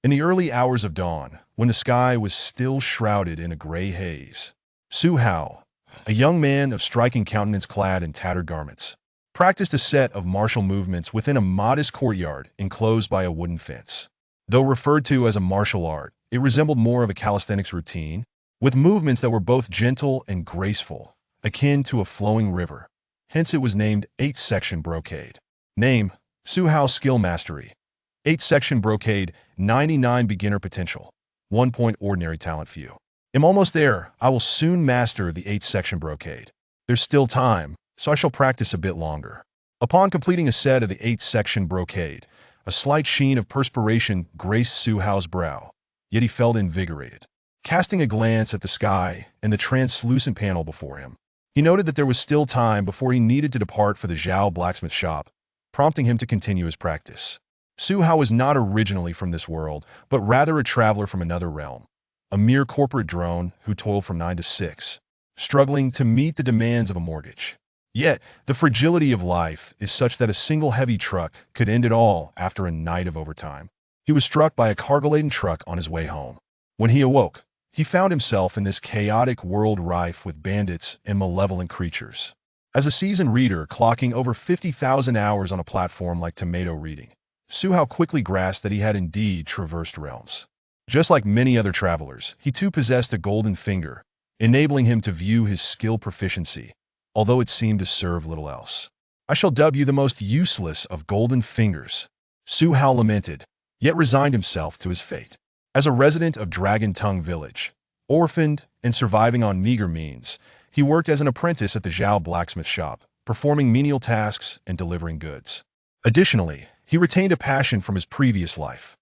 In the early hours of dawn, when the sky was still shrouded in a gray haze, Su Hao, a young man of striking countenance clad in tattered garments, practiced a set of martial movements within a modest courtyard enclosed by a wooden fence. Though referred to as a martial art, it resembled more of a calisthenics routine, with movements that were both gentle and graceful, akin to a flowing river. Hence it was named 8-Section Brocade. Name: Su Hao Skill Mastery. 8-Section Brocade, 99 Beginner Potential. 1 point Ordinary Talent View. I'm almost there. I will soon master the 8-Section Brocade. There's still time, so I shall practice a bit longer. Upon completing a set of the 8-Section Brocade, a slight sheen of perspiration graced Su Hao's brow, yet he felt invigorated. Casting a glance at the sky and the translucent panel before him, he noted that there was still time before he needed to depart for the Zhao blacksmith shop, prompting him to continue his practice. Su Hao was not originally from this world, but rather a traveler from another realm, a mere corporate drone who toiled from 9 to 6, struggling to meet the demands of a mortgage. Yet, the fragility of life is such that a single heavy truck could end it all after a night of overtime. He was struck by a cargo-laden truck on his way home. When he awoke, he found himself in this chaotic world rife with bandits and malevolent creatures. As a seasoned reader clocking over 50,000 hours on a platform like tomato reading, Su Hao quickly grasped that he had indeed traversed realms. Just like many other travelers, he too possessed a golden finger, enabling him to view his skill proficiency, although it seemed to serve little else. I shall dub you the most useless of golden fingers, Su Hao lamented, yet resigned himself to his fate. As a resident of Dragon Tongue Village, orphaned and surviving on meager means, he worked as an apprentice at the Zhao blacksmith shop, performing menial tasks and delivering goods. Additionally, he retained a passion from his previous life: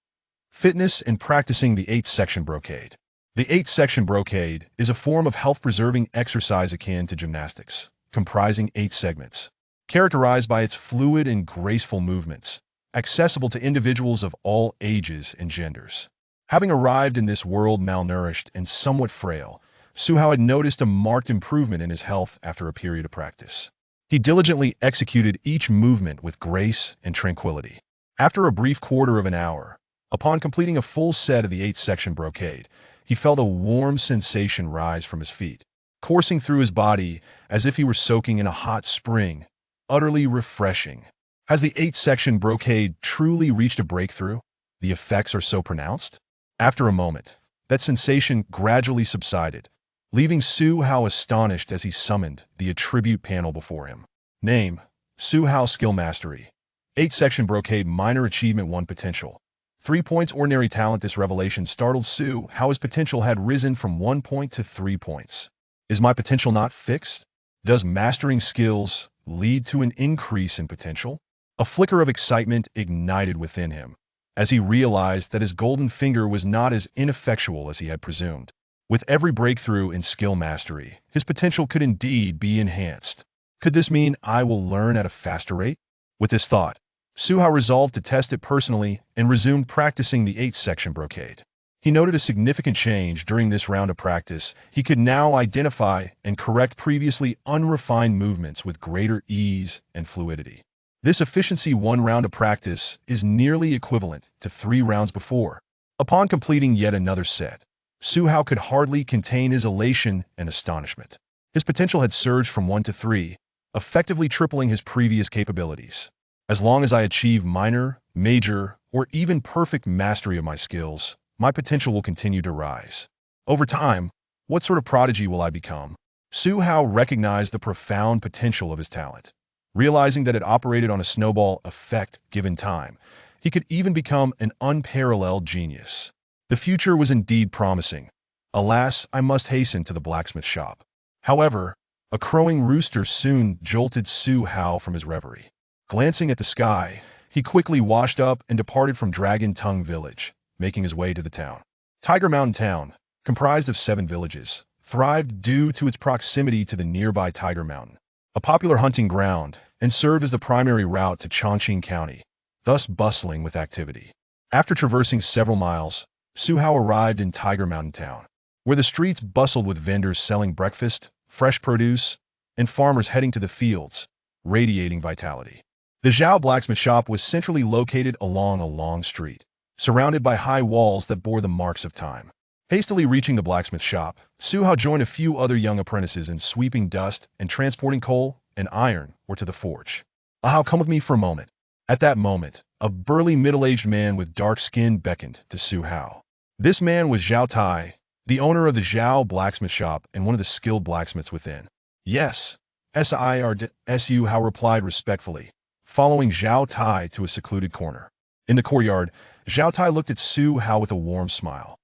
fitness and practicing the 8-Section Brocade. The 8-Section Brocade is a form of health-preserving exercise akin to gymnastics, comprising 8 segments, characterized by its fluid and graceful movements, accessible to individuals of all ages and genders. Having arrived in this world malnourished and somewhat frail, Su Hao had noticed a marked improvement in his health after a period of practice. He diligently executed each movement with grace and tranquility. After a brief quarter of an hour, upon completing a full set of the 8-Section Brocade, he felt a warm sensation rise from his feet, coursing through his body as if he were soaking in a hot spring, utterly refreshing. Has the 8-Section Brocade truly reached a breakthrough? The effects are so pronounced? After a moment, that sensation gradually subsided, leaving Su Hao astonished as he summoned the attribute panel before him. Name: Su Hao Skill Mastery. 8-Section Brocade Minor Achievement 1 Potential. 3 points Ordinary Talent. This revelation startled Su Hao. His potential had risen from 1 point to 3 points. Is my potential not fixed? Does mastering skills lead to an increase in potential? A flicker of excitement ignited within him, as he realized that his golden finger was not as ineffectual as he had presumed. With every breakthrough in skill mastery, his potential could indeed be enhanced. Could this mean I will learn at a faster rate? With this thought, Su Hao resolved to test it personally and resumed practicing the 8-Section Brocade. He noted a significant change during this round of practice. He could now identify and correct previously unrefined movements with greater ease and fluidity. This efficiency 1 round of practice is nearly equivalent to 3 rounds before. Upon completing yet another set, Su Hao could hardly contain his elation and astonishment. His potential had surged from 1 to 3, effectively tripling his previous capabilities. As long as I achieve minor, major, or even perfect mastery of my skills, my potential will continue to rise. Over time, what sort of prodigy will I become? Su Hao recognized the profound potential of his talent. Realizing that it operated on a snowball effect given time, he could even become an unparalleled genius. The future was indeed promising. Alas, I must hasten to the blacksmith shop. However, a crowing rooster soon jolted Su Hao from his reverie. Glancing at the sky, he quickly washed up and departed from Dragon Tongue Village, making his way to the town. Tiger Mountain Town, comprised of 7 villages, thrived due to its proximity to the nearby Tiger Mountain, a popular hunting ground, and served as the primary route to Chongqing County, thus bustling with activity. After traversing several miles, Su Hao arrived in Tiger Mountain Town, where the streets bustled with vendors selling breakfast, fresh produce, and farmers heading to the fields, radiating vitality. The Zhao blacksmith shop was centrally located along a long street, surrounded by high walls that bore the marks of time. Hastily reaching the blacksmith shop, Su Hao joined a few other young apprentices in sweeping dust and transporting coal and iron or to the forge. "Ahao, come with me for a moment." At that moment, a burly middle-aged man with dark skin beckoned to Su Hao. This man was Zhao Tai, the owner of the Zhao blacksmith shop and one of the skilled blacksmiths within. "Yes, Su Hao replied respectfully, following Zhao Tai to a secluded corner. In the courtyard, Zhao Tai looked at Su Hao with a warm smile.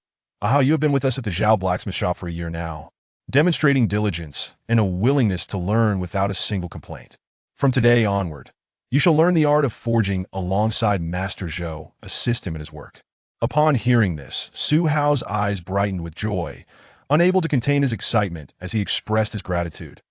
"Ahao, you have been with us at the Zhao blacksmith shop for a year now, demonstrating diligence and a willingness to learn without a single complaint. From today onward, you shall learn the art of forging alongside Master Zhou, assist him in his work." Upon hearing this, Su Hao's eyes brightened with joy, unable to contain his excitement as he expressed his gratitude.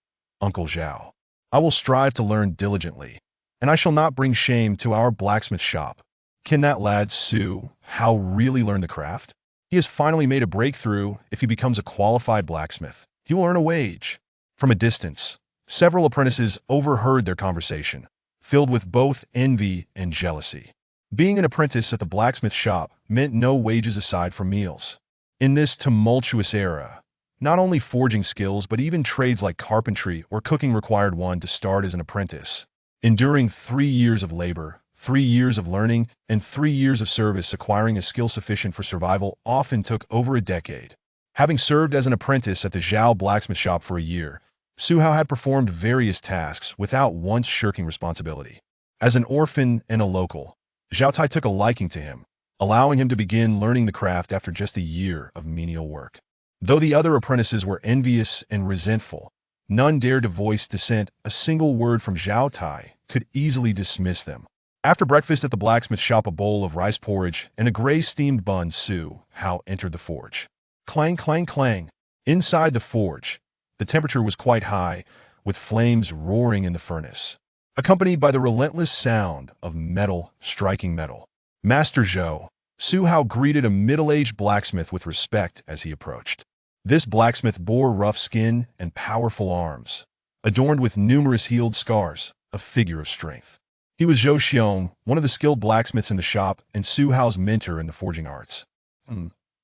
"Uncle Zhao, I will strive to learn diligently, and I shall not bring shame to our blacksmith shop." Can that lad Su Hao really learn the craft? He has finally made a breakthrough. If he becomes a qualified blacksmith, he will earn a wage. From a distance, several apprentices overheard their conversation, filled with both envy and jealousy. Being an apprentice at the blacksmith shop meant no wages aside from meals. In this tumultuous era, not only forging skills but even trades like carpentry or cooking required one to start as an apprentice. Enduring 3 years of labor, 3 years of learning, and 3 years of service, acquiring a skill sufficient for survival often took over a decade. Having served as an apprentice at the Zhao blacksmith shop for a year, Su Hao had performed various tasks without once shirking responsibility. As an orphan and a local, Zhao Tai took a liking to him, allowing him to begin learning the craft after just a year of menial work. Though the other apprentices were envious and resentful, none dared to voice dissent. A single word from Zhao Tai could easily dismiss them. After breakfast at the blacksmith shop, a bowl of rice porridge and a gray steamed bun, Su Hao entered the forge. Clang, clang, clang. Inside the forge, the temperature was quite high, with flames roaring in the furnace, accompanied by the relentless sound of metal striking metal. "Master Zhou," Su Hao greeted a middle-aged blacksmith with respect as he approached. This blacksmith bore rough skin and powerful arms, adorned with numerous healed scars, a figure of strength. He was Zhou Xiong, one of the skilled blacksmiths in the shop and Su Hao's mentor in the forging arts.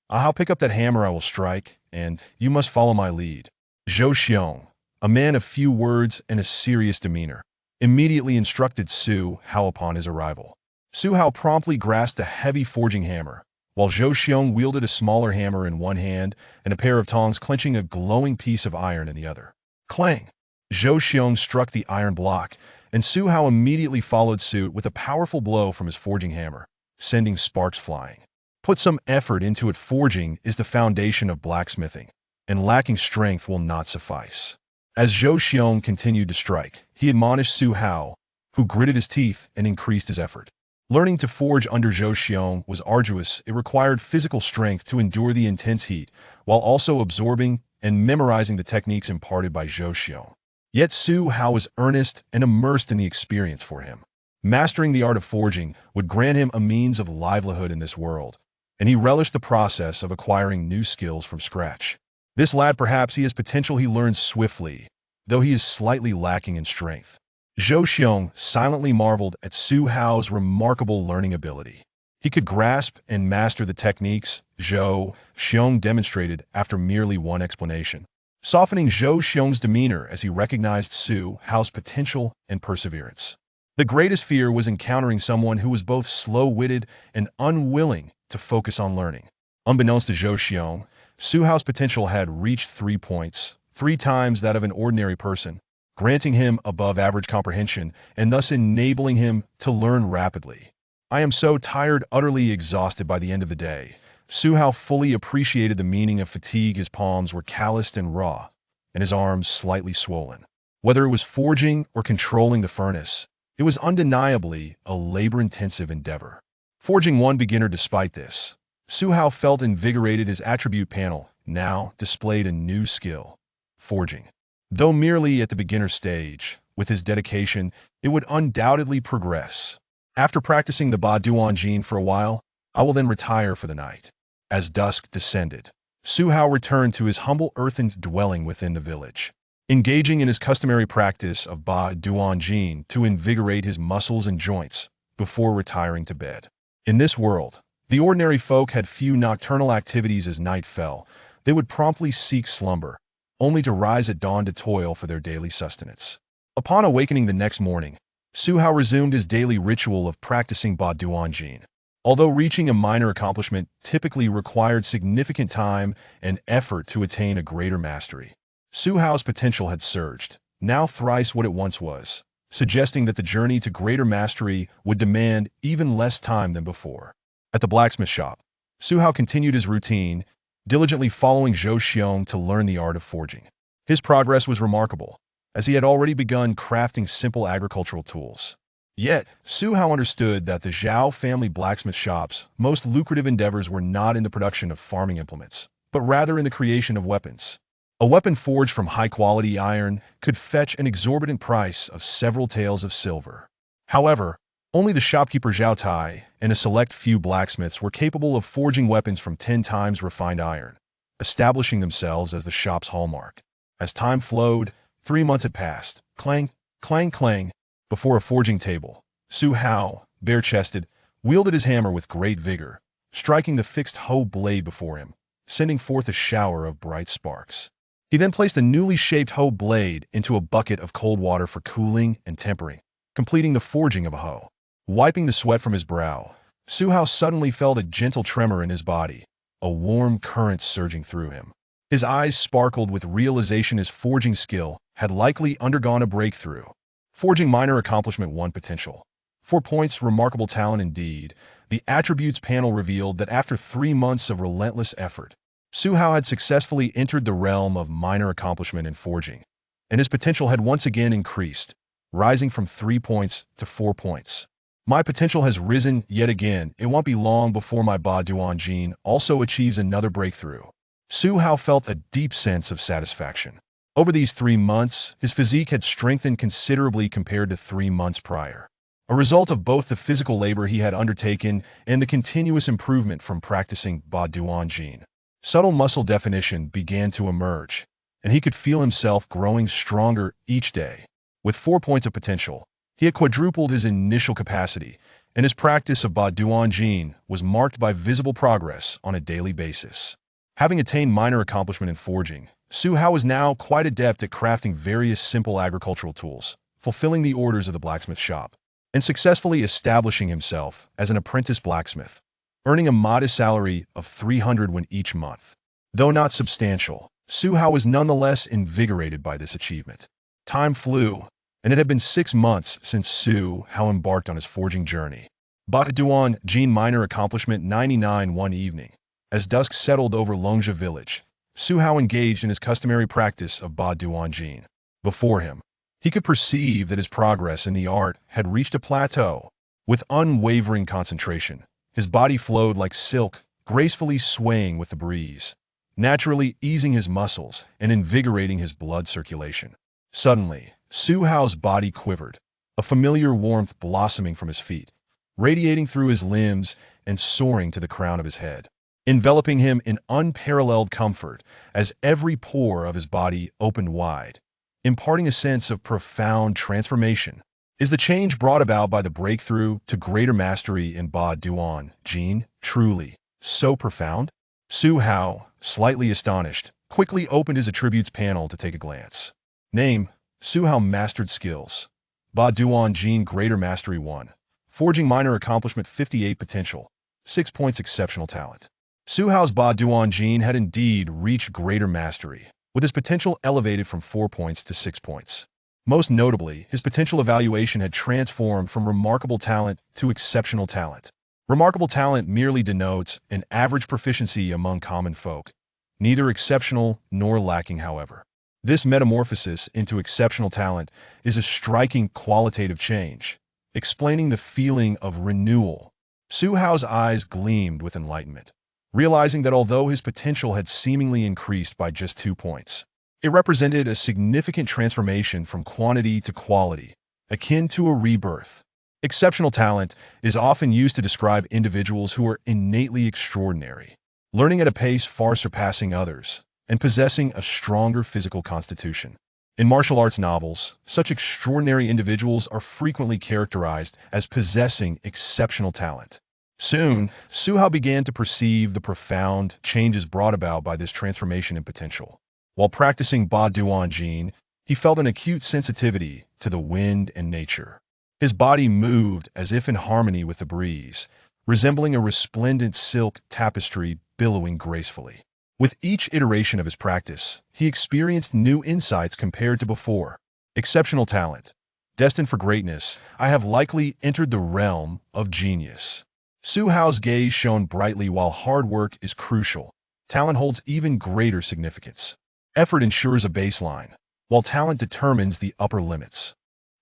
"I'll pick up that hammer I will strike, and you must follow my lead." Zhou Xiong, a man of few words and a serious demeanor, immediately instructed Su Hao upon his arrival. Su Hao promptly grasped a heavy forging hammer, while Zhou Xiong wielded a smaller hammer in one hand and a pair of tongs clenching a glowing piece of iron in the other. Clang! Zhou Xiong struck the iron block, and Su Hao immediately followed suit with a powerful blow from his forging hammer, sending sparks flying. Put some effort into it. Forging is the foundation of blacksmithing, and lacking strength will not suffice. As Zhou Xiong continued to strike, he admonished Su Hao, who gritted his teeth and increased his effort. Learning to forge under Zhou Xiong was arduous. It required physical strength to endure the intense heat, while also absorbing and memorizing the techniques imparted by Zhou Xiong. Yet Su Hao was earnest and immersed in the experience for him. Mastering the art of forging would grant him a means of livelihood in this world, and he relished the process of acquiring new skills from scratch. This lad, perhaps he has potential. He learns swiftly, though he is slightly lacking in strength. Zhou Xiong silently marveled at Su Hao's remarkable learning ability. He could grasp and master the techniques Zhou Xiong demonstrated after merely one explanation, softening Zhou Xiong's demeanor as he recognized Su Hao's potential and perseverance. The greatest fear was encountering someone who was both slow-witted and unwilling to focus on learning. Unbeknownst to Zhou Xiong, Su Hao's potential had reached 3 points, 3 times that of an ordinary person, granting him above-average comprehension and thus enabling him to learn rapidly. "I am so tired, utterly exhausted by the end of the day." Su Hao fully appreciated the meaning of fatigue. His palms were calloused and raw, and his arms slightly swollen. Whether it was forging or controlling the furnace, it was undeniably a labor-intensive endeavor. Forging one beginner. Despite this, Su Hao felt invigorated. His attribute panel now displayed a new skill: forging. Though merely at the beginner stage, with his dedication, it would undoubtedly progress. "After practicing the Ba Duanjin for a while, I will then retire for the night." As dusk descended, Su Hao returned to his humble earthen dwelling within the village, engaging in his customary practice of Ba Duanjin to invigorate his muscles and joints before retiring to bed. In this world, The ordinary folk had few nocturnal activities as night fell. They would promptly seek slumber, only to rise at dawn to toil for their daily sustenance. Upon awakening the next morning, Su Hao resumed his daily ritual of practicing Ba Duan Jin. Although reaching a minor accomplishment typically required significant time and effort to attain a greater mastery, Su Hao's potential had surged, now thrice what it once was, suggesting that the journey to greater mastery would demand even less time than before. At the blacksmith shop, Su Hao continued his routine, diligently following Zhou Xiong to learn the art of forging. His progress was remarkable, as he had already begun crafting simple agricultural tools. Yet, Su Hao understood that the Zhao family blacksmith shop's most lucrative endeavors were not in the production of farming implements, but rather in the creation of weapons. A weapon forged from high-quality iron could fetch an exorbitant price of several taels of silver. However, only the shopkeeper Zhao Tai and a select few blacksmiths were capable of forging weapons from 10 times refined iron, establishing themselves as the shop's hallmark. As time flowed, 3 months had passed. Clang, clang, clang. Before a forging table, Su Hao, bare-chested, wielded his hammer with great vigor, striking the fixed hoe blade before him, sending forth a shower of bright sparks. He then placed the newly shaped hoe blade into a bucket of cold water for cooling and tempering, completing the forging of a hoe. Wiping the sweat from his brow, Su Hao suddenly felt a gentle tremor in his body, a warm current surging through him. His eyes sparkled with realization his forging skill had likely undergone a breakthrough. Forging minor accomplishment 1 potential. 4 points, remarkable talent indeed. The attributes panel revealed that after 3 months of relentless effort, Su Hao had successfully entered the realm of minor accomplishment in forging, and his potential had once again increased, rising from 3 points to 4 points. My potential has risen yet again. It won't be long before my Ba Duan Jin also achieves another breakthrough. Su Hao felt a deep sense of satisfaction. Over these 3 months, his physique had strengthened considerably compared to 3 months prior, a result of both the physical labor he had undertaken and the continuous improvement from practicing Ba Duan Jin. Subtle muscle definition began to emerge, and he could feel himself growing stronger each day. With 4 points of potential, he had quadrupled his initial capacity, and his practice of Ba Duan Jin was marked by visible progress on a daily basis. Having attained minor accomplishment in forging, Su Hao was now quite adept at crafting various simple agricultural tools, fulfilling the orders of the blacksmith shop, and successfully establishing himself as an apprentice blacksmith, earning a modest salary of 300 won each month. Though not substantial, Su Hao was nonetheless invigorated by this achievement. Time flew, and it had been 6 months since Su Hao embarked on his forging journey. Ba Duan Jin minor accomplishment 99. One evening, as dusk settled over Longzhi village, Su Hao engaged in his customary practice of Ba Duan Jin. Before him, he could perceive that his progress in the art had reached a plateau. With unwavering concentration, his body flowed like silk, gracefully swaying with the breeze, naturally easing his muscles and invigorating his blood circulation. Suddenly, Su Hao's body quivered, a familiar warmth blossoming from his feet, radiating through his limbs and soaring to the crown of his head, enveloping him in unparalleled comfort as every pore of his body opened wide, imparting a sense of profound transformation. Is the change brought about by the breakthrough to greater mastery in Ba Duan Jin truly so profound? Su Hao, slightly astonished, quickly opened his attributes panel to take a glance. Name: Su Hao mastered skills. Ba Duan Jin greater mastery 1. Forging minor accomplishment 58 potential. 6 points exceptional talent. Su Hao's Ba Duan Jin had indeed reached greater mastery, with his potential elevated from 4 points to 6 points. Most notably, his potential evaluation had transformed from remarkable talent to exceptional talent. Remarkable talent merely denotes an average proficiency among common folk, neither exceptional nor lacking, however. This metamorphosis into exceptional talent is a striking qualitative change, explaining the feeling of renewal. Su Hao's eyes gleamed with enlightenment, realizing that although his potential had seemingly increased by just 2 points, it represented a significant transformation from quantity to quality, akin to a rebirth. Exceptional talent is often used to describe individuals who are innately extraordinary, learning at a pace far surpassing others, and possessing a stronger physical constitution. In martial arts novels, such extraordinary individuals are frequently characterized as possessing exceptional talent. Soon, Su Hao began to perceive the profound changes brought about by this transformation in potential. While practicing Ba Duan Jin, he felt an acute sensitivity to the wind and nature. His body moved as if in harmony with the breeze, resembling a resplendent silk tapestry billowing gracefully. With each iteration of his practice, he experienced new insights compared to before. Exceptional talent. Destined for greatness, I have likely entered the realm of genius. Su Hao's gaze shone brightly. While hard work is crucial, talent holds even greater significance. Effort ensures a baseline, while talent determines the upper limits.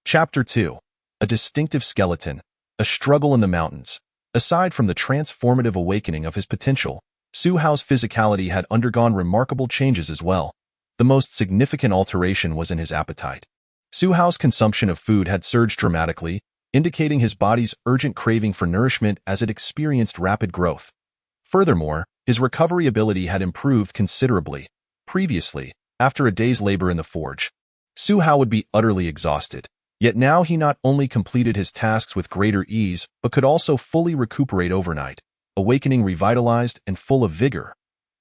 Chapter 2. A distinctive skeleton, a struggle in the mountains. Aside from the transformative awakening of his potential, Su Hao's physicality had undergone remarkable changes as well. The most significant alteration was in his appetite. Su Hao's consumption of food had surged dramatically, indicating his body's urgent craving for nourishment as it experienced rapid growth. Furthermore, his recovery ability had improved considerably. Previously, after a day's labor in the forge, Su Hao would be utterly exhausted. Yet now he not only completed his tasks with greater ease, but could also fully recuperate overnight, awakening revitalized and full of vigor.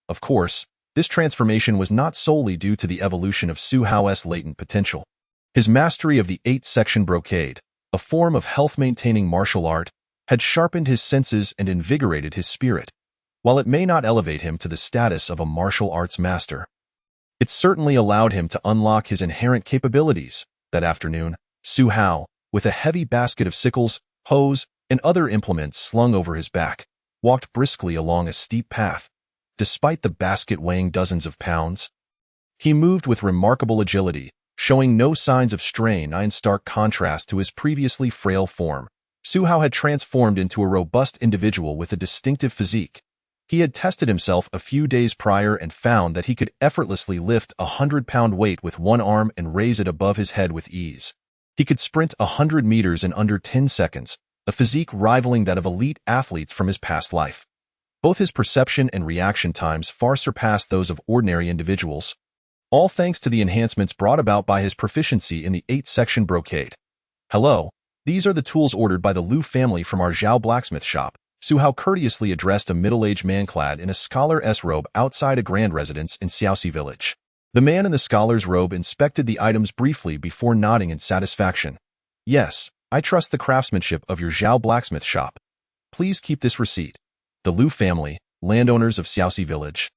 Of course, this transformation was not solely due to the evolution of Su Hao's latent potential. His mastery of the 8-section brocade, a form of health-maintaining martial art, had sharpened his senses and invigorated his spirit. While it may not elevate him to the status of a martial arts master, it certainly allowed him to unlock his inherent capabilities. That afternoon, Su Hao, with a heavy basket of sickles, hoes, and other implements slung over his back, walked briskly along a steep path. Despite the basket weighing dozens of pounds, he moved with remarkable agility, showing no signs of strain. In stark contrast to his previously frail form, Su Hao had transformed into a robust individual with a distinctive physique. He had tested himself a few days prior and found that he could effortlessly lift a 100-pound weight with one arm and raise it above his head with ease. He could sprint 100 meters in under 10 seconds, a physique rivaling that of elite athletes from his past life. Both his perception and reaction times far surpassed those of ordinary individuals, all thanks to the enhancements brought about by his proficiency in the 8-section brocade. "Hello, these are the tools ordered by the Liu family from our Zhao blacksmith shop." Su Hao courteously addressed a middle-aged man clad in a scholar's robe outside a grand residence in Xiaoxi village. The man in the scholar's robe inspected the items briefly before nodding in satisfaction. "Yes, I trust the craftsmanship of your Zhao blacksmith shop. Please keep this receipt." The Liu family, landowners of Xiaoxi village,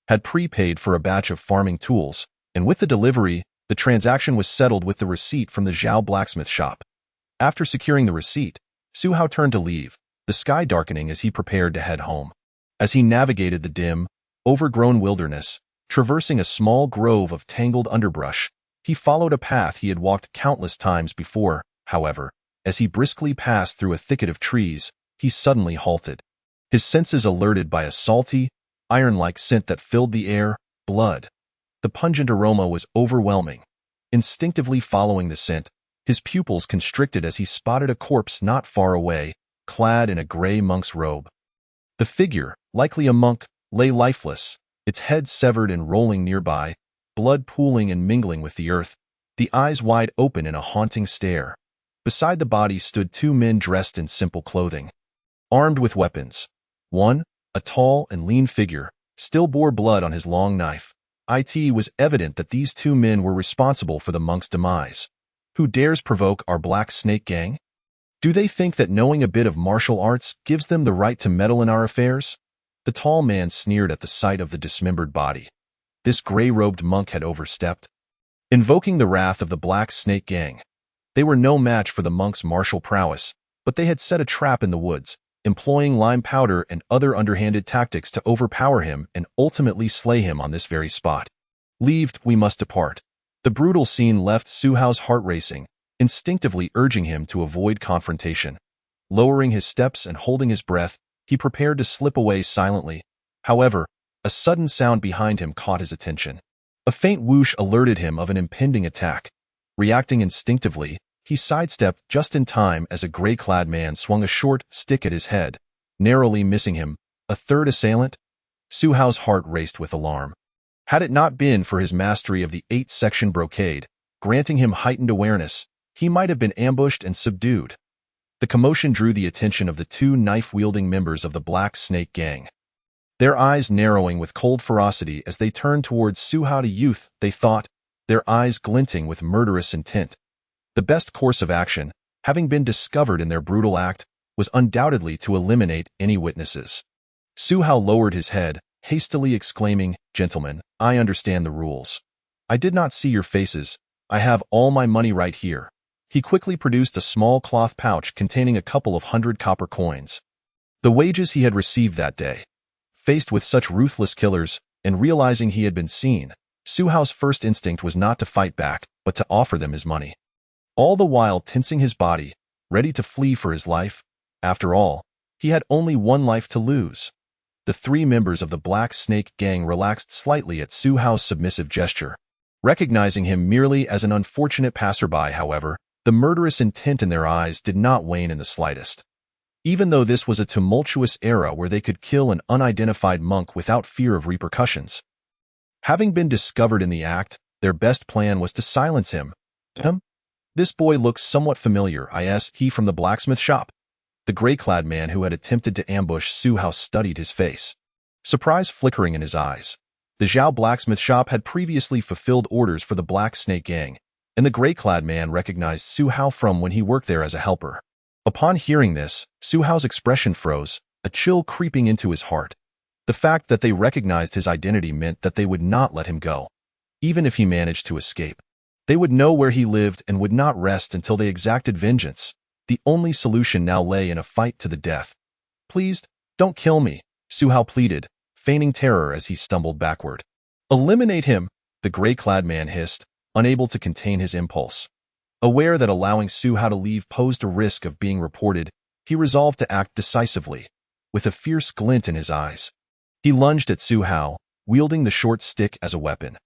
had prepaid for a batch of farming tools, and with the delivery, the transaction was settled with the receipt from the Zhao blacksmith shop. After securing the receipt, Su Hao turned to leave, the sky darkening as he prepared to head home. As he navigated the dim, overgrown wilderness, traversing a small grove of tangled underbrush, he followed a path he had walked countless times before. However, as he briskly passed through a thicket of trees, he suddenly halted. His senses alerted by a salty, iron-like scent that filled the air, blood. The pungent aroma was overwhelming. Instinctively following the scent, his pupils constricted as he spotted a corpse not far away, clad in a gray monk's robe. The figure, likely a monk, lay lifeless, its head severed and rolling nearby, blood pooling and mingling with the earth, the eyes wide open in a haunting stare. Beside the body stood two men dressed in simple clothing, armed with weapons. One, a tall and lean figure, still bore blood on his long knife. It was evident that these two men were responsible for the monk's demise. Who dares provoke our Black Snake gang? Do they think that knowing a bit of martial arts gives them the right to meddle in our affairs? The tall man sneered at the sight of the dismembered body. This gray-robed monk had overstepped, invoking the wrath of the Black Snake gang. They were no match for the monk's martial prowess, but they had set a trap in the woods, employing lime powder and other underhanded tactics to overpower him and ultimately slay him on this very spot. "Leave, we must depart." The brutal scene left Su Hao's heart racing, instinctively urging him to avoid confrontation. Lowering his steps and holding his breath, he prepared to slip away silently. However, a sudden sound behind him caught his attention. A faint whoosh alerted him of an impending attack. Reacting instinctively, he sidestepped just in time as a gray-clad man swung a short stick at his head, narrowly missing him. A third assailant? Su Hao's heart raced with alarm. Had it not been for his mastery of the 8-section brocade, granting him heightened awareness, he might have been ambushed and subdued. The commotion drew the attention of the two knife-wielding members of the Black Snake Gang. Their eyes narrowing with cold ferocity as they turned towards Su Hao. The youth, they thought, their eyes glinting with murderous intent. The best course of action, having been discovered in their brutal act, was undoubtedly to eliminate any witnesses. Su Hao lowered his head, hastily exclaiming, "Gentlemen, I understand the rules. I did not see your faces. I have all my money right here." He quickly produced a small cloth pouch containing a couple of 100 copper coins. The wages he had received that day. Faced with such ruthless killers, and realizing he had been seen, Su Hao's first instinct was not to fight back, but to offer them his money. All the while tensing his body, ready to flee for his life. After all, he had only one life to lose. The three members of the Black Snake Gang relaxed slightly at Su Hao's submissive gesture. Recognizing him merely as an unfortunate passerby, however, the murderous intent in their eyes did not wane in the slightest. Even though this was a tumultuous era where they could kill an unidentified monk without fear of repercussions. Having been discovered in the act, their best plan was to silence him. This boy looks somewhat familiar, he from the blacksmith shop. The gray-clad man who had attempted to ambush Su Hao studied his face, surprise flickering in his eyes. The Zhao blacksmith shop had previously fulfilled orders for the Black Snake Gang, and the gray-clad man recognized Su Hao from when he worked there as a helper. Upon hearing this, Su Hao's expression froze, a chill creeping into his heart. The fact that they recognized his identity meant that they would not let him go, even if he managed to escape. They would know where he lived and would not rest until they exacted vengeance. The only solution now lay in a fight to the death. "Please, don't kill me," Su Hao pleaded, feigning terror as he stumbled backward. "Eliminate him," the gray-clad man hissed, unable to contain his impulse. Aware that allowing Su Hao to leave posed a risk of being reported, he resolved to act decisively. With a fierce glint in his eyes, he lunged at Su Hao, wielding the short stick as a weapon.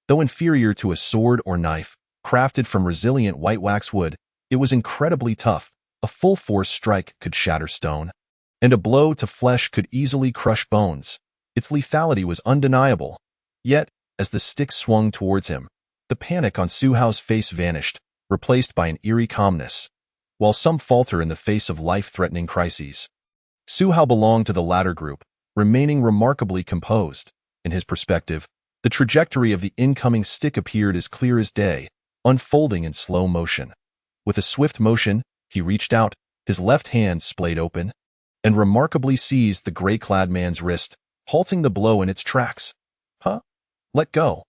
Though inferior to a sword or knife, crafted from resilient white waxwood, it was incredibly tough. A full-force strike could shatter stone, and a blow to flesh could easily crush bones. Its lethality was undeniable. Yet, as the stick swung towards him, the panic on Su Hao's face vanished, replaced by an eerie calmness. While some falter in the face of life-threatening crises, Su Hao belonged to the latter group, remaining remarkably composed. In his perspective, the trajectory of the incoming stick appeared as clear as day, unfolding in slow motion. With a swift motion, he reached out, his left hand splayed open, and remarkably seized the gray-clad man's wrist, halting the blow in its tracks. "Huh? Let go."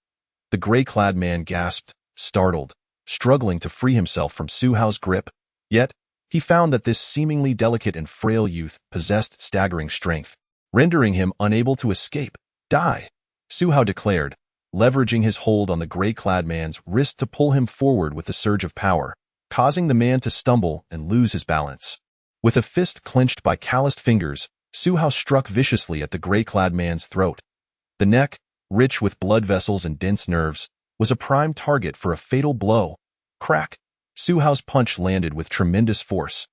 The gray-clad man gasped, startled, struggling to free himself from Su Hao's grip. Yet, he found that this seemingly delicate and frail youth possessed staggering strength, rendering him unable to escape. "Die," Su Hao declared, leveraging his hold on the gray-clad man's wrist to pull him forward with a surge of power, causing the man to stumble and lose his balance. With a fist clenched by calloused fingers, Su Hao struck viciously at the gray-clad man's throat. The neck, rich with blood vessels and dense nerves, was a prime target for a fatal blow. Crack! Su Hao's punch landed with tremendous force,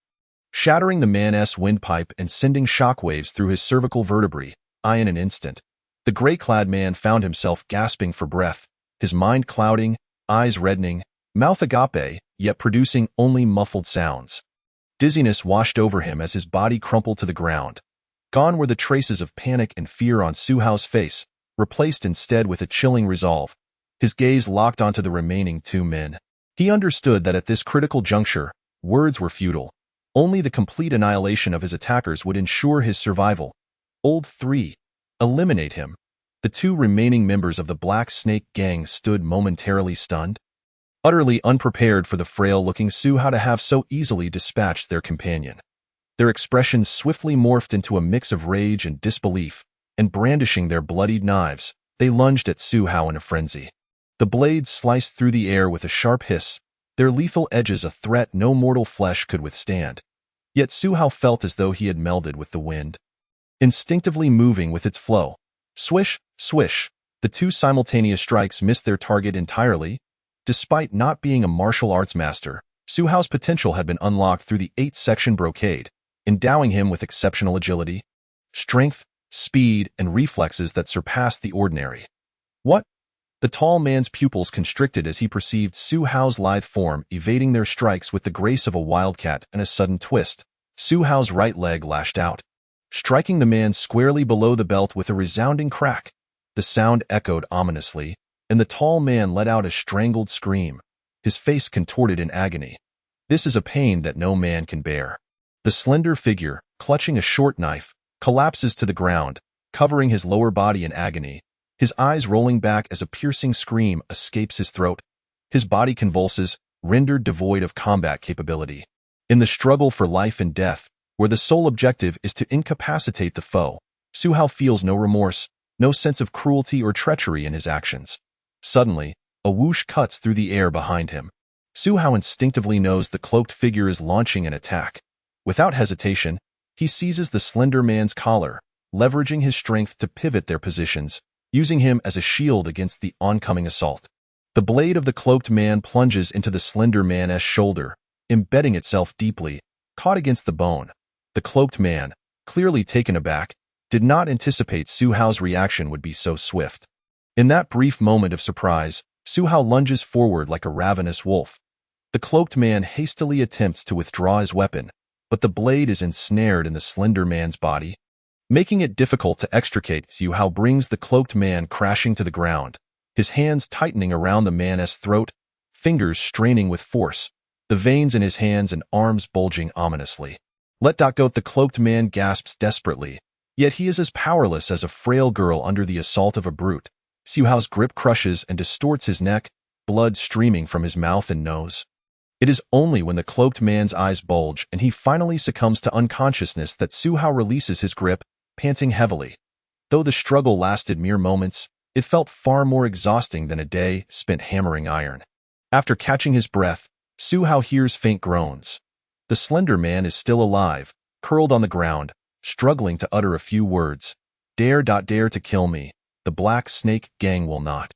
shattering the man's windpipe and sending shockwaves through his cervical vertebrae. In an instant, the gray-clad man found himself gasping for breath, his mind clouding, eyes reddening, mouth agape, yet producing only muffled sounds. Dizziness washed over him as his body crumpled to the ground. Gone were the traces of panic and fear on Su Hao's face, replaced instead with a chilling resolve. His gaze locked onto the remaining two men. He understood that at this critical juncture, words were futile. Only the complete annihilation of his attackers would ensure his survival. Old 3. Eliminate him. The two remaining members of the Black Snake Gang stood momentarily stunned, utterly unprepared for the frail-looking Su Hao to have so easily dispatched their companion. Their expressions swiftly morphed into a mix of rage and disbelief, and brandishing their bloodied knives, they lunged at Su Hao in a frenzy. The blades sliced through the air with a sharp hiss, their lethal edges a threat no mortal flesh could withstand. Yet Su Hao felt as though he had melded with the wind, instinctively moving with its flow. Swish, swish, the two simultaneous strikes missed their target entirely. Despite not being a martial arts master, Su Hao's potential had been unlocked through the 8-section brocade, endowing him with exceptional agility, strength, speed, and reflexes that surpassed the ordinary. "What? The tall man's pupils constricted as he perceived Su Hao's lithe form evading their strikes with the grace of a wildcat and a sudden twist. Su Hao's right leg lashed out, striking the man squarely below the belt with a resounding crack. The sound echoed ominously, and the tall man let out a strangled scream, his face contorted in agony. This is a pain that no man can bear. The slender figure, clutching a short knife, collapses to the ground, covering his lower body in agony, his eyes rolling back as a piercing scream escapes his throat. His body convulses, rendered devoid of combat capability. In the struggle for life and death, where the sole objective is to incapacitate the foe, Su Hao feels no remorse, no sense of cruelty or treachery in his actions. Suddenly, a whoosh cuts through the air behind him. Su Hao instinctively knows the cloaked figure is launching an attack. Without hesitation, he seizes the slender man's collar, leveraging his strength to pivot their positions, using him as a shield against the oncoming assault. The blade of the cloaked man plunges into the slender man's shoulder, embedding itself deeply, caught against the bone. The cloaked man, clearly taken aback, did not anticipate Su Hao's reaction would be so swift. In that brief moment of surprise, Su Hao lunges forward like a ravenous wolf. The cloaked man hastily attempts to withdraw his weapon, but the blade is ensnared in the slender man's body, making it difficult to extricate. Su Hao brings the cloaked man crashing to the ground, his hands tightening around the man's throat, fingers straining with force, the veins in his hands and arms bulging ominously. Let go! The cloaked man gasps desperately, yet he is as powerless as a frail girl under the assault of a brute. Su Hao's grip crushes and distorts his neck, blood streaming from his mouth and nose. It is only when the cloaked man's eyes bulge and he finally succumbs to unconsciousness that Su Hao releases his grip, panting heavily. Though the struggle lasted mere moments, it felt far more exhausting than a day spent hammering iron. After catching his breath, Su Hao hears faint groans. The slender man is still alive, curled on the ground, struggling to utter a few words. Dare to kill me. The Black Snake Gang will not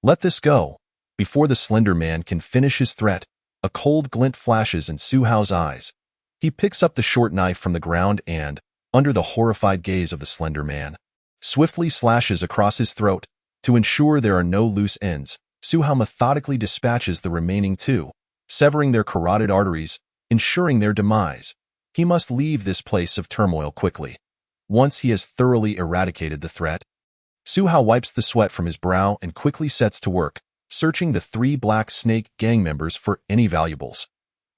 let this go. Before the slender man can finish his threat, a cold glint flashes in Su Hao's eyes. He picks up the short knife from the ground and, under the horrified gaze of the slender man, swiftly slashes across his throat. To ensure there are no loose ends, Su Hao methodically dispatches the remaining two, severing their carotid arteries, ensuring their demise. He must leave this place of turmoil quickly. Once he has thoroughly eradicated the threat, Su Hao wipes the sweat from his brow and quickly sets to work, searching the three Black Snake Gang members for any valuables.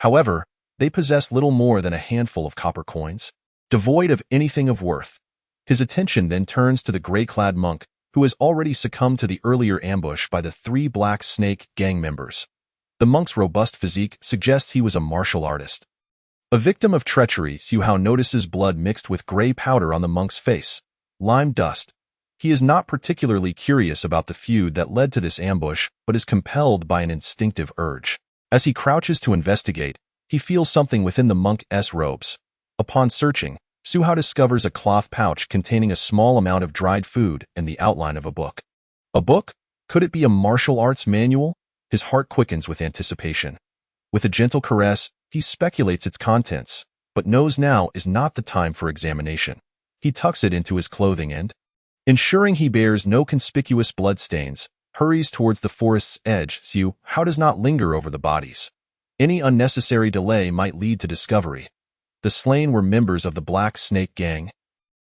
However, they possess little more than a handful of copper coins, devoid of anything of worth. His attention then turns to the gray-clad monk, who has already succumbed to the earlier ambush by the three Black Snake Gang members. The monk's robust physique suggests he was a martial artist. A victim of treachery, Su Hao notices blood mixed with gray powder on the monk's face, lime dust. He is not particularly curious about the feud that led to this ambush, but is compelled by an instinctive urge. As he crouches to investigate, he feels something within the monk's robes. Upon searching, Su Hao discovers a cloth pouch containing a small amount of dried food and the outline of a book. A book? Could it be a martial arts manual? His heart quickens with anticipation. With a gentle caress, he speculates its contents, but knows now is not the time for examination. He tucks it into his clothing and, ensuring he bears no conspicuous bloodstains, hurries towards the forest's edge. Su Hao does not linger over the bodies. Any unnecessary delay might lead to discovery. The slain were members of the Black Snake Gang,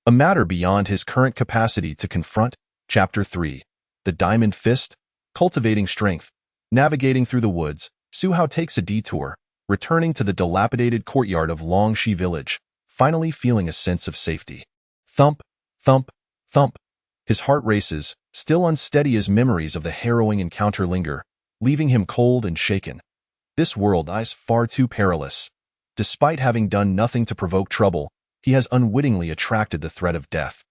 a matter beyond his current capacity to confront. Chapter 3. The Diamond Fist. Cultivating strength. Navigating through the woods, Su Hao takes a detour, returning to the dilapidated courtyard of Longxi Village, finally feeling a sense of safety. Thump, thump, thump. His heart races, still unsteady as memories of the harrowing encounter linger, leaving him cold and shaken. This world is far too perilous. Despite having done nothing to provoke trouble, he has unwittingly attracted the threat of death.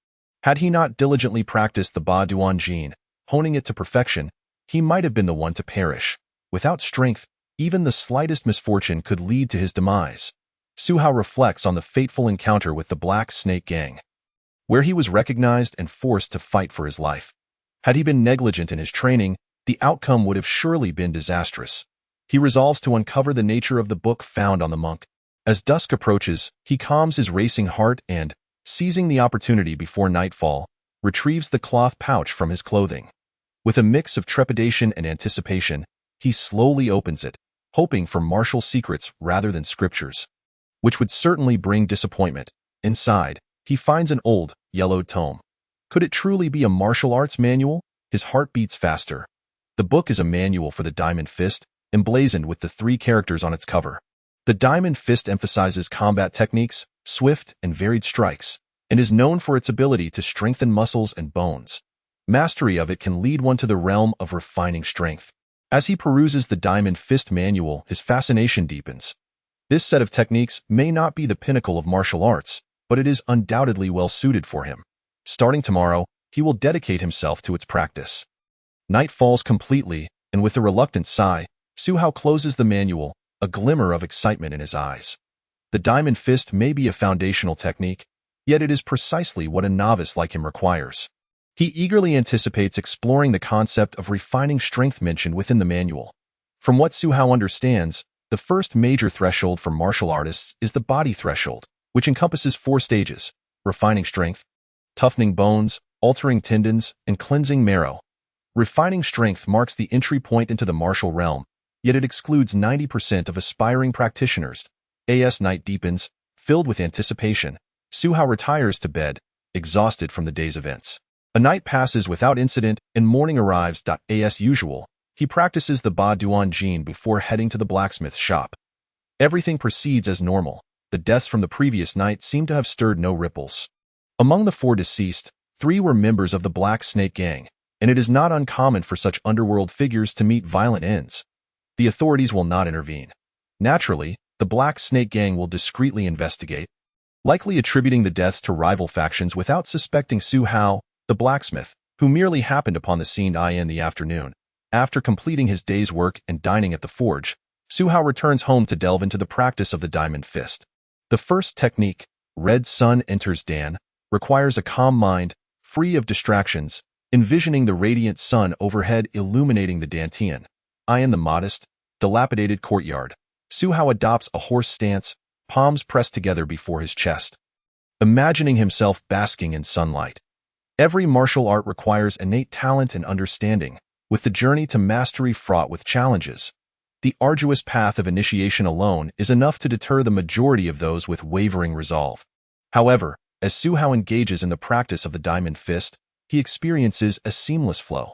Had he not diligently practiced the Ba Duan Jin, honing it to perfection, he might have been the one to perish. Without strength, even the slightest misfortune could lead to his demise. Su Hao reflects on the fateful encounter with the Black Snake Gang, where he was recognized and forced to fight for his life. Had he been negligent in his training, the outcome would have surely been disastrous. He resolves to uncover the nature of the book found on the monk. As dusk approaches, he calms his racing heart and, seizing the opportunity before nightfall, retrieves the cloth pouch from his clothing. With a mix of trepidation and anticipation, he slowly opens it, hoping for martial secrets rather than scriptures, which would certainly bring disappointment. Inside, he finds an old, yellowed tome. Could it truly be a martial arts manual? His heart beats faster. The book is a manual for the Diamond Fist, emblazoned with the 3 characters on its cover. The Diamond Fist emphasizes combat techniques, swift and varied strikes, and is known for its ability to strengthen muscles and bones. Mastery of it can lead one to the realm of refining strength. As he peruses the Diamond Fist manual, his fascination deepens. This set of techniques may not be the pinnacle of martial arts, but it is undoubtedly well suited for him. Starting tomorrow, he will dedicate himself to its practice. Night falls completely, and with a reluctant sigh, Su Hao closes the manual, a glimmer of excitement in his eyes. The Diamond Fist may be a foundational technique, yet it is precisely what a novice like him requires. He eagerly anticipates exploring the concept of refining strength mentioned within the manual. From what Su Hao understands, the first major threshold for martial artists is the body threshold, which encompasses 4 stages: refining strength, toughening bones, altering tendons, and cleansing marrow. Refining strength marks the entry point into the martial realm, yet it excludes 90% of aspiring practitioners. As night deepens, filled with anticipation, Su Hao retires to bed, exhausted from the day's events. A night passes without incident and morning arrives. As usual, he practices the Ba Duan Jin before heading to the blacksmith shop. Everything proceeds as normal. The deaths from the previous night seem to have stirred no ripples. Among the 4 deceased, 3 were members of the Black Snake Gang, and it is not uncommon for such underworld figures to meet violent ends. The authorities will not intervene. Naturally, the Black Snake Gang will discreetly investigate, likely attributing the deaths to rival factions without suspecting Su Hao, the blacksmith, who merely happened upon the scene in the afternoon. After completing his day's work and dining at the forge, Su Hao returns home to delve into the practice of the Diamond Fist. The first technique, Red Sun Enters Dan, requires a calm mind, free of distractions, envisioning the radiant sun overhead illuminating the Dantian. In the modest, dilapidated courtyard, Su Hao adopts a horse stance, palms pressed together before his chest, imagining himself basking in sunlight. Every martial art requires innate talent and understanding, with the journey to mastery fraught with challenges. The arduous path of initiation alone is enough to deter the majority of those with wavering resolve. However, as Su Hao engages in the practice of the Diamond Fist, he experiences a seamless flow.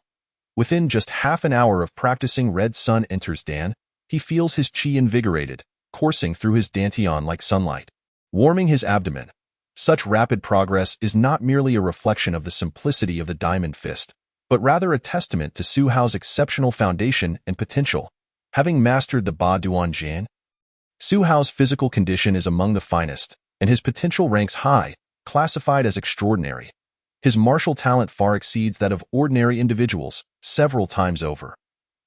Within just half an hour of practicing Red Sun Enters Dan, he feels his chi invigorated, coursing through his dantian like sunlight, warming his abdomen. Such rapid progress is not merely a reflection of the simplicity of the Diamond Fist, but rather a testament to Su Hao's exceptional foundation and potential. Having mastered the Ba Duan Jin, Su Hao's physical condition is among the finest, and his potential ranks high, classified as extraordinary. His martial talent far exceeds that of ordinary individuals, several times over.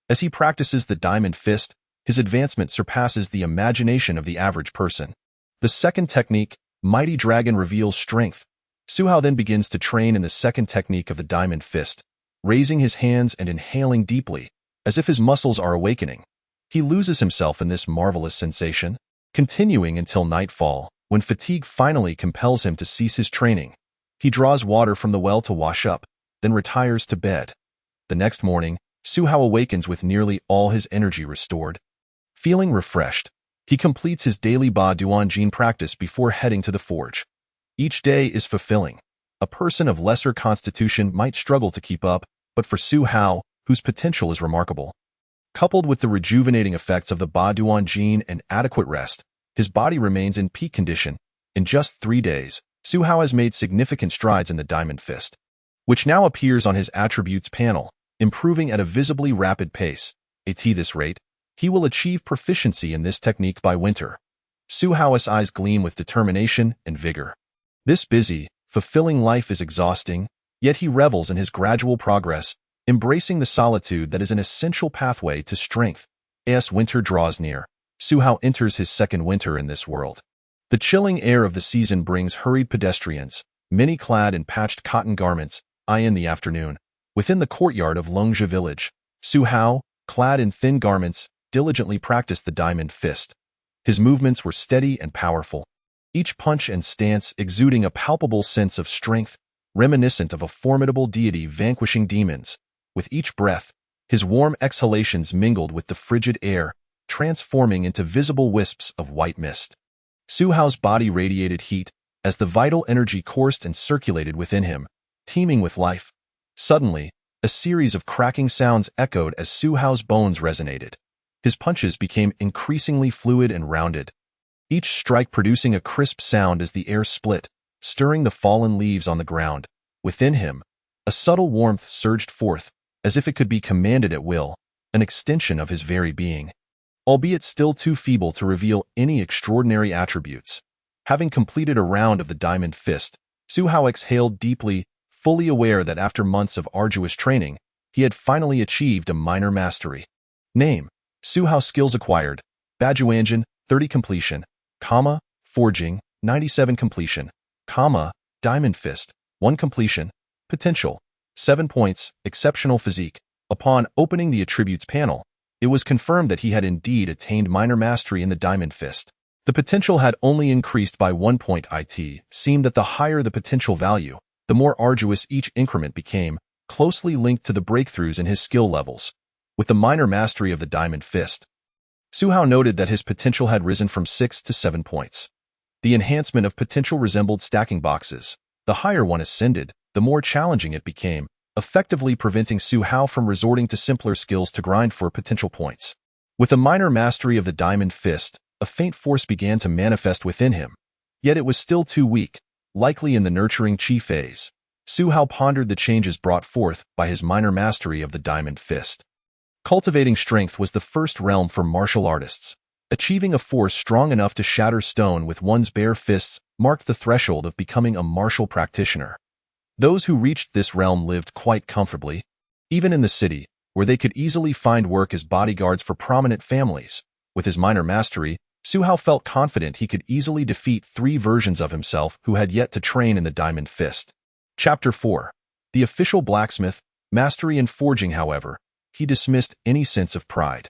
As he practices the Diamond Fist, his advancement surpasses the imagination of the average person. The second technique, Mighty Dragon, reveals strength. Su Hao then begins to train in the second technique of the Diamond Fist, raising his hands and inhaling deeply, as if his muscles are awakening. He loses himself in this marvelous sensation, continuing until nightfall, when fatigue finally compels him to cease his training. He draws water from the well to wash up, then retires to bed. The next morning, Su Hao awakens with nearly all his energy restored. Feeling refreshed, he completes his daily Ba Duan Jin practice before heading to the forge. Each day is fulfilling. A person of lesser constitution might struggle to keep up, but for Su Hao, whose potential is remarkable, coupled with the rejuvenating effects of the Ba Duan Jin and adequate rest, his body remains in peak condition. In just 3 days, Su Hao has made significant strides in the Diamond Fist, which now appears on his attributes panel, improving at a visibly rapid pace. At this rate, he will achieve proficiency in this technique by winter. Su Hao's eyes gleam with determination and vigor. This busy, fulfilling life is exhausting, yet he revels in his gradual progress, embracing the solitude that is an essential pathway to strength. As winter draws near, Su Hao enters his second winter in this world. The chilling air of the season brings hurried pedestrians, many clad in patched cotton garments, in the afternoon. Within the courtyard of Longzhi village, Su Hao, clad in thin garments, diligently practiced the Diamond Fist. His movements were steady and powerful, each punch and stance exuding a palpable sense of strength, reminiscent of a formidable deity vanquishing demons. With each breath, his warm exhalations mingled with the frigid air, transforming into visible wisps of white mist. Su Hao's body radiated heat as the vital energy coursed and circulated within him, teeming with life. Suddenly, a series of cracking sounds echoed as Su Hao's bones resonated. His punches became increasingly fluid and rounded, each strike producing a crisp sound as the air split, stirring the fallen leaves on the ground. Within him, a subtle warmth surged forth, as if it could be commanded at will, an extension of his very being. Albeit still too feeble to reveal any extraordinary attributes. Having completed a round of the Diamond Fist, Su Hao exhaled deeply, fully aware that after months of arduous training, he had finally achieved a minor mastery. Name: Su Hao. Skills acquired: Bajuanjin, 30 completion, Forging, 97 completion, Diamond Fist, 1 completion, Potential, 7 points, Exceptional physique. Upon opening the attributes panel, it was confirmed that he had indeed attained minor mastery in the Diamond Fist. The potential had only increased by 1 point. It seemed that the higher the potential value, the more arduous each increment became, closely linked to the breakthroughs in his skill levels. With the minor mastery of the Diamond Fist, Su Hao noted that his potential had risen from 6 to 7 points. The enhancement of potential resembled stacking boxes. The higher one ascended, the more challenging it became, effectively preventing Su Hao from resorting to simpler skills to grind for potential points. With a minor mastery of the Diamond Fist, a faint force began to manifest within him. Yet it was still too weak, likely in the nurturing chi phase. Su Hao pondered the changes brought forth by his minor mastery of the Diamond Fist. Cultivating strength was the first realm for martial artists. Achieving a force strong enough to shatter stone with one's bare fists marked the threshold of becoming a martial practitioner. Those who reached this realm lived quite comfortably, even in the city, where they could easily find work as bodyguards for prominent families. With his minor mastery, Su Hao felt confident he could easily defeat 3 versions of himself who had yet to train in the Diamond Fist. Chapter 4. The Official Blacksmith. Mastery in forging. However, he dismissed any sense of pride.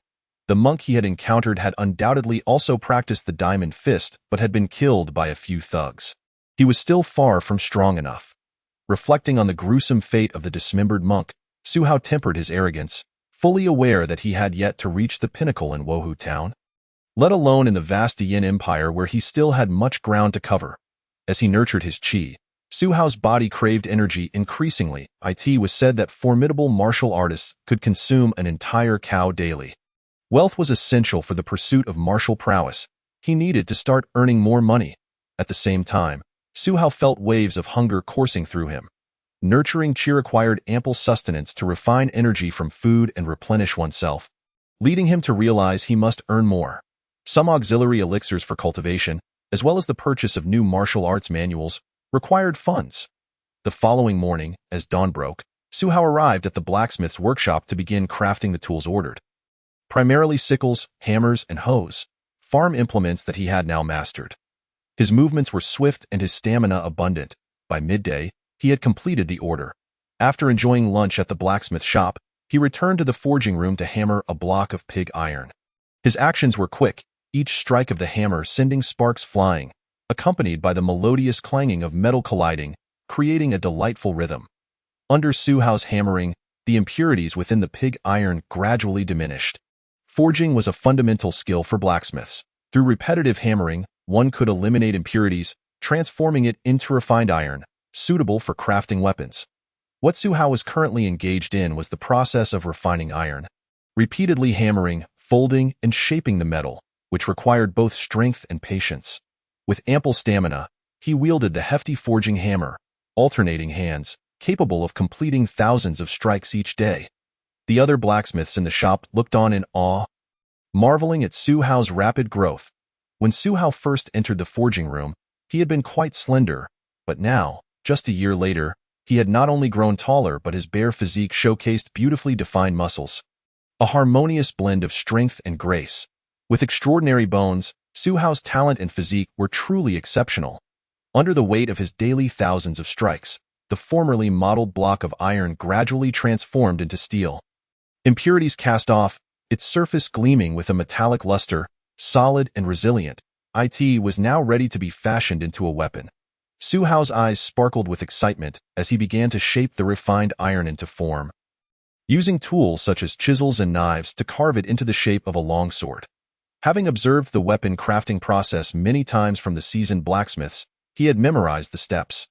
The monk he had encountered had undoubtedly also practiced the Diamond Fist but had been killed by a few thugs. He was still far from strong enough. Reflecting on the gruesome fate of the dismembered monk, Su Hao tempered his arrogance, fully aware that he had yet to reach the pinnacle in Wohu Town, let alone in the vast Yin Empire where he still had much ground to cover. As he nurtured his chi, Su Hao's body craved energy increasingly. It was said that formidable martial artists could consume an entire cow daily. Wealth was essential for the pursuit of martial prowess. He needed to start earning more money. At the same time, Su Hao felt waves of hunger coursing through him. Nurturing chi required ample sustenance to refine energy from food and replenish oneself, leading him to realize he must earn more. Some auxiliary elixirs for cultivation, as well as the purchase of new martial arts manuals, required funds. The following morning, as dawn broke, Su Hao arrived at the blacksmith's workshop to begin crafting the tools ordered. Primarily sickles, hammers, and hoes, farm implements that he had now mastered. His movements were swift and his stamina abundant. By midday, he had completed the order. After enjoying lunch at the blacksmith shop, he returned to the forging room to hammer a block of pig iron. His actions were quick, each strike of the hammer sending sparks flying, accompanied by the melodious clanging of metal colliding, creating a delightful rhythm. Under Su Hao's hammering, the impurities within the pig iron gradually diminished. Forging was a fundamental skill for blacksmiths. Through repetitive hammering, one could eliminate impurities, transforming it into refined iron, suitable for crafting weapons. What Su Hao was currently engaged in was the process of refining iron, repeatedly hammering, folding, and shaping the metal, which required both strength and patience. With ample stamina, he wielded the hefty forging hammer, alternating hands, capable of completing thousands of strikes each day. The other blacksmiths in the shop looked on in awe, marveling at Su Hao's rapid growth. When Su Hao first entered the forging room, he had been quite slender, but now, just a year later, he had not only grown taller but his bare physique showcased beautifully defined muscles. A harmonious blend of strength and grace. With extraordinary bones, Su Hao's talent and physique were truly exceptional. Under the weight of his daily thousands of strikes, the formerly mottled block of iron gradually transformed into steel. Impurities cast off, its surface gleaming with a metallic luster, solid and resilient, it was now ready to be fashioned into a weapon. Su Hao's eyes sparkled with excitement as he began to shape the refined iron into form. using tools such as chisels and knives to carve it into the shape of a longsword. Having observed the weapon crafting process many times from the seasoned blacksmiths, he had memorized the steps,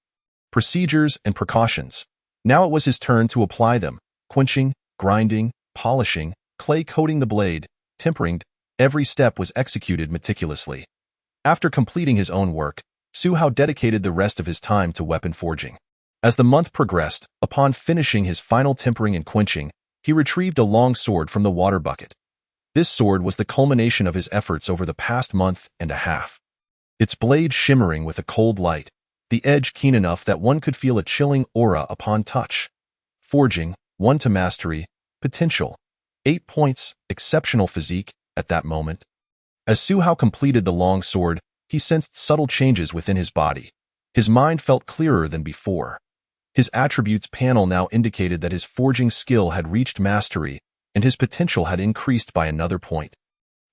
procedures, and precautions. Now it was his turn to apply them, quenching, grinding, polishing, clay coating the blade, tempering. Every step was executed meticulously. After completing his own work, Su Hao dedicated the rest of his time to weapon forging. As the month progressed, upon finishing his final tempering and quenching, he retrieved a long sword from the water bucket. This sword was the culmination of his efforts over the past month and a half. Its blade shimmering with a cold light, the edge keen enough that one could feel a chilling aura upon touch. Forging, 1 to mastery, potential, 8 points, exceptional physique, at that moment. As Su Hao completed the long sword, he sensed subtle changes within his body. His mind felt clearer than before. His attributes panel now indicated that his forging skill had reached mastery, and his potential had increased by another point.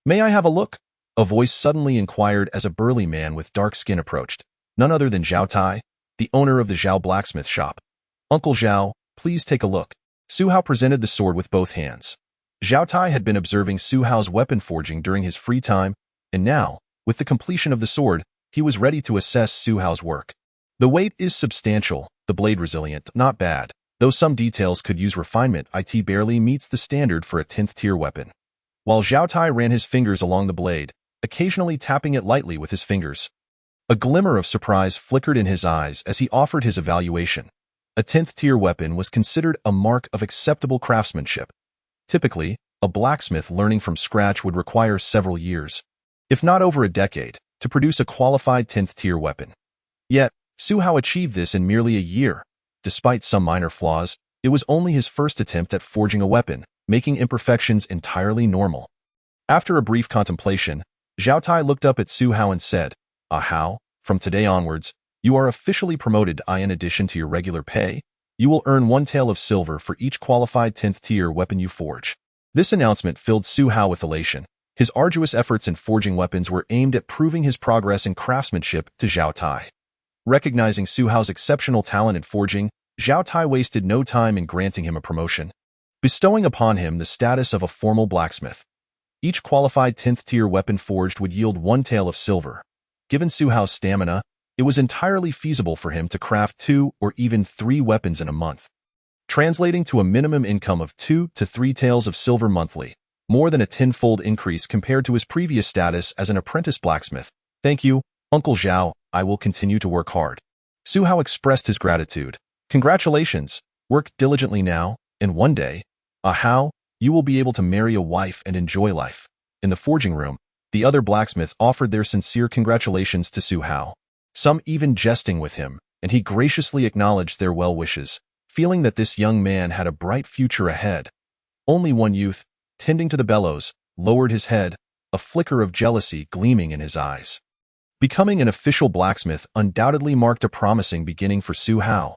"May I have a look?" a voice suddenly inquired as a burly man with dark skin approached, none other than Zhao Tai, the owner of the Zhao blacksmith shop. "Uncle Zhao, please take a look." Su Hao presented the sword with both hands. Zhao Tai had been observing Su Hao's weapon forging during his free time, and now, with the completion of the sword, he was ready to assess Su Hao's work. The weight is substantial, the blade resilient, not bad, though some details could use refinement. It barely meets the standard for a 10th tier weapon. While Zhao Tai ran his fingers along the blade, occasionally tapping it lightly with his fingers. A glimmer of surprise flickered in his eyes as he offered his evaluation. A 10th tier weapon was considered a mark of acceptable craftsmanship. Typically, a blacksmith learning from scratch would require several years, if not over a decade, to produce a qualified 10th tier weapon. Yet, Su Hao achieved this in merely a year. Despite some minor flaws, it was only his first attempt at forging a weapon, making imperfections entirely normal. After a brief contemplation, Zhao Tai looked up at Su Hao and said, "Ah Hao, from today onwards, you are officially promoted. In addition to your regular pay, you will earn 1 tael of silver for each qualified 10th tier weapon you forge." This announcement filled Su Hao with elation. His arduous efforts in forging weapons were aimed at proving his progress in craftsmanship to Zhao Tai. Recognizing Su Hao's exceptional talent in forging, Zhao Tai wasted no time in granting him a promotion, bestowing upon him the status of a formal blacksmith. Each qualified 10th tier weapon forged would yield 1 tael of silver. Given Su Hao's stamina, it was entirely feasible for him to craft 2 or even 3 weapons in a month, translating to a minimum income of 2 to 3 taels of silver monthly, more than a 10-fold increase compared to his previous status as an apprentice blacksmith. "Thank you, Uncle Zhao, I will continue to work hard." Su Hao expressed his gratitude. "Congratulations, work diligently now, and one day, Hao, you will be able to marry a wife and enjoy life." In the forging room, the other blacksmiths offered their sincere congratulations to Su Hao, some even jesting with him, and he graciously acknowledged their well wishes, feeling that this young man had a bright future ahead. Only one youth, tending to the bellows, lowered his head, a flicker of jealousy gleaming in his eyes. Becoming an official blacksmith undoubtedly marked a promising beginning for Su Hao.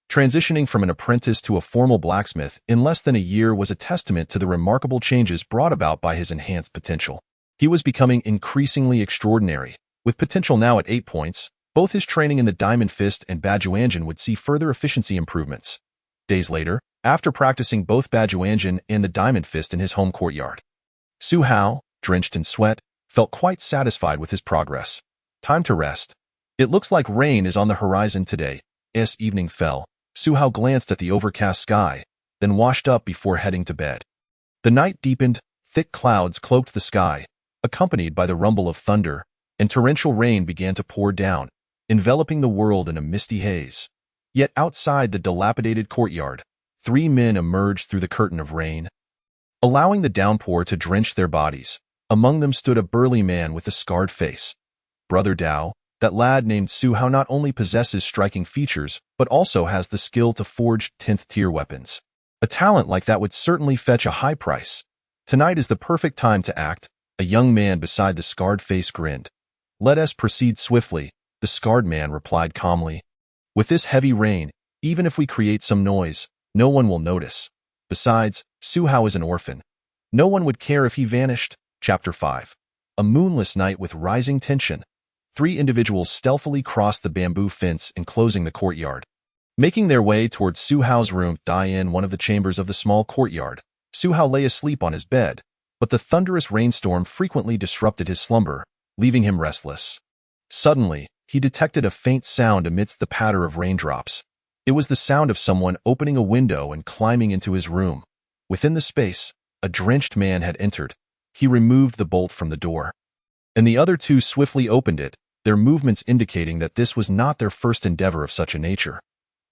Transitioning from an apprentice to a formal blacksmith in less than a year was a testament to the remarkable changes brought about by his enhanced potential. He was becoming increasingly extraordinary. With potential now at 8 points, both his training in the Diamond Fist and Bajuanjin would see further efficiency improvements. Days later, after practicing both Bajuanjin and the Diamond Fist in his home courtyard, Su Hao, drenched in sweat, felt quite satisfied with his progress. Time to rest. It looks like rain is on the horizon today. As evening fell, Su Hao glanced at the overcast sky, then washed up before heading to bed. The night deepened, thick clouds cloaked the sky, accompanied by the rumble of thunder, and torrential rain began to pour down, enveloping the world in a misty haze. Yet outside the dilapidated courtyard, 3 men emerged through the curtain of rain, allowing the downpour to drench their bodies. Among them stood a burly man with a scarred face. Brother Dao, that lad named Su Hao not only possesses striking features, but also has the skill to forge 10th tier weapons. A talent like that would certainly fetch a high price. Tonight is the perfect time to act, a young man beside the scarred face grinned. "Let us proceed swiftly," the scarred man replied calmly. "With this heavy rain, even if we create some noise, no one will notice. Besides, Su Hao is an orphan. No one would care if he vanished." Chapter 5. A moonless night with rising tension. 3 individuals stealthily crossed the bamboo fence enclosing the courtyard. Making their way towards Su Hao's room, in one of the chambers of the small courtyard, Su Hao lay asleep on his bed, but the thunderous rainstorm frequently disrupted his slumber, leaving him restless. Suddenly, he detected a faint sound amidst the patter of raindrops. It was the sound of someone opening a window and climbing into his room. Within the space, a drenched man had entered. He removed the bolt from the door, and the other two swiftly opened it, their movements indicating that this was not their first endeavor of such a nature.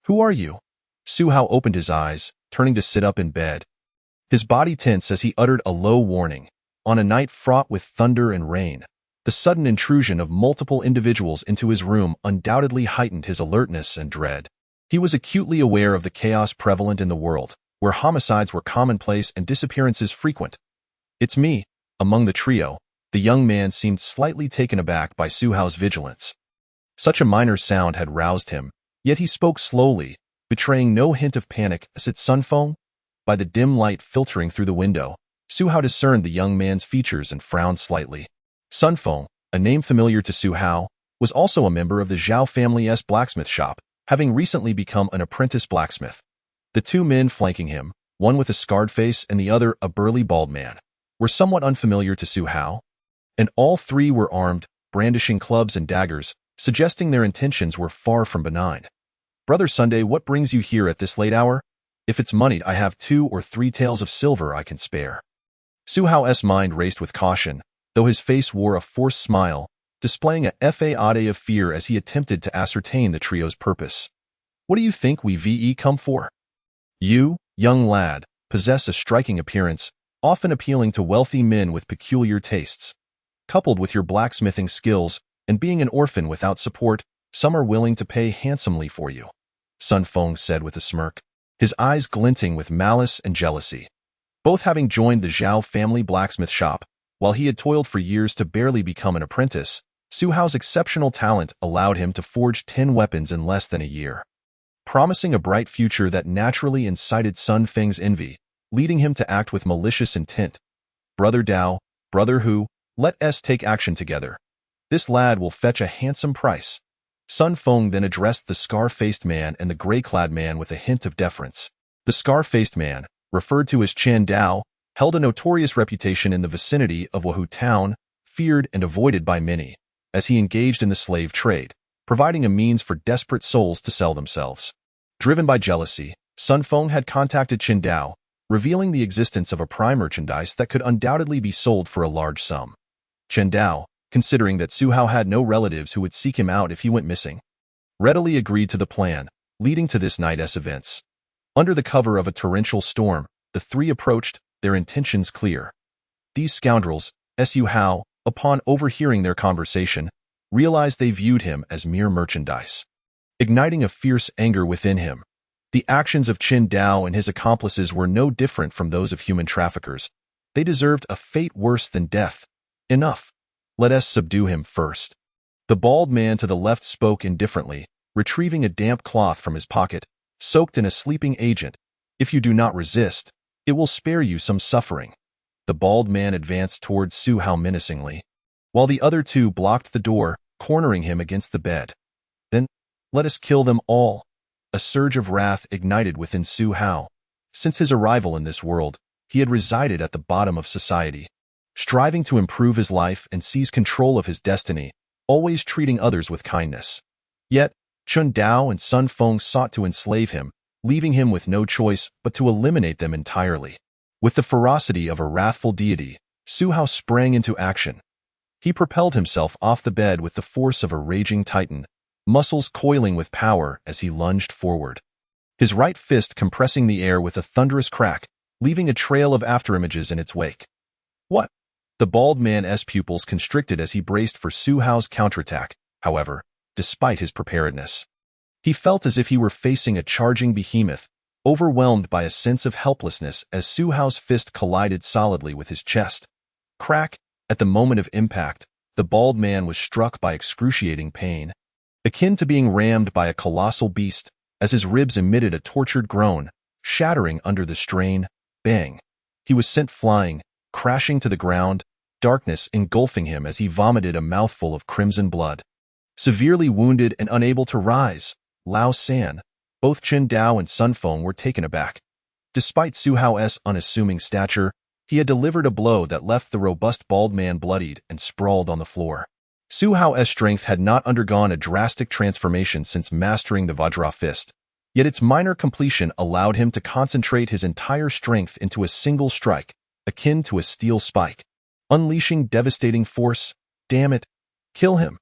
"Who are you?" Su Hao opened his eyes, turning to sit up in bed. His body tense as he uttered a low warning. On a night fraught with thunder and rain, the sudden intrusion of multiple individuals into his room undoubtedly heightened his alertness and dread. He was acutely aware of the chaos prevalent in the world, where homicides were commonplace and disappearances frequent. "It's me." Among the trio, the young man seemed slightly taken aback by Su Hao's vigilance. Such a minor sound had roused him, yet he spoke slowly, betraying no hint of panic. "Is it Sun Feng?" By the dim light filtering through the window, Su Hao discerned the young man's features and frowned slightly. Sun Feng, a name familiar to Su Hao, was also a member of the Zhao family's blacksmith shop, having recently become an apprentice blacksmith. The two men flanking him, one with a scarred face and the other a burly bald man, were somewhat unfamiliar to Su Hao, and all three were armed, brandishing clubs and daggers, suggesting their intentions were far from benign. "Brother Sunday, what brings you here at this late hour? If it's money, I have 2 or 3 taels of silver I can spare." Su Hao's mind raced with caution, though his face wore a forced smile, displaying a facade of fear as he attempted to ascertain the trio's purpose. "What do you think we've come for? You, young lad, possess a striking appearance, often appealing to wealthy men with peculiar tastes. Coupled with your blacksmithing skills and being an orphan without support, some are willing to pay handsomely for you," Sun Feng said with a smirk, his eyes glinting with malice and jealousy. Both having joined the Zhao family blacksmith shop, while he had toiled for years to barely become an apprentice, Su Hao's exceptional talent allowed him to forge 10 weapons in less than a year, promising a bright future that naturally incited Sun Feng's envy, leading him to act with malicious intent. "Brother Dao, brother Hu, let us take action together. This lad will fetch a handsome price." Sun Feng then addressed the scar-faced man and the gray-clad man with a hint of deference. The scar-faced man, referred to as Chen Dao, held a notorious reputation in the vicinity of Wuhu town, feared and avoided by many, as he engaged in the slave trade, providing a means for desperate souls to sell themselves. Driven by jealousy, Sun Feng had contacted Chen Dao, revealing the existence of a prime merchandise that could undoubtedly be sold for a large sum. Chen Dao, considering that Su Hao had no relatives who would seek him out if he went missing, readily agreed to the plan, leading to this night's events. Under the cover of a torrential storm, the three approached, their intentions clear. These scoundrels, Su Hao, upon overhearing their conversation, realized they viewed him as mere merchandise. Igniting a fierce anger within him, the actions of Chen Dao and his accomplices were no different from those of human traffickers. They deserved a fate worse than death. "Enough. Let us subdue him first." The bald man to the left spoke indifferently, retrieving a damp cloth from his pocket, soaked in a sleeping agent. "If you do not resist, it will spare you some suffering." The bald man advanced towards Su Hao menacingly, while the other two blocked the door, cornering him against the bed. "Then, let us kill them all." A surge of wrath ignited within Su Hao. Since his arrival in this world, he had resided at the bottom of society, striving to improve his life and seize control of his destiny, always treating others with kindness. Yet, Chen Dao and Sun Feng sought to enslave him, leaving him with no choice but to eliminate them entirely. With the ferocity of a wrathful deity, Su Hao sprang into action. He propelled himself off the bed with the force of a raging titan, muscles coiling with power as he lunged forward, his right fist compressing the air with a thunderous crack, leaving a trail of afterimages in its wake. "What?" The bald man's pupils constricted as he braced for Su Hao's counterattack. However, despite his preparedness, he felt as if he were facing a charging behemoth, overwhelmed by a sense of helplessness as Su Hao's fist collided solidly with his chest. Crack! At the moment of impact, the bald man was struck by excruciating pain, akin to being rammed by a colossal beast, as his ribs emitted a tortured groan, shattering under the strain. Bang! He was sent flying, crashing to the ground, darkness engulfing him as he vomited a mouthful of crimson blood. Severely wounded and unable to rise, Lao San, Both Qin Dao and Sun Feng were taken aback. Despite Su Hao's unassuming stature, he had delivered a blow that left the robust bald man bloodied and sprawled on the floor. Su Hao's strength had not undergone a drastic transformation since mastering the Vajra Fist, yet its minor completion allowed him to concentrate his entire strength into a single strike, akin to a steel spike, unleashing devastating force. Damn it! Kill him!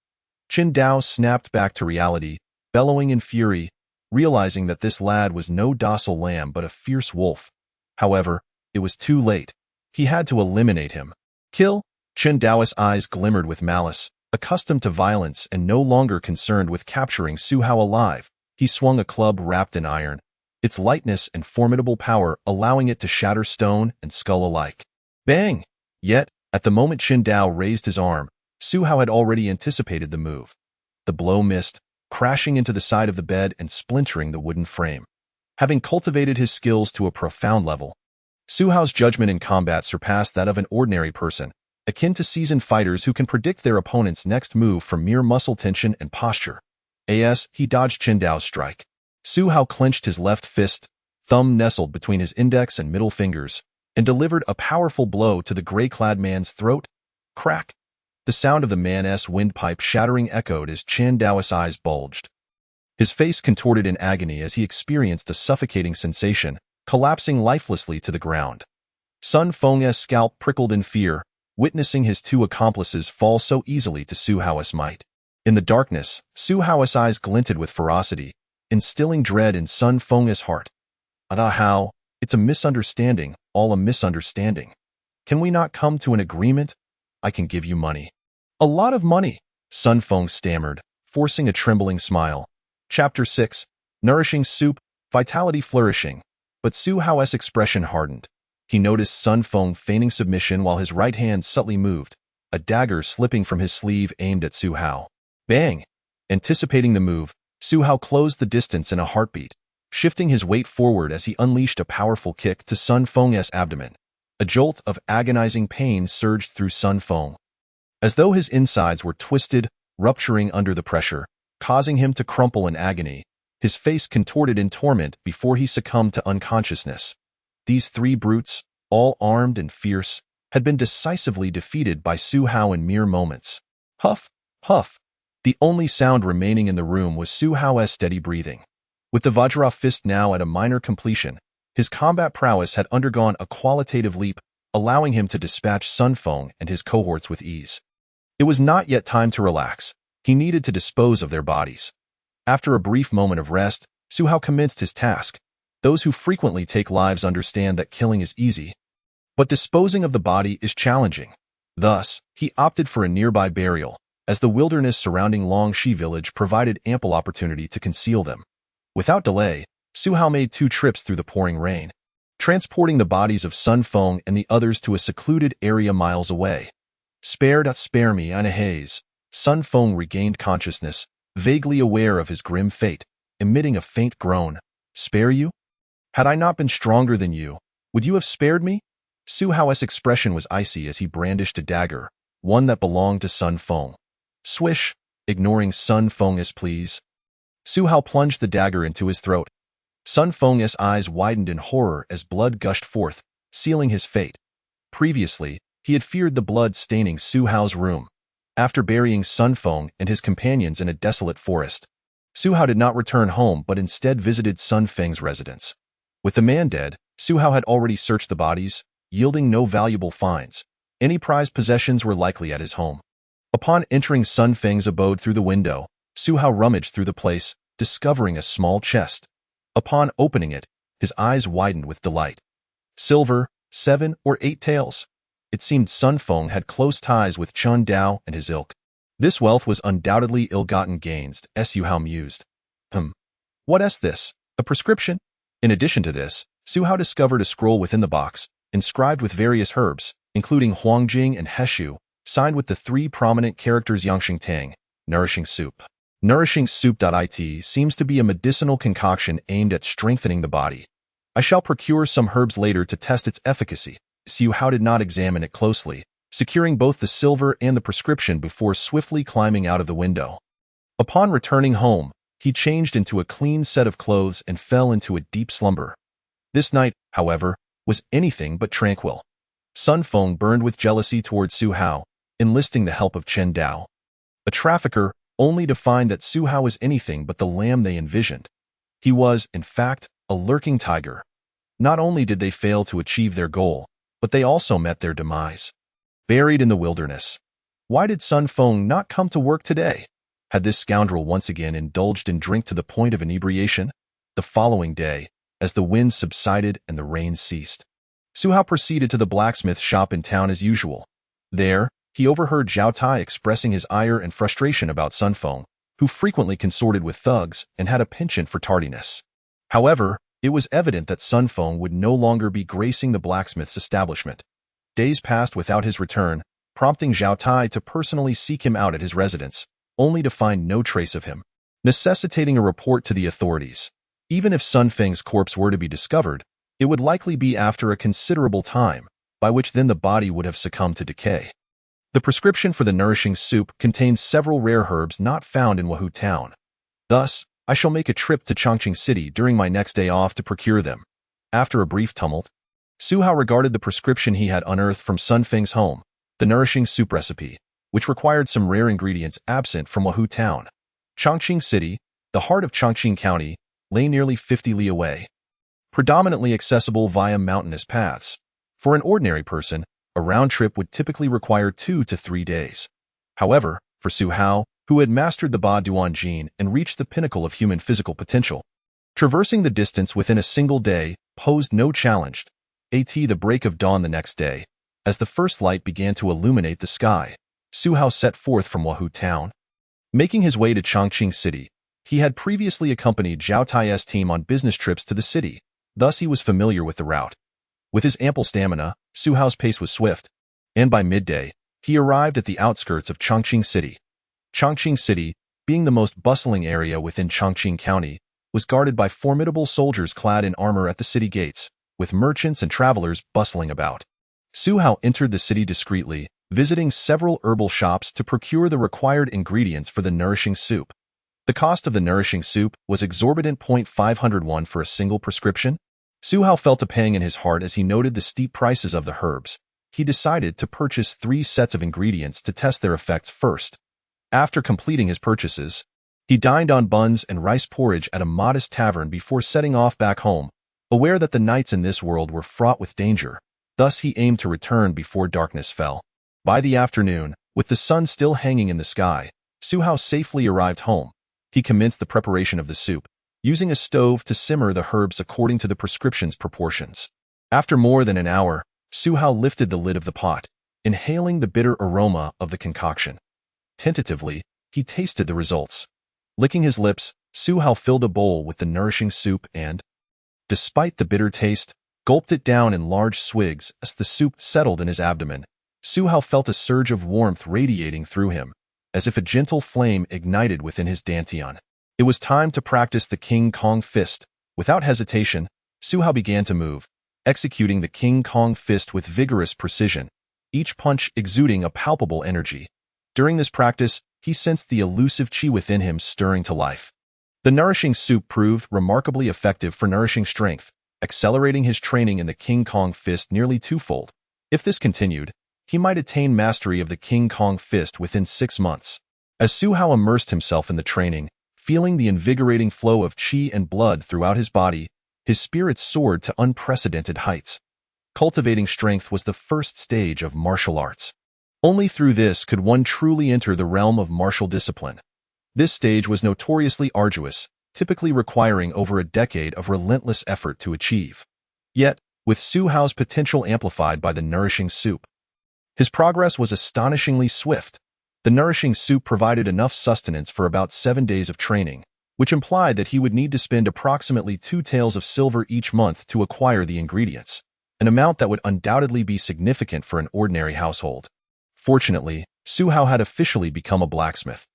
Qin Dao snapped back to reality, bellowing in fury, realizing that this lad was no docile lamb but a fierce wolf. However, it was too late. He had to eliminate him. Kill? Qin Dao's eyes glimmered with malice. Accustomed to violence and no longer concerned with capturing Su Hao alive, he swung a club wrapped in iron, its lightness and formidable power allowing it to shatter stone and skull alike. Bang! Yet, at the moment Qin Dao raised his arm, Su Hao had already anticipated the move. The blow missed, crashing into the side of the bed and splintering the wooden frame. Having cultivated his skills to a profound level, Su Hao's judgment in combat surpassed that of an ordinary person, akin to seasoned fighters who can predict their opponent's next move from mere muscle tension and posture. As he dodged Qin Dao's strike, Su Hao clenched his left fist, thumb nestled between his index and middle fingers, and delivered a powerful blow to the gray-clad man's throat. Crack! The sound of the man's windpipe shattering echoed as Qin Dao's eyes bulged. His face contorted in agony as he experienced a suffocating sensation, collapsing lifelessly to the ground. Sun Feng's scalp prickled in fear, witnessing his two accomplices fall so easily to Su Hao's might. In the darkness, Su Hao's eyes glinted with ferocity, instilling dread in Sun Feng's heart. "Ah Hao, it's a misunderstanding, all a misunderstanding. Can we not come to an agreement? I can give you money." "A lot of money," Sun Feng stammered, forcing a trembling smile. Chapter 6, Nourishing Soup, Vitality Flourishing. But Su Hao's expression hardened. He noticed Sun Feng feigning submission while his right hand subtly moved, a dagger slipping from his sleeve aimed at Su Hao. Bang! Anticipating the move, Su Hao closed the distance in a heartbeat, shifting his weight forward as he unleashed a powerful kick to Sun Feng's abdomen. A jolt of agonizing pain surged through Sun Feng, as though his insides were twisted, rupturing under the pressure, causing him to crumple in agony, his face contorted in torment before he succumbed to unconsciousness. These three brutes, all armed and fierce, had been decisively defeated by Su Hao in mere moments. Huff, huff. The only sound remaining in the room was Su Hao's steady breathing. With the Vajra Fist now at a minor completion, his combat prowess had undergone a qualitative leap, allowing him to dispatch Sun Feng and his cohorts with ease. It was not yet time to relax. He needed to dispose of their bodies. After a brief moment of rest, Su Hao commenced his task. Those who frequently take lives understand that killing is easy, but disposing of the body is challenging. Thus, he opted for a nearby burial, as the wilderness surrounding Longxi village provided ample opportunity to conceal them. Without delay, Su Hao made 2 trips through the pouring rain, transporting the bodies of Sun Feng and the others to a secluded area miles away. Spare me in a haze. Sun Feng regained consciousness, vaguely aware of his grim fate, emitting a faint groan. Spare you? Had I not been stronger than you, would you have spared me? Su Hao's expression was icy as he brandished a dagger, one that belonged to Sun Feng. Swish, ignoring Sun Feng's pleas. Su Hao plunged the dagger into his throat. Sun Feng's eyes widened in horror as blood gushed forth, sealing his fate. Previously, he had feared the blood staining Su Hao's room. After burying Sun Feng and his companions in a desolate forest, Su Hao did not return home but instead visited Sun Feng's residence. With the man dead, Su Hao had already searched the bodies, yielding no valuable finds. Any prized possessions were likely at his home. Upon entering Sun Feng's abode through the window, Su Hao rummaged through the place, discovering a small chest. Upon opening it, his eyes widened with delight. Silver, 7 or 8 taels. It seemed Sun Feng had close ties with Qin Dao and his ilk. This wealth was undoubtedly ill-gotten gains, Su Hao mused. What is this? A prescription? In addition to this, Su Hao discovered a scroll within the box, inscribed with various herbs, including Huangjing and Heshu, signed with the 3 prominent characters Yangxing Tang, Nourishing Soup. Nourishing Soup.it seems to be a medicinal concoction aimed at strengthening the body. I shall procure some herbs later to test its efficacy. Su Hao did not examine it closely, securing both the silver and the prescription before swiftly climbing out of the window. Upon returning home, he changed into a clean set of clothes and fell into a deep slumber. This night, however, was anything but tranquil. Sun Feng burned with jealousy towards Su Hao, enlisting the help of Chen Dao, a trafficker, only to find that Su Hao was anything but the lamb they envisioned. He was, in fact, a lurking tiger. Not only did they fail to achieve their goal, but they also met their demise. Buried in the wilderness. Why did Sun Feng not come to work today? Had this scoundrel once again indulged in drink to the point of inebriation? The following day, as the wind subsided and the rain ceased, Su Hao proceeded to the blacksmith shop in town as usual. There, he overheard Zhao Tai expressing his ire and frustration about Sun Feng, who frequently consorted with thugs and had a penchant for tardiness. However, it was evident that Sun Feng would no longer be gracing the blacksmith's establishment. Days passed without his return, prompting Zhao Tai to personally seek him out at his residence, only to find no trace of him, necessitating a report to the authorities. Even if Sun Feng's corpse were to be discovered, it would likely be after a considerable time, by which then the body would have succumbed to decay. The prescription for the nourishing soup contains several rare herbs not found in Wahoo Town. Thus, I shall make a trip to Chongqing City during my next day off to procure them. After a brief tumult, Su Hao regarded the prescription he had unearthed from Sun Feng's home, the nourishing soup recipe, which required some rare ingredients absent from Wahoo Town. Chongqing City, the heart of Chongqing County, lay nearly 50 li away, predominantly accessible via mountainous paths. For an ordinary person, a round trip would typically require 2 to 3 days. However, for Su Hao, who had mastered the Ba Duan Jin and reached the pinnacle of human physical potential, traversing the distance within a single day posed no challenge. At the break of dawn the next day, as the first light began to illuminate the sky, Su Hao set forth from Wahoo Town. Making his way to Chongqing City, he had previously accompanied Zhao Tai's team on business trips to the city, thus he was familiar with the route. With his ample stamina, Su Hao's pace was swift, and by midday, he arrived at the outskirts of Chongqing City. Chongqing City, being the most bustling area within Chongqing County, was guarded by formidable soldiers clad in armor at the city gates, with merchants and travelers bustling about. Su Hao entered the city discreetly, visiting several herbal shops to procure the required ingredients for the nourishing soup. The cost of the nourishing soup was exorbitant. 501 for a single prescription. Su Hao felt a pang in his heart as he noted the steep prices of the herbs. He decided to purchase 3 sets of ingredients to test their effects first. After completing his purchases, he dined on buns and rice porridge at a modest tavern before setting off back home, aware that the nights in this world were fraught with danger. Thus he aimed to return before darkness fell. By the afternoon, with the sun still hanging in the sky, Su Hao safely arrived home. He commenced the preparation of the soup, using a stove to simmer the herbs according to the prescription's proportions. After more than an hour, Su Hao lifted the lid of the pot, inhaling the bitter aroma of the concoction. Tentatively, he tasted the results. Licking his lips, Su Hao filled a bowl with the nourishing soup and, despite the bitter taste, gulped it down in large swigs. As the soup settled in his abdomen, Su Hao felt a surge of warmth radiating through him, as if a gentle flame ignited within his dantian. It was time to practice the King Kong Fist. Without hesitation, Su Hao began to move, executing the King Kong Fist with vigorous precision, each punch exuding a palpable energy. During this practice, he sensed the elusive qi within him stirring to life. The nourishing soup proved remarkably effective for nourishing strength, accelerating his training in the King Kong Fist nearly twofold. If this continued, he might attain mastery of the King Kong Fist within 6 months. As Su Hao immersed himself in the training, feeling the invigorating flow of qi and blood throughout his body, his spirits soared to unprecedented heights. Cultivating strength was the first stage of martial arts. Only through this could one truly enter the realm of martial discipline. This stage was notoriously arduous, typically requiring over a decade of relentless effort to achieve. Yet, with Su Hao's potential amplified by the nourishing soup, his progress was astonishingly swift. The nourishing soup provided enough sustenance for about 7 days of training, which implied that he would need to spend approximately 2 taels of silver each month to acquire the ingredients, an amount that would undoubtedly be significant for an ordinary household. Fortunately, Su Hao had officially become a blacksmith.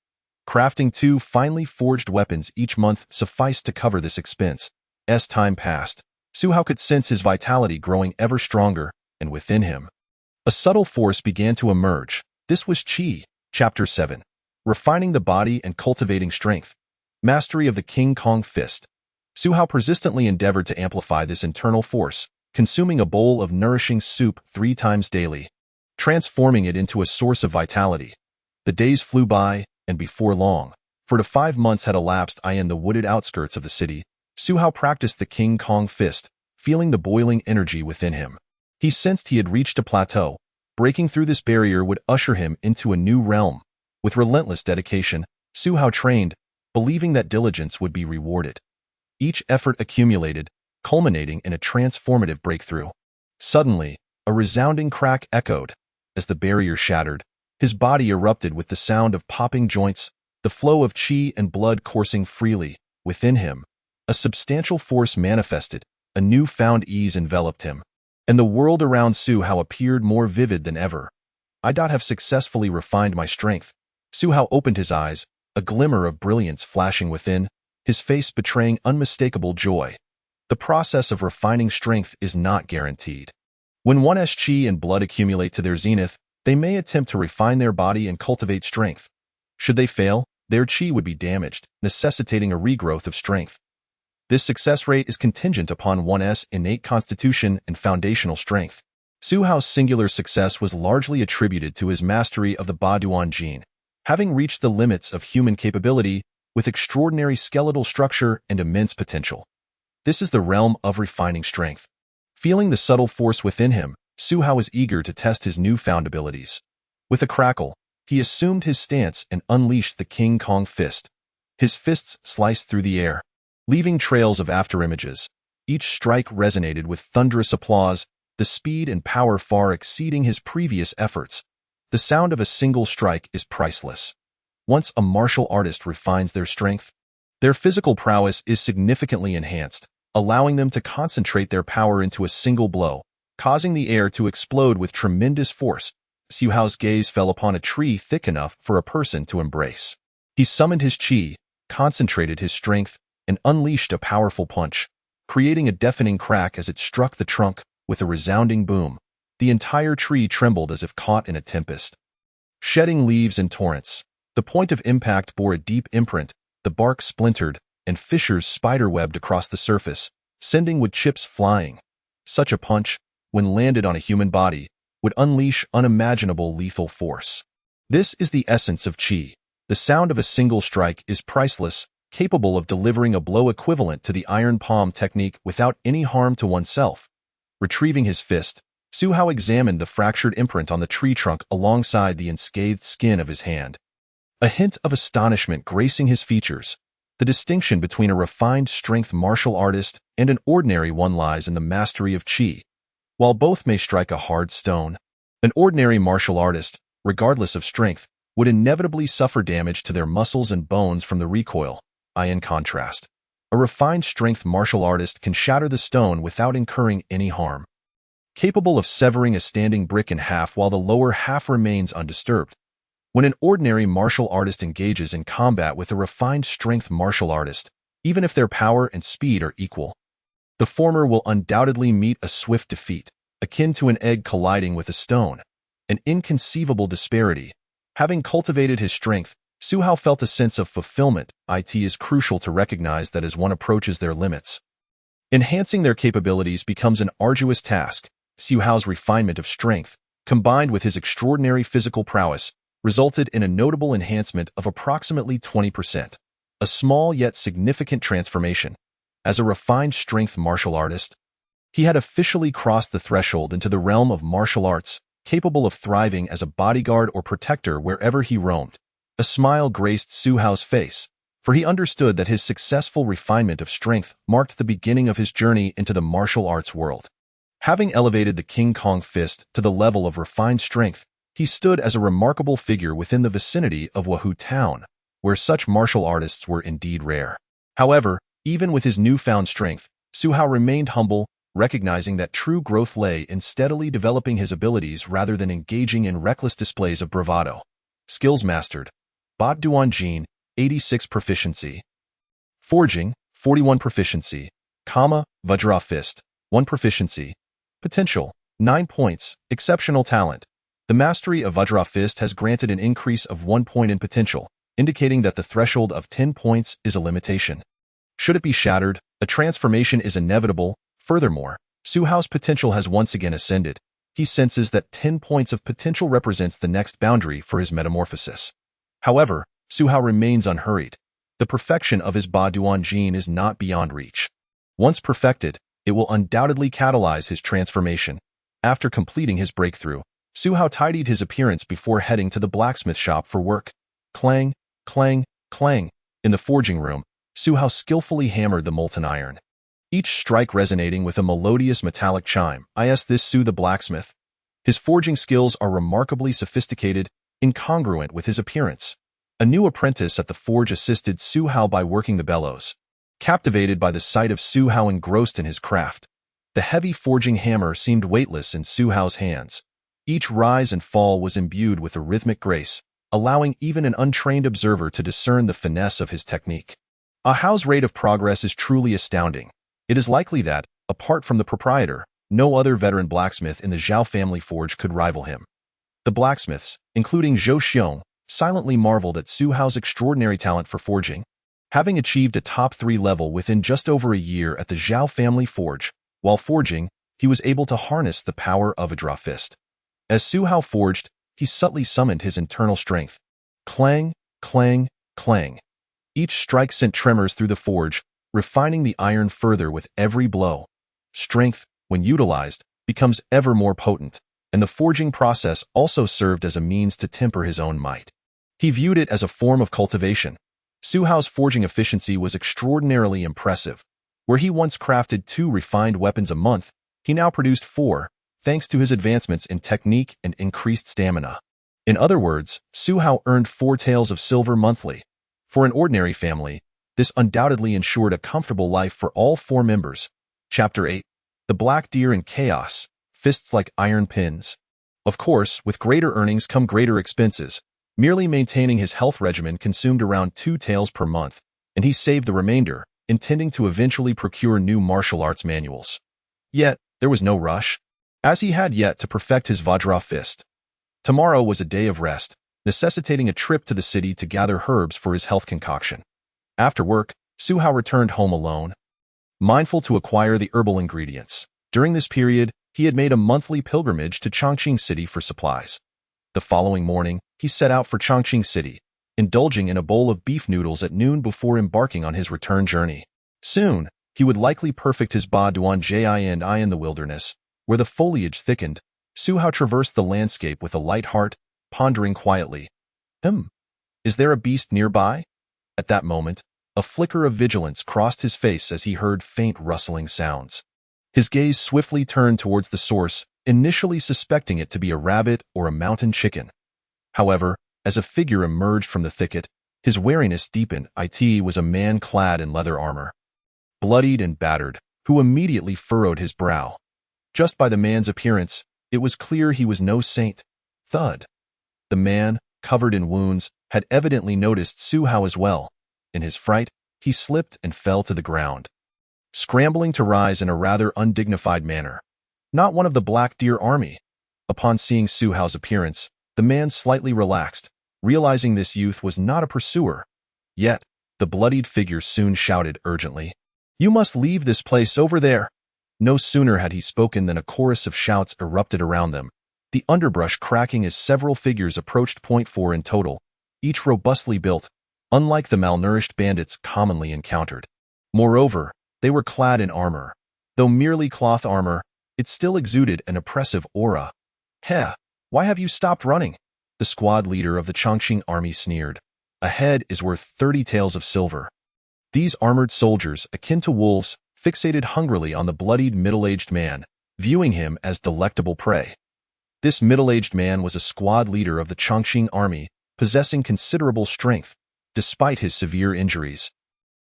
Crafting 2 finely forged weapons each month sufficed to cover this expense. As time passed, Su Hao could sense his vitality growing ever stronger, and within him, a subtle force began to emerge. This was qi. Chapter 7. Refining the body and cultivating strength. Mastery of the King Kong Fist. Su Hao persistently endeavored to amplify this internal force, consuming a bowl of nourishing soup 3 times daily, transforming it into a source of vitality. The days flew by, and before long, 4 to 5 months had elapsed in the wooded outskirts of the city. Su Hao practiced the King Kong Fist, feeling the boiling energy within him. He sensed he had reached a plateau. Breaking through this barrier would usher him into a new realm. With relentless dedication, Su Hao trained, believing that diligence would be rewarded. Each effort accumulated, culminating in a transformative breakthrough. Suddenly, a resounding crack echoed. As the barrier shattered, his body erupted with the sound of popping joints, the flow of qi and blood coursing freely. Within him, a substantial force manifested, a newfound ease enveloped him, and the world around Su Hao appeared more vivid than ever. I have successfully refined my strength. Su Hao opened his eyes, a glimmer of brilliance flashing within, his face betraying unmistakable joy. The process of refining strength is not guaranteed. When one's qi and blood accumulate to their zenith, they may attempt to refine their body and cultivate strength. Should they fail, their qi would be damaged, necessitating a regrowth of strength. This success rate is contingent upon one's innate constitution and foundational strength. Su Hao's singular success was largely attributed to his mastery of the Baduan Jin, having reached the limits of human capability with extraordinary skeletal structure and immense potential. This is the realm of refining strength. Feeling the subtle force within him, Su Hao was eager to test his newfound abilities. With a crackle, he assumed his stance and unleashed the King Kong Fist. His fists sliced through the air, leaving trails of afterimages. Each strike resonated with thunderous applause, the speed and power far exceeding his previous efforts. The sound of a single strike is priceless. Once a martial artist refines their strength, their physical prowess is significantly enhanced, allowing them to concentrate their power into a single blow, causing the air to explode with tremendous force. Su Hao's gaze fell upon a tree thick enough for a person to embrace. He summoned his qi, concentrated his strength, and unleashed a powerful punch, creating a deafening crack as it struck the trunk. With a resounding boom, the entire tree trembled as if caught in a tempest. Shedding leaves in torrents, the point of impact bore a deep imprint, the bark splintered, and fissures spiderwebbed across the surface, sending wood chips flying. Such a punch, when landed on a human body, would unleash unimaginable lethal force. This is the essence of qi. The sound of a single strike is priceless, capable of delivering a blow equivalent to the iron palm technique without any harm to oneself. Retrieving his fist, Su Hao examined the fractured imprint on the tree trunk alongside the unscathed skin of his hand. A hint of astonishment gracing his features. The distinction between a refined strength martial artist and an ordinary one lies in the mastery of qi. While both may strike a hard stone, an ordinary martial artist, regardless of strength, would inevitably suffer damage to their muscles and bones from the recoil. In contrast, a refined strength martial artist can shatter the stone without incurring any harm, capable of severing a standing brick in half while the lower half remains undisturbed. When an ordinary martial artist engages in combat with a refined strength martial artist, even if their power and speed are equal, the former will undoubtedly meet a swift defeat, akin to an egg colliding with a stone, an inconceivable disparity. Having cultivated his strength, Su Hao felt a sense of fulfillment. It is crucial to recognize that as one approaches their limits, enhancing their capabilities becomes an arduous task. Su Hao's refinement of strength, combined with his extraordinary physical prowess, resulted in a notable enhancement of approximately 20%, a small yet significant transformation. As a refined strength martial artist, he had officially crossed the threshold into the realm of martial arts, capable of thriving as a bodyguard or protector wherever he roamed. A smile graced Su Hao's face, for he understood that his successful refinement of strength marked the beginning of his journey into the martial arts world. Having elevated the King Kong Fist to the level of refined strength, he stood as a remarkable figure within the vicinity of Wuhu Town, where such martial artists were indeed rare. However, even with his newfound strength, Su Hao remained humble, recognizing that true growth lay in steadily developing his abilities rather than engaging in reckless displays of bravado. Skills mastered. Baduan Jin, 86 proficiency. Forging, 41 proficiency. Vajra Fist, 1 proficiency. Potential, 9 points. Exceptional talent. The mastery of Vajra Fist has granted an increase of 1 point in potential, indicating that the threshold of 10 points is a limitation. Should it be shattered, a transformation is inevitable. Furthermore, Su Hao's potential has once again ascended. He senses that 10 points of potential represents the next boundary for his metamorphosis. However, Su Hao remains unhurried. The perfection of his Ba Duan gene is not beyond reach. Once perfected, it will undoubtedly catalyze his transformation. After completing his breakthrough, Su Hao tidied his appearance before heading to the blacksmith shop for work. Clang, clang, clang. In the forging room, Su Hao skillfully hammered the molten iron, each strike resonating with a melodious metallic chime. This Su the blacksmith. His forging skills are remarkably sophisticated, incongruent with his appearance. A new apprentice at the forge assisted Su Hao by working the bellows. Captivated by the sight of Su Hao engrossed in his craft, the heavy forging hammer seemed weightless in Su Hao's hands. Each rise and fall was imbued with a rhythmic grace, allowing even an untrained observer to discern the finesse of his technique. Hao's rate of progress is truly astounding. It is likely that, apart from the proprietor, no other veteran blacksmith in the Zhao family forge could rival him. The blacksmiths, including Zhou Xiong, silently marveled at Su Hao's extraordinary talent for forging. Having achieved a top 3 level within just over a year at the Zhao family forge, while forging, he was able to harness the power of a draw fist. As Su Hao forged, he subtly summoned his internal strength. Clang, clang, clang. Each strike sent tremors through the forge, refining the iron further with every blow. Strength, when utilized, becomes ever more potent, and the forging process also served as a means to temper his own might. He viewed it as a form of cultivation. Su Hao's forging efficiency was extraordinarily impressive. Where he once crafted 2 refined weapons a month, he now produced 4, thanks to his advancements in technique and increased stamina. In other words, Su Hao earned 4 taels of silver monthly. For an ordinary family, this undoubtedly ensured a comfortable life for all 4 members. Chapter 8. The Black Deer in Chaos, Fists Like Iron Pins. Of course, with greater earnings come greater expenses. Merely maintaining his health regimen consumed around 2 taels per month, and he saved the remainder, intending to eventually procure new martial arts manuals. Yet, there was no rush, as he had yet to perfect his Vajra fist. Tomorrow was a day of rest, necessitating a trip to the city to gather herbs for his health concoction. After work, Su Hao returned home alone, mindful to acquire the herbal ingredients. During this period, he had made a monthly pilgrimage to Chongqing City for supplies. The following morning, he set out for Chongqing City, indulging in a bowl of beef noodles at noon before embarking on his return journey. Soon, he would likely perfect his Ba Duan Jin in the wilderness, where the foliage thickened. Su Hao traversed the landscape with a light heart, pondering quietly. Is there a beast nearby? At that moment, a flicker of vigilance crossed his face as he heard faint rustling sounds. His gaze swiftly turned towards the source, initially suspecting it to be a rabbit or a mountain chicken. However, as a figure emerged from the thicket, his wariness deepened. It was a man clad in leather armor, bloodied and battered, who immediately furrowed his brow. Just by the man's appearance, it was clear he was no saint. Thud. The man, covered in wounds, had evidently noticed Su Hao as well. In his fright, he slipped and fell to the ground, scrambling to rise in a rather undignified manner. Not one of the Black Deer army. Upon seeing Su Hao's appearance, the man slightly relaxed, realizing this youth was not a pursuer. Yet, the bloodied figure soon shouted urgently, "You must leave this place over there." No sooner had he spoken than a chorus of shouts erupted around them, the underbrush cracking as several figures approached. 4 in total, each robustly built, unlike the malnourished bandits commonly encountered. Moreover, they were clad in armor. Though merely cloth armor, it still exuded an oppressive aura. "Heh, why have you stopped running?" The squad leader of the Chongqing army sneered. "A head is worth 30 taels of silver." These armored soldiers, akin to wolves, fixated hungrily on the bloodied middle-aged man, viewing him as delectable prey. This middle-aged man was a squad leader of the Chongqing army, possessing considerable strength, despite his severe injuries.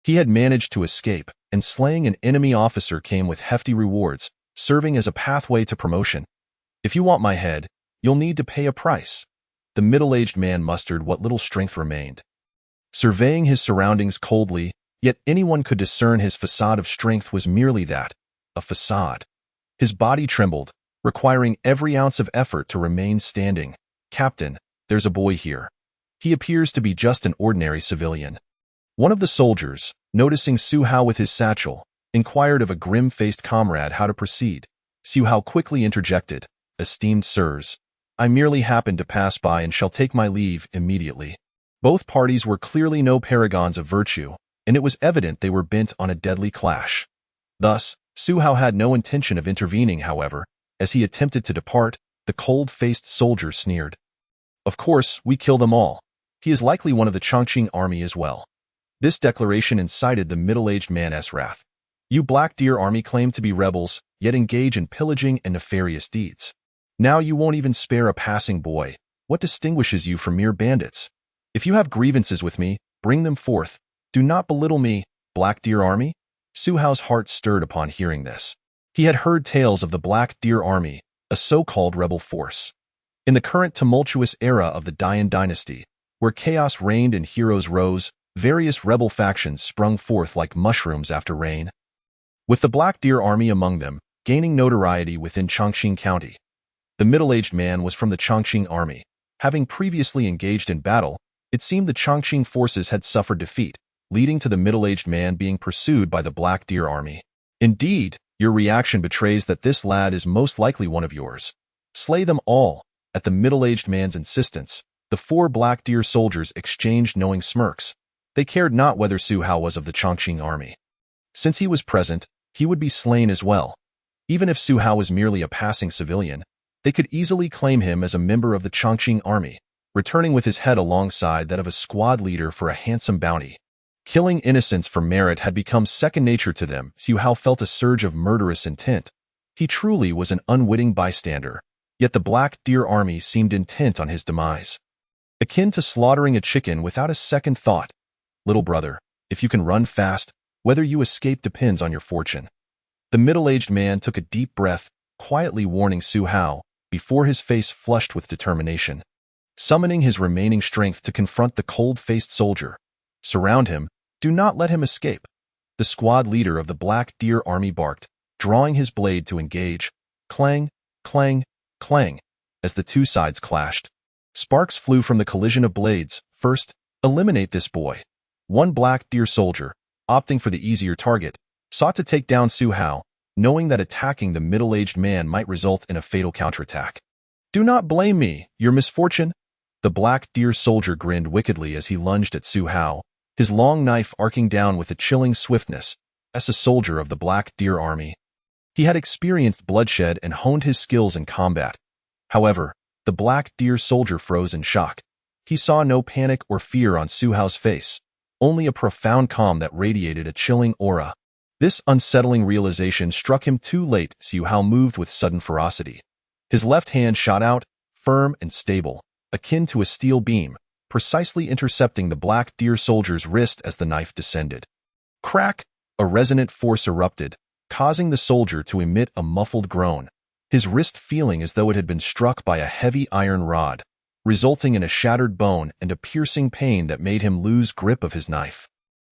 He had managed to escape, and slaying an enemy officer came with hefty rewards, serving as a pathway to promotion. "If you want my head, you'll need to pay a price." The middle-aged man mustered what little strength remained. Surveying his surroundings coldly, yet anyone could discern his facade of strength was merely that, a facade. His body trembled, requiring every ounce of effort to remain standing. "Captain, there's a boy here." He appears to be just an ordinary civilian. One of the soldiers, noticing Su Hao with his satchel, inquired of a grim-faced comrade how to proceed. Su Hao quickly interjected, "Esteemed sirs, I merely happened to pass by and shall take my leave immediately." Both parties were clearly no paragons of virtue, and it was evident they were bent on a deadly clash. Thus, Su Hao had no intention of intervening, however. As he attempted to depart, the cold-faced soldier sneered. "Of course, we kill them all. He is likely one of the Chongqing army as well." This declaration incited the middle-aged man's wrath. "You Black Deer army claim to be rebels, yet engage in pillaging and nefarious deeds. Now you won't even spare a passing boy. What distinguishes you from mere bandits? If you have grievances with me, bring them forth. Do not belittle me, Black Deer army." Su Hao's heart stirred upon hearing this. He had heard tales of the Black Deer army, a so-called rebel force. In the current tumultuous era of the Dian dynasty, where chaos reigned and heroes rose, various rebel factions sprung forth like mushrooms after rain. With the Black Deer army among them, gaining notoriety within Chongqing County. The middle-aged man was from the Chongqing army. Having previously engaged in battle, it seemed the Chongqing forces had suffered defeat, leading to the middle-aged man being pursued by the Black Deer army. "Indeed, your reaction betrays that this lad is most likely one of yours. Slay them all." At the middle-aged man's insistence, the 4 Black Deer soldiers exchanged knowing smirks. They cared not whether Su Hao was of the Chongqing army. Since he was present, he would be slain as well. Even if Su Hao was merely a passing civilian, they could easily claim him as a member of the Chongqing army, returning with his head alongside that of a squad leader for a handsome bounty. Killing innocents for merit had become second nature to them. Su Hao felt a surge of murderous intent. He truly was an unwitting bystander, yet the Black Deer army seemed intent on his demise. Akin to slaughtering a chicken without a second thought. "Little brother, if you can run fast, whether you escape depends on your fortune." The middle-aged man took a deep breath, quietly warning Su Hao, before his face flushed with determination. Summoning his remaining strength to confront the cold-faced soldier. "Surround him. Do not let him escape." The squad leader of the Black Deer army barked, drawing his blade to engage. Clang, clang, clang, as the two sides clashed. Sparks flew from the collision of blades. "First, eliminate this boy." One Black Deer soldier, opting for the easier target, sought to take down Su Hao, knowing that attacking the middle-aged man might result in a fatal counterattack. "Do not blame me, your misfortune." The Black Deer soldier grinned wickedly as he lunged at Su Hao, his long knife arcing down with a chilling swiftness. As a soldier of the Black Deer army, he had experienced bloodshed and honed his skills in combat. However, the Black Deer soldier froze in shock. He saw no panic or fear on Su Hao's face, only a profound calm that radiated a chilling aura. This unsettling realization struck him too late. Su Hao moved with sudden ferocity. His left hand shot out, firm and stable, akin to a steel beam, precisely intercepting the Black Deer soldier's wrist as the knife descended. Crack! A resonant force erupted, causing the soldier to emit a muffled groan, his wrist feeling as though it had been struck by a heavy iron rod, resulting in a shattered bone and a piercing pain that made him lose grip of his knife.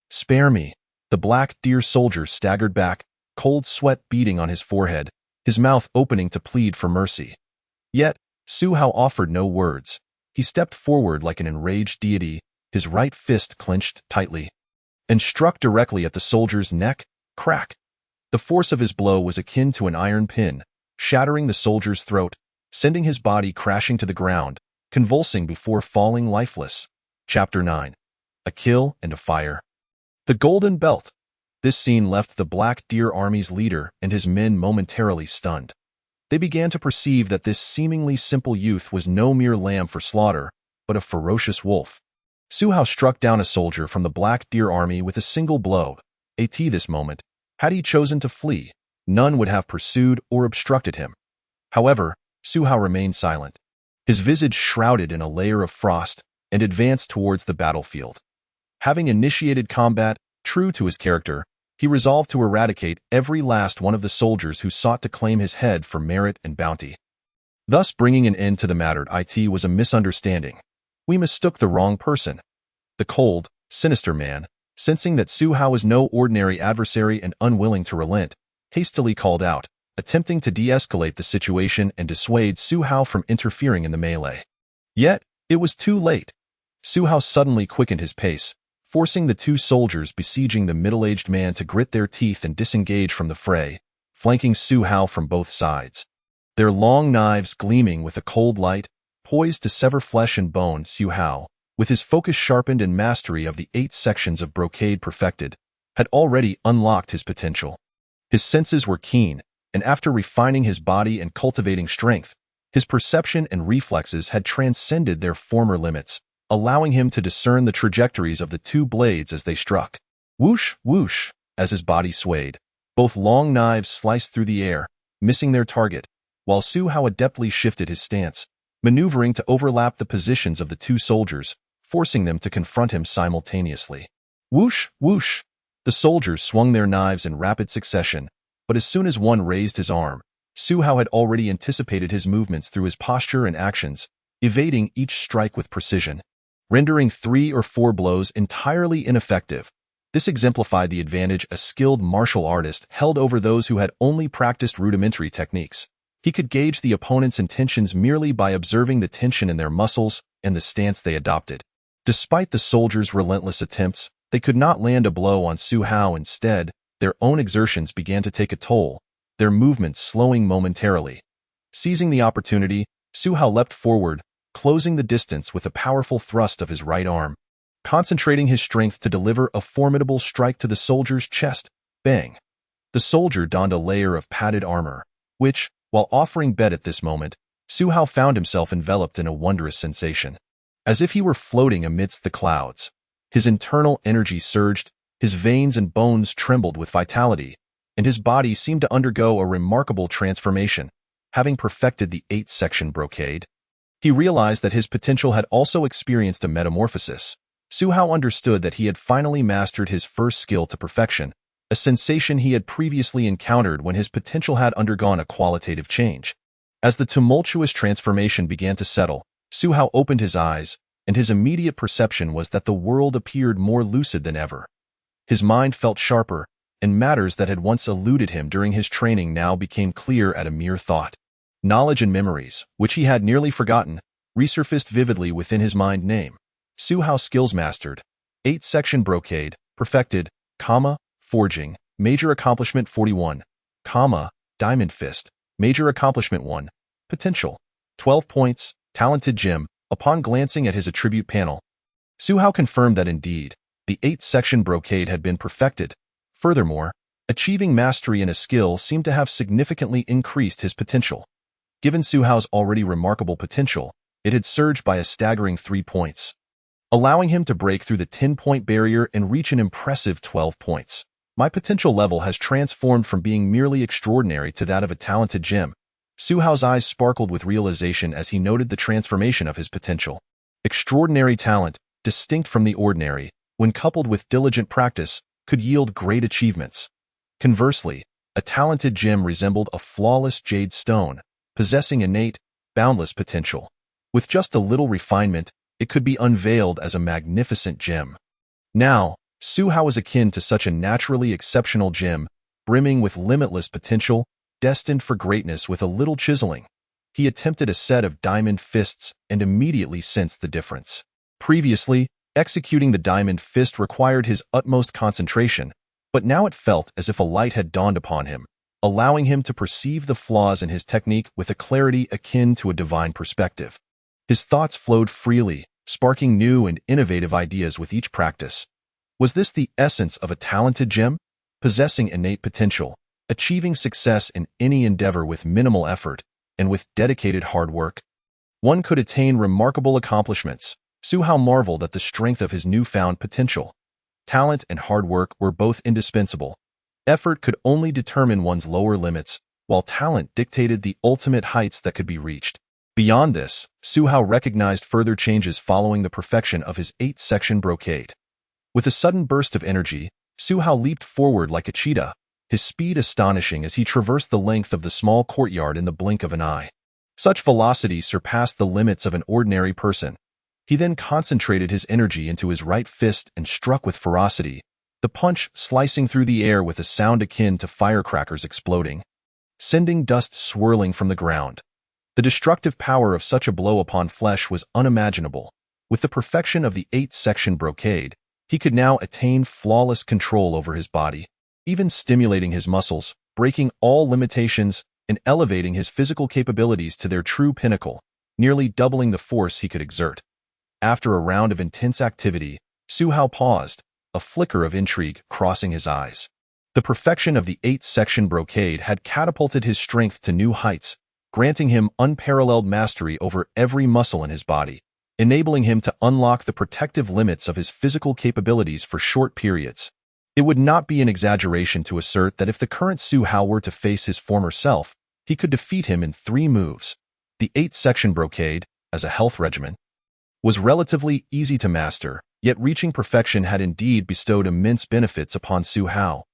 "Spare me." The Black Deer soldier staggered back, cold sweat beading on his forehead, his mouth opening to plead for mercy. Yet, Su Hao offered no words. He stepped forward like an enraged deity, his right fist clenched tightly, and struck directly at the soldier's neck. Crack! The force of his blow was akin to an iron pin, shattering the soldier's throat, sending his body crashing to the ground, convulsing before falling lifeless. Chapter 9. A Kill and a Fire. The Golden Belt. This scene left the Black Deer army's leader and his men momentarily stunned. They began to perceive that this seemingly simple youth was no mere lamb for slaughter, but a ferocious wolf. Su Hao struck down a soldier from the Black Deer army with a single blow. At this moment, had he chosen to flee, none would have pursued or obstructed him. However, Su Hao remained silent, his visage shrouded in a layer of frost, and advanced towards the battlefield. Having initiated combat, true to his character, he resolved to eradicate every last one of the soldiers who sought to claim his head for merit and bounty. Thus bringing an end to the matter. It was a misunderstanding. We mistook the wrong person. The cold, sinister man, sensing that Su Hao was no ordinary adversary and unwilling to relent, hastily called out, attempting to de-escalate the situation and dissuade Su Hao from interfering in the melee. Yet, it was too late. Su Hao suddenly quickened his pace, forcing the two soldiers besieging the middle-aged man to grit their teeth and disengage from the fray, flanking Su Hao from both sides. Their long knives gleaming with a cold light, poised to sever flesh and bone. Su Hao, with his focus sharpened and mastery of the 8 sections of brocade perfected, had already unlocked his potential. His senses were keen, and after refining his body and cultivating strength, his perception and reflexes had transcended their former limits, allowing him to discern the trajectories of the two blades as they struck. Whoosh, whoosh, as his body swayed. Both long knives sliced through the air, missing their target, while Su Hao adeptly shifted his stance, maneuvering to overlap the positions of the two soldiers, forcing them to confront him simultaneously. Whoosh, whoosh. The soldiers swung their knives in rapid succession, but as soon as one raised his arm, Su Hao had already anticipated his movements through his posture and actions, evading each strike with precision, rendering 3 or 4 blows entirely ineffective. This exemplified the advantage a skilled martial artist held over those who had only practiced rudimentary techniques. He could gauge the opponent's intentions merely by observing the tension in their muscles and the stance they adopted. Despite the soldiers' relentless attempts, they could not land a blow on Su Hao. Instead, their own exertions began to take a toll, their movements slowing momentarily. Seizing the opportunity, Su Hao leapt forward, closing the distance with a powerful thrust of his right arm, concentrating his strength to deliver a formidable strike to the soldier's chest. Bang! The soldier donned a layer of padded armor, which, while offering bed at this moment, Su Hao found himself enveloped in a wondrous sensation. As if he were floating amidst the clouds, his internal energy surged, his veins and bones trembled with vitality, and his body seemed to undergo a remarkable transformation, having perfected the 8-section brocade. He realized that his potential had also experienced a metamorphosis. Su Hao understood that he had finally mastered his first skill to perfection, a sensation he had previously encountered when his potential had undergone a qualitative change. As the tumultuous transformation began to settle, Su Hao opened his eyes, and his immediate perception was that the world appeared more lucid than ever. His mind felt sharper, and matters that had once eluded him during his training now became clear at a mere thought. Knowledge and memories, which he had nearly forgotten, resurfaced vividly within his mind. Name: Su Hao. Skills mastered: 8-section brocade, perfected, forging, major accomplishment 41, diamond fist, major accomplishment 1, potential, 12 points, talented gem. Upon glancing at his attribute panel, Su Hao confirmed that indeed, the 8-section brocade had been perfected. Furthermore, achieving mastery in a skill seemed to have significantly increased his potential. Given Su Hao's already remarkable potential, it had surged by a staggering 3 points, allowing him to break through the 10-point barrier and reach an impressive 12 points. My potential level has transformed from being merely extraordinary to that of a talented gem. Su Hao's eyes sparkled with realization as he noted the transformation of his potential. Extraordinary talent, distinct from the ordinary, when coupled with diligent practice, could yield great achievements. Conversely, a talented gem resembled a flawless jade stone, possessing innate, boundless potential. With just a little refinement, it could be unveiled as a magnificent gem. Now, Su Hao was akin to such a naturally exceptional gem, brimming with limitless potential, destined for greatness with a little chiseling. He attempted a set of diamond fists and immediately sensed the difference. Previously, executing the diamond fist required his utmost concentration, but now it felt as if a light had dawned upon him, allowing him to perceive the flaws in his technique with a clarity akin to a divine perspective. His thoughts flowed freely, sparking new and innovative ideas with each practice. Was this the essence of a talented gem? Possessing innate potential, achieving success in any endeavor with minimal effort, and with dedicated hard work, one could attain remarkable accomplishments. Su Hao marveled at the strength of his newfound potential. Talent and hard work were both indispensable. Effort could only determine one's lower limits, while talent dictated the ultimate heights that could be reached. Beyond this, Su Hao recognized further changes following the perfection of his 8-section brocade. With a sudden burst of energy, Su Hao leaped forward like a cheetah, his speed astonishing as he traversed the length of the small courtyard in the blink of an eye. Such velocity surpassed the limits of an ordinary person. He then concentrated his energy into his right fist and struck with ferocity, the punch slicing through the air with a sound akin to firecrackers exploding, sending dust swirling from the ground. The destructive power of such a blow upon flesh was unimaginable. With the perfection of the 8-section brocade, he could now attain flawless control over his body, even stimulating his muscles, breaking all limitations, and elevating his physical capabilities to their true pinnacle, nearly doubling the force he could exert. After a round of intense activity, Su Hao paused, a flicker of intrigue crossing his eyes. The perfection of the 8-section brocade had catapulted his strength to new heights, granting him unparalleled mastery over every muscle in his body, enabling him to unlock the protective limits of his physical capabilities for short periods. It would not be an exaggeration to assert that if the current Su Hao were to face his former self, he could defeat him in 3 moves. The 8-section brocade, as a health regimen, was relatively easy to master, yet reaching perfection had indeed bestowed immense benefits upon Su Hao.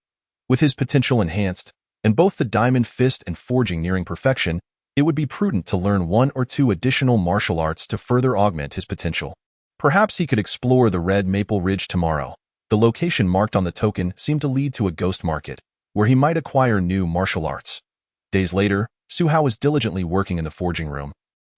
With his potential enhanced, and both the diamond fist and forging nearing perfection, it would be prudent to learn 1 or 2 additional martial arts to further augment his potential. Perhaps he could explore the Red Maple Ridge tomorrow. The location marked on the token seemed to lead to a ghost market, where he might acquire new martial arts. Days later, Su Hao was diligently working in the forging room,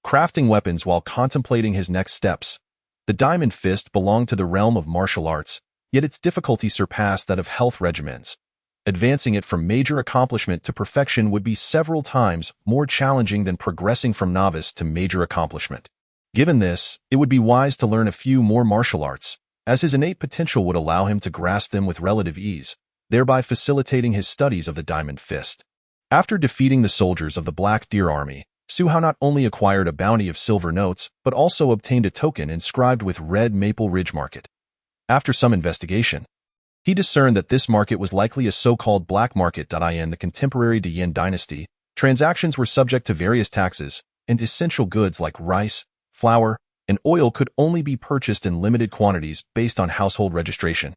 crafting weapons while contemplating his next steps. The diamond fist belonged to the realm of martial arts, yet its difficulty surpassed that of health regimens. Advancing it from major accomplishment to perfection would be several times more challenging than progressing from novice to major accomplishment. Given this, it would be wise to learn a few more martial arts, as his innate potential would allow him to grasp them with relative ease, thereby facilitating his studies of the diamond fist. After defeating the soldiers of the Black Deer Army, Su Hao not only acquired a bounty of silver notes, but also obtained a token inscribed with Red Maple Ridge Market. After some investigation, he discerned that this market was likely a so-called black market. In the contemporary Dian dynasty, transactions were subject to various taxes, and essential goods like rice, flour, and oil could only be purchased in limited quantities based on household registration.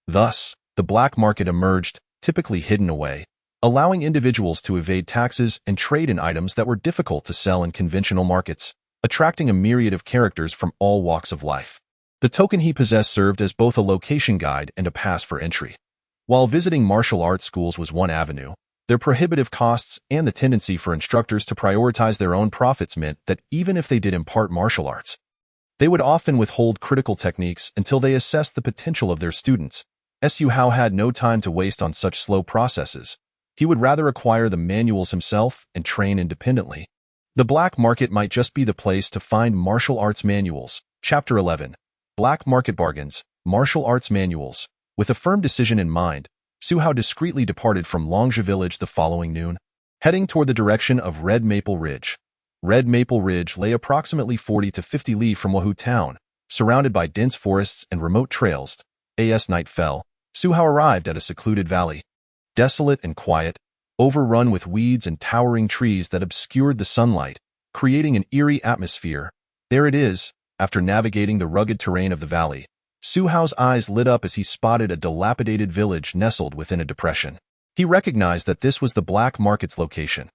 Thus, the black market emerged, typically hidden away, allowing individuals to evade taxes and trade in items that were difficult to sell in conventional markets, attracting a myriad of characters from all walks of life. The token he possessed served as both a location guide and a pass for entry. While visiting martial arts schools was one avenue, their prohibitive costs and the tendency for instructors to prioritize their own profits meant that even if they did impart martial arts, they would often withhold critical techniques until they assessed the potential of their students. Su Hao had no time to waste on such slow processes. He would rather acquire the manuals himself and train independently. The black market might just be the place to find martial arts manuals. Chapter 11. Black Market Bargains, Martial Arts Manuals. With a firm decision in mind, Su Hao discreetly departed from Longzhi village the following noon, heading toward the direction of Red Maple Ridge. Red Maple Ridge lay approximately 40 to 50 li from Wuhu town, surrounded by dense forests and remote trails. As night fell, Su Hao arrived at a secluded valley. Desolate and quiet, overrun with weeds and towering trees that obscured the sunlight, creating an eerie atmosphere. There it is. After navigating the rugged terrain of the valley, Su Hao's eyes lit up as he spotted a dilapidated village nestled within a depression. He recognized that this was the black market's location.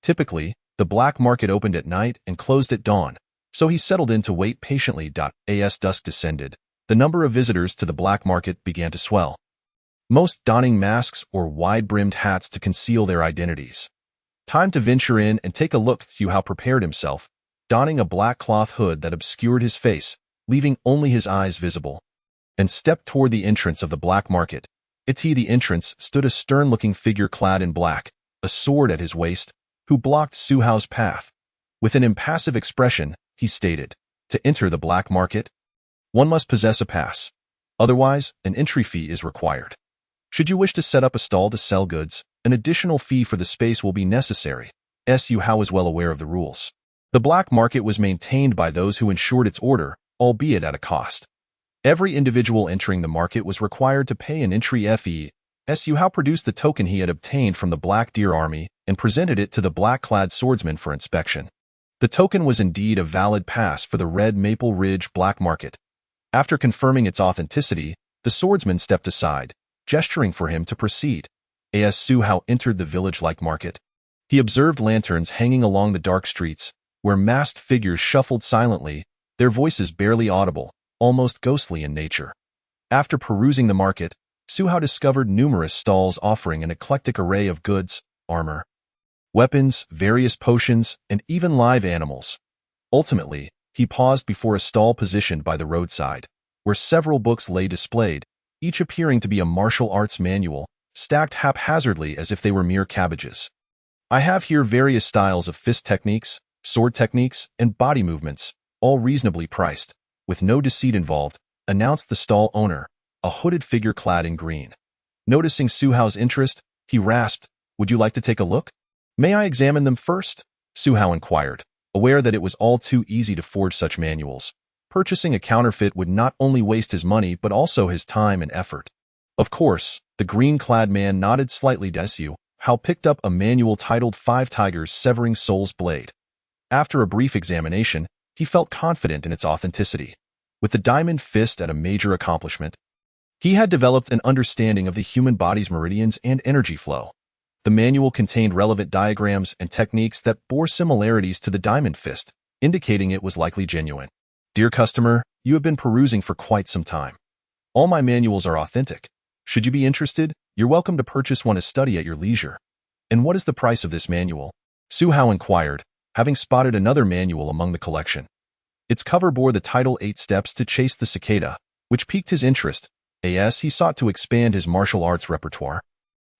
Typically, the black market opened at night and closed at dawn, so he settled in to wait patiently. As dusk descended, the number of visitors to the black market began to swell, most donning masks or wide-brimmed hats to conceal their identities. Time to venture in and take a look. Su Hao prepared himself, donning a black cloth hood that obscured his face, leaving only his eyes visible, and stepped toward the entrance of the black market. At the entrance stood a stern-looking figure clad in black, a sword at his waist, who blocked Su Hao's path. With an impassive expression, he stated, "To enter the black market, one must possess a pass. Otherwise, an entry fee is required. Should you wish to set up a stall to sell goods, an additional fee for the space will be necessary." Su Hao was well aware of the rules. The black market was maintained by those who ensured its order, albeit at a cost. Every individual entering the market was required to pay an entry fee. Su Hao produced the token he had obtained from the Black Deer Army and presented it to the black-clad swordsman for inspection. The token was indeed a valid pass for the Red Maple Ridge black market. After confirming its authenticity, the swordsman stepped aside, gesturing for him to proceed. As Su Hao entered the village-like market, he observed lanterns hanging along the dark streets, where masked figures shuffled silently, their voices barely audible, almost ghostly in nature. After perusing the market, Su Hao discovered numerous stalls offering an eclectic array of goods, armor, weapons, various potions, and even live animals. Ultimately, He paused before a stall positioned by the roadside, where several books lay displayed, each appearing to be a martial arts manual, stacked haphazardly as if they were mere cabbages. I have here various styles of fist techniques, sword techniques, and body movements, all reasonably priced, with no deceit involved, announced the stall owner, a hooded figure clad in green. Noticing Su Hao's interest, he rasped, "Would you like to take a look?" "May I examine them first?" Su Hao inquired, aware that it was all too easy to forge such manuals. Purchasing a counterfeit would not only waste his money but also his time and effort. Of course, the green-clad man nodded slightly. Su Hao picked up a manual titled Five Tigers Severing Soul's Blade. After a brief examination, he felt confident in its authenticity. With the diamond fist at a major accomplishment, he had developed an understanding of the human body's meridians and energy flow. The manual contained relevant diagrams and techniques that bore similarities to the diamond fist, indicating it was likely genuine. "Dear customer, you have been perusing for quite some time. All my manuals are authentic. Should you be interested, you're welcome to purchase one as study at your leisure." "And what is the price of this manual?" Su Hao inquired, having spotted another manual among the collection. Its cover bore the title 8 Steps to Chase the Cicada, which piqued his interest, as he sought to expand his martial arts repertoire.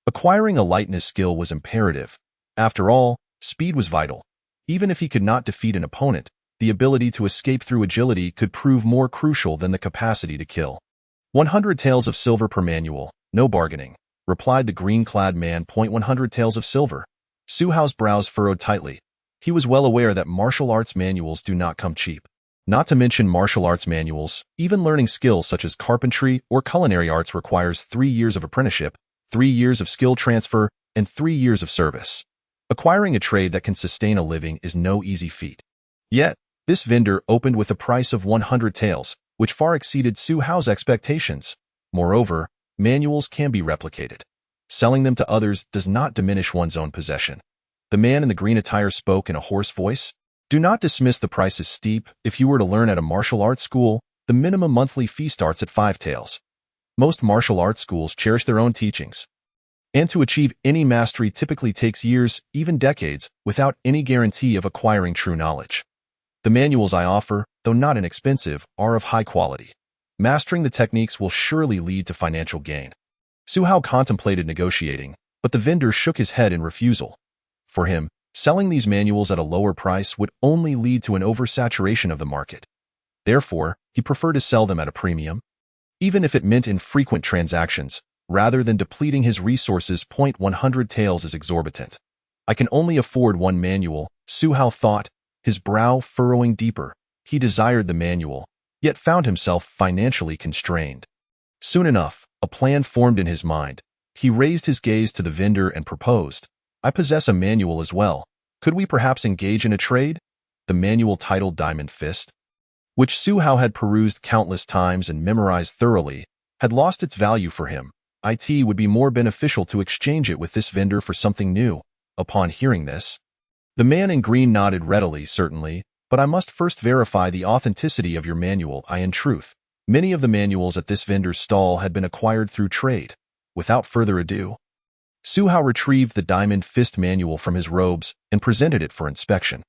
Acquiring a lightness skill was imperative. After all, speed was vital. Even if he could not defeat an opponent, the ability to escape through agility could prove more crucial than the capacity to kill. 100 taels of silver per manual, no bargaining, replied the green-clad man. 100 taels of silver. Su Hao's brows furrowed tightly. He was well aware that martial arts manuals do not come cheap. Not to mention martial arts manuals, even learning skills such as carpentry or culinary arts requires 3 years of apprenticeship, 3 years of skill transfer, and 3 years of service. Acquiring a trade that can sustain a living is no easy feat. Yet, this vendor opened with a price of 100 taels, which far exceeded Su Hao's expectations. Moreover, manuals can be replicated. Selling them to others does not diminish one's own possession. The man in the green attire spoke in a hoarse voice. "Do not dismiss the price as steep. If you were to learn at a martial arts school, the minimum monthly fee starts at 5 taels. Most martial arts schools cherish their own teachings, and to achieve any mastery typically takes years, even decades, without any guarantee of acquiring true knowledge. The manuals I offer, though not inexpensive, are of high quality. Mastering the techniques will surely lead to financial gain." Su Hao contemplated negotiating, but the vendor shook his head in refusal. For him, selling these manuals at a lower price would only lead to an oversaturation of the market. Therefore, he preferred to sell them at a premium, even if it meant infrequent transactions, rather than depleting his resources. 100 taels is exorbitant. "I can only afford one manual," Su Hao thought, his brow furrowing deeper. He desired the manual, yet found himself financially constrained. Soon enough, a plan formed in his mind. He raised his gaze to the vendor and proposed, "I possess a manual as well. Could we perhaps engage in a trade?" The manual titled Diamond Fist, which Su Hao had perused countless times and memorized thoroughly, had lost its value for him. It would be more beneficial to exchange it with this vendor for something new. Upon hearing this, the man in green nodded readily. "Certainly, but I must first verify the authenticity of your manual." In truth, many of the manuals at this vendor's stall had been acquired through trade. Without further ado, Su Hao retrieved the Diamond Fist manual from his robes and presented it for inspection.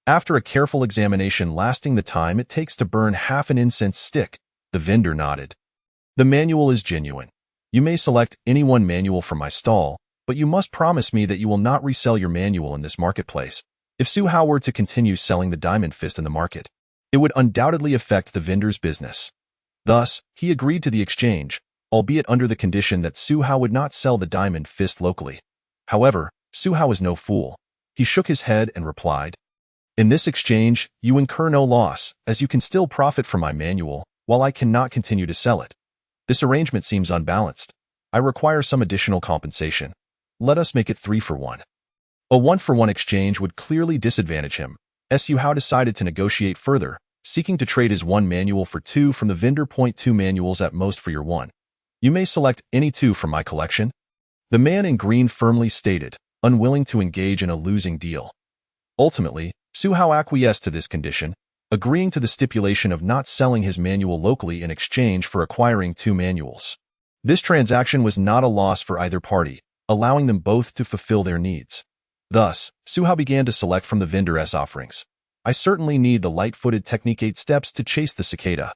After a careful examination lasting the time it takes to burn half an incense stick, the vendor nodded. "The manual is genuine. You may select any one manual from my stall, but you must promise me that you will not resell your manual in this marketplace." If Su Hao were to continue selling the Diamond Fist in the market, it would undoubtedly affect the vendor's business. Thus, he agreed to the exchange, albeit under the condition that Su Hao would not sell the Diamond Fist locally. However, Su Hao was no fool. He shook his head and replied, "In this exchange, you incur no loss, as you can still profit from my manual, while I cannot continue to sell it. This arrangement seems unbalanced. I require some additional compensation. Let us make it 3 for 1. A 1-for-1 exchange would clearly disadvantage him. Su Hao decided to negotiate further, seeking to trade his 1 manual for 2 from the vendor. 2 manuals at most for your 1. You may select any 2 from my collection." The man in green firmly stated, unwilling to engage in a losing deal. Ultimately, Su Hao acquiesced to this condition, agreeing to the stipulation of not selling his manual locally in exchange for acquiring 2 manuals. This transaction was not a loss for either party, allowing them both to fulfill their needs. Thus, Su Hao began to select from the vendor's offerings. I certainly need the light-footed technique 8 steps to chase the cicada.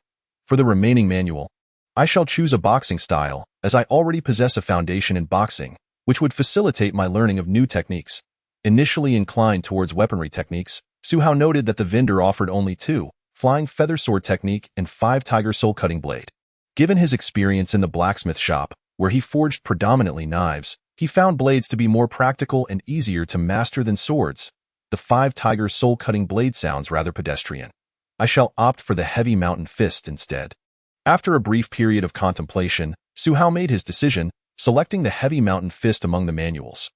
For the remaining manual, I shall choose a boxing style, as I already possess a foundation in boxing, which would facilitate my learning of new techniques. Initially inclined towards weaponry techniques, Su Hao noted that the vendor offered only 2, Flying Feather Sword Technique and 5 Tiger Soul Cutting Blade. Given his experience in the blacksmith shop, where he forged predominantly knives, he found blades to be more practical and easier to master than swords. The 5 Tiger Soul Cutting Blade sounds rather pedestrian. I shall opt for the Heavy Mountain Fist instead. After a brief period of contemplation, Su Hao made his decision, selecting the Heavy Mountain Fist among the manuals.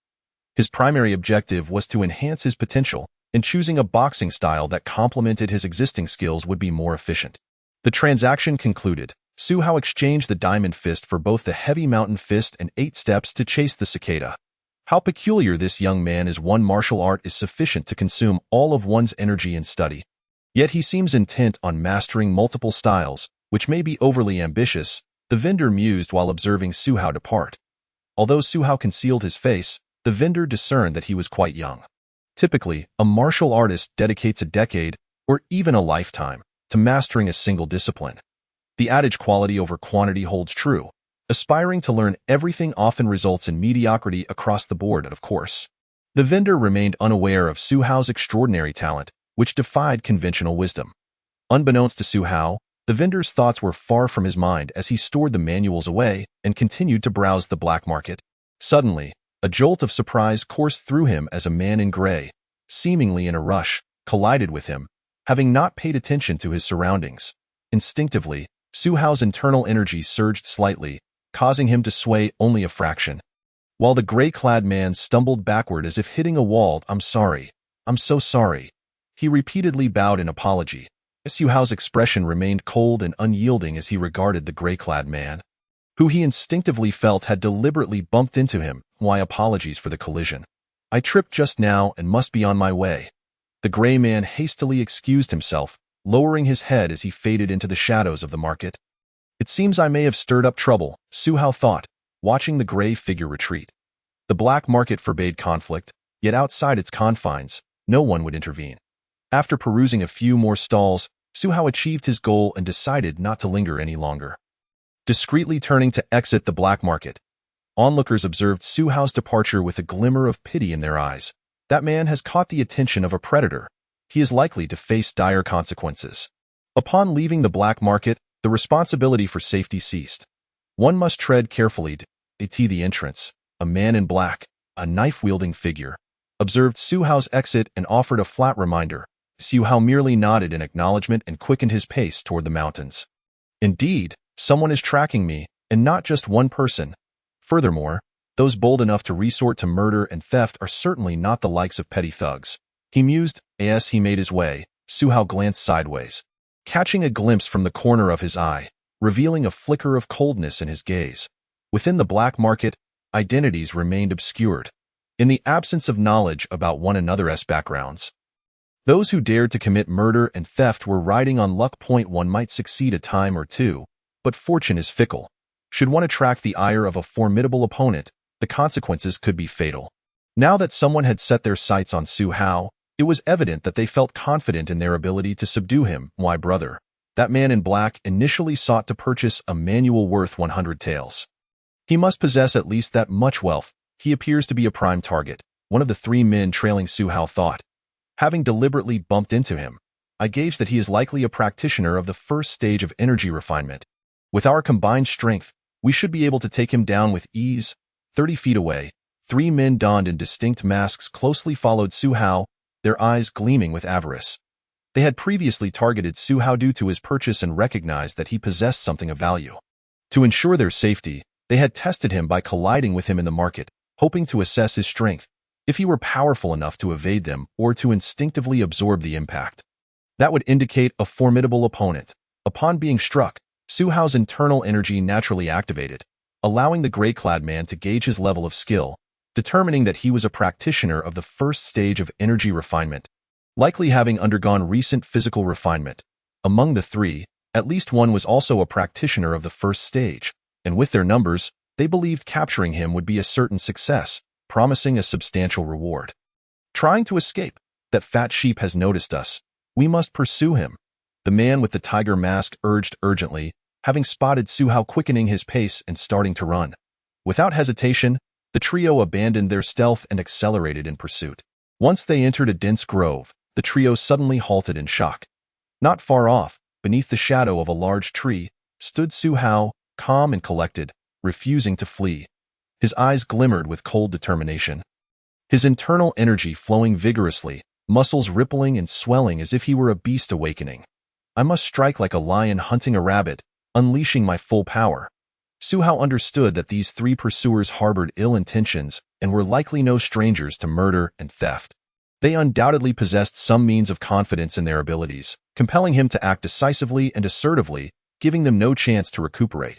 His primary objective was to enhance his potential, and choosing a boxing style that complemented his existing skills would be more efficient. The transaction concluded. Su Hao exchanged the Diamond Fist for both the Heavy Mountain Fist and 8 steps to chase the cicada. How peculiar this young man is. One martial art is sufficient to consume all of one's energy and study. Yet he seems intent on mastering multiple styles, which may be overly ambitious, the vendor mused while observing Su Hao depart. Although Su Hao concealed his face, the vendor discerned that he was quite young. Typically, a martial artist dedicates a decade, or even a lifetime, to mastering a single discipline. The adage quality over quantity holds true. Aspiring to learn everything often results in mediocrity across the board, of course. The vendor remained unaware of Su Hao's extraordinary talent, which defied conventional wisdom. Unbeknownst to Su Hao, the vendor's thoughts were far from his mind as he stored the manuals away and continued to browse the black market. Suddenly, a jolt of surprise coursed through him as a man in gray, seemingly in a rush, collided with him, having not paid attention to his surroundings. Instinctively, Su Hao's internal energy surged slightly, causing him to sway only a fraction. While the gray-clad man stumbled backward as if hitting a wall, "I'm sorry. I'm so sorry." He repeatedly bowed in apology. Su Hao's expression remained cold and unyielding as he regarded the gray-clad man, who he instinctively felt had deliberately bumped into him. "Why, apologies for the collision. I tripped just now and must be on my way." The gray man hastily excused himself, lowering his head as he faded into the shadows of the market. "It seems I may have stirred up trouble," Su Hao thought, watching the gray figure retreat. The black market forbade conflict, yet outside its confines, no one would intervene. After perusing a few more stalls, Su Hao achieved his goal and decided not to linger any longer. Discreetly turning to exit the black market, onlookers observed Su Hao's departure with a glimmer of pity in their eyes. That man has caught the attention of a predator. He is likely to face dire consequences. Upon leaving the black market, the responsibility for safety ceased. One must tread carefully to the entrance. A man in black, a knife-wielding figure, observed Su Hao's exit and offered a flat reminder. Su Hao merely nodded in acknowledgement and quickened his pace toward the mountains. Indeed, someone is tracking me, and not just one person. Furthermore, those bold enough to resort to murder and theft are certainly not the likes of petty thugs. He mused. As he made his way, Su Hao glanced sideways, catching a glimpse from the corner of his eye, revealing a flicker of coldness in his gaze. Within the black market, identities remained obscured. In the absence of knowledge about one another's backgrounds, those who dared to commit murder and theft were riding on luck. One might succeed a time or two, but fortune is fickle. Should one attract the ire of a formidable opponent, the consequences could be fatal. Now that someone had set their sights on Su Hao, it was evident that they felt confident in their ability to subdue him. "Why, brother, that man in black initially sought to purchase a manual worth 100 taels. He must possess at least that much wealth. He appears to be a prime target," one of the 3 men trailing Su Hao thought. "Having deliberately bumped into him, I gauge that he is likely a practitioner of the first stage of energy refinement. With our combined strength, we should be able to take him down with ease." 30 feet away, 3 men donned in distinct masks closely followed Su Hao, their eyes gleaming with avarice. They had previously targeted Su Hao due to his purchase and recognized that he possessed something of value. To ensure their safety, they had tested him by colliding with him in the market, hoping to assess his strength, if he were powerful enough to evade them or to instinctively absorb the impact. That would indicate a formidable opponent. Upon being struck, Su Hao's internal energy naturally activated, allowing the gray-clad man to gauge his level of skill, determining that he was a practitioner of the first stage of energy refinement, likely having undergone recent physical refinement. Among the 3, at least one was also a practitioner of the first stage, and with their numbers, they believed capturing him would be a certain success, promising a substantial reward. "Trying to escape. That fat sheep has noticed us," We must pursue him. The man with the tiger mask urged urgently, having spotted Su Hao quickening his pace and starting to run. Without hesitation, the trio abandoned their stealth and accelerated in pursuit. Once they entered a dense grove, the trio suddenly halted in shock. Not far off, beneath the shadow of a large tree, stood Su Hao, calm and collected, refusing to flee. His eyes glimmered with cold determination. His internal energy flowing vigorously, muscles rippling and swelling as if he were a beast awakening. I must strike like a lion hunting a rabbit, unleashing my full power. Su Hao understood that these three pursuers harbored ill intentions and were likely no strangers to murder and theft. They undoubtedly possessed some means of confidence in their abilities, compelling him to act decisively and assertively, giving them no chance to recuperate.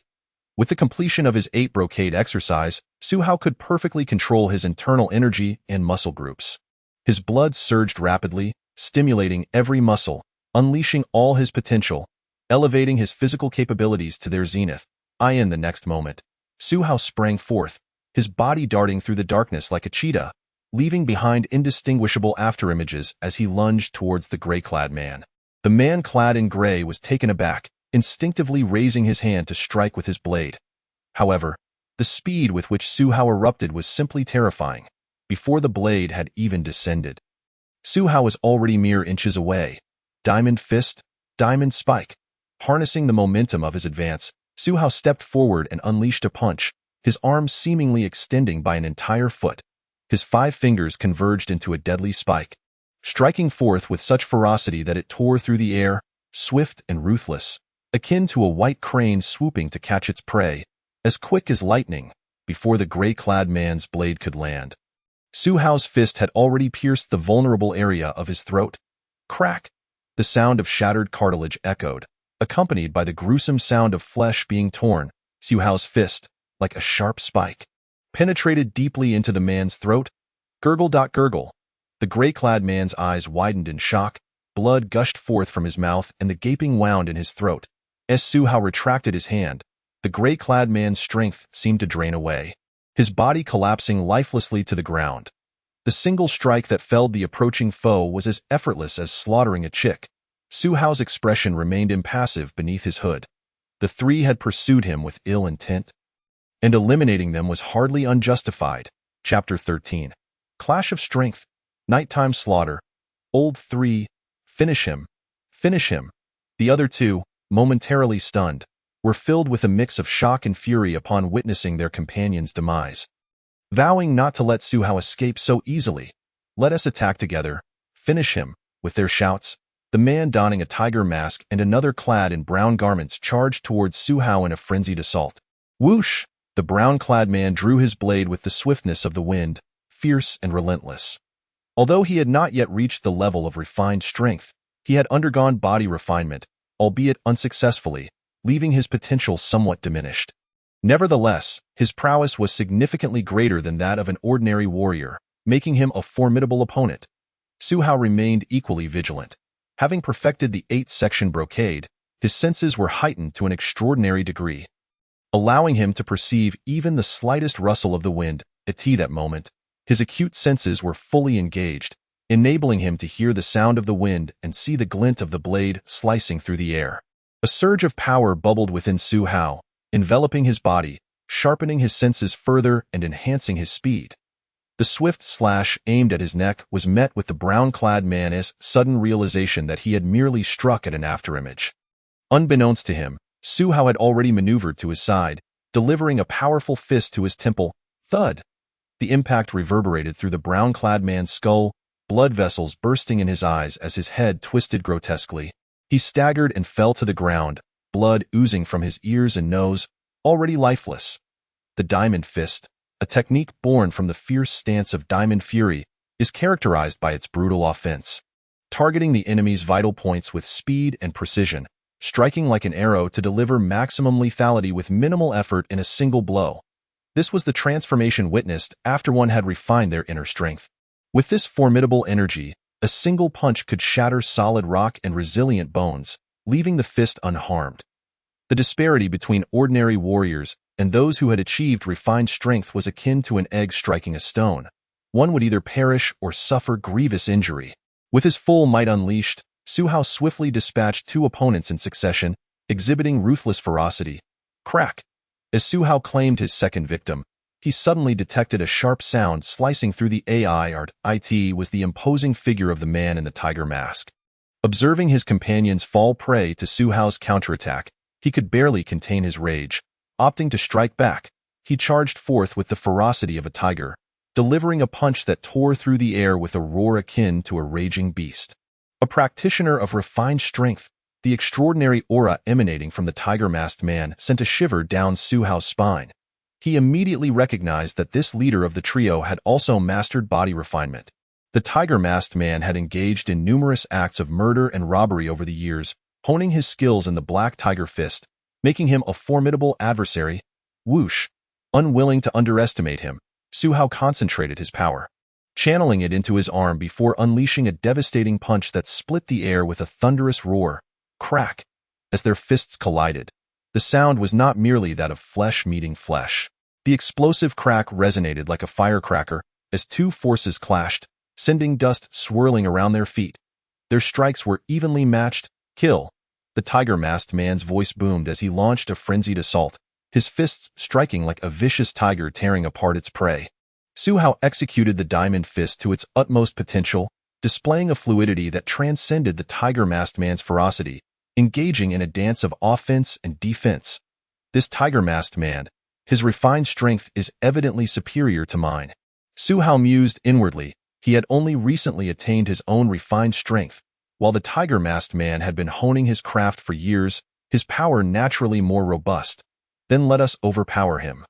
With the completion of his 8 brocade exercise, Su Hao could perfectly control his internal energy and muscle groups. His blood surged rapidly, stimulating every muscle, unleashing all his potential, elevating his physical capabilities to their zenith. In the next moment, Su Hao sprang forth, his body darting through the darkness like a cheetah, leaving behind indistinguishable afterimages as he lunged towards the gray-clad man. The man clad in gray was taken aback, instinctively raising his hand to strike with his blade. However, the speed with which Su Hao erupted was simply terrifying. Before the blade had even descended, Su Hao was already mere inches away. Diamond fist, diamond spike. Harnessing the momentum of his advance, Su Hao stepped forward and unleashed a punch, his arms seemingly extending by an entire foot. His 5 fingers converged into a deadly spike, striking forth with such ferocity that it tore through the air, swift and ruthless, akin to a white crane swooping to catch its prey, as quick as lightning, before the gray-clad man's blade could land. Su Hao's fist had already pierced the vulnerable area of his throat. Crack! The sound of shattered cartilage echoed, accompanied by the gruesome sound of flesh being torn. Su Hao's fist, like a sharp spike, penetrated deeply into the man's throat. Gurgle. Gurgle. The gray-clad man's eyes widened in shock, blood gushed forth from his mouth and the gaping wound in his throat. As Su Hao retracted his hand, the gray-clad man's strength seemed to drain away, his body collapsing lifelessly to the ground. The single strike that felled the approaching foe was as effortless as slaughtering a chick. Su Hao's expression remained impassive beneath his hood. The three had pursued him with ill intent, and eliminating them was hardly unjustified. Chapter 13. Clash of Strength. Nighttime Slaughter. Old 3. Finish him. Finish him. The other two, momentarily stunned, were filled with a mix of shock and fury upon witnessing their companion's demise. Vowing not to let Su Hao escape so easily, "Let us attack together. Finish him." With their shouts, the man donning a tiger mask and another clad in brown garments charged towards Su Hao in a frenzied assault. Whoosh! The brown-clad man drew his blade with the swiftness of the wind, fierce and relentless. Although he had not yet reached the level of refined strength, he had undergone body refinement, albeit unsuccessfully, leaving his potential somewhat diminished. Nevertheless, his prowess was significantly greater than that of an ordinary warrior, making him a formidable opponent. Su Hao remained equally vigilant. Having perfected the 8-section brocade, his senses were heightened to an extraordinary degree, allowing him to perceive even the slightest rustle of the wind. At that moment, his acute senses were fully engaged, enabling him to hear the sound of the wind and see the glint of the blade slicing through the air. A surge of power bubbled within Su Hao, enveloping his body, sharpening his senses further and enhancing his speed. The swift slash aimed at his neck was met with the brown-clad man's sudden realization that he had merely struck at an afterimage. Unbeknownst to him, Su Hao had already maneuvered to his side, delivering a powerful fist to his temple. Thud! The impact reverberated through the brown-clad man's skull, blood vessels bursting in his eyes as his head twisted grotesquely. He staggered and fell to the ground, blood oozing from his ears and nose, already lifeless. The diamond fist, a technique born from the fierce stance of Diamond Fury, is characterized by its brutal offense, targeting the enemy's vital points with speed and precision, striking like an arrow to deliver maximum lethality with minimal effort in a single blow. This was the transformation witnessed after one had refined their inner strength. With this formidable energy, a single punch could shatter solid rock and resilient bones, leaving the fist unharmed. The disparity between ordinary warriors and those who had achieved refined strength was akin to an egg striking a stone. One would either perish or suffer grievous injury. With his full might unleashed, Su Hao swiftly dispatched two opponents in succession, exhibiting ruthless ferocity. Crack! As Su Hao claimed his second victim, he suddenly detected a sharp sound slicing through the AI art. It was the imposing figure of the man in the tiger mask. Observing his companions fall prey to Su Hao's counterattack, he could barely contain his rage. Opting to strike back, he charged forth with the ferocity of a tiger, delivering a punch that tore through the air with a roar akin to a raging beast. A practitioner of refined strength, the extraordinary aura emanating from the tiger-masked man sent a shiver down Su Hao's spine. He immediately recognized that this leader of the trio had also mastered body refinement. The tiger-masked man had engaged in numerous acts of murder and robbery over the years, honing his skills in the Black Tiger Fist, making him a formidable adversary. Whoosh! Unwilling to underestimate him, Su Hao concentrated his power, channeling it into his arm before unleashing a devastating punch that split the air with a thunderous roar. Crack! As their fists collided, the sound was not merely that of flesh meeting flesh. The explosive crack resonated like a firecracker as two forces clashed, sending dust swirling around their feet. Their strikes were evenly matched. Kill! The tiger-masked man's voice boomed as he launched a frenzied assault, his fists striking like a vicious tiger tearing apart its prey. Su Hao executed the diamond fist to its utmost potential, displaying a fluidity that transcended the tiger-masked man's ferocity, engaging in a dance of offense and defense. This tiger-masked man, his refined strength is evidently superior to mine. Su Hao mused inwardly. He had only recently attained his own refined strength, while the tiger-masked man had been honing his craft for years, his power naturally more robust. Then let us overpower him.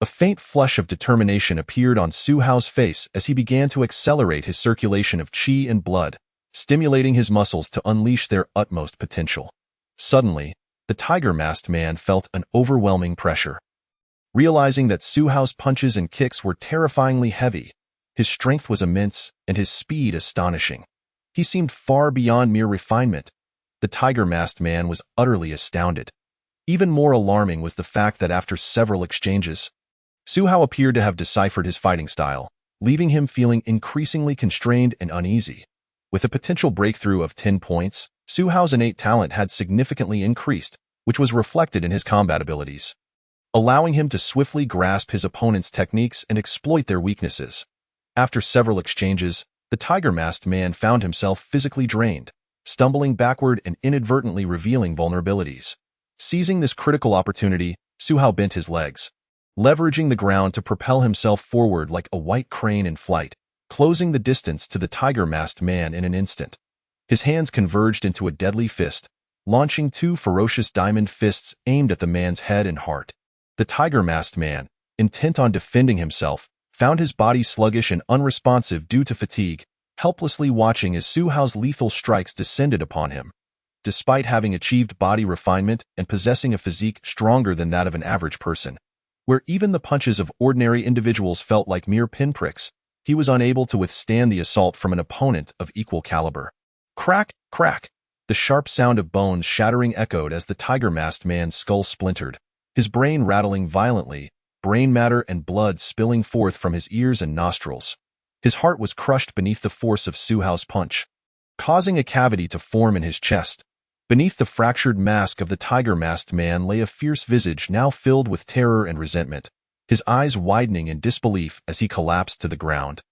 A faint flush of determination appeared on Su Hao's face as he began to accelerate his circulation of qi and blood, stimulating his muscles to unleash their utmost potential. Suddenly, the tiger-masked man felt an overwhelming pressure. Realizing that Su Hao's punches and kicks were terrifyingly heavy, his strength was immense and his speed astonishing. He seemed far beyond mere refinement. The tiger-masked man was utterly astounded. Even more alarming was the fact that after several exchanges, Su Hao appeared to have deciphered his fighting style, leaving him feeling increasingly constrained and uneasy. With a potential breakthrough of 10 points, Su Hao's innate talent had significantly increased, which was reflected in his combat abilities, allowing him to swiftly grasp his opponent's techniques and exploit their weaknesses. After several exchanges, the tiger-masked man found himself physically drained, stumbling backward and inadvertently revealing vulnerabilities. Seizing this critical opportunity, Su Hao bent his legs, leveraging the ground to propel himself forward like a white crane in flight, closing the distance to the tiger-masked man in an instant. His hands converged into a deadly fist, launching two ferocious diamond fists aimed at the man's head and heart. The tiger-masked man, intent on defending himself, found his body sluggish and unresponsive due to fatigue, helplessly watching as Su Hao's lethal strikes descended upon him. Despite having achieved body refinement and possessing a physique stronger than that of an average person, where even the punches of ordinary individuals felt like mere pinpricks, he was unable to withstand the assault from an opponent of equal caliber. Crack, crack! The sharp sound of bones shattering echoed as the tiger-masked man's skull splintered, his brain rattling violently, brain matter and blood spilling forth from his ears and nostrils. His heart was crushed beneath the force of Su Hao's punch, causing a cavity to form in his chest. Beneath the fractured mask of the tiger-masked man lay a fierce visage now filled with terror and resentment, his eyes widening in disbelief as he collapsed to the ground.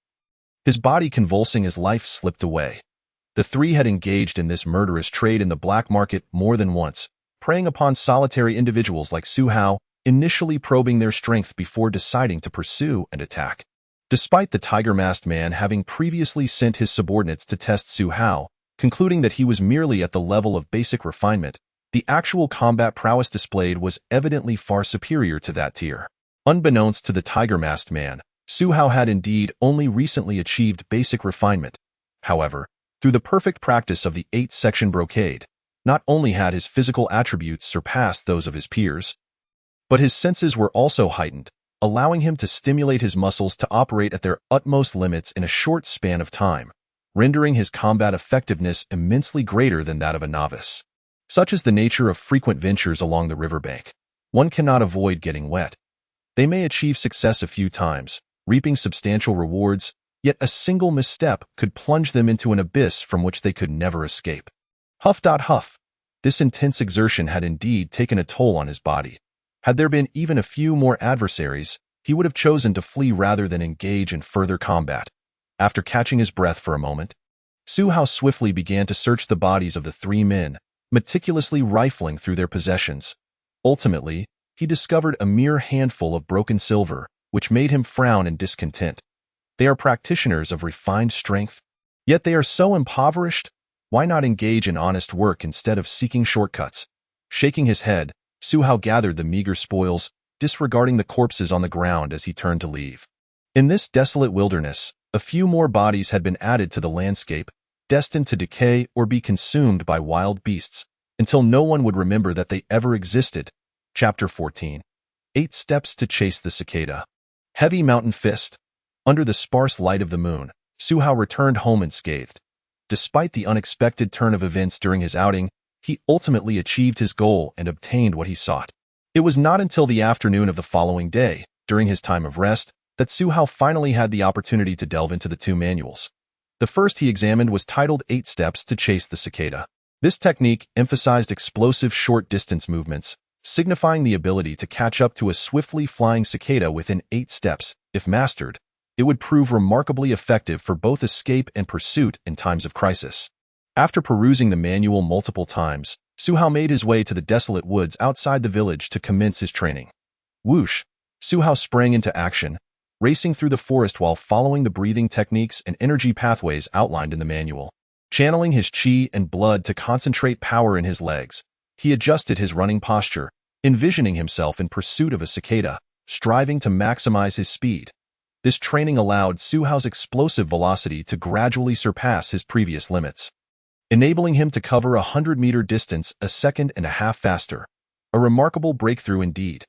His body convulsing as life slipped away. The three had engaged in this murderous trade in the black market more than once, preying upon solitary individuals like Su Hao, initially probing their strength before deciding to pursue and attack. Despite the tiger-masked man having previously sent his subordinates to test Su Hao, concluding that he was merely at the level of basic refinement, the actual combat prowess displayed was evidently far superior to that tier. Unbeknownst to the tiger-masked man, Su Hao had indeed only recently achieved basic refinement. However, through the perfect practice of the 8-section brocade, not only had his physical attributes surpassed those of his peers, but his senses were also heightened, allowing him to stimulate his muscles to operate at their utmost limits in a short span of time, rendering his combat effectiveness immensely greater than that of a novice. Such is the nature of frequent ventures along the riverbank. One cannot avoid getting wet. They may achieve success a few times, reaping substantial rewards, yet a single misstep could plunge them into an abyss from which they could never escape. Huff. This intense exertion had indeed taken a toll on his body. Had there been even a few more adversaries, he would have chosen to flee rather than engage in further combat. After catching his breath for a moment, Su Hao swiftly began to search the bodies of the three men, meticulously rifling through their possessions. Ultimately, he discovered a mere handful of broken silver, which made him frown in discontent. They are practitioners of refined strength, yet they are so impoverished. Why not engage in honest work instead of seeking shortcuts? Shaking his head, Su Hao gathered the meager spoils, disregarding the corpses on the ground as he turned to leave. In this desolate wilderness, a few more bodies had been added to the landscape, destined to decay or be consumed by wild beasts, until no one would remember that they ever existed. Chapter 14. 8 Steps to Chase the Cicada. Heavy Mountain Fist. Under the sparse light of the moon, Su Hao returned home unscathed. Despite the unexpected turn of events during his outing, he ultimately achieved his goal and obtained what he sought. It was not until the afternoon of the following day, during his time of rest, that Su Hao finally had the opportunity to delve into the two manuals. The first he examined was titled 8 Steps to Chase the Cicada. This technique emphasized explosive short-distance movements, signifying the ability to catch up to a swiftly flying cicada within 8 steps. If mastered, it would prove remarkably effective for both escape and pursuit in times of crisis. After perusing the manual multiple times, Su Hao made his way to the desolate woods outside the village to commence his training. Whoosh! Su Hao sprang into action, racing through the forest while following the breathing techniques and energy pathways outlined in the manual. Channeling his chi and blood to concentrate power in his legs, he adjusted his running posture, envisioning himself in pursuit of a cicada, striving to maximize his speed. This training allowed Su Hao's explosive velocity to gradually surpass his previous limits, enabling him to cover a 100-meter distance a second and a half faster. A remarkable breakthrough indeed.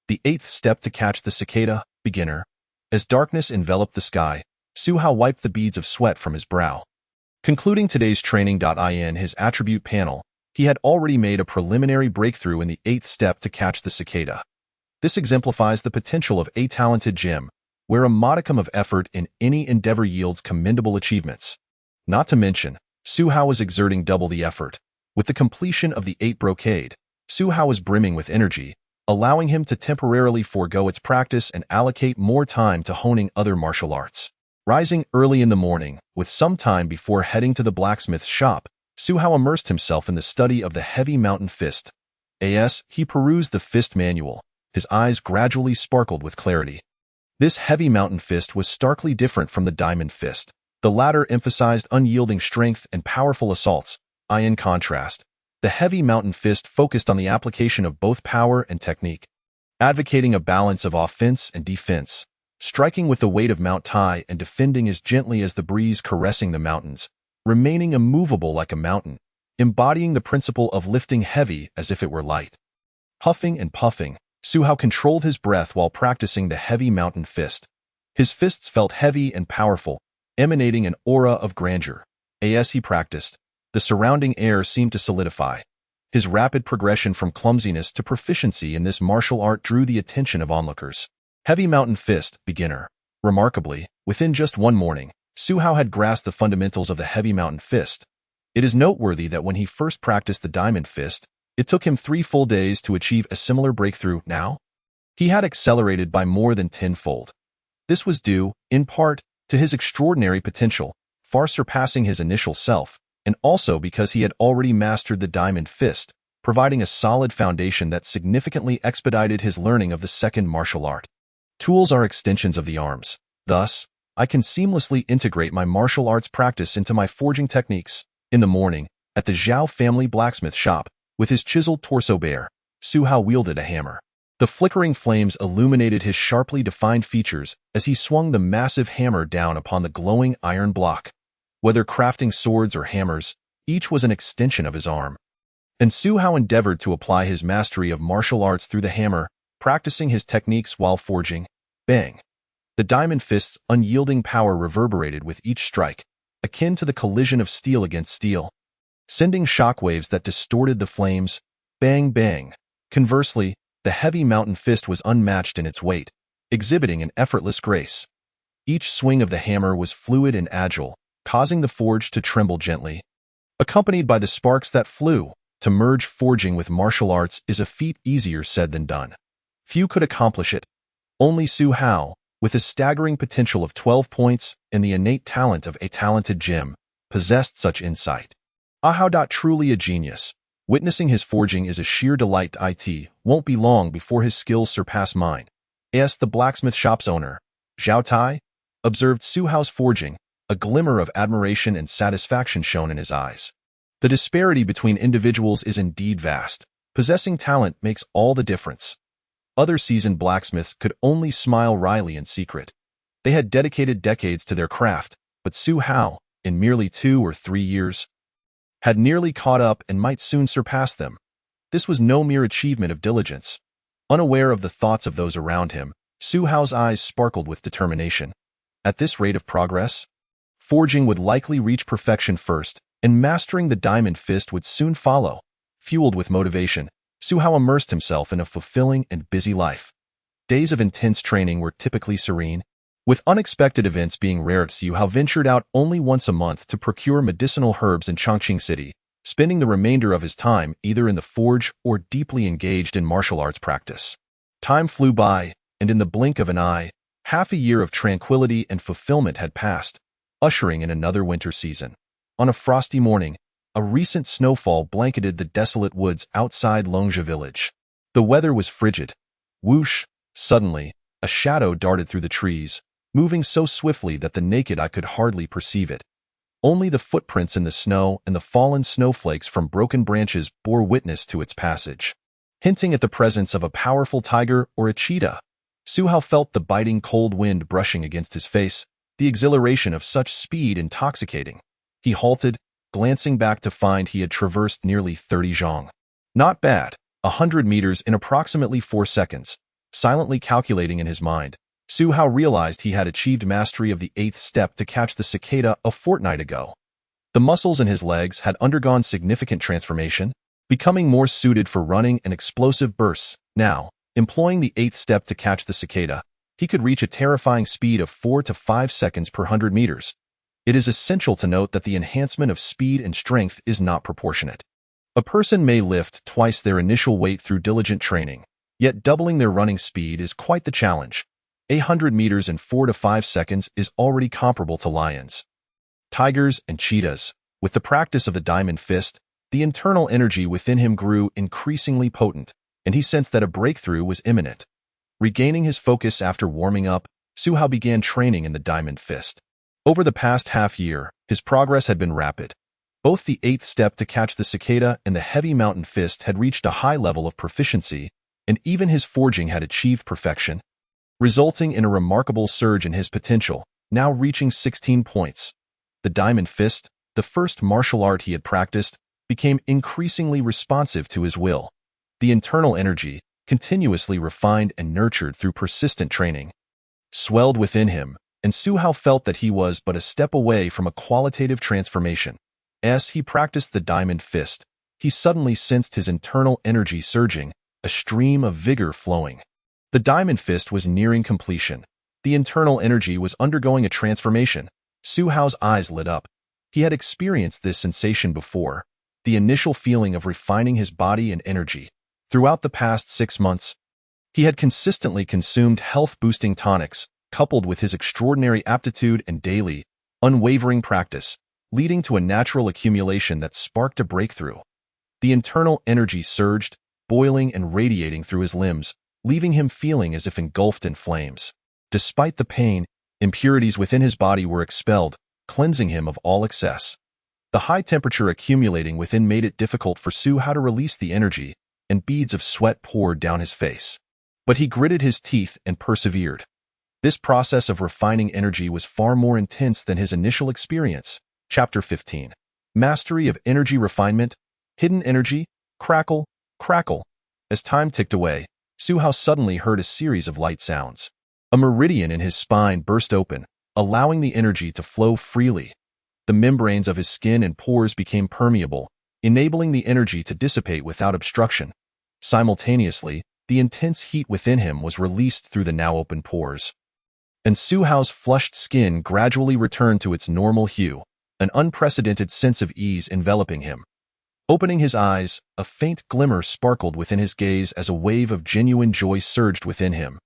The 8th step to catch the cicada, beginner. As darkness enveloped the sky, Su Hao wiped the beads of sweat from his brow. Concluding today's training. In his attribute panel, he had already made a preliminary breakthrough in the 8th step to catch the cicada. This exemplifies the potential of a talented gem, where a modicum of effort in any endeavor yields commendable achievements. Not to mention, Su Hao was exerting double the effort. With the completion of the 8 brocade, Su Hao was brimming with energy, allowing him to temporarily forego its practice and allocate more time to honing other martial arts. Rising early in the morning, with some time before heading to the blacksmith's shop, Su Hao immersed himself in the study of the Heavy Mountain Fist. As he perused the fist manual, his eyes gradually sparkled with clarity. This Heavy Mountain Fist was starkly different from the Diamond Fist. The latter emphasized unyielding strength and powerful assaults. In contrast, the Heavy Mountain Fist focused on the application of both power and technique, advocating a balance of offense and defense, striking with the weight of Mount Tai and defending as gently as the breeze caressing the mountains, remaining immovable like a mountain, embodying the principle of lifting heavy as if it were light. Huffing and puffing, Su Hao controlled his breath while practicing the Heavy Mountain Fist. His fists felt heavy and powerful, emanating an aura of grandeur. As he practiced, the surrounding air seemed to solidify. His rapid progression from clumsiness to proficiency in this martial art drew the attention of onlookers. Heavy Mountain Fist, beginner. Remarkably, within just one morning, Su Hao had grasped the fundamentals of the Heavy Mountain Fist. It is noteworthy that when he first practiced the Diamond Fist, it took him 3 full days to achieve a similar breakthrough. Now, he had accelerated by more than tenfold. This was due, in part, to his extraordinary potential, far surpassing his initial self, and also because he had already mastered the Diamond Fist, providing a solid foundation that significantly expedited his learning of the second martial art. Tools are extensions of the arms. Thus, I can seamlessly integrate my martial arts practice into my forging techniques. In the morning, at the Zhao family blacksmith shop, with his chiseled torso bare, Su Hao wielded a hammer. The flickering flames illuminated his sharply defined features as he swung the massive hammer down upon the glowing iron block. Whether crafting swords or hammers, each was an extension of his arm. And Su Hao endeavored to apply his mastery of martial arts through the hammer, practicing his techniques while forging. Bang! The Diamond Fist's unyielding power reverberated with each strike, akin to the collision of steel against steel, sending shockwaves that distorted the flames. Bang, bang! Conversely, the Heavy Mountain Fist was unmatched in its weight, exhibiting an effortless grace. Each swing of the hammer was fluid and agile, causing the forge to tremble gently. accompanied by the sparks that flew. To merge forging with martial arts is a feat easier said than done. Few could accomplish it. Only Su Hao, with a staggering potential of 12 points and the innate talent of a talented Jim, possessed such insight. Hao. Truly a genius. Witnessing his forging is a sheer delight. It won't be long before his skills surpass mine. The blacksmith shop's owner, Zhao Tai, observed Su Hao's forging, a glimmer of admiration and satisfaction shone in his eyes. The disparity between individuals is indeed vast. Possessing talent makes all the difference. Other seasoned blacksmiths could only smile wryly in secret. They had dedicated decades to their craft, but Su Hao, in merely 2 or 3 years, had nearly caught up and might soon surpass them. This was no mere achievement of diligence. Unaware of the thoughts of those around him, Su Hao's eyes sparkled with determination. At this rate of progress, forging would likely reach perfection first, and mastering the diamond fist would soon follow. Fueled with motivation, Su Hao immersed himself in a fulfilling and busy life. Days of intense training were typically serene, with unexpected events being rare. Su Hao ventured out only once a month to procure medicinal herbs in Chongqing City, spending the remainder of his time either in the forge or deeply engaged in martial arts practice. Time flew by, and in the blink of an eye, half a year of tranquility and fulfillment had passed, ushering in another winter season. On a frosty morning, a recent snowfall blanketed the desolate woods outside Longzhi village. The weather was frigid. Whoosh! Suddenly, a shadow darted through the trees, moving so swiftly that the naked eye could hardly perceive it. Only the footprints in the snow and the fallen snowflakes from broken branches bore witness to its passage, hinting at the presence of a powerful tiger or a cheetah. Su Hao felt the biting cold wind brushing against his face, the exhilaration of such speed intoxicating. He halted, glancing back to find he had traversed nearly 30 zhang. Not bad, 100 meters in approximately 4 seconds. Silently calculating in his mind, Su Hao realized he had achieved mastery of the 8th step to catch the cicada a fortnight ago. The muscles in his legs had undergone significant transformation, becoming more suited for running and explosive bursts. Now, employing the 8th step to catch the cicada, he could reach a terrifying speed of 4 to 5 seconds per 100 meters. It is essential to note that the enhancement of speed and strength is not proportionate. A person may lift twice their initial weight through diligent training, yet doubling their running speed is quite the challenge. 100 meters in 4 to 5 seconds is already comparable to lions, tigers, and cheetahs. With the practice of the diamond fist, the internal energy within him grew increasingly potent, and he sensed that a breakthrough was imminent. Regaining his focus after warming up, Su Hao began training in the diamond fist. Over the past half-year, his progress had been rapid. Both the 8th step to catch the cicada and the heavy mountain fist had reached a high level of proficiency, and even his forging had achieved perfection, resulting in a remarkable surge in his potential, now reaching 16 points. The diamond fist, the first martial art he had practiced, became increasingly responsive to his will. The internal energy, continuously refined and nurtured through persistent training, swelled within him, and Su Hao felt that he was but a step away from a qualitative transformation. As he practiced the diamond fist, he suddenly sensed his internal energy surging, a stream of vigor flowing. The diamond fist was nearing completion. The internal energy was undergoing a transformation. Su Hao's eyes lit up. He had experienced this sensation before, the initial feeling of refining his body and energy. Throughout the past 6 months, he had consistently consumed health-boosting tonics, coupled with his extraordinary aptitude and daily, unwavering practice, leading to a natural accumulation that sparked a breakthrough. The internal energy surged, boiling and radiating through his limbs, leaving him feeling as if engulfed in flames. Despite the pain, impurities within his body were expelled, cleansing him of all excess. The high temperature accumulating within made it difficult for Su Hao to release the energy, and beads of sweat poured down his face. But he gritted his teeth and persevered. This process of refining energy was far more intense than his initial experience. Chapter 15. Mastery of Energy Refinement. Hidden Energy. Crackle, crackle. As time ticked away, Su Hao suddenly heard a series of light sounds. A meridian in his spine burst open, allowing the energy to flow freely. The membranes of his skin and pores became permeable, enabling the energy to dissipate without obstruction. Simultaneously, the intense heat within him was released through the now open pores, and Su Hao's flushed skin gradually returned to its normal hue. an unprecedented sense of ease enveloping him. Opening his eyes, a faint glimmer sparkled within his gaze as a wave of genuine joy surged within him.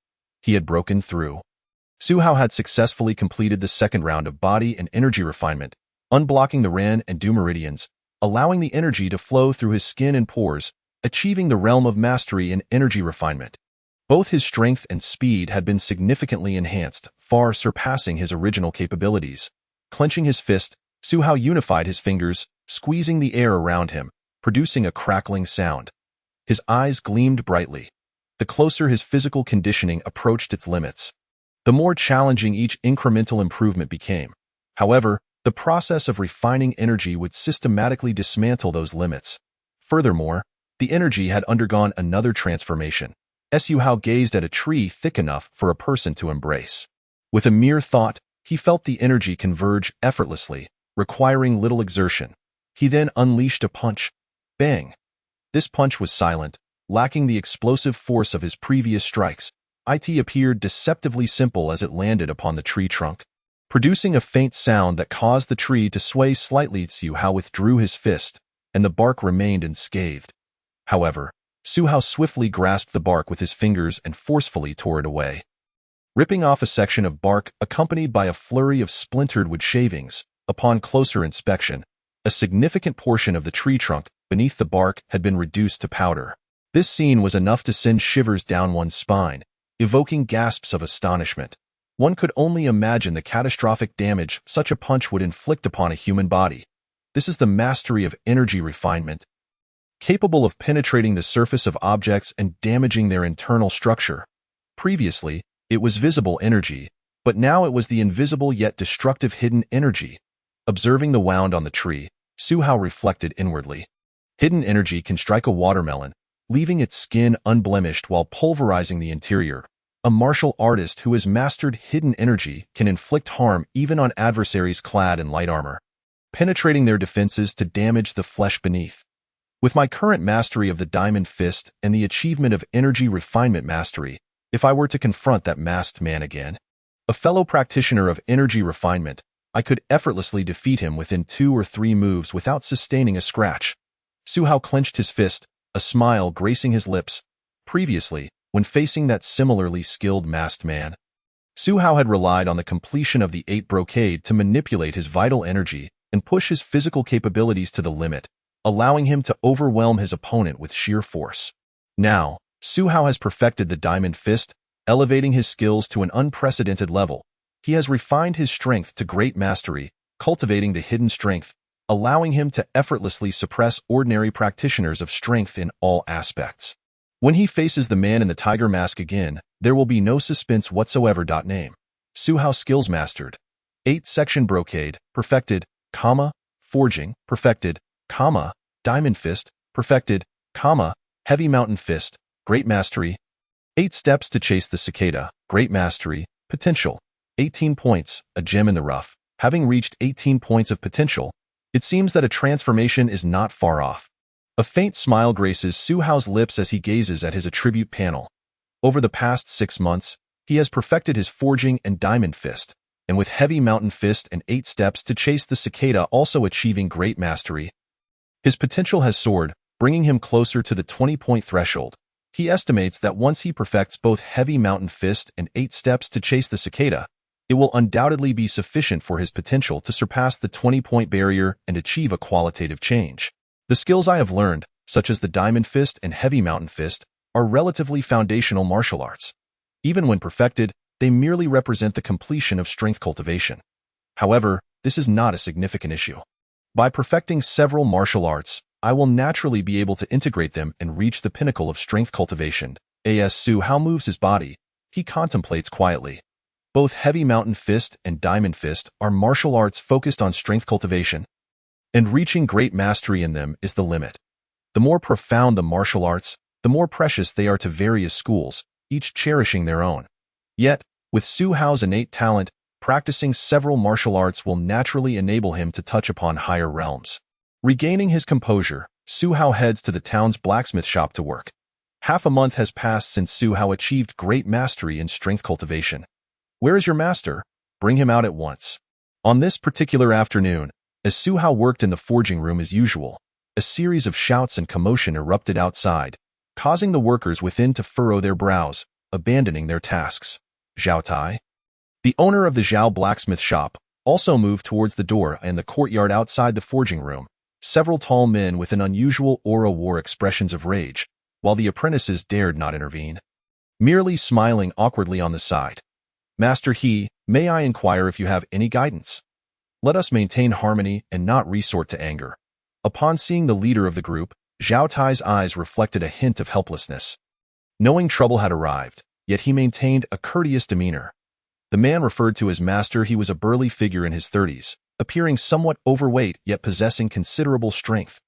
He had broken through. Su Hao had successfully completed the second round of body and energy refinement, unblocking the Ren and Du meridians, allowing the energy to flow through his skin and pores, achieving the realm of mastery in energy refinement. Both his strength and speed had been significantly enhanced, far surpassing his original capabilities. Clenching his fist, Su Hao unified his fingers, squeezing the air around him, producing a crackling sound. His eyes gleamed brightly. The closer his physical conditioning approached its limits, the more challenging each incremental improvement became. However, the process of refining energy would systematically dismantle those limits. Furthermore, the energy had undergone another transformation. Su Hao gazed at a tree thick enough for a person to embrace. With a mere thought, he felt the energy converge effortlessly, requiring little exertion. He then unleashed a punch. Bang! This punch was silent, lacking the explosive force of his previous strikes. It appeared deceptively simple as it landed upon the tree trunk. Producing a faint sound that caused the tree to sway slightly, Su Hao withdrew his fist, and the bark remained unscathed. However, Su Hao swiftly grasped the bark with his fingers and forcefully tore it away. Ripping off a section of bark accompanied by a flurry of splintered wood shavings, upon closer inspection, a significant portion of the tree trunk beneath the bark had been reduced to powder. This scene was enough to send shivers down one's spine, evoking gasps of astonishment. One could only imagine the catastrophic damage such a punch would inflict upon a human body. This is the mastery of energy refinement, capable of penetrating the surface of objects and damaging their internal structure. Previously, it was visible energy, but now it was the invisible yet destructive hidden energy. Observing the wound on the tree, Su Hao reflected inwardly. Hidden energy can strike a watermelon, leaving its skin unblemished while pulverizing the interior. A martial artist who has mastered hidden energy can inflict harm even on adversaries clad in light armor, penetrating their defenses to damage the flesh beneath. With my current mastery of the Diamond Fist and the achievement of energy refinement mastery, if I were to confront that masked man again, a fellow practitioner of energy refinement, I could effortlessly defeat him within 2 or 3 moves without sustaining a scratch. Su Hao clenched his fist, a smile gracing his lips. Previously, when facing that similarly skilled masked man, Su Hao had relied on the completion of the 8 brocade to manipulate his vital energy and push his physical capabilities to the limit, allowing him to overwhelm his opponent with sheer force. Now, Su Hao has perfected the Diamond Fist, elevating his skills to an unprecedented level. He has refined his strength to great mastery, cultivating the hidden strength, allowing him to effortlessly suppress ordinary practitioners of strength in all aspects. When he faces the man in the tiger mask again, there will be no suspense whatsoever. Name: Su Hao skills mastered. 8-section brocade, perfected, forging, perfected, Diamond Fist, perfected, Heavy Mountain Fist, great mastery. 8 steps to chase the cicada, great mastery, potential. 18 points, a gem in the rough. Having reached 18 points of potential, it seems that a transformation is not far off. A faint smile graces Su Hao's lips as he gazes at his attribute panel. Over the past 6 months, he has perfected his forging and Diamond Fist, and with Heavy Mountain Fist and 8 steps to chase the cicada also achieving great mastery, his potential has soared, bringing him closer to the 20-point threshold. He estimates that once he perfects both Heavy Mountain Fist and 8 steps to chase the cicada, it will undoubtedly be sufficient for his potential to surpass the 20-point barrier and achieve a qualitative change. The skills I have learned, such as the Diamond Fist and Heavy Mountain Fist, are relatively foundational martial arts. Even when perfected, they merely represent the completion of strength cultivation. However, this is not a significant issue. By perfecting several martial arts, I will naturally be able to integrate them and reach the pinnacle of strength cultivation. As Su Hao moves his body, he contemplates quietly. Both Heavy Mountain Fist and Diamond Fist are martial arts focused on strength cultivation, and reaching great mastery in them is the limit. The more profound the martial arts, the more precious they are to various schools, each cherishing their own. Yet, with Su Hao's innate talent, practicing several martial arts will naturally enable him to touch upon higher realms. Regaining his composure, Su Hao heads to the town's blacksmith shop to work. Half a month has passed since Su Hao achieved great mastery in strength cultivation. Where is your master? Bring him out at once. On this particular afternoon, As Su Hao worked in the forging room as usual, a series of shouts and commotion erupted outside, causing the workers within to furrow their brows, abandoning their tasks. Zhao Tai, the owner of the Zhao blacksmith shop, also moved towards the door and the courtyard outside the forging room. Several tall men with an unusual aura wore expressions of rage, while the apprentices dared not intervene, merely smiling awkwardly on the side. Master He, may I inquire if you have any guidance? Let us maintain harmony and not resort to anger. Upon seeing the leader of the group, Zhao Tai's eyes reflected a hint of helplessness. Knowing trouble had arrived, yet he maintained a courteous demeanor. The man referred to as Master He was a burly figure in his 30s, appearing somewhat overweight yet possessing considerable strength.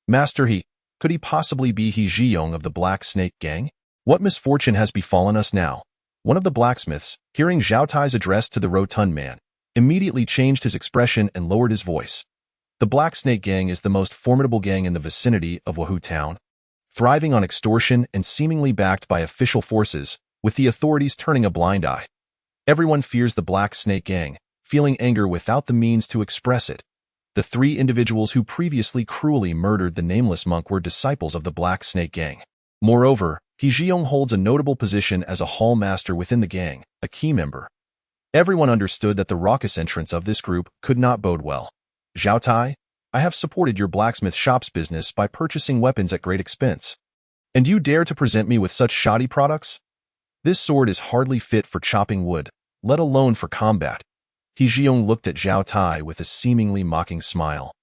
Master He, could he possibly be He Zhiyong of the Black Snake Gang? What misfortune has befallen us now? One of the blacksmiths, hearing Zhao Tai's address to the rotund man, immediately changed his expression and lowered his voice. The Black Snake Gang is the most formidable gang in the vicinity of Wuhu Town, thriving on extortion and seemingly backed by official forces, with the authorities turning a blind eye. Everyone fears the Black Snake Gang, feeling anger without the means to express it. The three individuals who previously cruelly murdered the nameless monk were disciples of the Black Snake Gang. Moreover, He Zhiyong holds a notable position as a hall master within the gang, a key member. Everyone understood that the raucous entrance of this group could not bode well. Zhao Tai, I have supported your blacksmith shop's business by purchasing weapons at great expense. And you dare to present me with such shoddy products? This sword is hardly fit for chopping wood, let alone for combat. He Zhiyong looked at Zhao Tai with a seemingly mocking smile,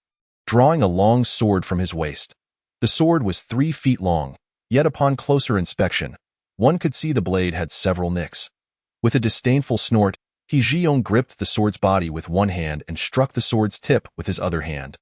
drawing a long sword from his waist. The sword was 3 feet long, yet upon closer inspection, one could see the blade had several nicks. With a disdainful snort, He Zhiyong gripped the sword's body with one hand and struck the sword's tip with his other hand,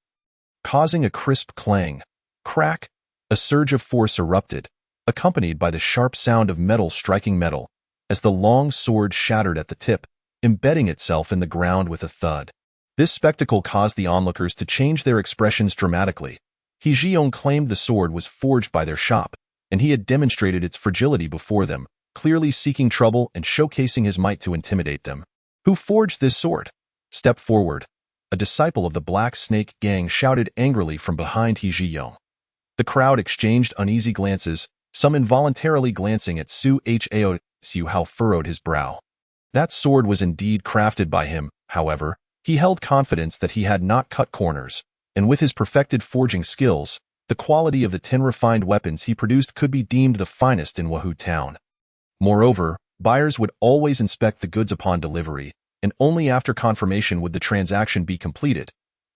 causing a crisp clang. Crack! A surge of force erupted, accompanied by the sharp sound of metal striking metal, as the long sword shattered at the tip, embedding itself in the ground with a thud. This spectacle caused the onlookers to change their expressions dramatically. He Zhiyong claimed the sword was forged by their shop, and he had demonstrated its fragility before them, clearly seeking trouble and showcasing his might to intimidate them. Who forged this sword? Step forward. A disciple of the Black Snake Gang shouted angrily from behind He Zhiyong. The crowd exchanged uneasy glances, some involuntarily glancing at Su Hao. Su Hao furrowed his brow. That sword was indeed crafted by him, however. He held confidence that he had not cut corners, and with his perfected forging skills, the quality of the 10 refined weapons he produced could be deemed the finest in Wuhu Town. Moreover, buyers would always inspect the goods upon delivery, and only after confirmation would the transaction be completed.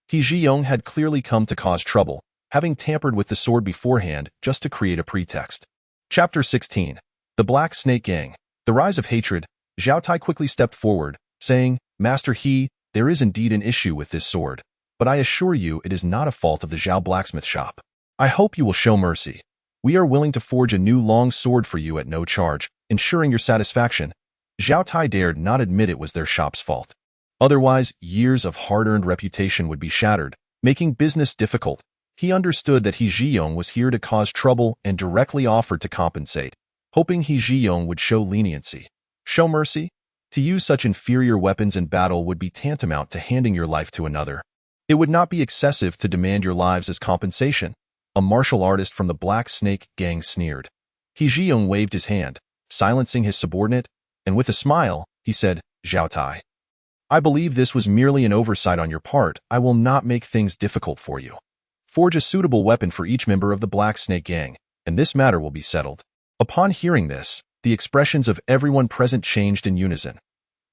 He Zhiyong had clearly come to cause trouble, having tampered with the sword beforehand just to create a pretext. Chapter 16. The Black Snake Gang. The Rise of Hatred. Zhao Tai quickly stepped forward, saying, Master He, there is indeed an issue with this sword, but I assure you it is not a fault of the Zhao blacksmith shop. I hope you will show mercy. We are willing to forge a new long sword for you at no charge, ensuring your satisfaction. Zhao Tai dared not admit it was their shop's fault. Otherwise, years of hard-earned reputation would be shattered, making business difficult. He understood that He Zhiyong was here to cause trouble and directly offered to compensate, hoping He Zhiyong would show leniency. Show mercy? To use such inferior weapons in battle would be tantamount to handing your life to another. It would not be excessive to demand your lives as compensation. A martial artist from the Black Snake Gang sneered. He Zhiyong waved his hand, silencing his subordinate, and with a smile, he said, Zhao Tai, I believe this was merely an oversight on your part. I will not make things difficult for you. Forge a suitable weapon for each member of the Black Snake Gang, and this matter will be settled. Upon hearing this, the expressions of everyone present changed in unison.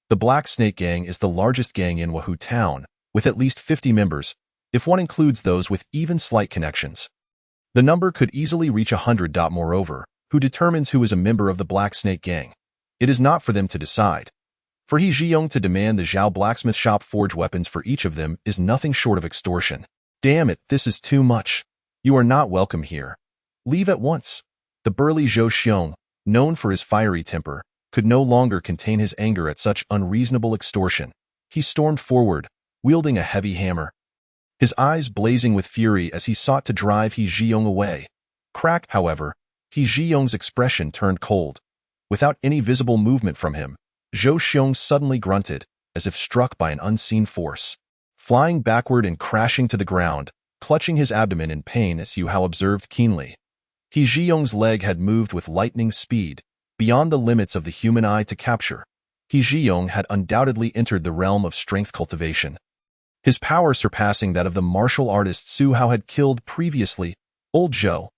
The Black Snake Gang is the largest gang in Wuhu Town, with at least 50 members, if one includes those with even slight connections. The number could easily reach 100. Moreover, who determines who is a member of the Black Snake Gang? It is not for them to decide. For He Zhiyong to demand the Zhao blacksmith shop forge weapons for each of them is nothing short of extortion. Damn it, this is too much. You are not welcome here. Leave at once. The burly Zhou Xiong, known for his fiery temper, could no longer contain his anger at such unreasonable extortion. He stormed forward, wielding a heavy hammer, his eyes blazing with fury as he sought to drive He Zhiyong away. Crack, however, He Zhiyong's expression turned cold. Without any visible movement from him, Zhou Xiong suddenly grunted, as if struck by an unseen force. flying backward and crashing to the ground, clutching his abdomen in pain as Su Hao observed keenly. He Zhiyong's leg had moved with lightning speed, beyond the limits of the human eye to capture. He Zhiyong had undoubtedly entered the realm of strength cultivation, his power surpassing that of the martial artist Su Hao had killed previously, Old Zhou.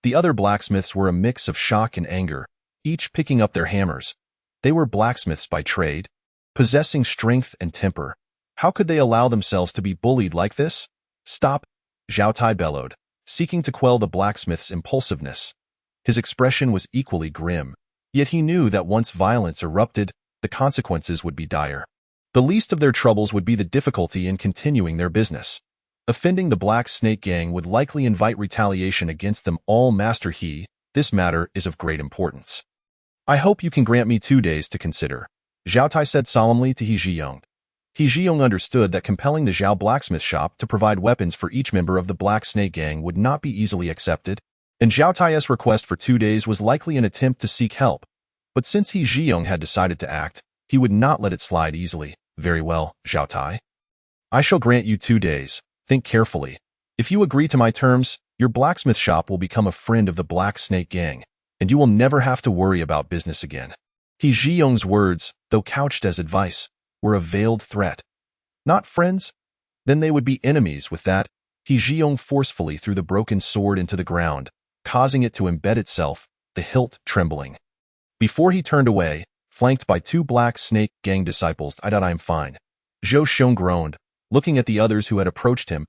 The other blacksmiths were a mix of shock and anger, each picking up their hammers. They were blacksmiths by trade, possessing strength and temper. How could they allow themselves to be bullied like this? Stop, Zhao Tai bellowed, seeking to quell the blacksmith's impulsiveness. His expression was equally grim, yet he knew that once violence erupted, the consequences would be dire. The least of their troubles would be the difficulty in continuing their business. Offending the Black Snake Gang would likely invite retaliation against them all. Master He, this matter is of great importance. I hope you can grant me 2 days to consider, Zhao Tai said solemnly to He Zhiyong. He Zhiyong understood that compelling the Zhao blacksmith shop to provide weapons for each member of the Black Snake Gang would not be easily accepted, and Zhao Tai's request for 2 days was likely an attempt to seek help. But since He Zhiyong had decided to act, he would not let it slide easily. Very well, Zhao Tai. I shall grant you 2 days. Think carefully. If you agree to my terms, your blacksmith shop will become a friend of the Black Snake Gang, and you will never have to worry about business again. He Zhiyong's words, though couched as advice, were a veiled threat. Not friends? Then they would be enemies. With that, He Zhiyong forcefully threw the broken sword into the ground, causing it to embed itself, the hilt trembling. Before he turned away, flanked by 2 Black Snake Gang disciples, I'm fine. Zhou Xiong groaned, looking at the others who had approached him.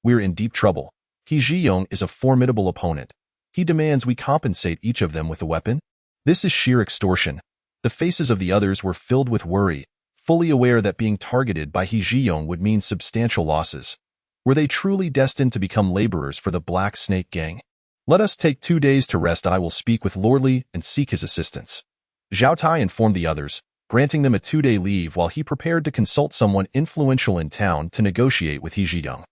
We're in deep trouble. He Zhiyong is a formidable opponent. He demands we compensate each of them with a weapon. This is sheer extortion. The faces of the others were filled with worry, fully aware that being targeted by He Zhiyong would mean substantial losses. Were they truly destined to become laborers for the Black Snake Gang? Let us take 2 days to rest. I will speak with Lord Li and seek his assistance. Zhao Tai informed the others, granting them a 2-day leave while he prepared to consult someone influential in town to negotiate with He Zhiyong.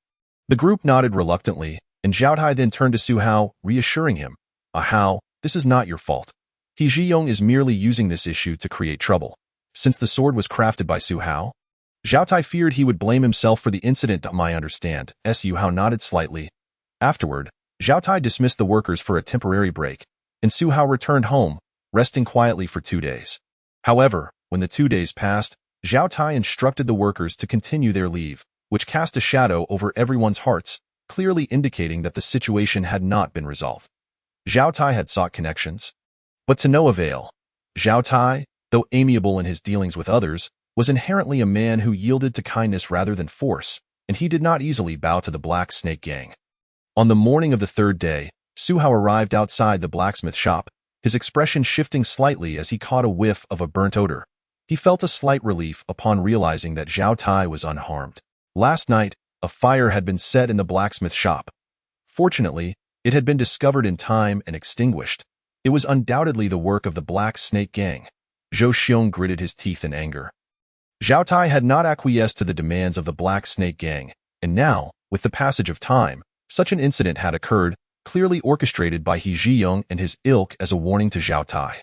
The group nodded reluctantly, and Zhao Tai then turned to Su Hao, reassuring him, Hao, this is not your fault. He Zhiyong is merely using this issue to create trouble. Since the sword was crafted by Su Hao, Zhao Tai feared he would blame himself for the incident. I understand. Su Hao nodded slightly. Afterward, Zhao Tai dismissed the workers for a temporary break, and Su Hao returned home, resting quietly for 2 days. However, when the 2 days passed, Zhao Tai instructed the workers to continue their leave, which cast a shadow over everyone's hearts, clearly indicating that the situation had not been resolved. Zhao Tai had sought connections, but to no avail. Zhao Tai, though amiable in his dealings with others, was inherently a man who yielded to kindness rather than force, and he did not easily bow to the Black Snake Gang. On the morning of the 3rd day, Su Hao arrived outside the blacksmith shop, his expression shifting slightly as he caught a whiff of a burnt odor. He felt a slight relief upon realizing that Zhao Tai was unharmed. Last night, a fire had been set in the blacksmith shop. Fortunately, it had been discovered in time and extinguished. It was undoubtedly the work of the Black Snake Gang. Zhou Xiong gritted his teeth in anger. Zhao Tai had not acquiesced to the demands of the Black Snake Gang, and now, with the passage of time, such an incident had occurred, clearly orchestrated by He Zhiyong and his ilk as a warning to Zhao Tai.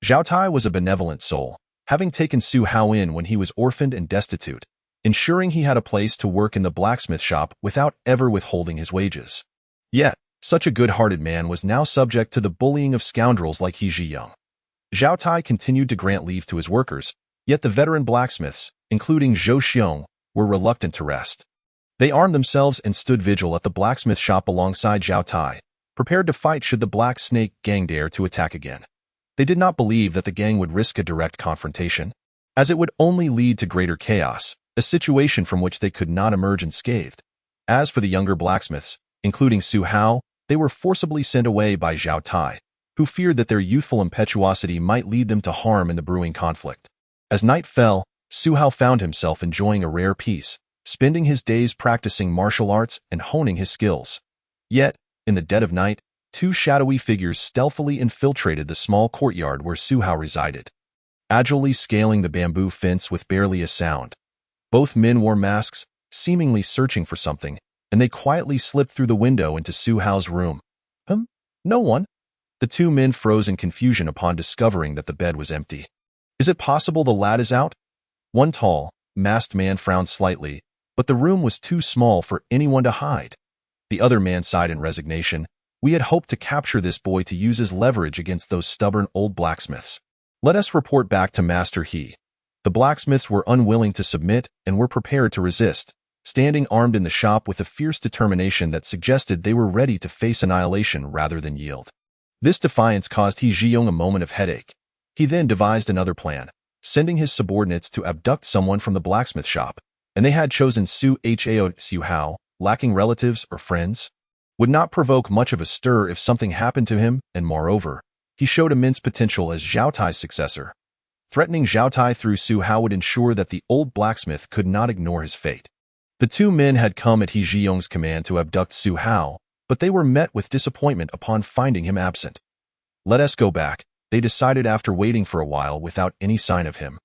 Zhao Tai was a benevolent soul, having taken Su Hao in when he was orphaned and destitute, ensuring he had a place to work in the blacksmith shop without ever withholding his wages. Yet, such a good-hearted man was now subject to the bullying of scoundrels like He Zhiyong. Zhao Tai continued to grant leave to his workers, yet the veteran blacksmiths, including Zhou Xiong, were reluctant to rest. They armed themselves and stood vigil at the blacksmith shop alongside Zhao Tai, prepared to fight should the Black Snake Gang dare to attack again. They did not believe that the gang would risk a direct confrontation, as it would only lead to greater chaos, a situation from which they could not emerge unscathed. As for the younger blacksmiths, including Su Hao, they were forcibly sent away by Zhao Tai, who feared that their youthful impetuosity might lead them to harm in the brewing conflict. As night fell, Su Hao found himself enjoying a rare peace, spending his days practicing martial arts and honing his skills. Yet, in the dead of night, 2 shadowy figures stealthily infiltrated the small courtyard where Su Hao resided, agilely scaling the bamboo fence with barely a sound. Both men wore masks, seemingly searching for something, and they quietly slipped through the window into Su Hao's room. No one? The 2 men froze in confusion upon discovering that the bed was empty. Is it possible the lad is out? One tall, masked man frowned slightly, but the room was too small for anyone to hide. The other man sighed in resignation. We had hoped to capture this boy to use as leverage against those stubborn old blacksmiths. Let us report back to Master He. The blacksmiths were unwilling to submit and were prepared to resist, standing armed in the shop with a fierce determination that suggested they were ready to face annihilation rather than yield. This defiance caused He Zhiyong a moment of headache. He then devised another plan, sending his subordinates to abduct someone from the blacksmith shop, and they had chosen Su Hao, lacking relatives or friends. Would not provoke much of a stir if something happened to him, and moreover, he showed immense potential as Zhao Tai's successor. Threatening Zhao Tai through Su Hao would ensure that the old blacksmith could not ignore his fate. The two men had come at He Zhiyong's command to abduct Su Hao, but they were met with disappointment upon finding him absent. Let us go back, they decided after waiting for a while without any sign of him.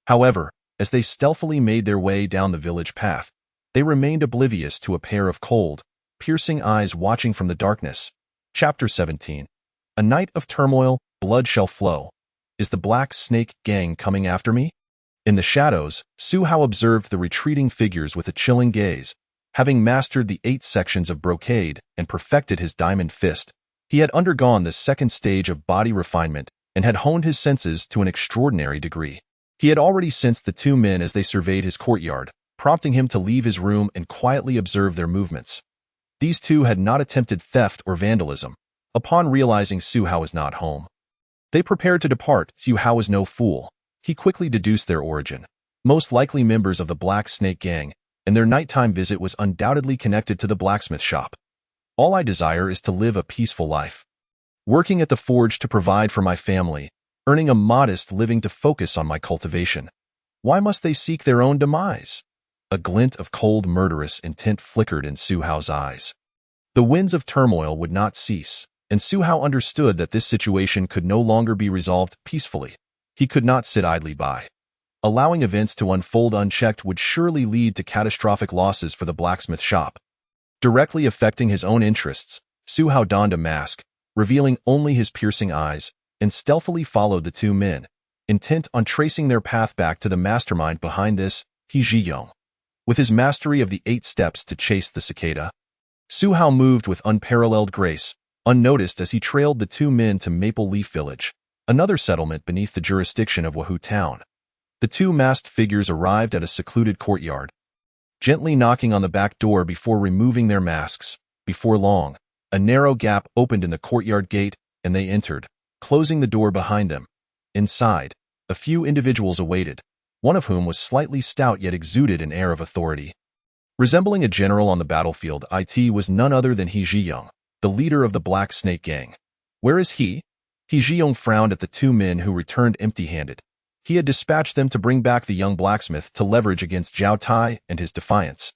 However, as they stealthily made their way down the village path, they remained oblivious to a pair of cold, piercing eyes watching from the darkness. Chapter 17. A night of turmoil, blood shall flow. Is the Black Snake Gang coming after me? In the shadows, Su Hao observed the retreating figures with a chilling gaze. Having mastered the 8 sections of brocade and perfected his diamond fist, he had undergone the second stage of body refinement and had honed his senses to an extraordinary degree. He had already sensed the two men as they surveyed his courtyard, prompting him to leave his room and quietly observe their movements. These two had not attempted theft or vandalism. Upon realizing Su Hao was not home, they prepared to depart. Su Hao was no fool. He quickly deduced their origin. Most likely members of the Black Snake Gang, and their nighttime visit was undoubtedly connected to the blacksmith shop. All I desire is to live a peaceful life, working at the forge to provide for my family, earning a modest living to focus on my cultivation. Why must they seek their own demise? A glint of cold, murderous intent flickered in Su Hao's eyes. The winds of turmoil would not cease, and Su Hao understood that this situation could no longer be resolved peacefully. He could not sit idly by. Allowing events to unfold unchecked would surely lead to catastrophic losses for the blacksmith shop. Directly affecting his own interests, Su Hao donned a mask, revealing only his piercing eyes, and stealthily followed the two men, intent on tracing their path back to the mastermind behind this, He Zhiyong. With his mastery of the 8 steps to chase the cicada, Su Hao moved with unparalleled grace, unnoticed as he trailed the two men to Maple Leaf Village, another settlement beneath the jurisdiction of Wahoo Town. The two masked figures arrived at a secluded courtyard, gently knocking on the back door before removing their masks. Before long, a narrow gap opened in the courtyard gate, and they entered, closing the door behind them. Inside, a few individuals awaited, one of whom was slightly stout yet exuded an air of authority. Resembling a general on the battlefield, it was none other than He Zhiyong, the leader of the Black Snake Gang. Where is he? He Zhiyong frowned at the two men who returned empty-handed. He had dispatched them to bring back the young blacksmith to leverage against Zhao Tai and his defiance.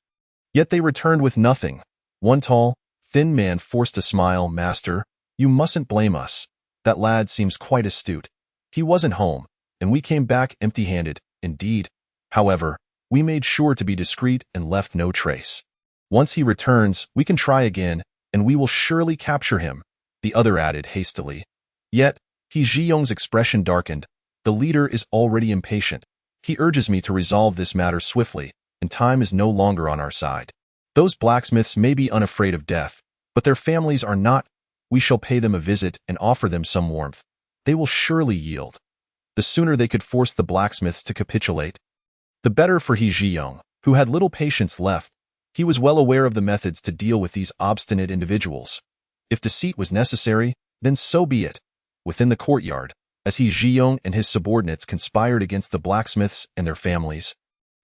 Yet they returned with nothing. One tall, thin man forced a smile. Master, you mustn't blame us. That lad seems quite astute. He wasn't home, and we came back empty-handed, indeed. However, we made sure to be discreet and left no trace. Once he returns, we can try again, and we will surely capture him, the other added hastily. Yet, He Zhiyong's expression darkened. The leader is already impatient. He urges me to resolve this matter swiftly, and time is no longer on our side. Those blacksmiths may be unafraid of death, but their families are not. We shall pay them a visit and offer them some warmth. They will surely yield. The sooner they could force the blacksmiths to capitulate, the better for He Zhiyong, who had little patience left. He was well aware of the methods to deal with these obstinate individuals. If deceit was necessary, then so be it. Within the courtyard, as He Zhiyong and his subordinates conspired against the blacksmiths and their families,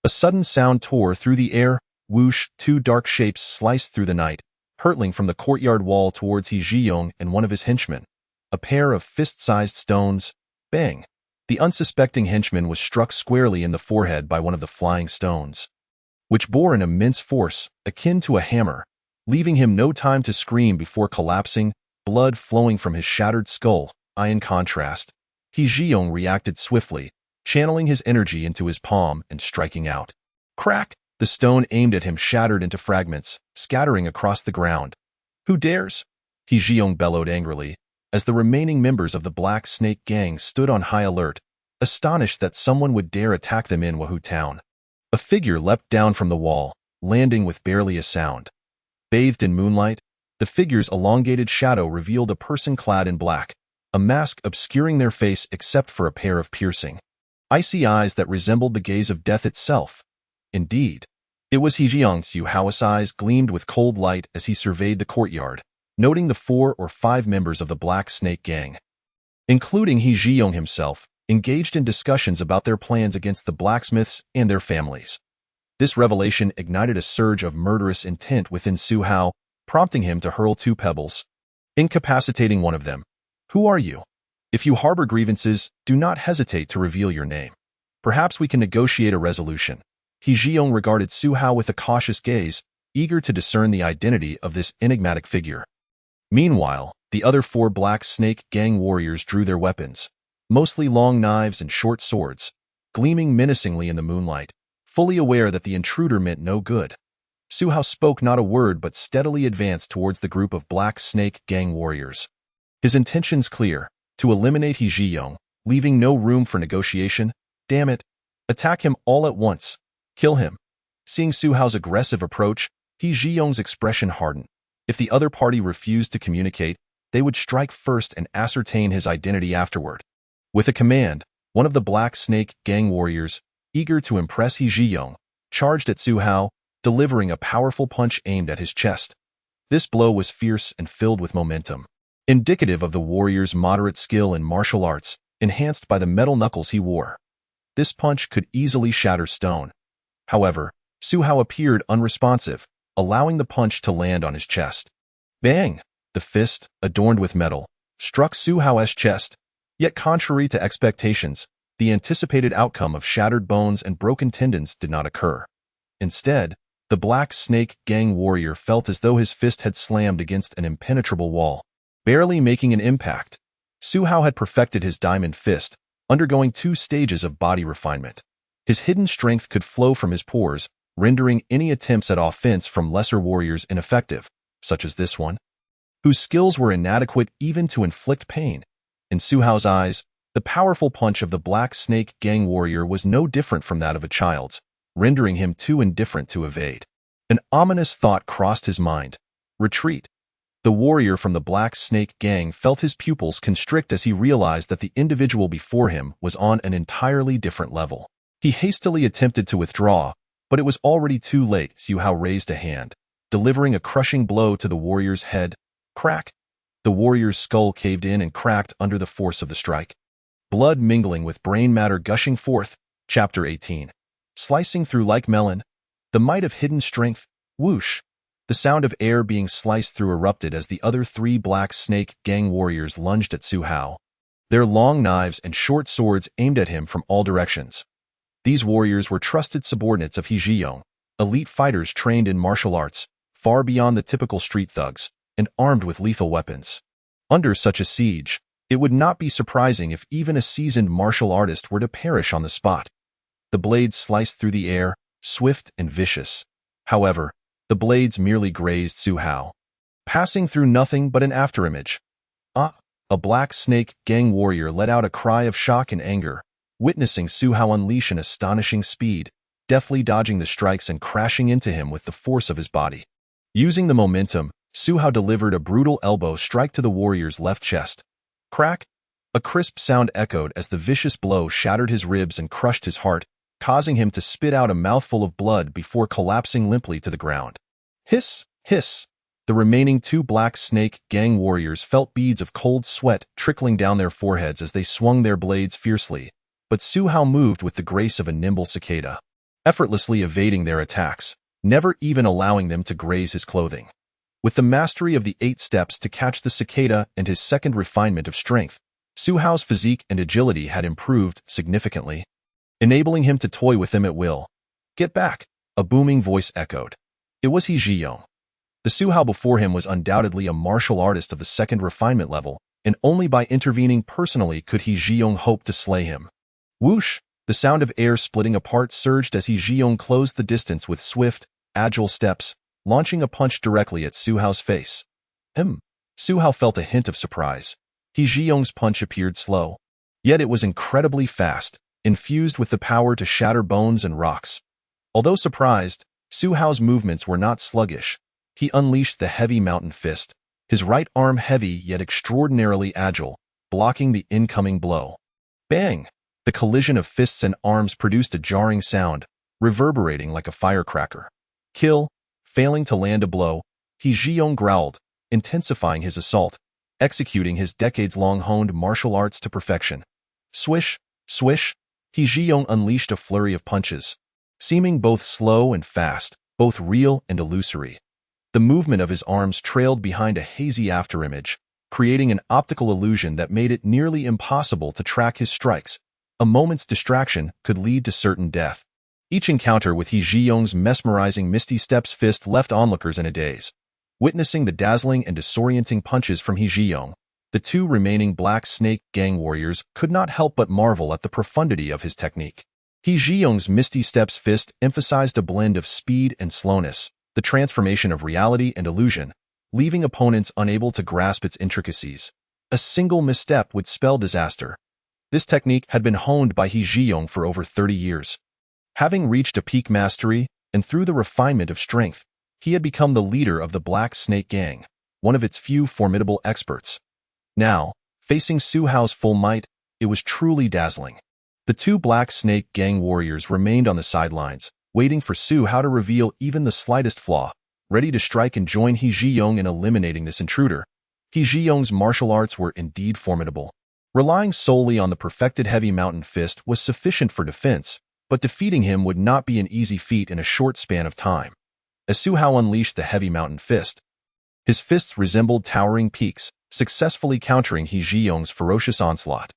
a sudden sound tore through the air. Whoosh! 2 dark shapes sliced through the night, hurtling from the courtyard wall towards He Zhiyong and one of his henchmen. A pair of fist-sized stones. Bang! The unsuspecting henchman was struck squarely in the forehead by one of the flying stones, which bore an immense force, akin to a hammer, leaving him no time to scream before collapsing, blood flowing from his shattered skull. In contrast, He Zhiyong reacted swiftly, channeling his energy into his palm and striking out. Crack! The stone aimed at him shattered into fragments, scattering across the ground. Who dares? He Zhiyong bellowed angrily, as the remaining members of the Black Snake Gang stood on high alert, astonished that someone would dare attack them in Wahoo Town. A figure leapt down from the wall, landing with barely a sound. Bathed in moonlight, the figure's elongated shadow revealed a person clad in black, a mask obscuring their face except for a pair of piercing, icy eyes that resembled the gaze of death itself. Indeed, it was He Jiong. Su Hao's eyes gleamed with cold light as he surveyed the courtyard, noting the 4 or 5 members of the Black Snake Gang, including He Jiong himself, engaged in discussions about their plans against the blacksmiths and their families. This revelation ignited a surge of murderous intent within Su Hao, prompting him to hurl 2 pebbles, incapacitating one of them. Who are you? If you harbor grievances, do not hesitate to reveal your name. Perhaps we can negotiate a resolution. He Jiong regarded Su Hao with a cautious gaze, eager to discern the identity of this enigmatic figure. Meanwhile, the other 4 Black Snake Gang warriors drew their weapons, mostly long knives and short swords, gleaming menacingly in the moonlight, fully aware that the intruder meant no good. Su Hao spoke not a word but steadily advanced towards the group of Black Snake Gang warriors. His intentions clear: to eliminate He Jiong, leaving no room for negotiation. Damn it! Attack him all at once. Kill him. Seeing Su Hao's aggressive approach, He Jiong's expression hardened. If the other party refused to communicate, they would strike first and ascertain his identity afterward. With a command, one of the Black Snake Gang warriors, eager to impress He Jiong, charged at Su Hao, delivering a powerful punch aimed at his chest. This blow was fierce and filled with momentum, indicative of the warrior's moderate skill in martial arts, enhanced by the metal knuckles he wore. This punch could easily shatter stone. However, Su Hao appeared unresponsive, allowing the punch to land on his chest. Bang! The fist, adorned with metal, struck Su Hao's chest. Yet contrary to expectations, the anticipated outcome of shattered bones and broken tendons did not occur. Instead, the Black Snake Gang warrior felt as though his fist had slammed against an impenetrable wall, barely making an impact. Su Hao had perfected his diamond fist, undergoing 2 stages of body refinement. His hidden strength could flow from his pores, rendering any attempts at offense from lesser warriors ineffective, such as this one, whose skills were inadequate even to inflict pain. In Su Hao's eyes, the powerful punch of the Black Snake Gang warrior was no different from that of a child's, rendering him too indifferent to evade. An ominous thought crossed his mind. Retreat. The warrior from the Black Snake Gang felt his pupils constrict as he realized that the individual before him was on an entirely different level. He hastily attempted to withdraw, but it was already too late. Su Hao raised a hand, delivering a crushing blow to the warrior's head. Crack! The warrior's skull caved in and cracked under the force of the strike. Blood mingling with brain matter gushing forth. Chapter 18. Slicing through like melon. The might of hidden strength. Whoosh! The sound of air being sliced through erupted as the other 3 Black Snake Gang warriors lunged at Su Hao, their long knives and short swords aimed at him from all directions. These warriors were trusted subordinates of He Jiong, elite fighters trained in martial arts, far beyond the typical street thugs, and armed with lethal weapons. Under such a siege, it would not be surprising if even a seasoned martial artist were to perish on the spot. The blades sliced through the air, swift and vicious. However, the blades merely grazed Su Hao, passing through nothing but an afterimage. Ah! A Black Snake Gang warrior let out a cry of shock and anger, witnessing Su Hao unleash an astonishing speed, deftly dodging the strikes and crashing into him with the force of his body. Using the momentum, Su Hao delivered a brutal elbow strike to the warrior's left chest. Crack! A crisp sound echoed as the vicious blow shattered his ribs and crushed his heart, causing him to spit out a mouthful of blood before collapsing limply to the ground. Hiss! Hiss! The remaining 2 Black Snake Gang warriors felt beads of cold sweat trickling down their foreheads as they swung their blades fiercely, but Su Hao moved with the grace of a nimble cicada, effortlessly evading their attacks, never even allowing them to graze his clothing. With the mastery of the 8 steps to catch the cicada and his second refinement of strength, Su Hao's physique and agility had improved significantly, enabling him to toy with them at will. Get back! A booming voice echoed. It was He Jiong. The Su Hao before him was undoubtedly a martial artist of the second refinement level, and only by intervening personally could He Jiong hope to slay him. Whoosh! The sound of air splitting apart surged as He Jiong closed the distance with swift, agile steps, launching a punch directly at Su Hao's face. Su Hao felt a hint of surprise. He Jiong's punch appeared slow, yet it was incredibly fast, infused with the power to shatter bones and rocks. Although surprised, Su Hao's movements were not sluggish. He unleashed the heavy mountain fist, his right arm heavy yet extraordinarily agile, blocking the incoming blow. Bang! The collision of fists and arms produced a jarring sound, reverberating like a firecracker. Kill! Failing to land a blow, He Zhiyong growled, intensifying his assault, executing his decades-long honed martial arts to perfection. Swish! Swish! He Zhiyong unleashed a flurry of punches, seeming both slow and fast, both real and illusory. The movement of his arms trailed behind a hazy afterimage, creating an optical illusion that made it nearly impossible to track his strikes. A moment's distraction could lead to certain death. Each encounter with He Zhiyong's mesmerizing Misty Steps fist left onlookers in a daze. Witnessing the dazzling and disorienting punches from He Zhiyong, the two remaining Black Snake Gang warriors could not help but marvel at the profundity of his technique. He Zhiyong's Misty Steps fist emphasized a blend of speed and slowness, the transformation of reality and illusion, leaving opponents unable to grasp its intricacies. A single misstep would spell disaster. This technique had been honed by He Zhiyong for over 30 years. Having reached a peak mastery, and through the refinement of strength, he had become the leader of the Black Snake Gang, one of its few formidable experts. Now, facing Su Hao's full might, it was truly dazzling. The two Black Snake Gang warriors remained on the sidelines, waiting for Su Hao to reveal even the slightest flaw, ready to strike and join He Zhiyong in eliminating this intruder. He Zhiyong's martial arts were indeed formidable. Relying solely on the perfected heavy mountain fist was sufficient for defense, but defeating him would not be an easy feat in a short span of time. As Su Hao unleashed the heavy mountain fist, his fists resembled towering peaks, successfully countering He Zhiyong's ferocious onslaught.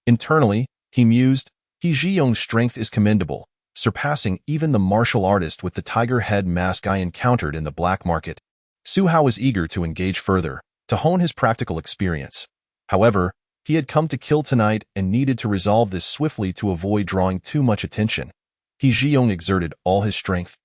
Internally, he mused, He Zhiyong's strength is commendable, surpassing even the martial artist with the tiger head mask I encountered in the black market. Su Hao was eager to engage further, to hone his practical experience. However, he had come to kill tonight and needed to resolve this swiftly to avoid drawing too much attention. He Zhiyong exerted all his strength,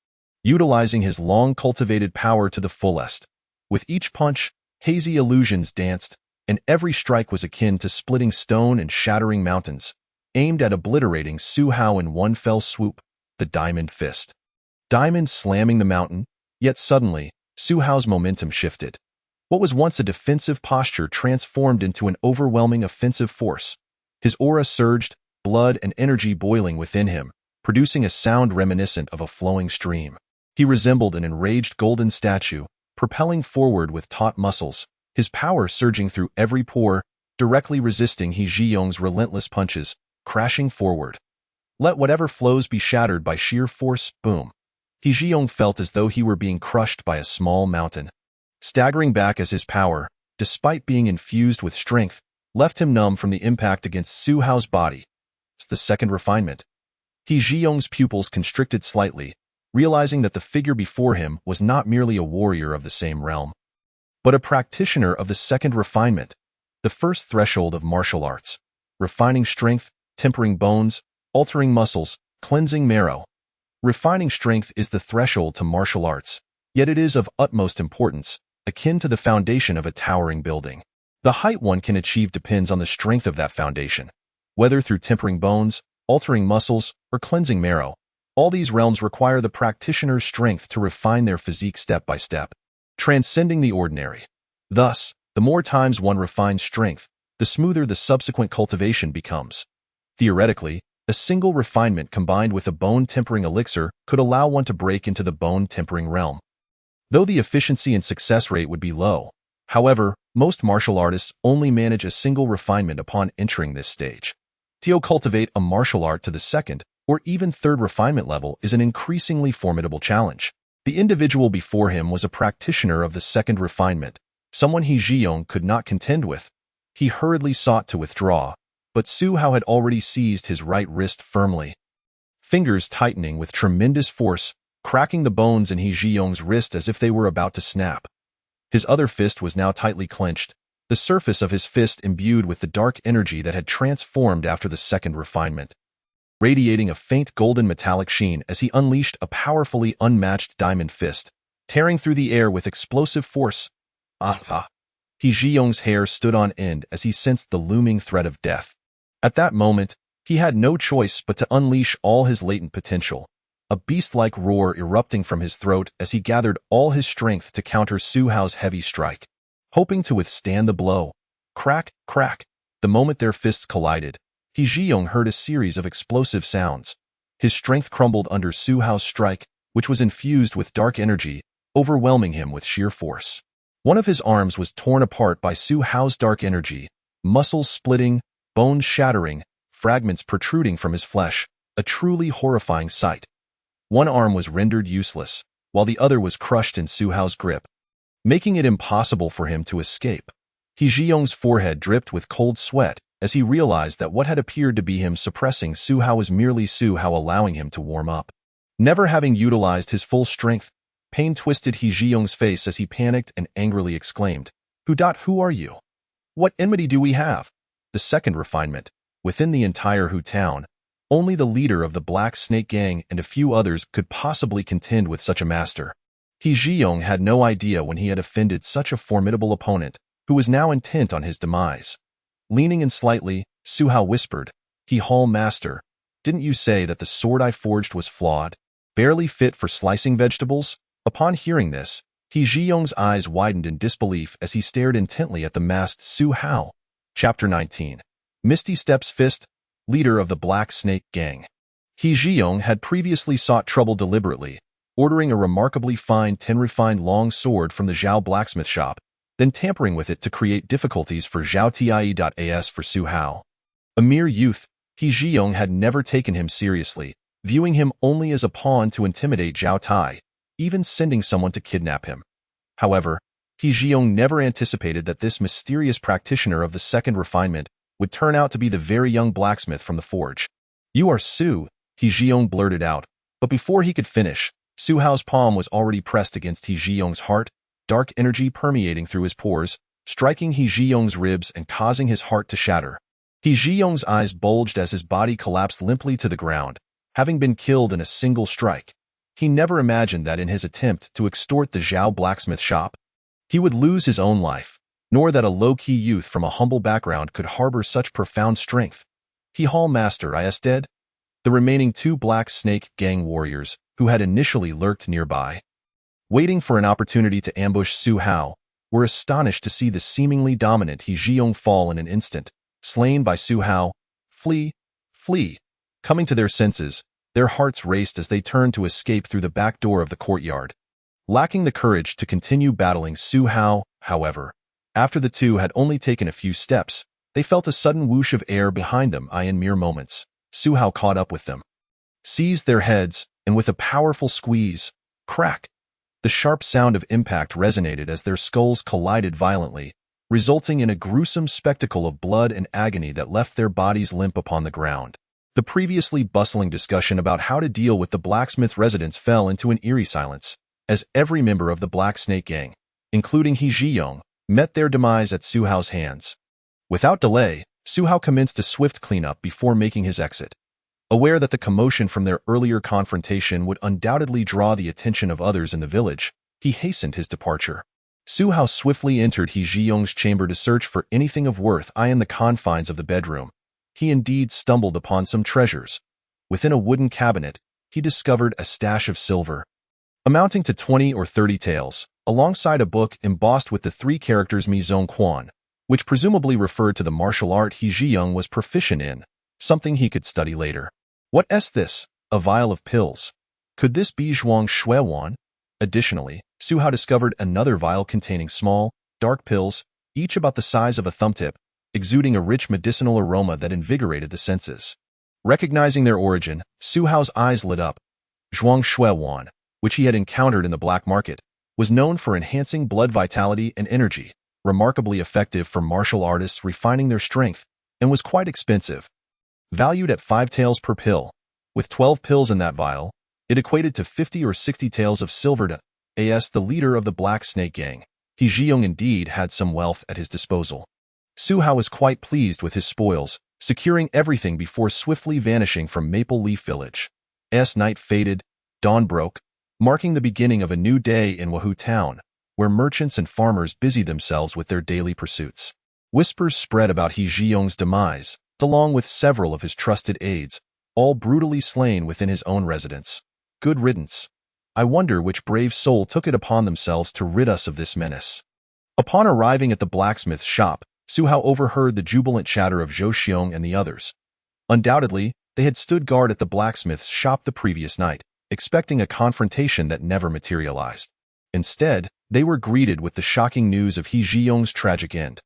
utilizing his long-cultivated power to the fullest. With each punch, hazy illusions danced, and every strike was akin to splitting stone and shattering mountains, aimed at obliterating Su Hao in one fell swoop, the Diamond Fist. Diamond slamming the mountain, yet suddenly, Su Hao's momentum shifted. What was once a defensive posture transformed into an overwhelming offensive force. His aura surged, blood and energy boiling within him, producing a sound reminiscent of a flowing stream. He resembled an enraged golden statue, propelling forward with taut muscles, his power surging through every pore, directly resisting He Zhiyong's relentless punches, crashing forward. Let whatever flows be shattered by sheer force, boom. He Zhiyong felt as though he were being crushed by a small mountain. Staggering back as his power, despite being infused with strength, left him numb from the impact against Su Hao's body. It's the second refinement. He Zhiyong's pupils constricted slightly, realizing that the figure before him was not merely a warrior of the same realm, but a practitioner of the second refinement, the first threshold of martial arts, refining strength, tempering bones, altering muscles, cleansing marrow. Refining strength is the threshold to martial arts, yet it is of utmost importance, akin to the foundation of a towering building. The height one can achieve depends on the strength of that foundation, whether through tempering bones, altering muscles, or cleansing marrow. All these realms require the practitioner's strength to refine their physique step by step, transcending the ordinary. Thus, the more times one refines strength, the smoother the subsequent cultivation becomes. Theoretically, a single refinement combined with a bone-tempering elixir could allow one to break into the bone-tempering realm. Though the efficiency and success rate would be low, however, most martial artists only manage a single refinement upon entering this stage. To cultivate a martial art to the second, or even third refinement level is an increasingly formidable challenge. The individual before him was a practitioner of the second refinement, someone He Zhiyong could not contend with. He hurriedly sought to withdraw, but Su Hao had already seized his right wrist firmly. Fingers tightening with tremendous force, cracking the bones in He Zhiyong's wrist as if they were about to snap. His other fist was now tightly clenched, the surface of his fist imbued with the dark energy that had transformed after the second refinement, radiating a faint golden metallic sheen as he unleashed a powerfully unmatched diamond fist, tearing through the air with explosive force. Ah! He Zhiyong's hair stood on end as he sensed the looming threat of death. At that moment, he had no choice but to unleash all his latent potential. a beast-like roar erupting from his throat as he gathered all his strength to counter Su Hao's heavy strike. Hoping to withstand the blow. Crack, crack. The moment their fists collided, He Zhiyong heard a series of explosive sounds. His strength crumbled under Su Hao's strike, which was infused with dark energy, overwhelming him with sheer force. One of his arms was torn apart by Su Hao's dark energy, muscles splitting, bones shattering, fragments protruding from his flesh, a truly horrifying sight. One arm was rendered useless, while the other was crushed in Su Hao's grip, making it impossible for him to escape. He Zhiyong's forehead dripped with cold sweat as he realized that what had appeared to be him suppressing Su Hao was merely Su Hao allowing him to warm up. Never having utilized his full strength, pain twisted He Zhiyong's face as he panicked and angrily exclaimed, Who are you? What enmity do we have? The second refinement. Within the entire Hu town, only the leader of the Black Snake Gang and a few others could possibly contend with such a master. He Zhiyong had no idea when he had offended such a formidable opponent, who was now intent on his demise. Leaning in slightly, Su Hao whispered, He Hall Master, didn't you say that the sword I forged was flawed, barely fit for slicing vegetables? Upon hearing this, He Zhiyong's eyes widened in disbelief as he stared intently at the masked Su Hao. Chapter 19. Misty Step's Fist, leader of the Black Snake Gang. He Zhiyong had previously sought trouble deliberately, ordering a remarkably fine 10-refined long sword from the Zhao blacksmith shop, then tampering with it to create difficulties for Zhao Tie.as for Su Hao. A mere youth, He Zhiyong had never taken him seriously, viewing him only as a pawn to intimidate Zhao Tai, even sending someone to kidnap him. However, He Zhiyong never anticipated that this mysterious practitioner of the second refinement would turn out to be the very young blacksmith from the forge. You are Su, He Zhiyong blurted out, but before he could finish, Su Hao's palm was already pressed against He Zhiyong's heart, dark energy permeating through his pores, striking He Zhiyong's ribs and causing his heart to shatter. He Zhiyong's eyes bulged as his body collapsed limply to the ground, having been killed in a single strike. He never imagined that in his attempt to extort the Zhao blacksmith shop, he would lose his own life, nor that a low-key youth from a humble background could harbor such profound strength. He Hall Master is dead? The remaining two Black Snake Gang warriors, who had initially lurked nearby, waiting for an opportunity to ambush Su Hao, were astonished to see the seemingly dominant He Zhiyong fall in an instant, slain by Su Hao. Flee! Flee! Coming to their senses, their hearts raced as they turned to escape through the back door of the courtyard. Lacking the courage to continue battling Su Hao, however, after the two had only taken a few steps, they felt a sudden whoosh of air behind them. In mere moments, Su Hao caught up with them, seized their heads, and with a powerful squeeze, crack! The sharp sound of impact resonated as their skulls collided violently, resulting in a gruesome spectacle of blood and agony that left their bodies limp upon the ground. The previously bustling discussion about how to deal with the blacksmith residents fell into an eerie silence, as every member of the Black Snake Gang, including He Zhiyong, met their demise at Su Hao's hands. Without delay, Su Hao commenced a swift cleanup before making his exit. Aware that the commotion from their earlier confrontation would undoubtedly draw the attention of others in the village, he hastened his departure. Su Hao swiftly entered He Zhiyong's chamber to search for anything of worth in the confines of the bedroom. He indeed stumbled upon some treasures. Within a wooden cabinet, he discovered a stash of silver, amounting to 20 or 30 taels, alongside a book embossed with the three characters Mi Zong Quan, which presumably referred to the martial art He Zhiyong was proficient in, something he could study later. What's this? A vial of pills. Could this be Zhuang Shuiwan? Additionally, Su Hao discovered another vial containing small, dark pills, each about the size of a thumbtip, exuding a rich medicinal aroma that invigorated the senses. Recognizing their origin, Su Hao's eyes lit up. Zhuang Shuiwan, which he had encountered in the black market, was known for enhancing blood vitality and energy, remarkably effective for martial artists refining their strength, and was quite expensive. Valued at 5 taels per pill, with 12 pills in that vial, it equated to 50 or 60 taels of silver. As the leader of the Black Snake Gang, He Zhiyong indeed had some wealth at his disposal. Su Hao was quite pleased with his spoils, securing everything before swiftly vanishing from Maple Leaf Village. As night faded, dawn broke, marking the beginning of a new day in Hu Town, where merchants and farmers busied themselves with their daily pursuits. Whispers spread about He Zhiyong's demise, along with several of his trusted aides, all brutally slain within his own residence. Good riddance. I wonder which brave soul took it upon themselves to rid us of this menace. Upon arriving at the blacksmith's shop, Su Hao overheard the jubilant chatter of Zhou Xiong and the others. Undoubtedly, they had stood guard at the blacksmith's shop the previous night, expecting a confrontation that never materialized. Instead, they were greeted with the shocking news of He Zhiyong's tragic end.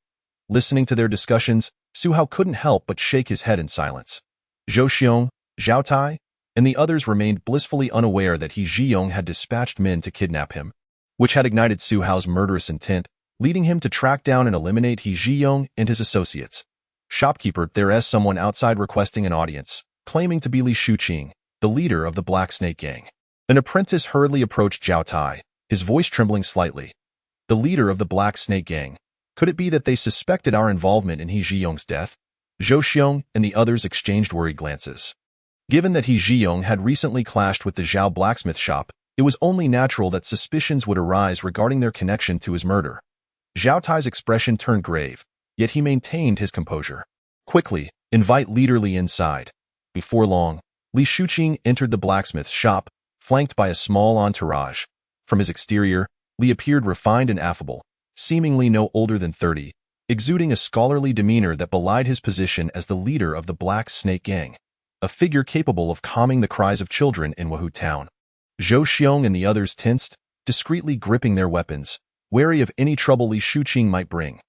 Listening to their discussions, Su Hao couldn't help but shake his head in silence. Zhou Xiong, Zhao Tai, and the others remained blissfully unaware that He Zhiyong had dispatched men to kidnap him, which had ignited Su Hao's murderous intent, leading him to track down and eliminate He Zhiyong and his associates. Shopkeeper, there's someone outside requesting an audience, claiming to be Li Shuqing, the leader of the Black Snake Gang. An apprentice hurriedly approached Zhao Tai, his voice trembling slightly. The leader of the Black Snake Gang. Could it be that they suspected our involvement in He Zhiyong's death? Zhou Xiong and the others exchanged worried glances. Given that He Zhiyong had recently clashed with the Zhao blacksmith shop, it was only natural that suspicions would arise regarding their connection to his murder. Zhao Tai's expression turned grave, yet he maintained his composure. Quickly, invite Leader Li inside. Before long, Li Shuqing entered the blacksmith's shop, flanked by a small entourage. From his exterior, Li appeared refined and affable, seemingly no older than 30, exuding a scholarly demeanor that belied his position as the leader of the Black Snake Gang, a figure capable of calming the cries of children in Wahoo Town. Zhou Xiong and the others tensed, discreetly gripping their weapons, wary of any trouble Li Shuqing might bring.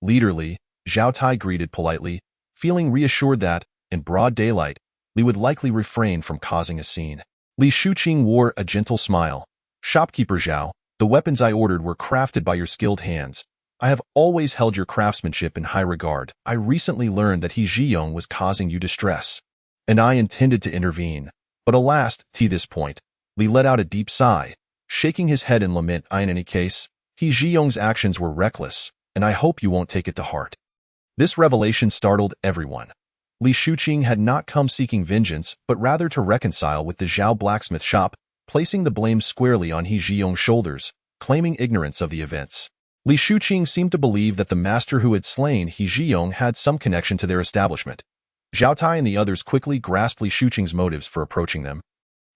Leader Li, Zhao Tai greeted politely, feeling reassured that, in broad daylight, Li would likely refrain from causing a scene. Li Shuqing wore a gentle smile. Shopkeeper Zhao, the weapons I ordered were crafted by your skilled hands. I have always held your craftsmanship in high regard. I recently learned that He Zhiyong was causing you distress, and I intended to intervene. But alas, to this point, Li let out a deep sigh, shaking his head in lament. In any case, He Zhiyong's actions were reckless, and I hope you won't take it to heart. This revelation startled everyone. Li Shuqing had not come seeking vengeance, but rather to reconcile with the Zhao blacksmith shop, placing the blame squarely on He Zhiyong's shoulders, claiming ignorance of the events. Li Shuqing seemed to believe that the master who had slain He Zhiyong had some connection to their establishment. Zhao Tai and the others quickly grasped Li Shuqing's motives for approaching them.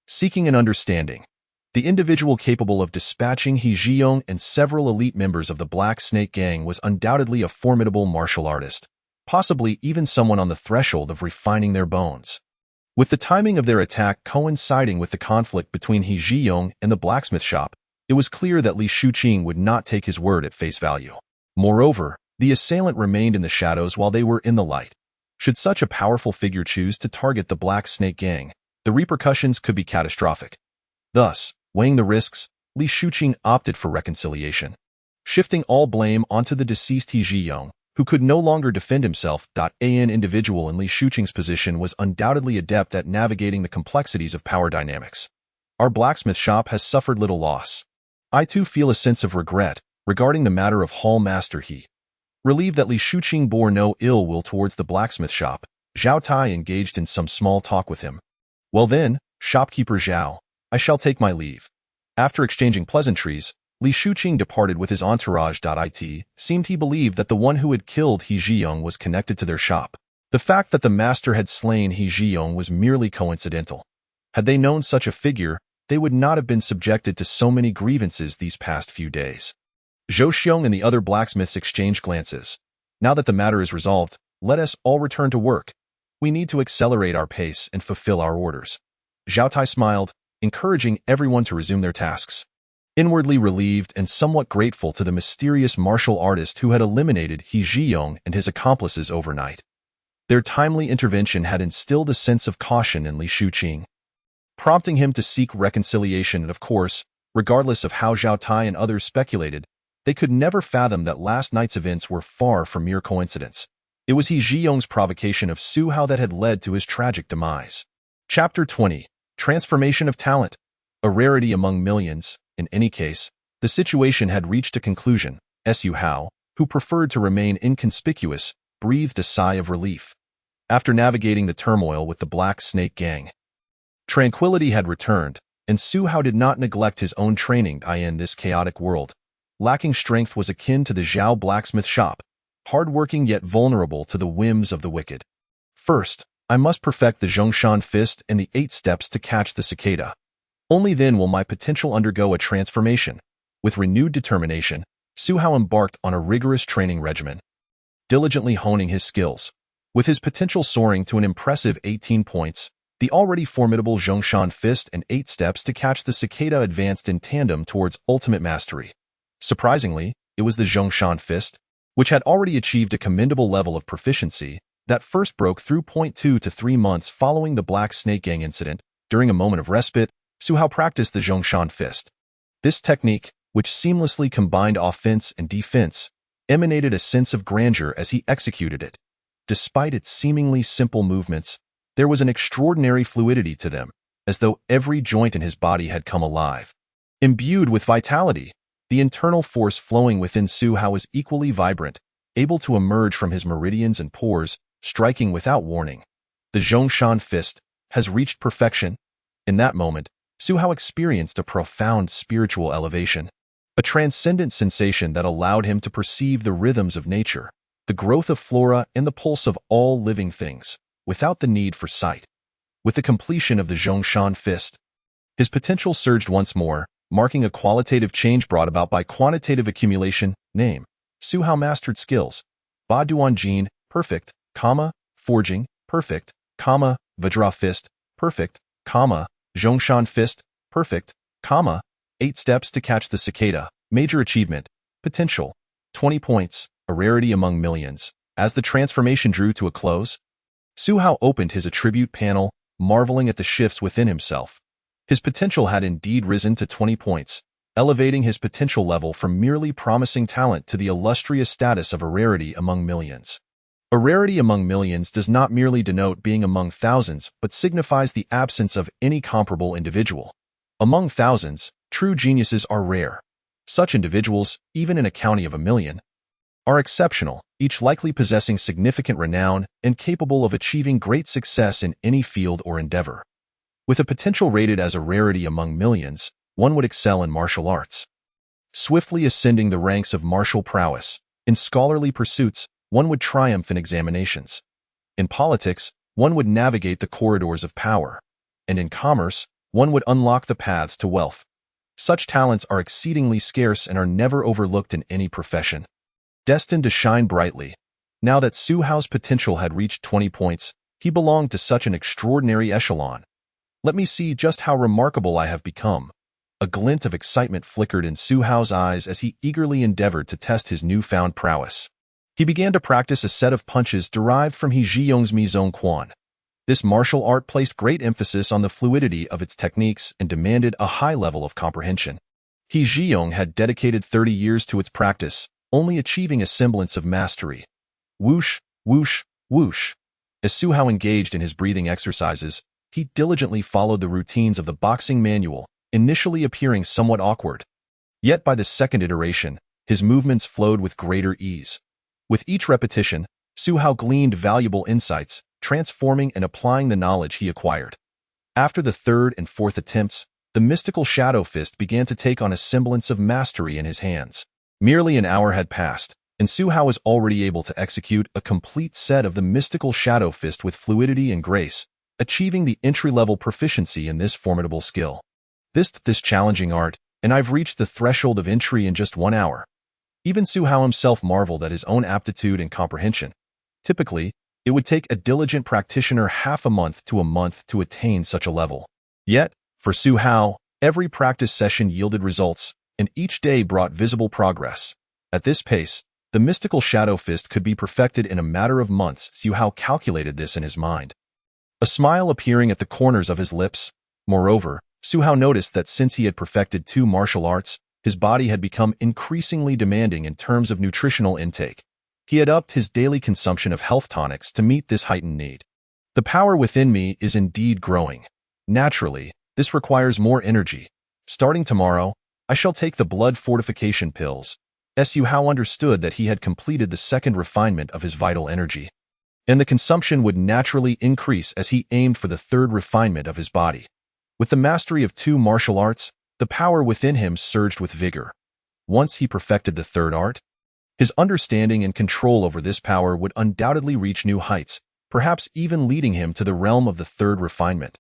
Seeking an understanding, the individual capable of dispatching He Zhiyong and several elite members of the Black Snake Gang was undoubtedly a formidable martial artist, possibly even someone on the threshold of refining their bones. With the timing of their attack coinciding with the conflict between He Zhiyong and the blacksmith shop, it was clear that Li Shuqing would not take his word at face value. Moreover, the assailant remained in the shadows while they were in the light. Should such a powerful figure choose to target the Black Snake Gang, the repercussions could be catastrophic. Thus, weighing the risks, Li Shuqing opted for reconciliation, shifting all blame onto the deceased He Zhiyong, who could no longer defend himself. An individual in Li Shuqing's position was undoubtedly adept at navigating the complexities of power dynamics. Our blacksmith shop has suffered little loss. I too feel a sense of regret regarding the matter of Hall Master He. Relieved that Li Shuqing bore no ill will towards the blacksmith shop, Zhao Tai engaged in some small talk with him. Well then, shopkeeper Zhao, I shall take my leave. After exchanging pleasantries, Li Shuqing departed with his entourage. It seemed he believed that the one who had killed He Zhiyong was connected to their shop. The fact that the master had slain He Zhiyong was merely coincidental. Had they known such a figure, they would not have been subjected to so many grievances these past few days. Zhou Xiong and the other blacksmiths exchanged glances. Now that the matter is resolved, let us all return to work. We need to accelerate our pace and fulfill our orders. Zhao Tai smiled, encouraging everyone to resume their tasks. Inwardly relieved and somewhat grateful to the mysterious martial artist who had eliminated He Zhiyong and his accomplices overnight. Their timely intervention had instilled a sense of caution in Li Shuqing, prompting him to seek reconciliation. And of course, regardless of how Zhao Tai and others speculated, they could never fathom that last night's events were far from mere coincidence. It was He Zhiyong's provocation of Su Hao that had led to his tragic demise. Chapter 20. Transformation of Talent. A rarity among millions. In any case, the situation had reached a conclusion. Su Hao, who preferred to remain inconspicuous, breathed a sigh of relief. After navigating the turmoil with the Black Snake Gang, tranquility had returned, and Su Hao did not neglect his own training in this chaotic world. Lacking strength was akin to the Zhao blacksmith shop, hard-working yet vulnerable to the whims of the wicked. First, I must perfect the Zhongshan fist and the 8 steps to catch the cicada. Only then will my potential undergo a transformation. With renewed determination, Su Hao embarked on a rigorous training regimen, diligently honing his skills. With his potential soaring to an impressive 18 points, the already formidable Zhongshan Fist and 8 steps to catch the cicada advanced in tandem towards ultimate mastery. Surprisingly, it was the Zhongshan Fist, which had already achieved a commendable level of proficiency, that first broke through. 2 to 3 months following the Black Snake Gang incident. During a moment of respite, Su Hao practiced the Zhongshan Fist. This technique, which seamlessly combined offense and defense, emanated a sense of grandeur as he executed it. Despite its seemingly simple movements, there was an extraordinary fluidity to them, as though every joint in his body had come alive. Imbued with vitality, the internal force flowing within Su Hao was equally vibrant, able to emerge from his meridians and pores, striking without warning. The Zhongshan Fist has reached perfection. In that moment, Su Hao experienced a profound spiritual elevation, a transcendent sensation that allowed him to perceive the rhythms of nature, the growth of flora, and the pulse of all living things, without the need for sight. With the completion of the Zhongshan Fist, his potential surged once more, marking a qualitative change brought about by quantitative accumulation. Name: Su Hao mastered skills: Ba Duan Jin, perfect, forging, perfect, Vajra Fist, perfect, Zhongshan Fist, perfect, 8 steps to catch the cicada, major achievement, potential, 20 points, a rarity among millions. As the transformation drew to a close, Su Hao opened his attribute panel, marveling at the shifts within himself. His potential had indeed risen to 20 points, elevating his potential level from merely promising talent to the illustrious status of a rarity among millions. A rarity among millions does not merely denote being among thousands, but signifies the absence of any comparable individual. Among thousands, true geniuses are rare. Such individuals, even in a county of 1,000,000, are exceptional, each likely possessing significant renown and capable of achieving great success in any field or endeavor. With a potential rated as a rarity among millions, one would excel in martial arts, swiftly ascending the ranks of martial prowess. In scholarly pursuits, one would triumph in examinations. In politics, one would navigate the corridors of power. And in commerce, one would unlock the paths to wealth. Such talents are exceedingly scarce and are never overlooked in any profession. Destined to shine brightly, now that Su Hao's potential had reached 20 points, he belonged to such an extraordinary echelon. Let me see just how remarkable I have become. A glint of excitement flickered in Su Hao's eyes as he eagerly endeavored to test his newfound prowess. He began to practice a set of punches derived from He Zhiyong's Mizong Quan. This martial art placed great emphasis on the fluidity of its techniques and demanded a high level of comprehension. He Zhiyong had dedicated 30 years to its practice, only achieving a semblance of mastery. Whoosh, whoosh, whoosh. As Su Hao engaged in his breathing exercises, he diligently followed the routines of the boxing manual, initially appearing somewhat awkward. Yet by the second iteration, his movements flowed with greater ease. With each repetition, Su Hao gleaned valuable insights, transforming and applying the knowledge he acquired. After the third and fourth attempts, the mystical Shadow Fist began to take on a semblance of mastery in his hands. Merely an hour had passed, and Su Hao was already able to execute a complete set of the mystical Shadow Fist with fluidity and grace, achieving the entry-level proficiency in this formidable skill. This challenging art, and I've reached the threshold of entry in just 1 hour. Even Su Hao himself marveled at his own aptitude and comprehension. Typically, it would take a diligent practitioner half a month to attain such a level. Yet, for Su Hao, every practice session yielded results, and each day brought visible progress. At this pace, the mystical Shadow Fist could be perfected in a matter of months. Su Hao calculated this in his mind, a smile appearing at the corners of his lips. Moreover, Su Hao noticed that since he had perfected 2 martial arts, his body had become increasingly demanding in terms of nutritional intake. He had upped his daily consumption of health tonics to meet this heightened need. The power within me is indeed growing. Naturally, this requires more energy. Starting tomorrow, I shall take the blood fortification pills. Su Hao understood that he had completed the second refinement of his vital energy, and the consumption would naturally increase as he aimed for the third refinement of his body. With the mastery of 2 martial arts, the power within him surged with vigor. Once he perfected the third art, his understanding and control over this power would undoubtedly reach new heights, perhaps even leading him to the realm of the third refinement.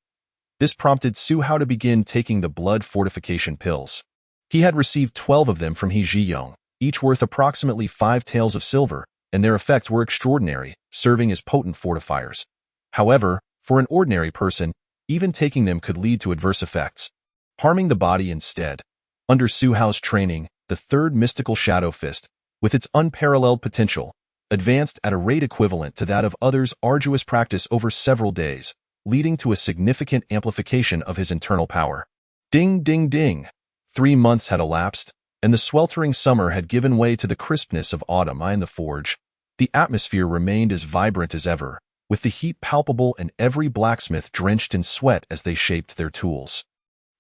This prompted Su Hao to begin taking the blood fortification pills. He had received 12 of them from He Zhiyong, each worth approximately 5 taels of silver, and their effects were extraordinary, serving as potent fortifiers. However, for an ordinary person, even taking them could lead to adverse effects, harming the body instead. Under Su Hao's training, the third mystical Shadow Fist, with its unparalleled potential, advanced at a rate equivalent to that of others' arduous practice over several days, leading to a significant amplification of his internal power. Ding, ding, ding! 3 months had elapsed, and the sweltering summer had given way to the crispness of autumn. In the forge, the atmosphere remained as vibrant as ever, with the heat palpable and every blacksmith drenched in sweat as they shaped their tools.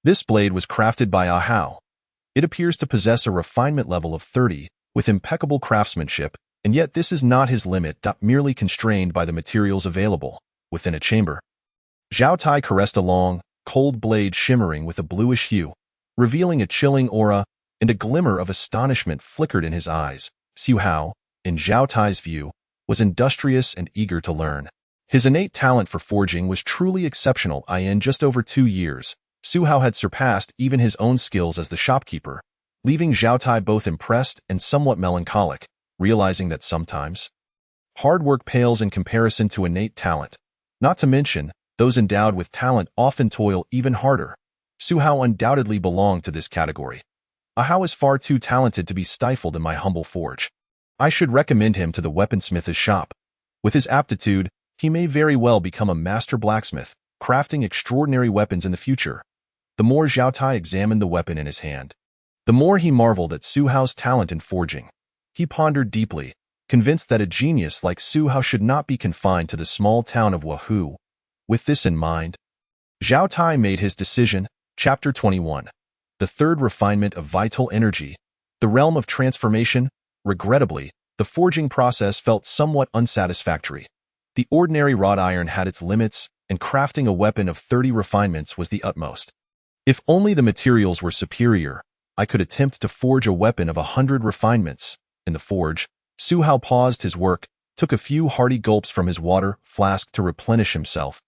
This blade was crafted by Ah Hao. It appears to possess a refinement level of 30, with impeccable craftsmanship, and yet this is not his limit, merely constrained by the materials available within a chamber. Zhao Tai caressed a long, cold blade shimmering with a bluish hue, revealing a chilling aura, and a glimmer of astonishment flickered in his eyes. Su Hao, in Zhao Tai's view, was industrious and eager to learn. His innate talent for forging was truly exceptional. In just over 2 years, Su Hao had surpassed even his own skills as the shopkeeper, leaving Zhao Tai both impressed and somewhat melancholic, realizing that sometimes hard work pales in comparison to innate talent. Not to mention, those endowed with talent often toil even harder. Su Hao undoubtedly belonged to this category. Ah Hao is far too talented to be stifled in my humble forge. I should recommend him to the weaponsmith's shop. With his aptitude, he may very well become a master blacksmith, crafting extraordinary weapons in the future. The more Zhao Tai examined the weapon in his hand, the more he marveled at Su Hao's talent in forging. He pondered deeply, convinced that a genius like Su Hao should not be confined to the small town of Wuhu. With this in mind, Zhao Tai made his decision. Chapter 21. The third refinement of vital energy, the realm of transformation. Regrettably, the forging process felt somewhat unsatisfactory. The ordinary wrought iron had its limits, and crafting a weapon of 30 refinements was the utmost. If only the materials were superior, I could attempt to forge a weapon of 100 refinements. In the forge, Su Hao paused his work, took a few hearty gulps from his water flask to replenish himself.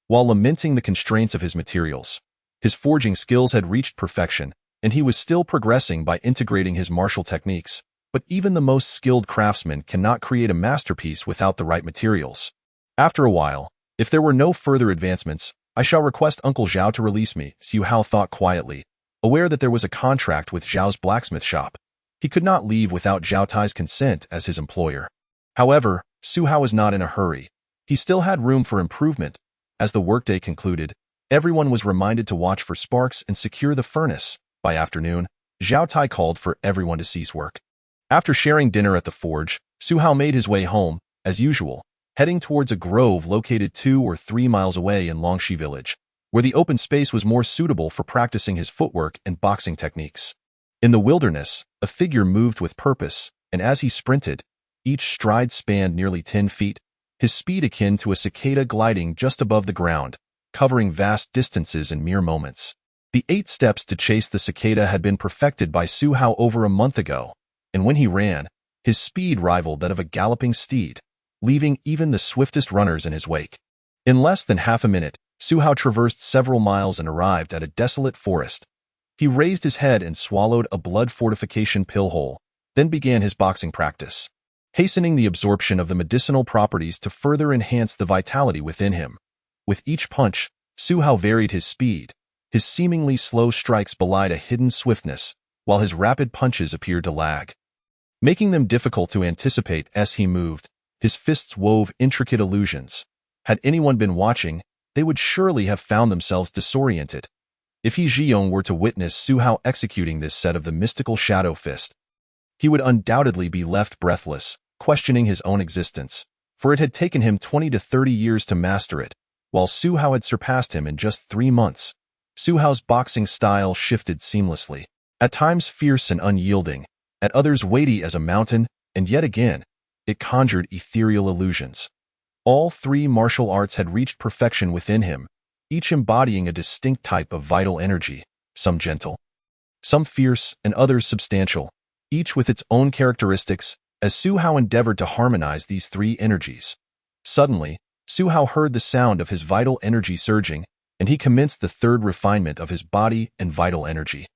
While lamenting the constraints of his materials, his forging skills had reached perfection, and he was still progressing by integrating his martial techniques. But even the most skilled craftsman cannot create a masterpiece without the right materials. After a while, if there were no further advancements, I shall request Uncle Zhao to release me, Su Hao thought quietly, aware that there was a contract with Zhao's blacksmith shop. He could not leave without Zhao Tai's consent as his employer. However, Su Hao was not in a hurry. He still had room for improvement. As the workday concluded, everyone was reminded to watch for sparks and secure the furnace. By afternoon, Zhao Tai called for everyone to cease work. After sharing dinner at the forge, Su Hao made his way home, as usual, heading towards a grove located 2 or 3 miles away in Longxi village, where the open space was more suitable for practicing his footwork and boxing techniques. In the wilderness, a figure moved with purpose, and as he sprinted, each stride spanned nearly 10 feet, his speed akin to a cicada gliding just above the ground, covering vast distances in mere moments. The 8 steps to chase the cicada had been perfected by Su Hao over a month ago, and when he ran, his speed rivaled that of a galloping steed, leaving even the swiftest runners in his wake. In less than half a minute, Su Hao traversed several miles and arrived at a desolate forest. He raised his head and swallowed a blood fortification pill whole, then began his boxing practice, hastening the absorption of the medicinal properties to further enhance the vitality within him. With each punch, Su Hao varied his speed. His seemingly slow strikes belied a hidden swiftness, while his rapid punches appeared to lag, making them difficult to anticipate. As he moved, his fists wove intricate illusions. Had anyone been watching, they would surely have found themselves disoriented. If He Zhiyong were to witness Su Hao executing this set of the mystical Shadow Fist, he would undoubtedly be left breathless, questioning his own existence, for it had taken him 20 to 30 years to master it, while Su Hao had surpassed him in just 3 months. Su Hao's boxing style shifted seamlessly, at times fierce and unyielding, at others weighty as a mountain, and yet again, it conjured ethereal illusions. All 3 martial arts had reached perfection within him, each embodying a distinct type of vital energy, some gentle, some fierce, and others substantial, each with its own characteristics. As Su Hao endeavored to harmonize these 3 energies, suddenly, Su Hao heard the sound of his vital energy surging. and he commenced the third refinement of his body and vital energy.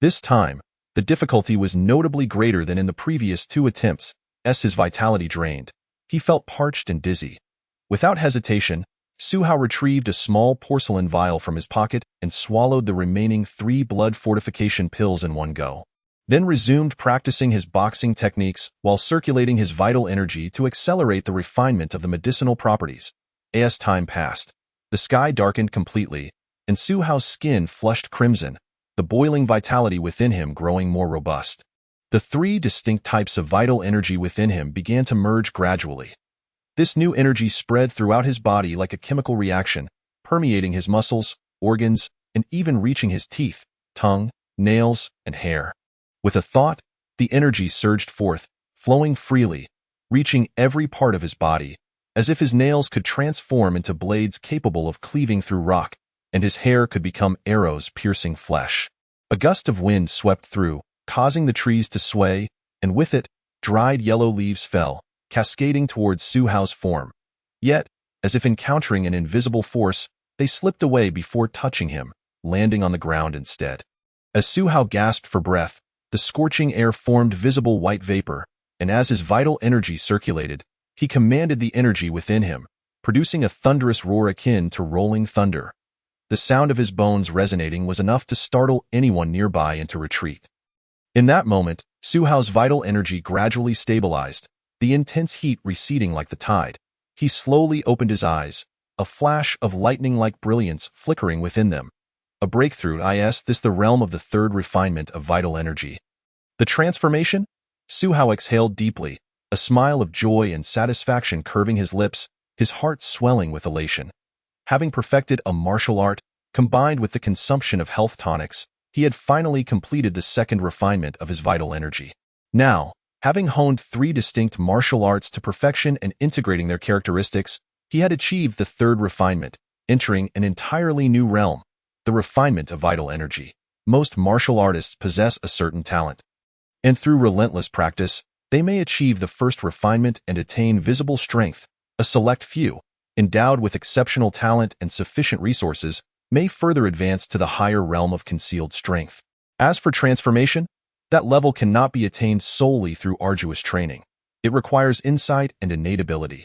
This time, the difficulty was notably greater than in the previous 2 attempts, as his vitality drained. He felt parched and dizzy. Without hesitation, Su Hao retrieved a small porcelain vial from his pocket and swallowed the remaining 3 blood fortification pills in one go. Then resumed practicing his boxing techniques while circulating his vital energy to accelerate the refinement of the medicinal properties. As time passed, the sky darkened completely, and Su Hao's skin flushed crimson, the boiling vitality within him growing more robust. The 3 distinct types of vital energy within him began to merge gradually. This new energy spread throughout his body like a chemical reaction, permeating his muscles, organs, and even reaching his teeth, tongue, nails, and hair. With a thought, the energy surged forth, flowing freely, reaching every part of his body, as if his nails could transform into blades capable of cleaving through rock, and his hair could become arrows piercing flesh. A gust of wind swept through, causing the trees to sway, and with it, dried yellow leaves fell, cascading towards Su Hao's form. Yet, as if encountering an invisible force, they slipped away before touching him, landing on the ground instead. As Su Hao gasped for breath, the scorching air formed visible white vapor, and as his vital energy circulated, he commanded the energy within him, producing a thunderous roar akin to rolling thunder. The sound of his bones resonating was enough to startle anyone nearby into retreat. In that moment, Su Hao's vital energy gradually stabilized, the intense heat receding like the tide. He slowly opened his eyes, a flash of lightning-like brilliance flickering within them. A breakthrough, is this the realm of the third refinement of vital energy? The transformation? Su Hao exhaled deeply, a smile of joy and satisfaction curving his lips, his heart swelling with elation. Having perfected a martial art, combined with the consumption of health tonics, he had finally completed the second refinement of his vital energy. Now, having honed 3 distinct martial arts to perfection and integrating their characteristics, he had achieved the third refinement, entering an entirely new realm, the refinement of vital energy. Most martial artists possess a certain talent, and through relentless practice, they may achieve the first refinement and attain visible strength. A select few, endowed with exceptional talent and sufficient resources, may further advance to the higher realm of concealed strength. As for transformation, that level cannot be attained solely through arduous training. It requires insight and innate ability.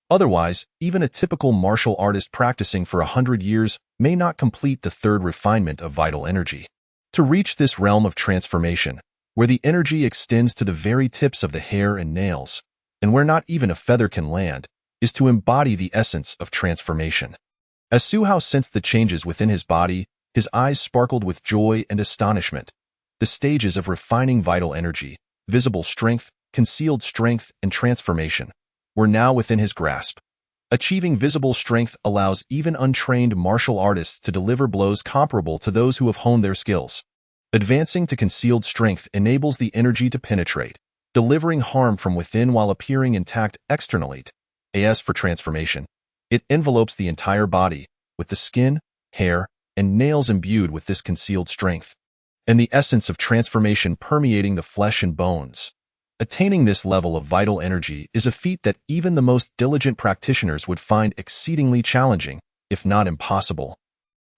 Otherwise, even a typical martial artist practicing for 100 years may not complete the third refinement of vital energy. To reach this realm of transformation, where the energy extends to the very tips of the hair and nails, and where not even a feather can land, is to embody the essence of transformation. As Su Hao sensed the changes within his body, his eyes sparkled with joy and astonishment. The stages of refining vital energy, visible strength, concealed strength, and transformation were now within his grasp. Achieving visible strength allows even untrained martial artists to deliver blows comparable to those who have honed their skills. Advancing to concealed strength enables the energy to penetrate, delivering harm from within while appearing intact externally. As for transformation, it envelopes the entire body, with the skin, hair, and nails imbued with this concealed strength, and the essence of transformation permeating the flesh and bones. Attaining this level of vital energy is a feat that even the most diligent practitioners would find exceedingly challenging, if not impossible.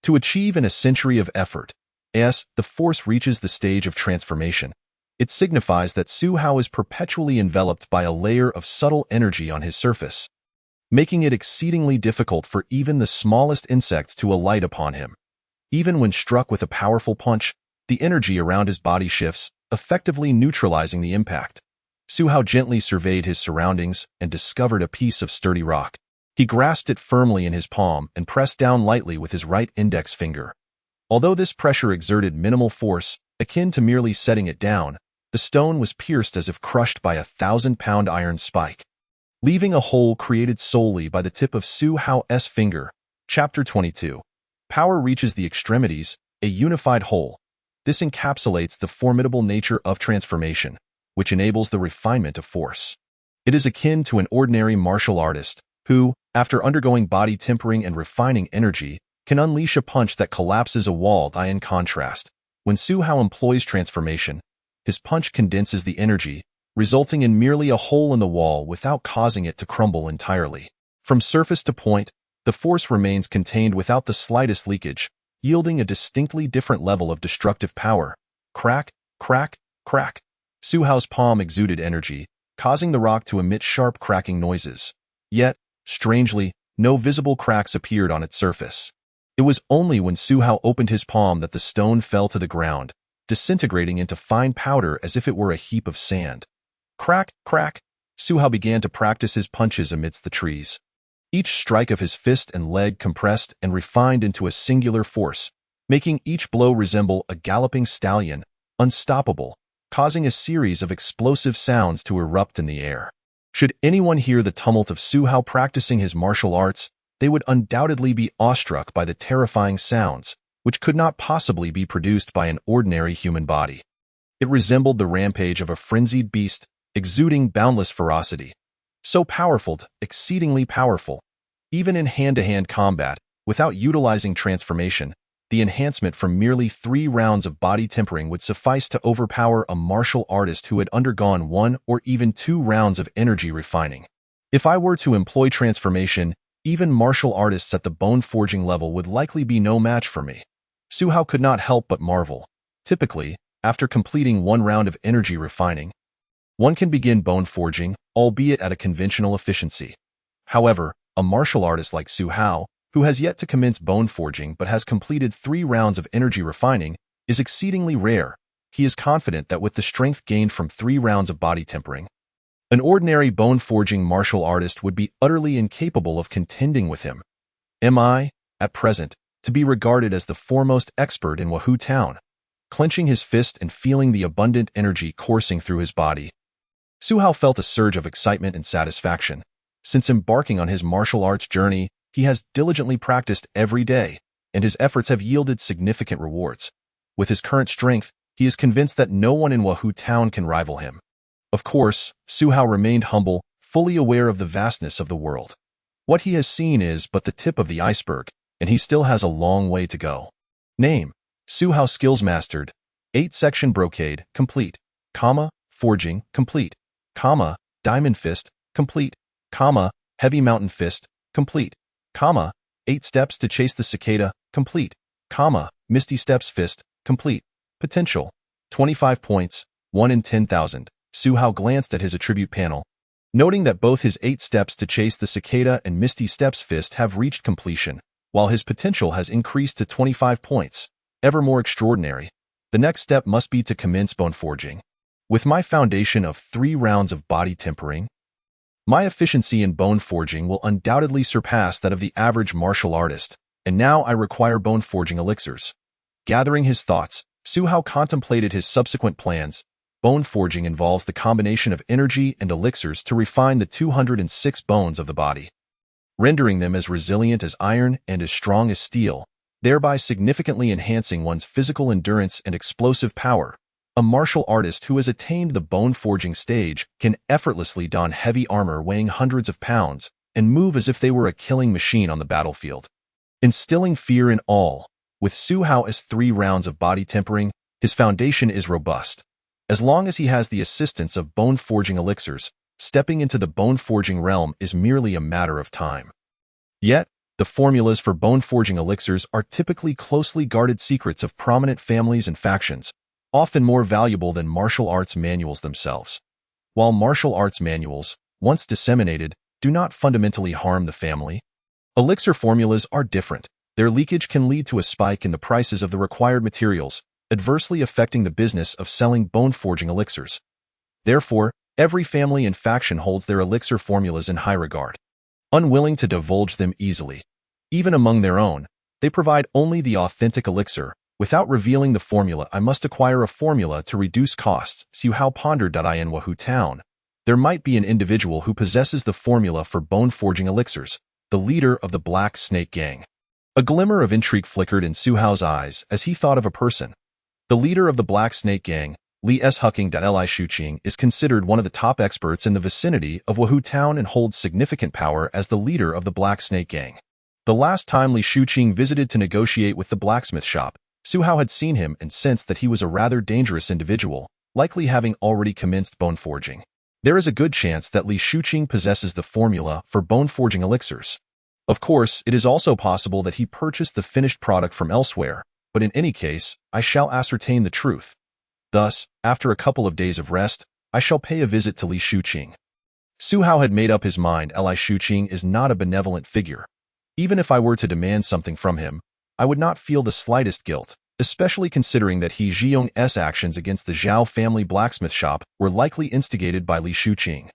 To achieve in a century of effort, as the force reaches the stage of transformation, it signifies that Su Hao is perpetually enveloped by a layer of subtle energy on his surface, making it exceedingly difficult for even the smallest insects to alight upon him. Even when struck with a powerful punch, the energy around his body shifts, effectively neutralizing the impact. Su Hao gently surveyed his surroundings and discovered a piece of sturdy rock. He grasped it firmly in his palm and pressed down lightly with his right index finger. Although this pressure exerted minimal force, akin to merely setting it down, the stone was pierced as if crushed by a 1,000-pound iron spike, leaving a hole created solely by the tip of Su Hao's finger. Chapter 22. Power reaches the extremities, a unified whole. This encapsulates the formidable nature of transformation, which enables the refinement of force. It is akin to an ordinary martial artist, who, after undergoing body tempering and refining energy, can unleash a punch that collapses a wall. In contrast, when Su Hao employs transformation, his punch condenses the energy, resulting in merely a hole in the wall without causing it to crumble entirely. From surface to point, The force remains contained without the slightest leakage, yielding a distinctly different level of destructive power. Crack, crack, crack. Su Hao's palm exuded energy, causing the rock to emit sharp cracking noises. Yet, strangely, no visible cracks appeared on its surface. It was only when Su Hao opened his palm that the stone fell to the ground, disintegrating into fine powder as if it were a heap of sand. Crack, crack. Su Hao began to practice his punches amidst the trees. Each strike of his fist and leg compressed and refined into a singular force, making each blow resemble a galloping stallion, unstoppable, causing a series of explosive sounds to erupt in the air. Should anyone hear the tumult of Su Hao practicing his martial arts, they would undoubtedly be awestruck by the terrifying sounds, which could not possibly be produced by an ordinary human body. It resembled the rampage of a frenzied beast, exuding boundless ferocity. So powerful, exceedingly powerful. Even in hand-to-hand combat, without utilizing transformation, the enhancement from merely 3 rounds of body tempering would suffice to overpower a martial artist who had undergone 1 or even 2 rounds of energy refining. If I were to employ transformation, even martial artists at the bone forging level would likely be no match for me. Su Hao could not help but marvel. Typically, after completing 1 round of energy refining, one can begin bone forging, albeit at a conventional efficiency. However, a martial artist like Su Hao, who has yet to commence bone forging but has completed 3 rounds of energy refining, is exceedingly rare. He is confident that with the strength gained from 3 rounds of body tempering, an ordinary bone forging martial artist would be utterly incapable of contending with him. Am I, at present, to be regarded as the foremost expert in Wuhu Town? Clenching his fist and feeling the abundant energy coursing through his body, Su Hao felt a surge of excitement and satisfaction. Since embarking on his martial arts journey, he has diligently practiced every day, and his efforts have yielded significant rewards. With his current strength, he is convinced that no one in Wuhu Town can rival him. Of course, Su Hao remained humble, fully aware of the vastness of the world. What he has seen is but the tip of the iceberg, and he still has a long way to go. Name: Su Hao. Skills mastered: 8-section brocade, complete, forging, complete, diamond fist, complete, heavy mountain fist, complete, 8 steps to chase the cicada, complete, misty steps fist, complete. Potential: 25 points, 1 in 10,000. Su Hao glanced at his attribute panel, noting that both his 8 steps to chase the cicada and misty steps fist have reached completion, while his potential has increased to 25 points. Ever more extraordinary. The next step must be to commence bone forging. With my foundation of 3 rounds of body tempering, my efficiency in bone forging will undoubtedly surpass that of the average martial artist, and now I require bone forging elixirs. Gathering his thoughts, Su Hao contemplated his subsequent plans. Bone forging involves the combination of energy and elixirs to refine the 206 bones of the body, rendering them as resilient as iron and as strong as steel, thereby significantly enhancing one's physical endurance and explosive power. A martial artist who has attained the bone forging stage can effortlessly don heavy armor weighing hundreds of pounds and move as if they were a killing machine on the battlefield, instilling fear in all. With Su Hao as 3 rounds of body tempering, his foundation is robust. As long as he has the assistance of bone forging elixirs, stepping into the bone forging realm is merely a matter of time. Yet, the formulas for bone forging elixirs are typically closely guarded secrets of prominent families and factions, often more valuable than martial arts manuals themselves. While martial arts manuals, once disseminated, do not fundamentally harm the family, elixir formulas are different. Their leakage can lead to a spike in the prices of the required materials, adversely affecting the business of selling bone forging elixirs. Therefore, every family and faction holds their elixir formulas in high regard, unwilling to divulge them easily. Even among their own, they provide only the authentic elixir. Without revealing the formula, I must acquire a formula to reduce costs. Su Hao pondered. In Wuhu Town, there might be an individual who possesses the formula for bone forging elixirs, the leader of the Black Snake Gang. A glimmer of intrigue flickered in Su Hao's eyes as he thought of a person. The leader of the Black Snake Gang, Li Shuqing. Li Shuqing is considered one of the top experts in the vicinity of Wuhu Town and holds significant power as the leader of the Black Snake Gang. The last time Li Shuqing visited to negotiate with the blacksmith shop, Su Hao had seen him and sensed that he was a rather dangerous individual, likely having already commenced bone forging. There is a good chance that Li Shuqing possesses the formula for bone forging elixirs. Of course, it is also possible that he purchased the finished product from elsewhere, but in any case, I shall ascertain the truth. Thus, after a couple of days of rest, I shall pay a visit to Li Shuqing. Su Hao had made up his mind. Li Shuqing is not a benevolent figure. Even if I were to demand something from him, I would not feel the slightest guilt, especially considering that He Zhiyong's actions against the Zhao family blacksmith shop were likely instigated by Li Shuqing.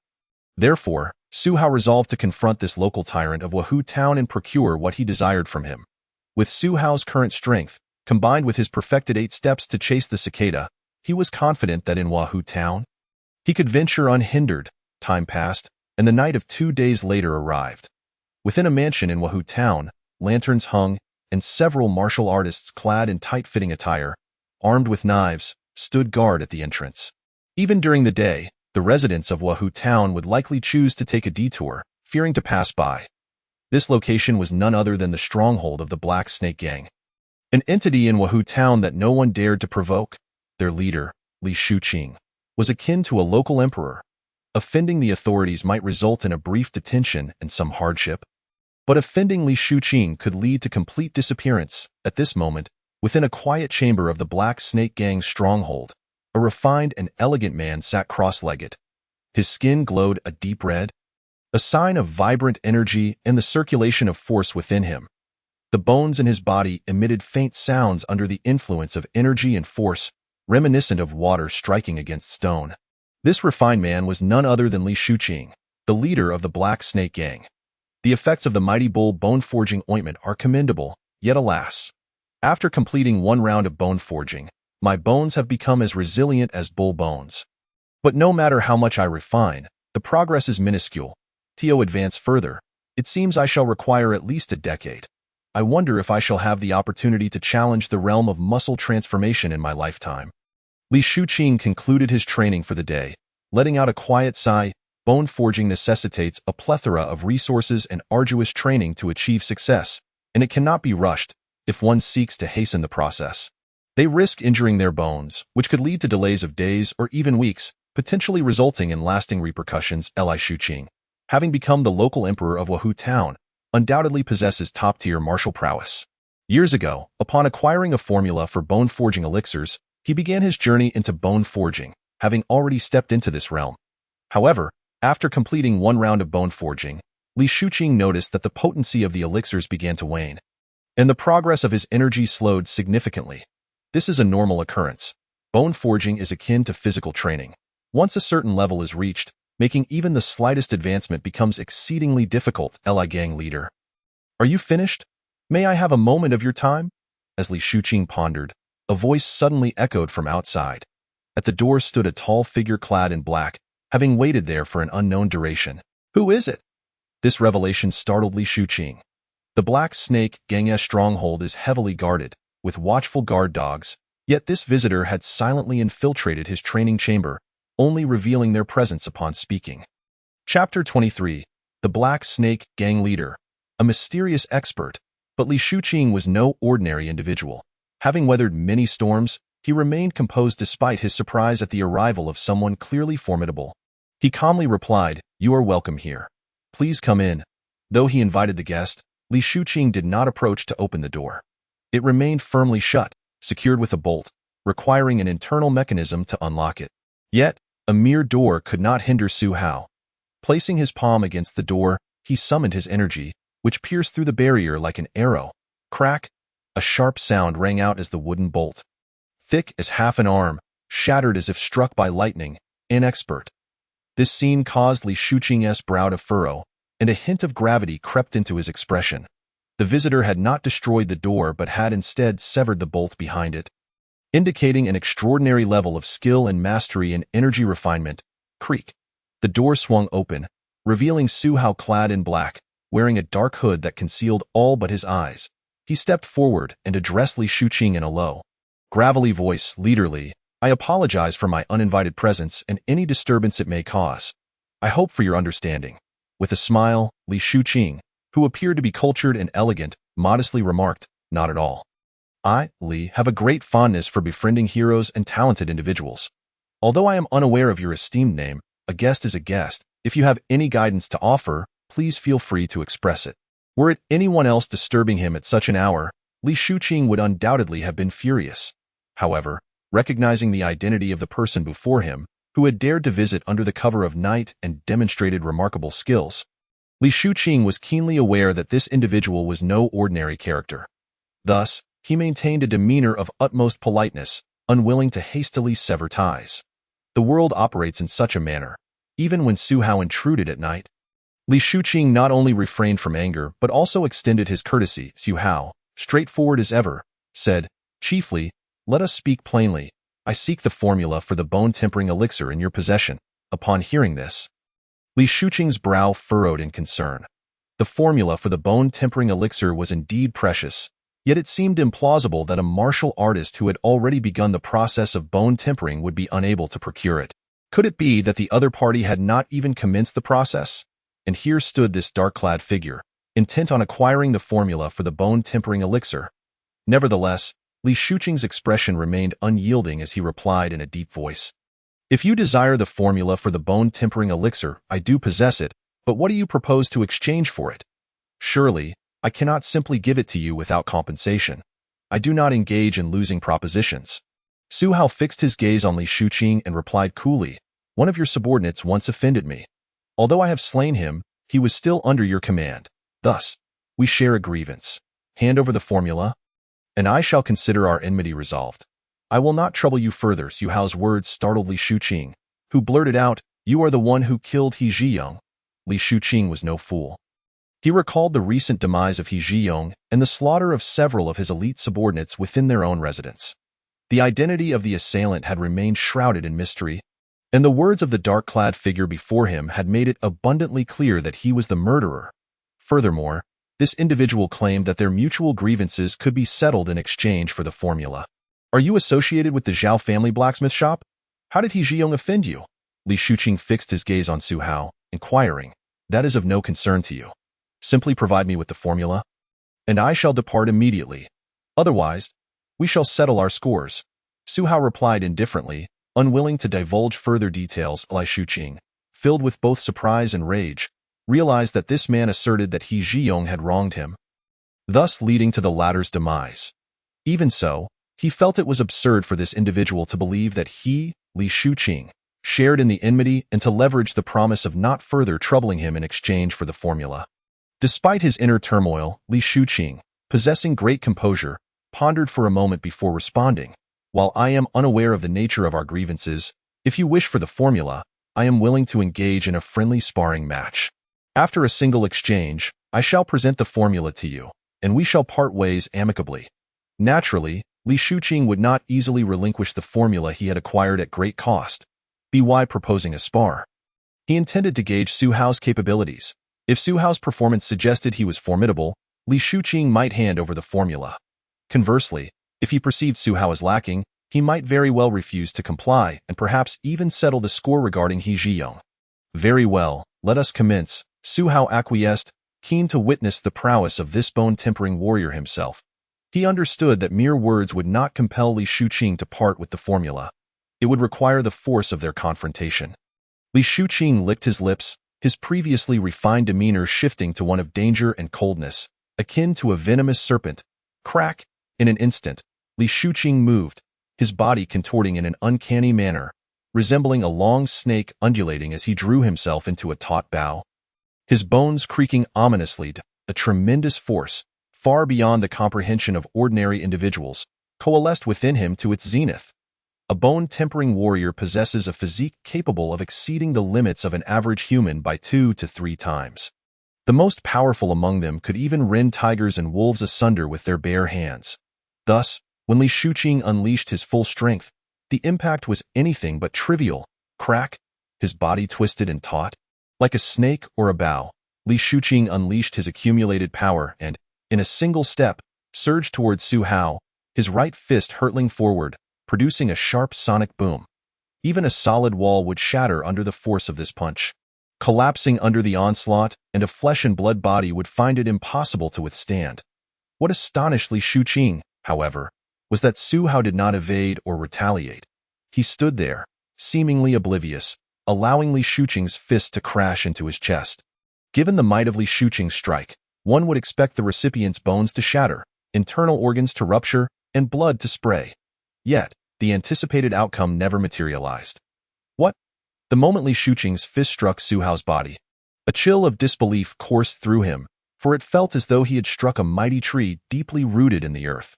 Therefore, Su Hao resolved to confront this local tyrant of Wahu Town and procure what he desired from him. With Su Hao's current strength, combined with his perfected 8 steps to chase the cicada, he was confident that in Wahu Town, he could venture unhindered. Time passed, and the night of 2 days later arrived. Within a mansion in Wahu Town, lanterns hung, and several martial artists clad in tight-fitting attire, armed with knives, stood guard at the entrance. Even during the day, the residents of Wahu Town would likely choose to take a detour, fearing to pass by. This location was none other than the stronghold of the Black Snake Gang, an entity in Wahu Town that no one dared to provoke. Their leader, Li Shuqing, was akin to a local emperor. Offending the authorities might result in a brief detention and some hardship, but offending Li Shuqing could lead to complete disappearance. At this moment, within a quiet chamber of the Black Snake Gang's stronghold, a refined and elegant man sat cross-legged. His skin glowed a deep red, a sign of vibrant energy and the circulation of force within him. The bones in his body emitted faint sounds under the influence of energy and force, reminiscent of water striking against stone. This refined man was none other than Li Shuqing, the leader of the Black Snake Gang. The effects of the Mighty Bull bone forging ointment are commendable, yet alas, after completing 1 round of bone forging, my bones have become as resilient as bull bones. But no matter how much I refine, the progress is minuscule. Tio advanced further. It seems I shall require at least a decade. I wonder if I shall have the opportunity to challenge the realm of muscle transformation in my lifetime. Li Shuqing concluded his training for the day, letting out a quiet sigh. Bone forging necessitates a plethora of resources and arduous training to achieve success, and it cannot be rushed if one seeks to hasten the process. They risk injuring their bones, which could lead to delays of days or even weeks, potentially resulting in lasting repercussions. Li Shuqing, having become the local emperor of Wahu Town, undoubtedly possesses top-tier martial prowess. Years ago, upon acquiring a formula for bone forging elixirs, he began his journey into bone forging, having already stepped into this realm. However, after completing 1 round of bone forging, Li Shuqing noticed that the potency of the elixirs began to wane, and the progress of his energy slowed significantly. This is a normal occurrence. Bone forging is akin to physical training. Once a certain level is reached, making even the slightest advancement becomes exceedingly difficult. Li Gang leader, are you finished? May I have a moment of your time? As Li Shuqing pondered, a voice suddenly echoed from outside. At the door stood a tall figure clad in black, having waited there for an unknown duration. Who is it? This revelation startled Li Shuqing. The Black Snake Gang's stronghold is heavily guarded, with watchful guard dogs, yet this visitor had silently infiltrated his training chamber, only revealing their presence upon speaking. Chapter 23. The Black Snake Gang Leader, a mysterious expert. But Li Shuqing was no ordinary individual. Having weathered many storms, he remained composed despite his surprise at the arrival of someone clearly formidable. He calmly replied, "You are welcome here. Please come in." Though he invited the guest, Li Shuqing did not approach to open the door. It remained firmly shut, secured with a bolt, requiring an internal mechanism to unlock it. Yet, a mere door could not hinder Su Hao. Placing his palm against the door, he summoned his energy, which pierced through the barrier like an arrow. Crack! A sharp sound rang out as the wooden bolt, thick as half an arm, shattered as if struck by lightning. Inexpert. This scene caused Li Shuqing's brow to furrow, and a hint of gravity crept into his expression. The visitor had not destroyed the door but had instead severed the bolt behind it, indicating an extraordinary level of skill and mastery in energy refinement. Creak. The door swung open, revealing Su Hao clad in black, wearing a dark hood that concealed all but his eyes. He stepped forward and addressed Li Shuqing in a low, gravelly voice. "Leader Li, I apologize for my uninvited presence and any disturbance it may cause. I hope for your understanding." With a smile, Li Shuqing, who appeared to be cultured and elegant, modestly remarked, "Not at all. I, Li, have a great fondness for befriending heroes and talented individuals. Although I am unaware of your esteemed name, a guest is a guest. If you have any guidance to offer, please feel free to express it." Were it anyone else disturbing him at such an hour, Li Shuqing would undoubtedly have been furious. However, recognizing the identity of the person before him, who had dared to visit under the cover of night and demonstrated remarkable skills, Li Shuqing was keenly aware that this individual was no ordinary character. Thus, he maintained a demeanor of utmost politeness, unwilling to hastily sever ties. The world operates in such a manner. Even when Su Hao intruded at night, Li Shuqing not only refrained from anger but also extended his courtesy. Su Hao, straightforward as ever, said, "Chiefly, let us speak plainly. I seek the formula for the bone-tempering elixir in your possession." Upon hearing this, Li Shuqing's brow furrowed in concern. The formula for the bone-tempering elixir was indeed precious, yet it seemed implausible that a martial artist who had already begun the process of bone-tempering would be unable to procure it. Could it be that the other party had not even commenced the process? And here stood this dark-clad figure, intent on acquiring the formula for the bone-tempering elixir. Nevertheless, Li Shuqing's expression remained unyielding as he replied in a deep voice, "If you desire the formula for the bone-tempering elixir, I do possess it, but what do you propose to exchange for it? Surely, I cannot simply give it to you without compensation. I do not engage in losing propositions." Su Hao fixed his gaze on Li Shuqing and replied coolly, "One of your subordinates once offended me. Although I have slain him, he was still under your command. Thus, we share a grievance. Hand over the formula, and I shall consider our enmity resolved. I will not trouble you further." Su Hao's words startled Li Shuqing, who blurted out, "You are the one who killed He Zhiyong." Li Shuqing was no fool. He recalled the recent demise of He Zhiyong and the slaughter of several of his elite subordinates within their own residence. The identity of the assailant had remained shrouded in mystery, and the words of the dark-clad figure before him had made it abundantly clear that he was the murderer. Furthermore, this individual claimed that their mutual grievances could be settled in exchange for the formula. "Are you associated with the Zhao family blacksmith shop? How did He Zhiyong offend you?" Li Shuqing fixed his gaze on Su Hao, inquiring, "That is of no concern to you. Simply provide me with the formula, and I shall depart immediately. Otherwise, we shall settle our scores." Su Hao replied indifferently, unwilling to divulge further details. Li Shuqing, filled with both surprise and rage, realized that this man asserted that He Zhiyong had wronged him, thus leading to the latter's demise. Even so, he felt it was absurd for this individual to believe that he, Li Shuqing, shared in the enmity and to leverage the promise of not further troubling him in exchange for the formula. Despite his inner turmoil, Li Shuqing, possessing great composure, pondered for a moment before responding, "While I am unaware of the nature of our grievances, if you wish for the formula, I am willing to engage in a friendly sparring match. After a single exchange, I shall present the formula to you, and we shall part ways amicably." Naturally, Li Shuqing would not easily relinquish the formula he had acquired at great cost, by proposing a spar. He intended to gauge Su Hao's capabilities. If Su Hao's performance suggested he was formidable, Li Shuqing might hand over the formula. Conversely, if he perceived Su Hao as lacking, he might very well refuse to comply and perhaps even settle the score regarding He Zhiyong. "Very well, let us commence." Su Hao acquiesced, keen to witness the prowess of this bone-tempering warrior himself. He understood that mere words would not compel Li Shuqing to part with the formula. It would require the force of their confrontation. Li Shuqing licked his lips, his previously refined demeanor shifting to one of danger and coldness, akin to a venomous serpent. Crack! In an instant, Li Shuqing moved, his body contorting in an uncanny manner, resembling a long snake undulating as he drew himself into a taut bow. His bones creaking ominously, a tremendous force, far beyond the comprehension of ordinary individuals, coalesced within him to its zenith. A bone-tempering warrior possesses a physique capable of exceeding the limits of an average human by 2 to 3 times. The most powerful among them could even rend tigers and wolves asunder with their bare hands. Thus, when Li Shuqing unleashed his full strength, the impact was anything but trivial. Crack! His body twisted and taut. Like a snake or a bow, Li Shuqing unleashed his accumulated power and, in a single step, surged towards Su Hao, his right fist hurtling forward, producing a sharp sonic boom. Even a solid wall would shatter under the force of this punch. Collapsing under the onslaught, and a flesh-and-blood body would find it impossible to withstand. What astonished Li Shuqing, however, was that Su Hao did not evade or retaliate. He stood there, seemingly oblivious, allowing Li Shuqing's fist to crash into his chest. Given the might of Li Shuqing's strike, one would expect the recipient's bones to shatter, internal organs to rupture, and blood to spray. Yet, the anticipated outcome never materialized. What? The moment Li Shuqing's fist struck Su Hao's body, a chill of disbelief coursed through him, for it felt as though he had struck a mighty tree deeply rooted in the earth.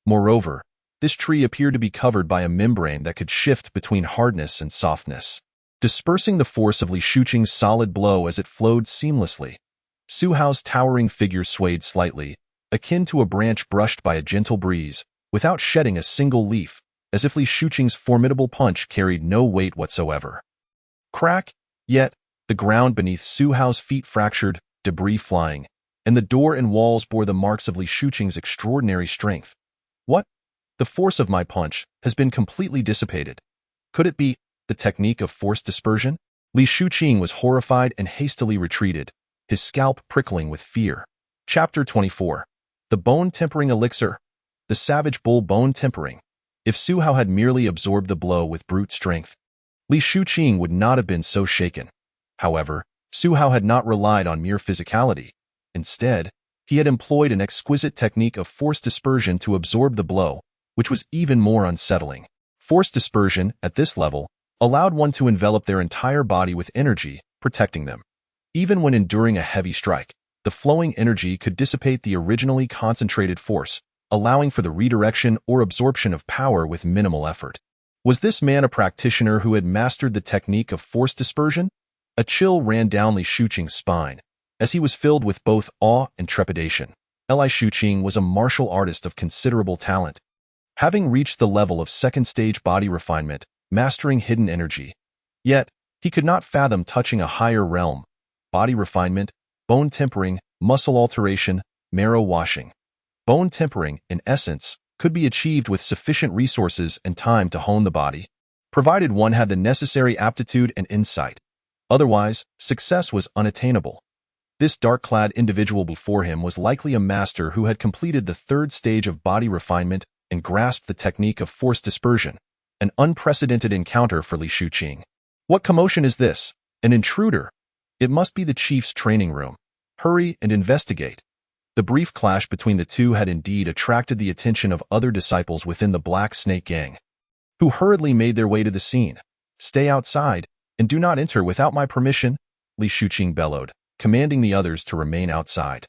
Moreover, this tree appeared to be covered by a membrane that could shift between hardness and softness, dispersing the force of Li Shuqing's solid blow as it flowed seamlessly. Su Hao's towering figure swayed slightly, akin to a branch brushed by a gentle breeze, without shedding a single leaf, as if Li Shuqing's formidable punch carried no weight whatsoever. Crack! Yet, the ground beneath Su Hao's feet fractured, debris flying, and the door and walls bore the marks of Li Shuqing's extraordinary strength. What? The force of my punch has been completely dissipated. Could it be the technique of force dispersion? Li Shuqing was horrified and hastily retreated, his scalp prickling with fear. Chapter 24. The Bone Tempering Elixir. The Savage Bull Bone Tempering. If Su Hao had merely absorbed the blow with brute strength, Li Shuqing would not have been so shaken. However, Su Hao had not relied on mere physicality. Instead, he had employed an exquisite technique of force dispersion to absorb the blow, which was even more unsettling. Force dispersion, at this level, allowed one to envelop their entire body with energy, protecting them. Even when enduring a heavy strike, the flowing energy could dissipate the originally concentrated force, allowing for the redirection or absorption of power with minimal effort. Was this man a practitioner who had mastered the technique of force dispersion? A chill ran down Li Shuqing's spine, as he was filled with both awe and trepidation. Li Shuqing was a martial artist of considerable talent, having reached the level of second-stage body refinement, mastering hidden energy. Yet, he could not fathom touching a higher realm: body refinement, bone tempering, muscle alteration, marrow washing. Bone tempering, in essence, could be achieved with sufficient resources and time to hone the body, provided one had the necessary aptitude and insight. Otherwise, success was unattainable. This dark-clad individual before him was likely a master who had completed the third stage of body refinement and grasped the technique of force dispersion, an unprecedented encounter for Li Shuqing. What commotion is this? An intruder? It must be the chief's training room. Hurry and investigate. The brief clash between the two had indeed attracted the attention of other disciples within the Black Snake Gang, who hurriedly made their way to the scene. Stay outside, and do not enter without my permission, Li Shuqing bellowed, commanding the others to remain outside.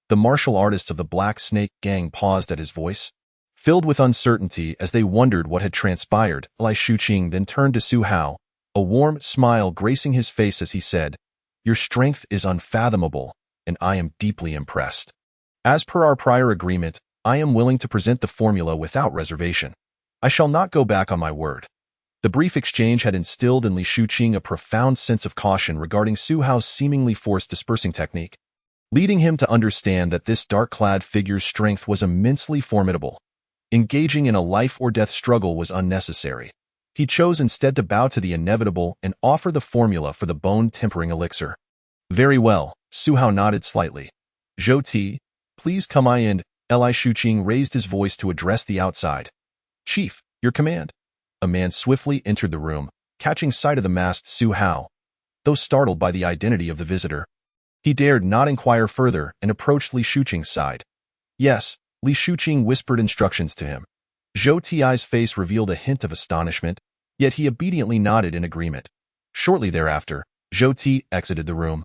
The martial artists of the Black Snake Gang paused at his voice, filled with uncertainty as they wondered what had transpired. Li Shuqing then turned to Su Hao, a warm smile gracing his face as he said, "Your strength is unfathomable, and I am deeply impressed. As per our prior agreement, I am willing to present the formula without reservation. I shall not go back on my word." The brief exchange had instilled in Li Shuqing a profound sense of caution regarding Su Hao's seemingly force-dispersing technique, leading him to understand that this dark-clad figure's strength was immensely formidable. Engaging in a life-or-death struggle was unnecessary. He chose instead to bow to the inevitable and offer the formula for the bone-tempering elixir. Very well, Su Hao nodded slightly. Zhou Ti, please come in. Li Shuqing raised his voice to address the outside. Chief, your command. A man swiftly entered the room, catching sight of the masked Su Hao. Though startled by the identity of the visitor, he dared not inquire further and approached Li Shuqing's side. Yes, Li Shuqing whispered instructions to him. Zhou Ti's face revealed a hint of astonishment, yet he obediently nodded in agreement. Shortly thereafter, Zhou Ti exited the room,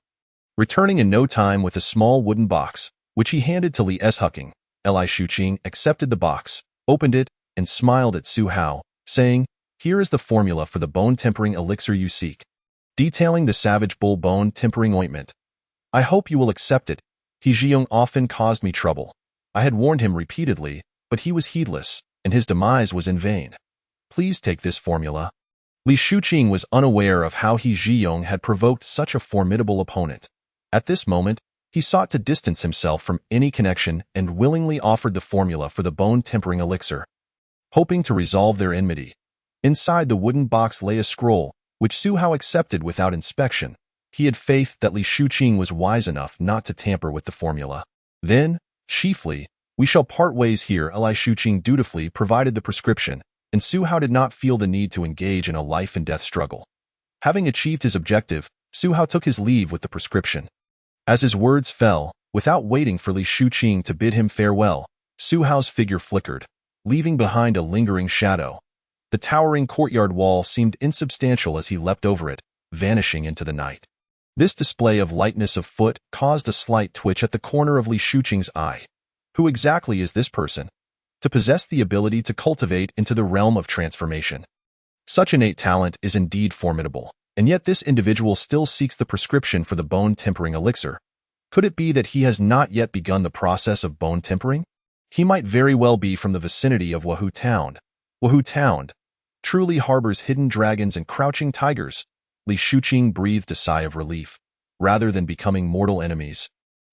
returning in no time with a small wooden box, which he handed to Li Shuqing. Li Shuqing accepted the box, opened it, and smiled at Su Hao, saying, "Here is the formula for the bone-tempering elixir you seek," detailing the Savage Bull Bone Tempering Ointment. "I hope you will accept it. He Zhiyong often caused me trouble. I had warned him repeatedly, but he was heedless, and his demise was in vain. Please take this formula." Li Shuqing was unaware of how He Zhiyong had provoked such a formidable opponent. At this moment, he sought to distance himself from any connection and willingly offered the formula for the bone-tempering elixir, hoping to resolve their enmity. Inside the wooden box lay a scroll, which Su Hao accepted without inspection. He had faith that Li Shuqing was wise enough not to tamper with the formula. Then, chiefly, we shall part ways here. Li Shuqing dutifully provided the prescription, and Su Hao did not feel the need to engage in a life-and-death struggle. Having achieved his objective, Su Hao took his leave with the prescription. As his words fell, Without waiting for Li Shuqing to bid him farewell, Su Hao's figure flickered, leaving behind a lingering shadow. The towering courtyard wall seemed insubstantial as he leapt over it, vanishing into the night. This display of lightness of foot caused a slight twitch at the corner of Li Shuqing's eye. Who exactly is this person? To possess the ability to cultivate into the realm of transformation. Such innate talent is indeed formidable, and yet this individual still seeks the prescription for the bone-tempering elixir. Could it be that he has not yet begun the process of bone tempering? He might very well be from the vicinity of Wahoo Town. Wahoo Town truly harbors hidden dragons and crouching tigers. Li Shuqing breathed a sigh of relief. Rather than becoming mortal enemies,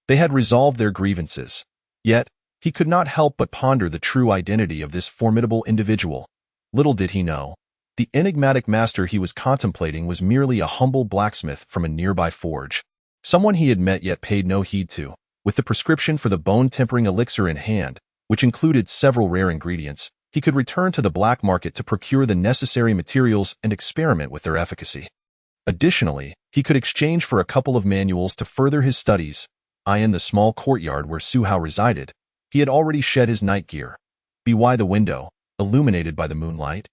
they had resolved their grievances. Yet, he could not help but ponder the true identity of this formidable individual. Little did he know, the enigmatic master he was contemplating was merely a humble blacksmith from a nearby forge. Someone he had met yet paid no heed to. With the prescription for the bone-tempering elixir in hand, which included several rare ingredients, he could return to the black market to procure the necessary materials and experiment with their efficacy. Additionally, he could exchange for a couple of manuals to further his studies. In the small courtyard where Su Hao resided, he had already shed his night gear. By the window, illuminated by the moonlight,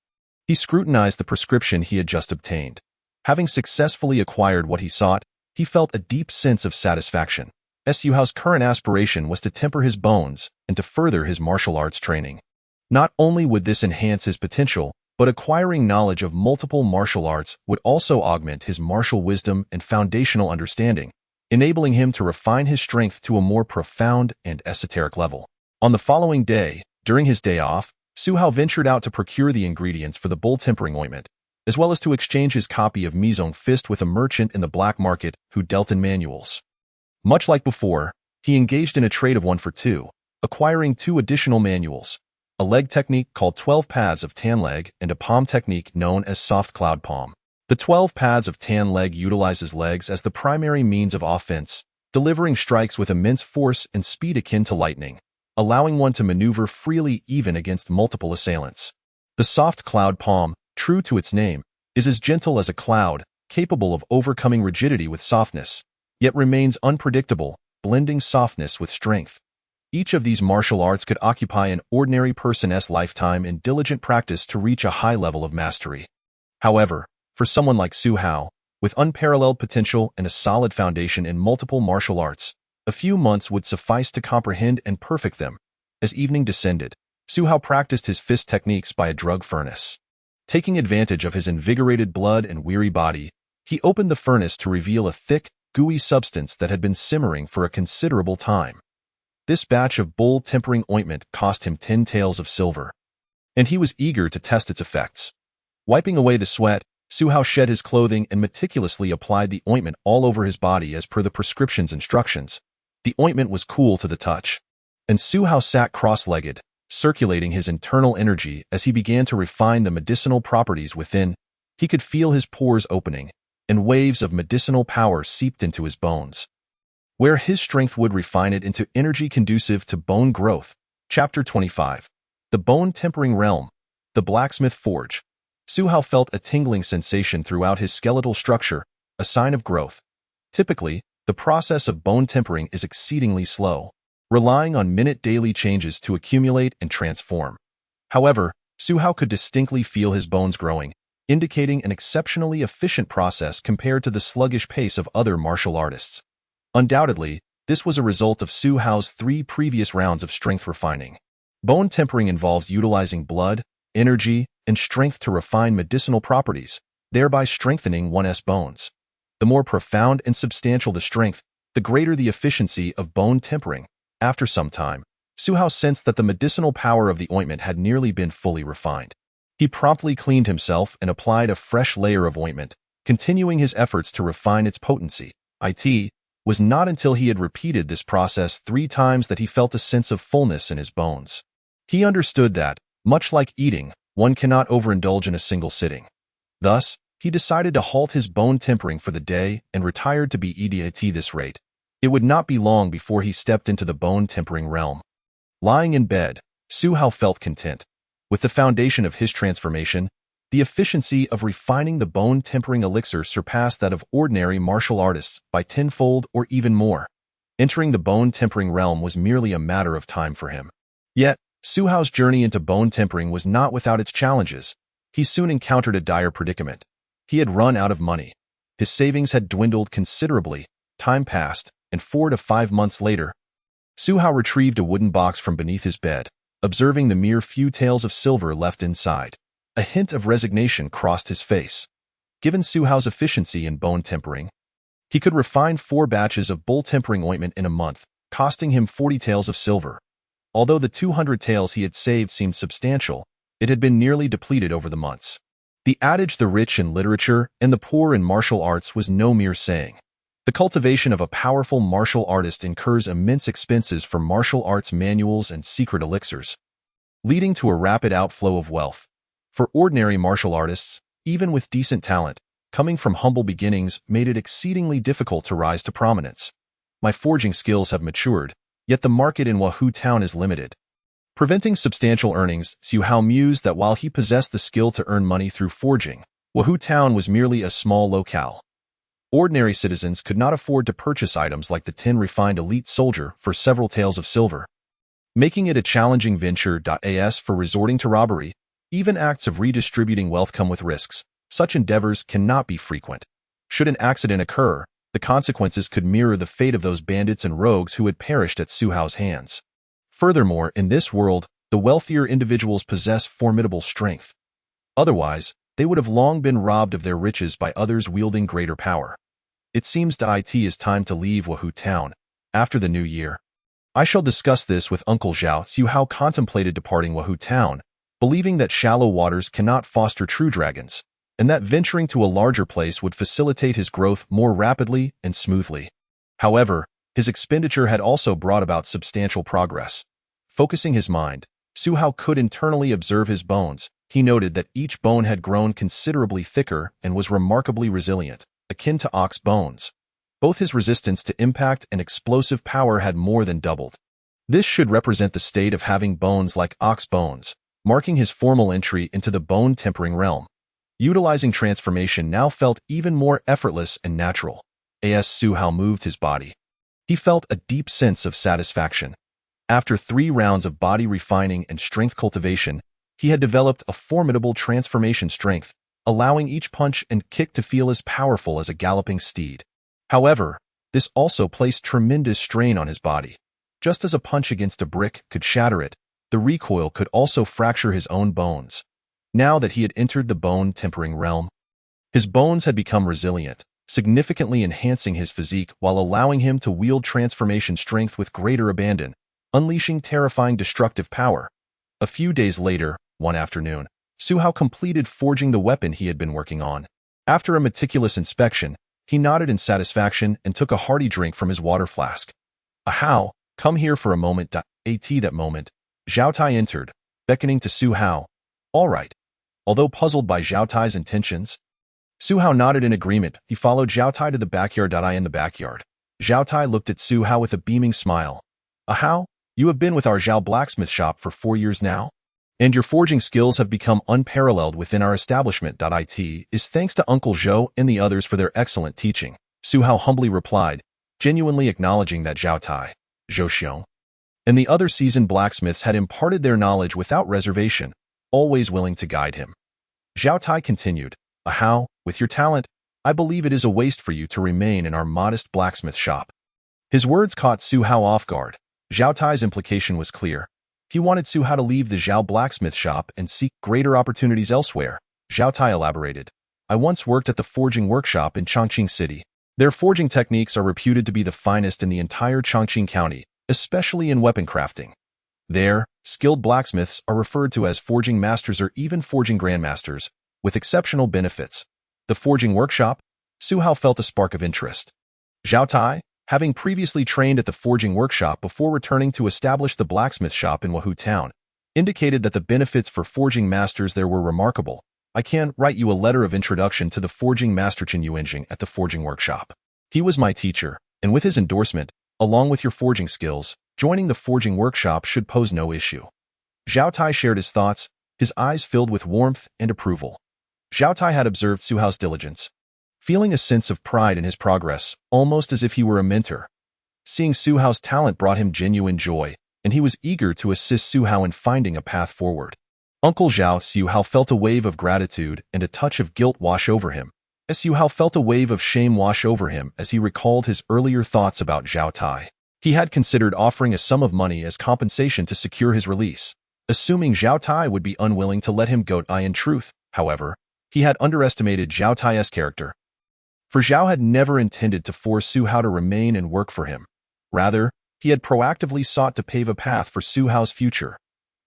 he scrutinized the prescription he had just obtained. Having successfully acquired what he sought, he felt a deep sense of satisfaction. Su Hao's current aspiration was to temper his bones and to further his martial arts training. Not only would this enhance his potential, but acquiring knowledge of multiple martial arts would also augment his martial wisdom and foundational understanding, enabling him to refine his strength to a more profound and esoteric level. On the following day, during his day off, Su Hao ventured out to procure the ingredients for the bull-tempering ointment, as well as to exchange his copy of Mizong Fist with a merchant in the black market who dealt in manuals. Much like before, he engaged in a trade of 1 for 2, acquiring 2 additional manuals, a leg technique called 12 Paths of Tan Leg and a palm technique known as Soft Cloud Palm. The 12 Paths of Tan Leg utilizes legs as the primary means of offense, delivering strikes with immense force and speed akin to lightning, allowing one to maneuver freely even against multiple assailants. The Soft Cloud Palm, true to its name, is as gentle as a cloud, capable of overcoming rigidity with softness, yet remains unpredictable, blending softness with strength. Each of these martial arts could occupy an ordinary person's lifetime in diligent practice to reach a high level of mastery. However, for someone like Su Hao, with unparalleled potential and a solid foundation in multiple martial arts, a few months would suffice to comprehend and perfect them. As evening descended, Su Hao practiced his fist techniques by a drug furnace. Taking advantage of his invigorated blood and weary body, he opened the furnace to reveal a thick, gooey substance that had been simmering for a considerable time. This batch of bull-tempering ointment cost him 10 taels of silver, and he was eager to test its effects. Wiping away the sweat, Su Hao shed his clothing and meticulously applied the ointment all over his body as per the prescription's instructions. The ointment was cool to the touch, and Su Hao sat cross-legged, circulating his internal energy as he began to refine the medicinal properties within. He could feel his pores opening, and waves of medicinal power seeped into his bones, where his strength would refine it into energy conducive to bone growth. Chapter 25. The Bone-Tempering Realm. The Blacksmith Forge. Su Hao felt a tingling sensation throughout his skeletal structure, a sign of growth. Typically, the process of bone tempering is exceedingly slow, relying on minute daily changes to accumulate and transform. However, Su Hao could distinctly feel his bones growing, indicating an exceptionally efficient process compared to the sluggish pace of other martial artists. Undoubtedly, this was a result of Su Hao's 3 previous rounds of strength refining. Bone tempering involves utilizing blood, energy, and strength to refine medicinal properties, thereby strengthening one's bones. The more profound and substantial the strength, the greater the efficiency of bone tempering. After some time, Su Hao sensed that the medicinal power of the ointment had nearly been fully refined. He promptly cleaned himself and applied a fresh layer of ointment, continuing his efforts to refine its potency. It was not until he had repeated this process 3 times that he felt a sense of fullness in his bones. He understood that, much like eating, one cannot overindulge in a single sitting. Thus, he decided to halt his bone tempering for the day and retired to be eating at this rate. It would not be long before he stepped into the bone tempering realm. Lying in bed, Su Hao felt content. With the foundation of his transformation, the efficiency of refining the bone tempering elixir surpassed that of ordinary martial artists by tenfold or even more. Entering the bone-tempering realm was merely a matter of time for him. Yet, Su Hao's journey into bone-tempering was not without its challenges. He soon encountered a dire predicament. He had run out of money. His savings had dwindled considerably. Time passed, and 4 to 5 months later, Su Hao retrieved a wooden box from beneath his bed, observing the mere few taels of silver left inside. A hint of resignation crossed his face. Given Su Hao's efficiency in bone tempering, he could refine 4 batches of bull tempering ointment in a month, costing him 40 taels of silver. Although the 200 taels he had saved seemed substantial, it had been nearly depleted over the months. The adage "the rich in literature and the poor in martial arts" was no mere saying. The cultivation of a powerful martial artist incurs immense expenses for martial arts manuals and secret elixirs, leading to a rapid outflow of wealth. For ordinary martial artists, even with decent talent, coming from humble beginnings made it exceedingly difficult to rise to prominence. My forging skills have matured, yet the market in Wahoo Town is limited. Preventing substantial earnings, Su Hao mused that while he possessed the skill to earn money through forging, Wahoo Town was merely a small locale. Ordinary citizens could not afford to purchase items like the 10 refined elite soldier for several taels of silver, making it a challenging venture. As for resorting to robbery, even acts of redistributing wealth come with risks. Such endeavors cannot be frequent. Should an accident occur, the consequences could mirror the fate of those bandits and rogues who had perished at Su Hao's hands. Furthermore, in this world, the wealthier individuals possess formidable strength. Otherwise, they would have long been robbed of their riches by others wielding greater power. It seems it is time to leave Wahoo Town. After the new year, I shall discuss this with Uncle Zhao. Su Hao contemplated departing Wahoo Town, believing that shallow waters cannot foster true dragons, and that venturing to a larger place would facilitate his growth more rapidly and smoothly. However, his expenditure had also brought about substantial progress. Focusing his mind, Su Hao could internally observe his bones. He noted that each bone had grown considerably thicker and was remarkably resilient, akin to ox bones. Both his resistance to impact and explosive power had more than doubled. This should represent the state of having bones like ox bones, marking his formal entry into the bone-tempering realm. Utilizing transformation now felt even more effortless and natural. As Su Hao moved his body, he felt a deep sense of satisfaction. After 3 rounds of body refining and strength cultivation, he had developed a formidable transformation strength, allowing each punch and kick to feel as powerful as a galloping steed. However, this also placed tremendous strain on his body. Just as a punch against a brick could shatter it, the recoil could also fracture his own bones. Now that he had entered the bone-tempering realm, his bones had become resilient, significantly enhancing his physique while allowing him to wield transformation strength with greater abandon, unleashing terrifying destructive power. A few days later, one afternoon, Su Hao completed forging the weapon he had been working on. After a meticulous inspection, he nodded in satisfaction and took a hearty drink from his water flask. "Ahao, come here for a moment." At that moment, Zhao Tai entered, beckoning to Su Hao. "All right." Although puzzled by Zhao Tai's intentions, Su Hao nodded in agreement. He followed Zhao Tai to the backyard. In the backyard, Zhao Tai looked at Su Hao with a beaming smile. "Ahao, you have been with our Zhao blacksmith shop for 4 years now, and your forging skills have become unparalleled within our establishment. It is thanks to Uncle Zhou and the others for their excellent teaching," Su Hao humbly replied, genuinely acknowledging that Zhao Tai, Zhou Xiong, and the other seasoned blacksmiths had imparted their knowledge without reservation, always willing to guide him. Zhao Tai continued, "Ahao, with your talent, I believe it is a waste for you to remain in our modest blacksmith shop." His words caught Su Hao off guard. Zhao Tai's implication was clear. He wanted Su Hao to leave the Zhao blacksmith shop and seek greater opportunities elsewhere. Zhao Tai elaborated, "I once worked at the forging workshop in Chongqing City. Their forging techniques are reputed to be the finest in the entire Chongqing County, especially in weapon crafting. There, skilled blacksmiths are referred to as forging masters or even forging grandmasters, with exceptional benefits." The forging workshop? Su Hao felt a spark of interest. Zhao Tai, having previously trained at the forging workshop before returning to establish the blacksmith shop in Wahoo Town, indicated that the benefits for forging masters there were remarkable. "I can write you a letter of introduction to the forging master Chen Yuanjing at the forging workshop. He was my teacher, and with his endorsement, along with your forging skills, joining the forging workshop should pose no issue." Zhao Tai shared his thoughts, his eyes filled with warmth and approval. Zhao Tai had observed Su Hao's diligence, feeling a sense of pride in his progress, almost as if he were a mentor. Seeing Su Hao's talent brought him genuine joy, and he was eager to assist Su Hao in finding a path forward. Uncle Zhao Su Hao felt a wave of gratitude and a touch of guilt wash over him. Su Hao felt a wave of shame wash over him as he recalled his earlier thoughts about Zhao Tai. He had considered offering a sum of money as compensation to secure his release, assuming Zhao Tai would be unwilling to let him go. In truth, however, he had underestimated Zhao Tai's character. For Zhao had never intended to force Su Hao to remain and work for him. Rather, he had proactively sought to pave a path for Su Hao's future.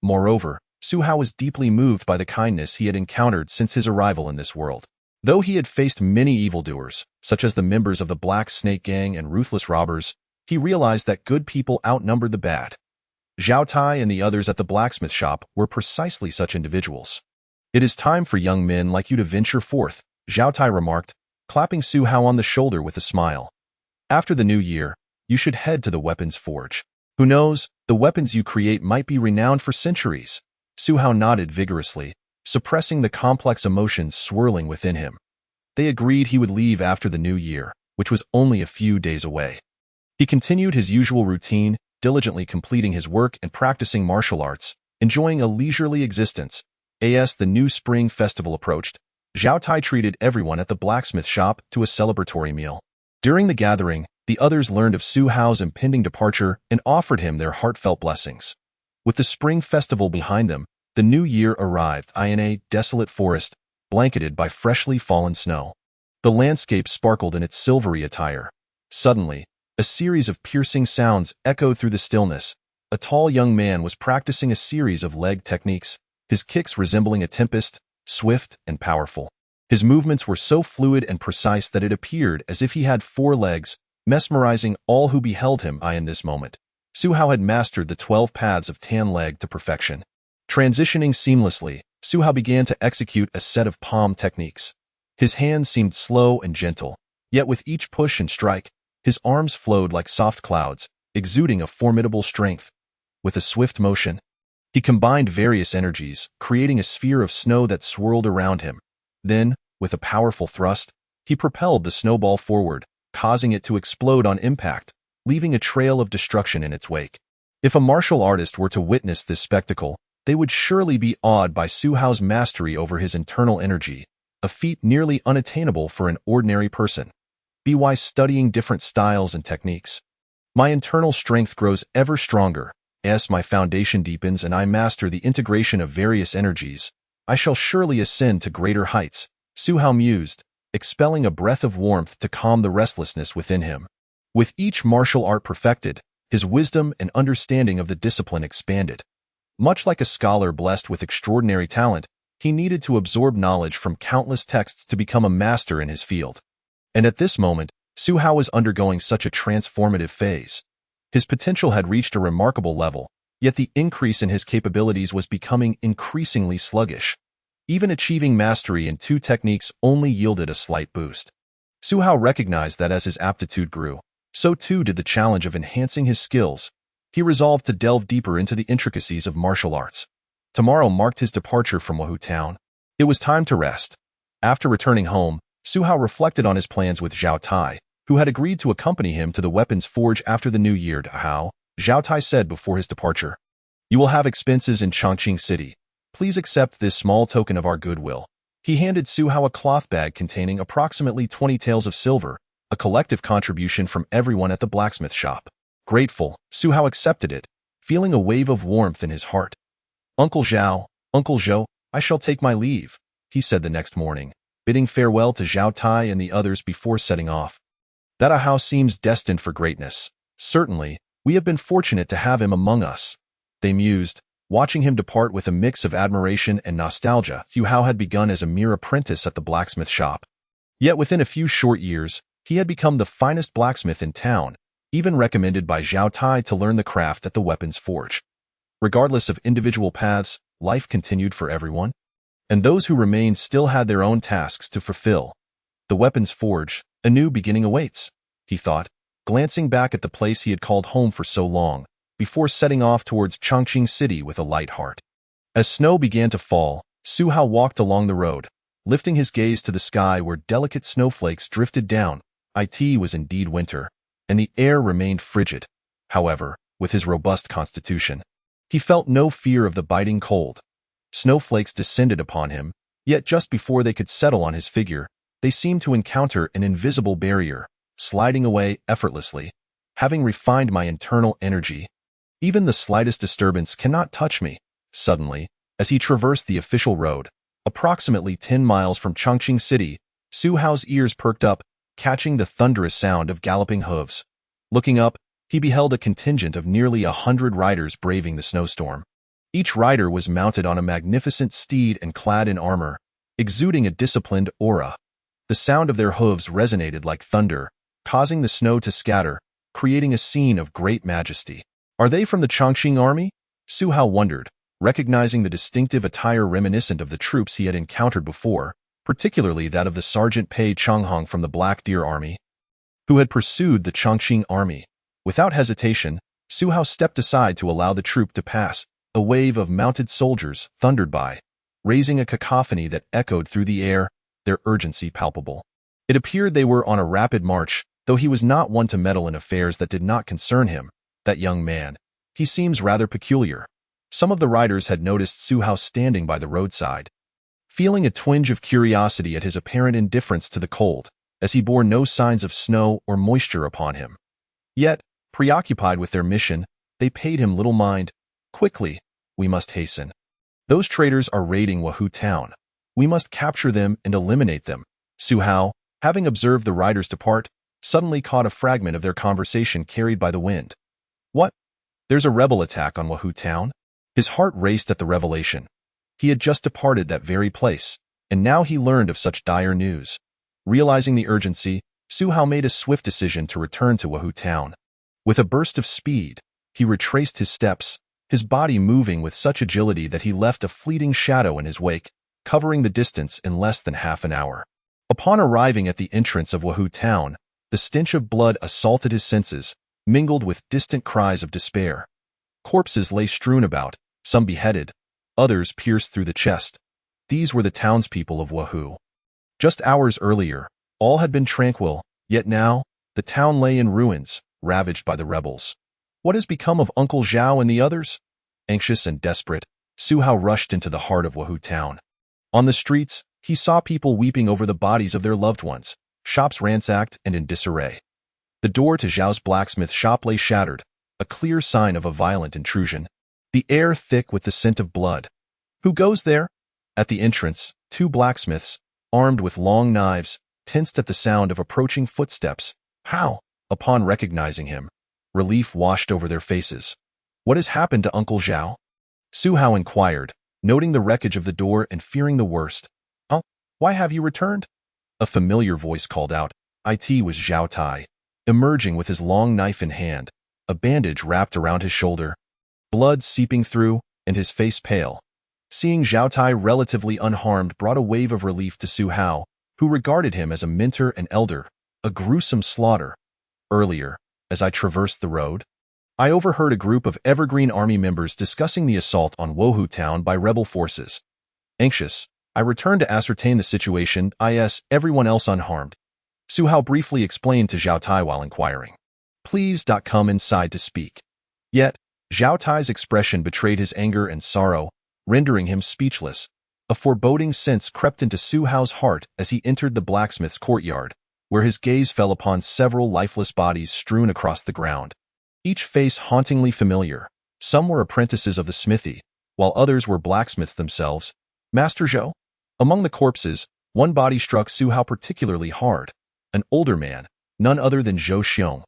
Moreover, Su Hao was deeply moved by the kindness he had encountered since his arrival in this world. Though he had faced many evildoers, such as the members of the Black Snake Gang and ruthless robbers, he realized that good people outnumbered the bad. Zhao Tai and the others at the blacksmith shop were precisely such individuals. "It is time for young men like you to venture forth," Zhao Tai remarked, clapping Su Hao on the shoulder with a smile. "After the new year, you should head to the weapons forge. Who knows, the weapons you create might be renowned for centuries." Su Hao nodded vigorously, suppressing the complex emotions swirling within him. They agreed he would leave after the new year, which was only a few days away. He continued his usual routine, diligently completing his work and practicing martial arts, enjoying a leisurely existence. As the new spring festival approached, Zhao Tai treated everyone at the blacksmith shop to a celebratory meal. During the gathering, the others learned of Su Hao's impending departure and offered him their heartfelt blessings. With the spring festival behind them, the new year arrived in a desolate forest, blanketed by freshly fallen snow. The landscape sparkled in its silvery attire. Suddenly, a series of piercing sounds echoed through the stillness. A tall young man was practicing a series of leg techniques, his kicks resembling a tempest, swift and powerful. His movements were so fluid and precise that it appeared as if he had 4 legs, mesmerizing all who beheld him. In this moment, Su Hao had mastered the 12 paths of Tan Leg to perfection. Transitioning seamlessly, Su Hao began to execute a set of palm techniques. His hands seemed slow and gentle, yet with each push and strike, his arms flowed like soft clouds, exuding a formidable strength. With a swift motion, he combined various energies, creating a sphere of snow that swirled around him. Then, with a powerful thrust, he propelled the snowball forward, causing it to explode on impact, leaving a trail of destruction in its wake. If a martial artist were to witness this spectacle, they would surely be awed by Su Hao's mastery over his internal energy, a feat nearly unattainable for an ordinary person. By studying different styles and techniques, my internal strength grows ever stronger. As my foundation deepens and I master the integration of various energies, I shall surely ascend to greater heights, Su Hao mused, expelling a breath of warmth to calm the restlessness within him. With each martial art perfected, his wisdom and understanding of the discipline expanded. Much like a scholar blessed with extraordinary talent, he needed to absorb knowledge from countless texts to become a master in his field. And at this moment, Su Hao was undergoing such a transformative phase. His potential had reached a remarkable level, yet the increase in his capabilities was becoming increasingly sluggish. Even achieving mastery in 2 techniques only yielded a slight boost. Su Hao recognized that as his aptitude grew, so too did the challenge of enhancing his skills. He resolved to delve deeper into the intricacies of martial arts. Tomorrow marked his departure from Wahu Town. It was time to rest. After returning home, Su Hao reflected on his plans with Zhao Tai, who had agreed to accompany him to the weapons forge after the new year. "Hao," Zhao Tai said before his departure, "you will have expenses in Chongqing City. Please accept this small token of our goodwill." He handed Su Hao a cloth bag containing approximately 20 taels of silver, a collective contribution from everyone at the blacksmith shop. Grateful, Su Hao accepted it, feeling a wave of warmth in his heart. Uncle Zhou, I shall take my leave," he said the next morning, bidding farewell to Zhao Tai and the others before setting off. "That Hao seems destined for greatness. Certainly, we have been fortunate to have him among us," they mused, watching him depart with a mix of admiration and nostalgia. Su Hao had begun as a mere apprentice at the blacksmith shop. Yet within a few short years, he had become the finest blacksmith in town, even recommended by Zhao Tai to learn the craft at the weapons forge. Regardless of individual paths, life continued for everyone, and those who remained still had their own tasks to fulfill. The weapons forge, a new beginning awaits, he thought, glancing back at the place he had called home for so long, before setting off towards Chongqing City with a light heart. As snow began to fall, Su Hao walked along the road, lifting his gaze to the sky where delicate snowflakes drifted down. It was indeed winter. and the air remained frigid. However, with his robust constitution, he felt no fear of the biting cold. Snowflakes descended upon him, yet just before they could settle on his figure, they seemed to encounter an invisible barrier, sliding away effortlessly. Having refined my internal energy, even the slightest disturbance cannot touch me. Suddenly, as he traversed the official road, approximately 10 miles from Chongqing City, Su Hao's ears perked up, catching the thunderous sound of galloping hooves. Looking up, he beheld a contingent of nearly 100 riders braving the snowstorm. Each rider was mounted on a magnificent steed and clad in armor, exuding a disciplined aura. The sound of their hooves resonated like thunder, causing the snow to scatter, creating a scene of great majesty. Are they from the Chongqing army? Su Hao wondered, recognizing the distinctive attire reminiscent of the troops he had encountered before, particularly that of the Sergeant Pei Chonghong from the Black Deer Army, who had pursued the Chongqing army. Without hesitation, Su Hao stepped aside to allow the troop to pass. A wave of mounted soldiers thundered by, raising a cacophony that echoed through the air, their urgency palpable. It appeared they were on a rapid march, though he was not one to meddle in affairs that did not concern him. That young man. He seems rather peculiar. Some of the riders had noticed Su Hao standing by the roadside, feeling a twinge of curiosity at his apparent indifference to the cold, as he bore no signs of snow or moisture upon him. Yet, preoccupied with their mission, they paid him little mind. Quickly, we must hasten. Those traitors are raiding Wahou town. We must capture them and eliminate them. Su Hao, having observed the riders depart, suddenly caught a fragment of their conversation carried by the wind. What? There's a rebel attack on Wahou town? His heart raced at the revelation. He had just departed that very place, and now he learned of such dire news. Realizing the urgency, Su Hao made a swift decision to return to Wahou town. With a burst of speed, he retraced his steps, his body moving with such agility that he left a fleeting shadow in his wake, covering the distance in less than half an hour. Upon arriving at the entrance of Wahou town, the stench of blood assaulted his senses, mingled with distant cries of despair. Corpses lay strewn about, some beheaded, others pierced through the chest. These were the townspeople of Wahou. Just hours earlier, all had been tranquil, yet now, the town lay in ruins, ravaged by the rebels. What has become of Uncle Zhao and the others? Anxious and desperate, Su Hao rushed into the heart of Wahou town. On the streets, he saw people weeping over the bodies of their loved ones, shops ransacked and in disarray. The door to Zhao's blacksmith shop lay shattered, a clear sign of a violent intrusion. The air thick with the scent of blood. Who goes there? At the entrance, two blacksmiths, armed with long knives, tensed at the sound of approaching footsteps. How? Upon recognizing him, relief washed over their faces. What has happened to Uncle Zhao? Su Hao inquired, noting the wreckage of the door and fearing the worst. Oh, why have you returned? A familiar voice called out. It was Zhao Tai, emerging with his long knife in hand, a bandage wrapped around his shoulder, blood seeping through, and his face pale. Seeing Zhao Tai relatively unharmed brought a wave of relief to Su Hao, who regarded him as a mentor and elder. A gruesome slaughter. Earlier, as I traversed the road, I overheard a group of Evergreen Army members discussing the assault on Wahou town by rebel forces. Anxious, I returned to ascertain the situation. Everyone else unharmed. Su Hao briefly explained to Zhao Tai while inquiring. Please come inside to speak. Yet, Zhao Tai's expression betrayed his anger and sorrow, rendering him speechless. A foreboding sense crept into Su Hao's heart as he entered the blacksmith's courtyard, where his gaze fell upon several lifeless bodies strewn across the ground. Each face hauntingly familiar. Some were apprentices of the smithy, while others were blacksmiths themselves. Master Zhou? Among the corpses, one body struck Su Hao particularly hard. An older man, none other than Zhou Xiong.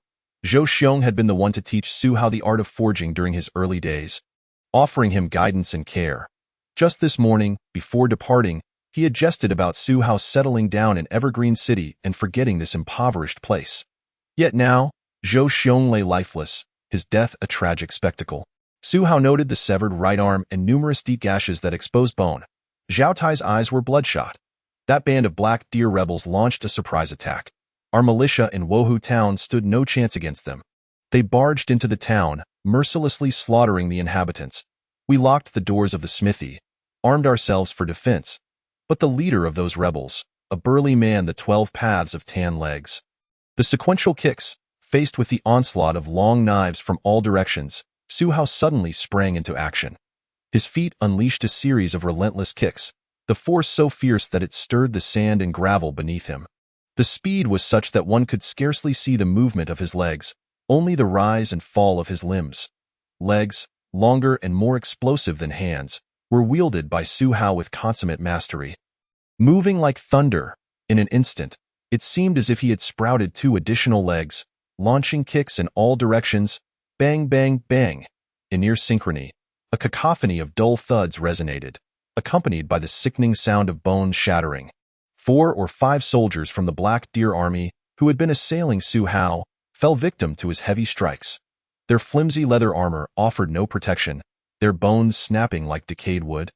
Zhou Xiong had been the one to teach Su Hao the art of forging during his early days, offering him guidance and care. Just this morning, before departing, he had jested about Su Hao settling down in Evergreen City and forgetting this impoverished place. Yet now, Zhou Xiong lay lifeless, his death a tragic spectacle. Su Hao noted the severed right arm and numerous deep gashes that exposed bone. Zhao Tai's eyes were bloodshot. That band of Black Deer rebels launched a surprise attack. Our militia in Wahou town stood no chance against them. They barged into the town, mercilessly slaughtering the inhabitants. We locked the doors of the smithy, armed ourselves for defense. But the leader of those rebels, a burly man, the 12 paths of tan legs. The sequential kicks, Faced with the onslaught of long knives from all directions, Su Hao suddenly sprang into action. His feet unleashed a series of relentless kicks, the force so fierce that it stirred the sand and gravel beneath him. The speed was such that one could scarcely see the movement of his legs, only the rise and fall of his limbs. Legs, longer and more explosive than hands, were wielded by Su Hao with consummate mastery. Moving like thunder, in an instant, it seemed as if he had sprouted 2 additional legs, launching kicks in all directions, bang, bang, bang. In near synchrony, a cacophony of dull thuds resonated, accompanied by the sickening sound of bones shattering. 4 or 5 soldiers from the Black Deer Army, who had been assailing Su Hao, fell victim to his heavy strikes. Their flimsy leather armor offered no protection, their bones snapping like decayed wood.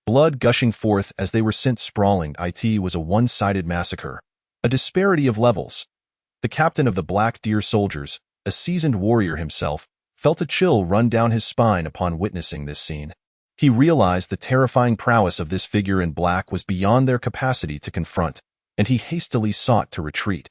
Blood gushing forth as they were sent sprawling. It was a one-sided massacre, a disparity of levels. The captain of the Black Deer soldiers, a seasoned warrior himself, felt a chill run down his spine upon witnessing this scene. He realized the terrifying prowess of this figure in black was beyond their capacity to confront, and he hastily sought to retreat.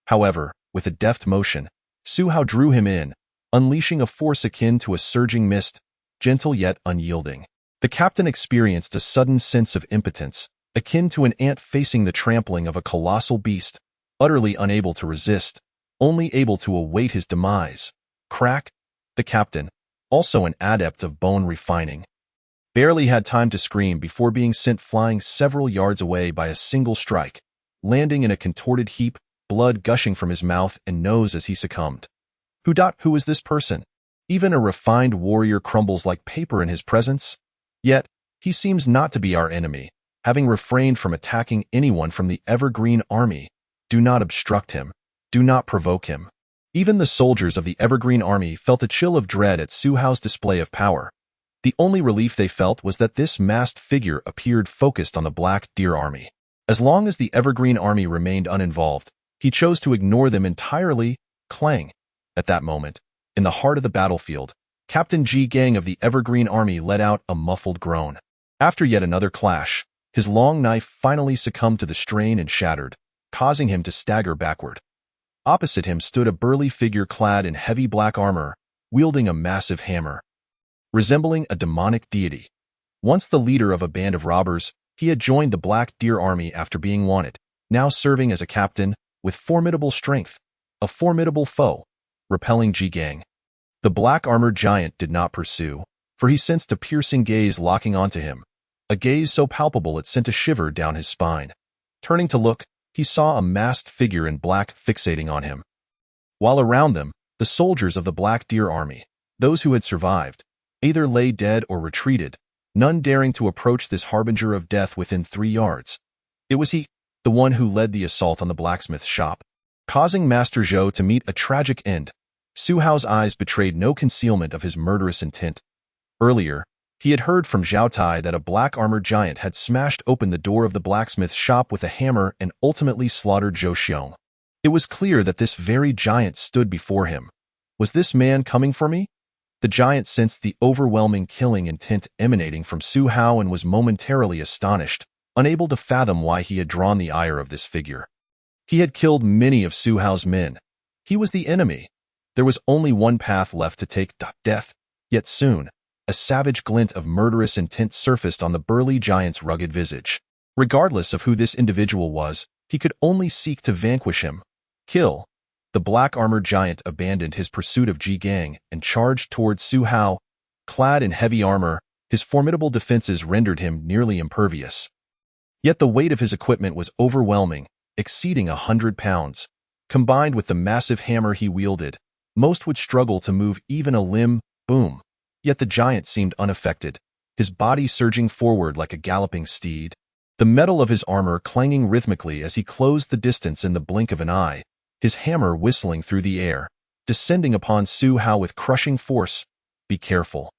However, with a deft motion, Su Hao drew him in, unleashing a force akin to a surging mist, gentle yet unyielding. The captain experienced a sudden sense of impotence, akin to an ant facing the trampling of a colossal beast, utterly unable to resist, only able to await his demise. Crack! The captain, also an adept of bone refining, barely had time to scream before being sent flying several yards away by a single strike, landing in a contorted heap, blood gushing from his mouth and nose as he succumbed. Who is this person? Even a refined warrior crumbles like paper in his presence? Yet, he seems not to be our enemy, having refrained from attacking anyone from the Evergreen Army. Do not obstruct him. Do not provoke him. Even the soldiers of the Evergreen Army felt a chill of dread at Su Hao's display of power. The only relief they felt was that this masked figure appeared focused on the Black Deer Army. As long as the Evergreen Army remained uninvolved, he chose to ignore them entirely. Clang! At that moment, in the heart of the battlefield, Captain Ji Gang of the Evergreen Army let out a muffled groan. After yet another clash, his long knife finally succumbed to the strain and shattered, causing him to stagger backward. Opposite him stood a burly figure clad in heavy black armor, wielding a massive hammer. Resembling a demonic deity. Once the leader of a band of robbers, he had joined the Black Deer Army after being wanted, now serving as a captain, with formidable strength, a formidable foe, repelling Ji Gang. The black-armored giant did not pursue, for he sensed a piercing gaze locking onto him, a gaze so palpable it sent a shiver down his spine. Turning to look, he saw a masked figure in black fixating on him. While around them, the soldiers of the Black Deer Army, those who had survived, either lay dead or retreated, none daring to approach this harbinger of death within 3 yards. It was he, the one who led the assault on the blacksmith's shop, causing Master Zhou to meet a tragic end. Su Hao's eyes betrayed no concealment of his murderous intent. Earlier, he had heard from Zhao Tai that a black-armored giant had smashed open the door of the blacksmith's shop with a hammer and ultimately slaughtered Zhou Xiong. It was clear that this very giant stood before him. Was this man coming for me? The giant sensed the overwhelming killing intent emanating from Su Hao and was momentarily astonished, unable to fathom why he had drawn the ire of this figure. He had killed many of Su Hao's men. He was the enemy. There was only one path left to take death, yet soon, a savage glint of murderous intent surfaced on the burly giant's rugged visage. Regardless of who this individual was, he could only seek to vanquish him. Kill. The black-armored giant abandoned his pursuit of Ji Gang and charged towards Su Hao. Clad in heavy armor, his formidable defenses rendered him nearly impervious. Yet the weight of his equipment was overwhelming, exceeding 100 pounds. Combined with the massive hammer he wielded, most would struggle to move even a limb. Boom. Yet the giant seemed unaffected, his body surging forward like a galloping steed, the metal of his armor clanging rhythmically as he closed the distance in the blink of an eye, his hammer whistling through the air, descending upon Su Hao with crushing force. Be careful.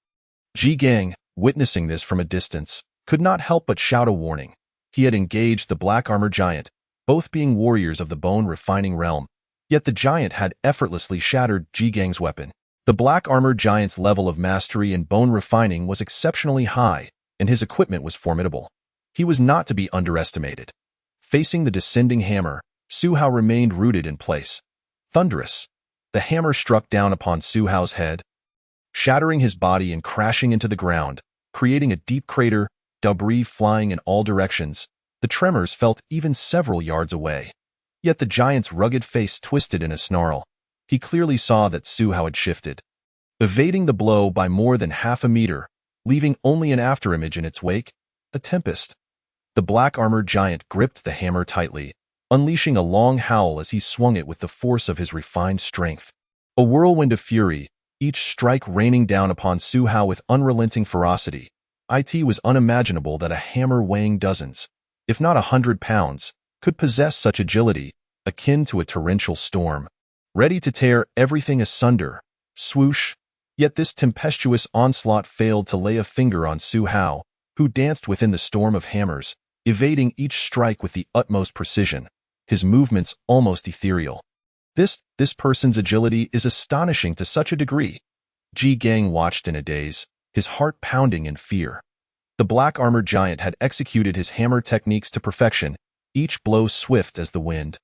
Ji Gang, witnessing this from a distance, could not help but shout a warning. He had engaged the black-armored giant, both being warriors of the bone-refining realm, yet the giant had effortlessly shattered Ji Gang's weapon. The black-armored giant's level of mastery in bone refining was exceptionally high, and his equipment was formidable. He was not to be underestimated. Facing the descending hammer, Su Hao remained rooted in place. Thunderous. The hammer struck down upon Su Hao's head, shattering his body and crashing into the ground, creating a deep crater, debris flying in all directions. The tremors felt even several yards away. Yet the giant's rugged face twisted in a snarl. He clearly saw that Su Hao had shifted, evading the blow by more than half a meter, leaving only an afterimage in its wake, a tempest. The black-armored giant gripped the hammer tightly, unleashing a long howl as he swung it with the force of his refined strength. A whirlwind of fury, each strike raining down upon Su Hao with unrelenting ferocity. It was unimaginable that a hammer weighing dozens, if not 100 pounds, could possess such agility, akin to a torrential storm, ready to tear everything asunder. Swoosh! Yet this tempestuous onslaught failed to lay a finger on Su Hao, who danced within the storm of hammers, evading each strike with the utmost precision, his movements almost ethereal. This person's agility is astonishing to such a degree. Ji Gang watched in a daze, his heart pounding in fear. The black-armored giant had executed his hammer techniques to perfection, each blow swift as the wind.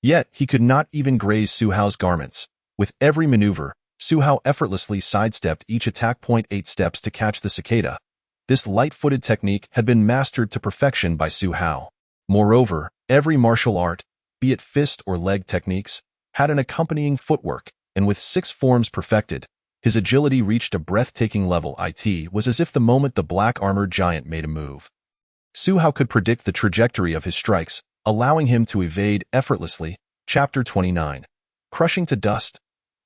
Yet he could not even graze Su Hao's garments. With every maneuver, Su Hao effortlessly sidestepped each attack. 8 steps to catch the cicada. This light-footed technique had been mastered to perfection by Su Hao. Moreover, every martial art, be it fist or leg techniques, had an accompanying footwork, and with 6 forms perfected, his agility reached a breathtaking level. It was as if the moment the black-armored giant made a move, Su Hao could predict the trajectory of his strikes, allowing him to evade effortlessly. Chapter 29. Crushing to dust.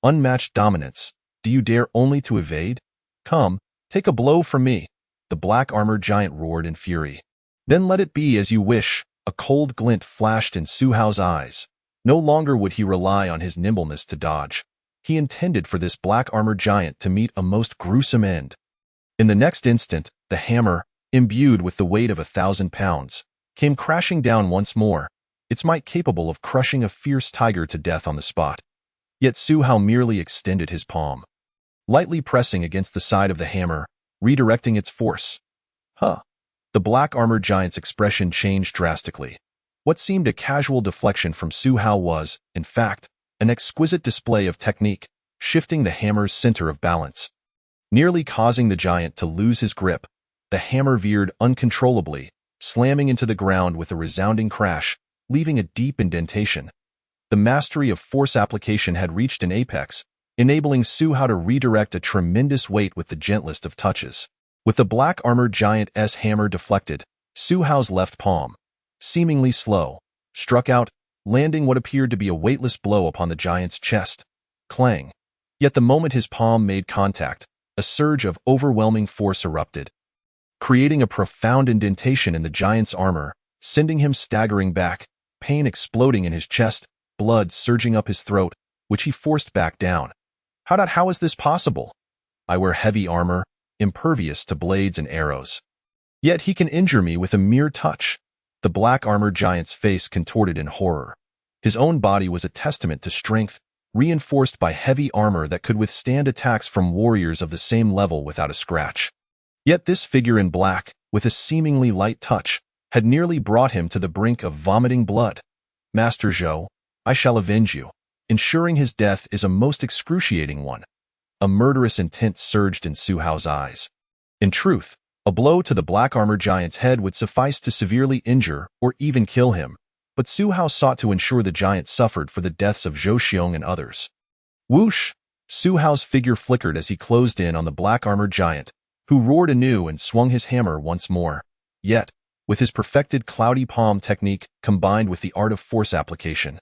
Unmatched dominance. Do you dare only to evade? Come, take a blow from me. The black-armored giant roared in fury. Then let it be as you wish. A cold glint flashed in Su Hao's eyes. No longer would he rely on his nimbleness to dodge. He intended for this black-armored giant to meet a most gruesome end. In the next instant, the hammer, imbued with the weight of 1,000 pounds, came crashing down once more, its might capable of crushing a fierce tiger to death on the spot. Yet Su Hao merely extended his palm, lightly pressing against the side of the hammer, redirecting its force. The black-armored giant's expression changed drastically. What seemed a casual deflection from Su Hao was, in fact, an exquisite display of technique, shifting the hammer's center of balance. Nearly causing the giant to lose his grip, the hammer veered uncontrollably, slamming into the ground with a resounding crash, leaving a deep indentation. The mastery of force application had reached an apex, enabling Su Hao to redirect a tremendous weight with the gentlest of touches. With the black-armored giant's hammer deflected, Su Hao's left palm, seemingly slow, struck out, landing what appeared to be a weightless blow upon the giant's chest. Clang! Yet the moment his palm made contact, a surge of overwhelming force erupted, creating a profound indentation in the giant's armor, sending him staggering back, pain exploding in his chest, blood surging up his throat, which he forced back down. How is this possible? I wear heavy armor, impervious to blades and arrows. Yet he can injure me with a mere touch. The black-armored giant's face contorted in horror. His own body was a testament to strength, reinforced by heavy armor that could withstand attacks from warriors of the same level without a scratch. Yet this figure in black, with a seemingly light touch, had nearly brought him to the brink of vomiting blood. Master Zhou, I shall avenge you. Ensuring his death is a most excruciating one. A murderous intent surged in Su Hao's eyes. In truth, a blow to the black-armored giant's head would suffice to severely injure or even kill him, but Su Hao sought to ensure the giant suffered for the deaths of Zhou Xiong and others. Whoosh! Su Hao's figure flickered as he closed in on the black-armored giant, who roared anew and swung his hammer once more. Yet, with his perfected cloudy palm technique combined with the art of force application,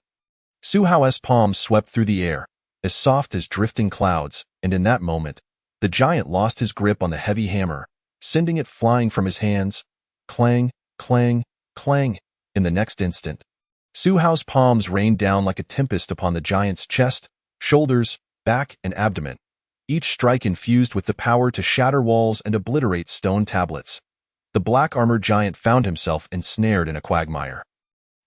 Su Hao's palm swept through the air, as soft as drifting clouds, and in that moment, the giant lost his grip on the heavy hammer, sending it flying from his hands. Clang, clang, clang. In the next instant, Su Hao's palms rained down like a tempest upon the giant's chest, shoulders, back, and abdomen, each strike infused with the power to shatter walls and obliterate stone tablets. The black-armored giant found himself ensnared in a quagmire.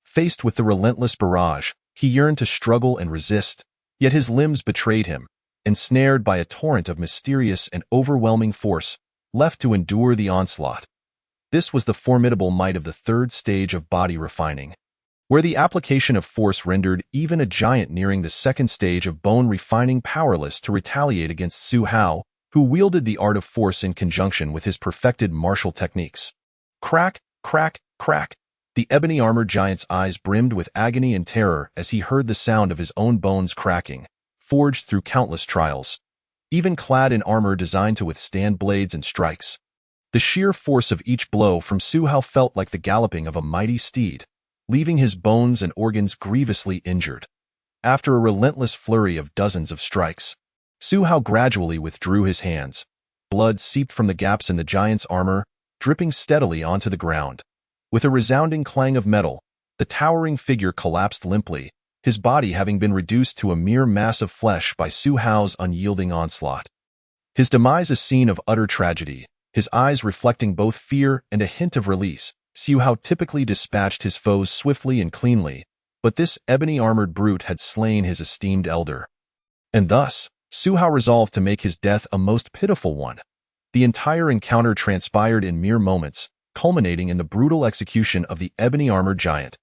Faced with the relentless barrage, he yearned to struggle and resist, yet his limbs betrayed him, ensnared by a torrent of mysterious and overwhelming force, left to endure the onslaught. This was the formidable might of the third stage of body refining. where the application of force rendered even a giant nearing the second stage of bone refining powerless to retaliate against Su Hao, who wielded the art of force in conjunction with his perfected martial techniques. Crack, crack, crack. The ebony-armored giant's eyes brimmed with agony and terror as he heard the sound of his own bones cracking, forged through countless trials. Even clad in armor designed to withstand blades and strikes. The sheer force of each blow from Su Hao felt like the galloping of a mighty steed, leaving his bones and organs grievously injured. After a relentless flurry of dozens of strikes, Su Hao gradually withdrew his hands. Blood seeped from the gaps in the giant's armor, dripping steadily onto the ground. With a resounding clang of metal, the towering figure collapsed limply, his body having been reduced to a mere mass of flesh by Su Hao's unyielding onslaught. His demise a scene of utter tragedy, his eyes reflecting both fear and a hint of release. Su Hao typically dispatched his foes swiftly and cleanly, but this ebony-armored brute had slain his esteemed elder. And thus, Su Hao resolved to make his death a most pitiful one. The entire encounter transpired in mere moments, culminating in the brutal execution of the ebony-armored giant,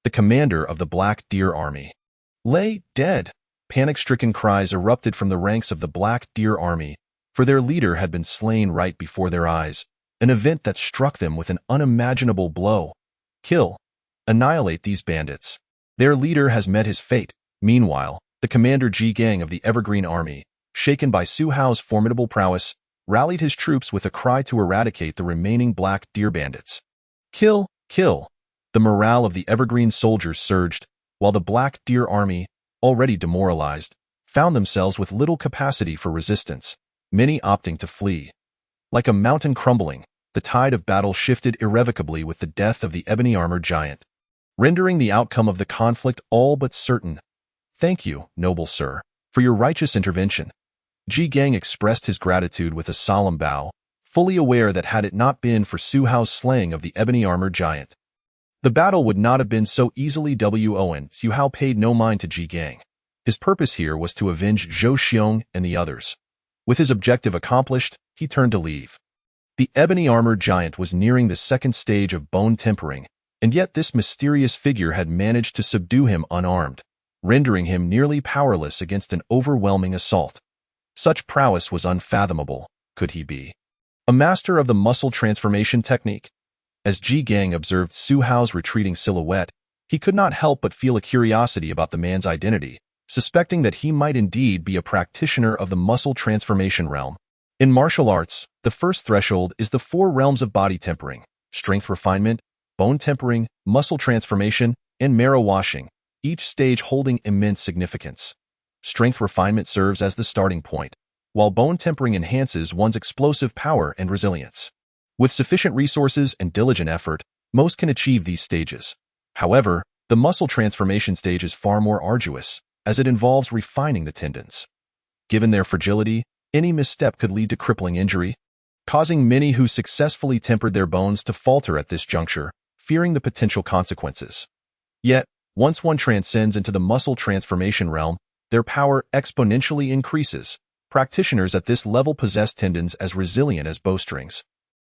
the commander of the Black Deer Army. Lay dead! Panic-stricken cries erupted from the ranks of the Black Deer Army, for their leader had been slain right before their eyes, an event that struck them with an unimaginable blow. Kill. Annihilate these bandits. Their leader has met his fate. Meanwhile, the commander Ji Gang of the Evergreen Army, shaken by Su Hao's formidable prowess, rallied his troops with a cry to eradicate the remaining Black Deer bandits. Kill, kill. The morale of the Evergreen soldiers surged, while the Black Deer Army, already demoralized, found themselves with little capacity for resistance, many opting to flee. Like a mountain crumbling, the tide of battle shifted irrevocably with the death of the ebony-armored giant, rendering the outcome of the conflict all but certain. Thank you, noble sir, for your righteous intervention. Ji Gang expressed his gratitude with a solemn bow, fully aware that had it not been for Su Hao's slaying of the ebony-armored giant, the battle would not have been so easily won. Su Hao paid no mind to Ji Gang. His purpose here was to avenge Zhou Xiong and the others. With his objective accomplished, he turned to leave. The ebony-armored giant was nearing the second stage of bone tempering, and yet this mysterious figure had managed to subdue him unarmed, rendering him nearly powerless against an overwhelming assault. Such prowess was unfathomable. Could he be a master of the muscle transformation technique? As Ji Gang observed Su Hao's retreating silhouette, he could not help but feel a curiosity about the man's identity, suspecting that he might indeed be a practitioner of the muscle transformation realm. In martial arts, the first threshold is the 4 realms of body tempering: strength refinement, bone tempering, muscle transformation, and marrow washing, each stage holding immense significance. Strength refinement serves as the starting point, while bone tempering enhances one's explosive power and resilience. With sufficient resources and diligent effort, most can achieve these stages. However, the muscle transformation stage is far more arduous, as it involves refining the tendons. Given their fragility, any misstep could lead to crippling injury, causing many who successfully tempered their bones to falter at this juncture, fearing the potential consequences. Yet, once one transcends into the muscle transformation realm, their power exponentially increases. Practitioners at this level possess tendons as resilient as bowstrings,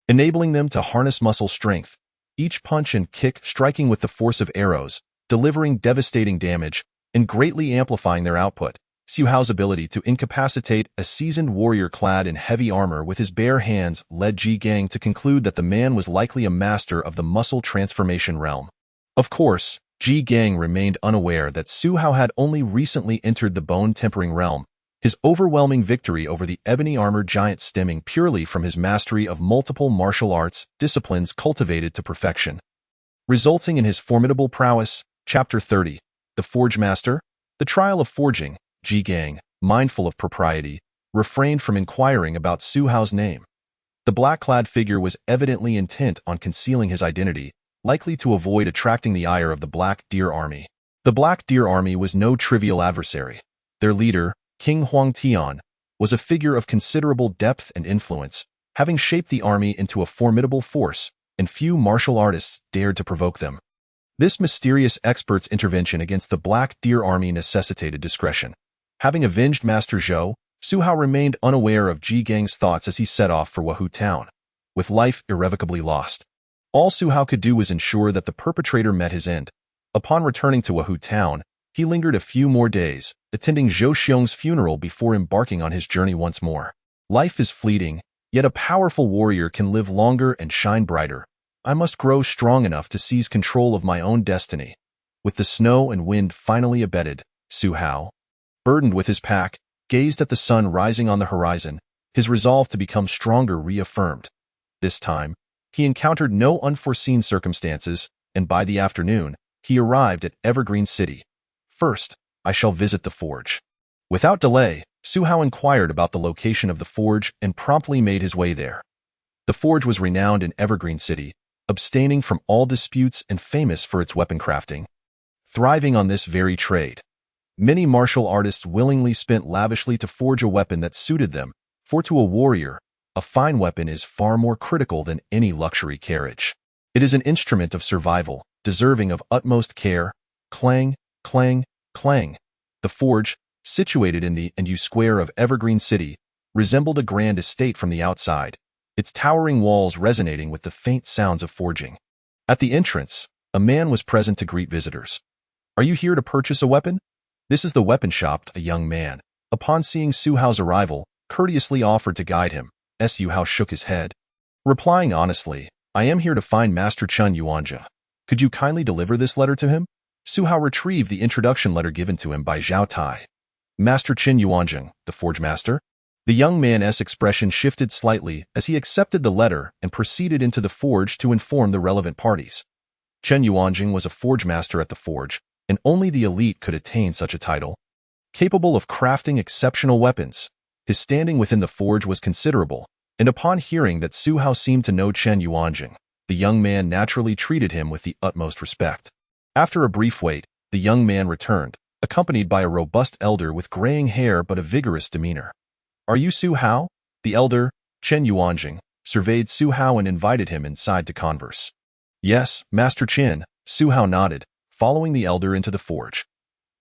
enabling them to harness muscle strength, each punch and kick striking with the force of arrows, delivering devastating damage, and greatly amplifying their output. Su Hao's ability to incapacitate a seasoned warrior clad in heavy armor with his bare hands led Ji Gang to conclude that the man was likely a master of the muscle transformation realm. Of course, Ji Gang remained unaware that Su Hao had only recently entered the bone-tempering realm, his overwhelming victory over the ebony-armored giant stemming purely from his mastery of multiple martial arts disciplines cultivated to perfection. Resulting in his formidable prowess. Chapter 30. The Forge Master. The Trial of Forging. Ji Gang, mindful of propriety, refrained from inquiring about Su Hao's name. The black-clad figure was evidently intent on concealing his identity, likely to avoid attracting the ire of the Black Deer Army. The Black Deer Army was no trivial adversary. Their leader, King Huang Tian, was a figure of considerable depth and influence, having shaped the army into a formidable force, and few martial artists dared to provoke them. This mysterious expert's intervention against the Black Deer Army necessitated discretion. Having avenged Master Zhou, Su Hao remained unaware of Ji Gang's thoughts as he set off for Wahou Town, with life irrevocably lost. All Su Hao could do was ensure that the perpetrator met his end, Upon returning to Wahu town, he lingered a few more days, attending Zhou Xiong's funeral before embarking on his journey once more. Life is fleeting, yet a powerful warrior can live longer and shine brighter. I must grow strong enough to seize control of my own destiny. With the snow and wind finally abated, Su Hao, burdened with his pack, gazed at the sun rising on the horizon, his resolve to become stronger reaffirmed. This time, he encountered no unforeseen circumstances, and by the afternoon, he arrived at Evergreen City. First, I shall visit the forge. Without delay, Su Hao inquired about the location of the forge and promptly made his way there. The forge was renowned in Evergreen City, abstaining from all disputes and famous for its weapon crafting. Thriving on this very trade, many martial artists willingly spent lavishly to forge a weapon that suited them, for to a warrior, a fine weapon is far more critical than any luxury carriage. It is an instrument of survival, deserving of utmost care. Clang, clang, clang. The forge, situated in the Endu Square of Evergreen City, resembled a grand estate from the outside, its towering walls resonating with the faint sounds of forging. At the entrance, a man was present to greet visitors. "Are you here to purchase a weapon?" "This is the weapon shop," a young man, upon seeing Su Hao's arrival, courteously offered to guide him. Su Hao shook his head, replying honestly, "I am here to find Master Chen Yuanjia. Could you kindly deliver this letter to him?" Su Hao retrieved the introduction letter given to him by Zhao Tai. "Master Chen Yuanjing, the forge master?" The young man's expression shifted slightly as he accepted the letter and proceeded into the forge to inform the relevant parties. Chen Yuanjing was a forge master at the forge, and only the elite could attain such a title. Capable of crafting exceptional weapons, his standing within the forge was considerable, and upon hearing that Su Hao seemed to know Chen Yuanjing, the young man naturally treated him with the utmost respect. After a brief wait, the young man returned, accompanied by a robust elder with graying hair but a vigorous demeanor. "Are you Su Hao?" The elder, Chen Yuanjing, surveyed Su Hao and invited him inside to converse. "Yes, Master Chen," Su Hao nodded, following the elder into the forge.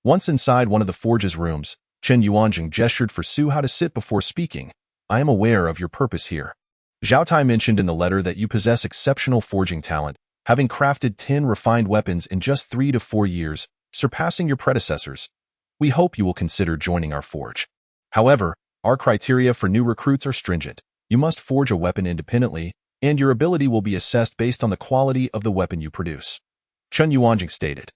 Once inside one of the forge's rooms, Chen Yuanjing gestured for Su Hao to sit before speaking. "I am aware of your purpose here. Zhao Tai mentioned in the letter that you possess exceptional forging talent, having crafted 10 refined weapons in just 3 to 4 years, surpassing your predecessors. We hope you will consider joining our forge. However, our criteria for new recruits are stringent. You must forge a weapon independently, and your ability will be assessed based on the quality of the weapon you produce," Chen Yuanjing stated.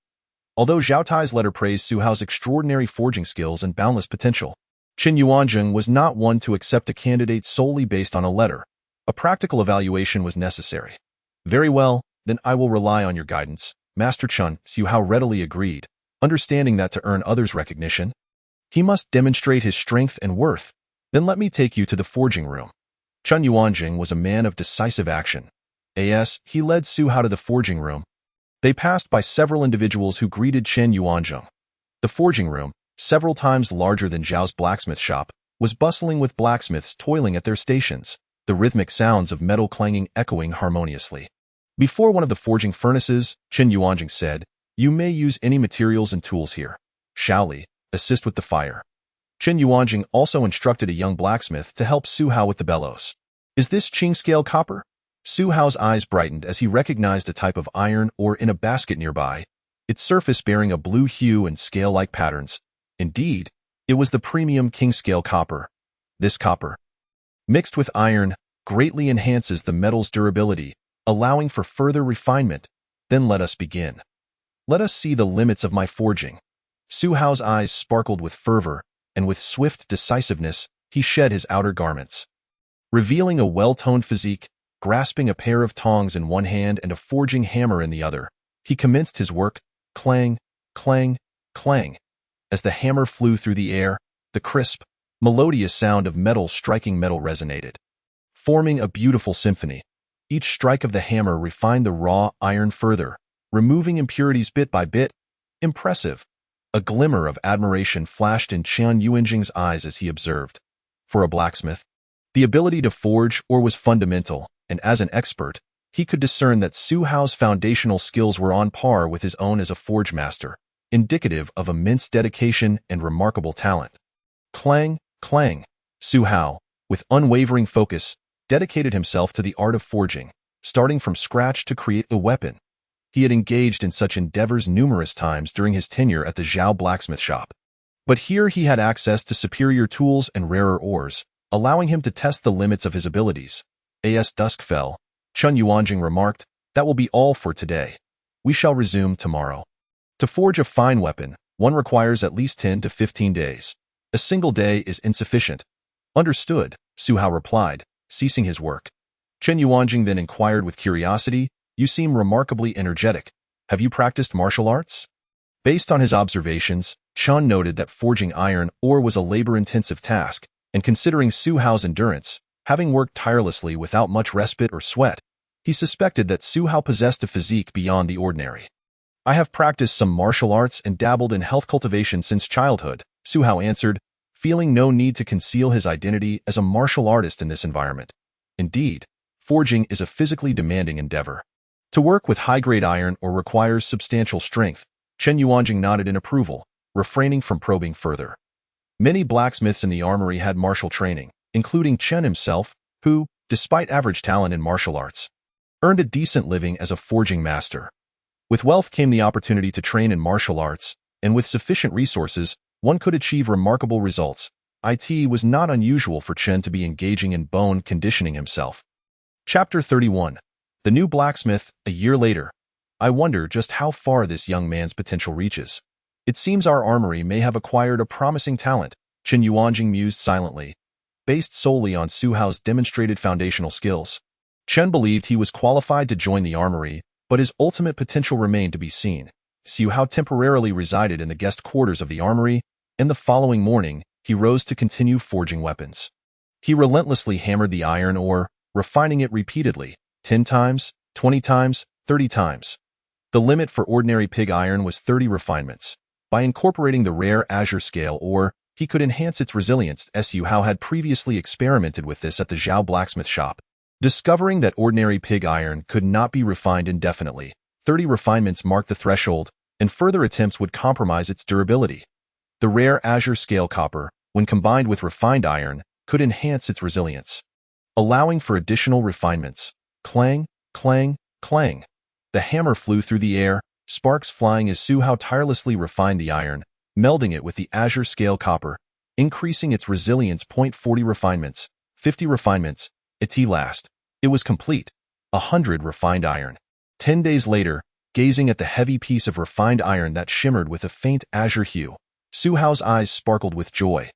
Although Zhao Tai's letter praised Su Hao's extraordinary forging skills and boundless potential, Chen Yuanjing was not one to accept a candidate solely based on a letter. A practical evaluation was necessary. "Very well, then I will rely on your guidance, Master Chen." Su Hao readily agreed, understanding that to earn others' recognition, he must demonstrate his strength and worth. "Then let me take you to the forging room." Chen Yuanjing was a man of decisive action. He led Su Hao to the forging room. They passed by several individuals who greeted Chen Yuanjing. The forging room, several times larger than Zhao's blacksmith shop, was bustling with blacksmiths toiling at their stations, the rhythmic sounds of metal clanging echoing harmoniously. Before one of the forging furnaces, Chen Yuanjing said, "You may use any materials and tools here. Shaoli, assist with the fire." Chen Yuanjing also instructed a young blacksmith to help Su Hao with the bellows. "Is this Qing scale copper?" Su Hao's eyes brightened as he recognized a type of iron ore in a basket nearby, its surface bearing a blue hue and scale-like patterns. Indeed, it was the premium Qing scale copper. This copper, mixed with iron, greatly enhances the metal's durability, allowing for further refinement. "Then let us begin. Let us see the limits of my forging." Su Hao's eyes sparkled with fervor, and with swift decisiveness, he shed his outer garments. Revealing a well-toned physique, grasping a pair of tongs in one hand and a forging hammer in the other, he commenced his work. Clang, clang, clang. As the hammer flew through the air, the crisp, melodious sound of metal striking metal resonated, forming a beautiful symphony. Each strike of the hammer refined the raw iron further, removing impurities bit by bit. Impressive. A glimmer of admiration flashed in Chen Yuanjing's eyes as he observed. For a blacksmith, the ability to forge ore was fundamental, and as an expert, he could discern that Su Hao's foundational skills were on par with his own as a forge master, indicative of immense dedication and remarkable talent. Clang, clang. Su Hao, with unwavering focus, dedicated himself to the art of forging, starting from scratch to create a weapon. He had engaged in such endeavors numerous times during his tenure at the Zhao blacksmith shop. But here he had access to superior tools and rarer ores, allowing him to test the limits of his abilities. As dusk fell, Chen Yuanjing remarked, "That will be all for today. We shall resume tomorrow." To forge a fine weapon, one requires at least 10 to 15 days. A single day is insufficient. Understood, Su Hao replied, ceasing his work. Chen Yuanjing then inquired with curiosity, "You seem remarkably energetic. Have you practiced martial arts?" Based on his observations, Chen noted that forging iron ore was a labor-intensive task, and considering Su Hao's endurance, having worked tirelessly without much respite or sweat, he suspected that Su Hao possessed a physique beyond the ordinary. "I have practiced some martial arts and dabbled in health cultivation since childhood," Su Hao answered, feeling no need to conceal his identity as a martial artist in this environment. Indeed, forging is a physically demanding endeavor. To work with high-grade iron ore requires substantial strength. Chen Yuanjing nodded in approval, refraining from probing further. Many blacksmiths in the armory had martial training, including Chen himself, who, despite average talent in martial arts, earned a decent living as a forging master. With wealth came the opportunity to train in martial arts, and with sufficient resources, one could achieve remarkable results. It was not unusual for Chen to be engaging in bone conditioning himself. Chapter 31. The New Blacksmith, a year later. I wonder just how far this young man's potential reaches. It seems our armory may have acquired a promising talent, Chen Yuanjing mused silently. Based solely on Su Hao's demonstrated foundational skills, Chen believed he was qualified to join the armory, but his ultimate potential remained to be seen. Su Hao temporarily resided in the guest quarters of the armory, and the following morning, he rose to continue forging weapons. He relentlessly hammered the iron ore, refining it repeatedly, 10 times, 20 times, 30 times. The limit for ordinary pig iron was 30 refinements. By incorporating the rare azure scale ore, he could enhance its resilience. Su Hao had previously experimented with this at the Zhao blacksmith shop. Discovering that ordinary pig iron could not be refined indefinitely, 30 refinements marked the threshold, and further attempts would compromise its durability. The rare azure scale copper, when combined with refined iron, could enhance its resilience, allowing for additional refinements. Clang, clang, clang. The hammer flew through the air, sparks flying as Su Hao tirelessly refined the iron, melding it with the azure scale copper, increasing its resilience. 40 refinements, 50 refinements, at last. It was complete. 100 refined iron. 10 days later, gazing at the heavy piece of refined iron that shimmered with a faint azure hue, Su Hao's eyes sparkled with joy.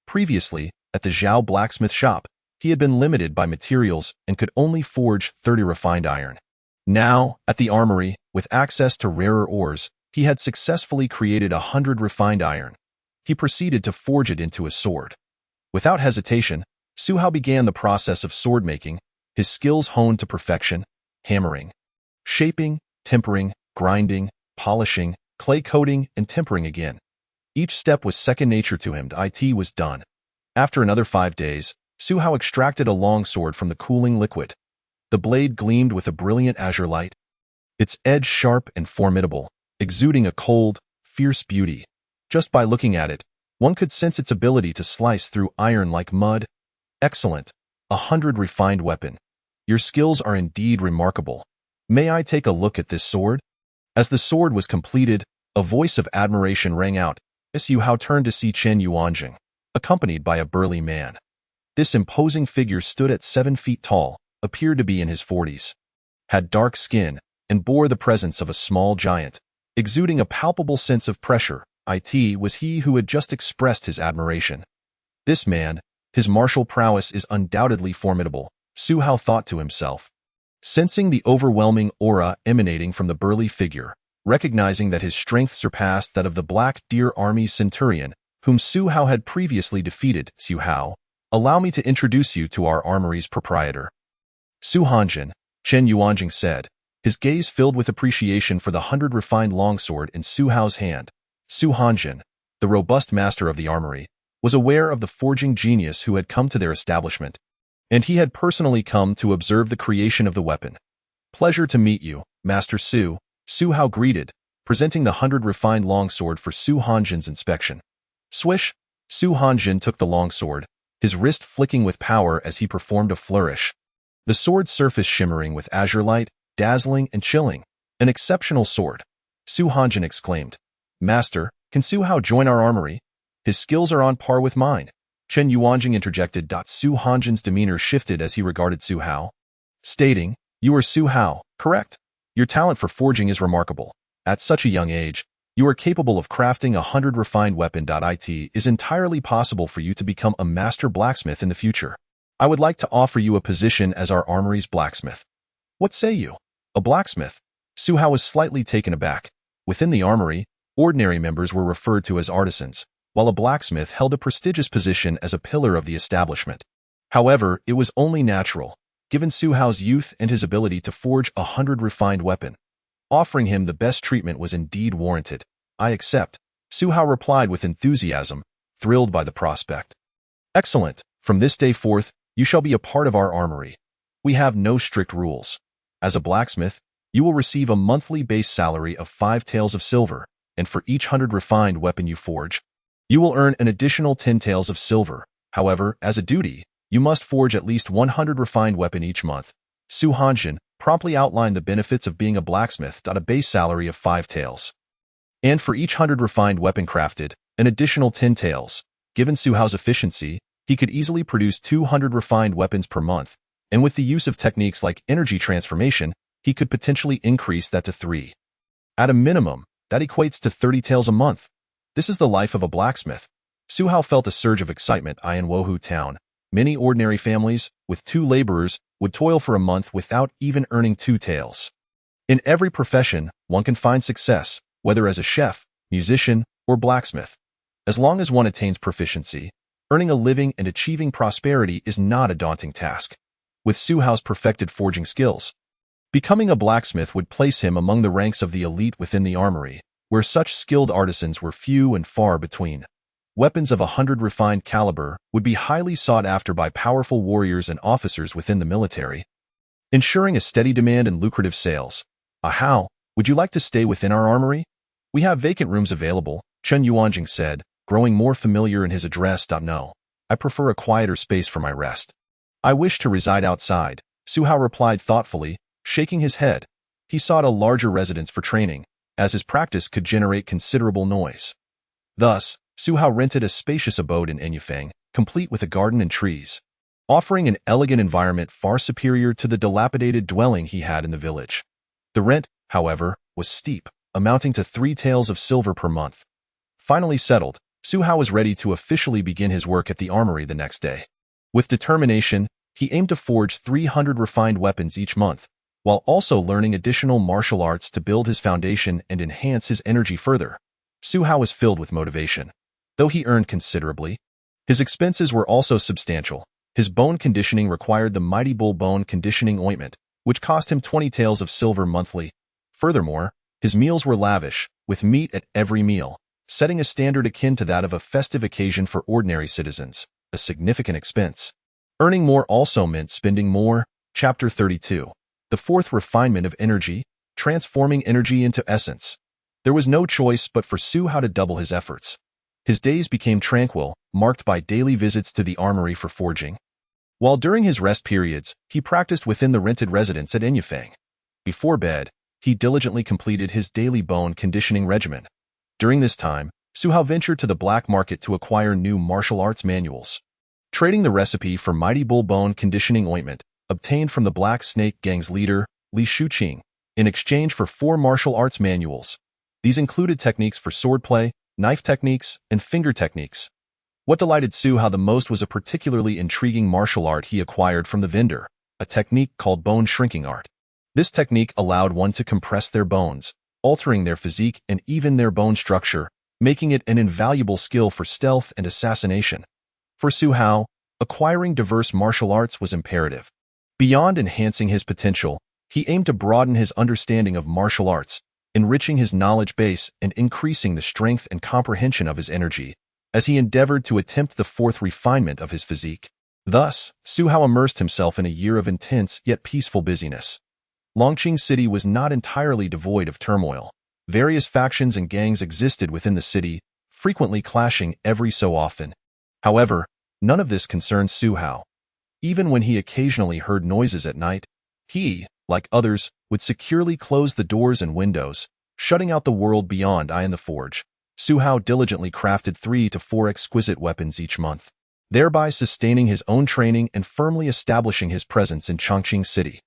Previously, at the Zhao blacksmith shop, he had been limited by materials and could only forge 30 refined iron. Now, at the armory, with access to rarer ores, he had successfully created 100 refined iron. He proceeded to forge it into a sword. Without hesitation, Su Hao began the process of sword making, his skills honed to perfection, hammering, shaping, tempering, grinding, polishing, clay coating, and tempering again. Each step was second nature to him. It was done. After another 5 days, Su Hao extracted a long sword from the cooling liquid. The blade gleamed with a brilliant azure light, its edge sharp and formidable, exuding a cold, fierce beauty. Just by looking at it, one could sense its ability to slice through iron like mud. Excellent. 100 refined weapon. Your skills are indeed remarkable. May I take a look at this sword? As the sword was completed, a voice of admiration rang out. Su Hao turned to see Chen Yuanjing, accompanied by a burly man. This imposing figure stood at 7 feet tall, appeared to be in his 40s, had dark skin, and bore the presence of a small giant, exuding a palpable sense of pressure. It was he who had just expressed his admiration. This man, his martial prowess is undoubtedly formidable, Su Hao thought to himself. Sensing the overwhelming aura emanating from the burly figure, recognizing that his strength surpassed that of the Black Deer Army's centurion, whom Su Hao had previously defeated. Su Hao, allow me to introduce you to our armory's proprietor. Su Hanjin, Chen Yuanjing said, his gaze filled with appreciation for the 100 refined longsword in Su Hao's hand. Su Hanjin, the robust master of the armory, was aware of the forging genius who had come to their establishment, and he had personally come to observe the creation of the weapon. Pleasure to meet you, Master Su, Su Hao greeted, presenting the 100 refined longsword for Su Hanjin's inspection. Swish! Su Hanjin took the longsword, his wrist flicking with power as he performed a flourish. The sword's surface shimmering with azure light, dazzling and chilling. An exceptional sword, Su Hanjin exclaimed. Master, can Su Hao join our armory? His skills are on par with mine. Chen Yuanjing interjected. Su Hanjin's demeanor shifted as he regarded Su Hao, stating, You are Su Hao, correct? Your talent for forging is remarkable. At such a young age, you are capable of crafting 100 refined weapon. It is entirely possible for you to become a master blacksmith in the future. I would like to offer you a position as our armory's blacksmith. What say you? A blacksmith? Su Hao was slightly taken aback. Within the armory, ordinary members were referred to as artisans, while a blacksmith held a prestigious position as a pillar of the establishment. However, it was only natural, given Su Hao's youth and his ability to forge 100 refined weapon. Offering him the best treatment was indeed warranted. I accept, Su Hao replied with enthusiasm, thrilled by the prospect. Excellent. From this day forth, you shall be a part of our armory. We have no strict rules. As a blacksmith, you will receive a monthly base salary of 5 taels of silver, and for each 100 refined weapon you forge, you will earn an additional 10 taels of silver. However, as a duty, you must forge at least 100 refined weapon each month. Su Hanjin promptly outlined the benefits of being a blacksmith. A base salary of 5 taels. And for each 100 refined weapon crafted, an additional 10 taels. Given Su Hao's efficiency, he could easily produce 200 refined weapons per month, and with the use of techniques like energy transformation, he could potentially increase that to 3. At a minimum, that equates to 30 taels a month. This is the life of a blacksmith. Su Hao felt a surge of excitement. In Wohu town, many ordinary families, with 2 laborers, would toil for a month without even earning 2 taels. In every profession, one can find success, whether as a chef, musician, or blacksmith. As long as one attains proficiency, earning a living and achieving prosperity is not a daunting task. With Su Hao's perfected forging skills, becoming a blacksmith would place him among the ranks of the elite within the armory, where such skilled artisans were few and far between. Weapons of 100 refined caliber would be highly sought after by powerful warriors and officers within the military, ensuring a steady demand and lucrative sales. Hao, would you like to stay within our armory? We have vacant rooms available, Chen Yuanjing said, growing more familiar in his address. No, I prefer a quieter space for my rest. I wish to reside outside, Su Hao replied thoughtfully, shaking his head. He sought a larger residence for training, as his practice could generate considerable noise. Thus, Su Hao rented a spacious abode in Enyifeng, complete with a garden and trees, offering an elegant environment far superior to the dilapidated dwelling he had in the village. The rent, however, was steep, amounting to 3 taels of silver per month. Finally settled, Su Hao was ready to officially begin his work at the armory the next day. With determination, he aimed to forge 300 refined weapons each month, while also learning additional martial arts to build his foundation and enhance his energy further. Su Hao was filled with motivation. Though he earned considerably, his expenses were also substantial. His bone conditioning required the Mighty Bull Bone Conditioning Ointment, which cost him 20 taels of silver monthly. Furthermore, his meals were lavish, with meat at every meal, setting a standard akin to that of a festive occasion for ordinary citizens, a significant expense. Earning more also meant spending more. Chapter 32. The fourth refinement of energy, transforming energy into essence. There was no choice but for Su Hao to double his efforts. His days became tranquil, marked by daily visits to the armory for forging. While during his rest periods, he practiced within the rented residence at Enyifeng. Before bed, he diligently completed his daily bone conditioning regimen. During this time, Su Hao ventured to the black market to acquire new martial arts manuals. Trading the recipe for Mighty Bull Bone Conditioning Ointment, obtained from the Black Snake Gang's leader, Li Shuqing, in exchange for 4 martial arts manuals. These included techniques for swordplay, knife techniques, and finger techniques. What delighted Su Hao the most was a particularly intriguing martial art he acquired from the vendor, a technique called bone shrinking art. This technique allowed one to compress their bones, altering their physique and even their bone structure, making it an invaluable skill for stealth and assassination. For Su Hao, acquiring diverse martial arts was imperative. Beyond enhancing his potential, he aimed to broaden his understanding of martial arts, enriching his knowledge base and increasing the strength and comprehension of his energy, as he endeavored to attempt the fourth refinement of his physique. Thus, Su Hao immersed himself in a year of intense yet peaceful busyness. Longqing City was not entirely devoid of turmoil. Various factions and gangs existed within the city, frequently clashing every so often. However, none of this concerned Su Hao. Even when he occasionally heard noises at night, he, like others, would securely close the doors and windows, shutting out the world beyond. In the forge, Su Hao diligently crafted 3 to 4 exquisite weapons each month, thereby sustaining his own training and firmly establishing his presence in Chongqing City.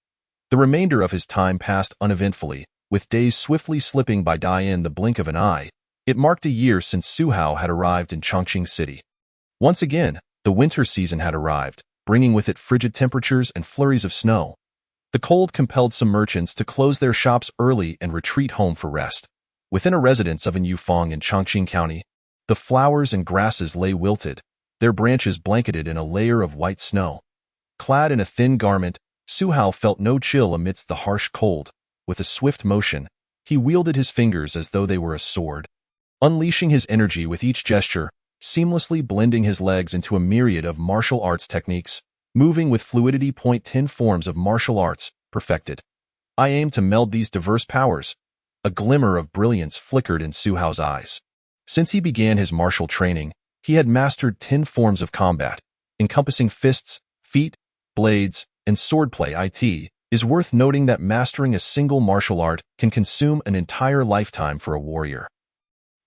The remainder of his time passed uneventfully, with days swiftly slipping by. In the blink of an eye, it marked a year since Su Hao had arrived in Chongqing City. Once again, the winter season had arrived, bringing with it frigid temperatures and flurries of snow. The cold compelled some merchants to close their shops early and retreat home for rest. Within a residence of an Yufeng in Chongqing County, the flowers and grasses lay wilted, their branches blanketed in a layer of white snow. Clad in a thin garment, Su Hao felt no chill amidst the harsh cold. With a swift motion, he wielded his fingers as though they were a sword, unleashing his energy with each gesture, seamlessly blending his legs into a myriad of martial arts techniques, moving with fluidity. 10 forms of martial arts, perfected. I aim to meld these diverse powers. A glimmer of brilliance flickered in Su Hao's eyes. Since he began his martial training, he had mastered 10 forms of combat, encompassing fists, feet, blades, and swordplay. It is worth noting that mastering a single martial art can consume an entire lifetime for a warrior.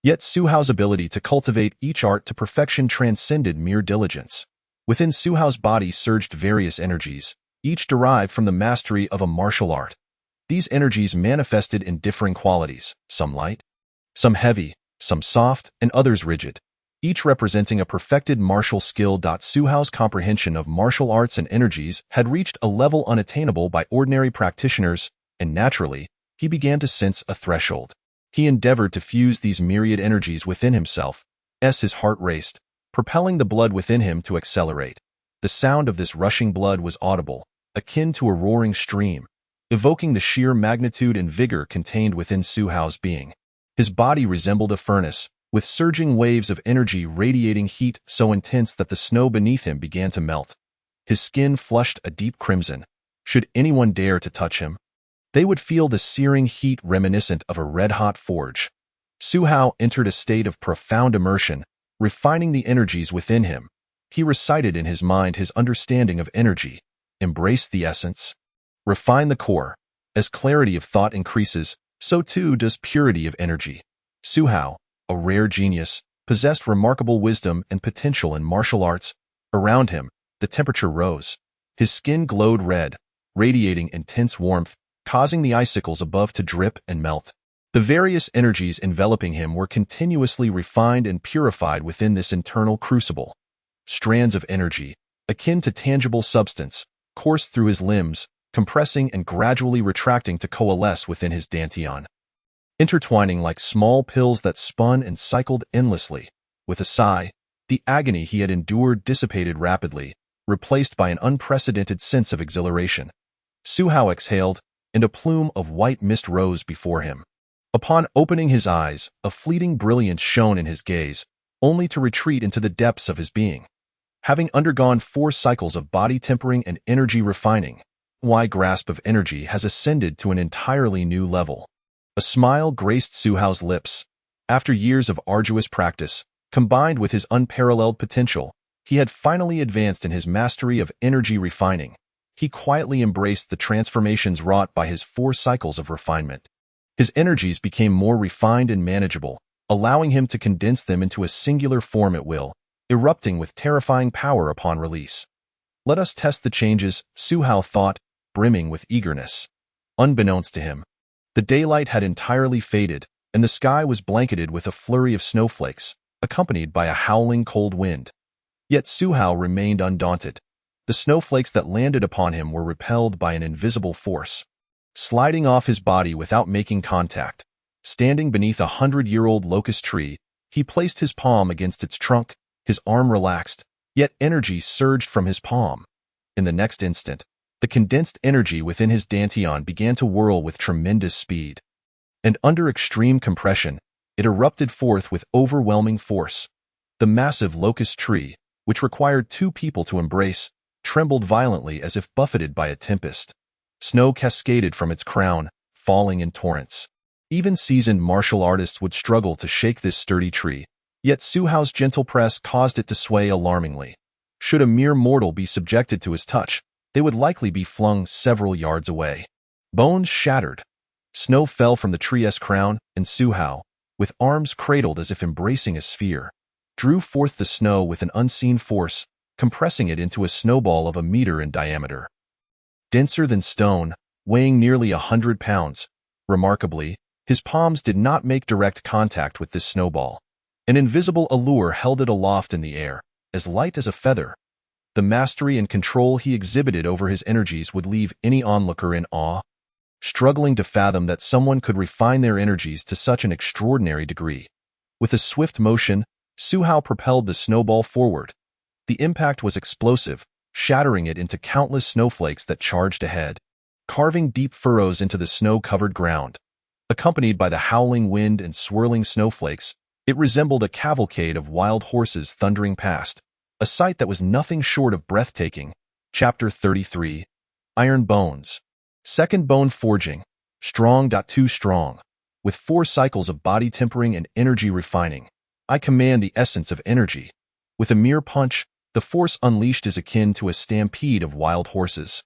Yet Su Hao's ability to cultivate each art to perfection transcended mere diligence. Within Su Hao's body surged various energies, each derived from the mastery of a martial art. These energies manifested in differing qualities, some light, some heavy, some soft, and others rigid, each representing a perfected martial skill. Su Hao's comprehension of martial arts and energies had reached a level unattainable by ordinary practitioners, and naturally, he began to sense a threshold. He endeavored to fuse these myriad energies within himself, as his heart raced, propelling the blood within him to accelerate. The sound of this rushing blood was audible, akin to a roaring stream, evoking the sheer magnitude and vigor contained within Su Hao's being. His body resembled a furnace, with surging waves of energy radiating heat so intense that the snow beneath him began to melt. His skin flushed a deep crimson. Should anyone dare to touch him, they would feel the searing heat reminiscent of a red-hot forge. Su Hao entered a state of profound immersion, refining the energies within him. He recited in his mind his understanding of energy: embrace the essence, refine the core. As clarity of thought increases, so too does purity of energy. Su Hao, a rare genius, possessed remarkable wisdom and potential in martial arts. Around him, the temperature rose. His skin glowed red, radiating intense warmth, causing the icicles above to drip and melt. The various energies enveloping him were continuously refined and purified within this internal crucible. Strands of energy, akin to tangible substance, coursed through his limbs, compressing and gradually retracting to coalesce within his dantian, intertwining like small pills that spun and cycled endlessly. With a sigh, the agony he had endured dissipated rapidly, replaced by an unprecedented sense of exhilaration. Su Hao exhaled, and a plume of white mist rose before him. Upon opening his eyes, a fleeting brilliance shone in his gaze, only to retreat into the depths of his being. Having undergone 4 cycles of body tempering and energy refining, Y's grasp of energy has ascended to an entirely new level. A smile graced Su Hao's lips. After years of arduous practice, combined with his unparalleled potential, he had finally advanced in his mastery of energy refining. He quietly embraced the transformations wrought by his 4 cycles of refinement. His energies became more refined and manageable, allowing him to condense them into a singular form at will, erupting with terrifying power upon release. Let us test the changes, Su Hao thought, brimming with eagerness. Unbeknownst to him, the daylight had entirely faded, and the sky was blanketed with a flurry of snowflakes, accompanied by a howling cold wind. Yet Su Hao remained undaunted. The snowflakes that landed upon him were repelled by an invisible force. Sliding off his body without making contact, standing beneath a 100-year-old locust tree, he placed his palm against its trunk. His arm relaxed, yet energy surged from his palm. In the next instant, the condensed energy within his dantian began to whirl with tremendous speed. And under extreme compression, it erupted forth with overwhelming force. The massive locust tree, which required 2 people to embrace, trembled violently as if buffeted by a tempest. Snow cascaded from its crown, falling in torrents. Even seasoned martial artists would struggle to shake this sturdy tree, yet Su Hao's gentle press caused it to sway alarmingly. Should a mere mortal be subjected to his touch, they would likely be flung several yards away. Bones shattered. Snow fell from the tree's crown, and Su Hao, with arms cradled as if embracing a sphere, drew forth the snow with an unseen force, compressing it into a snowball of a meter in diameter. Denser than stone, weighing nearly 100 pounds. Remarkably, his palms did not make direct contact with this snowball. An invisible allure held it aloft in the air, as light as a feather. The mastery and control he exhibited over his energies would leave any onlooker in awe, struggling to fathom that someone could refine their energies to such an extraordinary degree. With a swift motion, Su Hao propelled the snowball forward. The impact was explosive, shattering it into countless snowflakes that charged ahead, carving deep furrows into the snow-covered ground. Accompanied by the howling wind and swirling snowflakes, it resembled a cavalcade of wild horses thundering past, a sight that was nothing short of breathtaking. Chapter 33. Iron Bones. Second Bone Forging. Strong. Too strong. With 4 cycles of body tempering and energy refining, I command the essence of energy. With a mere punch, the force unleashed is akin to a stampede of wild horses.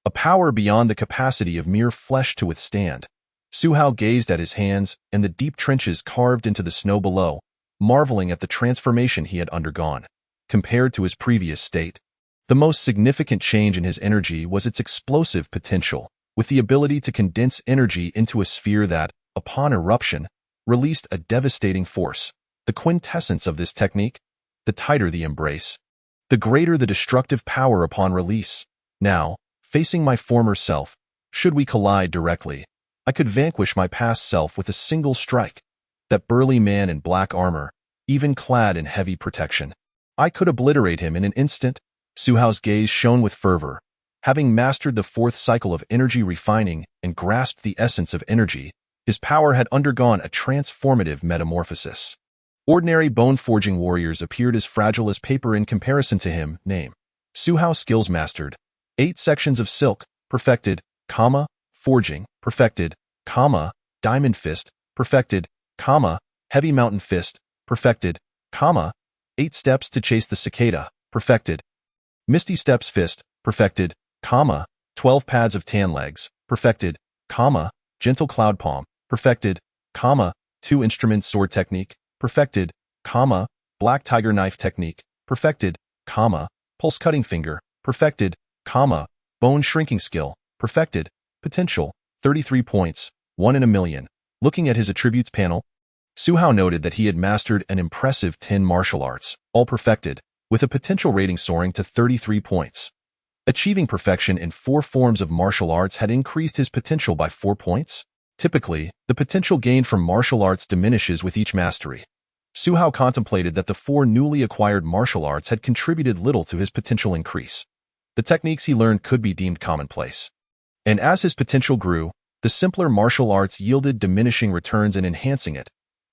A power beyond the capacity of mere flesh to withstand. Su Hao gazed at his hands and the deep trenches carved into the snow below, marveling at the transformation he had undergone. Compared to his previous state, the most significant change in his energy was its explosive potential, with the ability to condense energy into a sphere that, upon eruption, released a devastating force. The quintessence of this technique: the tighter the embrace, the greater the destructive power upon release. Now, facing my former self, should we collide directly, I could vanquish my past self with a single strike. That burly man in black armor, even clad in heavy protection. I could obliterate him in an instant. Su Hao's gaze shone with fervor. Having mastered the 4th cycle of energy refining and grasped the essence of energy, his power had undergone a transformative metamorphosis. Ordinary bone-forging warriors appeared as fragile as paper in comparison to him. Name: Su Hao. Skills mastered. 8 sections of silk, perfected, forging, perfected, diamond fist, perfected, heavy mountain fist, perfected, 8 steps to chase the cicada, perfected, misty steps fist, perfected, 12 pads of tan legs, perfected, gentle cloud palm, perfected, 2 instrument sword technique, perfected, black tiger knife technique, perfected, pulse cutting finger, perfected, bone shrinking skill, perfected, potential, 33 points, 1 in a million. Looking at his attributes panel, Su Hao noted that he had mastered an impressive 10 martial arts, all perfected, with a potential rating soaring to 33 points. Achieving perfection in 4 forms of martial arts had increased his potential by 4 points. Typically, the potential gained from martial arts diminishes with each mastery. Su Hao contemplated that the 4 newly acquired martial arts had contributed little to his potential increase. The techniques he learned could be deemed commonplace. And as his potential grew, the simpler martial arts yielded diminishing returns in enhancing it.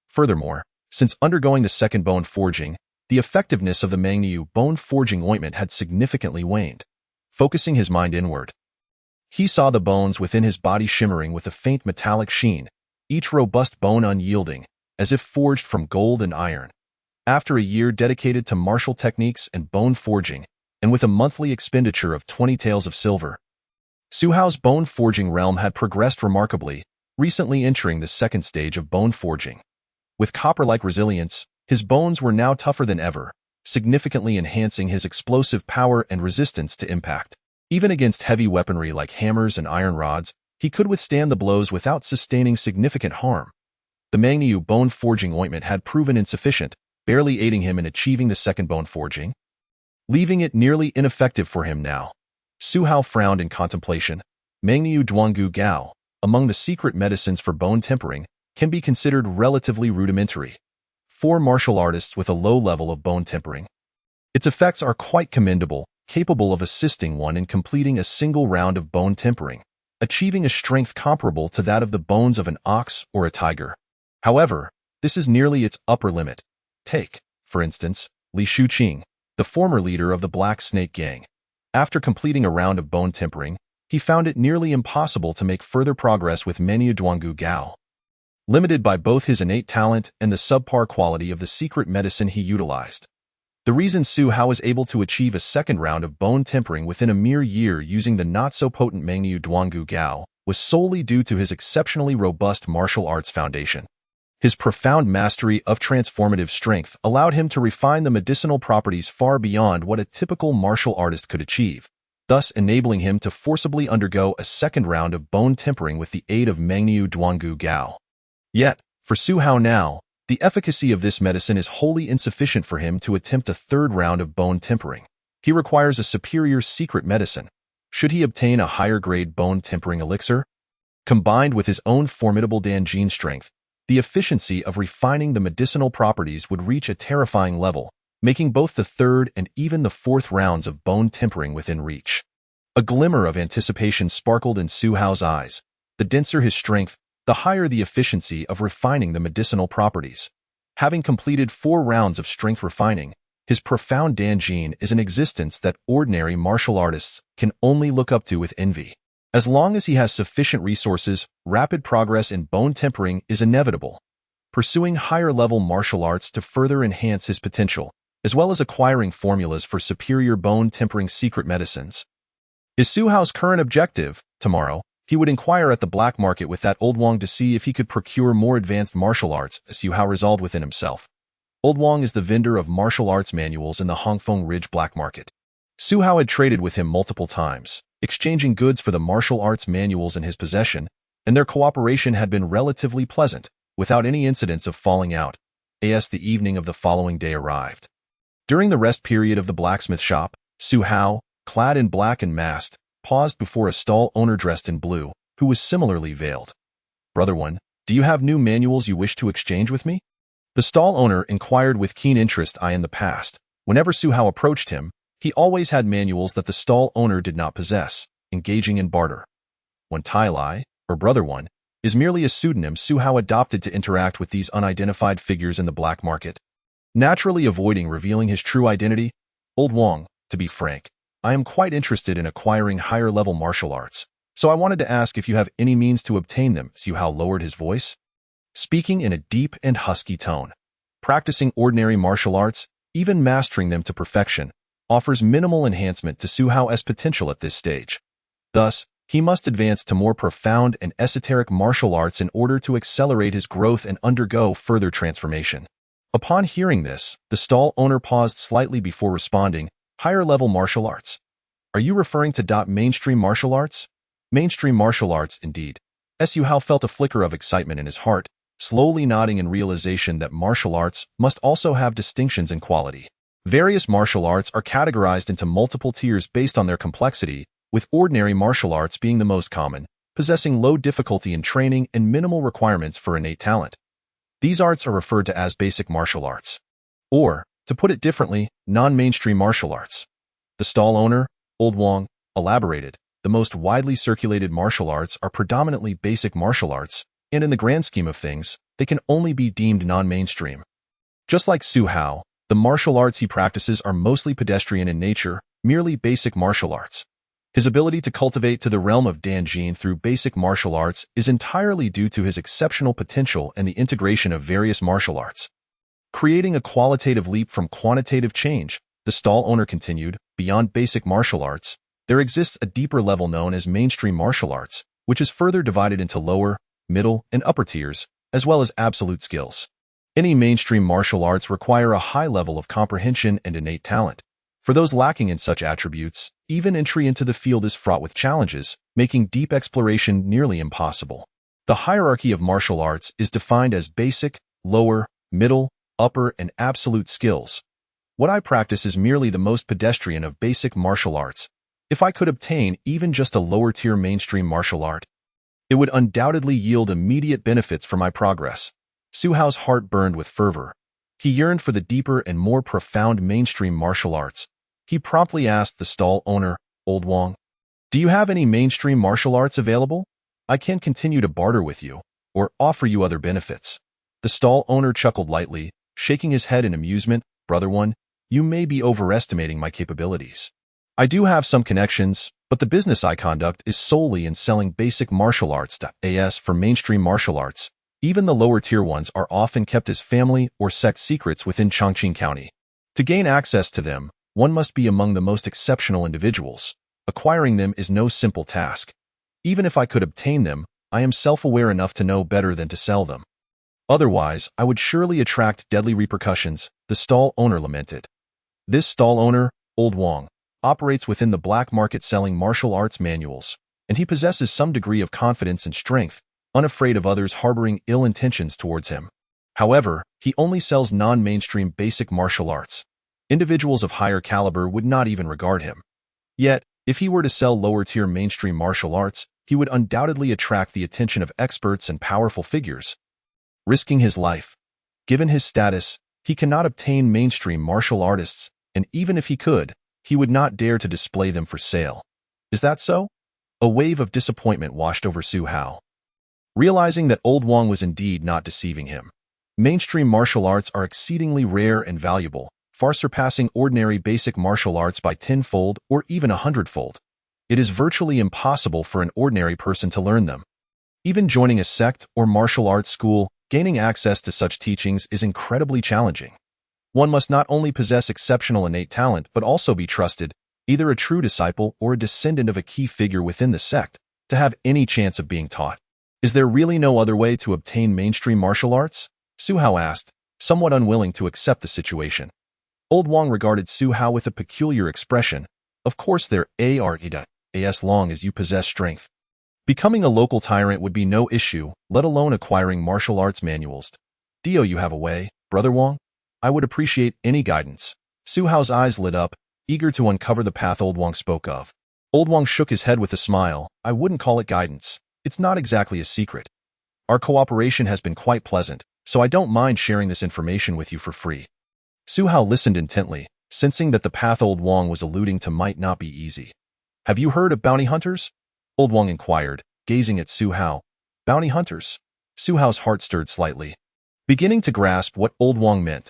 Furthermore, since undergoing the second bone forging, the effectiveness of the Mangniu bone forging ointment had significantly waned. Focusing his mind inward, he saw the bones within his body shimmering with a faint metallic sheen, each robust bone unyielding, as if forged from gold and iron. After a year dedicated to martial techniques and bone forging, and with a monthly expenditure of 20 taels of silver, Su Hao's bone forging realm had progressed remarkably, recently entering the 2nd stage of bone forging. With copper-like resilience, his bones were now tougher than ever, significantly enhancing his explosive power and resistance to impact. Even against heavy weaponry like hammers and iron rods, he could withstand the blows without sustaining significant harm. The Mangniu bone forging ointment had proven insufficient, barely aiding him in achieving the second bone forging, leaving it nearly ineffective for him now. Su Hao frowned in contemplation. Mangniu Duangu Gao, among the secret medicines for bone tempering, can be considered relatively rudimentary. For martial artists with a low level of bone tempering, its effects are quite commendable, capable of assisting one in completing a single round of bone tempering, achieving a strength comparable to that of the bones of an ox or a tiger. However, this is nearly its upper limit. Take, for instance, Li Shuqing, the former leader of the Black Snake Gang. After completing a round of bone tempering, he found it nearly impossible to make further progress with Mangniu Duangu Gao. Limited by both his innate talent and the subpar quality of the secret medicine he utilized. The reason Su Hao was able to achieve a second round of bone tempering within a mere year using the not-so-potent Mangniu Duangu Gao was solely due to his exceptionally robust martial arts foundation. His profound mastery of transformative strength allowed him to refine the medicinal properties far beyond what a typical martial artist could achieve, thus enabling him to forcibly undergo a second round of bone tempering with the aid of Mengniu Duangu Gao. Yet, for Su Hao now, the efficacy of this medicine is wholly insufficient for him to attempt a third round of bone tempering. He requires a superior secret medicine. Should he obtain a higher-grade bone tempering elixir? Combined with his own formidable Danjin strength, the efficiency of refining the medicinal properties would reach a terrifying level, making both the third and even the fourth rounds of bone tempering within reach. A glimmer of anticipation sparkled in Su Hao's eyes. The denser his strength, the higher the efficiency of refining the medicinal properties. Having completed 4 rounds of strength refining, his profound Danjin is an existence that ordinary martial artists can only look up to with envy. As long as he has sufficient resources, rapid progress in bone tempering is inevitable. Pursuing higher-level martial arts to further enhance his potential, as well as acquiring formulas for superior bone tempering secret medicines, is Su Hao's current objective. Tomorrow, he would inquire at the black market with that Old Wang to see if he could procure more advanced martial arts, Su Hao resolved within himself. Old Wang is the vendor of martial arts manuals in the Hongfeng Ridge black market. Su Hao had traded with him multiple times, exchanging goods for the martial arts manuals in his possession, and their cooperation had been relatively pleasant, without any incidents of falling out. As the evening of the following day arrived. During the rest period of the blacksmith shop, Su Hao, clad in black and masked, paused before a stall owner dressed in blue, who was similarly veiled. "Brother One, do you have new manuals you wish to exchange with me?" The stall owner inquired with keen interest. In the past, whenever Su Hao approached him, he always had manuals that the stall owner did not possess, engaging in barter. When Tai Lai, or Brother One, is merely a pseudonym Su Hao adopted to interact with these unidentified figures in the black market. Naturally avoiding revealing his true identity, "Old Wang, to be frank, I am quite interested in acquiring higher-level martial arts, so I wanted to ask if you have any means to obtain them." Su Hao lowered his voice, speaking in a deep and husky tone. Practicing ordinary martial arts, even mastering them to perfection, offers minimal enhancement to Su Hao's potential at this stage. Thus, he must advance to more profound and esoteric martial arts in order to accelerate his growth and undergo further transformation. Upon hearing this, the stall owner paused slightly before responding, "Higher-level martial arts? Are you referring to mainstream martial arts?" "Mainstream martial arts, indeed." Su Hao felt a flicker of excitement in his heart, slowly nodding in realization that martial arts must also have distinctions in quality. Various martial arts are categorized into multiple tiers based on their complexity, with ordinary martial arts being the most common, possessing low difficulty in training and minimal requirements for innate talent. These arts are referred to as basic martial arts. Or, to put it differently, non-mainstream martial arts. The stall owner, Old Wang, elaborated, "The most widely circulated martial arts are predominantly basic martial arts, and in the grand scheme of things, they can only be deemed non-mainstream." Just like Su Hao, the martial arts he practices are mostly pedestrian in nature, merely basic martial arts. His ability to cultivate to the realm of Danjin through basic martial arts is entirely due to his exceptional potential and the integration of various martial arts. Creating a qualitative leap from quantitative change, the stall owner continued, beyond basic martial arts, there exists a deeper level known as mainstream martial arts, which is further divided into lower, middle, and upper tiers, as well as absolute skills. Any mainstream martial arts require a high level of comprehension and innate talent. For those lacking in such attributes, even entry into the field is fraught with challenges, making deep exploration nearly impossible. The hierarchy of martial arts is defined as basic, lower, middle, upper, and absolute skills. What I practice is merely the most pedestrian of basic martial arts. If I could obtain even just a lower-tier mainstream martial art, it would undoubtedly yield immediate benefits for my progress. Su Hao's heart burned with fervor. He yearned for the deeper and more profound mainstream martial arts. He promptly asked the stall owner, "Old Wang, do you have any mainstream martial arts available? I can continue to barter with you, or offer you other benefits." The stall owner chuckled lightly, shaking his head in amusement. "Brother One, you may be overestimating my capabilities. I do have some connections, but the business I conduct is solely in selling basic martial arts. As for mainstream martial arts, even the lower-tier ones are often kept as family or sect secrets within Chongqing County. To gain access to them, one must be among the most exceptional individuals. Acquiring them is no simple task. Even if I could obtain them, I am self-aware enough to know better than to sell them. Otherwise, I would surely attract deadly repercussions, the stall owner lamented. This stall owner, Old Wong, operates within the black market selling martial arts manuals, and he possesses some degree of confidence and strength, unafraid of others harboring ill intentions towards him. However, he only sells non-mainstream basic martial arts. Individuals of higher caliber would not even regard him. Yet, if he were to sell lower-tier mainstream martial arts, he would undoubtedly attract the attention of experts and powerful figures, risking his life. Given his status, he cannot obtain mainstream martial artists, and even if he could, he would not dare to display them for sale. Is that so? A wave of disappointment washed over Su Hao. Realizing that Old Wong was indeed not deceiving him. Mainstream martial arts are exceedingly rare and valuable, far surpassing ordinary basic martial arts by 10-fold or even 100-fold. It is virtually impossible for an ordinary person to learn them. Even joining a sect or martial arts school, gaining access to such teachings is incredibly challenging. One must not only possess exceptional innate talent but also be trusted, either a true disciple or a descendant of a key figure within the sect, to have any chance of being taught. Is there really no other way to obtain mainstream martial arts? Su Hao asked, somewhat unwilling to accept the situation. Old Wong regarded Su Hao with a peculiar expression. Of course there are as long as you possess strength. Becoming a local tyrant would be no issue, let alone acquiring martial arts manuals. Do you have a way, Brother Wong? I would appreciate any guidance. Su Hao's eyes lit up, eager to uncover the path Old Wong spoke of. Old Wong shook his head with a smile. I wouldn't call it guidance. It's not exactly a secret. Our cooperation has been quite pleasant, so I don't mind sharing this information with you for free. Su Hao listened intently, sensing that the path Old Wong was alluding to might not be easy. Have you heard of bounty hunters? Old Wong inquired, gazing at Su Hao. Bounty hunters? Su Hao's heart stirred slightly, beginning to grasp what Old Wong meant.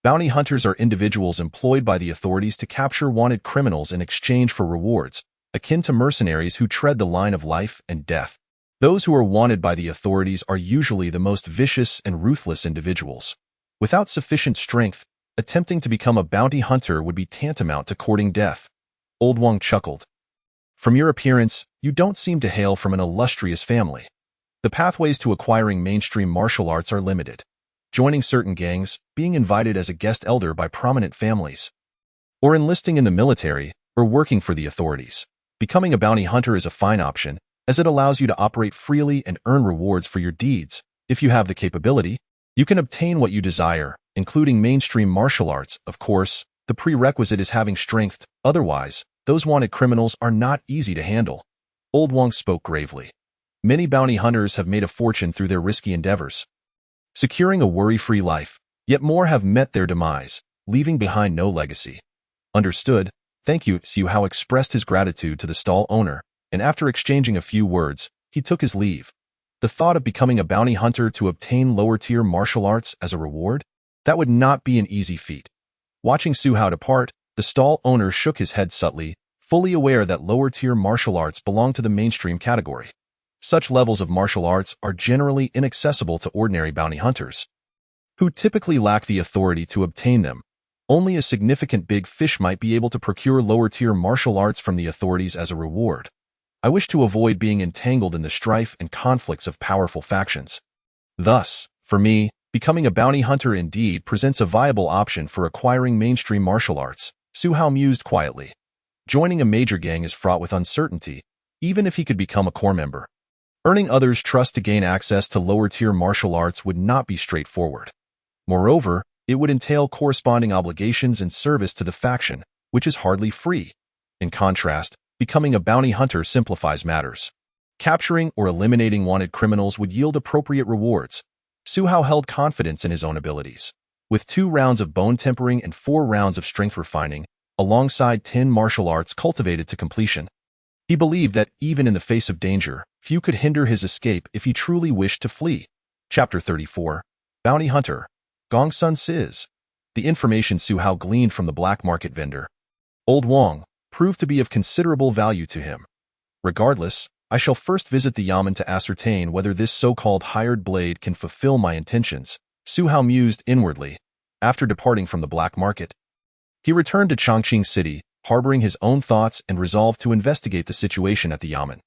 Bounty hunters are individuals employed by the authorities to capture wanted criminals in exchange for rewards, akin to mercenaries who tread the line of life and death. Those who are wanted by the authorities are usually the most vicious and ruthless individuals. Without sufficient strength, attempting to become a bounty hunter would be tantamount to courting death. Old Wong chuckled. From your appearance, you don't seem to hail from an illustrious family. The pathways to acquiring mainstream martial arts are limited. Joining certain gangs, being invited as a guest elder by prominent families, or enlisting in the military, or working for the authorities. Becoming a bounty hunter is a fine option, as it allows you to operate freely and earn rewards for your deeds. If you have the capability, you can obtain what you desire, including mainstream martial arts. Of course, the prerequisite is having strength, otherwise, those wanted criminals are not easy to handle. Old Wong spoke gravely. Many bounty hunters have made a fortune through their risky endeavors, securing a worry-free life, yet more have met their demise, leaving behind no legacy. Understood. Thank you. Su Hao expressed his gratitude to the stall owner, and after exchanging a few words, he took his leave. The thought of becoming a bounty hunter to obtain lower-tier martial arts as a reward? That would not be an easy feat. Watching Su Hao depart, the stall owner shook his head subtly, fully aware that lower-tier martial arts belong to the mainstream category. Such levels of martial arts are generally inaccessible to ordinary bounty hunters, who typically lack the authority to obtain them. Only a significant big fish might be able to procure lower-tier martial arts from the authorities as a reward. I wish to avoid being entangled in the strife and conflicts of powerful factions. Thus, for me, becoming a bounty hunter indeed presents a viable option for acquiring mainstream martial arts. Su Hao mused quietly. Joining a major gang is fraught with uncertainty, even if he could become a core member. Earning others' trust to gain access to lower-tier martial arts would not be straightforward. Moreover, it would entail corresponding obligations and service to the faction, which is hardly free. In contrast, becoming a bounty hunter simplifies matters. Capturing or eliminating wanted criminals would yield appropriate rewards. Su Hao held confidence in his own abilities. With 2 rounds of bone tempering and 4 rounds of strength refining, alongside 10 martial arts cultivated to completion, he believed that even in the face of danger, few could hinder his escape if he truly wished to flee. Chapter 34. Bounty Hunter. Gong Sun Sis. The information Su Hao gleaned from the black market vendor, Old Wong, proved to be of considerable value to him. Regardless, I shall first visit the Yamen to ascertain whether this so-called hired blade can fulfill my intentions, Su Hao mused inwardly. After departing from the black market, he returned to Chongqing City, harboring his own thoughts and resolved to investigate the situation at the Yamen.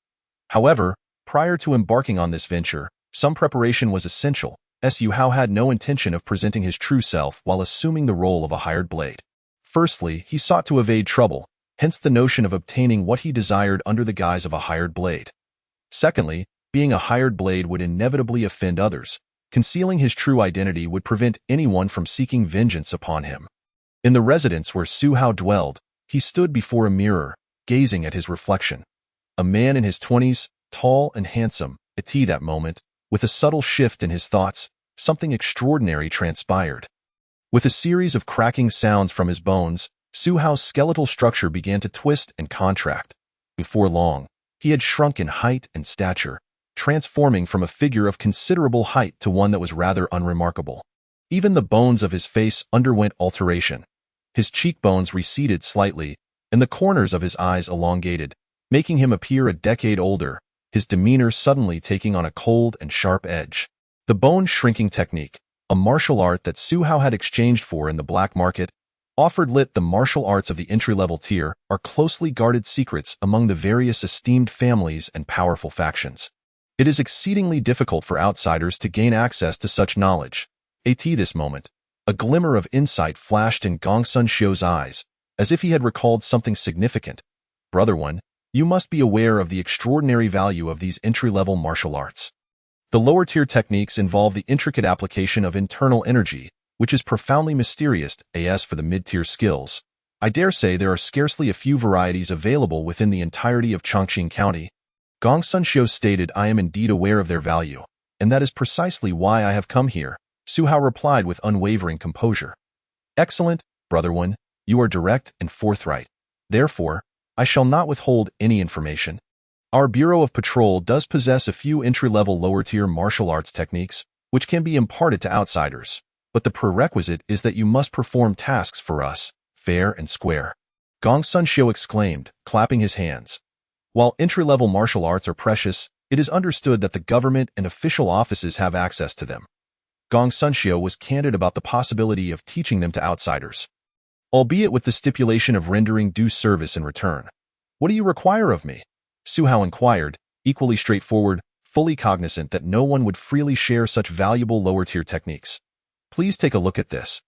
However, prior to embarking on this venture, some preparation was essential, as Su Hao had no intention of presenting his true self while assuming the role of a hired blade. Firstly, he sought to evade trouble, hence the notion of obtaining what he desired under the guise of a hired blade. Secondly, being a hired blade would inevitably offend others. Concealing his true identity would prevent anyone from seeking vengeance upon him. In the residence where Su Hao dwelled, he stood before a mirror, gazing at his reflection. A man in his 20s, tall and handsome, at that moment, with a subtle shift in his thoughts, something extraordinary transpired. With a series of cracking sounds from his bones, Su Hao's skeletal structure began to twist and contract. Before long, he had shrunk in height and stature, transforming from a figure of considerable height to one that was rather unremarkable. Even the bones of his face underwent alteration. His cheekbones receded slightly, and the corners of his eyes elongated, making him appear a decade older, his demeanor suddenly taking on a cold and sharp edge. The bone shrinking technique, a martial art that Su Hao had exchanged for in the black market, offered the martial arts of the entry-level tier are closely guarded secrets among the various esteemed families and powerful factions. It is exceedingly difficult for outsiders to gain access to such knowledge. At this moment, a glimmer of insight flashed in Gongsun Xiu's eyes, as if he had recalled something significant. Brother One, you must be aware of the extraordinary value of these entry-level martial arts. The lower-tier techniques involve the intricate application of internal energy, which is profoundly mysterious. As for the mid-tier skills, I dare say there are scarcely a few varieties available within the entirety of Chongqing County. Gongsun Xiu stated, I am indeed aware of their value, and that is precisely why I have come here, Su Hao replied with unwavering composure. Excellent, Brother One, you are direct and forthright. Therefore, I shall not withhold any information. Our Bureau of Patrol does possess a few entry-level lower-tier martial arts techniques, which can be imparted to outsiders, but the prerequisite is that you must perform tasks for us, fair and square. Gongsun Xiu exclaimed, clapping his hands. While entry-level martial arts are precious, it is understood that the government and official offices have access to them. Gongsun Xiu was candid about the possibility of teaching them to outsiders, albeit with the stipulation of rendering due service in return. What do you require of me? Su Hao inquired, equally straightforward, fully cognizant that no one would freely share such valuable lower-tier techniques. Please take a look at this.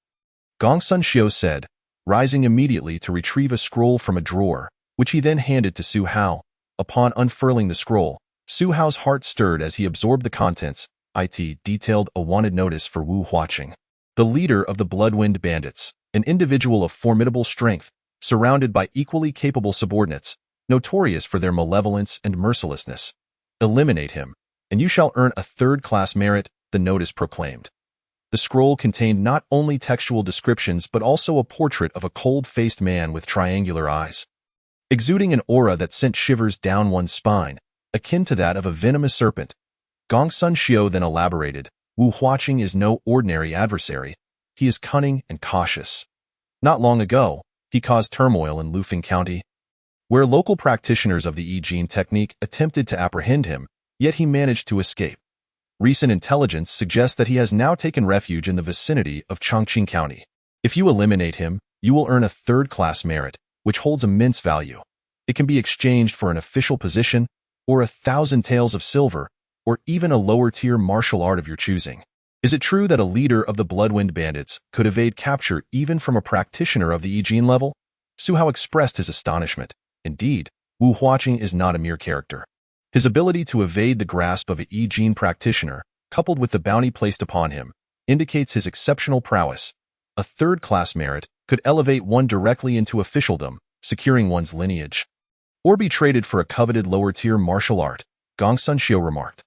Gongsun Xiu said, rising immediately to retrieve a scroll from a drawer, which he then handed to Su Hao. Upon unfurling the scroll, Su Hao's heart stirred as he absorbed the contents. It detailed a wanted notice for Wu Huaqing, the leader of the Bloodwind Bandits, an individual of formidable strength, surrounded by equally capable subordinates, notorious for their malevolence and mercilessness. Eliminate him, and you shall earn a third-class merit, the notice proclaimed. The scroll contained not only textual descriptions but also a portrait of a cold-faced man with triangular eyes, exuding an aura that sent shivers down one's spine, akin to that of a venomous serpent. Gongsun Xiu then elaborated, Wu Huaqing is no ordinary adversary. He is cunning and cautious. Not long ago, he caused turmoil in Lufeng County, where local practitioners of the Yi Jin technique attempted to apprehend him, yet he managed to escape. Recent intelligence suggests that he has now taken refuge in the vicinity of Chongqing County. If you eliminate him, you will earn a third-class merit, which holds immense value. It can be exchanged for an official position, or 1,000 taels of silver, or even a lower-tier martial art of your choosing. Is it true that a leader of the Bloodwind Bandits could evade capture even from a practitioner of the Yi Jin level? Su Hao expressed his astonishment. Indeed, Wu Huaqing is not a mere character. His ability to evade the grasp of a Yi Jin practitioner, coupled with the bounty placed upon him, indicates his exceptional prowess. A third-class merit could elevate one directly into officialdom, securing one's lineage, or be traded for a coveted lower-tier martial art, Gongsun Xiu remarked.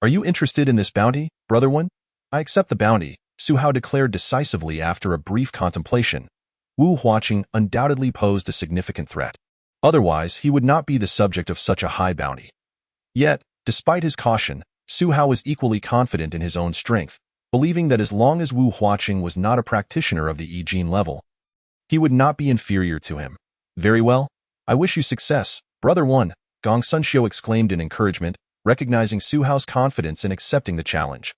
Are you interested in this bounty, Brother One? I accept the bounty, Su Hao declared decisively after a brief contemplation. Wu Huaqing undoubtedly posed a significant threat. Otherwise, he would not be the subject of such a high bounty. Yet, despite his caution, Su Hao was equally confident in his own strength, believing that as long as Wu Huaqing was not a practitioner of the Yi Jin level, he would not be inferior to him. Very well. I wish you success, Brother One, Gongsun Xiu exclaimed in encouragement, recognizing Su Hao's confidence and accepting the challenge.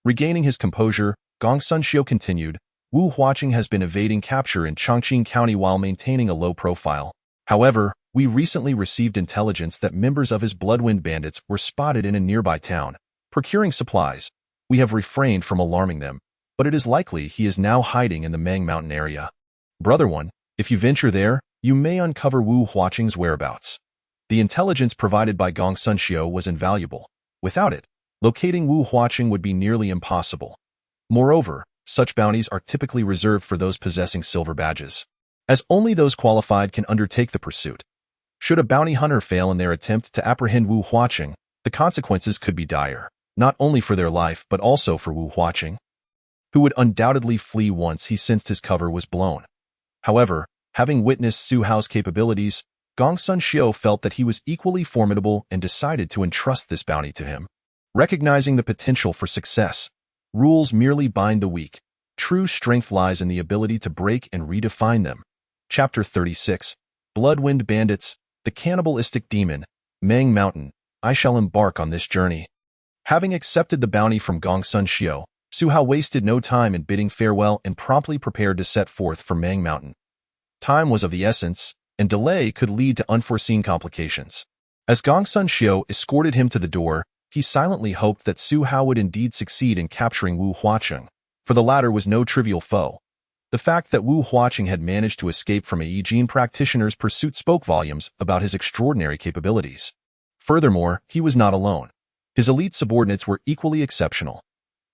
Regaining his composure, Gongsun Xiu continued, Wu Huaqing has been evading capture in Chongqing County while maintaining a low profile. However, We recently received intelligence that members of his Bloodwind bandits were spotted in a nearby town, procuring supplies. We have refrained from alarming them, but it is likely he is now hiding in the Mang Mountain area. Brother One, if you venture there, you may uncover Wu Huaqing's whereabouts. The intelligence provided by Gong Sun Xiu was invaluable. Without it, locating Wu Huaqing would be nearly impossible. Moreover, such bounties are typically reserved for those possessing silver badges, as only those qualified can undertake the pursuit. Should a bounty hunter fail in their attempt to apprehend Wu Huaqing, the consequences could be dire, not only for their life but also for Wu Huaqing, who would undoubtedly flee once he sensed his cover was blown. However, having witnessed Su Hao's capabilities, Gong Sun Xiu felt that he was equally formidable and decided to entrust this bounty to him. Recognizing the potential for success, rules merely bind the weak. True strength lies in the ability to break and redefine them. Chapter 36. Bloodwind Bandits, the Cannibalistic Demon, Mang Mountain. I shall embark on this journey. Having accepted the bounty from Gong Sun Xiu, Su Hao wasted no time in bidding farewell and promptly prepared to set forth for Mang Mountain. Time was of the essence, and delay could lead to unforeseen complications. As Gong Sun Xiu escorted him to the door, he silently hoped that Su Hao would indeed succeed in capturing Wu Huaqing, for the latter was no trivial foe. The fact that Wu Huaqing had managed to escape from a Yi Jin practitioner's pursuit spoke volumes about his extraordinary capabilities. Furthermore, he was not alone. His elite subordinates were equally exceptional.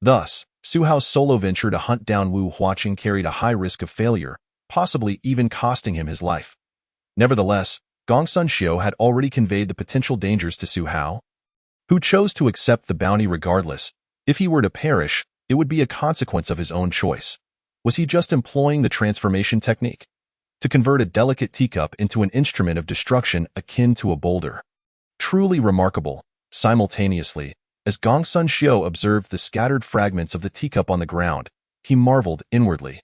Thus, Su Hao's solo venture to hunt down Wu Huaqing carried a high risk of failure, possibly even costing him his life. Nevertheless, Gong Sun Xiu had already conveyed the potential dangers to Su Hao, who chose to accept the bounty regardless. If he were to perish, it would be a consequence of his own choice. Was he just employing the transformation technique to convert a delicate teacup into an instrument of destruction akin to a boulder? Truly remarkable. Simultaneously, as Gong Sun Xiu observed the scattered fragments of the teacup on the ground, he marveled inwardly.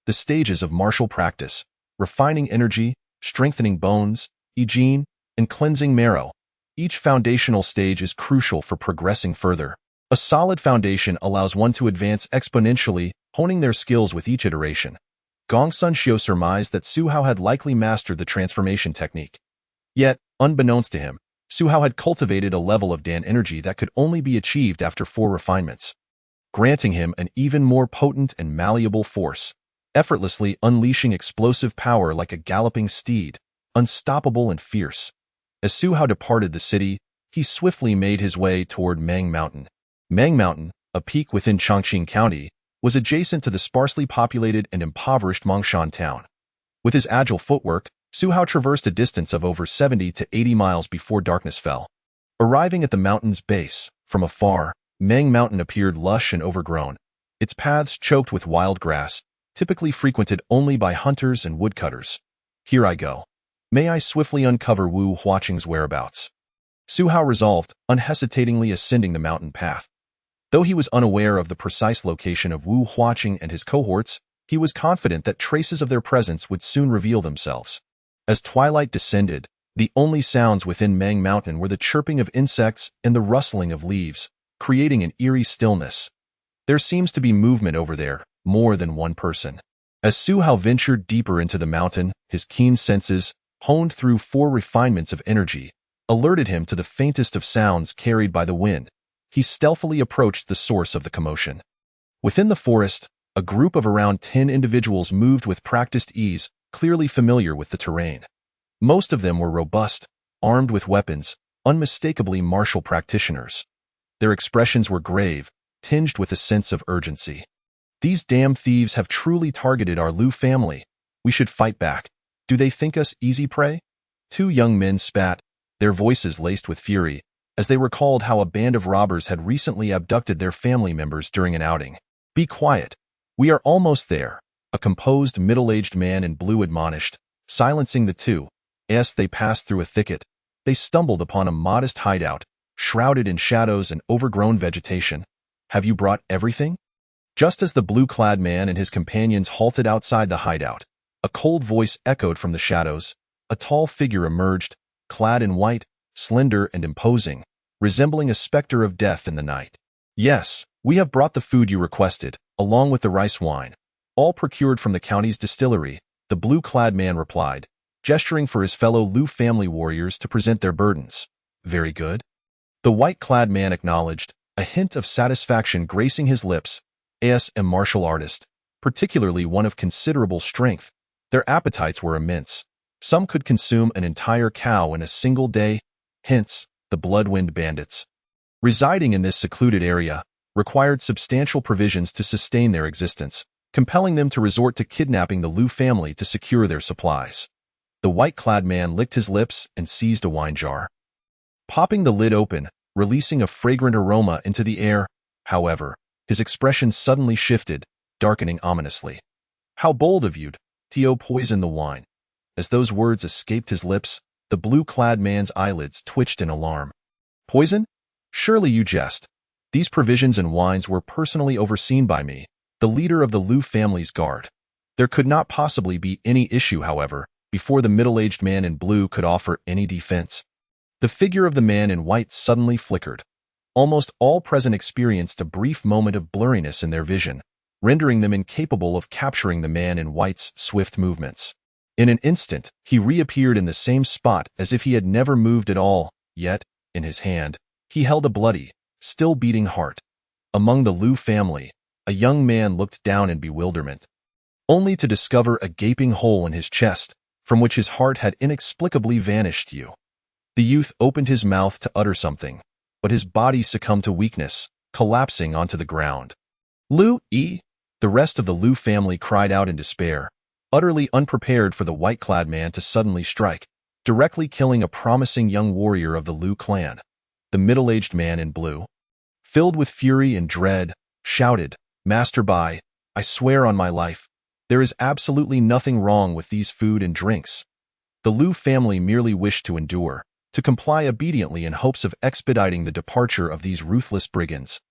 The stages of martial practice, refining energy, strengthening bones, Yi Jin, and cleansing marrow. Each foundational stage is crucial for progressing further. A solid foundation allows one to advance exponentially, honing their skills with each iteration. Gong Sun Xiu surmised that Su Hao had likely mastered the transformation technique. Yet, unbeknownst to him, Su Hao had cultivated a level of Dan energy that could only be achieved after 4 refinements, granting him an even more potent and malleable force, effortlessly unleashing explosive power like a galloping steed, unstoppable and fierce. As Su Hao departed the city, he swiftly made his way toward Mang Mountain. Mang Mountain, a peak within Chongqing County, was adjacent to the sparsely populated and impoverished Mongshan town. With his agile footwork, Su Hao traversed a distance of over 70 to 80 miles before darkness fell. Arriving at the mountain's base, from afar, Mang Mountain appeared lush and overgrown, its paths choked with wild grass, typically frequented only by hunters and woodcutters. Here I go. May I swiftly uncover Wu Huaqing's whereabouts. Su Hao resolved, unhesitatingly ascending the mountain path. Though he was unaware of the precise location of Wu Huaqing and his cohorts, he was confident that traces of their presence would soon reveal themselves. As twilight descended, the only sounds within Mang Mountain were the chirping of insects and the rustling of leaves, creating an eerie stillness. There seems to be movement over there, more than one person. As Su Hao ventured deeper into the mountain, his keen senses, honed through 4 refinements of energy, alerted him to the faintest of sounds carried by the wind. He stealthily approached the source of the commotion. Within the forest, a group of around 10 individuals moved with practiced ease, clearly familiar with the terrain. Most of them were robust, armed with weapons, unmistakably martial practitioners. Their expressions were grave, tinged with a sense of urgency. These damn thieves have truly targeted our Liu family. We should fight back. Do they think us easy prey? 2 young men spat, their voices laced with fury, as they recalled how a band of robbers had recently abducted their family members during an outing. Be quiet. We are almost there, a composed middle-aged man in blue admonished, silencing the 2. As they passed through a thicket, they stumbled upon a modest hideout, shrouded in shadows and overgrown vegetation. Have you brought everything? Just as the blue-clad man and his companions halted outside the hideout, a cold voice echoed from the shadows. A tall figure emerged, clad in white, slender and imposing, resembling a specter of death in the night. Yes, we have brought the food you requested, along with the rice wine, all procured from the county's distillery, the blue-clad man replied, gesturing for his fellow Lu family warriors to present their burdens. Very good. The white-clad man acknowledged, a hint of satisfaction gracing his lips. As a martial artist, particularly one of considerable strength, their appetites were immense. Some could consume an entire cow in a single day, hence, the Bloodwind Bandits. Residing in this secluded area required substantial provisions to sustain their existence, compelling them to resort to kidnapping the Lu family to secure their supplies. The white-clad man licked his lips and seized a wine jar. Popping the lid open, releasing a fragrant aroma into the air, however, his expression suddenly shifted, darkening ominously. How bold of you to poison the wine. As those words escaped his lips, the blue-clad man's eyelids twitched in alarm. Poison? Surely you jest. These provisions and wines were personally overseen by me, the leader of the Lu family's guard. There could not possibly be any issue, however, before the middle-aged man in blue could offer any defense. The figure of the man in white suddenly flickered. Almost all present experienced a brief moment of blurriness in their vision, rendering them incapable of capturing the man in white's swift movements. In an instant, he reappeared in the same spot as if he had never moved at all, yet, in his hand, he held a bloody, still beating heart. Among the Lu family, a young man looked down in bewilderment, only to discover a gaping hole in his chest, from which his heart had inexplicably vanished. The youth opened his mouth to utter something, but his body succumbed to weakness, collapsing onto the ground. Lu-e! The rest of the Lu family cried out in despair, utterly unprepared for the white-clad man to suddenly strike, directly killing a promising young warrior of the Lu clan. The middle-aged man in blue, filled with fury and dread, shouted, "Master Bai, I swear on my life, there is absolutely nothing wrong with these food and drinks." The Lu family merely wished to endure, to comply obediently in hopes of expediting the departure of these ruthless brigands.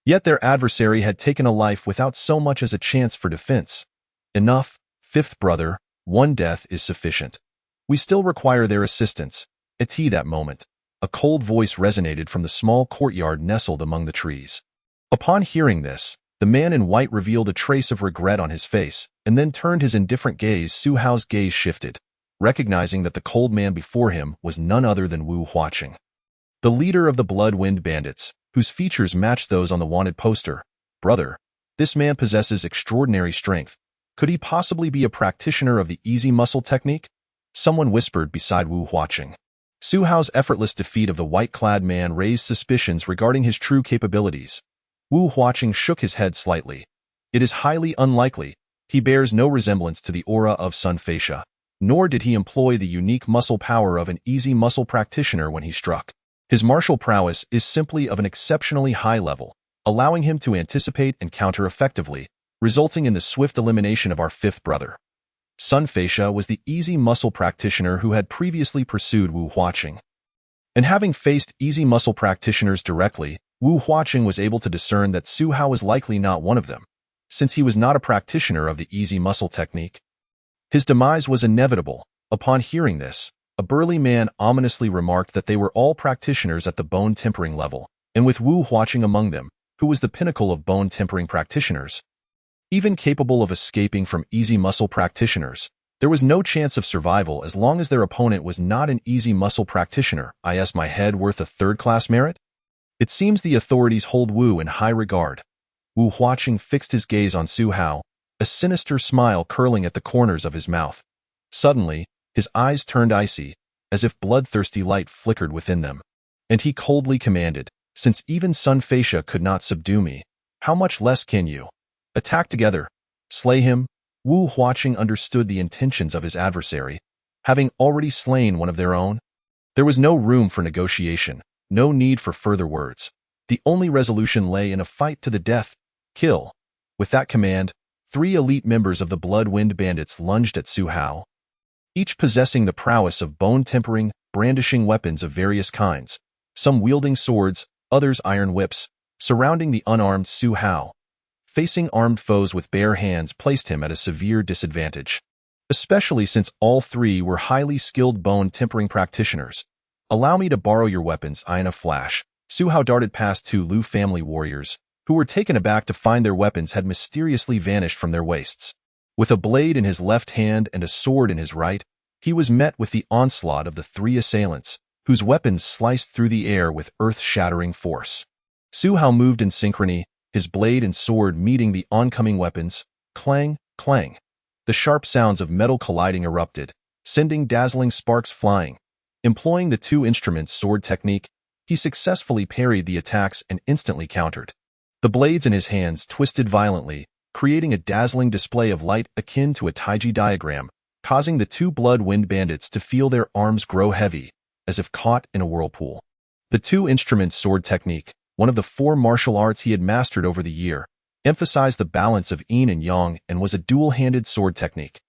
Yet their adversary had taken a life without so much as a chance for defense. Enough, fifth brother, one death is sufficient. We still require their assistance. At that moment, a cold voice resonated from the small courtyard nestled among the trees. Upon hearing this, the man in white revealed a trace of regret on his face, and then turned his indifferent gaze. Su Hao's gaze shifted, recognizing that the cold man before him was none other than Wu Huaqing, the leader of the Bloodwind Bandits, whose features matched those on the wanted poster. Brother, this man possesses extraordinary strength. Could he possibly be a practitioner of the easy muscle technique? Someone whispered beside Wu Huaqing. Su Hao's effortless defeat of the white-clad man raised suspicions regarding his true capabilities. Wu Huaqing shook his head slightly. It is highly unlikely. He bears no resemblance to the aura of Sun Feisha, nor did he employ the unique muscle power of an easy muscle practitioner when he struck. His martial prowess is simply of an exceptionally high level, allowing him to anticipate and counter effectively, resulting in the swift elimination of our fifth brother. Sun Feisha was the easy muscle practitioner who had previously pursued Wu Huaqing. And having faced easy muscle practitioners directly, Wu Huaqing was able to discern that Su Hao was likely not one of them, since he was not a practitioner of the easy muscle technique. His demise was inevitable. Upon hearing this, a burly man ominously remarked that they were all practitioners at the bone-tempering level, and with Wu Huaqing among them, who was the pinnacle of bone-tempering practitioners. Even capable of escaping from easy muscle practitioners, there was no chance of survival as long as their opponent was not an easy muscle practitioner. Is my head worth a third-class merit? It seems the authorities hold Wu in high regard. Wu Huaqing fixed his gaze on Su Hao, a sinister smile curling at the corners of his mouth. Suddenly, his eyes turned icy, as if bloodthirsty light flickered within them. And he coldly commanded, "Since even Sun Feisha could not subdue me, how much less can you? Attack together. Slay him." Wu Huaqing understood the intentions of his adversary, having already slain one of their own. There was no room for negotiation, no need for further words. The only resolution lay in a fight to the death. Kill. With that command, 3 elite members of the Bloodwind Bandits lunged at Su Hao, each possessing the prowess of bone-tempering, brandishing weapons of various kinds, some wielding swords, others iron whips, surrounding the unarmed Su Hao. Facing armed foes with bare hands placed him at a severe disadvantage, especially since all 3 were highly skilled bone-tempering practitioners. "Allow me to borrow your weapons." In a flash, Su Hao darted past 2 Lu family warriors, who were taken aback to find their weapons had mysteriously vanished from their waists. With a blade in his left hand and a sword in his right, He was met with the onslaught of the three assailants, whose weapons sliced through the air with earth-shattering force. Su Hao moved in synchrony, his blade and sword meeting the oncoming weapons. Clang, clang. The sharp sounds of metal colliding erupted, sending dazzling sparks flying. Employing the two instruments' sword technique, he successfully parried the attacks and instantly countered. The blades in his hands twisted violently, creating a dazzling display of light akin to a Taiji diagram, causing the two blood-wind bandits to feel their arms grow heavy, as if caught in a whirlpool. The two instruments' sword technique, one of the 4 martial arts he had mastered over the year, emphasized the balance of yin and yang and was a dual-handed sword technique.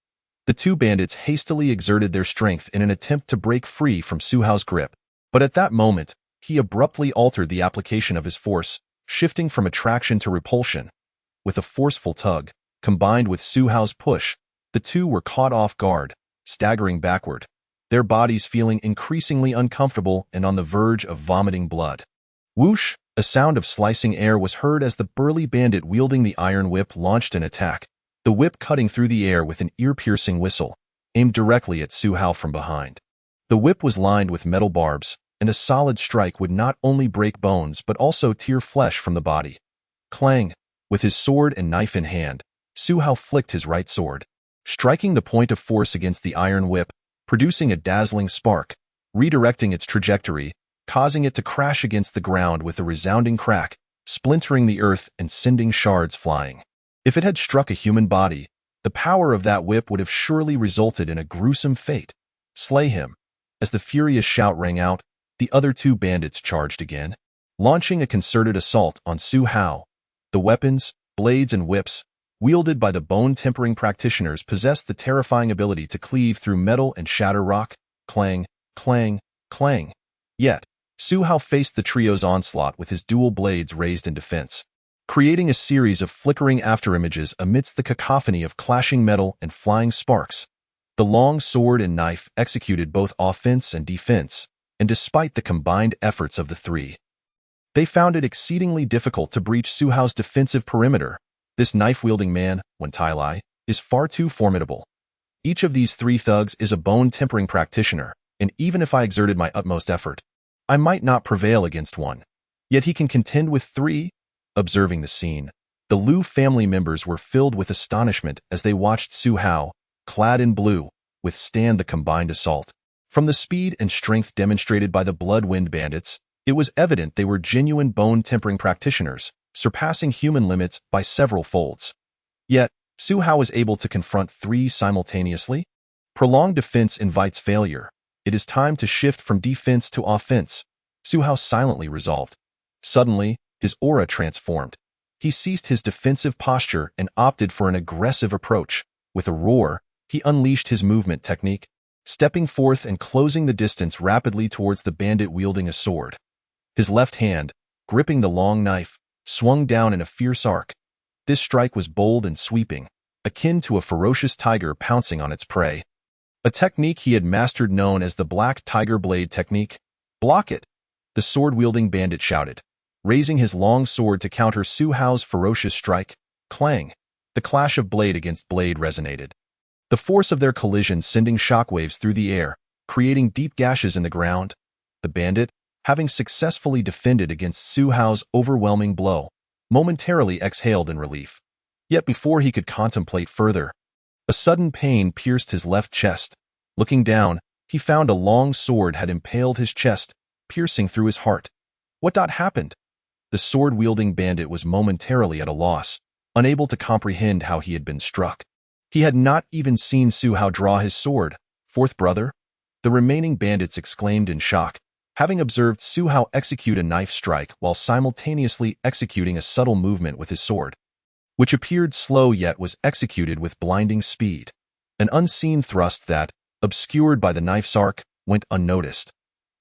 The two bandits hastily exerted their strength in an attempt to break free from Su Hao's grip, but at that moment, he abruptly altered the application of his force, shifting from attraction to repulsion. With a forceful tug, combined with Su Hao's push, the two were caught off guard, staggering backward, their bodies feeling increasingly uncomfortable and on the verge of vomiting blood. Whoosh! A sound of slicing air was heard as the burly bandit wielding the iron whip launched an attack, the whip cutting through the air with an ear-piercing whistle, aimed directly at Su Hao from behind. The whip was lined with metal barbs, and a solid strike would not only break bones but also tear flesh from the body. Clang! With his sword and knife in hand, Su Hao flicked his right sword, striking the point of force against the iron whip, producing a dazzling spark, redirecting its trajectory, causing it to crash against the ground with a resounding crack, splintering the earth and sending shards flying. If it had struck a human body, the power of that whip would have surely resulted in a gruesome fate. Slay him. As the furious shout rang out, the other two bandits charged again, launching a concerted assault on Su Hao. The weapons, blades and whips, wielded by the bone-tempering practitioners possessed the terrifying ability to cleave through metal and shatter rock. Clang, clang, clang. Yet, Su Hao faced the trio's onslaught with his dual blades raised in defense, creating a series of flickering afterimages amidst the cacophony of clashing metal and flying sparks. The long sword and knife executed both offense and defense, and despite the combined efforts of the three, they found it exceedingly difficult to breach Su Hao's defensive perimeter. This knife-wielding man, Wen Tai, is far too formidable. Each of these three thugs is a bone-tempering practitioner, and even if I exerted my utmost effort, I might not prevail against one. Yet he can contend with three? Observing the scene, the Liu family members were filled with astonishment as they watched Su Hao, clad in blue, withstand the combined assault. From the speed and strength demonstrated by the Bloodwind bandits, it was evident they were genuine bone-tempering practitioners, surpassing human limits by several folds. Yet, Su Hao was able to confront three simultaneously? Prolonged defense invites failure. It is time to shift from defense to offense, Su Hao silently resolved. Suddenly, his aura transformed. He ceased his defensive posture and opted for an aggressive approach. With a roar, he unleashed his movement technique, stepping forth and closing the distance rapidly towards the bandit wielding a sword. His left hand, gripping the long knife, swung down in a fierce arc. This strike was bold and sweeping, akin to a ferocious tiger pouncing on its prey. A technique he had mastered known as the Black Tiger Blade technique. Block it! The sword-wielding bandit shouted, raising his long sword to counter Su Hao's ferocious strike. Clang! The clash of blade against blade resonated, the force of their collision sending shockwaves through the air, creating deep gashes in the ground. The bandit, having successfully defended against Su Hao's overwhelming blow, momentarily exhaled in relief. Yet before he could contemplate further, a sudden pain pierced his left chest. Looking down, he found a long sword had impaled his chest, piercing through his heart. What happened? The sword-wielding bandit was momentarily at a loss, unable to comprehend how he had been struck. He had not even seen Su Hao draw his sword. Fourth brother? The remaining bandits exclaimed in shock, having observed Su Hao execute a knife strike while simultaneously executing a subtle movement with his sword, which appeared slow yet was executed with blinding speed. An unseen thrust that, obscured by the knife's arc, went unnoticed.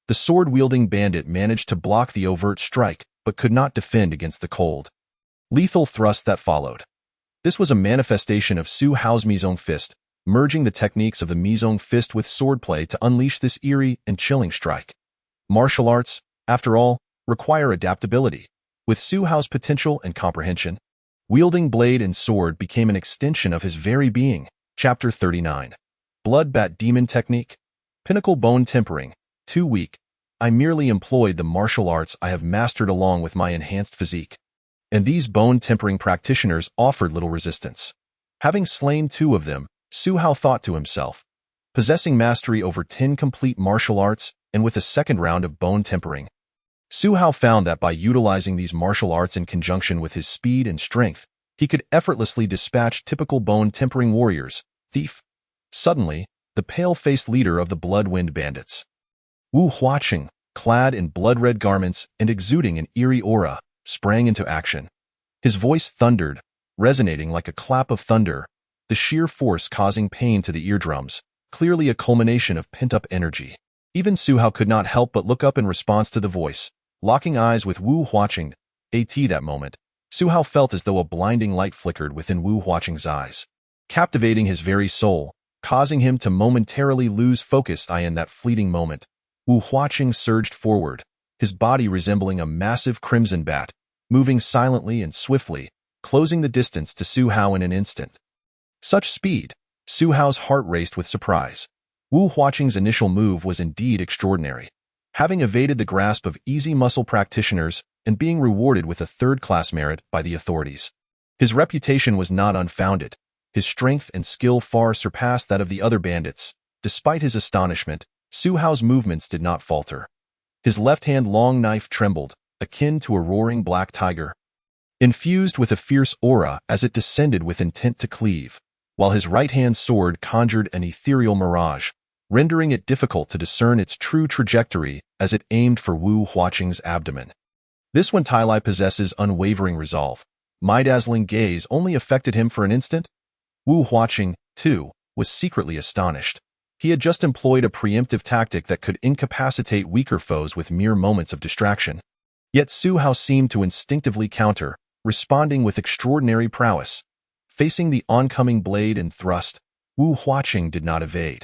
The sword-wielding bandit managed to block the overt strike, but could not defend against the cold, lethal thrust that followed. This was a manifestation of Su Hao's Mizong Fist, merging the techniques of the Mizong Fist with swordplay to unleash this eerie and chilling strike. Martial arts, after all, require adaptability. With Su Hao's potential and comprehension, wielding blade and sword became an extension of his very being. Chapter 39. Bloodbat Demon Technique. Pinnacle Bone Tempering. Too weak. I merely employed the martial arts I have mastered along with my enhanced physique. And these bone tempering practitioners offered little resistance. Having slain 2 of them, Su Hao thought to himself, possessing mastery over 10 complete martial arts and with a second round of bone tempering. Su Hao found that by utilizing these martial arts in conjunction with his speed and strength, he could effortlessly dispatch typical bone tempering warriors, thief. Suddenly, the pale-faced leader of the Bloodwind Bandits, Wu Huaqing, clad in blood-red garments and exuding an eerie aura, sprang into action. His voice thundered, resonating like a clap of thunder, the sheer force causing pain to the eardrums, clearly a culmination of pent-up energy. Even Su Hao could not help but look up in response to the voice, locking eyes with Wu Huaqing. That moment, Su Hao felt as though a blinding light flickered within Wu Huaqing's eyes, captivating his very soul, causing him to momentarily lose focus. In that fleeting moment, Wu Huaqing surged forward, his body resembling a massive crimson bat, moving silently and swiftly, closing the distance to Su Hao in an instant. Such speed! Su Hao's heart raced with surprise. Wu Huaqing's initial move was indeed extraordinary. Having evaded the grasp of easy muscle practitioners and being rewarded with a third-class merit by the authorities, his reputation was not unfounded. His strength and skill far surpassed that of the other bandits. Despite his astonishment, Su Hao's movements did not falter. His left-hand long knife trembled, akin to a roaring black tiger, infused with a fierce aura as it descended with intent to cleave, while his right-hand sword conjured an ethereal mirage, rendering it difficult to discern its true trajectory as it aimed for Wu Huaqing's abdomen. This one Tai Lai possesses unwavering resolve. My dazzling gaze only affected him for an instant. Wu Huaqing, too, was secretly astonished. He had just employed a preemptive tactic that could incapacitate weaker foes with mere moments of distraction. Yet Su Hao seemed to instinctively counter, responding with extraordinary prowess. Facing the oncoming blade and thrust, Wu Huaqing did not evade.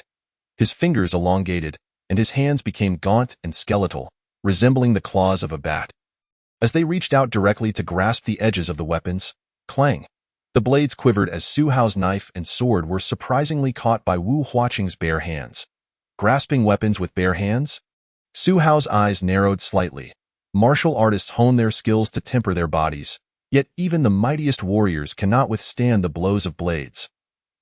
His fingers elongated, and his hands became gaunt and skeletal, resembling the claws of a bat. As they reached out directly to grasp the edges of the weapons, clang! The blades quivered as Su Hao's knife and sword were surprisingly caught by Wu Huaqing's bare hands. Grasping weapons with bare hands? Su Hao's eyes narrowed slightly. Martial artists hone their skills to temper their bodies, yet even the mightiest warriors cannot withstand the blows of blades.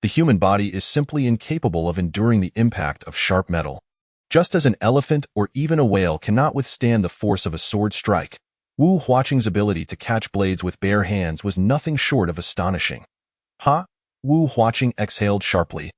The human body is simply incapable of enduring the impact of sharp metal. Just as an elephant or even a whale cannot withstand the force of a sword strike, Wu Huaqing's ability to catch blades with bare hands was nothing short of astonishing. Ha! Wu Huaqing exhaled sharply,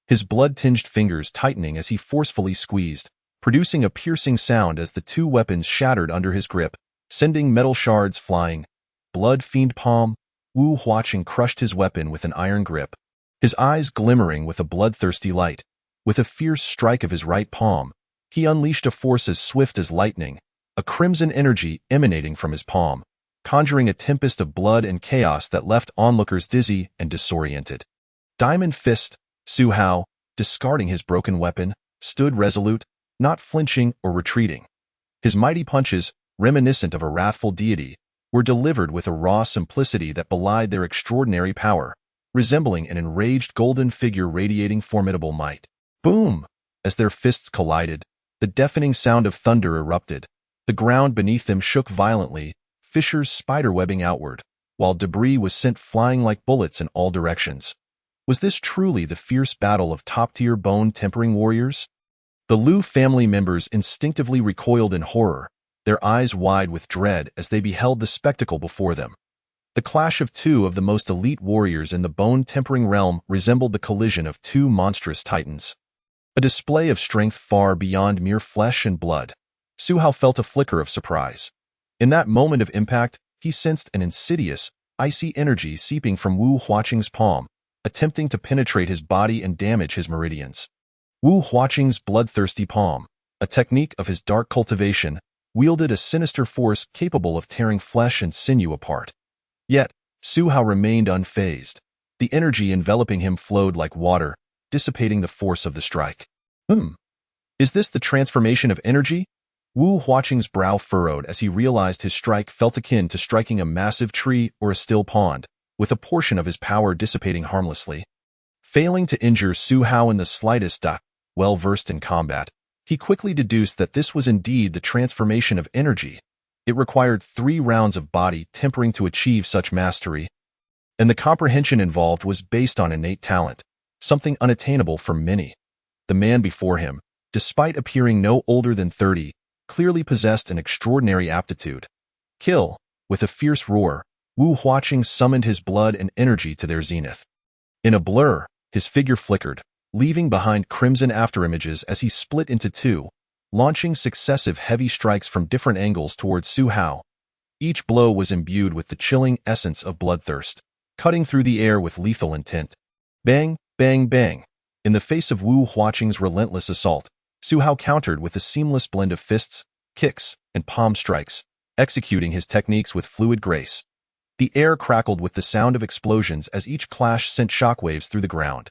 his blood-tinged fingers tightening as he forcefully squeezed, producing a piercing sound as the 2 weapons shattered under his grip, sending metal shards flying. Blood-fiend palm, Wu Huaqing crushed his weapon with an iron grip, his eyes glimmering with a bloodthirsty light. With a fierce strike of his right palm, he unleashed a force as swift as lightning, a crimson energy emanating from his palm, conjuring a tempest of blood and chaos that left onlookers dizzy and disoriented. Diamond Fist, Su Hao, discarding his broken weapon, stood resolute, not flinching or retreating. His mighty punches, reminiscent of a wrathful deity, were delivered with a raw simplicity that belied their extraordinary power, resembling an enraged golden figure radiating formidable might. Boom! As their fists collided, the deafening sound of thunder erupted. The ground beneath them shook violently, fissures spiderwebbing outward, while debris was sent flying like bullets in all directions. Was this truly the fierce battle of top-tier bone-tempering warriors? The Liu family members instinctively recoiled in horror, their eyes wide with dread as they beheld the spectacle before them. The clash of 2 of the most elite warriors in the bone-tempering realm resembled the collision of 2 monstrous titans. A display of strength far beyond mere flesh and blood. Su Hao felt a flicker of surprise. In that moment of impact, he sensed an insidious, icy energy seeping from Wu Huaqing's palm, attempting to penetrate his body and damage his meridians. Wu Huaqing's bloodthirsty palm, a technique of his dark cultivation, wielded a sinister force capable of tearing flesh and sinew apart. Yet, Su Hao remained unfazed. The energy enveloping him flowed like water, dissipating the force of the strike. Is this the transformation of energy? Wu Huaqing's brow furrowed as he realized his strike felt akin to striking a massive tree or a still pond, with a portion of his power dissipating harmlessly. Failing to injure Su Hao in the slightest, well versed in combat, he quickly deduced that this was indeed the transformation of energy. It required 3 rounds of body tempering to achieve such mastery, and the comprehension involved was based on innate talent, something unattainable for many. The man before him, despite appearing no older than 30, clearly possessed an extraordinary aptitude. Kill! With a fierce roar, Wu Huaqing summoned his blood and energy to their zenith. In a blur, his figure flickered, leaving behind crimson afterimages as he split into 2, launching successive heavy strikes from different angles towards Su Hao. Each blow was imbued with the chilling essence of bloodthirst, cutting through the air with lethal intent. Bang, bang, bang. In the face of Wu Huaqing's relentless assault, Su Hao countered with a seamless blend of fists, kicks, and palm strikes, executing his techniques with fluid grace. The air crackled with the sound of explosions as each clash sent shockwaves through the ground.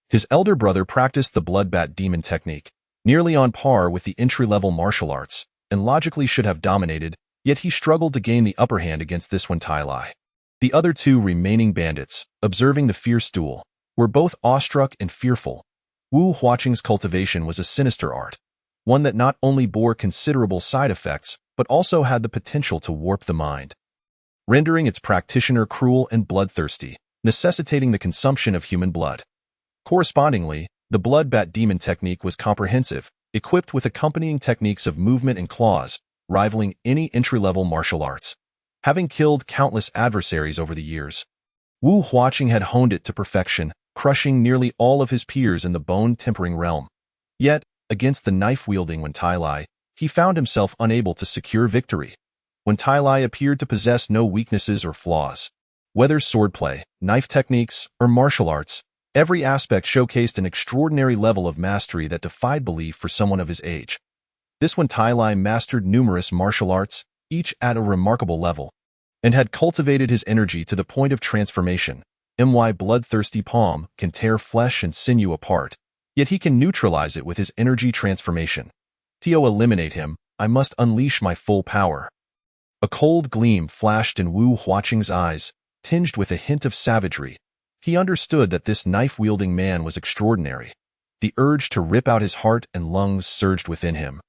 His elder brother practiced the Bloodbat Demon technique, nearly on par with the entry-level martial arts, and logically should have dominated, yet he struggled to gain the upper hand against this one Tai Lai. The other 2 remaining bandits, observing the fierce duel, were both awestruck and fearful. Wu Huaqing's cultivation was a sinister art, one that not only bore considerable side effects, but also had the potential to warp the mind, rendering its practitioner cruel and bloodthirsty, necessitating the consumption of human blood. Correspondingly, the Bloodbat Demon technique was comprehensive, equipped with accompanying techniques of movement and claws, rivaling any entry-level martial arts. Having killed countless adversaries over the years, Wu Huaqing had honed it to perfection, crushing nearly all of his peers in the bone-tempering realm. Yet, against the knife-wielding Wen Tai Lai, he found himself unable to secure victory. Wen Tai Lai appeared to possess no weaknesses or flaws. Whether swordplay, knife techniques, or martial arts, every aspect showcased an extraordinary level of mastery that defied belief for someone of his age. This Wen Tai Lai mastered numerous martial arts, each at a remarkable level, and had cultivated his energy to the point of transformation. My bloodthirsty palm can tear flesh and sinew apart, yet he can neutralize it with his energy transformation. To eliminate him, I must unleash my full power. A cold gleam flashed in Wu Huaqing's eyes, tinged with a hint of savagery. He understood that this knife-wielding man was extraordinary. The urge to rip out his heart and lungs surged within him.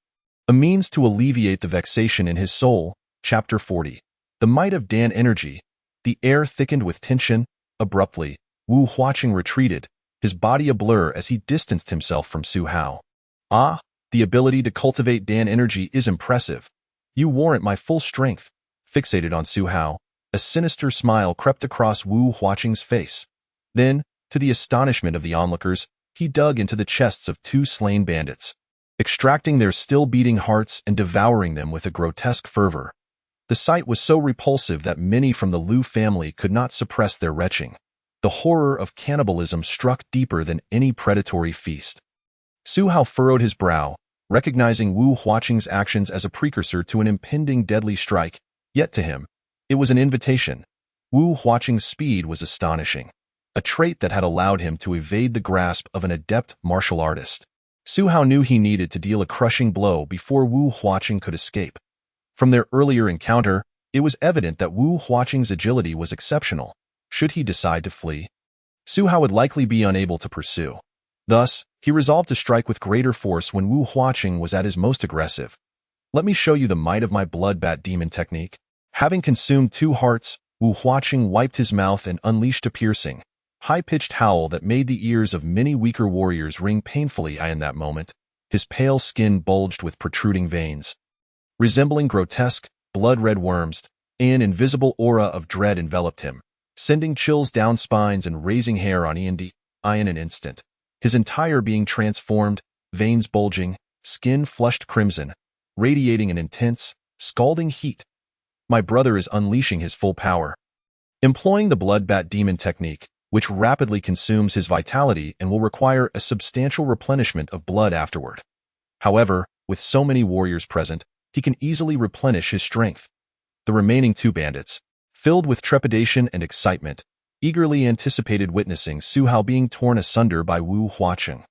A means to alleviate the vexation in his soul. Chapter 40. The Might of Dan Energy. The air thickened with tension. Abruptly, Wu Huaqing retreated, his body a blur as he distanced himself from Su Hao. Ah, the ability to cultivate Dan Energy is impressive. You warrant my full strength. Fixated on Su Hao, a sinister smile crept across Wu Huaqing's face. Then, to the astonishment of the onlookers, he dug into the chests of 2 slain bandits, extracting their still-beating hearts and devouring them with a grotesque fervor. The sight was so repulsive that many from the Liu family could not suppress their retching. The horror of cannibalism struck deeper than any predatory feast. Su Hao furrowed his brow, recognizing Wu Huaqing's actions as a precursor to an impending deadly strike, yet to him, it was an invitation. Wu Huaqing's speed was astonishing, a trait that had allowed him to evade the grasp of an adept martial artist. Su Hao knew he needed to deal a crushing blow before Wu Huaqing could escape. From their earlier encounter, it was evident that Wu Huaqing's agility was exceptional. Should he decide to flee, Su Hao would likely be unable to pursue. Thus, he resolved to strike with greater force when Wu Huaqing was at his most aggressive. Let me show you the might of my Bloodbat Demon technique. Having consumed 2 hearts, Wu Huaqing wiped his mouth and unleashed a piercing, high-pitched howl that made the ears of many weaker warriors ring painfully in that moment. His pale skin bulged with protruding veins, resembling grotesque, blood-red worms. An invisible aura of dread enveloped him, sending chills down spines and raising hair on in an instant. His entire being transformed, veins bulging, skin flushed crimson, radiating an intense, scalding heat. My brother is unleashing his full power. Employing the Bloodbat Demon technique, which rapidly consumes his vitality and will require a substantial replenishment of blood afterward. However, with so many warriors present, he can easily replenish his strength. The remaining 2 bandits, filled with trepidation and excitement, eagerly anticipated witnessing Su Hao being torn asunder by Wu Huaqing.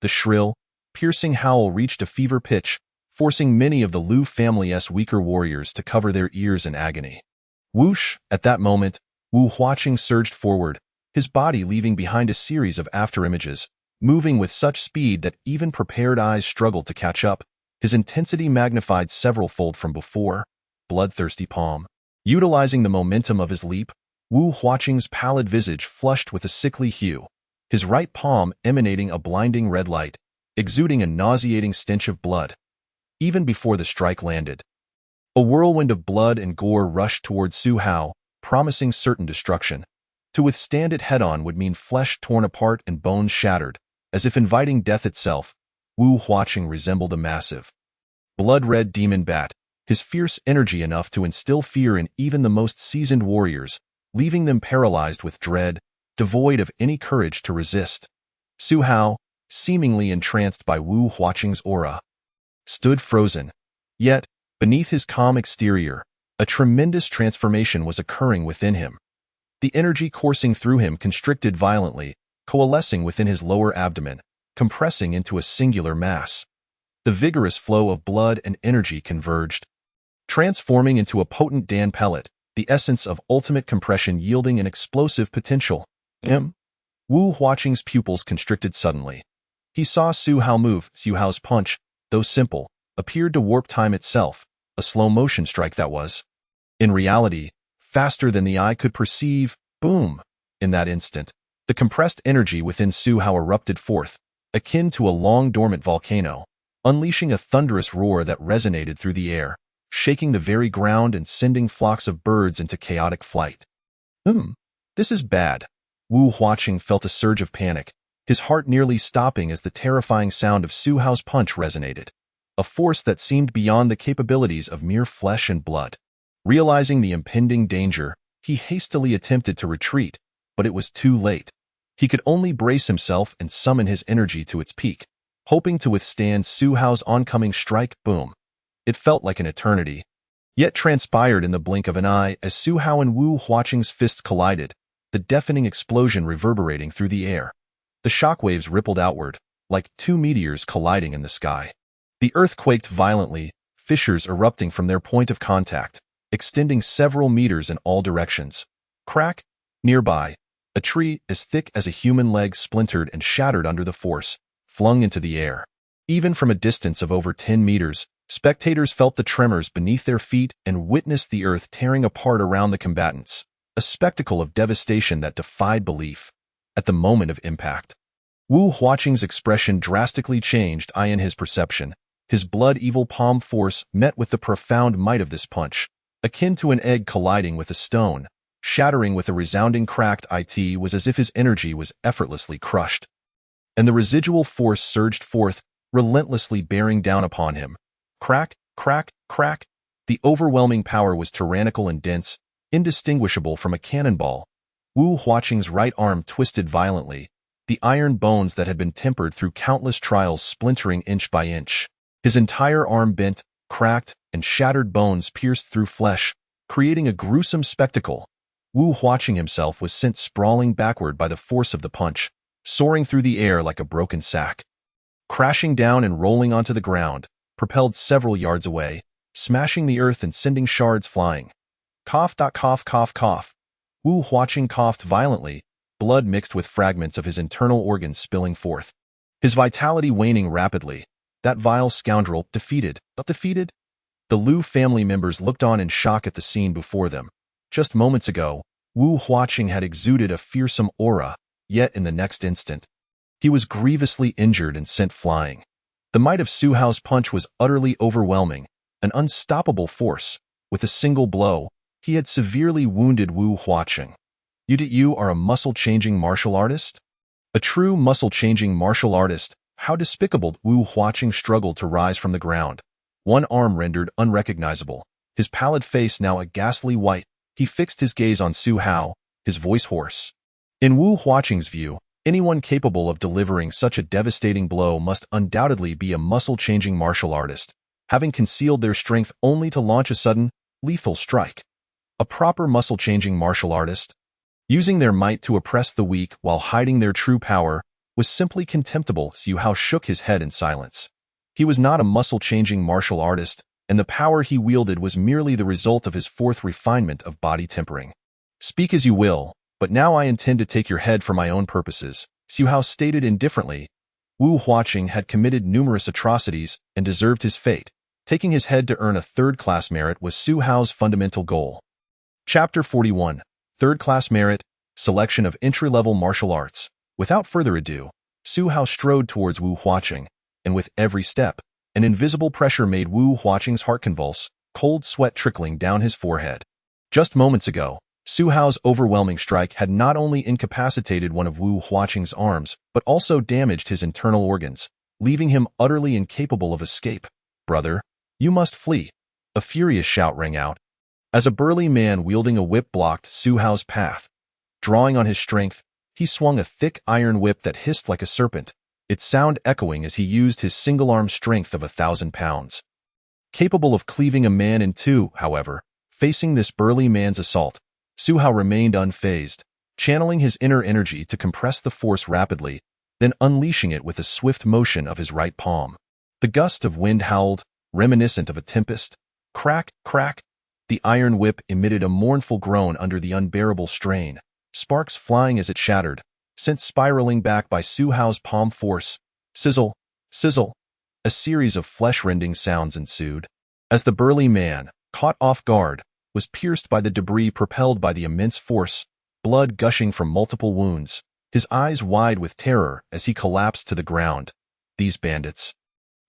The shrill, piercing howl reached a fever pitch, forcing many of the Liu family's weaker warriors to cover their ears in agony. Whoosh! At that moment, Wu Huaqing surged forward, his body leaving behind a series of afterimages, moving with such speed that even prepared eyes struggled to catch up, his intensity magnified several-fold from before. Bloodthirsty palm. Utilizing the momentum of his leap, Wu Huaqing's pallid visage flushed with a sickly hue, his right palm emanating a blinding red light, exuding a nauseating stench of blood. Even before the strike landed, a whirlwind of blood and gore rushed toward Su Hao, promising certain destruction. To withstand it head-on would mean flesh torn apart and bones shattered, as if inviting death itself. Wu Huaqing resembled a massive, blood-red demon bat, his fierce energy enough to instill fear in even the most seasoned warriors, leaving them paralyzed with dread, devoid of any courage to resist. Su Hao, seemingly entranced by Wu Huaqing's aura, stood frozen. Yet, beneath his calm exterior, a tremendous transformation was occurring within him. The energy coursing through him constricted violently, coalescing within his lower abdomen, compressing into a singular mass. The vigorous flow of blood and energy converged, transforming into a potent Dan pellet, the essence of ultimate compression yielding an explosive potential. Wu Huaqing's pupils constricted suddenly. He saw Su Hao move. Su Hao's punch, though simple, appeared to warp time itself, a slow-motion strike that was, in reality, faster than the eye could perceive. Boom! In that instant, the compressed energy within Su Hao erupted forth, akin to a long-dormant volcano, unleashing a thunderous roar that resonated through the air, shaking the very ground and sending flocks of birds into chaotic flight. This is bad. Wu Huaqing felt a surge of panic, his heart nearly stopping as the terrifying sound of Su Hao's punch resonated, a force that seemed beyond the capabilities of mere flesh and blood. Realizing the impending danger, he hastily attempted to retreat, but it was too late. He could only brace himself and summon his energy to its peak, hoping to withstand Su Hao's oncoming strike. Boom! It felt like an eternity, yet transpired in the blink of an eye as Su Hao and Wu Huaqing's fists collided, the deafening explosion reverberating through the air. The shockwaves rippled outward, like two meteors colliding in the sky. The earth quaked violently, fissures erupting from their point of contact, extending several meters in all directions. Crack! Nearby, a tree as thick as a human leg splintered and shattered under the force, flung into the air. Even from a distance of over 10 meters, spectators felt the tremors beneath their feet and witnessed the earth tearing apart around the combatants, a spectacle of devastation that defied belief. At the moment of impact, Wu Huaqing's expression drastically changed in his perception. His blood-evil palm force met with the profound might of this punch, akin to an egg colliding with a stone, shattering with a resounding cracked. It was as if his energy was effortlessly crushed, and the residual force surged forth, relentlessly bearing down upon him. Crack, crack, crack. The overwhelming power was tyrannical and dense, indistinguishable from a cannonball. Wu Huaqing's right arm twisted violently, the iron bones that had been tempered through countless trials splintering inch by inch. His entire arm bent, cracked, and shattered bones pierced through flesh, creating a gruesome spectacle. Wu Huaqing himself was sent sprawling backward by the force of the punch, soaring through the air like a broken sack. Crashing down and rolling onto the ground, propelled several yards away, smashing the earth and sending shards flying. Cough, cough, cough, cough. Wu Huaqing coughed violently, blood mixed with fragments of his internal organs spilling forth. His vitality waning rapidly. That vile scoundrel, defeated. The Liu family members looked on in shock at the scene before them. Just moments ago, Wu Huaqing had exuded a fearsome aura, yet in the next instant, he was grievously injured and sent flying. The might of Su Hao's punch was utterly overwhelming, an unstoppable force. With a single blow, he had severely wounded Wu Huaqing. You are a muscle-changing martial artist? A true muscle-changing martial artist. How despicable! Wu Huaqing struggled to rise from the ground, one arm rendered unrecognizable, his pallid face now a ghastly white. He fixed his gaze on Su Hao, his voice hoarse. In Wu Huaqing's view, anyone capable of delivering such a devastating blow must undoubtedly be a muscle-changing martial artist, having concealed their strength only to launch a sudden, lethal strike. A proper muscle-changing martial artist, using their might to oppress the weak while hiding their true power, was simply contemptible. Su Hao shook his head in silence. He was not a muscle-changing martial artist, and the power he wielded was merely the result of his fourth refinement of body tempering. Speak as you will, But now I intend to take your head for my own purposes. Xu Hao stated indifferently. Wu Huaqing had committed numerous atrocities and deserved his fate. Taking his head to earn a third-class merit was Xu Hao's fundamental goal. Chapter 41. Third-class merit, selection of entry-level martial arts. Without further ado, Xu Hao strode towards Wu Huaqing, and with every step, an invisible pressure made Wu Huaqing's heart convulse, cold sweat trickling down his forehead. Just moments ago, Xu Hao's overwhelming strike had not only incapacitated one of Wu Huaqing's arms, but also damaged his internal organs, leaving him utterly incapable of escape. "Brother, you must flee," a furious shout rang out. As a burly man wielding a whip blocked Xu Hao's path. Drawing on his strength, he swung a thick iron whip that hissed like a serpent, its sound echoing as he used his single-arm strength of 1,000 pounds. Capable of cleaving a man in two, however, facing this burly man's assault, Xu Hao remained unfazed, channeling his inner energy to compress the force rapidly, then unleashing it with a swift motion of his right palm. The gust of wind howled, reminiscent of a tempest. Crack, crack. The iron whip emitted a mournful groan under the unbearable strain, sparks flying as it shattered, sent spiraling back by Xu Hao's palm force. Sizzle, sizzle. A series of flesh-rending sounds ensued. As the burly man, caught off guard, was pierced by the debris propelled by the immense force, blood gushing from multiple wounds, his eyes wide with terror as he collapsed to the ground. These bandits,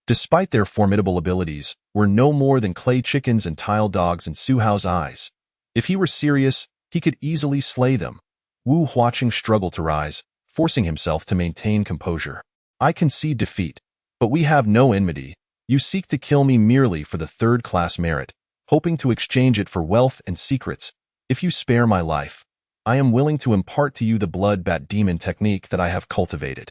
despite their formidable abilities, were no more than clay chickens and tile dogs in Xu Hao's eyes. If he were serious, he could easily slay them. Wu Huaqing struggled to rise, forcing himself to maintain composure. "I concede defeat, but we have no enmity. You seek to kill me merely for the third-class merit, hoping to exchange it for wealth and secrets. If you spare my life, I am willing to impart to you the blood bat demon technique that I have cultivated.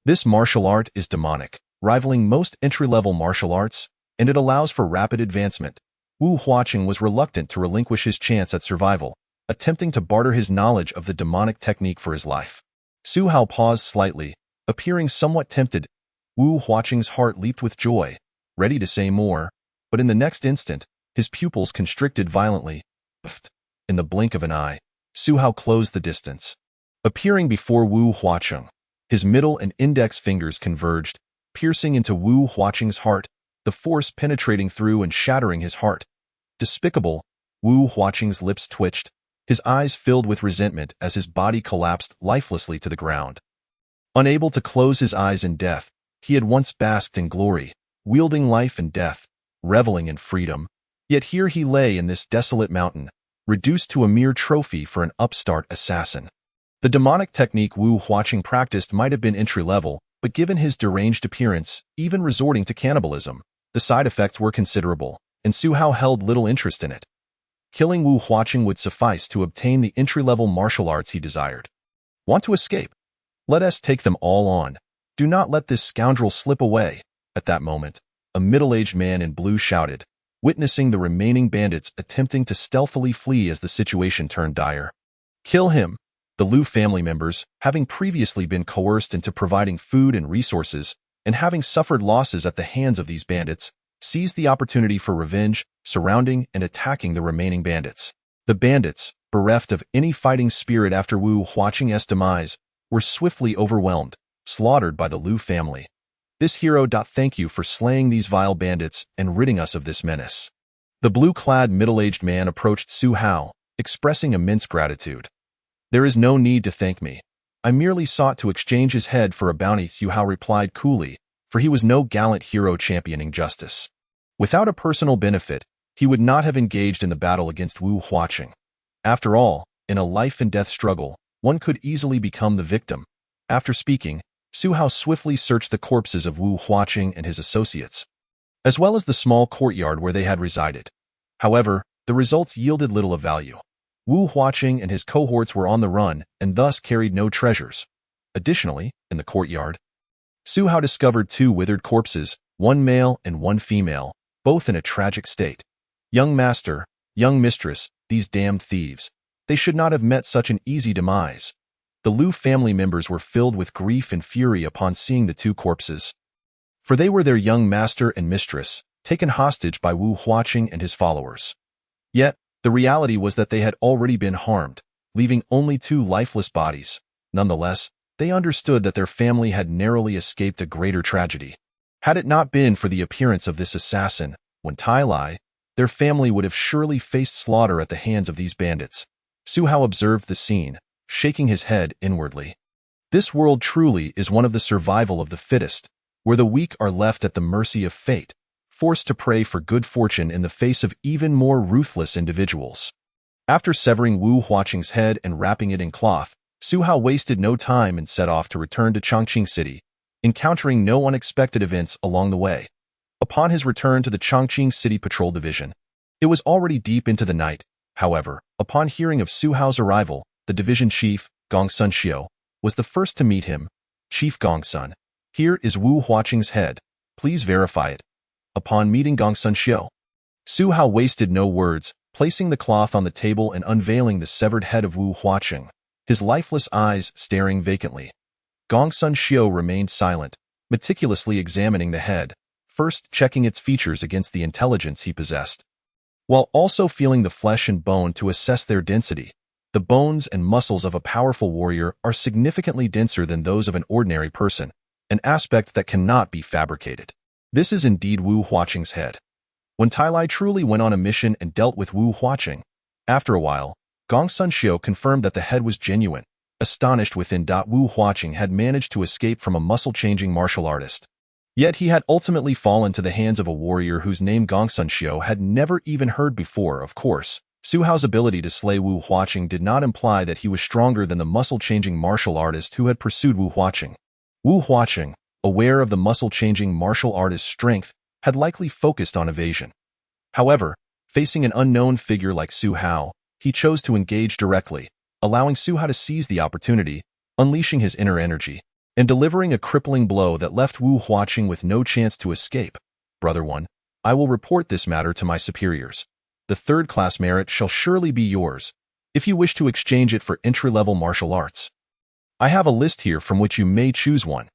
This martial art is demonic, rivaling most entry-level martial arts, and it allows for rapid advancement." Wu Huaqing was reluctant to relinquish his chance at survival, attempting to barter his knowledge of the demonic technique for his life. Xu Hao paused slightly, appearing somewhat tempted. Wu Huaqing's heart leaped with joy, ready to say more, but in the next instant, his pupils constricted violently. In the blink of an eye, Xu Hao closed the distance. Appearing before Wu Huaqing, his middle and index fingers converged, piercing into Wu Huaqing's heart, the force penetrating through and shattering his heart. Despicable, Wu Huaqing's lips twitched, his eyes filled with resentment as his body collapsed lifelessly to the ground. Unable to close his eyes in death, he had once basked in glory, wielding life and death, reveling in freedom. Yet here he lay in this desolate mountain, reduced to a mere trophy for an upstart assassin. The demonic technique Wu Huaqing practiced might have been entry-level, but given his deranged appearance, even resorting to cannibalism, the side effects were considerable, and Xu Hao held little interest in it. Killing Wu Huaqing would suffice to obtain the entry-level martial arts he desired. Want to escape? Let us take them all on. Do not let this scoundrel slip away. At that moment, a middle-aged man in blue shouted, witnessing the remaining bandits attempting to stealthily flee as the situation turned dire. "Kill him!" The Liu family members, having previously been coerced into providing food and resources, and having suffered losses at the hands of these bandits, seized the opportunity for revenge, surrounding and attacking the remaining bandits. The bandits, bereft of any fighting spirit after Wu Huaqing's demise, were swiftly overwhelmed, slaughtered by the Liu family. This hero. Thank you for slaying these vile bandits and ridding us of this menace. The blue-clad middle-aged man approached Xu Hao, expressing immense gratitude. "There is no need to thank me. I merely sought to exchange his head for a bounty," Xu Hao replied coolly, for he was no gallant hero championing justice. Without a personal benefit, he would not have engaged in the battle against Wu Huaqing. After all, in a life-and-death struggle, one could easily become the victim. After speaking, Xu Hao swiftly searched the corpses of Wu Huaqing and his associates, as well as the small courtyard where they had resided. However, the results yielded little of value. Wu Huaqing and his cohorts were on the run and thus carried no treasures. Additionally, in the courtyard, Xu Hao discovered two withered corpses, one male and one female, both in a tragic state. Young master, young mistress, these damned thieves. They should not have met such an easy demise. The Liu family members were filled with grief and fury upon seeing the two corpses, for they were their young master and mistress, taken hostage by Wu Huaqing and his followers. Yet, the reality was that they had already been harmed. leaving only two lifeless bodies. Nonetheless, they understood that their family had narrowly escaped a greater tragedy. Had it not been for the appearance of this assassin, Wen Tai Lai, their family would have surely faced slaughter at the hands of these bandits. Su Hao observed the scene, shaking his head inwardly. This world truly is one of the survival of the fittest, where the weak are left at the mercy of fate, forced to pray for good fortune in the face of even more ruthless individuals. After severing Wu Huaqing's head and wrapping it in cloth, Su Hao wasted no time and set off to return to Chongqing City, encountering no unexpected events along the way. Upon his return to the Chongqing City Patrol Division, it was already deep into the night. However, upon hearing of Su Hao's arrival, the division chief, Gongsun Xiu, was the first to meet him. Chief Gongsun, here is Wu Huaqing's head. Please verify it. Upon meeting Gongsun Xiu, Su Hao wasted no words, placing the cloth on the table and unveiling the severed head of Wu Huaqing, his lifeless eyes staring vacantly. Gongsun Xiu remained silent, meticulously examining the head, first checking its features against the intelligence he possessed, while also feeling the flesh and bone to assess their density. The bones and muscles of a powerful warrior are significantly denser than those of an ordinary person, an aspect that cannot be fabricated. This is indeed Wu Huaqing's head. When Tai Lai truly went on a mission and dealt with Wu Huaqing, after a while, Gongsun Xiu confirmed that the head was genuine, astonished within. Wu Huaqing had managed to escape from a muscle-changing martial artist. Yet he had ultimately fallen to the hands of a warrior whose name Gongsun Xiu had never even heard before. Of course, Su Hao's ability to slay Wu Huaqing did not imply that he was stronger than the muscle-changing martial artist who had pursued Wu Huaqing. Wu Huaqing, aware of the muscle-changing martial artist's strength, had likely focused on evasion. However, facing an unknown figure like Su Hao, he chose to engage directly, allowing Su Hao to seize the opportunity, unleashing his inner energy, and delivering a crippling blow that left Wu Huaqing with no chance to escape. Brother One, I will report this matter to my superiors. The third-class merit shall surely be yours, if you wish to exchange it for entry-level martial arts. I have a list here from which you may choose one.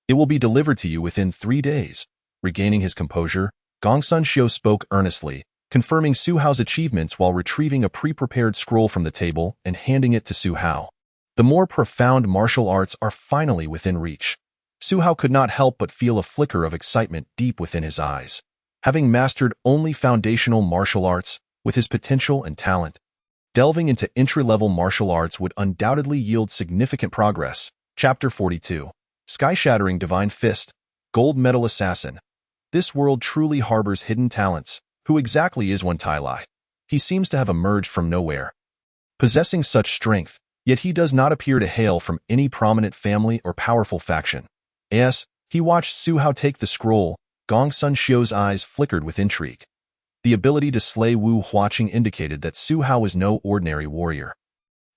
It will be delivered to you within 3 days. Regaining his composure, Gongsun Xiu spoke earnestly, confirming Su Hao's achievements while retrieving a pre-prepared scroll from the table and handing it to Su Hao. The more profound martial arts are finally within reach. Su Hao could not help but feel a flicker of excitement deep within his eyes. Having mastered only foundational martial arts, with his potential and talent, delving into entry-level martial arts would undoubtedly yield significant progress. Chapter 42. Sky-Shattering Divine Fist, Gold Medal Assassin. This world truly harbors hidden talents. Who exactly is Wen Tai Lai? He seems to have emerged from nowhere, possessing such strength, yet he does not appear to hail from any prominent family or powerful faction. As he watched Su Hao take the scroll, Gongsun Xiu's eyes flickered with intrigue. The ability to slay Wu Huaqing indicated that Su Hao was no ordinary warrior.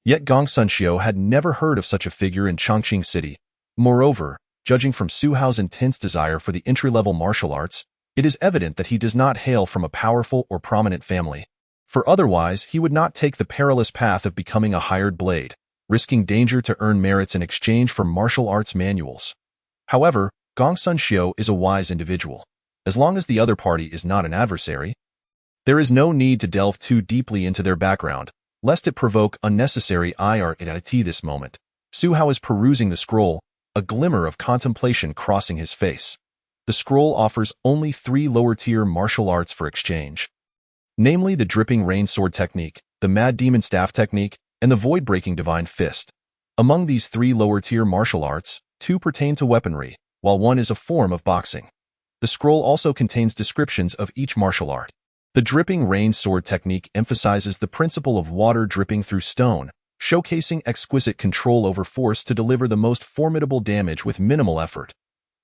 Yet Gongsun Xiu had never heard of such a figure in Chongqing City. Moreover, judging from Su Hao's intense desire for the entry-level martial arts, it is evident that he does not hail from a powerful or prominent family. For otherwise, he would not take the perilous path of becoming a hired blade, risking danger to earn merits in exchange for martial arts manuals. However, Gongsun Xiu is a wise individual. As long as the other party is not an adversary, there is no need to delve too deeply into their background, lest it provoke unnecessary ire at this moment. Su Hao is perusing the scroll, a glimmer of contemplation crossing his face. The scroll offers only 3 lower-tier martial arts for exchange, namely the Dripping Rain Sword Technique, the Mad Demon Staff Technique, and the Void-Breaking Divine Fist. Among these 3 lower-tier martial arts, 2 pertain to weaponry, while 1 is a form of boxing. The scroll also contains descriptions of each martial art. The Dripping Rain Sword Technique emphasizes the principle of water dripping through stone, showcasing exquisite control over force to deliver the most formidable damage with minimal effort.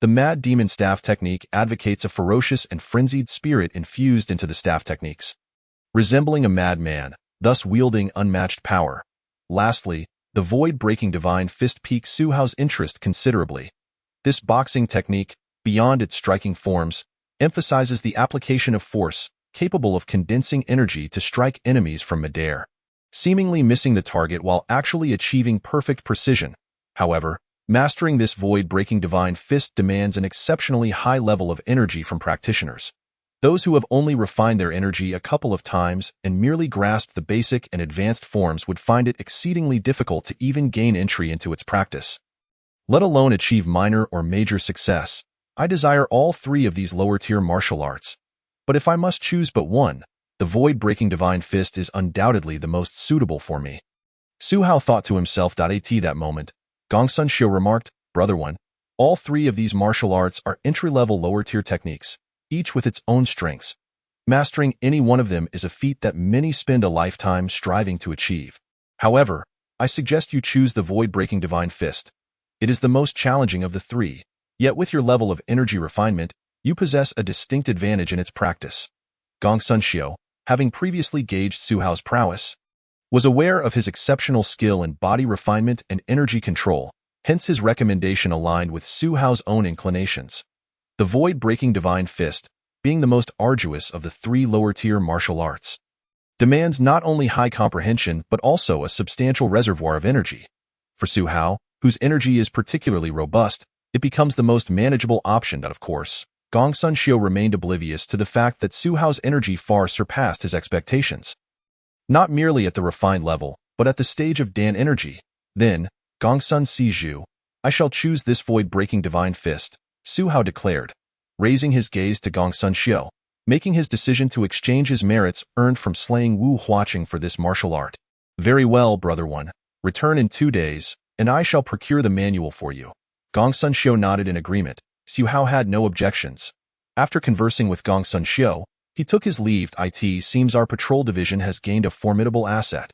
The Mad Demon Staff Technique advocates a ferocious and frenzied spirit infused into the staff techniques, resembling a madman, thus wielding unmatched power. Lastly, the Void-Breaking Divine Fist piques Su Hao's interest considerably. This boxing technique, beyond its striking forms, emphasizes the application of force, capable of condensing energy to strike enemies from midair, seemingly missing the target while actually achieving perfect precision. However, mastering this Void-Breaking Divine Fist demands an exceptionally high level of energy from practitioners. Those who have only refined their energy a couple of times and merely grasped the basic and advanced forms would find it exceedingly difficult to even gain entry into its practice, let alone achieve minor or major success. I desire all three of these lower-tier martial arts. But if I must choose but one, the void-breaking Divine Fist is undoubtedly the most suitable for me. Su Hao thought to himself. At that moment, Gongsun Xiu remarked, Brother One, all three of these martial arts are entry-level lower-tier techniques, each with its own strengths. Mastering any one of them is a feat that many spend a lifetime striving to achieve. However, I suggest you choose the void-breaking Divine Fist. It is the most challenging of the three, yet with your level of energy refinement, you possess a distinct advantage in its practice. Gongsun Xiu, having previously gauged Su Hao's prowess, was aware of his exceptional skill in body refinement and energy control, hence his recommendation aligned with Su Hao's own inclinations. The void-breaking Divine Fist, being the most arduous of the three lower-tier martial arts, demands not only high comprehension but also a substantial reservoir of energy. For Su Hao, whose energy is particularly robust, it becomes the most manageable option. Of course, Gongsun Xiu remained oblivious to the fact that Su Hao's energy far surpassed his expectations. Not merely at the refined level, but at the stage of Dan energy. Then, Gongsun Siju, I shall choose this void-breaking Divine Fist, Su Hao declared, raising his gaze to Gongsun Xiu, making his decision to exchange his merits earned from slaying Wu Huaqing for this martial art. Very well, Brother One. Return in 2 days, and I shall procure the manual for you. Gongsun Xiu nodded in agreement. Su Hao had no objections. After conversing with Gongsun Xiu, he took his leave. It seems our patrol division has gained a formidable asset.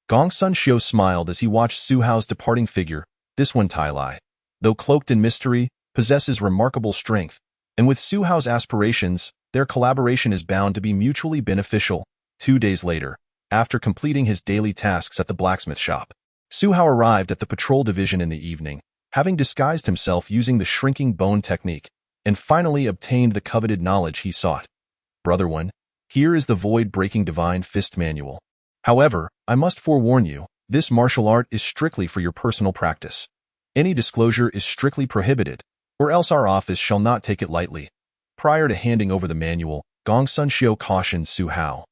Gongsun Xiu smiled as he watched Su Hao's departing figure. This one, Tai Lai, though cloaked in mystery, possesses remarkable strength, and with Su Hao's aspirations, their collaboration is bound to be mutually beneficial. 2 days later, after completing his daily tasks at the blacksmith shop, Su Hao arrived at the patrol division in the evening, having disguised himself using the shrinking bone technique, and finally obtained the coveted knowledge he sought. Brother One, here is the void-breaking Divine Fist manual. However, I must forewarn you, this martial art is strictly for your personal practice. Any disclosure is strictly prohibited, or else our office shall not take it lightly. Prior to handing over the manual, Gongsun Xiu cautioned Su Hao.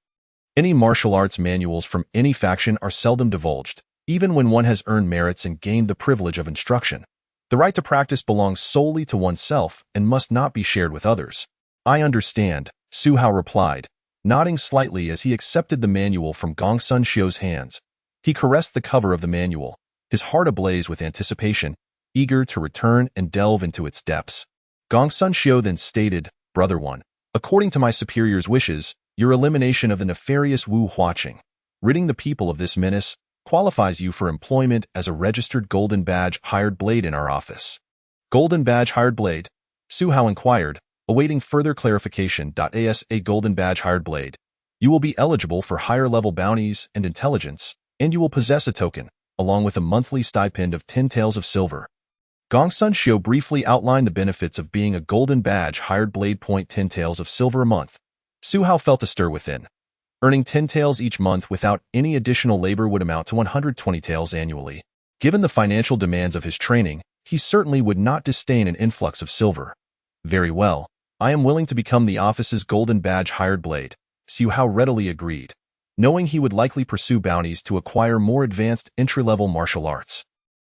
Any martial arts manuals from any faction are seldom divulged, even when one has earned merits and gained the privilege of instruction. The right to practice belongs solely to oneself and must not be shared with others. I understand, Su Hao replied, nodding slightly as he accepted the manual from Gongsun Xiu's hands. He caressed the cover of the manual, his heart ablaze with anticipation, eager to return and delve into its depths. Gongsun Xiu then stated, Brother One, according to my superior's wishes, your elimination of the nefarious Wu Huaqing, ridding the people of this menace, qualifies you for employment as a registered Golden Badge hired blade in our office. Golden Badge hired blade? Su Hao inquired, awaiting further clarification. As a Golden Badge hired blade, you will be eligible for higher-level bounties and intelligence, and you will possess a token, along with a monthly stipend of 10 taels of silver. Gongsun Xiu briefly outlined the benefits of being a Golden Badge hired blade. 10 taels of silver a month. Su Hao felt a stir within. Earning 10 taels each month without any additional labor would amount to 120 taels annually. Given the financial demands of his training, he certainly would not disdain an influx of silver. Very well, I am willing to become the office's Golden Badge hired blade, Su Hao readily agreed, knowing he would likely pursue bounties to acquire more advanced entry-level martial arts.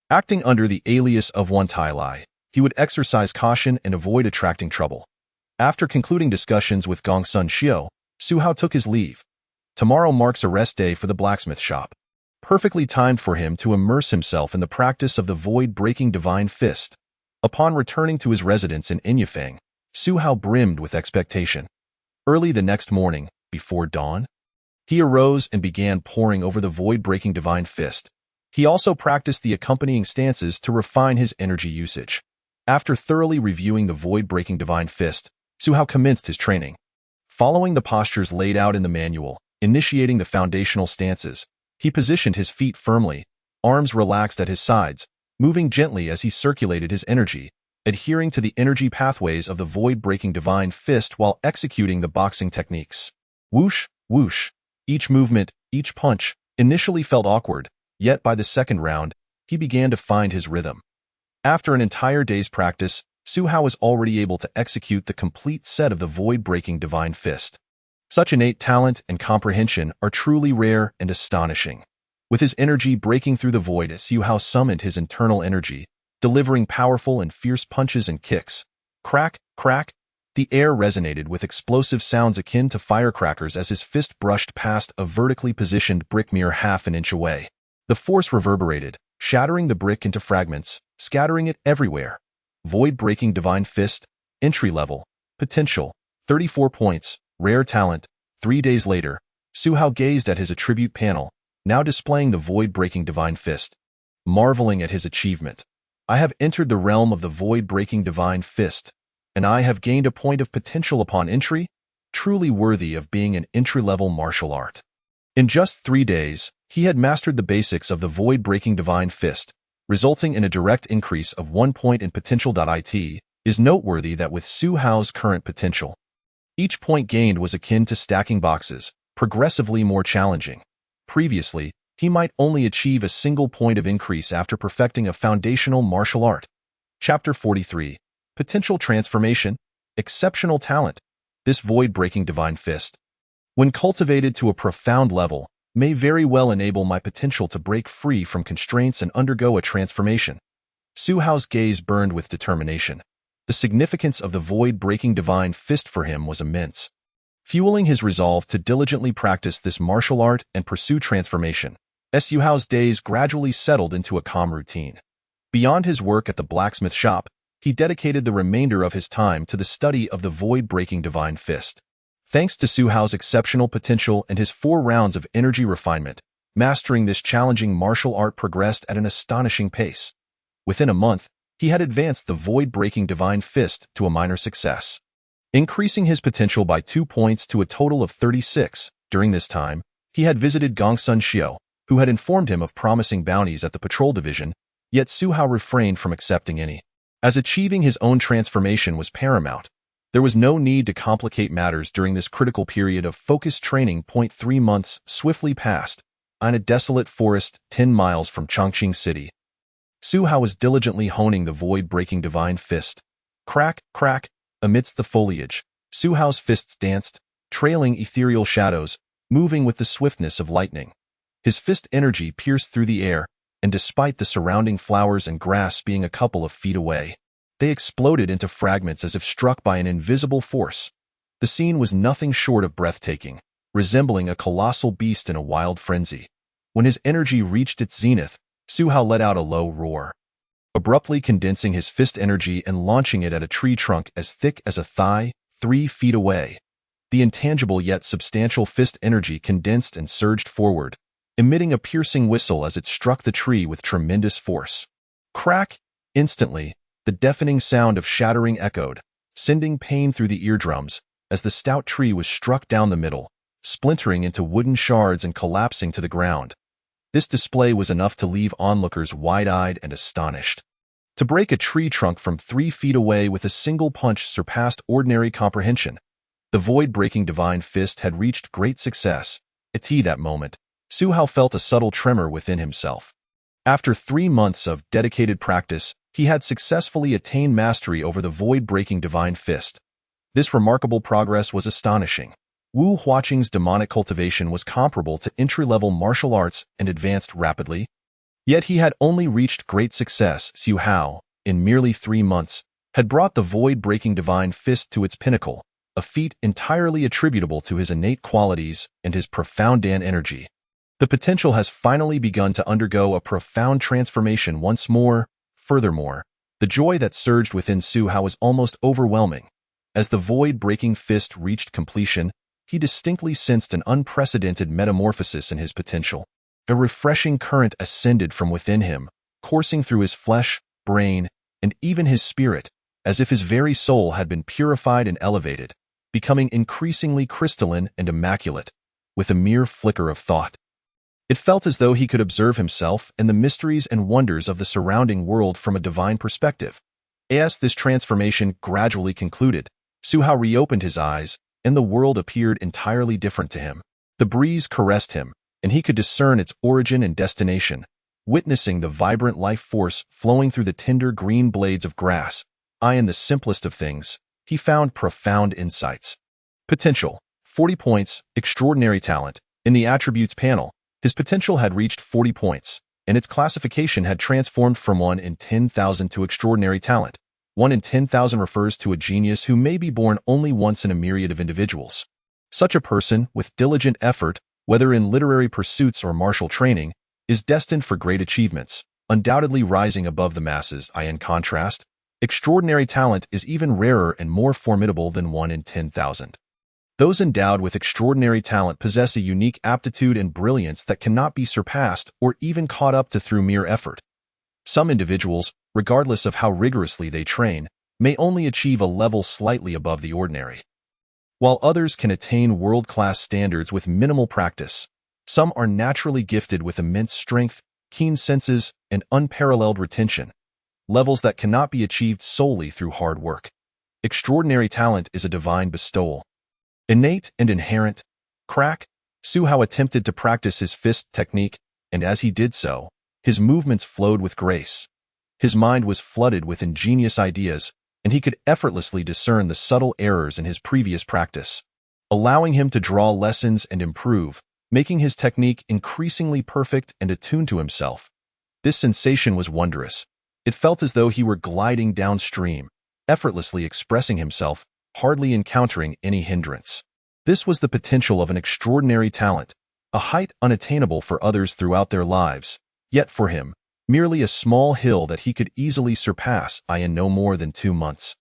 Acting under the alias of one Tai Lai, he would exercise caution and avoid attracting trouble. After concluding discussions with Gongsun Xiu, Su Hao took his leave. Tomorrow marks a rest day for the blacksmith shop, perfectly timed for him to immerse himself in the practice of the void-breaking Divine Fist. Upon returning to his residence in Inyafang, Su Hao brimmed with expectation. Early the next morning, before dawn, he arose and began poring over the void-breaking Divine Fist. He also practiced the accompanying stances to refine his energy usage. After thoroughly reviewing the void-breaking Divine Fist, Su Hao commenced his training. Following the postures laid out in the manual, initiating the foundational stances, he positioned his feet firmly, arms relaxed at his sides, moving gently as he circulated his energy, adhering to the energy pathways of the void-breaking Divine Fist while executing the boxing techniques. Whoosh, whoosh. Each movement, each punch, initially felt awkward, yet by the second round, he began to find his rhythm. After an entire day's practice, Su Hao was already able to execute the complete set of the void-breaking Divine Fist. Such innate talent and comprehension are truly rare and astonishing. With his energy breaking through the void, Su Hao summoned his internal energy, delivering powerful and fierce punches and kicks. Crack, crack. The air resonated with explosive sounds akin to firecrackers as his fist brushed past a vertically positioned brick mere half an inch away. The force reverberated, shattering the brick into fragments, scattering it everywhere. Void-breaking Divine Fist, entry level, potential, 34 points, rare talent. 3 days later, Su Hao gazed at his attribute panel, now displaying the void-breaking Divine Fist. Marveling at his achievement, I have entered the realm of the void-breaking Divine Fist, and I have gained a point of potential upon entry, truly worthy of being an entry-level martial art. In just 3 days, he had mastered the basics of the void-breaking Divine Fist, resulting in a direct increase of 1 point in potential. It is noteworthy that with Su Hao's current potential, each point gained was akin to stacking boxes, progressively more challenging. Previously, he might only achieve a single point of increase after perfecting a foundational martial art. Chapter 43. Potential Transformation, Exceptional Talent. This void-breaking Divine Fist, when cultivated to a profound level, may very well enable my potential to break free from constraints and undergo a transformation. Su Hao's gaze burned with determination. The significance of the void-breaking Divine Fist for him was immense, fueling his resolve to diligently practice this martial art and pursue transformation. Su Hao's days gradually settled into a calm routine. Beyond his work at the blacksmith shop, he dedicated the remainder of his time to the study of the void-breaking Divine Fist. Thanks to Su Hao's exceptional potential and his 4 rounds of energy refinement, mastering this challenging martial art progressed at an astonishing pace. Within a month, he had advanced the void-breaking Divine Fist to a minor success, increasing his potential by 2 points to a total of 36. During this time, he had visited Gongsun Xiao, who had informed him of promising bounties at the patrol division, yet Su Hao refrained from accepting any, as achieving his own transformation was paramount. There was no need to complicate matters during this critical period of focused training. 3 months swiftly passed. In a desolate forest 10 miles from Chongqing City, Su Hao was diligently honing the void-breaking Divine Fist. Crack, crack, amidst the foliage, Su Hao's fists danced, trailing ethereal shadows, moving with the swiftness of lightning. His fist energy pierced through the air, and despite the surrounding flowers and grass being a couple of feet away, they exploded into fragments as if struck by an invisible force. The scene was nothing short of breathtaking, resembling a colossal beast in a wild frenzy. When his energy reached its zenith, Su Hao let out a low roar, abruptly condensing his fist energy and launching it at a tree trunk as thick as a thigh, 3 feet away. The intangible yet substantial fist energy condensed and surged forward, emitting a piercing whistle as it struck the tree with tremendous force. Crack! Instantly, the deafening sound of shattering echoed, sending pain through the eardrums, as the stout tree was struck down the middle, splintering into wooden shards and collapsing to the ground. This display was enough to leave onlookers wide-eyed and astonished. To break a tree trunk from 3 feet away with a single punch surpassed ordinary comprehension. The void-breaking Divine Fist had reached great success. At that moment, Su Hao felt a subtle tremor within himself. After 3 months of dedicated practice, he had successfully attained mastery over the void-breaking Divine Fist. This remarkable progress was astonishing. Wu Huaqing's demonic cultivation was comparable to entry-level martial arts and advanced rapidly. Yet he had only reached great success. Su Hao, in merely 3 months, had brought the void-breaking Divine Fist to its pinnacle, a feat entirely attributable to his innate qualities and his profound Dan energy. The potential has finally begun to undergo a profound transformation once more. Furthermore, the joy that surged within Su Hao was almost overwhelming. As the void-breaking fist reached completion, he distinctly sensed an unprecedented metamorphosis in his potential. A refreshing current ascended from within him, coursing through his flesh, brain, and even his spirit, as if his very soul had been purified and elevated, becoming increasingly crystalline and immaculate, with a mere flicker of thought. It felt as though he could observe himself and the mysteries and wonders of the surrounding world from a divine perspective. As this transformation gradually concluded, Su Hao reopened his eyes, and the world appeared entirely different to him. The breeze caressed him, and he could discern its origin and destination, witnessing the vibrant life force flowing through the tender green blades of grass, in the simplest of things, he found profound insights. Potential, 40 points, extraordinary talent. In the attributes panel, his potential had reached 40 points, and its classification had transformed from 1 in 10,000 to extraordinary talent. 1 in 10,000 refers to a genius who may be born only once in a myriad of individuals. Such a person, with diligent effort, whether in literary pursuits or martial training, is destined for great achievements, undoubtedly rising above the masses. In contrast, extraordinary talent is even rarer and more formidable than 1 in 10,000. Those endowed with extraordinary talent possess a unique aptitude and brilliance that cannot be surpassed or even caught up to through mere effort. Some individuals, regardless of how rigorously they train, may only achieve a level slightly above the ordinary. While others can attain world-class standards with minimal practice, some are naturally gifted with immense strength, keen senses, and unparalleled retention, levels that cannot be achieved solely through hard work. Extraordinary talent is a divine bestowal. Innate and inherent. Crack. Su Hao attempted to practice his fist technique, and as he did so, his movements flowed with grace. His mind was flooded with ingenious ideas, and he could effortlessly discern the subtle errors in his previous practice, allowing him to draw lessons and improve, making his technique increasingly perfect and attuned to himself. This sensation was wondrous. It felt as though he were gliding downstream, effortlessly expressing himself, hardly encountering any hindrance. This was the potential of an extraordinary talent, a height unattainable for others throughout their lives, yet for him, merely a small hill that he could easily surpass in no more than 2 months.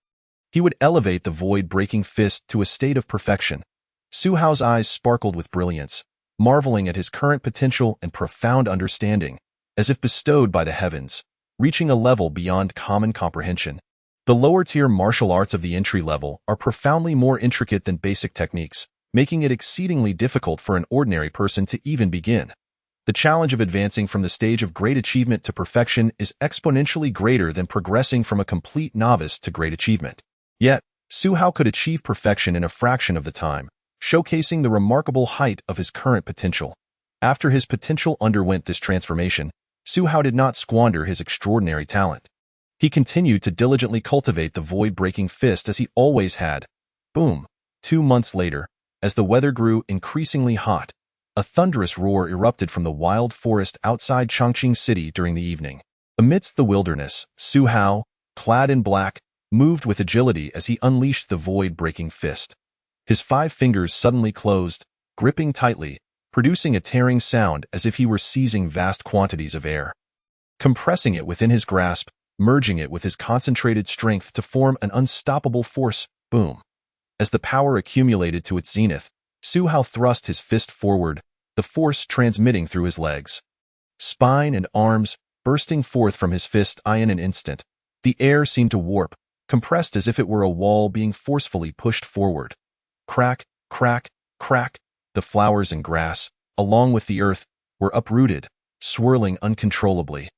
He would elevate the void-breaking fist to a state of perfection. Su Hao's eyes sparkled with brilliance, marveling at his current potential and profound understanding, as if bestowed by the heavens, reaching a level beyond common comprehension. The lower-tier martial arts of the entry level are profoundly more intricate than basic techniques, making it exceedingly difficult for an ordinary person to even begin. The challenge of advancing from the stage of great achievement to perfection is exponentially greater than progressing from a complete novice to great achievement. Yet, Su Hao could achieve perfection in a fraction of the time, showcasing the remarkable height of his current potential. After his potential underwent this transformation, Su Hao did not squander his extraordinary talent. He continued to diligently cultivate the void-breaking fist as he always had. Boom! 2 months later, as the weather grew increasingly hot, a thunderous roar erupted from the wild forest outside Chongqing City during the evening. Amidst the wilderness, Su Hao, clad in black, moved with agility as he unleashed the void-breaking fist. His 5 fingers suddenly closed, gripping tightly, producing a tearing sound as if he were seizing vast quantities of air. Compressing it within his grasp, merging it with his concentrated strength to form an unstoppable force, boom. As the power accumulated to its zenith, Su Hao thrust his fist forward, the force transmitting through his legs, spine and arms, bursting forth from his fist in an instant. The air seemed to warp, compressed as if it were a wall being forcefully pushed forward. Crack, crack, crack. The flowers and grass, along with the earth, were uprooted, swirling uncontrollably.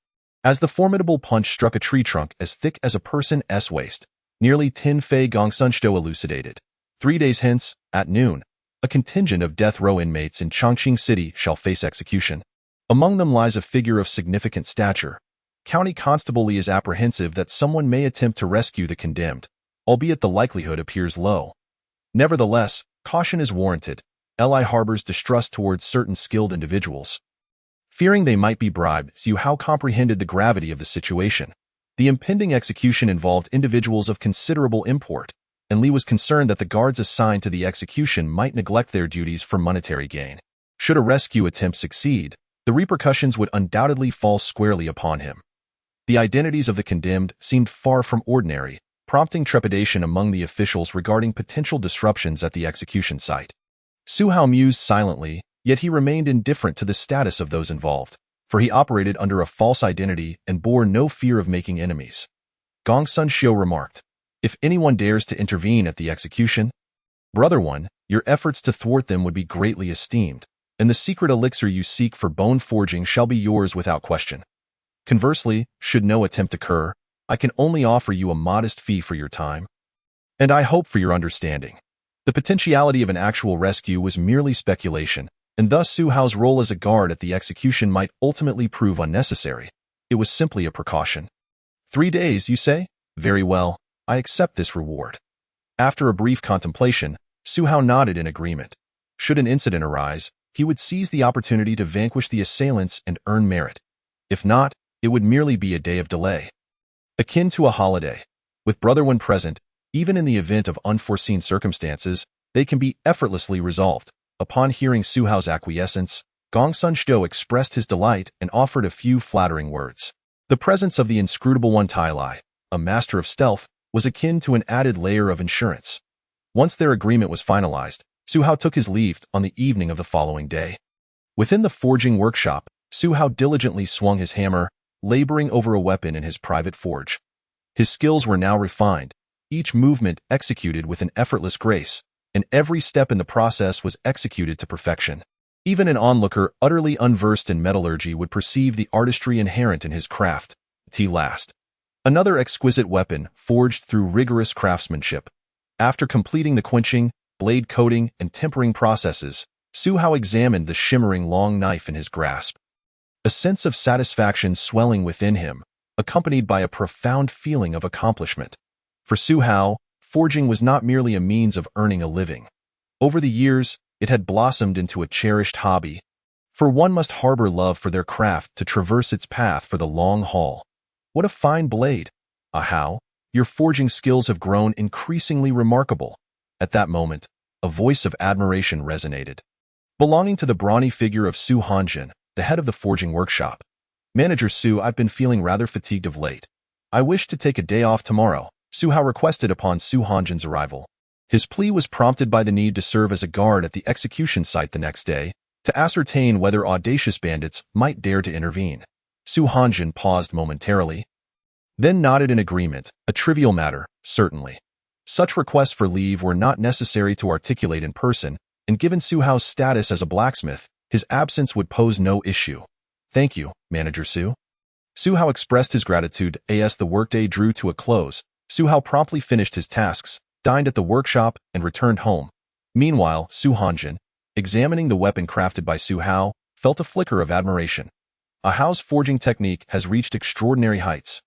As the formidable punch struck a tree trunk as thick as a person's waist, nearly 10 Fei Gongsunshou elucidated. 3 days hence, at noon, a contingent of death row inmates in Chongqing City shall face execution. Among them lies a figure of significant stature. County Constable Li is apprehensive that someone may attempt to rescue the condemned, albeit the likelihood appears low. Nevertheless, caution is warranted. Li harbors distrust towards certain skilled individuals. Fearing they might be bribed, Su Hao comprehended the gravity of the situation. The impending execution involved individuals of considerable import, and Li was concerned that the guards assigned to the execution might neglect their duties for monetary gain. Should a rescue attempt succeed, the repercussions would undoubtedly fall squarely upon him. The identities of the condemned seemed far from ordinary, prompting trepidation among the officials regarding potential disruptions at the execution site. Su Hao mused silently, yet he remained indifferent to the status of those involved, for he operated under a false identity and bore no fear of making enemies. Gongsunshou remarked, "If anyone dares to intervene at the execution, Brother One, your efforts to thwart them would be greatly esteemed, and the secret elixir you seek for bone forging shall be yours without question. Conversely, should no attempt occur, I can only offer you a modest fee for your time, and I hope for your understanding." The potentiality of an actual rescue was merely speculation, and thus Su Hao's role as a guard at the execution might ultimately prove unnecessary. It was simply a precaution. 3 days, you say? Very well, I accept this reward." After a brief contemplation, Su Hao nodded in agreement. Should an incident arise, he would seize the opportunity to vanquish the assailants and earn merit. If not, it would merely be a day of delay. Akin to a holiday, with Brother Wen present, even in the event of unforeseen circumstances, they can be effortlessly resolved. Upon hearing Su Hao's acquiescence, Gongsun Xiu expressed his delight and offered a few flattering words. The presence of the inscrutable one Tai Lai, a master of stealth, was akin to an added layer of insurance. Once their agreement was finalized, Su Hao took his leave on the evening of the following day. Within the forging workshop, Su Hao diligently swung his hammer, laboring over a weapon in his private forge. His skills were now refined, each movement executed with an effortless grace, and every step in the process was executed to perfection. Even an onlooker utterly unversed in metallurgy would perceive the artistry inherent in his craft. T last. Another exquisite weapon forged through rigorous craftsmanship. After completing the quenching, blade coating, and tempering processes, Su Hao examined the shimmering long knife in his grasp. A sense of satisfaction swelling within him, accompanied by a profound feeling of accomplishment. For Su Hao, forging was not merely a means of earning a living. Over the years, it had blossomed into a cherished hobby. For one must harbor love for their craft to traverse its path for the long haul. What a fine blade! Ah Hao, your forging skills have grown increasingly remarkable. At that moment, a voice of admiration resonated. Belonging to the brawny figure of Su Hanjin, the head of the forging workshop. "Manager Su, I've been feeling rather fatigued of late. I wish to take a day off tomorrow," Su Hao requested upon Su Hanjin's arrival. His plea was prompted by the need to serve as a guard at the execution site the next day, to ascertain whether audacious bandits might dare to intervene. Su Hanjin paused momentarily, then nodded in agreement. A trivial matter, certainly. Such requests for leave were not necessary to articulate in person, and given Su Hao's status as a blacksmith, his absence would pose no issue. "Thank you, Manager Su." Su Hao expressed his gratitude. As the workday drew to a close, Su Hao promptly finished his tasks, dined at the workshop, and returned home. Meanwhile, Su Hanjin, examining the weapon crafted by Su Hao, felt a flicker of admiration. Ah Hao's forging technique has reached extraordinary heights.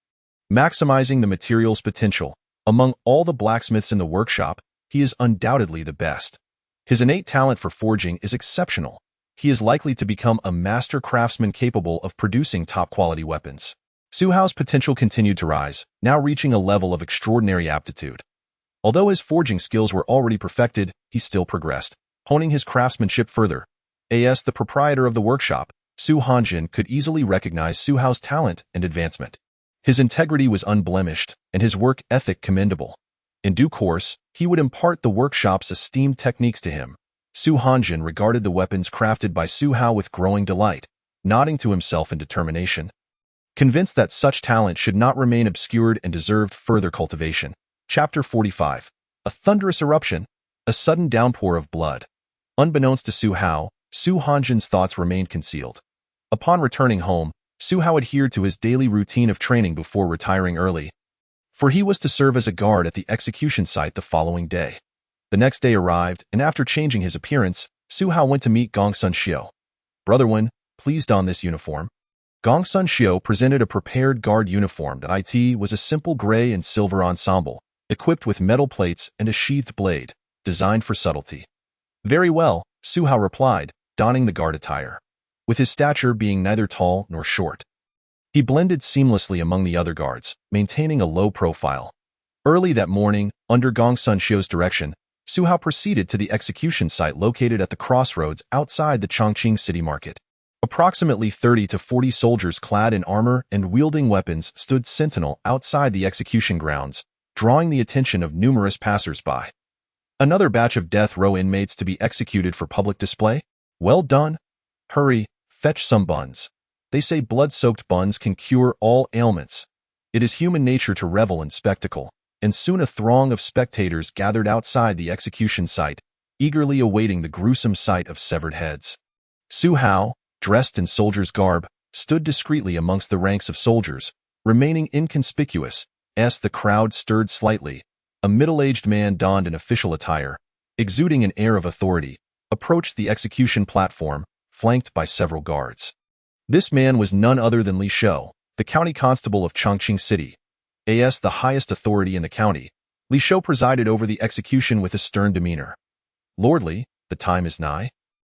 Maximizing the material's potential, among all the blacksmiths in the workshop, he is undoubtedly the best. His innate talent for forging is exceptional. He is likely to become a master craftsman capable of producing top-quality weapons. Su Hao's potential continued to rise, now reaching a level of extraordinary aptitude. Although his forging skills were already perfected, he still progressed, honing his craftsmanship further. As the proprietor of the workshop, Su Hanjin could easily recognize Su Hao's talent and advancement. His integrity was unblemished, and his work ethic commendable. In due course, he would impart the workshop's esteemed techniques to him. Su Hanjin regarded the weapons crafted by Su Hao with growing delight, nodding to himself in determination. Convinced that such talent should not remain obscured and deserved further cultivation. Chapter 45. A thunderous eruption, a sudden downpour of blood. Unbeknownst to Su Hao, Su Hanjin's thoughts remained concealed. Upon returning home, Su Hao adhered to his daily routine of training before retiring early, for he was to serve as a guard at the execution site the following day. The next day arrived, and after changing his appearance, Su Hao went to meet Gongsun Xiu. "Brother Wen, please don this uniform." Gongsun Xiu presented a prepared guard uniform that was a simple gray and silver ensemble, equipped with metal plates and a sheathed blade, designed for subtlety. "Very well," Su Hao replied, donning the guard attire. With his stature being neither tall nor short, he blended seamlessly among the other guards, maintaining a low profile. Early that morning, under Gongsun Xiu's direction, Su Hao proceeded to the execution site located at the crossroads outside the Chongqing city market. Approximately 30 to 40 soldiers clad in armor and wielding weapons stood sentinel outside the execution grounds, drawing the attention of numerous passers-by. "Another batch of death row inmates to be executed for public display? Well done. Hurry, fetch some buns. They say blood-soaked buns can cure all ailments." It is human nature to revel in spectacle, and soon a throng of spectators gathered outside the execution site, eagerly awaiting the gruesome sight of severed heads. Su Hao, dressed in soldier's garb, stood discreetly amongst the ranks of soldiers, remaining inconspicuous, as the crowd stirred slightly. A middle-aged man donned an official attire, exuding an air of authority, approached the execution platform, flanked by several guards. This man was none other than Li Shou, the county constable of Chongqing City. as the highest authority in the county, Li Shou presided over the execution with a stern demeanor. "Lordly, the time is nigh."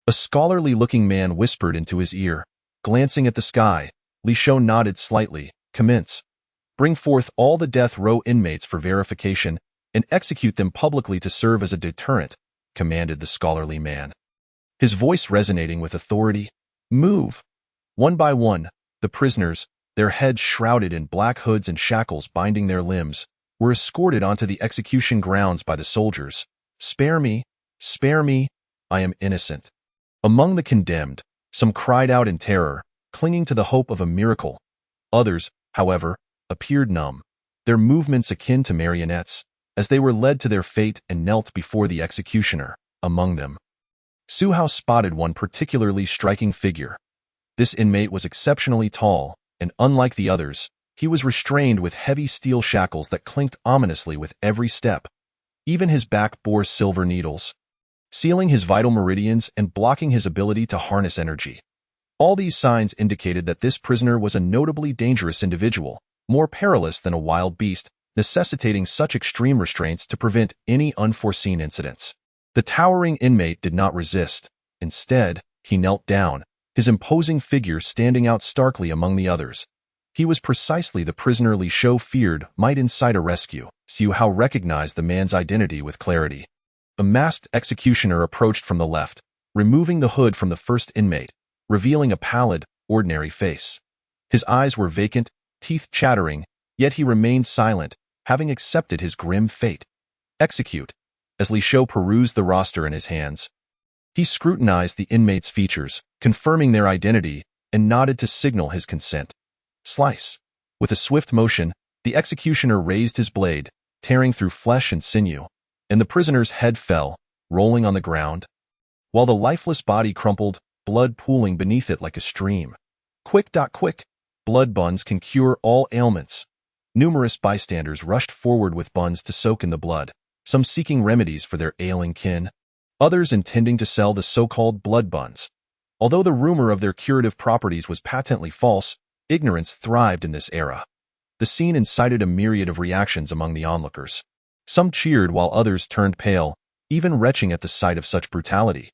A scholarly-looking man whispered into his ear. Glancing at the sky, Li Shou nodded slightly. "Commence. Bring forth all the death row inmates for verification and execute them publicly to serve as a deterrent," commanded the scholarly man, his voice resonating with authority. "Move." One by one, the prisoners, their heads shrouded in black hoods and shackles binding their limbs, were escorted onto the execution grounds by the soldiers. "Spare me! Spare me! I am innocent." Among the condemned, some cried out in terror, clinging to the hope of a miracle. Others, however, appeared numb, their movements akin to marionettes, as they were led to their fate and knelt before the executioner. Among them, Su Hao spotted one particularly striking figure. This inmate was exceptionally tall, and unlike the others, he was restrained with heavy steel shackles that clinked ominously with every step. Even his back bore silver needles, sealing his vital meridians and blocking his ability to harness energy. All these signs indicated that this prisoner was a notably dangerous individual, more perilous than a wild beast, necessitating such extreme restraints to prevent any unforeseen incidents. The towering inmate did not resist. Instead, he knelt down, his imposing figure standing out starkly among the others. He was precisely the prisoner Li Shou feared might incite a rescue. Su Hao recognized the man's identity with clarity. A masked executioner approached from the left, removing the hood from the first inmate, revealing a pallid, ordinary face. His eyes were vacant, teeth chattering, yet he remained silent, having accepted his grim fate. "Execute." As Li Shou perused the roster in his hands, he scrutinized the inmates' features, confirming their identity, and nodded to signal his consent. Slice. With a swift motion, the executioner raised his blade, tearing through flesh and sinew, and the prisoner's head fell, rolling on the ground, while the lifeless body crumpled, blood pooling beneath it like a stream. Quick. Blood buns can cure all ailments. Numerous bystanders rushed forward with buns to soak in the blood, some seeking remedies for their ailing kin, others intending to sell the so-called blood buns. Although the rumor of their curative properties was patently false, ignorance thrived in this era. The scene incited a myriad of reactions among the onlookers. Some cheered while others turned pale, even retching at the sight of such brutality.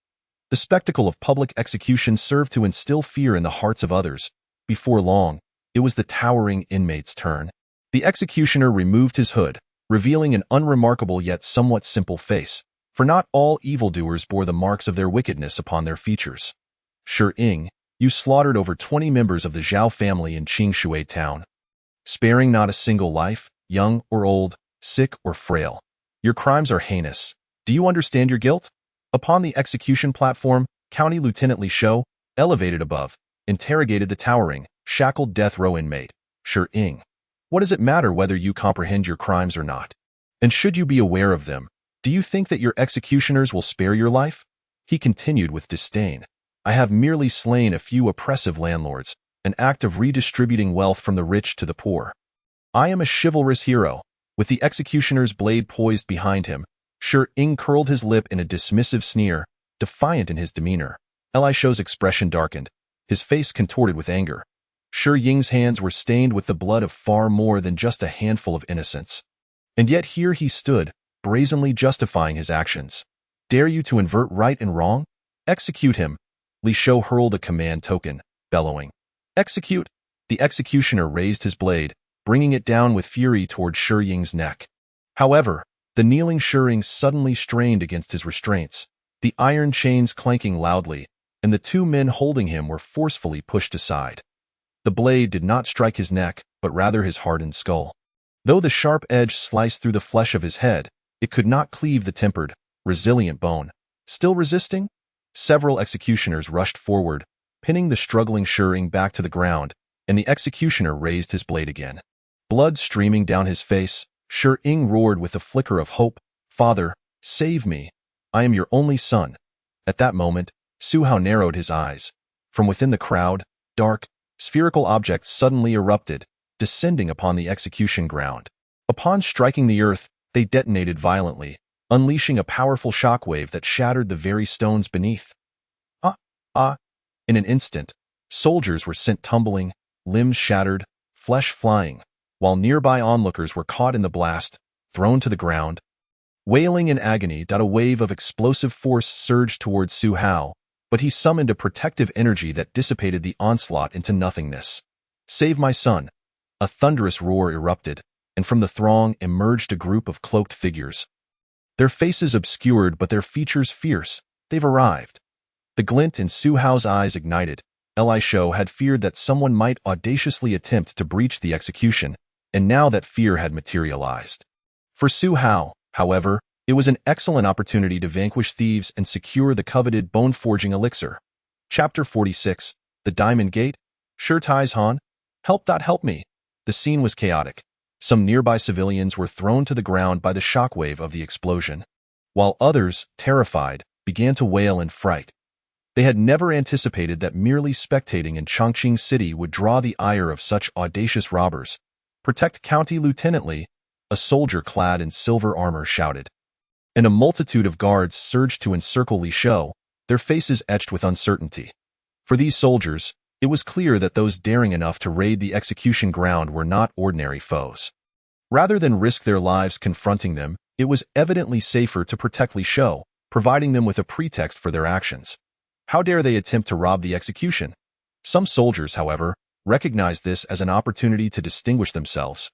The spectacle of public execution served to instill fear in the hearts of others. Before long, it was the towering inmate's turn. The executioner removed his hood, revealing an unremarkable yet somewhat simple face, for not all evildoers bore the marks of their wickedness upon their features. "Shi Ying, you slaughtered over 20 members of the Zhao family in Qingshui town, sparing not a single life, young or old, sick or frail. Your crimes are heinous. Do you understand your guilt?" Upon the execution platform, County Lieutenant Li Shou, elevated above, interrogated the towering, shackled death row inmate. "Shi Ying, what does it matter whether you comprehend your crimes or not? And should you be aware of them, do you think that your executioners will spare your life?" He continued with disdain. "I have merely slain a few oppressive landlords, an act of redistributing wealth from the rich to the poor. I am a chivalrous hero." With the executioner's blade poised behind him, Shi Ying curled his lip in a dismissive sneer, defiant in his demeanor. Li Shou's expression darkened, his face contorted with anger. Shi Ying's hands were stained with the blood of far more than just a handful of innocents. And yet here he stood, brazenly justifying his actions. "Dare you to invert right and wrong? Execute him." Li Shou hurled a command token, bellowing, "Execute!" The executioner raised his blade, bringing it down with fury toward Shi Ying's neck. However, the kneeling Shi Ying suddenly strained against his restraints, the iron chains clanking loudly, and the two men holding him were forcefully pushed aside. The blade did not strike his neck, but rather his hardened skull. Though the sharp edge sliced through the flesh of his head, it could not cleave the tempered, resilient bone. Still resisting? Several executioners rushed forward, pinning the struggling Shi Ying back to the ground, and the executioner raised his blade again. Blood streaming down his face, Shi Ying roared with a flicker of hope, "Father, save me. I am your only son." At that moment, Su Hao narrowed his eyes. From within the crowd, dark, spherical objects suddenly erupted, descending upon the execution ground. Upon striking the earth, they detonated violently, unleashing a powerful shockwave that shattered the very stones beneath. In an instant, soldiers were sent tumbling, limbs shattered, flesh flying. while nearby onlookers were caught in the blast, thrown to the ground. Wailing in agony, a wave of explosive force surged towards Su Hao, but he summoned a protective energy that dissipated the onslaught into nothingness. "Save my son!" A thunderous roar erupted, and from the throng emerged a group of cloaked figures. Their faces obscured but their features fierce. They've arrived. The glint in Su Hao's eyes ignited. Li Shou had feared that someone might audaciously attempt to breach the execution, and now that fear had materialized. For Su Hao, however, it was an excellent opportunity to vanquish thieves and secure the coveted bone-forging elixir. Chapter 46, The Diamond Gate. Shi Taizhan, help me. The scene was chaotic. Some nearby civilians were thrown to the ground by the shockwave of the explosion, while others, terrified, began to wail in fright. They had never anticipated that merely spectating in Chongqing City would draw the ire of such audacious robbers. "Protect County Lieutenant Li," a soldier clad in silver armor shouted. And a multitude of guards surged to encircle Li Shou, their faces etched with uncertainty. For these soldiers, it was clear that those daring enough to raid the execution ground were not ordinary foes. Rather than risk their lives confronting them, it was evidently safer to protect Li Shou, providing them with a pretext for their actions. How dare they attempt to rob the execution? Some soldiers, however, recognized this as an opportunity to distinguish themselves,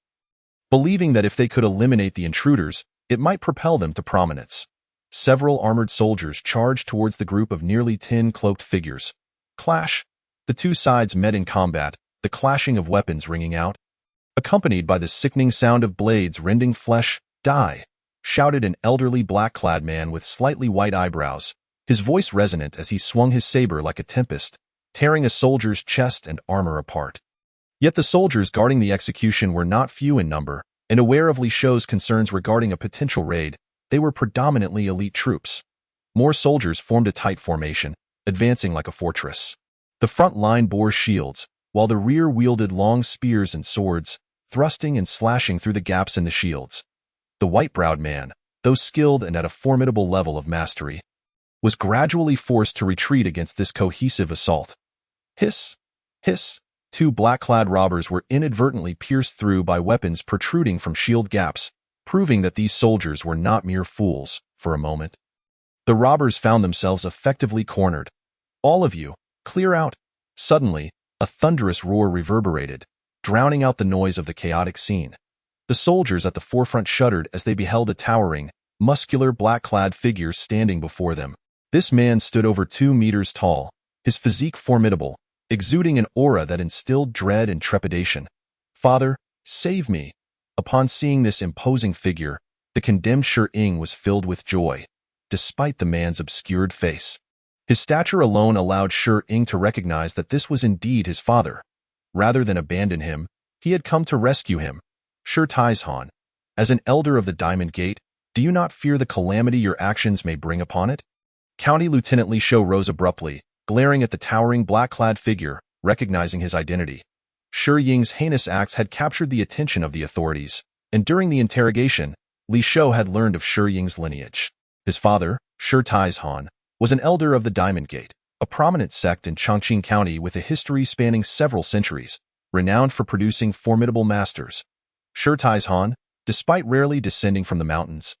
believing that if they could eliminate the intruders, it might propel them to prominence. Several armored soldiers charged towards the group of nearly 10 cloaked figures. Clash! The two sides met in combat, the clashing of weapons ringing out. Accompanied by the sickening sound of blades rending flesh, "Die!" shouted an elderly black-clad man with slightly white eyebrows, his voice resonant as he swung his saber like a tempest, tearing a soldier's chest and armor apart. Yet the soldiers guarding the execution were not few in number, and aware of Li Shou's concerns regarding a potential raid, they were predominantly elite troops. More soldiers formed a tight formation, advancing like a fortress. The front line bore shields, while the rear wielded long spears and swords, thrusting and slashing through the gaps in the shields. The white-browed man, though skilled and at a formidable level of mastery, was gradually forced to retreat against this cohesive assault. Hiss! Hiss! Two black-clad robbers were inadvertently pierced through by weapons protruding from shield gaps, proving that these soldiers were not mere fools. For a moment, the robbers found themselves effectively cornered. "All of you, clear out!" Suddenly, a thunderous roar reverberated, drowning out the noise of the chaotic scene. The soldiers at the forefront shuddered as they beheld a towering, muscular black-clad figure standing before them. This man stood over 2 meters tall, his physique formidable, exuding an aura that instilled dread and trepidation. "Father, save me!" Upon seeing this imposing figure, the condemned Shi Ying was filled with joy, despite the man's obscured face. His stature alone allowed Shi Ying to recognize that this was indeed his father. Rather than abandon him, he had come to rescue him. "Shi Taizhan, as an elder of the Diamond Gate, do you not fear the calamity your actions may bring upon it?" County Lieutenant Li Shou rose abruptly, glaring at the towering black-clad figure, recognizing his identity. Shi Ying's heinous acts had captured the attention of the authorities, and during the interrogation, Li Shou had learned of Shi Ying's lineage. His father, Shi Taizhan, was an elder of the Diamond Gate, a prominent sect in Chongqing County with a history spanning several centuries, renowned for producing formidable masters. Shi Taizhan, despite rarely descending from the mountains,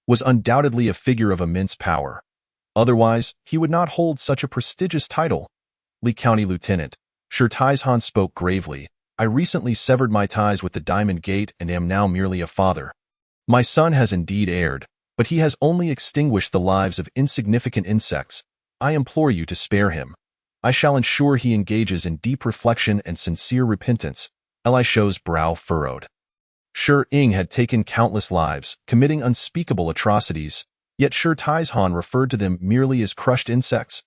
was undoubtedly a figure of immense power. Otherwise, he would not hold such a prestigious title. "Li County Lieutenant," Shi Taizhan spoke gravely, "I recently severed my ties with the Diamond Gate and am now merely a father. My son has indeed erred, but he has only extinguished the lives of insignificant insects. I implore you to spare him. I shall ensure he engages in deep reflection and sincere repentance." Li Shou's brow furrowed. Shi Ying had taken countless lives, committing unspeakable atrocities, yet Shi Taizhan referred to them merely as crushed insects.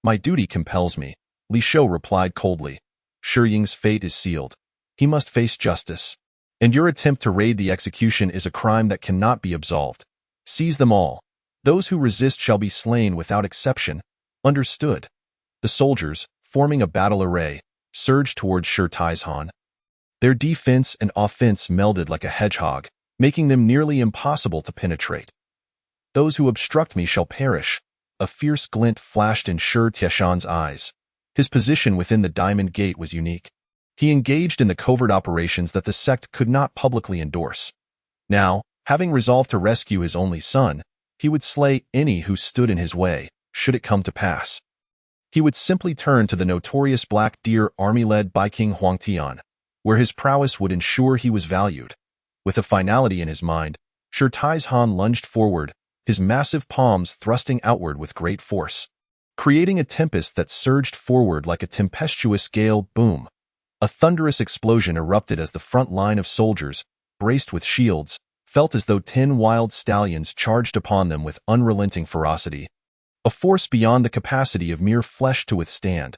"My duty compels me," Li Shou replied coldly. "Shi Ying's fate is sealed. He must face justice. And your attempt to raid the execution is a crime that cannot be absolved. Seize them all. Those who resist shall be slain without exception. Understood." The soldiers, forming a battle array, surged towards Shi Taizhan. Their defense and offense melded like a hedgehog, making them nearly impossible to penetrate. "Those who obstruct me shall perish." A fierce glint flashed in Shi Taizhan's eyes. His position within the Diamond Gate was unique. He engaged in the covert operations that the sect could not publicly endorse. Now, having resolved to rescue his only son, he would slay any who stood in his way, should it come to pass. He would simply turn to the notorious Black Deer army led by King Huangtian, where his prowess would ensure he was valued. With a finality in his mind, Shi Taizhan lunged forward, his massive palms thrusting outward with great force, creating a tempest that surged forward like a tempestuous gale. Boom! A thunderous explosion erupted as the front line of soldiers, braced with shields, felt as though 10 wild stallions charged upon them with unrelenting ferocity, a force beyond the capacity of mere flesh to withstand.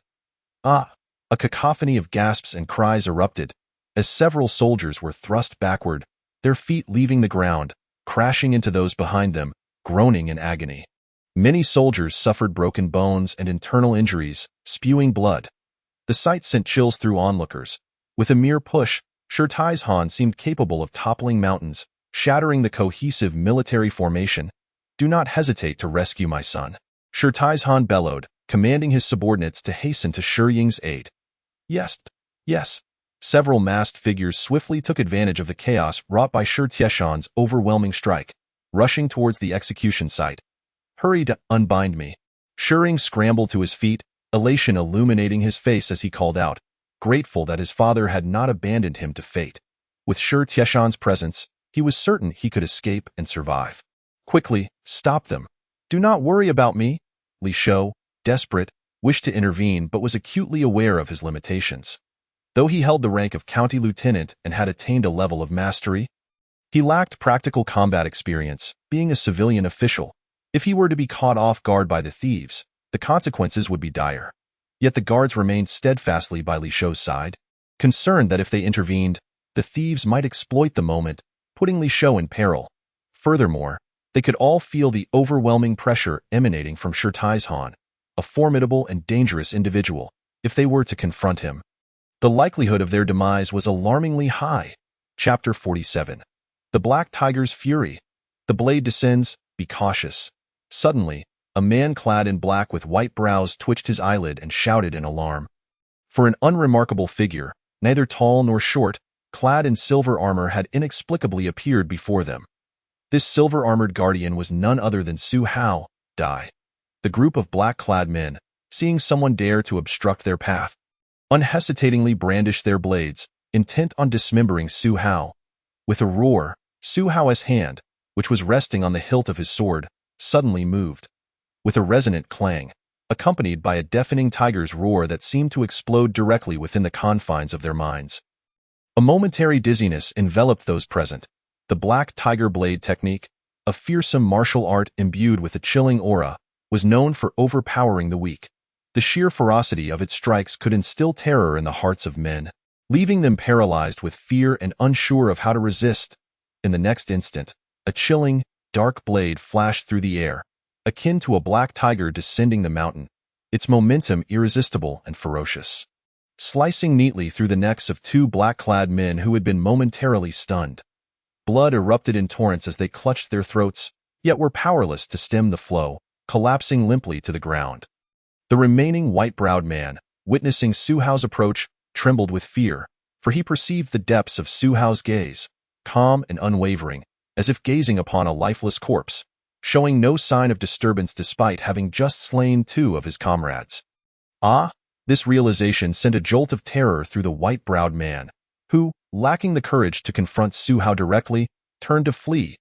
Ah! A cacophony of gasps and cries erupted, as several soldiers were thrust backward, their feet leaving the ground, crashing into those behind them, groaning in agony. Many soldiers suffered broken bones and internal injuries, spewing blood. The sight sent chills through onlookers. With a mere push, Shi Taizhan seemed capable of toppling mountains, shattering the cohesive military formation. Do not hesitate to rescue my son. Shi Taizhan bellowed, commanding his subordinates to hasten to Shi Ying's aid. Yes, yes. Several masked figures swiftly took advantage of the chaos wrought by Shi Tieshan's overwhelming strike, rushing towards the execution site. Hurry to unbind me. Shi Ying scrambled to his feet, elation illuminating his face as he called out, grateful that his father had not abandoned him to fate. With Shi Tieshan's presence, he was certain he could escape and survive. Quickly, stop them. Do not worry about me. Li Shou, desperate, wished to intervene but was acutely aware of his limitations. Though he held the rank of county lieutenant and had attained a level of mastery, he lacked practical combat experience, being a civilian official. If he were to be caught off guard by the thieves, the consequences would be dire. Yet the guards remained steadfastly by Li Shou's side, concerned that if they intervened, the thieves might exploit the moment, putting Li Shou in peril. Furthermore, they could all feel the overwhelming pressure emanating from Shi Taizhan, a formidable and dangerous individual, if they were to confront him. The likelihood of their demise was alarmingly high. Chapter 47. The Black Tiger's Fury. The blade descends, be cautious. Suddenly, a man clad in black with white brows twitched his eyelid and shouted in alarm. For an unremarkable figure, neither tall nor short, clad in silver armor had inexplicably appeared before them. This silver-armored guardian was none other than Su Hao, Dai. The group of black-clad men, seeing someone dare to obstruct their path, unhesitatingly brandished their blades, intent on dismembering Su Hao. With a roar, Su Hao's hand, which was resting on the hilt of his sword, suddenly moved. With a resonant clang, accompanied by a deafening tiger's roar that seemed to explode directly within the confines of their minds. A momentary dizziness enveloped those present. The Black Tiger Blade technique, a fearsome martial art imbued with a chilling aura, was known for overpowering the weak. The sheer ferocity of its strikes could instill terror in the hearts of men, leaving them paralyzed with fear and unsure of how to resist. In the next instant, a chilling, dark blade flashed through the air, akin to a black tiger descending the mountain, its momentum irresistible and ferocious, slicing neatly through the necks of two black-clad men who had been momentarily stunned. Blood erupted in torrents as they clutched their throats, yet were powerless to stem the flow, collapsing limply to the ground. The remaining white-browed man, witnessing Su Hao's approach, trembled with fear, for he perceived the depths of Su Hao's gaze, calm and unwavering, as if gazing upon a lifeless corpse, showing no sign of disturbance despite having just slain two of his comrades. Ah! This realization sent a jolt of terror through the white-browed man, who, lacking the courage to confront Su Hao directly, turned to flee.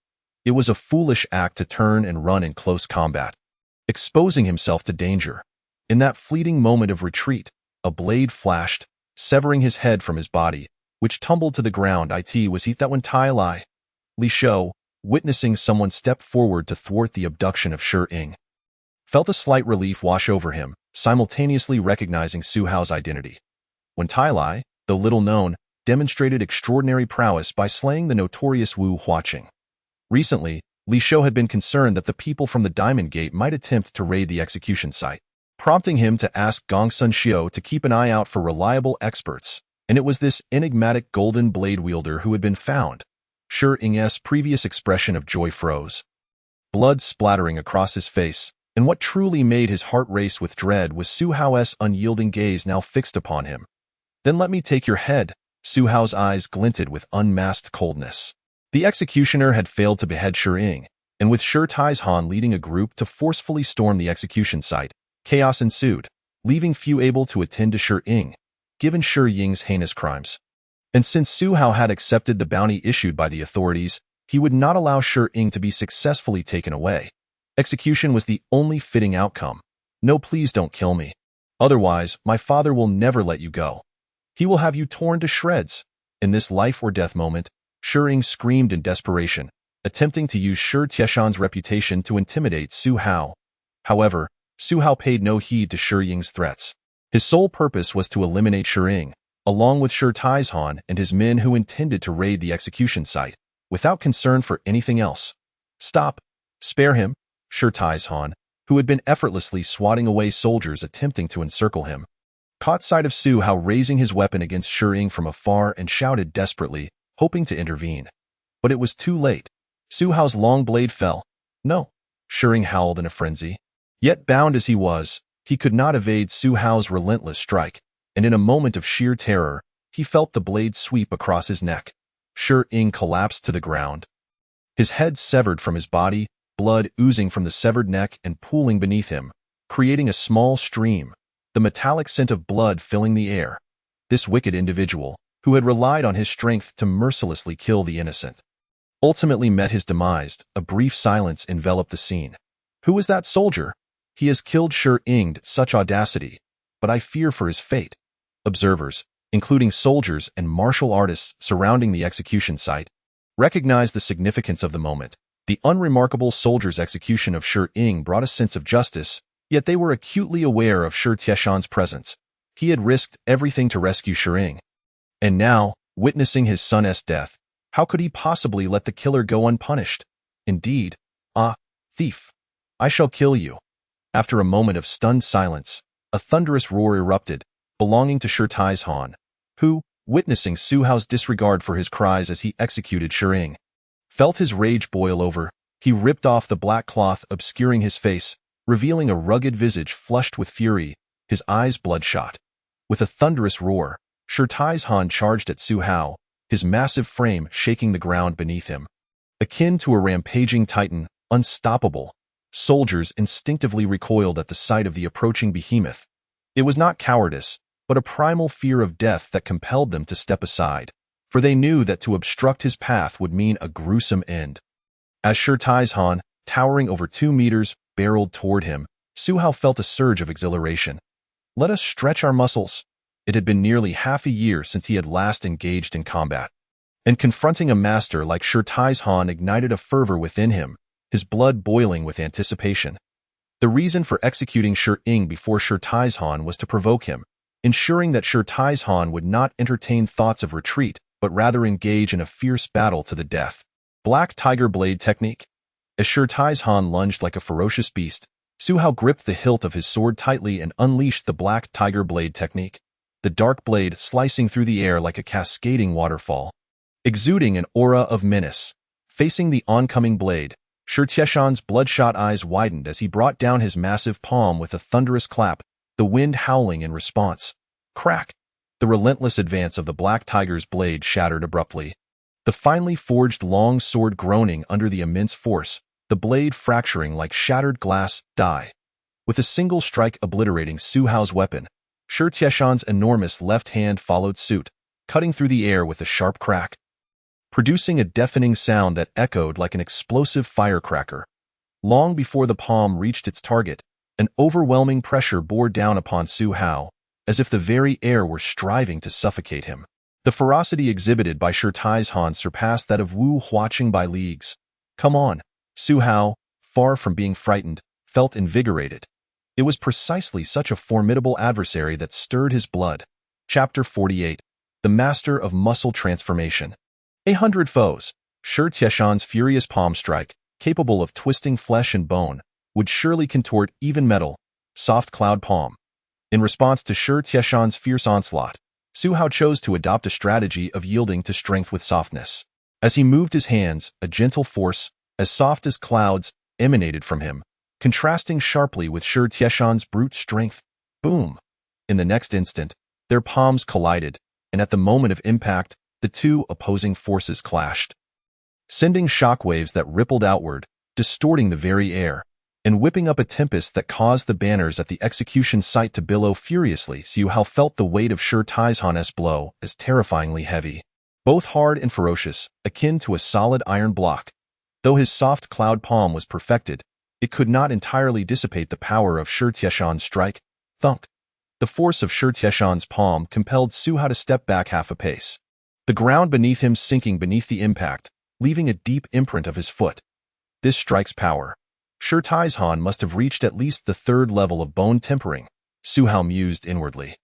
It was a foolish act to turn and run in close combat, exposing himself to danger. In that fleeting moment of retreat, a blade flashed, severing his head from his body, which tumbled to the ground. It was he that when Li Shou, witnessing someone step forward to thwart the abduction of Shi Ying, felt a slight relief wash over him, simultaneously recognizing Su Hao's identity. When Li, though little known, demonstrated extraordinary prowess by slaying the notorious Wu Huaqing. Recently, Li Shou had been concerned that the people from the Diamond Gate might attempt to raid the execution site, prompting him to ask Gongsun Xiu to keep an eye out for reliable experts, and it was this enigmatic golden blade wielder who had been found. Shi Ying's previous expression of joy froze. Blood splattering across his face, and what truly made his heart race with dread was Su Hao's unyielding gaze now fixed upon him. Then let me take your head. Su Hao's eyes glinted with unmasked coldness. The executioner had failed to behead Shi Ying, and with Shi Taizhan leading a group to forcefully storm the execution site, chaos ensued, leaving few able to attend to Shi Ying, given Shi Ying's heinous crimes. And since Su Hao had accepted the bounty issued by the authorities, he would not allow Shi Ying to be successfully taken away. Execution was the only fitting outcome. No, please don't kill me. Otherwise, my father will never let you go. He will have you torn to shreds. In this life-or-death moment, Shi Ying screamed in desperation, attempting to use Shi Tieshan's reputation to intimidate Su Hao. However, Su Hao paid no heed to Shi Ying's threats. His sole purpose was to eliminate Shi Ying, along with Shi Taizhan and his men who intended to raid the execution site, without concern for anything else. Stop. Spare him, Shi Taizhan, who had been effortlessly swatting away soldiers attempting to encircle him, caught sight of Su Hao raising his weapon against Shi Ying from afar and shouted desperately, hoping to intervene. But it was too late. Su Hao's long blade fell. No, Shi Ying howled in a frenzy. Yet bound as he was, he could not evade Su Hao's relentless strike, and in a moment of sheer terror, he felt the blade sweep across his neck. Shi Ying collapsed to the ground. His head severed from his body, blood oozing from the severed neck and pooling beneath him, creating a small stream, the metallic scent of blood filling the air. This wicked individual, who had relied on his strength to mercilessly kill the innocent, ultimately met his demise. A brief silence enveloped the scene. Who is that soldier? He has killed Shi Ying. Such audacity, but I fear for his fate. Observers, including soldiers and martial artists surrounding the execution site, recognized the significance of the moment. The unremarkable soldier's execution of Shi Ying brought a sense of justice, yet they were acutely aware of Shi Tieshan's presence. He had risked everything to rescue Shi Ying. And now, witnessing his son's death, how could he possibly let the killer go unpunished? Indeed, thief, I shall kill you. After a moment of stunned silence, a thunderous roar erupted, belonging to Shi Taizhan, who, witnessing Su Hao's disregard for his cries as he executed Shi Ying, felt his rage boil over. He ripped off the black cloth obscuring his face, revealing a rugged visage flushed with fury, his eyes bloodshot. With a thunderous roar, Shi Taizhan charged at Su Hao, his massive frame shaking the ground beneath him. Akin to a rampaging titan, unstoppable, soldiers instinctively recoiled at the sight of the approaching behemoth. It was not cowardice, but a primal fear of death that compelled them to step aside, for they knew that to obstruct his path would mean a gruesome end. As Shi Taizhan, towering over 2 meters, barreled toward him, Su Hao felt a surge of exhilaration. Let us stretch our muscles. It had been nearly half a year since he had last engaged in combat, and confronting a master like Shi Taizhan ignited a fervor within him, his blood boiling with anticipation. The reason for executing Shi Ying before Shi Taizhan was to provoke him, ensuring that Shi Taizhan would not entertain thoughts of retreat, but rather engage in a fierce battle to the death. Black Tiger Blade Technique. As Shi Taizhan lunged like a ferocious beast, Su Hao gripped the hilt of his sword tightly and unleashed the Black Tiger Blade Technique, the dark blade slicing through the air like a cascading waterfall, exuding an aura of menace. Facing the oncoming blade, Shi Tieshan's bloodshot eyes widened as he brought down his massive palm with a thunderous clap, the wind howling in response. Crack! The relentless advance of the Black Tiger's blade shattered abruptly, the finely forged long sword groaning under the immense force, the blade fracturing like shattered glass die. With a single strike obliterating Su Hao's weapon, Shi Tieshan's enormous left hand followed suit, cutting through the air with a sharp crack, producing a deafening sound that echoed like an explosive firecracker. Long before the palm reached its target, an overwhelming pressure bore down upon Su Hao, as if the very air were striving to suffocate him. The ferocity exhibited by Shi Taizhan surpassed that of Wu Huaqing by leagues. Come on, Su Hao, far from being frightened, felt invigorated. It was precisely such a formidable adversary that stirred his blood. Chapter 48. The Master of Muscle Transformation. 100 foes. Shi Tieshan's furious palm strike, capable of twisting flesh and bone, would surely contort even metal. Soft Cloud Palm. In response to Shi Tieshan's fierce onslaught, Su Hao chose to adopt a strategy of yielding to strength with softness. As he moved his hands, a gentle force, as soft as clouds, emanated from him, contrasting sharply with Shi Tieshan's brute strength. Boom! In the next instant, Their palms collided, and at the moment of impact, the two opposing forces clashed, sending shockwaves that rippled outward, distorting the very air, and whipping up a tempest that caused the banners at the execution site to billow furiously. Su Hao felt the weight of Shi Taihan's blow as terrifyingly heavy, both hard and ferocious, akin to a solid iron block. Though his soft cloud palm was perfected, it could not entirely dissipate the power of Shi Tieshan's strike. Thunk! The force of Shi Tieshan's palm compelled Su Hao to step back half a pace, the ground beneath him sinking beneath the impact, leaving a deep imprint of his foot. This strike's power. Shi Taihan must have reached at least the third level of bone tempering, Su Hao mused inwardly.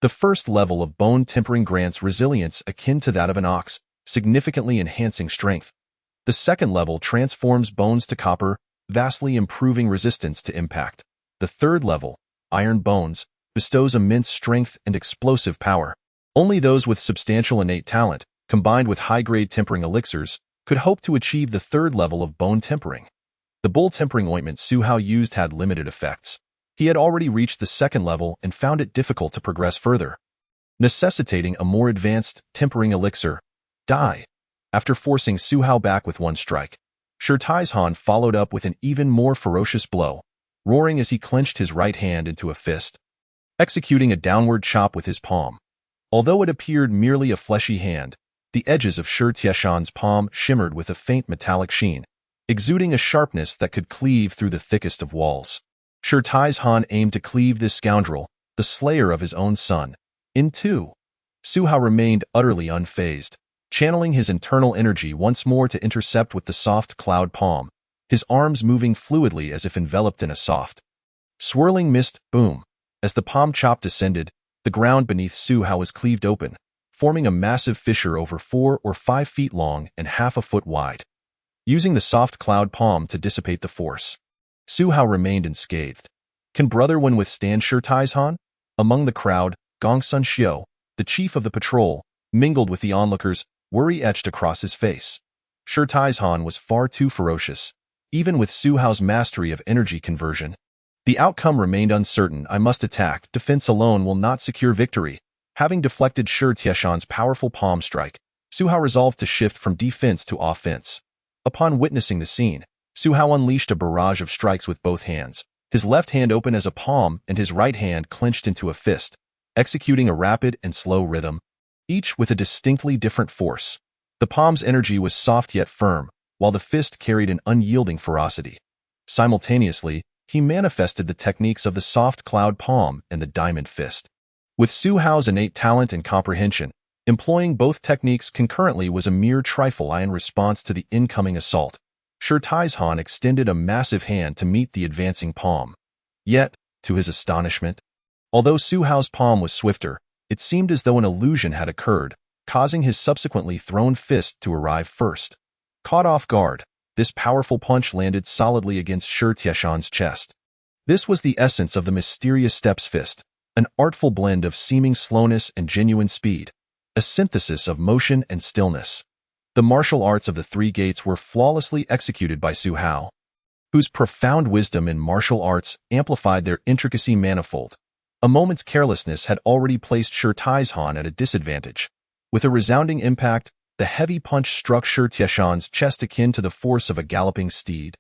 The first level of bone tempering grants resilience akin to that of an ox, significantly enhancing strength. The second level transforms bones to copper, vastly improving resistance to impact. The third level, iron bones, bestows immense strength and explosive power. Only those with substantial innate talent, combined with high-grade tempering elixirs, could hope to achieve the third level of bone tempering. The bull tempering ointment Su Hao used had limited effects. He had already reached the second level and found it difficult to progress further, necessitating a more advanced tempering elixir. Die! After forcing Su Hao back with one strike, Shi Taihan followed up with an even more ferocious blow, roaring as he clenched his right hand into a fist, executing a downward chop with his palm. Although it appeared merely a fleshy hand, the edges of Shi Tieshan's palm shimmered with a faint metallic sheen, exuding a sharpness that could cleave through the thickest of walls. Shi Taihan aimed to cleave this scoundrel, the slayer of his own son, in two. Su Hao remained utterly unfazed, channeling his internal energy once more to intercept with the soft cloud palm, his arms moving fluidly as if enveloped in a soft, swirling mist. Boom! As the palm chop descended, the ground beneath Su Hao was cleaved open, forming a massive fissure over 4 or 5 feet long and half a foot wide. Using the soft cloud palm to dissipate the force, Su Hao remained unscathed. Can Brother Wen withstand Shi Taihan? Among the crowd, Gong Sun Xiu, the chief of the patrol, mingled with the onlookers, worry etched across his face. Shi Taihan was far too ferocious, even with Su Hao's mastery of energy conversion. The outcome remained uncertain. I must attack. Defense alone will not secure victory. Having deflected Shi Tieshan's powerful palm strike, Su Hao resolved to shift from defense to offense. Upon witnessing the scene, Su Hao unleashed a barrage of strikes with both hands, his left hand open as a palm and his right hand clenched into a fist, executing a rapid and slow rhythm, each with a distinctly different force. The palm's energy was soft yet firm, while the fist carried an unyielding ferocity. Simultaneously, he manifested the techniques of the soft cloud palm and the diamond fist. With Su Hao's innate talent and comprehension, employing both techniques concurrently was a mere trifle in response to the incoming assault. Shi Taihan extended a massive hand to meet the advancing palm. Yet, to his astonishment, although Su Hao's palm was swifter, it seemed as though an illusion had occurred, causing his subsequently thrown fist to arrive first. Caught off guard, this powerful punch landed solidly against Shi Tieshan's chest. This was the essence of the mysterious steps fist, an artful blend of seeming slowness and genuine speed, a synthesis of motion and stillness. The martial arts of the three gates were flawlessly executed by Su Hao, whose profound wisdom in martial arts amplified their intricacy manifold. A moment's carelessness had already placed Shi Taihan at a disadvantage. With a resounding impact, the heavy punch struck Shi Tieshan's chest akin to the force of a galloping steed,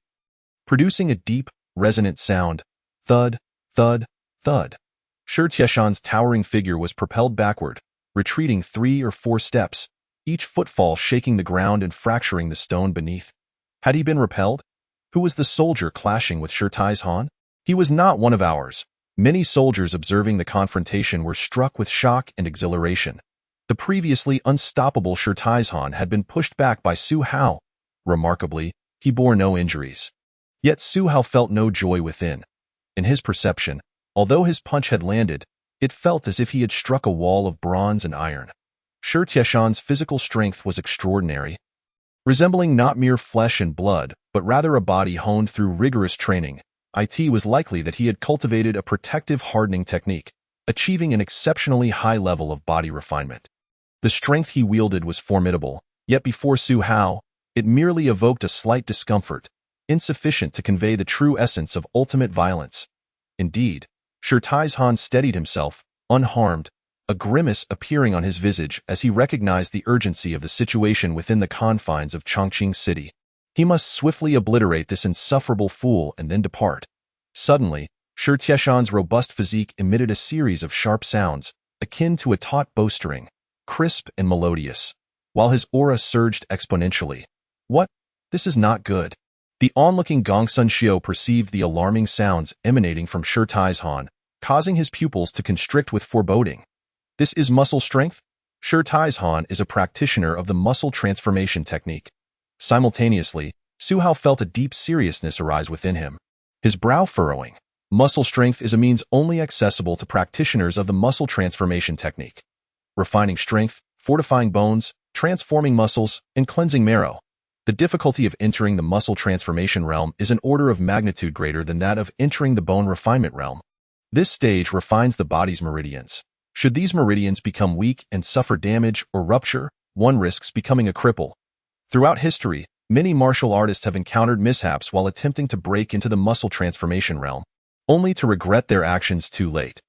producing a deep, resonant sound. Thud, thud, thud. Shi Tieshan's towering figure was propelled backward, retreating 3 or 4 steps, each footfall shaking the ground and fracturing the stone beneath. Had he been repelled? Who was the soldier clashing with Shi Taihan? He was not one of ours. Many soldiers observing the confrontation were struck with shock and exhilaration. The previously unstoppable Shi Taihan had been pushed back by Su Hao. Remarkably, he bore no injuries. Yet Su Hao felt no joy within. In his perception, although his punch had landed, it felt as if he had struck a wall of bronze and iron. Shi Tieshan's physical strength was extraordinary, resembling not mere flesh and blood, but rather a body honed through rigorous training. It was likely that he had cultivated a protective hardening technique, achieving an exceptionally high level of body refinement. The strength he wielded was formidable, yet before Su Hao, it merely evoked a slight discomfort, insufficient to convey the true essence of ultimate violence. Indeed, Shi Taihan steadied himself, unharmed, a grimace appearing on his visage as he recognized the urgency of the situation within the confines of Chongqing City. He must swiftly obliterate this insufferable fool and then depart. Suddenly, Shi Tieshan's robust physique emitted a series of sharp sounds, akin to a taut bowstring, crisp and melodious, while his aura surged exponentially. What? This is not good. The onlooking Gongsun Xiu perceived the alarming sounds emanating from Shi Taizhan, causing his pupils to constrict with foreboding. This is muscle strength? Shi Taizhan is a practitioner of the muscle transformation technique. Simultaneously, Su Hao felt a deep seriousness arise within him. His brow furrowing. Muscle strength is a means only accessible to practitioners of the muscle transformation technique. Refining strength, fortifying bones, transforming muscles, and cleansing marrow. The difficulty of entering the muscle transformation realm is an order of magnitude greater than that of entering the bone refinement realm. This stage refines the body's meridians. Should these meridians become weak and suffer damage or rupture, one risks becoming a cripple. Throughout history, many martial artists have encountered mishaps while attempting to break into the muscle transformation realm, only to regret their actions too late.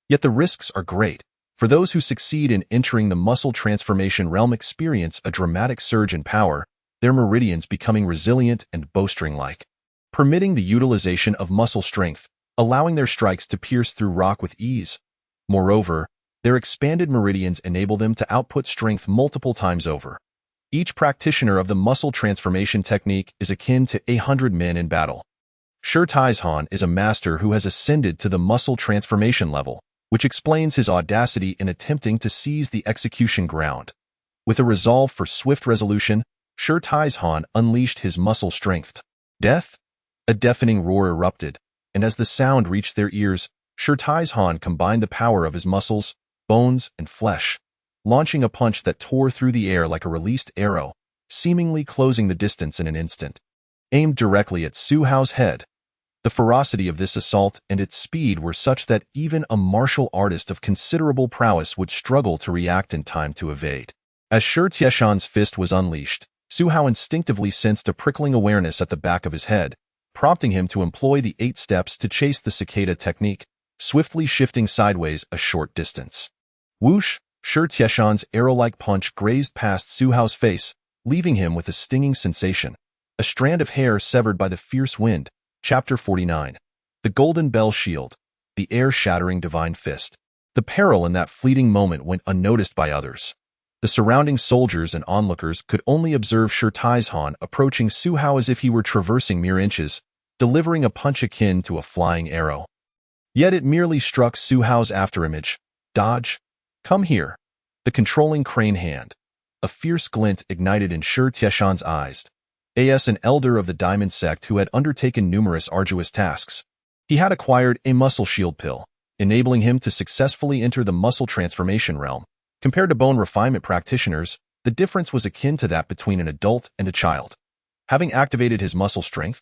Yet the risks are great, for those who succeed in entering the muscle transformation realm experience a dramatic surge in power, their meridians becoming resilient and bowstring-like, permitting the utilization of muscle strength, allowing their strikes to pierce through rock with ease. Moreover, their expanded meridians enable them to output strength multiple times over. Each practitioner of the muscle transformation technique is akin to 100 men in battle. Shi Taizhan is a master who has ascended to the muscle transformation level, which explains his audacity in attempting to seize the execution ground. With a resolve for swift resolution, Shi Taizhan unleashed his muscle strength. Death? A deafening roar erupted, and as the sound reached their ears, Shi Taizhan combined the power of his muscles, bones, and flesh, launching a punch that tore through the air like a released arrow, seemingly closing the distance in an instant. Aimed directly at Su Hao's head, the ferocity of this assault and its speed were such that even a martial artist of considerable prowess would struggle to react in time to evade. As Shi Tieshan's fist was unleashed, Su Hao instinctively sensed a prickling awareness at the back of his head, prompting him to employ the 8 steps to chase the cicada technique, swiftly shifting sideways a short distance. Whoosh! Shi Tieshan's arrow-like punch grazed past Su Hao's face, leaving him with a stinging sensation. A strand of hair severed by the fierce wind. Chapter 49. The Golden Bell Shield. The air-shattering divine fist. The peril in that fleeting moment went unnoticed by others. The surrounding soldiers and onlookers could only observe Shi Taizhan approaching Su Hao as if he were traversing mere inches, delivering a punch akin to a flying arrow. Yet it merely struck Su Hao's afterimage. Dodge. Come here. The controlling crane hand. A fierce glint ignited in Shi Tieshan's eyes. As an elder of the Diamond Sect who had undertaken numerous arduous tasks, he had acquired a muscle shield pill, enabling him to successfully enter the muscle transformation realm. Compared to bone refinement practitioners, the difference was akin to that between an adult and a child. Having activated his muscle strength,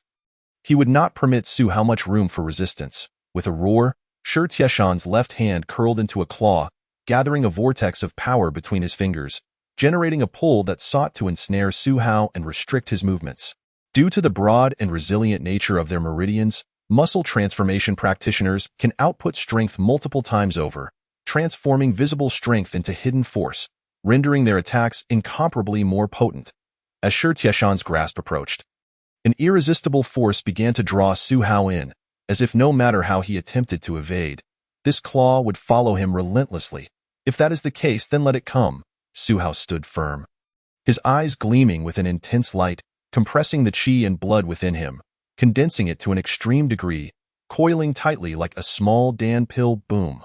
he would not permit Su Hao much room for resistance. With a roar, Shi Tieshan's left hand curled into a claw, gathering a vortex of power between his fingers, generating a pull that sought to ensnare Su Hao and restrict his movements. Due to the broad and resilient nature of their meridians, muscle transformation practitioners can output strength multiple times over, transforming visible strength into hidden force, rendering their attacks incomparably more potent. As Shi Tieshan's grasp approached, an irresistible force began to draw Su Hao in, as if no matter how he attempted to evade, this claw would follow him relentlessly. If that is the case, then let it come. Su Hao stood firm, his eyes gleaming with an intense light, compressing the qi and blood within him, condensing it to an extreme degree, coiling tightly like a small Dan pill boom.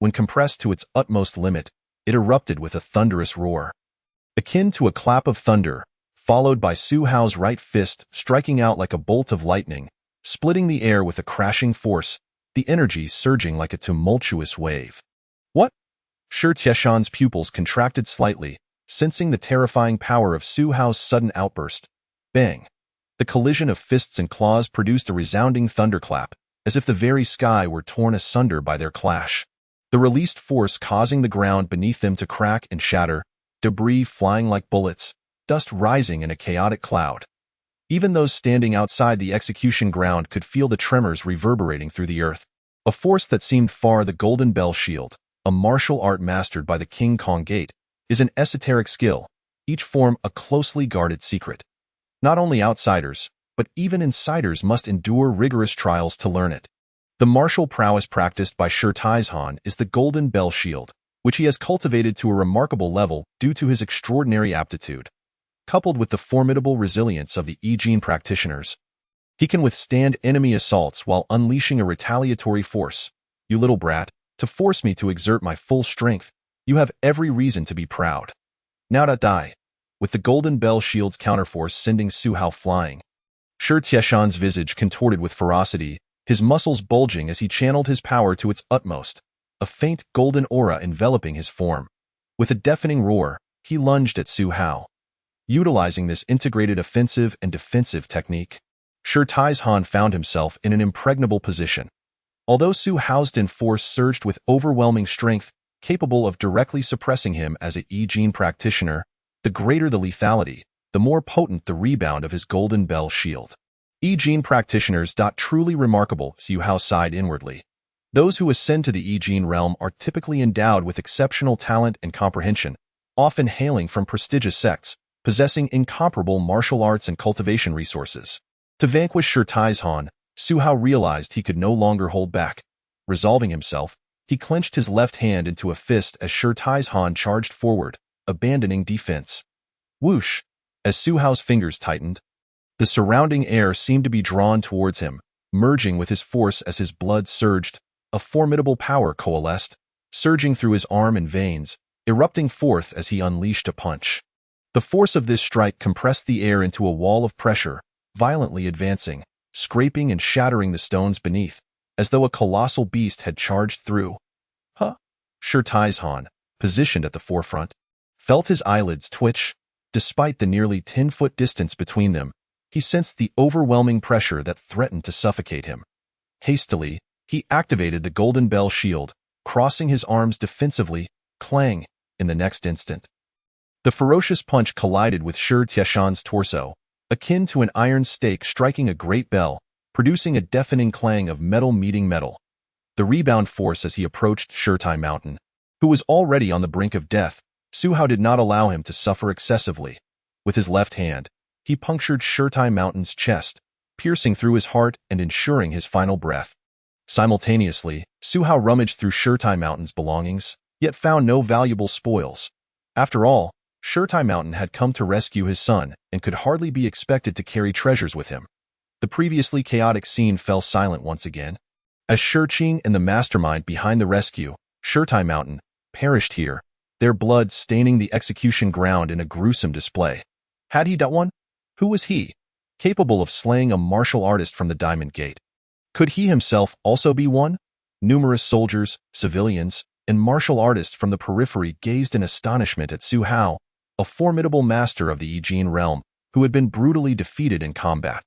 When compressed to its utmost limit, it erupted with a thunderous roar, akin to a clap of thunder, followed by Su Hao's right fist striking out like a bolt of lightning, splitting the air with a crashing force, the energy surging like a tumultuous wave. What? Shi Tieshan's pupils contracted slightly, sensing the terrifying power of Su Hao's sudden outburst. Bang! The collision of fists and claws produced a resounding thunderclap, as if the very sky were torn asunder by their clash. The released force causing the ground beneath them to crack and shatter, debris flying like bullets, dust rising in a chaotic cloud. Even those standing outside the execution ground could feel the tremors reverberating through the earth. A force that seemed far the Golden Bell Shield. a martial art mastered by the King Kong Gate, is an esoteric skill, each form a closely guarded secret. Not only outsiders, but even insiders must endure rigorous trials to learn it. The martial prowess practiced by Shi Taizhan is the Golden Bell Shield, which he has cultivated to a remarkable level due to his extraordinary aptitude. Coupled with the formidable resilience of the Yi Jin practitioners, he can withstand enemy assaults while unleashing a retaliatory force. You little brat, to force me to exert my full strength, you have every reason to be proud. Now die. With the Golden Bell Shield's counterforce sending Su Hao flying. Shi Tieshan's visage contorted with ferocity, his muscles bulging as he channeled his power to its utmost, a faint golden aura enveloping his form. With a deafening roar, he lunged at Su Hao. Utilizing this integrated offensive and defensive technique, Shi Taizhan found himself in an impregnable position. Although Su Hao's force surged with overwhelming strength, capable of directly suppressing him as a Yi Jin practitioner, the greater the lethality, the more potent the rebound of his Golden Bell Shield. Yi Jin practitioners. Truly remarkable, Su Hao sighed inwardly. Those who ascend to the Yi Jin realm are typically endowed with exceptional talent and comprehension, often hailing from prestigious sects, possessing incomparable martial arts and cultivation resources. To vanquish Shi Taizhan, Su Hao realized he could no longer hold back. Resolving himself, he clenched his left hand into a fist as Shi Taizhan charged forward, abandoning defense. Whoosh! As Su Hao's fingers tightened, the surrounding air seemed to be drawn towards him, merging with his force as his blood surged. A formidable power coalesced, surging through his arm and veins, erupting forth as he unleashed a punch. The force of this strike compressed the air into a wall of pressure, violently advancing, scraping and shattering the stones beneath, as though a colossal beast had charged through. Shi Taizhan, positioned at the forefront, felt his eyelids twitch. Despite the nearly 10-foot distance between them, he sensed the overwhelming pressure that threatened to suffocate him. Hastily, he activated the Golden Bell Shield, crossing his arms defensively. Clang! In the next instant, the ferocious punch collided with Shi Tieshan's torso, akin to an iron stake striking a great bell, producing a deafening clang of metal meeting metal. The rebound force as he approached Shi Tai Mountain, who was already on the brink of death, Su Hao did not allow him to suffer excessively. With his left hand, he punctured Shi Tai Mountain's chest, piercing through his heart and ensuring his final breath. Simultaneously, Su Hao rummaged through Shi Tai Mountain's belongings, yet found no valuable spoils. After all, Shi Tai Mountain had come to rescue his son and could hardly be expected to carry treasures with him. The previously chaotic scene fell silent once again. As Shi Qing and the mastermind behind the rescue, Shi Tai Mountain, perished here, their blood staining the execution ground in a gruesome display. Had he done one? Who was he? Capable of slaying a martial artist from the Diamond Gate. Could he himself also be one? Numerous soldiers, civilians, and martial artists from the periphery gazed in astonishment at Su Hao, a formidable master of the Yi Jin realm, who had been brutally defeated in combat.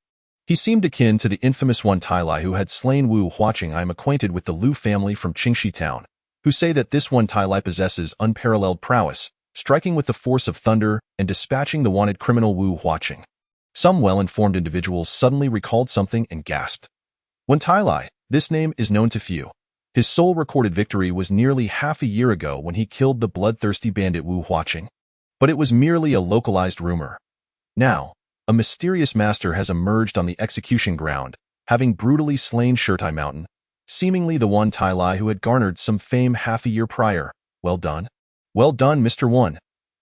He seemed akin to the infamous Wen Tailai who had slain Wu Huaqing. I am acquainted with the Lu family from Qingxi town, who say that this Wen Tailai possesses unparalleled prowess, striking with the force of thunder and dispatching the wanted criminal Wu Huaqing. Some well-informed individuals suddenly recalled something and gasped. Wen Tailai, this name is known to few. His sole recorded victory was nearly half a year ago when he killed the bloodthirsty bandit Wu Huaqing. But it was merely a localized rumor. Now, a mysterious master has emerged on the execution ground, having brutally slain Shi Tai Mountain, seemingly the Wen Tailai who had garnered some fame half a year prior. Well done. Well done, Mr. Wen.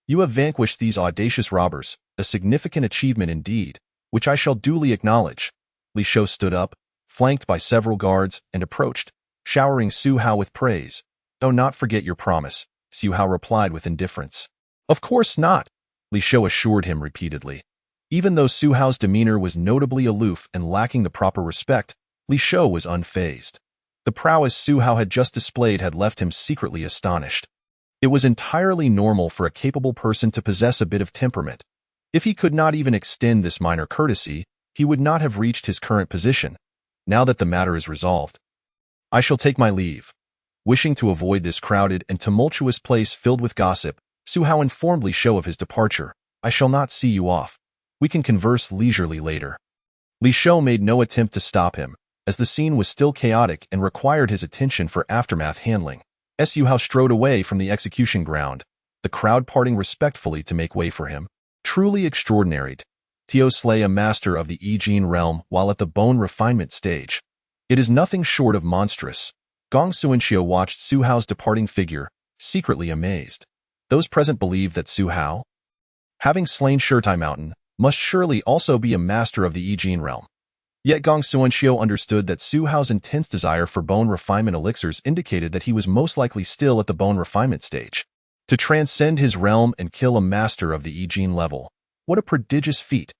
You have vanquished these audacious robbers, a significant achievement indeed, which I shall duly acknowledge. Li Shou stood up, flanked by several guards, and approached, showering Su Hao with praise. "Do not forget your promise," Su Hao replied with indifference. "Of course not," Li Shou assured him repeatedly. Even though Su Hao's demeanor was notably aloof and lacking the proper respect, Li Shou was unfazed. The prowess Su Hao had just displayed had left him secretly astonished. It was entirely normal for a capable person to possess a bit of temperament. If he could not even extend this minor courtesy, he would not have reached his current position. Now that the matter is resolved, I shall take my leave. Wishing to avoid this crowded and tumultuous place filled with gossip, Su Hao informed Li Shou of his departure. "I shall not see you off. We can converse leisurely later." Li Shou made no attempt to stop him, as the scene was still chaotic and required his attention for aftermath handling. Su Hao strode away from the execution ground, the crowd parting respectfully to make way for him. Truly extraordinary. Tio slay a master of the Yi realm while at the bone refinement stage. It is nothing short of monstrous. Gong Suanxiu watched Su Hao's departing figure, secretly amazed. Those present believed that Su Hao, having slain Shirtai Mountain, must surely also be a master of the Yi realm. Yet Gong Suanxiu understood that Su Hao's intense desire for bone refinement elixirs indicated that he was most likely still at the bone refinement stage. To transcend his realm and kill a master of the Yi level. What a prodigious feat!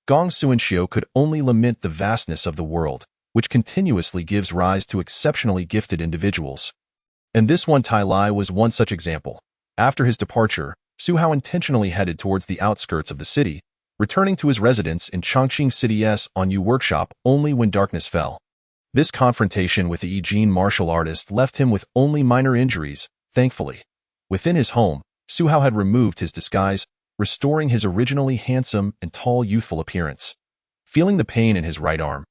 Gong Suanxiu could only lament the vastness of the world, which continuously gives rise to exceptionally gifted individuals. And this one Tai Lai was one such example. After his departure, Su Hao intentionally headed towards the outskirts of the city, returning to his residence in Chongqing City's On-Yu workshop only when darkness fell. This confrontation with the Yi martial artist left him with only minor injuries, thankfully. Within his home, Su Hao had removed his disguise, restoring his originally handsome and tall youthful appearance. Feeling the pain in his right arm,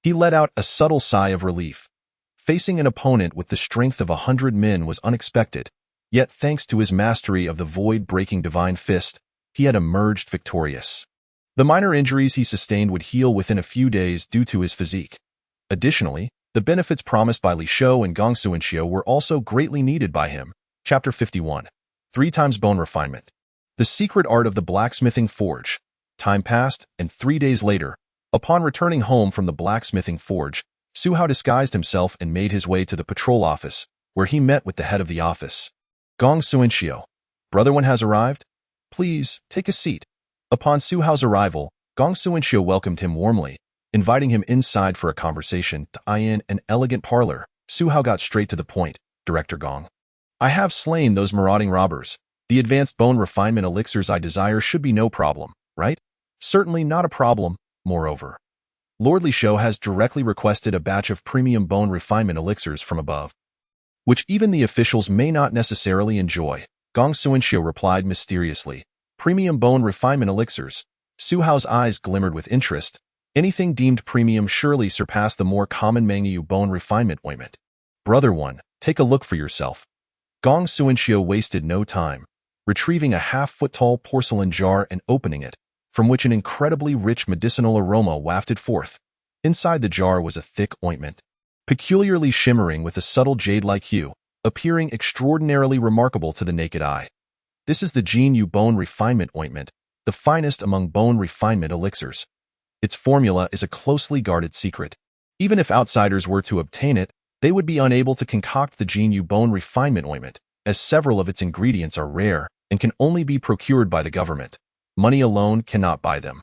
he let out a subtle sigh of relief. Facing an opponent with the strength of 100 men was unexpected, yet thanks to his mastery of the void-breaking divine fist, he had emerged victorious. The minor injuries he sustained would heal within a few days due to his physique. Additionally, the benefits promised by Li Shou and Gong Suanxiu were also greatly needed by him. Chapter 51. 3 times bone refinement. The secret art of the blacksmithing forge. Time passed, and 3 days later, upon returning home from the blacksmithing forge, Su Hao disguised himself and made his way to the patrol office, where he met with the head of the office. Gong Suanxiu, brother one has arrived? Please, take a seat. Upon Su Hao's arrival, Gong Suanxiu welcomed him warmly, inviting him inside for a conversation. In an elegant parlor, Su Hao got straight to the point. Director Gong, I have slain those marauding robbers. The advanced bone refinement elixirs I desire should be no problem, right? Certainly not a problem. Moreover, Lord Li Shou has directly requested a batch of premium bone refinement elixirs from above, which even the officials may not necessarily enjoy. Gong Suanxiu replied mysteriously. Premium bone refinement elixirs. Su Hao's eyes glimmered with interest. Anything deemed premium surely surpassed the more common Mangyu bone refinement ointment. Brother one, take a look for yourself. Gong Suanxiu wasted no time, retrieving a half-foot-tall porcelain jar and opening it, from which an incredibly rich medicinal aroma wafted forth. Inside the jar was a thick ointment, peculiarly shimmering with a subtle jade-like hue, appearing extraordinarily remarkable to the naked eye. This is the Jinyu Bone Refinement Ointment, the finest among bone refinement elixirs. Its formula is a closely guarded secret. Even if outsiders were to obtain it, they would be unable to concoct the Jinyu Bone Refinement Ointment, as several of its ingredients are rare and can only be procured by the government. Money alone cannot buy them.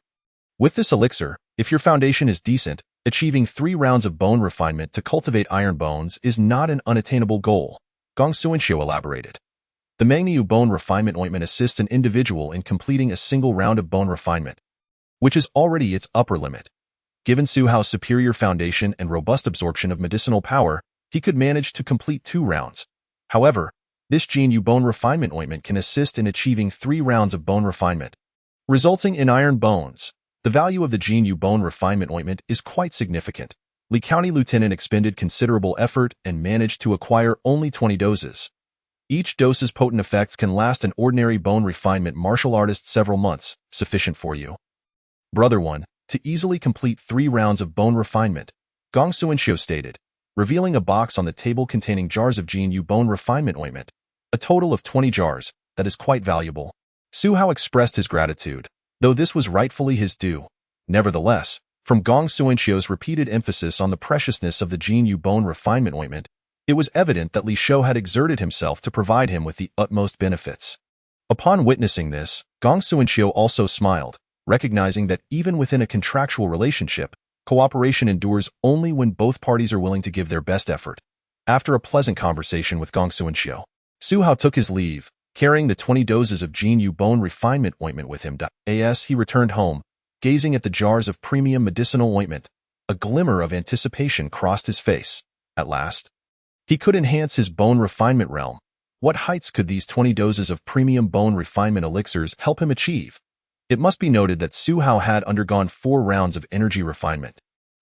With this elixir, if your foundation is decent, achieving 3 rounds of bone refinement to cultivate iron bones is not an unattainable goal. Gong Suanxiu elaborated. The Mangyu Bone Refinement Ointment assists an individual in completing a single round of bone refinement, which is already its upper limit. Given Su Hao's superior foundation and robust absorption of medicinal power, he could manage to complete 2 rounds. However, this Jinyu Bone Refinement Ointment can assist in achieving 3 rounds of bone refinement, resulting in iron bones. The value of the Jinyu Bone Refinement Ointment is quite significant. Li County Lieutenant expended considerable effort and managed to acquire only 20 doses. Each dose's potent effects can last an ordinary bone refinement martial artist several months, sufficient for you. Brother one, to easily complete 3 rounds of bone refinement, Gong Suanxiu stated, revealing a box on the table containing jars of Jinyu Bone Refinement Ointment, a total of 20 jars, that is quite valuable. Su Hao expressed his gratitude, though this was rightfully his due. Nevertheless, from Gong Suanxiu's repeated emphasis on the preciousness of the Jinyu Bone Refinement Ointment, it was evident that Li Shou had exerted himself to provide him with the utmost benefits. Upon witnessing this, Gong Suanxiu also smiled, recognizing that even within a contractual relationship, cooperation endures only when both parties are willing to give their best effort. After a pleasant conversation with Gong Suanxiu, Su Hao took his leave, carrying the 20 doses of Jinyu Bone Refinement Ointment with him. As he returned home, gazing at the jars of premium medicinal ointment, a glimmer of anticipation crossed his face. At last, he could enhance his bone refinement realm. What heights could these 20 doses of premium bone refinement elixirs help him achieve? It must be noted that Su Hao had undergone 4 rounds of energy refinement.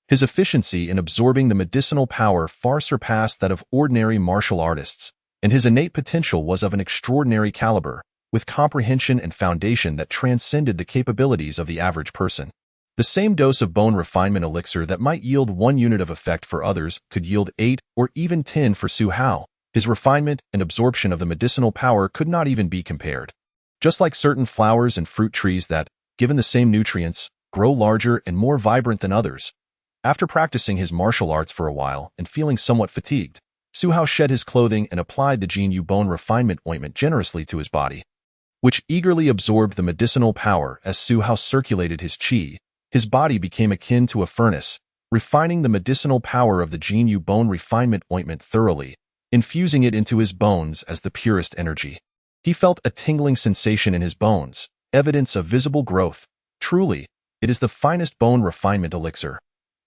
His efficiency in absorbing the medicinal power far surpassed that of ordinary martial artists, and his innate potential was of an extraordinary caliber, with comprehension and foundation that transcended the capabilities of the average person. The same dose of bone refinement elixir that might yield 1 unit of effect for others could yield 8 or even 10 for Su Hao. His refinement and absorption of the medicinal power could not even be compared. Just like certain flowers and fruit trees that, given the same nutrients, grow larger and more vibrant than others. After practicing his martial arts for a while and feeling somewhat fatigued, Su Hao shed his clothing and applied the Jinyu bone refinement ointment generously to his body, which eagerly absorbed the medicinal power. As Su Hao circulated his qi, his body became akin to a furnace, refining the medicinal power of the Jinyu bone refinement ointment thoroughly, infusing it into his bones as the purest energy. He felt a tingling sensation in his bones, evidence of visible growth. Truly, it is the finest bone refinement elixir.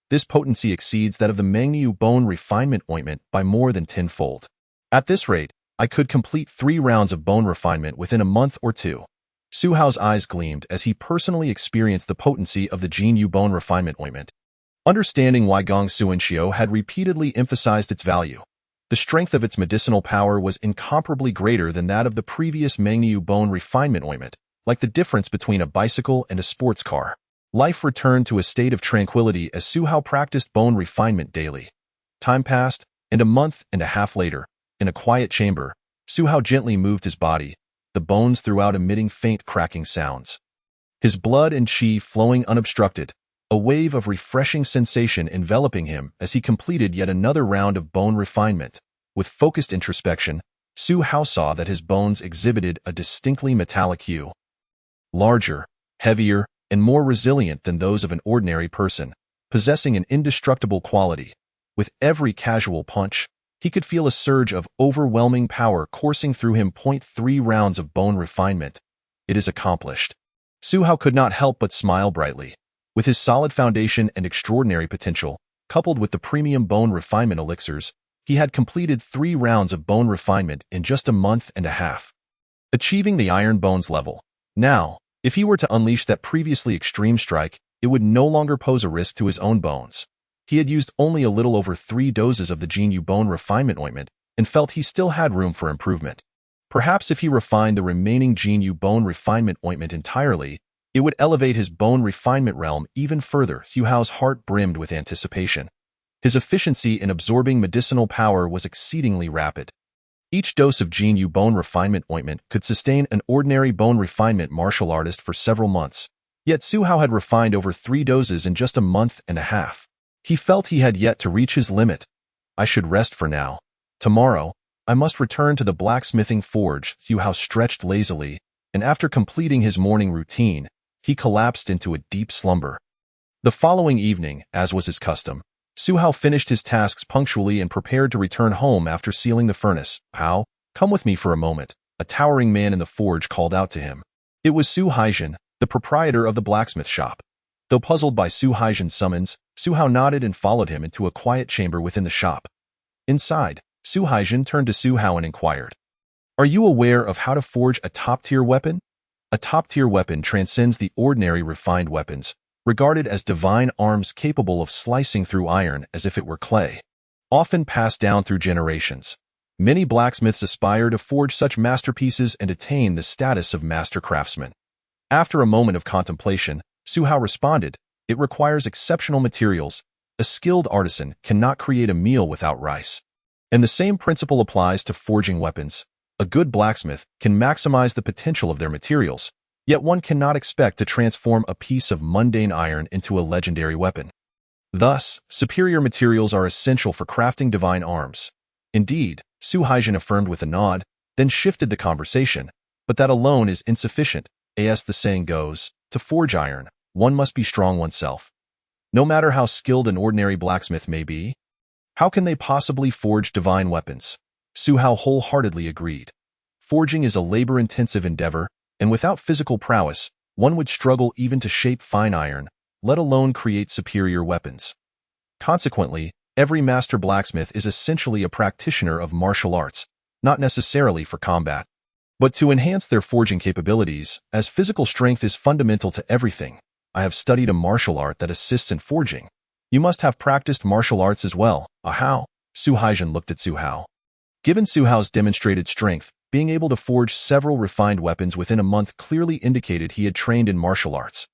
This potency exceeds that of the Mengniu bone refinement ointment by more than 10-fold. At this rate, I could complete 3 rounds of bone refinement within a month or 2. Su Hao's eyes gleamed as he personally experienced the potency of the Jinyu bone refinement ointment. Understanding why Gong Suanxiu had repeatedly emphasized its value, the strength of its medicinal power was incomparably greater than that of the previous Mengniu bone refinement ointment, like the difference between a bicycle and a sports car. Life returned to a state of tranquility as Su Hao practiced bone refinement daily. Time passed, and a month and a half later, in a quiet chamber, Su Hao gently moved his body, the bones throughout emitting faint cracking sounds. His blood and qi flowing unobstructed, a wave of refreshing sensation enveloping him as he completed yet another round of bone refinement. With focused introspection, Su Hao saw that his bones exhibited a distinctly metallic hue. Larger, heavier, and more resilient than those of an ordinary person, possessing an indestructible quality. With every casual punch, he could feel a surge of overwhelming power coursing through him. 3 rounds of bone refinement. It is accomplished. Su Hao could not help but smile brightly. With his solid foundation and extraordinary potential, coupled with the premium bone refinement elixirs, he had completed 3 rounds of bone refinement in just a month and a half, achieving the Iron Bones level. Now, if he were to unleash that previously extreme strike, it would no longer pose a risk to his own bones. He had used only a little over 3 doses of the Jinyu bone refinement ointment and felt he still had room for improvement. Perhaps if he refined the remaining Jinyu bone refinement ointment entirely, it would elevate his bone refinement realm even further. Su Hao's heart brimmed with anticipation. His efficiency in absorbing medicinal power was exceedingly rapid. Each dose of Jinyu bone refinement ointment could sustain an ordinary bone refinement martial artist for several months. Yet Su Hao had refined over 3 doses in just a month and a half. He felt he had yet to reach his limit. I should rest for now. Tomorrow, I must return to the blacksmithing forge. Su Hao stretched lazily, and after completing his morning routine, he collapsed into a deep slumber. The following evening, as was his custom, Su Hao finished his tasks punctually and prepared to return home after sealing the furnace. "Hao, come with me for a moment," a towering man in the forge called out to him. It was Su Haijin, the proprietor of the blacksmith shop. Though puzzled by Su Haijin's summons, Su Hao nodded and followed him into a quiet chamber within the shop. Inside, Su Haijin turned to Su Hao and inquired, "Are you aware of how to forge a top-tier weapon?" A top-tier weapon transcends the ordinary refined weapons, regarded as divine arms capable of slicing through iron as if it were clay. Often passed down through generations, many blacksmiths aspire to forge such masterpieces and attain the status of master craftsman. After a moment of contemplation, Su Hao responded, "It requires exceptional materials. A skilled artisan cannot create a meal without rice." And the same principle applies to forging weapons. A good blacksmith can maximize the potential of their materials, yet one cannot expect to transform a piece of mundane iron into a legendary weapon. Thus, superior materials are essential for crafting divine arms. Indeed, Su Haijin affirmed with a nod, then shifted the conversation, but that alone is insufficient. As the saying goes, to forge iron, one must be strong oneself. No matter how skilled an ordinary blacksmith may be, how can they possibly forge divine weapons? Su Hao wholeheartedly agreed. Forging is a labor-intensive endeavor, and without physical prowess, one would struggle even to shape fine iron, let alone create superior weapons. Consequently, every master blacksmith is essentially a practitioner of martial arts, not necessarily for combat, but to enhance their forging capabilities, as physical strength is fundamental to everything. I have studied a martial art that assists in forging. You must have practiced martial arts as well. How? Su Haijin looked at Su Hao. Given Su Hao's demonstrated strength, being able to forge several refined weapons within a month clearly indicated he had trained in martial arts.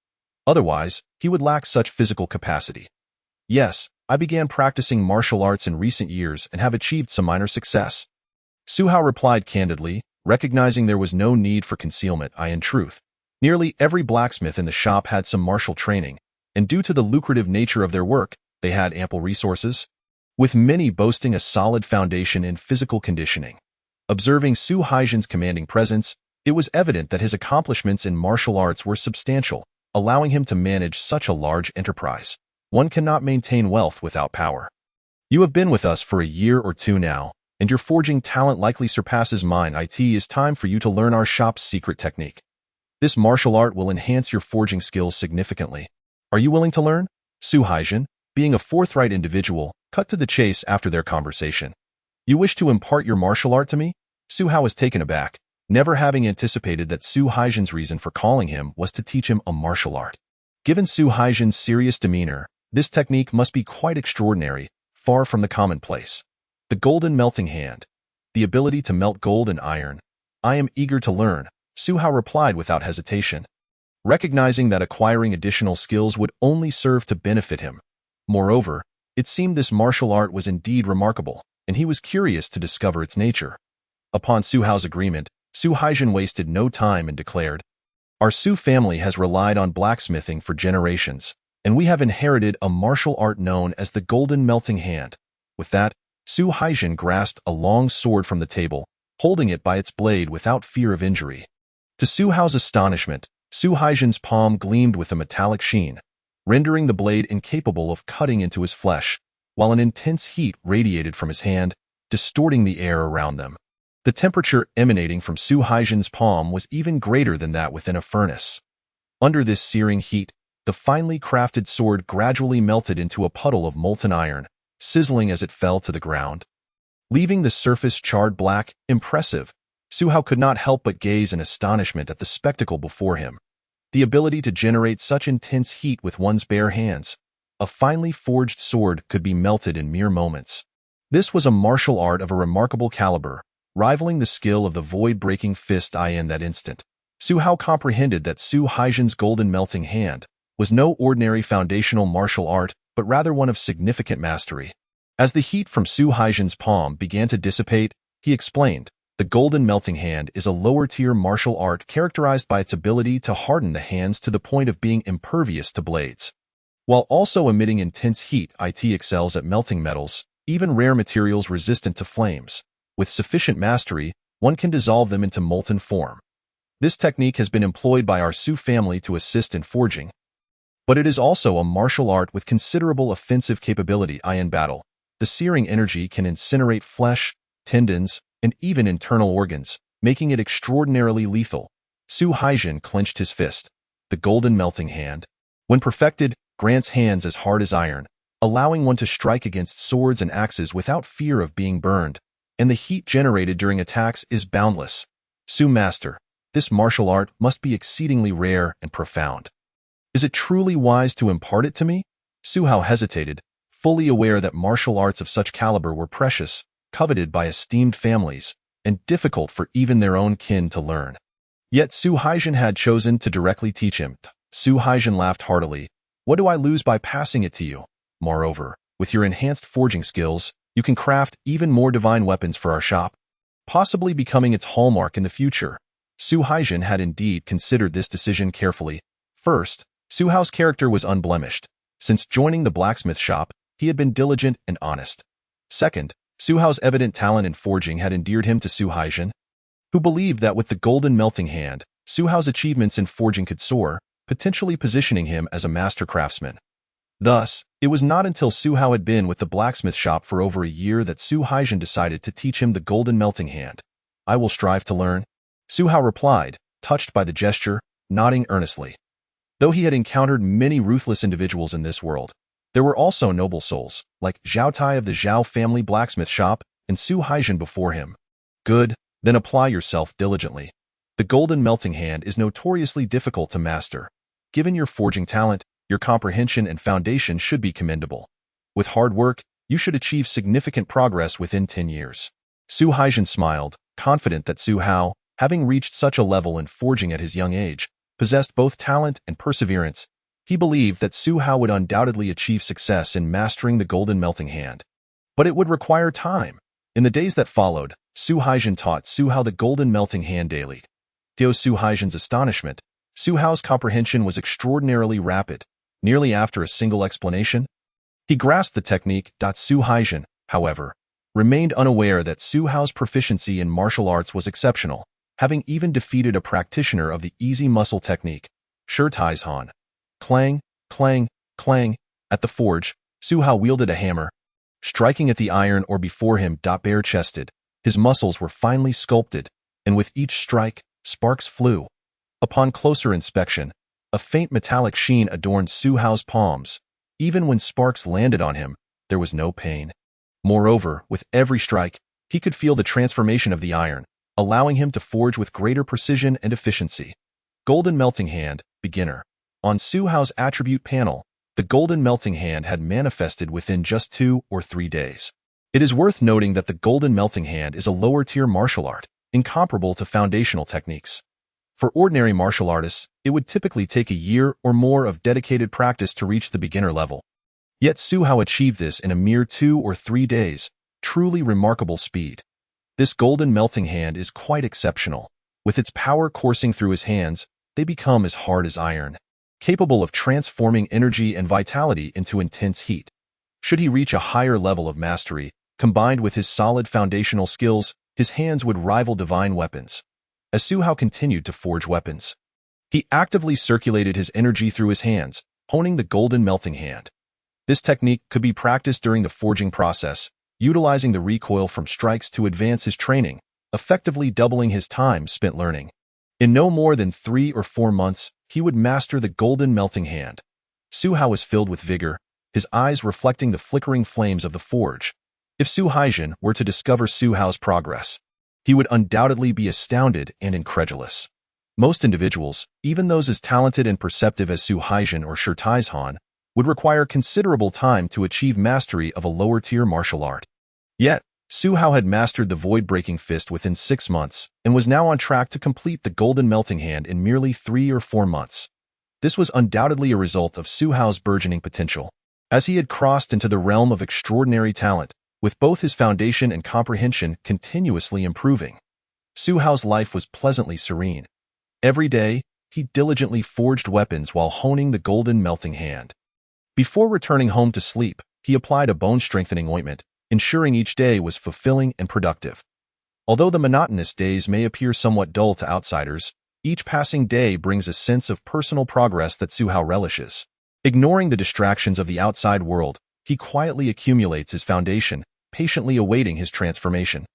Otherwise, he would lack such physical capacity. Yes, I began practicing martial arts in recent years and have achieved some minor success. Su Hao replied candidly, recognizing there was no need for concealment. In truth, nearly every blacksmith in the shop had some martial training, and due to the lucrative nature of their work, they had ample resources, with many boasting a solid foundation in physical conditioning. Observing Su Haijin's commanding presence, it was evident that his accomplishments in martial arts were substantial, allowing him to manage such a large enterprise. One cannot maintain wealth without power. You have been with us for a year or two now, and your forging talent likely surpasses mine. It is time for you to learn our shop's secret technique. This martial art will enhance your forging skills significantly. Are you willing to learn? Su Haijin, being a forthright individual, cut to the chase after their conversation. You wish to impart your martial art to me? Su Hao was taken aback, never having anticipated that Su Haijin's reason for calling him was to teach him a martial art. Given Su Haijin's serious demeanor, this technique must be quite extraordinary, far from the commonplace. The golden melting hand. The ability to melt gold and iron. I am eager to learn, Su Hao replied without hesitation, recognizing that acquiring additional skills would only serve to benefit him. Moreover, it seemed this martial art was indeed remarkable, and he was curious to discover its nature. Upon Su Hao's agreement, Su Haijin wasted no time and declared, "Our Su family has relied on blacksmithing for generations, and we have inherited a martial art known as the Golden Melting Hand." With that, Su Haijin grasped a long sword from the table, holding it by its blade without fear of injury. To Su Hao's astonishment, Su Haijin's palm gleamed with a metallic sheen, rendering the blade incapable of cutting into his flesh, while an intense heat radiated from his hand, distorting the air around them. The temperature emanating from Su Haijin's palm was even greater than that within a furnace. Under this searing heat, the finely crafted sword gradually melted into a puddle of molten iron, sizzling as it fell to the ground. Leaving the surface charred black, impressive, Su Hao could not help but gaze in astonishment at the spectacle before him. The ability to generate such intense heat with one's bare hands. A finely forged sword could be melted in mere moments. This was a martial art of a remarkable caliber, rivaling the skill of the void-breaking fist. In that instant, Su Hao comprehended that Su Haijin's golden melting hand was no ordinary foundational martial art, but rather one of significant mastery. As the heat from Su Haijin's palm began to dissipate, he explained, "The golden melting hand is a lower-tier martial art characterized by its ability to harden the hands to the point of being impervious to blades. While also emitting intense heat, it excels at melting metals, even rare materials resistant to flames. With sufficient mastery, one can dissolve them into molten form. This technique has been employed by our Su family to assist in forging. But it is also a martial art with considerable offensive capability. In battle, the searing energy can incinerate flesh, tendons, and even internal organs, making it extraordinarily lethal." Su Haijin clenched his fist. The golden melting hand, when perfected, grants hands as hard as iron, allowing one to strike against swords and axes without fear of being burned, and the heat generated during attacks is boundless. Su Master, this martial art must be exceedingly rare and profound. Is it truly wise to impart it to me? Su Hao hesitated, fully aware that martial arts of such caliber were precious, coveted by esteemed families, and difficult for even their own kin to learn. Yet Su Haijin had chosen to directly teach him. Su Haijin laughed heartily. "What do I lose by passing it to you? Moreover, with your enhanced forging skills, you can craft even more divine weapons for our shop, possibly becoming its hallmark in the future." Su Haijin had indeed considered this decision carefully. First, Su Hao's character was unblemished. Since joining the blacksmith shop, he had been diligent and honest. Second, Su Hao's evident talent in forging had endeared him to Su Haijin, who believed that with the golden melting hand, Su Hao's achievements in forging could soar, potentially positioning him as a master craftsman. Thus, it was not until Su Hao had been with the blacksmith shop for over a year that Su Haijin decided to teach him the golden melting hand. "I will strive to learn," Su Hao replied, touched by the gesture, nodding earnestly. Though he had encountered many ruthless individuals in this world, there were also noble souls, like Zhao Tai of the Zhao family blacksmith shop and Su Haijin before him. "Good, then apply yourself diligently. The golden melting hand is notoriously difficult to master. Given your forging talent, your comprehension and foundation should be commendable. With hard work, you should achieve significant progress within 10 years. Su Haijin smiled, confident that Su Hao, having reached such a level in forging at his young age, possessed both talent and perseverance. He believed that Su Hao would undoubtedly achieve success in mastering the golden melting hand. But it would require time. In the days that followed, Su Haijin taught Su Hao the golden melting hand daily. To Su Haijin's astonishment, Su Hao's comprehension was extraordinarily rapid. Nearly after a single explanation, he grasped the technique. Su Haijin, however, remained unaware that Su Hao's proficiency in martial arts was exceptional, having even defeated a practitioner of the easy muscle technique, Shi Taizhan. Clang, clang, clang. At the forge, Su Hao wielded a hammer, striking at the iron ore before him. Bare-chested, his muscles were finely sculpted, and with each strike, sparks flew. Upon closer inspection, a faint metallic sheen adorned Su Hao's palms. Even when sparks landed on him, there was no pain. Moreover, with every strike, he could feel the transformation of the iron, allowing him to forge with greater precision and efficiency. Golden Melting Hand, Beginner. On Su Hao's attribute panel, the golden melting hand had manifested within just 2 or 3 days. It is worth noting that the golden melting hand is a lower-tier martial art, incomparable to foundational techniques. For ordinary martial artists, it would typically take a year or more of dedicated practice to reach the beginner level. Yet Su Hao achieved this in a mere 2 or 3 days, truly remarkable speed. This golden melting hand is quite exceptional. With its power coursing through his hands, they become as hard as iron, capable of transforming energy and vitality into intense heat. Should he reach a higher level of mastery, combined with his solid foundational skills, his hands would rival divine weapons. As Su Hao continued to forge weapons, he actively circulated his energy through his hands, honing the golden melting hand. This technique could be practiced during the forging process, utilizing the recoil from strikes to advance his training, effectively doubling his time spent learning. In no more than 3 or 4 months, he would master the golden melting hand. Su Hao was filled with vigor, his eyes reflecting the flickering flames of the forge. If Su Haijin were to discover Su Hao's progress, he would undoubtedly be astounded and incredulous. Most individuals, even those as talented and perceptive as Su Haijin or Shi Taizhan, would require considerable time to achieve mastery of a lower-tier martial art. Yet, Su Hao had mastered the void-breaking fist within 6 months and was now on track to complete the golden melting hand in merely 3 or 4 months. This was undoubtedly a result of Su Hao's burgeoning potential, as he had crossed into the realm of extraordinary talent, with both his foundation and comprehension continuously improving. Su Hao's life was pleasantly serene. Every day, he diligently forged weapons while honing the golden melting hand. Before returning home to sleep, he applied a bone-strengthening ointment, ensuring each day was fulfilling and productive. Although the monotonous days may appear somewhat dull to outsiders, each passing day brings a sense of personal progress that Su Hao relishes. Ignoring the distractions of the outside world, he quietly accumulates his foundation, patiently awaiting his transformation.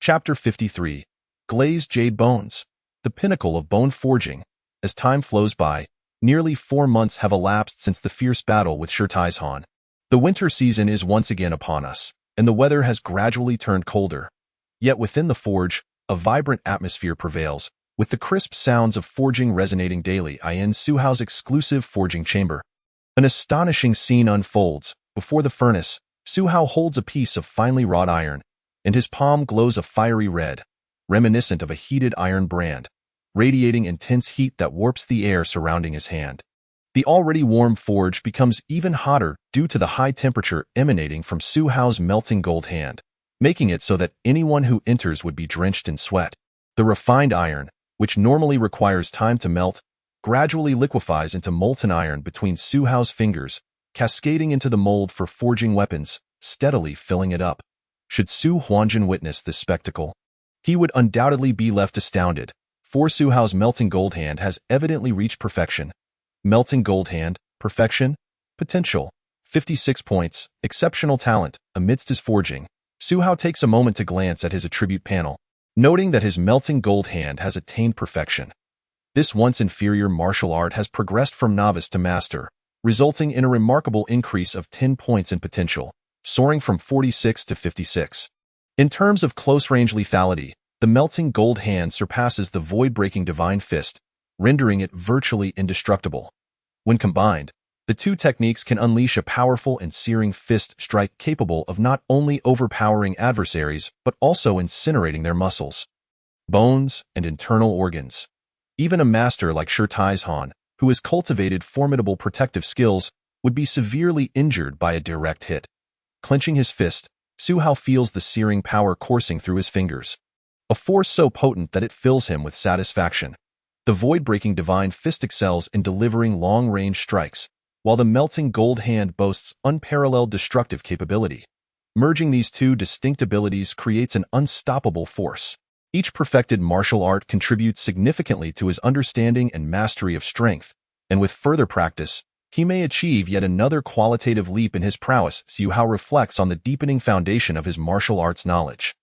Chapter 53. Glazed Jade Bones. The pinnacle of bone forging. As time flows by, nearly 4 months have elapsed since the fierce battle with Shi Taizhan. The winter season is once again upon us, and the weather has gradually turned colder. Yet within the forge, a vibrant atmosphere prevails, with the crisp sounds of forging resonating daily in Su Hao's exclusive forging chamber. An astonishing scene unfolds. Before the furnace, Su Hao holds a piece of finely wrought iron, and his palm glows a fiery red, reminiscent of a heated iron brand, radiating intense heat that warps the air surrounding his hand. The already warm forge becomes even hotter due to the high temperature emanating from Su Hao's melting gold hand, making it so that anyone who enters would be drenched in sweat. The refined iron, which normally requires time to melt, gradually liquefies into molten iron between Su Hao's fingers, cascading into the mold for forging weapons, steadily filling it up. Should Su Huanjin witness this spectacle, he would undoubtedly be left astounded, for Su Hao's melting gold hand has evidently reached perfection. Melting gold hand, perfection, potential, 56 points, exceptional talent. Amidst his forging, Su Hao takes a moment to glance at his attribute panel, noting that his melting gold hand has attained perfection. This once inferior martial art has progressed from novice to master, resulting in a remarkable increase of 10 points in potential, soaring from 46 to 56. In terms of close-range lethality, the melting gold hand surpasses the void-breaking divine fist, rendering it virtually indestructible. When combined, The two techniques can unleash a powerful and searing fist strike capable of not only overpowering adversaries but also incinerating their muscles, bones, and internal organs. Even a master like Shi Taizhan, who has cultivated formidable protective skills, would be severely injured by a direct hit. Clenching his fist, Su Hao feels the searing power coursing through his fingers, a force so potent that it fills him with satisfaction. The void-breaking divine fist excels in delivering long-range strikes, while the melting gold hand boasts unparalleled destructive capability. Merging these two distinct abilities creates an unstoppable force. Each perfected martial art contributes significantly to his understanding and mastery of strength, and with further practice, he may achieve yet another qualitative leap in his prowess. Su Hao reflects on the deepening foundation of his martial arts knowledge.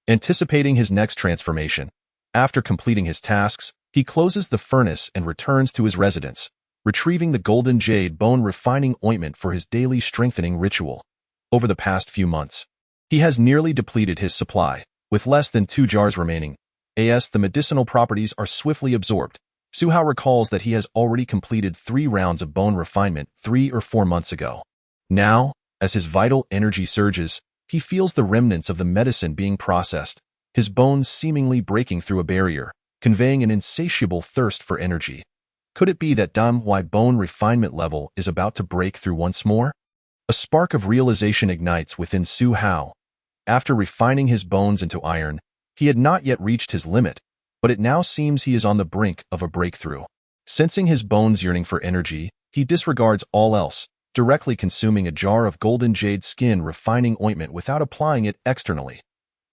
Anticipating his next transformation, after completing his tasks, he closes the furnace and returns to his residence, retrieving the golden jade bone refining ointment for his daily strengthening ritual. Over the past few months, he has nearly depleted his supply, with less than 2 jars remaining. As the medicinal properties are swiftly absorbed, Su Hao recalls that he has already completed 3 rounds of bone refinement 3 or 4 months ago. Now, as his vital energy surges, he feels the remnants of the medicine being processed, his bones seemingly breaking through a barrier, conveying an insatiable thirst for energy. Could it be that Dam Wai bone refinement level is about to break through once more? A spark of realization ignites within Su Hao. After refining his bones into iron, he had not yet reached his limit, but it now seems he is on the brink of a breakthrough. Sensing his bones yearning for energy, he disregards all else, directly consuming a jar of golden jade skin refining ointment without applying it externally.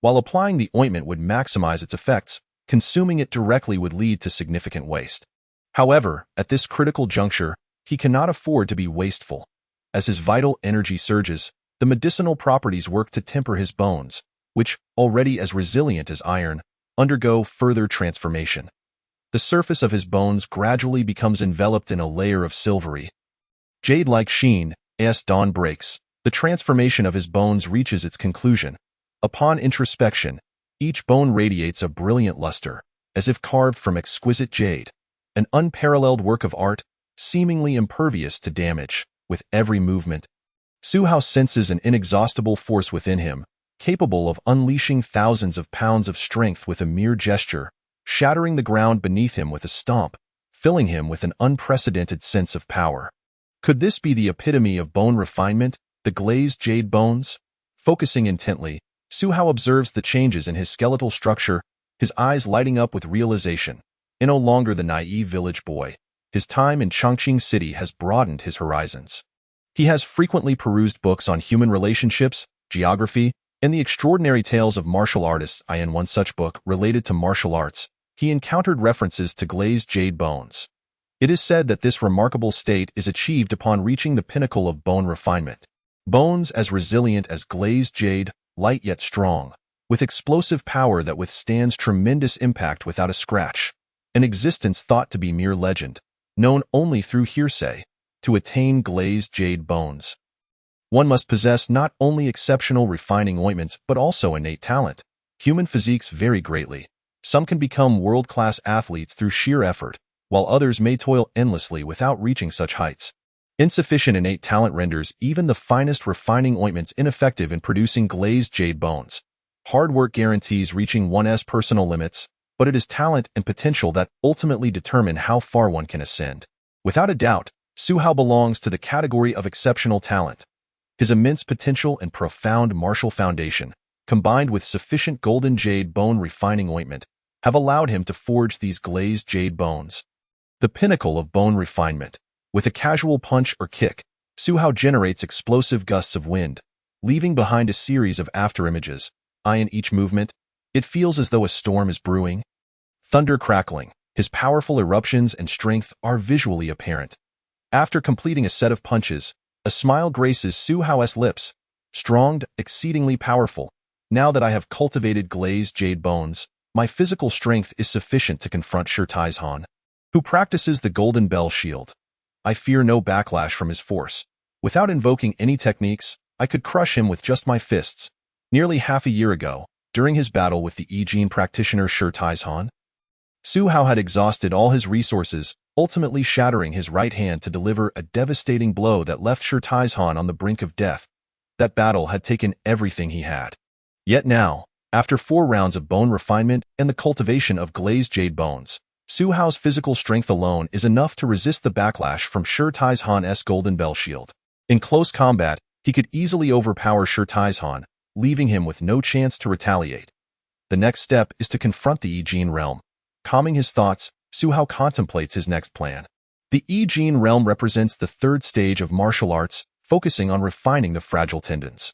While applying the ointment would maximize its effects, consuming it directly would lead to significant waste. However, at this critical juncture, he cannot afford to be wasteful. As his vital energy surges, the medicinal properties work to temper his bones, which, already as resilient as iron, undergo further transformation. The surface of his bones gradually becomes enveloped in a layer of silvery, jade-like sheen. As dawn breaks, the transformation of his bones reaches its conclusion. Upon introspection, each bone radiates a brilliant luster, as if carved from exquisite jade, an unparalleled work of art, seemingly impervious to damage. With every movement, Su Hao senses an inexhaustible force within him, capable of unleashing thousands of pounds of strength with a mere gesture, shattering the ground beneath him with a stomp, filling him with an unprecedented sense of power. Could this be the epitome of bone refinement, the glazed jade bones? Focusing intently, Su Hao observes the changes in his skeletal structure, his eyes lighting up with realization. No longer the naive village boy, his time in Chongqing City has broadened his horizons. He has frequently perused books on human relationships, geography, and the extraordinary tales of martial artists. In one such book related to martial arts, he encountered references to glazed jade bones. It is said that this remarkable state is achieved upon reaching the pinnacle of bone refinement. Bones as resilient as glazed jade, light yet strong, with explosive power that withstands tremendous impact without a scratch. An existence thought to be mere legend, known only through hearsay. To attain glazed jade bones, one must possess not only exceptional refining ointments but also innate talent. Human physiques vary greatly. Some can become world-class athletes through sheer effort, while others may toil endlessly without reaching such heights. Insufficient innate talent renders even the finest refining ointments ineffective in producing glazed jade bones. Hard work guarantees reaching one's personal limits, but it is talent and potential that ultimately determine how far one can ascend. Without a doubt, Su Hao belongs to the category of exceptional talent. His immense potential and profound martial foundation, combined with sufficient golden jade bone refining ointment, have allowed him to forge these glazed jade bones. The pinnacle of bone refinement. With a casual punch or kick, Su Hao generates explosive gusts of wind, leaving behind a series of afterimages. In each movement, it feels as though a storm is brewing. Thunder crackling, his powerful eruptions and strength are visually apparent. After completing a set of punches, a smile graces Su Hao's lips. Strong, exceedingly powerful. Now that I have cultivated glazed jade bones, my physical strength is sufficient to confront Shi Taizhan, who practices the Golden Bell Shield. I fear no backlash from his force. Without invoking any techniques, I could crush him with just my fists. Nearly half a year ago, during his battle with the Yi Jin practitioner Shi Taizhan, Su Hao had exhausted all his resources, ultimately shattering his right hand to deliver a devastating blow that left Shi Taizhan on the brink of death. That battle had taken everything he had. Yet now, after 4 rounds of bone refinement and the cultivation of glazed jade bones, Su Hao's physical strength alone is enough to resist the backlash from Shi Taizhan's golden bell shield. In close combat, he could easily overpower Shi Taizhan, leaving him with no chance to retaliate. The next step is to confront the Yi Jin realm. Calming his thoughts, Su Hao contemplates his next plan. The Yi Jin realm represents the 3rd stage of martial arts, focusing on refining the fragile tendons.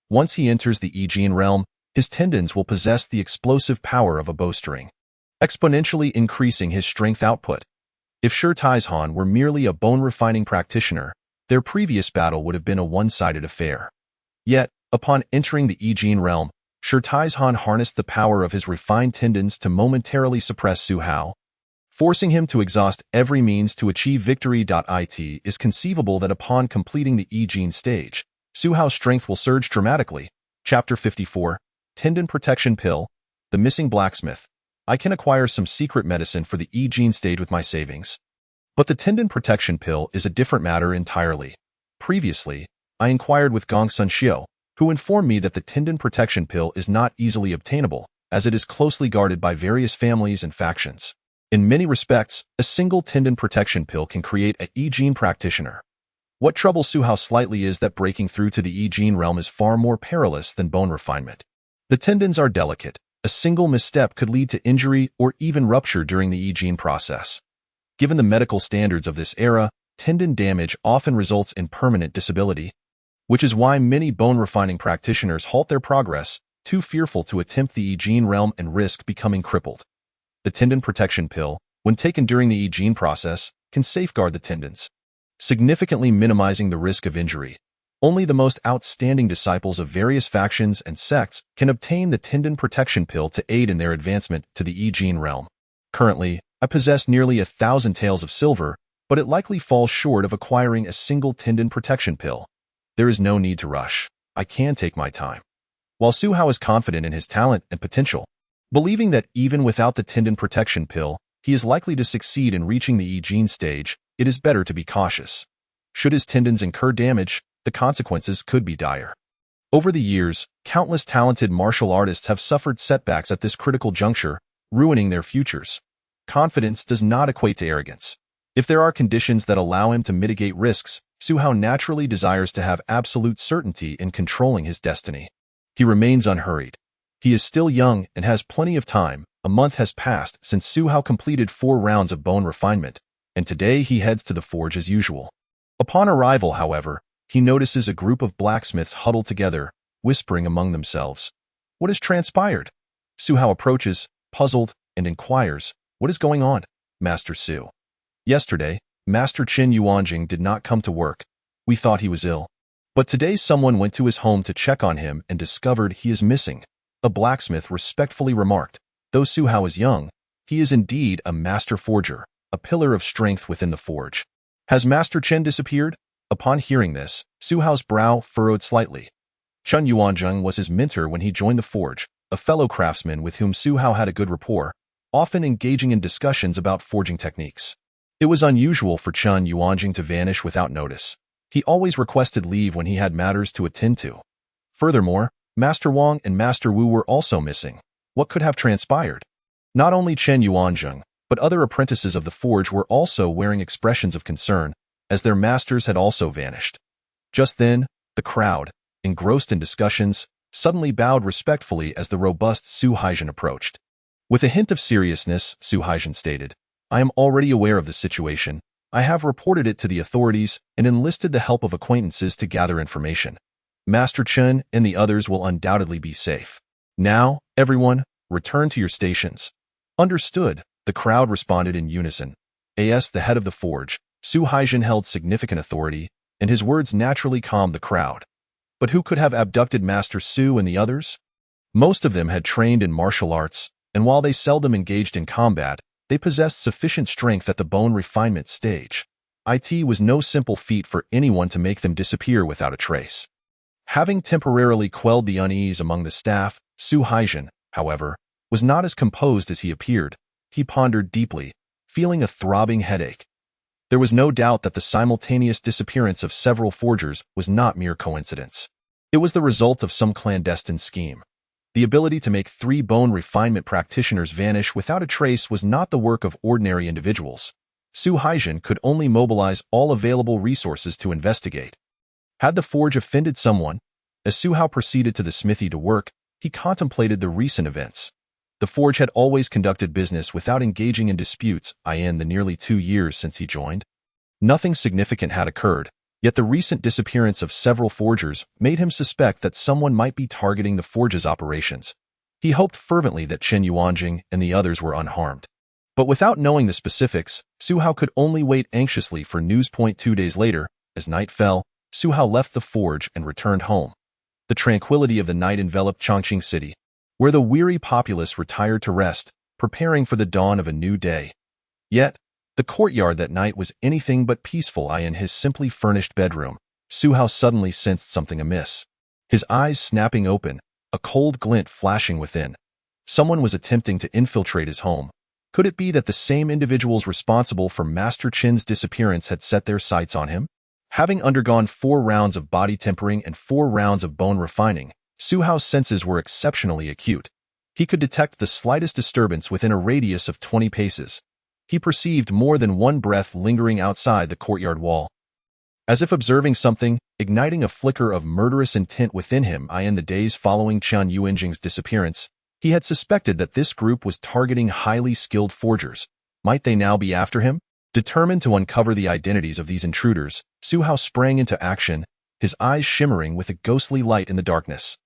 Once he enters the Yi Jin realm, his tendons will possess the explosive power of a bowstring, exponentially increasing his strength output. If Shi Taizhan were merely a bone-refining practitioner, their previous battle would have been a one-sided affair. Yet, upon entering the Yi Jin realm, Shi Taizhan harnessed the power of his refined tendons to momentarily suppress Su Hao, forcing him to exhaust every means to achieve victory. It is conceivable that upon completing the Yi Jin stage, Su Hao's strength will surge dramatically. Chapter 54, Tendon Protection Pill, The Missing Blacksmith. I can acquire some secret medicine for the Yi Jin stage with my savings. But the Tendon Protection Pill is a different matter entirely. Previously, I inquired with Gong Sun Xiu, who informed me that the Tendon Protection Pill is not easily obtainable, as it is closely guarded by various families and factions. In many respects, a single Tendon Protection Pill can create a Yi Jin practitioner. What troubles Su Hao slightly is that breaking through to the Yi Jin realm is far more perilous than bone refinement. The tendons are delicate. A single misstep could lead to injury or even rupture during the Yi Jin process. Given the medical standards of this era, tendon damage often results in permanent disability, which is why many bone-refining practitioners halt their progress, too fearful to attempt the Yi Jin realm and risk becoming crippled. The Tendon Protection Pill, when taken during the Yi Jin process, can safeguard the tendons, significantly minimizing the risk of injury. Only the most outstanding disciples of various factions and sects can obtain the Tendon Protection Pill to aid in their advancement to the Yi Jin realm. Currently, I possess nearly 1,000 taels of silver, but it likely falls short of acquiring a single Tendon Protection Pill. There is no need to rush. I can take my time. While Su Hao is confident in his talent and potential, believing that even without the Tendon Protection Pill, he is likely to succeed in reaching the Yi Jin stage, it is better to be cautious. Should his tendons incur damage, the consequences could be dire. Over the years, countless talented martial artists have suffered setbacks at this critical juncture, ruining their futures. Confidence does not equate to arrogance. If there are conditions that allow him to mitigate risks, Su Hao naturally desires to have absolute certainty in controlling his destiny. He remains unhurried. He is still young and has plenty of time. A month has passed since Su Hao completed 4 rounds of bone refinement, and today he heads to the forge as usual. Upon arrival, however, he notices a group of blacksmiths huddled together, whispering among themselves. What has transpired? Su Hao approaches, puzzled, and inquires, "What is going on, Master Su?" "Yesterday, Master Chen Yuanjing did not come to work. We thought he was ill. But today someone went to his home to check on him and discovered he is missing," a blacksmith respectfully remarked. Though Su Hao is young, he is indeed a master forger, a pillar of strength within the forge. Has Master Chen disappeared? Upon hearing this, Su Hao's brow furrowed slightly. Chen Yuanjing was his mentor when he joined the forge, a fellow craftsman with whom Su Hao had a good rapport, often engaging in discussions about forging techniques. It was unusual for Chen Yuanjing to vanish without notice. He always requested leave when he had matters to attend to. Furthermore, Master Wang and Master Wu were also missing. What could have transpired? Not only Chen Yuanjing, but other apprentices of the forge were also wearing expressions of concern, as their masters had also vanished. Just then, the crowd, engrossed in discussions, suddenly bowed respectfully as the robust Su Haijin approached. With a hint of seriousness, Su Haijin stated, "I am already aware of the situation. I have reported it to the authorities and enlisted the help of acquaintances to gather information. Master Chen and the others will undoubtedly be safe. Now, everyone, return to your stations." "Understood," the crowd responded in unison. As the head of the forge, Su Haijin held significant authority, and his words naturally calmed the crowd. But who could have abducted Master Su and the others? Most of them had trained in martial arts, and while they seldom engaged in combat, they possessed sufficient strength at the bone refinement stage. It was no simple feat for anyone to make them disappear without a trace. Having temporarily quelled the unease among the staff, Su Haijin, however, was not as composed as he appeared. He pondered deeply, feeling a throbbing headache. There was no doubt that the simultaneous disappearance of several forgers was not mere coincidence. It was the result of some clandestine scheme. The ability to make 3 bone refinement practitioners vanish without a trace was not the work of ordinary individuals. Su Haijin could only mobilize all available resources to investigate. Had the forge offended someone? As Su Hao proceeded to the smithy to work, he contemplated the recent events. The forge had always conducted business without engaging in disputes in the nearly 2 years since he joined. Nothing significant had occurred, yet the recent disappearance of several forgers made him suspect that someone might be targeting the forge's operations. He hoped fervently that Chen Yuanjing and the others were unharmed. But without knowing the specifics, Su Hao could only wait anxiously for news. 2 days later, as night fell, Su Hao left the forge and returned home. The tranquility of the night enveloped Chongqing City, where the weary populace retired to rest, preparing for the dawn of a new day. Yet, the courtyard that night was anything but peaceful. In his simply furnished bedroom, Su Hao suddenly sensed something amiss. His eyes snapping open, a cold glint flashing within. Someone was attempting to infiltrate his home. Could it be that the same individuals responsible for Master Qin's disappearance had set their sights on him? Having undergone 4 rounds of body tempering and 4 rounds of bone refining, Su Hao's senses were exceptionally acute. He could detect the slightest disturbance within a radius of 20 paces. He perceived more than one breath lingering outside the courtyard wall. As if observing something, igniting a flicker of murderous intent within him in the days following Chen Yuanjing's disappearance, he had suspected that this group was targeting highly skilled forgers. Might they now be after him? Determined to uncover the identities of these intruders, Su Hao sprang into action, his eyes shimmering with a ghostly light in the darkness.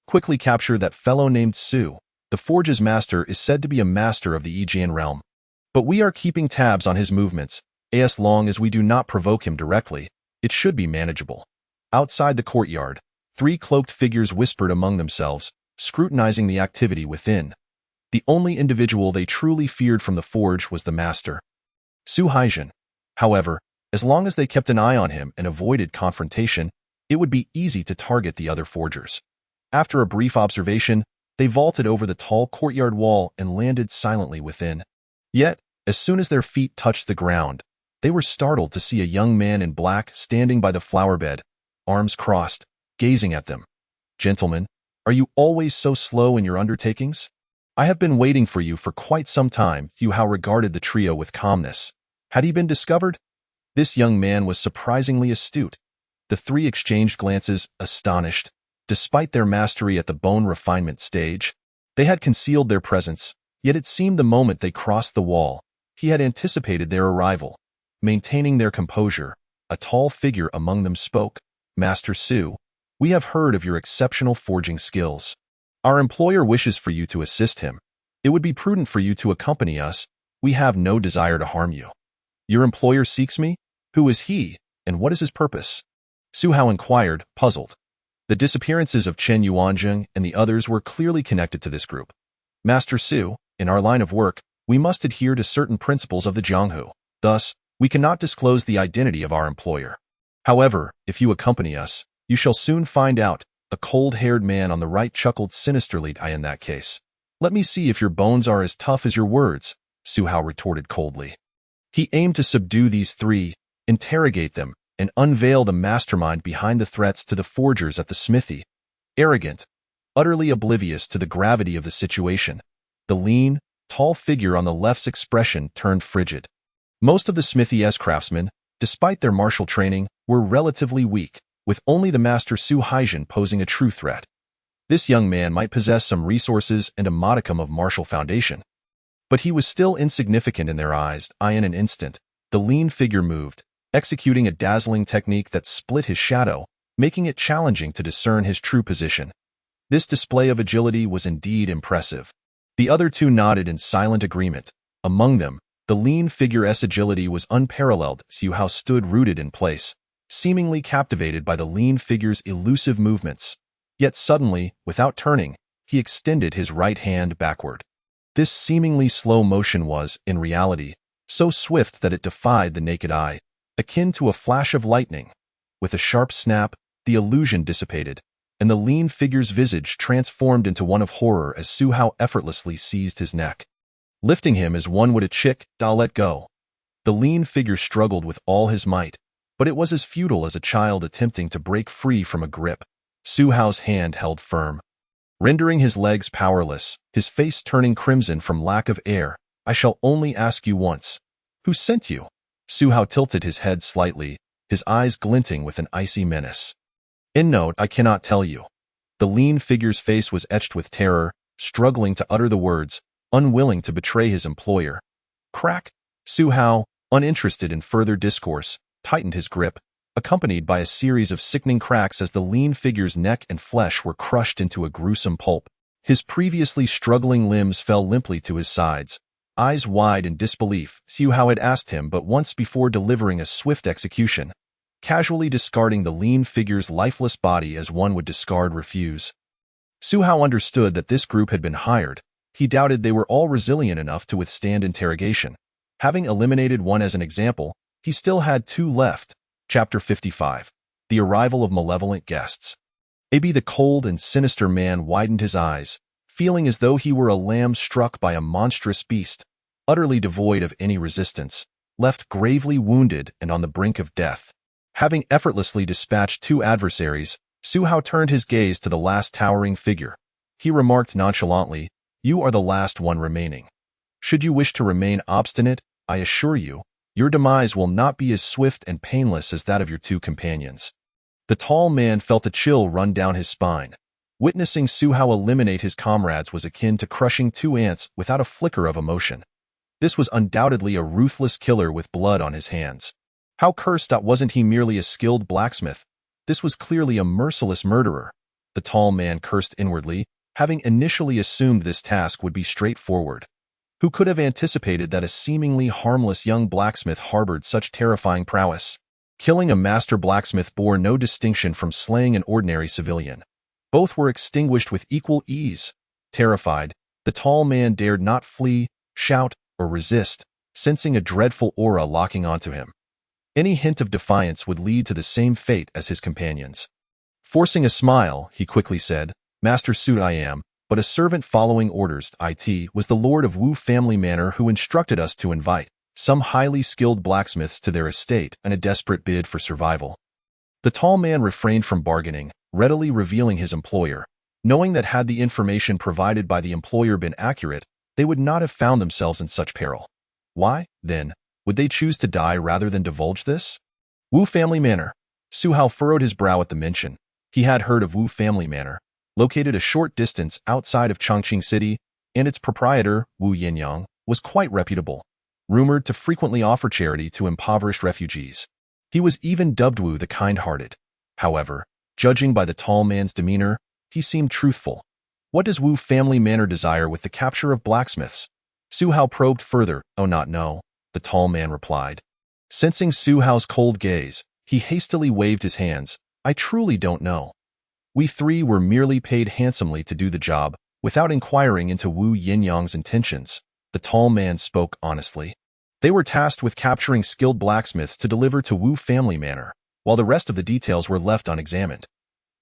Quickly capture that fellow named Su. The forge's master is said to be a master of the Yijian realm. But we are keeping tabs on his movements. As long as we do not provoke him directly, it should be manageable. Outside the courtyard, 3 cloaked figures whispered among themselves, scrutinizing the activity within. The only individual they truly feared from the forge was the master, Su Haijin. However, as long as they kept an eye on him and avoided confrontation, it would be easy to target the other forgers. After a brief observation, they vaulted over the tall courtyard wall and landed silently within. Yet, as soon as their feet touched the ground, they were startled to see a young man in black standing by the flower bed, arms crossed, gazing at them. "Gentlemen, are you always so slow in your undertakings? I have been waiting for you for quite some time." Su Hao regarded the trio with calmness. Had he been discovered? This young man was surprisingly astute. The 3 exchanged glances, astonished. Despite their mastery at the bone refinement stage, they had concealed their presence, yet it seemed the moment they crossed the wall, he had anticipated their arrival. Maintaining their composure, a tall figure among them spoke. "Master Su, we have heard of your exceptional forging skills. Our employer wishes for you to assist him. It would be prudent for you to accompany us. We have no desire to harm you." "Your employer seeks me? Who is he, and what is his purpose?" Su Hao inquired, puzzled. The disappearances of Chen Yuanjing and the others were clearly connected to this group. "Master Su, in our line of work, we must adhere to certain principles of the Jianghu. Thus, we cannot disclose the identity of our employer. However, if you accompany us, you shall soon find out." A cold-haired man on the right chuckled sinisterly. "In that case, let me see if your bones are as tough as your words," Su Hao retorted coldly. He aimed to subdue these 3, interrogate them, and unveil the mastermind behind the threats to the forgers at the smithy. Arrogant, utterly oblivious to the gravity of the situation, the lean, tall figure on the left's expression turned frigid. Most of the smithy's craftsmen, despite their martial training, were relatively weak, with only the master Su Haijin posing a true threat. This young man might possess some resources and a modicum of martial foundation, but he was still insignificant in their eyes. In an instant, the lean figure moved, executing a dazzling technique that split his shadow, making it challenging to discern his true position. This display of agility was indeed impressive. The other 2 nodded in silent agreement. Among them, the lean figure's agility was unparalleled. Su Hao stood rooted in place, seemingly captivated by the lean figure's elusive movements. Yet suddenly, without turning, he extended his right hand backward. This seemingly slow motion was, in reality, so swift that it defied the naked eye, akin to a flash of lightning. With a sharp snap, the illusion dissipated, and the lean figure's visage transformed into one of horror as Su Hao effortlessly seized his neck. Lifting him as one would a chick, "I'll let go." The lean figure struggled with all his might, but it was as futile as a child attempting to break free from a grip. Su Hao's hand held firm, rendering his legs powerless, his face turning crimson from lack of air. "I shall only ask you once. Who sent you?" Su Hao tilted his head slightly, his eyes glinting with an icy menace. "In note, I cannot tell you." The lean figure's face was etched with terror, struggling to utter the words, unwilling to betray his employer. Crack! Su Hao, uninterested in further discourse, tightened his grip, accompanied by a series of sickening cracks as the lean figure's neck and flesh were crushed into a gruesome pulp. His previously struggling limbs fell limply to his sides, eyes wide in disbelief. Su Hao had asked him but once before delivering a swift execution, casually discarding the lean figure's lifeless body as one would discard refuse. Su Hao understood that this group had been hired. He doubted they were all resilient enough to withstand interrogation. Having eliminated one as an example, he still had 2 left. Chapter 55. The Arrival of Malevolent Guests. Abi the cold and sinister man widened his eyes, feeling as though he were a lamb struck by a monstrous beast, utterly devoid of any resistance, left gravely wounded and on the brink of death. Having effortlessly dispatched 2 adversaries, Su Hao turned his gaze to the last towering figure. He remarked nonchalantly, "You are the last one remaining. Should you wish to remain obstinate, I assure you, your demise will not be as swift and painless as that of your 2 companions." The tall man felt a chill run down his spine. Witnessing Su Hao eliminate his comrades was akin to crushing 2 ants without a flicker of emotion. This was undoubtedly a ruthless killer with blood on his hands. How cursed wasn't he merely a skilled blacksmith? This was clearly a merciless murderer. The tall man cursed inwardly, having initially assumed this task would be straightforward. Who could have anticipated that a seemingly harmless young blacksmith harbored such terrifying prowess? Killing a master blacksmith bore no distinction from slaying an ordinary civilian. Both were extinguished with equal ease. Terrified, the tall man dared not flee, shout, or resist, sensing a dreadful aura locking onto him. Any hint of defiance would lead to the same fate as his companions. Forcing a smile, he quickly said, "Master Su, I am but a servant following orders. It was the Lord of Wu Family Manor who instructed us to invite some highly skilled blacksmiths to their estate in a desperate bid for survival." The tall man refrained from bargaining, readily revealing his employer, knowing that had the information provided by the employer been accurate, they would not have found themselves in such peril. Why, then, would they choose to die rather than divulge this? Wu Family Manor. Su Hao furrowed his brow at the mention. He had heard of Wu Family Manor, located a short distance outside of Chongqing City, and its proprietor, Wu Yinyang, was quite reputable, rumored to frequently offer charity to impoverished refugees. He was even dubbed Wu the Kind-Hearted. However, judging by the tall man's demeanor, he seemed truthful. What does Wu Family Manor desire with the capture of blacksmiths? Su Hao probed further. "Oh, not know," the tall man replied. Sensing Su Hao's cold gaze, he hastily waved his hands. "I truly don't know. We 3 were merely paid handsomely to do the job, without inquiring into Wu Yinyang's intentions." The tall man spoke honestly. They were tasked with capturing skilled blacksmiths to deliver to Wu Family Manor, while the rest of the details were left unexamined.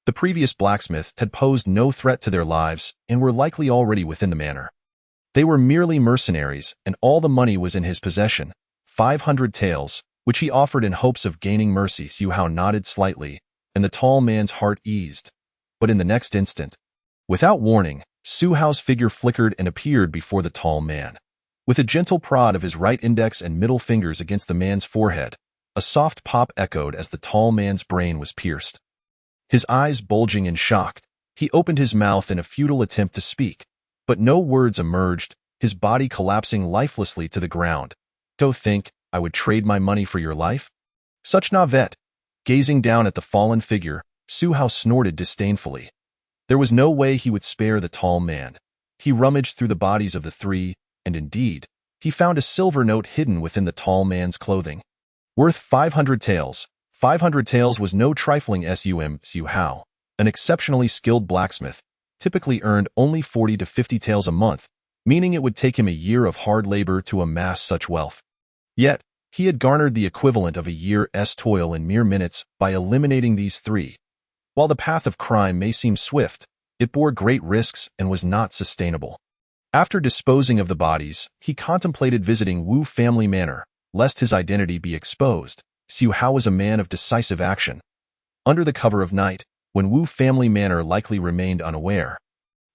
The previous blacksmith had posed no threat to their lives and were likely already within the manor. They were merely mercenaries, and all the money was in his possession, 500 taels, which he offered in hopes of gaining mercy. Su Hao nodded slightly, and the tall man's heart eased. But in the next instant, without warning, Su Hao's figure flickered and appeared before the tall man. With a gentle prod of his right index and middle fingers against the man's forehead, a soft pop echoed as the tall man's brain was pierced. His eyes bulging in shock, he opened his mouth in a futile attempt to speak, but no words emerged, his body collapsing lifelessly to the ground. "Don't think I would trade my money for your life? Such navet." Gazing down at the fallen figure, Su Hao snorted disdainfully. There was no way he would spare the tall man. He rummaged through the bodies of the 3, and indeed, he found a silver note hidden within the tall man's clothing. Worth 500 taels. 500 taels was no trifling sum. Su Hao, an exceptionally skilled blacksmith, typically earned only 40 to 50 taels a month, meaning it would take him a year of hard labor to amass such wealth. Yet, he had garnered the equivalent of a year's toil in mere minutes by eliminating these 3. While the path of crime may seem swift, it bore great risks and was not sustainable. After disposing of the bodies, he contemplated visiting Wu family manor, lest his identity be exposed. Su Hao was a man of decisive action. Under the cover of night, when Wu family manor likely remained unaware,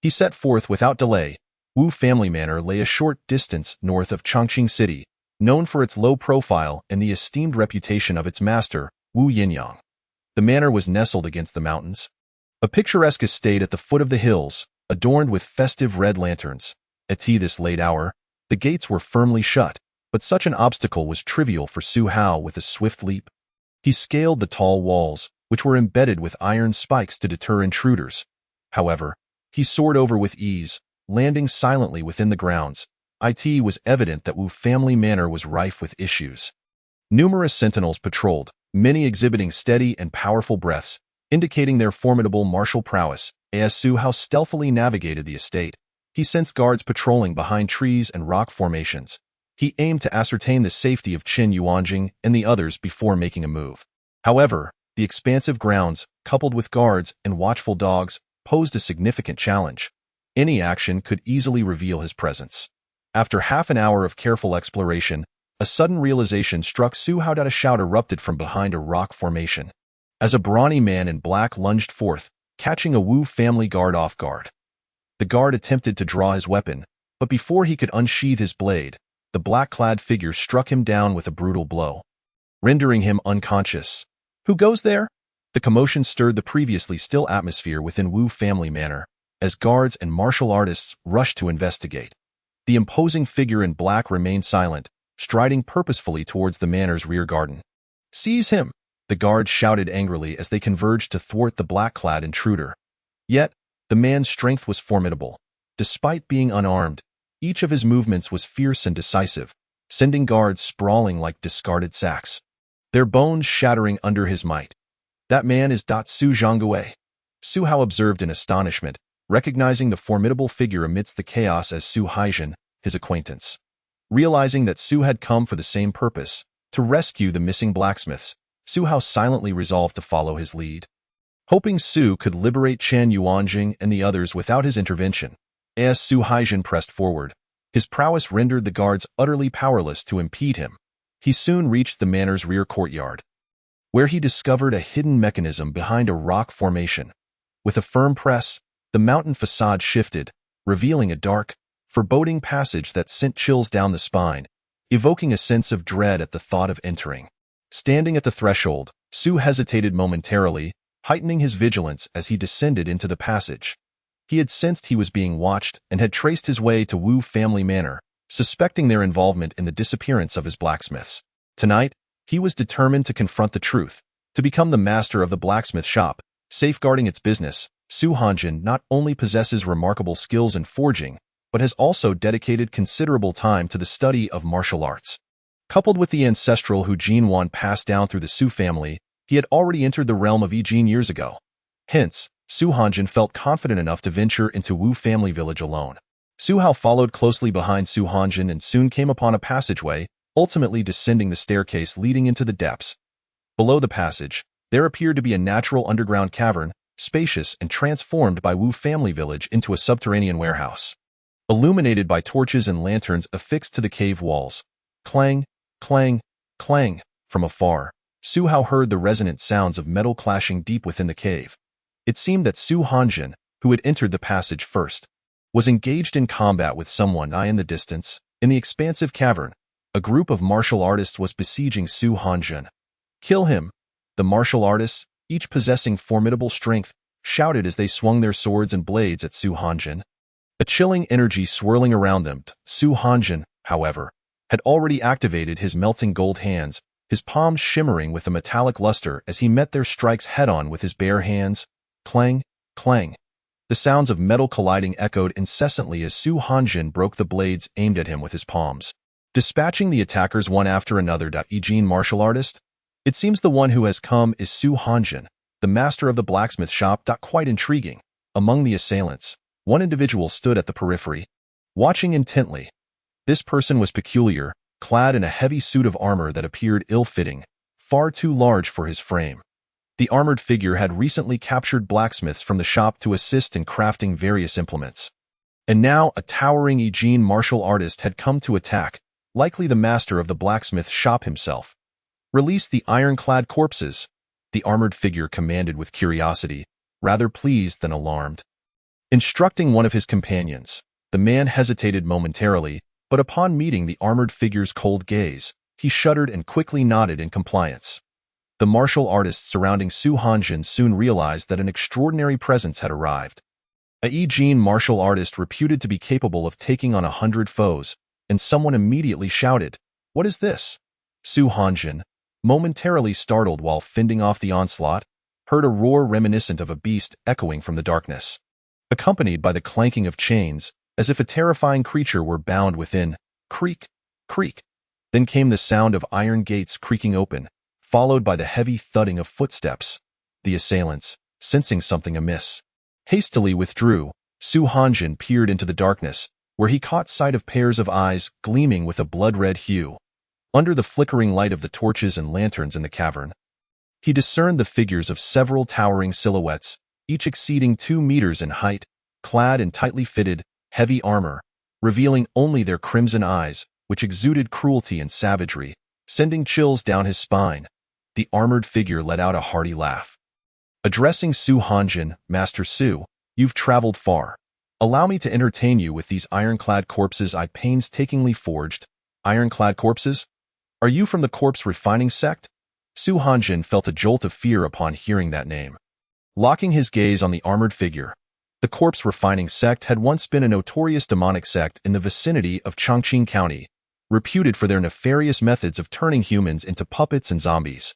he set forth without delay. Wu family manor lay a short distance north of Chongqing City, known for its low profile and the esteemed reputation of its master, Wu Yinyang. The manor was nestled against the mountains, a picturesque estate at the foot of the hills, adorned with festive red lanterns. At this late hour, the gates were firmly shut, but such an obstacle was trivial for Su Hao. With a swift leap, he scaled the tall walls, which were embedded with iron spikes to deter intruders. However, he soared over with ease, landing silently within the grounds. It was evident that Wu family manor was rife with issues. Numerous sentinels patrolled, many exhibiting steady and powerful breaths, indicating their formidable martial prowess. As Su Hao stealthily navigated the estate, he sensed guards patrolling behind trees and rock formations. He aimed to ascertain the safety of Chen Yuanjing and the others before making a move. However, the expansive grounds, coupled with guards and watchful dogs, posed a significant challenge. Any action could easily reveal his presence. After half an hour of careful exploration, a sudden realization struck Su Hao. A shout erupted from behind a rock formation, as a brawny man in black lunged forth, catching a Wu family guard off guard. The guard attempted to draw his weapon, but before he could unsheath his blade, the black-clad figure struck him down with a brutal blow, rendering him unconscious. "Who goes there?" The commotion stirred the previously still atmosphere within Wu family manor, as guards and martial artists rushed to investigate. The imposing figure in black remained silent, striding purposefully towards the manor's rear garden. "Seize him!" the guards shouted angrily as they converged to thwart the black-clad intruder. Yet, the man's strength was formidable. Despite being unarmed, each of his movements was fierce and decisive, sending guards sprawling like discarded sacks, their bones shattering under his might. "That man is Su Zhonggui," Su Hao observed in astonishment, recognizing the formidable figure amidst the chaos as Su Haijin, his acquaintance. Realizing that Su had come for the same purpose, to rescue the missing blacksmiths, Su Hao silently resolved to follow his lead. Hoping Su could liberate Chen Yuanjing and the others without his intervention, as Su Haijin pressed forward, his prowess rendered the guards utterly powerless to impede him. He soon reached the manor's rear courtyard, where he discovered a hidden mechanism behind a rock formation. With a firm press, the mountain facade shifted, revealing a dark, foreboding passage that sent chills down the spine, evoking a sense of dread at the thought of entering. Standing at the threshold, Su hesitated momentarily, heightening his vigilance as he descended into the passage. He had sensed he was being watched and had traced his way to Wu family manor, suspecting their involvement in the disappearance of his blacksmiths. Tonight, he was determined to confront the truth, to become the master of the blacksmith shop, safeguarding its business. Su Hanjin not only possesses remarkable skills in forging, but has also dedicated considerable time to the study of martial arts. Coupled with the ancestral Hu Jinwan passed down through the Su family, he had already entered the realm of Yi Jin years ago. Hence, Su Hanjin felt confident enough to venture into Wu family village alone. Su Hao followed closely behind Su Hanjin and soon came upon a passageway, ultimately descending the staircase leading into the depths. Below the passage, there appeared to be a natural underground cavern, spacious and transformed by Wu family village into a subterranean warehouse. Illuminated by torches and lanterns affixed to the cave walls. Clang, clang, clang. From afar, Su Hao heard the resonant sounds of metal clashing deep within the cave. It seemed that Su Hanjin, who had entered the passage first, was engaged in combat with someone in the distance. In the expansive cavern, a group of martial artists was besieging Su Hanjin. "Kill him!" The martial artists, each possessing formidable strength, shouted as they swung their swords and blades at Su Hanjin. A chilling energy swirling around them. Su Hanjin, however, had already activated his melting gold hands, his palms shimmering with a metallic luster as he met their strikes head-on with his bare hands. Clang, clang. The sounds of metal colliding echoed incessantly as Su Hanjin broke the blades aimed at him with his palms, dispatching the attackers one after another. Yi Jin martial artist? It seems the one who has come is Su Hanjin, the master of the blacksmith shop. Quite intriguing. Among the assailants, one individual stood at the periphery, watching intently. This person was peculiar, clad in a heavy suit of armor that appeared ill-fitting, far too large for his frame. The armored figure had recently captured blacksmiths from the shop to assist in crafting various implements. And now a towering Aegean martial artist had come to attack, likely the master of the blacksmith shop himself. "Release the ironclad corpses," the armored figure commanded with curiosity, rather pleased than alarmed. Instructing one of his companions, the man hesitated momentarily, but upon meeting the armored figure's cold gaze, he shuddered and quickly nodded in compliance. The martial artists surrounding Su Hanjin soon realized that an extraordinary presence had arrived. A Aegean martial artist reputed to be capable of taking on 100 foes, and someone immediately shouted, "What is this?" Su Hanjin, momentarily startled while fending off the onslaught, heard a roar reminiscent of a beast echoing from the darkness, accompanied by the clanking of chains, as if a terrifying creature were bound within. Creak, creak. Then came the sound of iron gates creaking open, followed by the heavy thudding of footsteps. The assailants, sensing something amiss, hastily withdrew. Su Hanjin peered into the darkness, where he caught sight of pairs of eyes gleaming with a blood-red hue. Under the flickering light of the torches and lanterns in the cavern, he discerned the figures of several towering silhouettes, each exceeding 2 meters in height, clad in tightly fitted, heavy armor, revealing only their crimson eyes, which exuded cruelty and savagery, sending chills down his spine. The armored figure let out a hearty laugh. Addressing Su Hanjin, "Master Su, you've traveled far. Allow me to entertain you with these ironclad corpses I painstakingly forged." "Ironclad corpses? Are you from the corpse refining sect?" Su Hanjin felt a jolt of fear upon hearing that name. Locking his gaze on the armored figure, the corpse refining sect had once been a notorious demonic sect in the vicinity of Chongqing County, reputed for their nefarious methods of turning humans into puppets and zombies.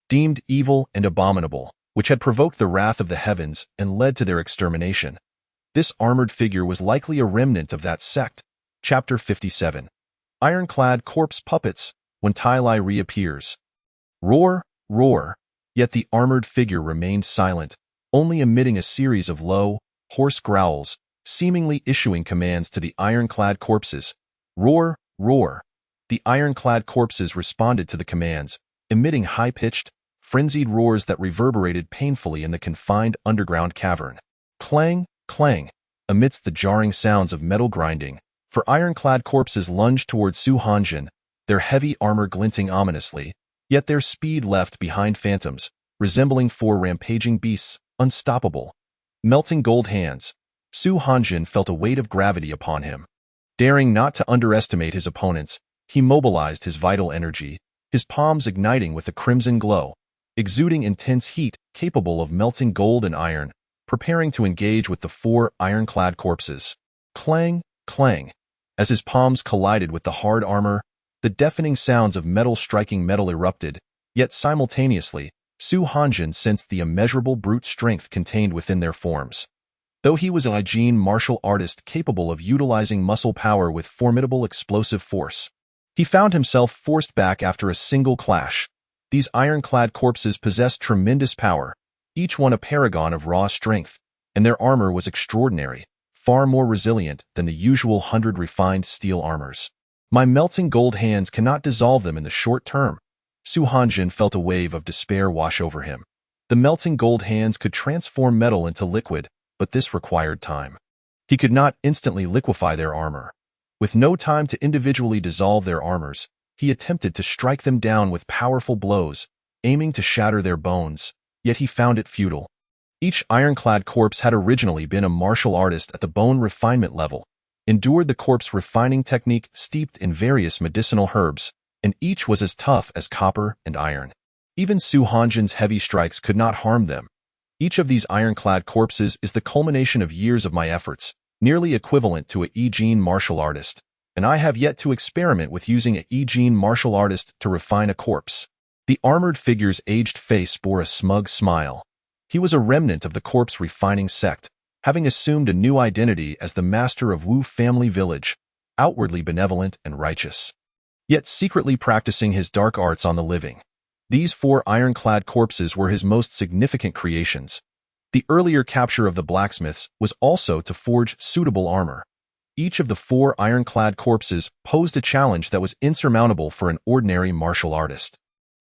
Deemed evil and abominable, which had provoked the wrath of the heavens and led to their extermination. This armored figure was likely a remnant of that sect. Chapter 57. Ironclad corpse puppets, when Tai Lai reappears. Roar, roar, yet the armored figure remained silent, only emitting a series of low, hoarse growls, seemingly issuing commands to the ironclad corpses. Roar, roar. The ironclad corpses responded to the commands, emitting high-pitched, frenzied roars that reverberated painfully in the confined underground cavern. Clang, clang, amidst the jarring sounds of metal grinding, for ironclad corpses lunged towards Su Hanjin, their heavy armor glinting ominously, yet their speed left behind phantoms, resembling 4 rampaging beasts, unstoppable. Melting gold hands, Su Hanjin felt a weight of gravity upon him. Daring not to underestimate his opponents, he mobilized his vital energy, his palms igniting with a crimson glow, exuding intense heat capable of melting gold and iron, preparing to engage with the 4 ironclad corpses. Clang, clang. As his palms collided with the hard armor, the deafening sounds of metal striking metal erupted, yet simultaneously, Su Hanjin sensed the immeasurable brute strength contained within their forms. Though he was an Aegean martial artist capable of utilizing muscle power with formidable explosive force, he found himself forced back after a single clash. These ironclad corpses possessed tremendous power, each one a paragon of raw strength, and their armor was extraordinary, far more resilient than the usual 100 refined steel armors. My melting gold hands cannot dissolve them in the short term. Su Hanjin felt a wave of despair wash over him. The melting gold hands could transform metal into liquid, but this required time. He could not instantly liquefy their armor. With no time to individually dissolve their armors, he attempted to strike them down with powerful blows, aiming to shatter their bones, yet he found it futile. Each ironclad corpse had originally been a martial artist at the bone refinement level, endured the corpse refining technique steeped in various medicinal herbs, and each was as tough as copper and iron. Even Su Hanjin's heavy strikes could not harm them. Each of these ironclad corpses is the culmination of years of my efforts, nearly equivalent to an Aegean martial artist, and I have yet to experiment with using an Aegean martial artist to refine a corpse. The armored figure's aged face bore a smug smile. He was a remnant of the corpse refining sect, having assumed a new identity as the master of Wu family village, outwardly benevolent and righteous, yet secretly practicing his dark arts on the living. These 4 ironclad corpses were his most significant creations. The earlier capture of the blacksmiths was also to forge suitable armor. Each of the 4 ironclad corpses posed a challenge that was insurmountable for an ordinary martial artist.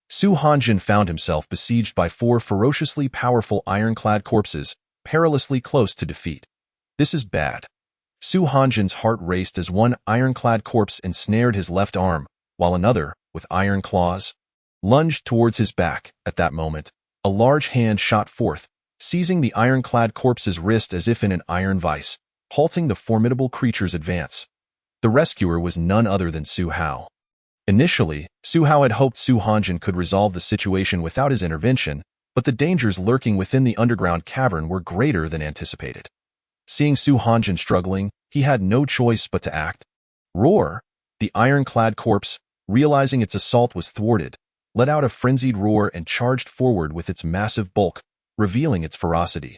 Su Hanjin found himself besieged by 4 ferociously powerful ironclad corpses, perilously close to defeat. This is bad. Su Hanjin's heart raced as one ironclad corpse ensnared his left arm, while another, with iron claws, lunged towards his back. At that moment, a large hand shot forth, seizing the ironclad corpse's wrist as if in an iron vice, halting the formidable creature's advance. The rescuer was none other than Su Hao. Initially, Su Hao had hoped Su Hanjin could resolve the situation without his intervention, but the dangers lurking within the underground cavern were greater than anticipated. Seeing Su Hanjin struggling, he had no choice but to act. Roar! The ironclad corpse, realizing its assault was thwarted, let out a frenzied roar and charged forward with its massive bulk, revealing its ferocity.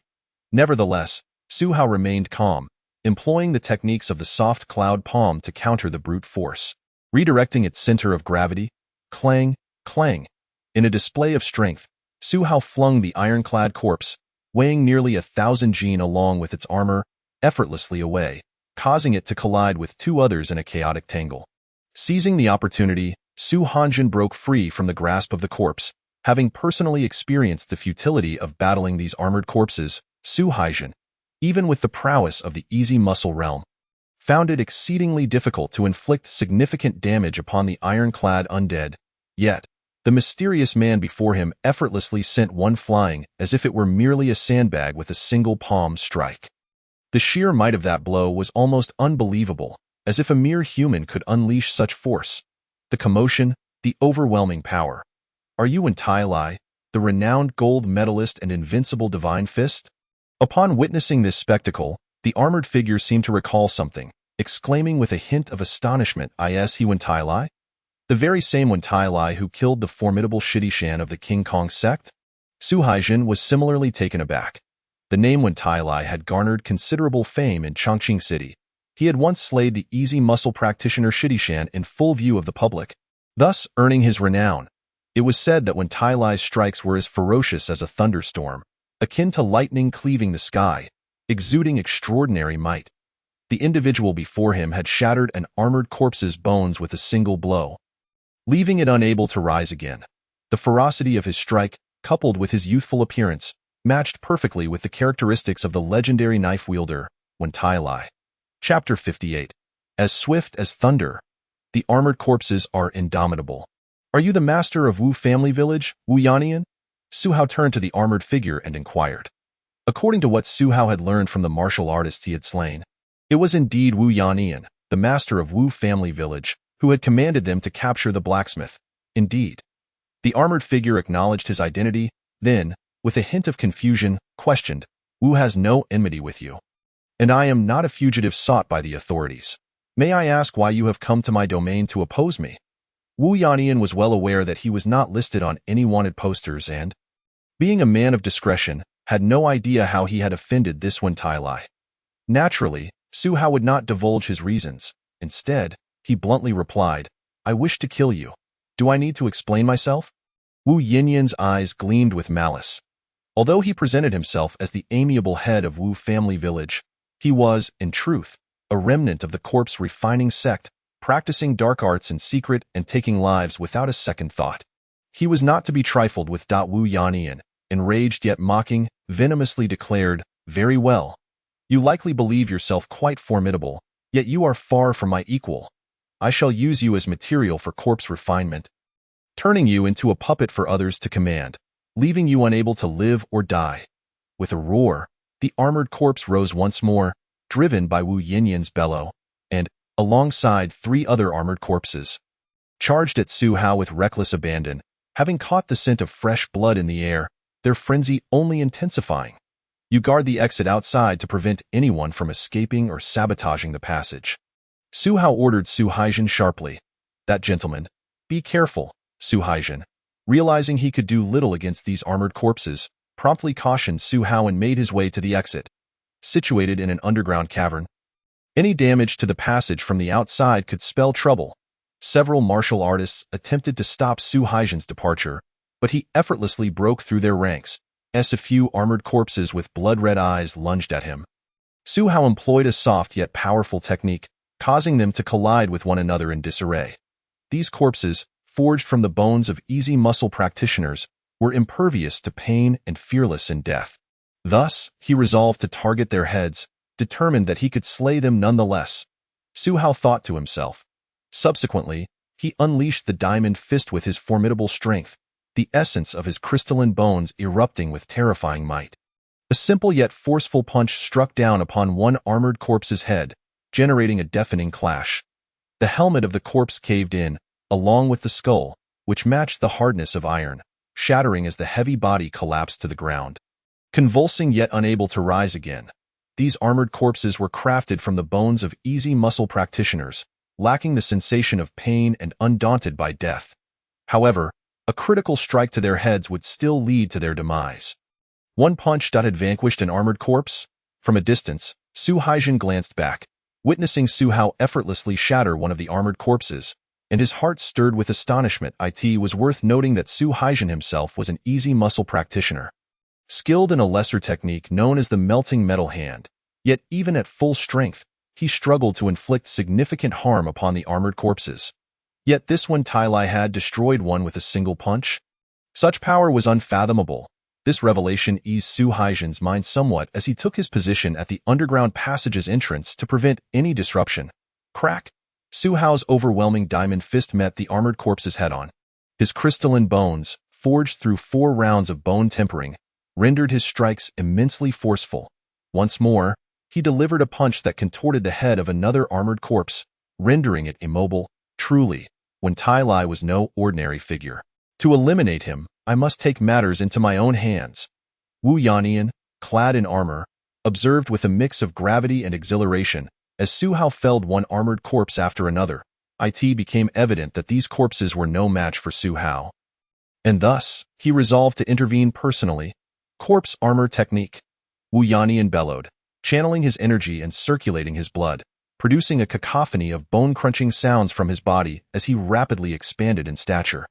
Nevertheless, Su Hao remained calm, employing the techniques of the soft cloud palm to counter the brute force. Redirecting its center of gravity, clang, clang. In a display of strength, Su Hao flung the ironclad corpse, weighing nearly 1,000 jin along with its armor, effortlessly away, causing it to collide with two others in a chaotic tangle. Seizing the opportunity, Su Hanjin broke free from the grasp of the corpse. Having personally experienced the futility of battling these armored corpses, Su Hanjin, even with the prowess of the easy muscle realm, found it exceedingly difficult to inflict significant damage upon the ironclad undead. Yet, the mysterious man before him effortlessly sent one flying as if it were merely a sandbag with a single palm strike. The sheer might of that blow was almost unbelievable, as if a mere human could unleash such force. The commotion, the overwhelming power. Are you Wen Tai Lai, the renowned gold medalist and invincible divine fist? Upon witnessing this spectacle, the armored figure seemed to recall something, exclaiming with a hint of astonishment, "Is he Wen Tai Lai? The very same Wen Tai Lai who killed the formidable Shitishan of the King Kong sect?" Su Hanjin was similarly taken aback. The name Wen Tai Lai had garnered considerable fame in Chongqing City. He had once slayed the easy muscle practitioner Shitishan in full view of the public, thus earning his renown. It was said that Wen Tai Lai's strikes were as ferocious as a thunderstorm, akin to lightning cleaving the sky, exuding extraordinary might. The individual before him had shattered an armored corpse's bones with a single blow, leaving it unable to rise again. The ferocity of his strike, coupled with his youthful appearance, matched perfectly with the characteristics of the legendary knife wielder, Wen Tai Lai. Chapter 58. As swift as thunder. The armored corpses are indomitable. Are you the master of Wu family village, Wu Yannian? Su Hao turned to the armored figure and inquired. According to what Su Hao had learned from the martial artists he had slain, it was indeed Wu Yannian, the master of Wu family village, who had commanded them to capture the blacksmith. Indeed. The armored figure acknowledged his identity, then, with a hint of confusion, questioned, "Wu has no enmity with you. And I am not a fugitive sought by the authorities. May I ask why you have come to my domain to oppose me?" Wu Yannian was well aware that he was not listed on any wanted posters and, being a man of discretion, had no idea how he had offended this Wen Tai Lai. Naturally, Su Hao would not divulge his reasons. Instead, he bluntly replied, "I wish to kill you. Do I need to explain myself?" Wu Yannian's eyes gleamed with malice. Although he presented himself as the amiable head of Wu family village, he was, in truth, a remnant of the corpse refining sect, practicing dark arts in secret and taking lives without a second thought. He was not to be trifled with. Wu Yannian, enraged yet mocking, venomously declared, "Very well. You likely believe yourself quite formidable, yet you are far from my equal. I shall use you as material for corpse refinement, turning you into a puppet for others to command, leaving you unable to live or die." With a roar, the armored corpse rose once more, driven by Wu Yannian's bellow, and, alongside 3 other armored corpses, charged at Su Hao with reckless abandon, having caught the scent of fresh blood in the air, their frenzy only intensifying. You guard the exit outside to prevent anyone from escaping or sabotaging the passage. Su Hao ordered Su Hanjin sharply. "That gentleman. Be careful," Su Hanjin, realizing he could do little against these armored corpses, promptly cautioned Su Hao and made his way to the exit. Situated in an underground cavern, any damage to the passage from the outside could spell trouble. Several martial artists attempted to stop Su Hanjin's departure, but he effortlessly broke through their ranks, as a few armored corpses with blood-red eyes lunged at him. Su Hao employed a soft yet powerful technique, causing them to collide with one another in disarray. These corpses, forged from the bones of easy muscle practitioners, were impervious to pain and fearless in death. Thus, he resolved to target their heads, determined that he could slay them nonetheless. Su Hao thought to himself. Subsequently, he unleashed the diamond fist with his formidable strength, the essence of his crystalline bones erupting with terrifying might. A simple yet forceful punch struck down upon one armored corpse's head, generating a deafening clash. The helmet of the corpse caved in, along with the skull, which matched the hardness of iron, shattering as the heavy body collapsed to the ground. Convulsing yet unable to rise again, these armored corpses were crafted from the bones of easy muscle practitioners, lacking the sensation of pain and undaunted by death. However, a critical strike to their heads would still lead to their demise. One punch had vanquished an armored corpse. From a distance, Su Haijin glanced back, witnessing Su Hao effortlessly shatter one of the armored corpses, and his heart stirred with astonishment. It was worth noting that Su Haijin himself was an easy muscle practitioner, skilled in a lesser technique known as the melting metal hand. Yet even at full strength, he struggled to inflict significant harm upon the armored corpses. Yet this one Tai Lai had destroyed one with a single punch? Such power was unfathomable. This revelation eased Su Haijin's mind somewhat as he took his position at the underground passage's entrance to prevent any disruption. Crack! Su Hao's overwhelming diamond fist met the armored corpse's head-on. His crystalline bones, forged through 4 rounds of bone tempering, rendered his strikes immensely forceful. Once more, he delivered a punch that contorted the head of another armored corpse, rendering it immobile. Truly, when Tai Lai was no ordinary figure. To eliminate him, I must take matters into my own hands. Wu Yannian, clad in armor, observed with a mix of gravity and exhilaration as Su Hao felled one armored corpse after another. It became evident that these corpses were no match for Su Hao. And thus, he resolved to intervene personally. Corpse armor technique. Wu Yannian bellowed, channeling his energy and circulating his blood, producing a cacophony of bone-crunching sounds from his body as he rapidly expanded in stature.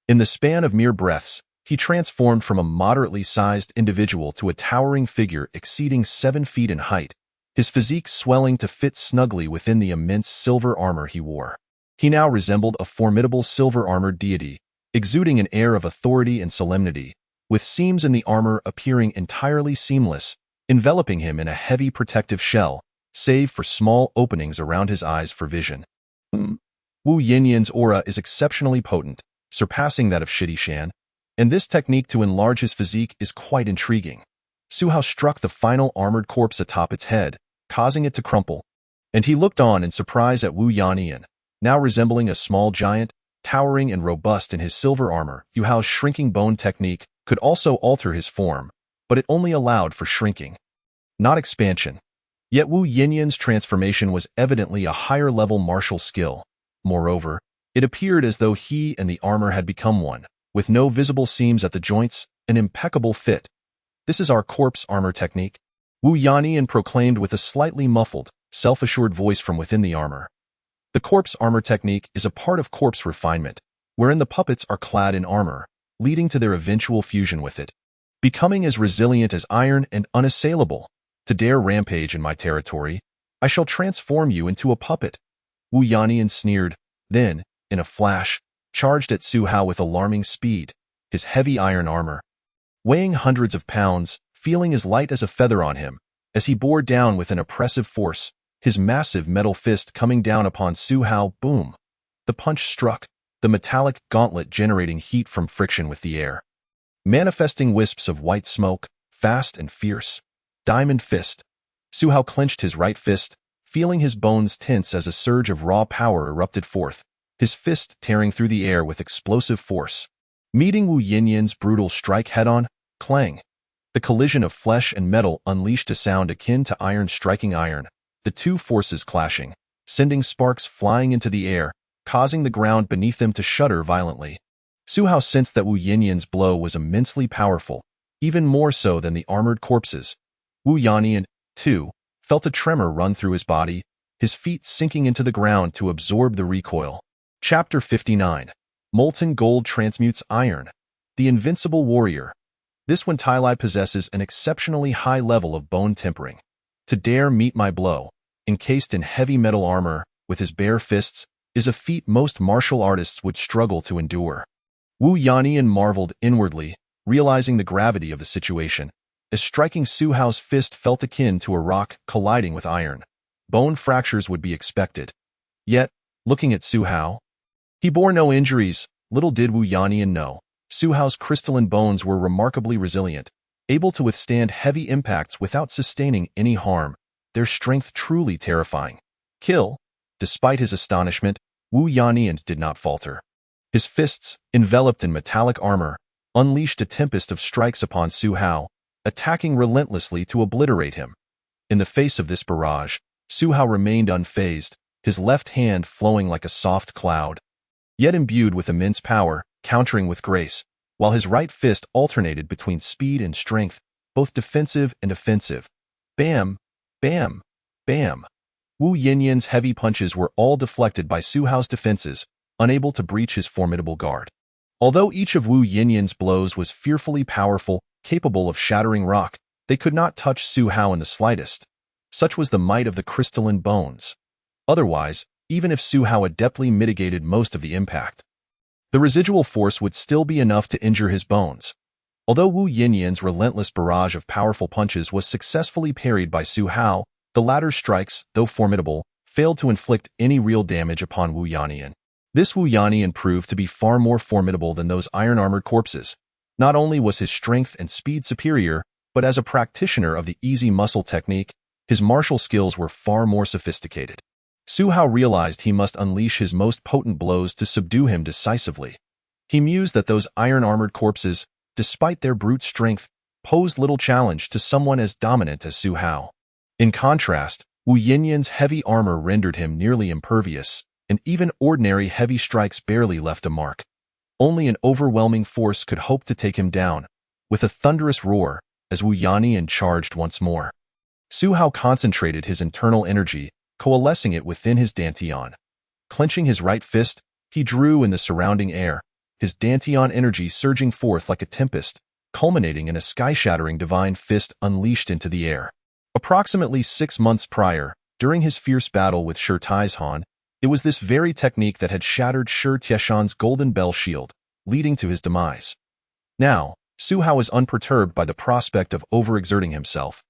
In the span of mere breaths, he transformed from a moderately sized individual to a towering figure exceeding 7 feet in height, his physique swelling to fit snugly within the immense silver armor he wore. He now resembled a formidable silver-armored deity, exuding an air of authority and solemnity, with seams in the armor appearing entirely seamless, enveloping him in a heavy protective shell, save for small openings around his eyes for vision. Wu Yannian's aura is exceptionally potent, surpassing that of Shidi Shan, and this technique to enlarge his physique is quite intriguing. Su Hao struck the final armored corpse atop its head, causing it to crumple, and he looked on in surprise at Wu Yannian, now resembling a small giant, towering and robust in his silver armor. Yu Hao's shrinking bone technique could also alter his form, but it only allowed for shrinking, not expansion. Yet Wu Yannian's transformation was evidently a higher-level martial skill. Moreover, it appeared as though he and the armor had become one, with no visible seams at the joints, an impeccable fit. This is our corpse armor technique, Wu Yannian proclaimed with a slightly muffled, self-assured voice from within the armor. The corpse armor technique is a part of corpse refinement, wherein the puppets are clad in armor, leading to their eventual fusion with it, becoming as resilient as iron and unassailable. To dare rampage in my territory, I shall transform you into a puppet. Wu Yannian sneered, then, in a flash, charged at Su Hao with alarming speed, his heavy iron armor, weighing hundreds of pounds, feeling as light as a feather on him, as he bore down with an oppressive force, his massive metal fist coming down upon Su Hao. Boom! The punch struck, the metallic gauntlet generating heat from friction with the air, manifesting wisps of white smoke, fast and fierce. Diamond fist. Su Hao clenched his right fist, feeling his bones tense as a surge of raw power erupted forth, his fist tearing through the air with explosive force. Meeting Wu Yannian's brutal strike head-on, clang. The collision of flesh and metal unleashed a sound akin to iron striking iron, the two forces clashing, sending sparks flying into the air, causing the ground beneath them to shudder violently. Su Hao sensed that Wu Yannian's blow was immensely powerful, even more so than the armored corpses. Wu Yannian, too, felt a tremor run through his body, his feet sinking into the ground to absorb the recoil. Chapter 59. Molten Gold Transmutes Iron. The Invincible Warrior. This one Tai Lai possesses an exceptionally high level of bone tempering. To dare meet my blow, encased in heavy metal armor, with his bare fists, is a feat most martial artists would struggle to endure. Wu Yannian marveled inwardly, realizing the gravity of the situation, as striking Su Hao's fist felt akin to a rock colliding with iron. Bone fractures would be expected. Yet, looking at Su Hao, he bore no injuries. Little did Wu Yannian know, Su Hao's crystalline bones were remarkably resilient, able to withstand heavy impacts without sustaining any harm, their strength truly terrifying. Kill. Despite his astonishment, Wu Yannian did not falter. His fists, enveloped in metallic armor, unleashed a tempest of strikes upon Su Hao, attacking relentlessly to obliterate him. In the face of this barrage, Su Hao remained unfazed, his left hand flowing like a soft cloud, yet imbued with immense power, countering with grace, while his right fist alternated between speed and strength, both defensive and offensive. Bam! Bam! Bam! Wu Yannian's heavy punches were all deflected by Su Hao's defenses, unable to breach his formidable guard. Although each of Wu Yannian's blows was fearfully powerful, capable of shattering rock, they could not touch Su Hao in the slightest. Such was the might of the crystalline bones. Otherwise, even if Su Hao adeptly mitigated most of the impact, the residual force would still be enough to injure his bones. Although Wu Yannian's relentless barrage of powerful punches was successfully parried by Su Hao, the latter's strikes, though formidable, failed to inflict any real damage upon Wu Yannian. This Wu Yannian proved to be far more formidable than those iron-armored corpses. Not only was his strength and speed superior, but as a practitioner of the easy muscle technique, his martial skills were far more sophisticated. Su Hao realized he must unleash his most potent blows to subdue him decisively. He mused that those iron-armored corpses, despite their brute strength, posed little challenge to someone as dominant as Su Hao. In contrast, Wu Yannian's heavy armor rendered him nearly impervious, and even ordinary heavy strikes barely left a mark. Only an overwhelming force could hope to take him down. With a thunderous roar, as Wu Yannian charged once more, Su Hao concentrated his internal energy, coalescing it within his dantian. Clenching his right fist, he drew in the surrounding air, his dantian energy surging forth like a tempest, culminating in a sky-shattering divine fist unleashed into the air. Approximately 6 months prior, during his fierce battle with Shi Taizhan, it was this very technique that had shattered Shi Tieshan's golden bell shield, leading to his demise. Now, Su Hao was unperturbed by the prospect of overexerting himself.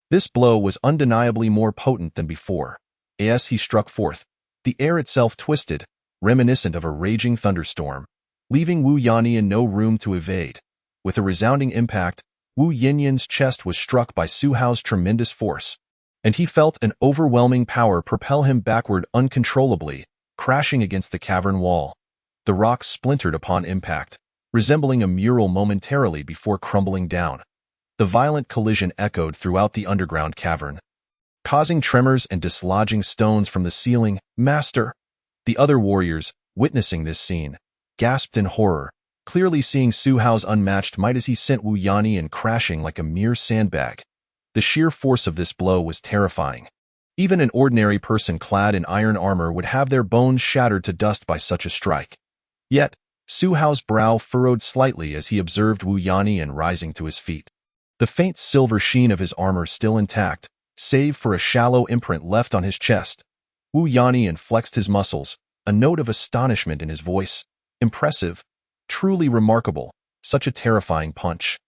This blow was undeniably more potent than before. As he struck forth, the air itself twisted, reminiscent of a raging thunderstorm, leaving Wu Yannian no room to evade. With a resounding impact, Wu Yannian's chest was struck by Su Hao's tremendous force, and he felt an overwhelming power propel him backward uncontrollably, crashing against the cavern wall. The rock splintered upon impact, resembling a mural momentarily before crumbling down. The violent collision echoed throughout the underground cavern, causing tremors and dislodging stones from the ceiling. Master! The other warriors, witnessing this scene, gasped in horror, clearly seeing Su Hao's unmatched might as he sent Wu Yannian crashing like a mere sandbag. The sheer force of this blow was terrifying. Even an ordinary person clad in iron armor would have their bones shattered to dust by such a strike. Yet, Su Hao's brow furrowed slightly as he observed Wu Yannian rising to his feet. The faint silver sheen of his armor still intact, save for a shallow imprint left on his chest. Wu Yannian flexed his muscles, a note of astonishment in his voice. Impressive. Truly remarkable. Such a terrifying punch.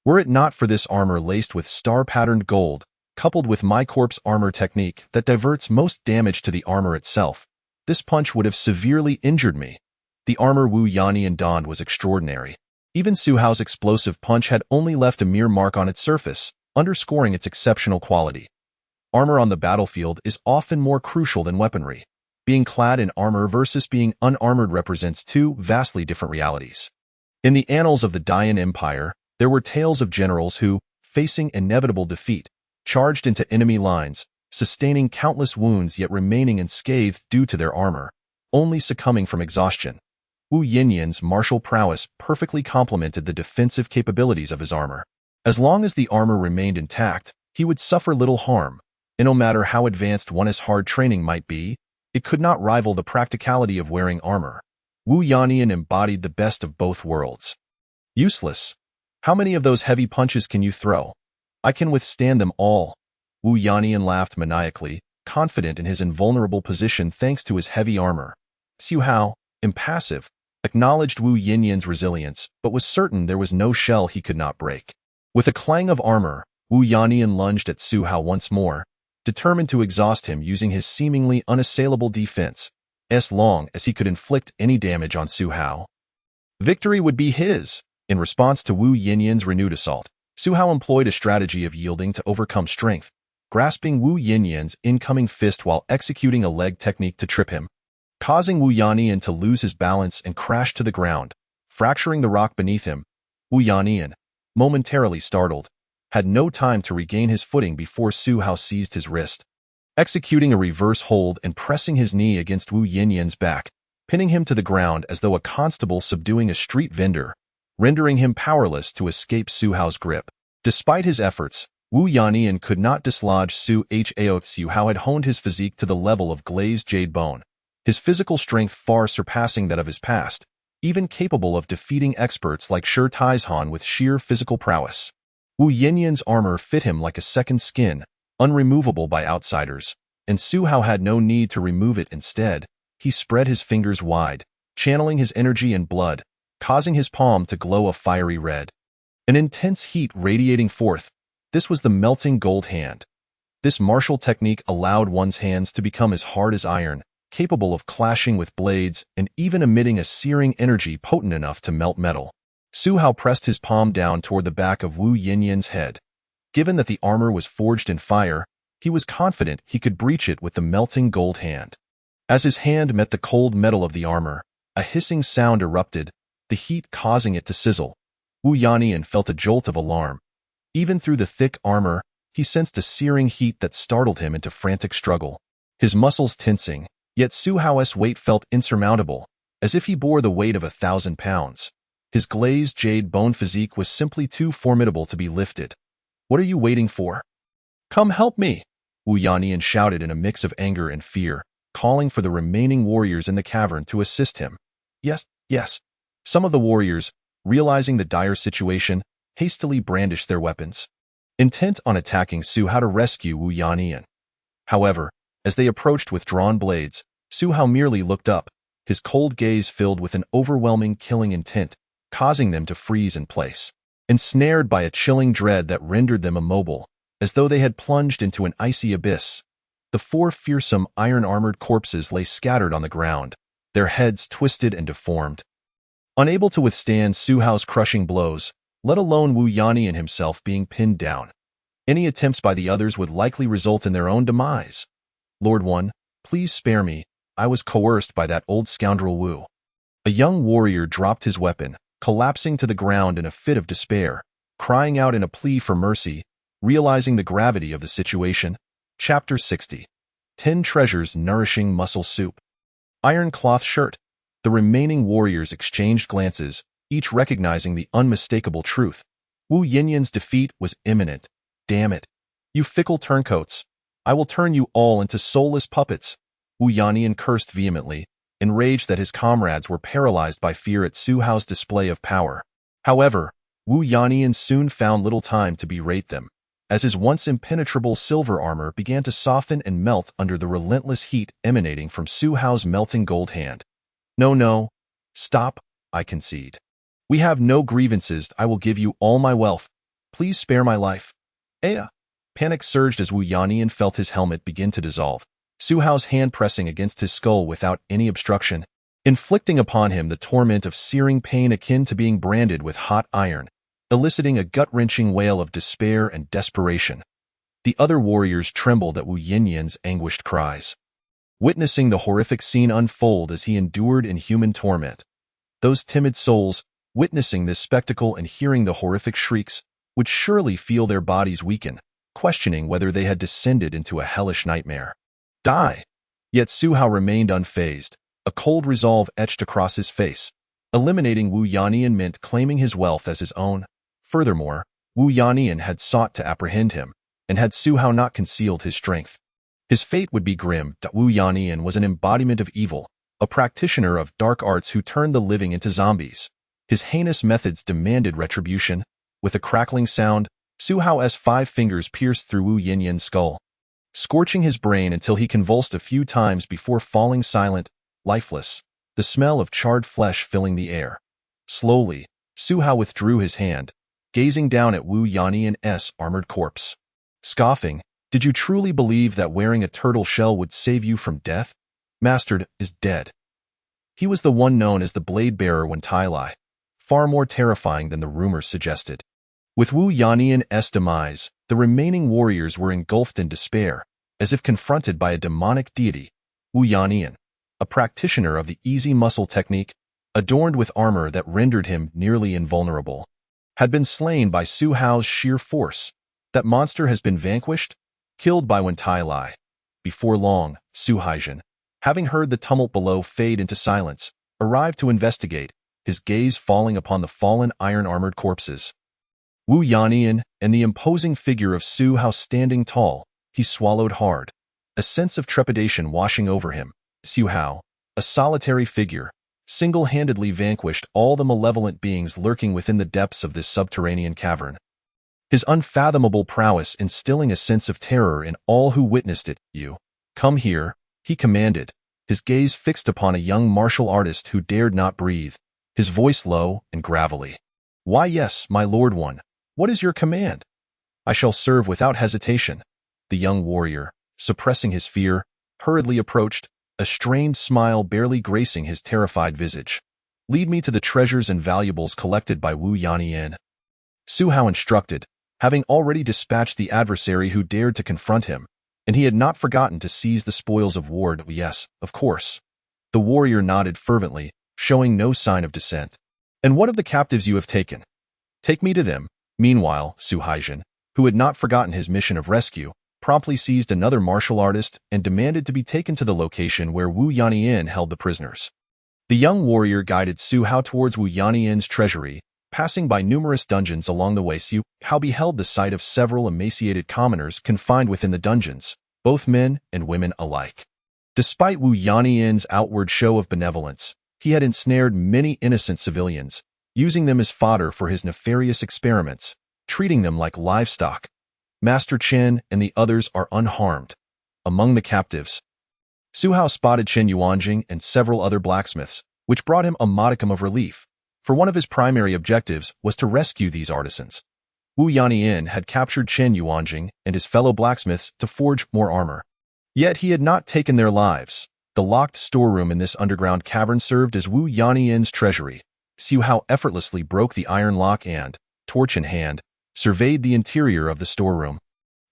Were it not for this armor laced with star-patterned gold, coupled with my corpse armor technique that diverts most damage to the armor itself, this punch would have severely injured me. The armor Wu Yannian donned was extraordinary. Even Su Hao's explosive punch had only left a mere mark on its surface, underscoring its exceptional quality. Armor on the battlefield is often more crucial than weaponry. Being clad in armor versus being unarmored represents two vastly different realities. In the annals of the Dayan Empire, there were tales of generals who, facing inevitable defeat, charged into enemy lines, sustaining countless wounds yet remaining unscathed due to their armor, only succumbing from exhaustion. Wu Yannian's martial prowess perfectly complemented the defensive capabilities of his armor. As long as the armor remained intact, he would suffer little harm, and no matter how advanced one's hard training might be, it could not rival the practicality of wearing armor. Wu Yannian embodied the best of both worlds. Useless. How many of those heavy punches can you throw? I can withstand them all. Wu Yannian laughed maniacally, confident in his invulnerable position thanks to his heavy armor. Su Hao, impassive, acknowledged Wu Yannian's resilience, but was certain there was no shell he could not break. With a clang of armor, Wu Yannian lunged at Su Hao once more, determined to exhaust him using his seemingly unassailable defense, as long as he could inflict any damage on Su Hao. Victory would be his. In response to Wu Yinyan's renewed assault, Su Hao employed a strategy of yielding to overcome strength, grasping Wu Yinyan's incoming fist while executing a leg technique to trip him, causing Wu Yannian to lose his balance and crash to the ground, fracturing the rock beneath him. Wu Yannian, momentarily startled, had no time to regain his footing before Su Hao seized his wrist, executing a reverse hold and pressing his knee against Wu Yinyan's back, pinning him to the ground as though a constable subduing a street vendor, rendering him powerless to escape Su Hao's grip. Despite his efforts, Wu Yannian could not dislodge Su Hao. Su Hao had honed his physique to the level of glazed jade bone, his physical strength far surpassing that of his past, even capable of defeating experts like Shi Taizhan with sheer physical prowess. Wu Yinyan's armor fit him like a second skin, unremovable by outsiders, and Su Hao had no need to remove it. Instead, he spread his fingers wide, channeling his energy and blood, causing his palm to glow a fiery red. An intense heat radiating forth. This was the melting gold hand. This martial technique allowed one's hands to become as hard as iron, capable of clashing with blades and even emitting a searing energy potent enough to melt metal. Su Hao pressed his palm down toward the back of Wu Yinyan's head. Given that the armor was forged in fire, he was confident he could breach it with the melting gold hand. As his hand met the cold metal of the armor, a hissing sound erupted, the heat causing it to sizzle. Wu Yannian felt a jolt of alarm. Even through the thick armor, he sensed a searing heat that startled him into frantic struggle. His muscles tensing, yet Su Hao's weight felt insurmountable, as if he bore the weight of 1,000 pounds. His glazed jade bone physique was simply too formidable to be lifted. "What are you waiting for? Come help me!" Wu Yannian shouted in a mix of anger and fear, calling for the remaining warriors in the cavern to assist him. Yes. Some of the warriors, realizing the dire situation, hastily brandished their weapons, intent on attacking Su Hao to rescue Wu Yannian. However, as they approached with drawn blades, Su Hao merely looked up, his cold gaze filled with an overwhelming killing intent, causing them to freeze in place, ensnared by a chilling dread that rendered them immobile, as though they had plunged into an icy abyss. The 4 fearsome iron-armored corpses lay scattered on the ground, their heads twisted and deformed. Unable to withstand Su Hao's crushing blows, let alone Wu Yannian himself being pinned down, any attempts by the others would likely result in their own demise. "Lord One, please spare me. I was coerced by that old scoundrel Wu." A young warrior dropped his weapon, collapsing to the ground in a fit of despair, crying out in a plea for mercy, realizing the gravity of the situation. Chapter 60. 10 Treasures Nourishing Muscle Soup. Iron cloth shirt. The remaining warriors exchanged glances, each recognizing the unmistakable truth. Wu Yinyan's defeat was imminent. "Damn it. You fickle turncoats. I will turn you all into soulless puppets." Wu Yannian cursed vehemently, enraged that his comrades were paralyzed by fear at Su Hao's display of power. However, Wu Yannian soon found little time to berate them, as his once impenetrable silver armor began to soften and melt under the relentless heat emanating from Su Hao's melting gold hand. No. Stop, I concede. We have no grievances. I will give you all my wealth. Please spare my life. Panic surged as Wu Yannian felt his helmet begin to dissolve, Su Hao's hand pressing against his skull without any obstruction, inflicting upon him the torment of searing pain akin to being branded with hot iron, eliciting a gut-wrenching wail of despair and desperation. The other warriors trembled at Wu Yinyan's anguished cries, witnessing the horrific scene unfold as he endured inhuman torment. Those timid souls, witnessing this spectacle and hearing the horrific shrieks, would surely feel their bodies weaken, questioning whether they had descended into a hellish nightmare. Die! Yet Su Hao remained unfazed, a cold resolve etched across his face. Eliminating Wu Yannian meant claiming his wealth as his own. Furthermore, Wu Yannian had sought to apprehend him, and had Su Hao not concealed his strength, his fate would be grim. Wu Yannian was an embodiment of evil, a practitioner of dark arts who turned the living into zombies. His heinous methods demanded retribution. With a crackling sound, Su Hao's 5 fingers pierced through Wu Yinyan's skull, scorching his brain until he convulsed a few times before falling silent, lifeless, the smell of charred flesh filling the air. Slowly, Su Hao withdrew his hand, gazing down at Wu Yanian's armored corpse. Scoffing, "Did you truly believe that wearing a turtle shell would save you from death? Master is dead." He was the one known as the Blade Bearer when Tai Lai, far more terrifying than the rumors suggested. With Wu Yanian's demise, the remaining warriors were engulfed in despair, as if confronted by a demonic deity. Wu Yanian, a practitioner of the easy muscle technique, adorned with armor that rendered him nearly invulnerable, had been slain by Su Hao's sheer force. That monster has been vanquished, killed by Wen Tai Lai. Before long, Su Haijin, having heard the tumult below fade into silence, arrived to investigate, his gaze falling upon the fallen iron-armored corpses. Wu Yanian and the imposing figure of Su Hao standing tall, he swallowed hard, a sense of trepidation washing over him. Su Hao, a solitary figure, single-handedly vanquished all the malevolent beings lurking within the depths of this subterranean cavern. His unfathomable prowess instilling a sense of terror in all who witnessed it. "You, come here," he commanded, his gaze fixed upon a young martial artist who dared not breathe, his voice low and gravelly. "Why, yes, my lord one. What is your command?" "I shall serve without hesitation." The young warrior, suppressing his fear, hurriedly approached, a strained smile barely gracing his terrified visage. "Lead me to the treasures and valuables collected by Wu Yanian." Su Hao instructed, having already dispatched the adversary who dared to confront him, and he had not forgotten to seize the spoils of war. "Yes, of course." The warrior nodded fervently, showing no sign of dissent. "And what of the captives you have taken?" "Take me to them." Meanwhile, Su Haijin, who had not forgotten his mission of rescue, promptly seized another martial artist and demanded to be taken to the location where Wu Yanian held the prisoners. The young warrior guided Su Hao towards Wu Yanian's treasury, passing by numerous dungeons along the way. Su Hao beheld the sight of several emaciated commoners confined within the dungeons, both men and women alike. Despite Wu Yanian's outward show of benevolence, he had ensnared many innocent civilians, using them as fodder for his nefarious experiments, treating them like livestock. Master Chen and the others are unharmed. Among the captives, Su Hao spotted Chen Yuanjing and several other blacksmiths, which brought him a modicum of relief, for one of his primary objectives was to rescue these artisans. Wu Yanian had captured Chen Yuanjing and his fellow blacksmiths to forge more armor. Yet he had not taken their lives. The locked storeroom in this underground cavern served as Wu Yanian's treasury. Su Hao effortlessly broke the iron lock and, torch in hand, surveyed the interior of the storeroom.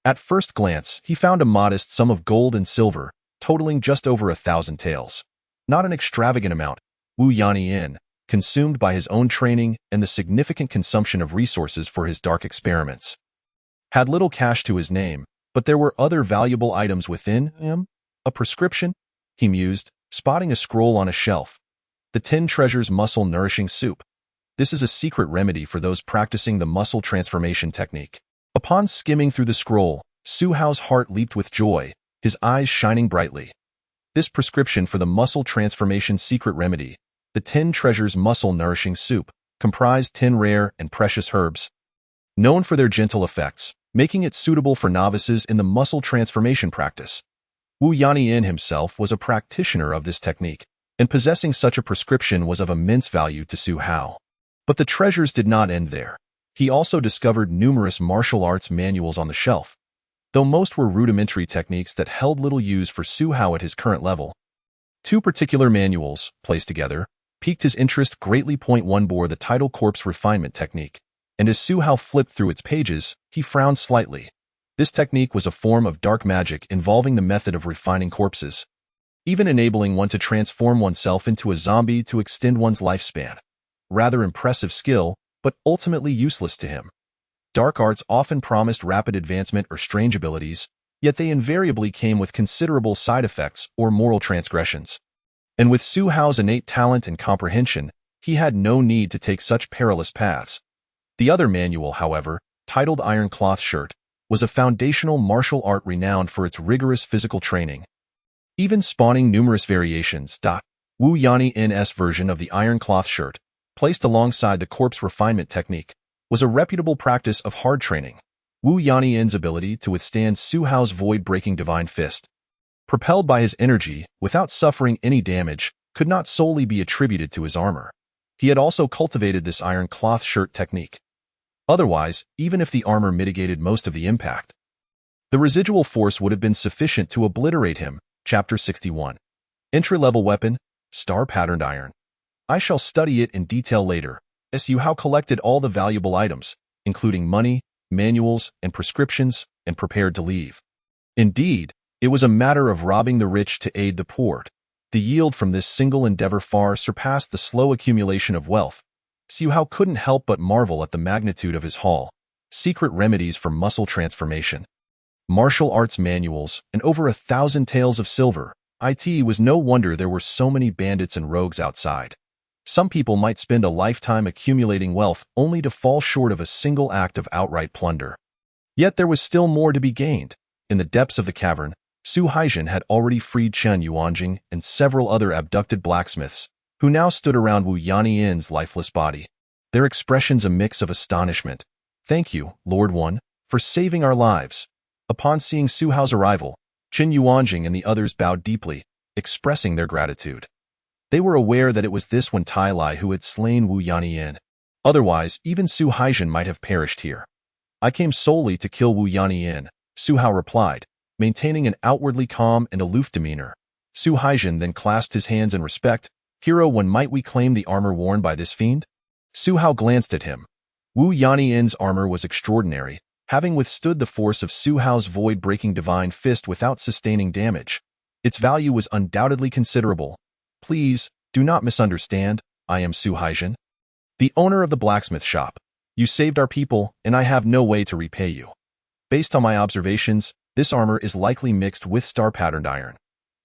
At first glance, he found a modest sum of gold and silver, totaling just over 1,000 taels. Not an extravagant amount. Wu Yanian, consumed by his own training and the significant consumption of resources for his dark experiments, had little cash to his name, but there were other valuable items within him. A prescription, he mused, spotting a scroll on a shelf. The 10 Treasures Muscle Nourishing Soup. This is a secret remedy for those practicing the muscle transformation technique. Upon skimming through the scroll, Su Hao's heart leaped with joy, his eyes shining brightly. This prescription for the muscle transformation secret remedy, the 10 Treasures Muscle Nourishing Soup, comprised 10 rare and precious herbs, known for their gentle effects, making it suitable for novices in the muscle transformation practice. Wu Yanian himself was a practitioner of this technique, and possessing such a prescription was of immense value to Su Hao. But the treasures did not end there. He also discovered numerous martial arts manuals on the shelf. Though most were rudimentary techniques that held little use for Su Hao at his current level, 2 particular manuals, placed together, piqued his interest greatly. Point 1 bore the title Corpse Refinement Technique, and as Su Hao flipped through its pages, he frowned slightly. This technique was a form of dark magic involving the method of refining corpses, even enabling one to transform oneself into a zombie to extend one's lifespan. Rather impressive skill, but ultimately useless to him. Dark arts often promised rapid advancement or strange abilities, yet they invariably came with considerable side effects or moral transgressions. And with Su Hao's innate talent and comprehension, he had no need to take such perilous paths. The other manual, however, titled Iron Cloth Shirt, was a foundational martial art renowned for its rigorous physical training, even spawning numerous variations. Wu Yanian's version of the Iron Cloth Shirt, placed alongside the corpse refinement technique, was a reputable practice of hard training. Wu Yanian's ability to withstand Su Hao's void-breaking divine fist, propelled by his energy without suffering any damage, could not solely be attributed to his armor. He had also cultivated this iron cloth shirt technique, Otherwise, even if the armor mitigated most of the impact, the residual force would have been sufficient to obliterate him. Chapter 61. Entry-level weapon, star-patterned iron. I shall study it in detail later. Su Hao collected all the valuable items, including money, manuals, and prescriptions, and prepared to leave. Indeed, it was a matter of robbing the rich to aid the poor. The yield from this single endeavor far surpassed the slow accumulation of wealth. Su Hao couldn't help but marvel at the magnitude of his haul. Secret remedies for muscle transformation, martial arts manuals, and over 1,000 taels of silver. It was no wonder there were so many bandits and rogues outside. Some people might spend a lifetime accumulating wealth only to fall short of a single act of outright plunder. Yet there was still more to be gained. In the depths of the cavern, Su Haijin had already freed Chen Yuanjing and several other abducted blacksmiths, who now stood around Wu Yanyin's lifeless body, their expressions a mix of astonishment. "Thank you, Lord One, for saving our lives." Upon seeing Su Hao's arrival, Chen Yuanjing and the others bowed deeply, expressing their gratitude. They were aware that it was this one Tai Lai who had slain Wu Yanyin. Otherwise, even Su Haijin might have perished here. "I came solely to kill Wu Yanyin," Su Hao replied, maintaining an outwardly calm and aloof demeanor. Su Haijin then clasped his hands in respect. "Hero One, might we claim the armor worn by this fiend?" Su Hao glanced at him. Wu Yanyin's armor was extraordinary, having withstood the force of Su Hao's void-breaking divine fist without sustaining damage. Its value was undoubtedly considerable. "Please, do not misunderstand. I am Su Haijin, the owner of the blacksmith shop. You saved our people, and I have no way to repay you. Based on my observations, this armor is likely mixed with star-patterned iron.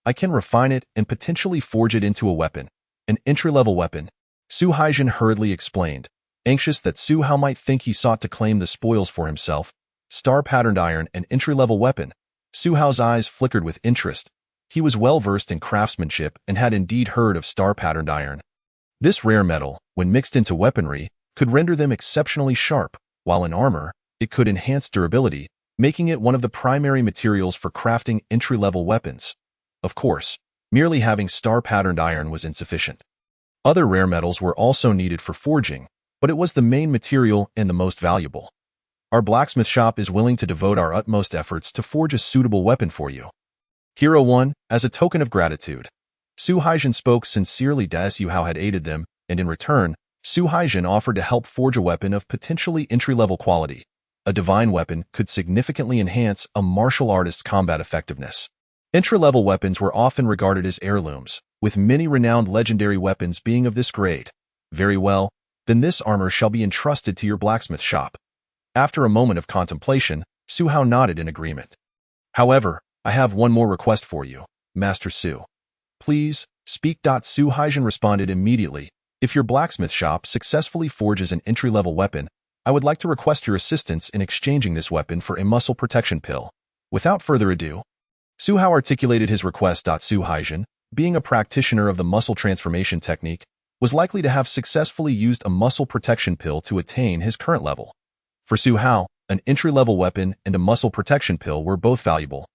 I can refine it and potentially forge it into a weapon, an entry-level weapon," Su Haijin hurriedly explained, anxious that Su Hao might think he sought to claim the spoils for himself. Star-patterned iron and entry-level weapon. Su Hao's eyes flickered with interest. He was well-versed in craftsmanship and had indeed heard of star-patterned iron. This rare metal, when mixed into weaponry, could render them exceptionally sharp, while in armor, it could enhance durability, making it one of the primary materials for crafting entry-level weapons. Of course, merely having star-patterned iron was insufficient. Other rare metals were also needed for forging, but it was the main material and the most valuable. "Our blacksmith shop is willing to devote our utmost efforts to forge a suitable weapon for you, Hero One, as a token of gratitude." Su Haijin spoke sincerely. Su Hao had aided them, and in return, Su Haijin offered to help forge a weapon of potentially entry-level quality. A divine weapon could significantly enhance a martial artist's combat effectiveness. Entry-level weapons were often regarded as heirlooms, with many renowned legendary weapons being of this grade. "Very well, then this armor shall be entrusted to your blacksmith shop." After a moment of contemplation, Su Hao nodded in agreement. "However, I have one more request for you, Master Su." "Please, speak." Su Haijin responded immediately. "If your blacksmith shop successfully forges an entry-level weapon, I would like to request your assistance in exchanging this weapon for a muscle protection pill." Without further ado, Su Hao articulated his request. Su Haijin, being a practitioner of the muscle transformation technique, was likely to have successfully used a muscle protection pill to attain his current level. For Su Hao, an entry-level weapon and a muscle protection pill were both valuable.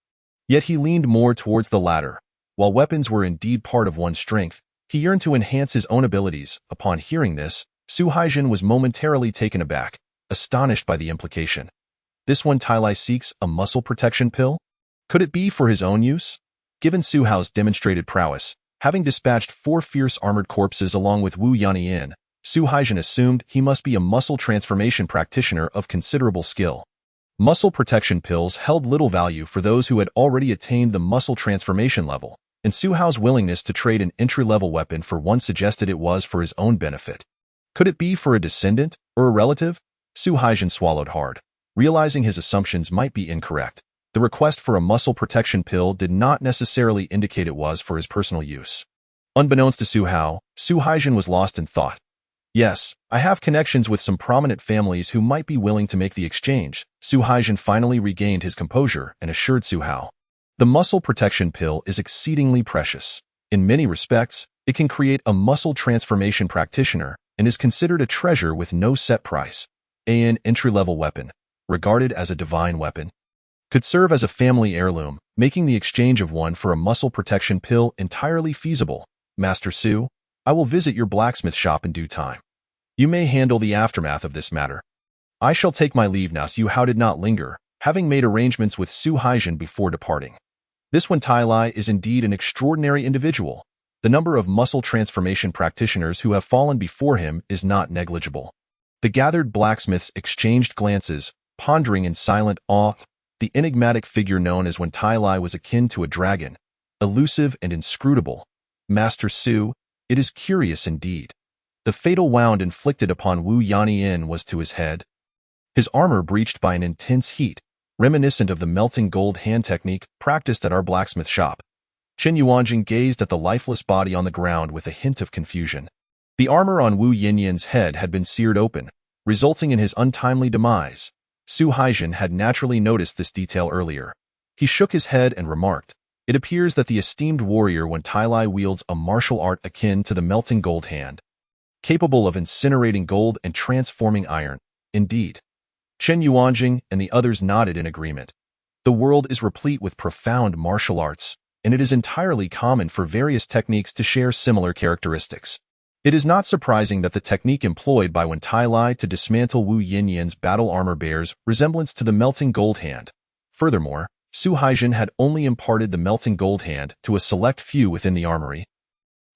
Yet he leaned more towards the latter. While weapons were indeed part of one's strength, he yearned to enhance his own abilities. Upon hearing this, Su Haijin was momentarily taken aback, astonished by the implication. This one Tai Lai seeks a muscle protection pill? Could it be for his own use? Given Su Hao's demonstrated prowess, having dispatched 4 fierce armored corpses along with Wu Yanyin, Su Haijin assumed he must be a muscle transformation practitioner of considerable skill. Muscle protection pills held little value for those who had already attained the muscle transformation level, and Su Hao's willingness to trade an entry-level weapon for one suggested it was for his own benefit. Could it be for a descendant or a relative? Su Haijin swallowed hard, realizing his assumptions might be incorrect. The request for a muscle protection pill did not necessarily indicate it was for his personal use. Unbeknownst to Su Hao, Su Haijin was lost in thought. "Yes, I have connections with some prominent families who might be willing to make the exchange." Su Haijin finally regained his composure and assured Su Hao. "The muscle protection pill is exceedingly precious. In many respects, it can create a muscle transformation practitioner and is considered a treasure with no set price. An entry-level weapon, regarded as a divine weapon, could serve as a family heirloom, making the exchange of one for a muscle protection pill entirely feasible. Master Su, I will visit your blacksmith shop in due time. You may handle the aftermath of this matter." I shall take my leave now. Su Hao did not linger, having made arrangements with Su Haijin before departing. This Wen Tai Lai is indeed an extraordinary individual. The number of muscle transformation practitioners who have fallen before him is not negligible. The gathered blacksmiths exchanged glances, pondering in silent awe. The enigmatic figure known as Wen Tai Lai was akin to a dragon, elusive and inscrutable. Master Su, it is curious indeed. The fatal wound inflicted upon Wu Yannian was to his head. His armor breached by an intense heat, reminiscent of the melting gold hand technique practiced at our blacksmith shop. Chen Yuanjing gazed at the lifeless body on the ground with a hint of confusion. The armor on Wu Yinyan's head had been seared open, resulting in his untimely demise. Su Haijin had naturally noticed this detail earlier. He shook his head and remarked, "It appears that the esteemed warrior Wen Tai Lai wields a martial art akin to the melting gold hand, capable of incinerating gold and transforming iron." Indeed. Chen Yuanjing and the others nodded in agreement. The world is replete with profound martial arts, and it is entirely common for various techniques to share similar characteristics. It is not surprising that the technique employed by Wen Tai Lai to dismantle Wu Yinyan's battle armor bears resemblance to the melting gold hand. Furthermore, Su Haijin had only imparted the melting gold hand to a select few within the armory.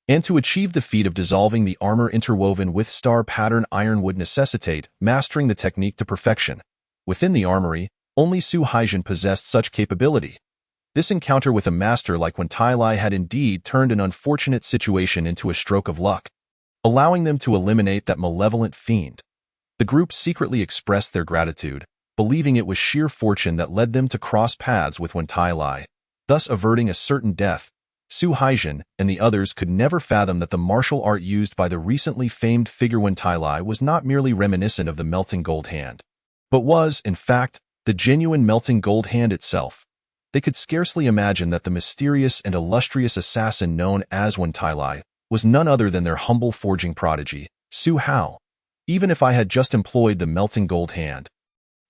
And to achieve the feat of dissolving the armor interwoven with star pattern iron would necessitate mastering the technique to perfection. Within the armory, only Su Haijin possessed such capability. This encounter with a master like Wen Tai Lai had indeed turned an unfortunate situation into a stroke of luck, allowing them to eliminate that malevolent fiend. The group secretly expressed their gratitude, believing it was sheer fortune that led them to cross paths with Wen Tai Lai, thus averting a certain death. Su Haijin and the others could never fathom that the martial art used by the recently famed figure Wen Tai Lai was not merely reminiscent of the melting gold hand, but was, in fact, the genuine melting gold hand itself. They could scarcely imagine that the mysterious and illustrious assassin known as Wen Tai Lai was none other than their humble forging prodigy, Su Hao. Even if I had just employed the melting gold hand,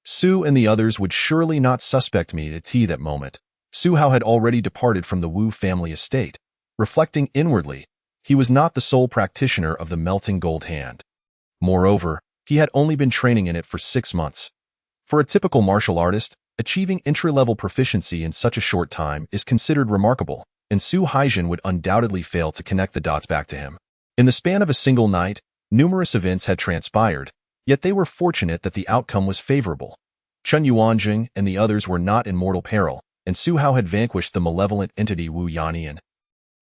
Su and the others would surely not suspect me at that moment. Su Hao had already departed from the Wu family estate. Reflecting inwardly, he was not the sole practitioner of the melting gold hand. Moreover, he had only been training in it for 6 months. For a typical martial artist, achieving entry-level proficiency in such a short time is considered remarkable, and Su Haijin would undoubtedly fail to connect the dots back to him. In the span of a single night, numerous events had transpired, yet they were fortunate that the outcome was favorable. Chen Yuanjing and the others were not in mortal peril, and Su Hao had vanquished the malevolent entity Wu Yannian.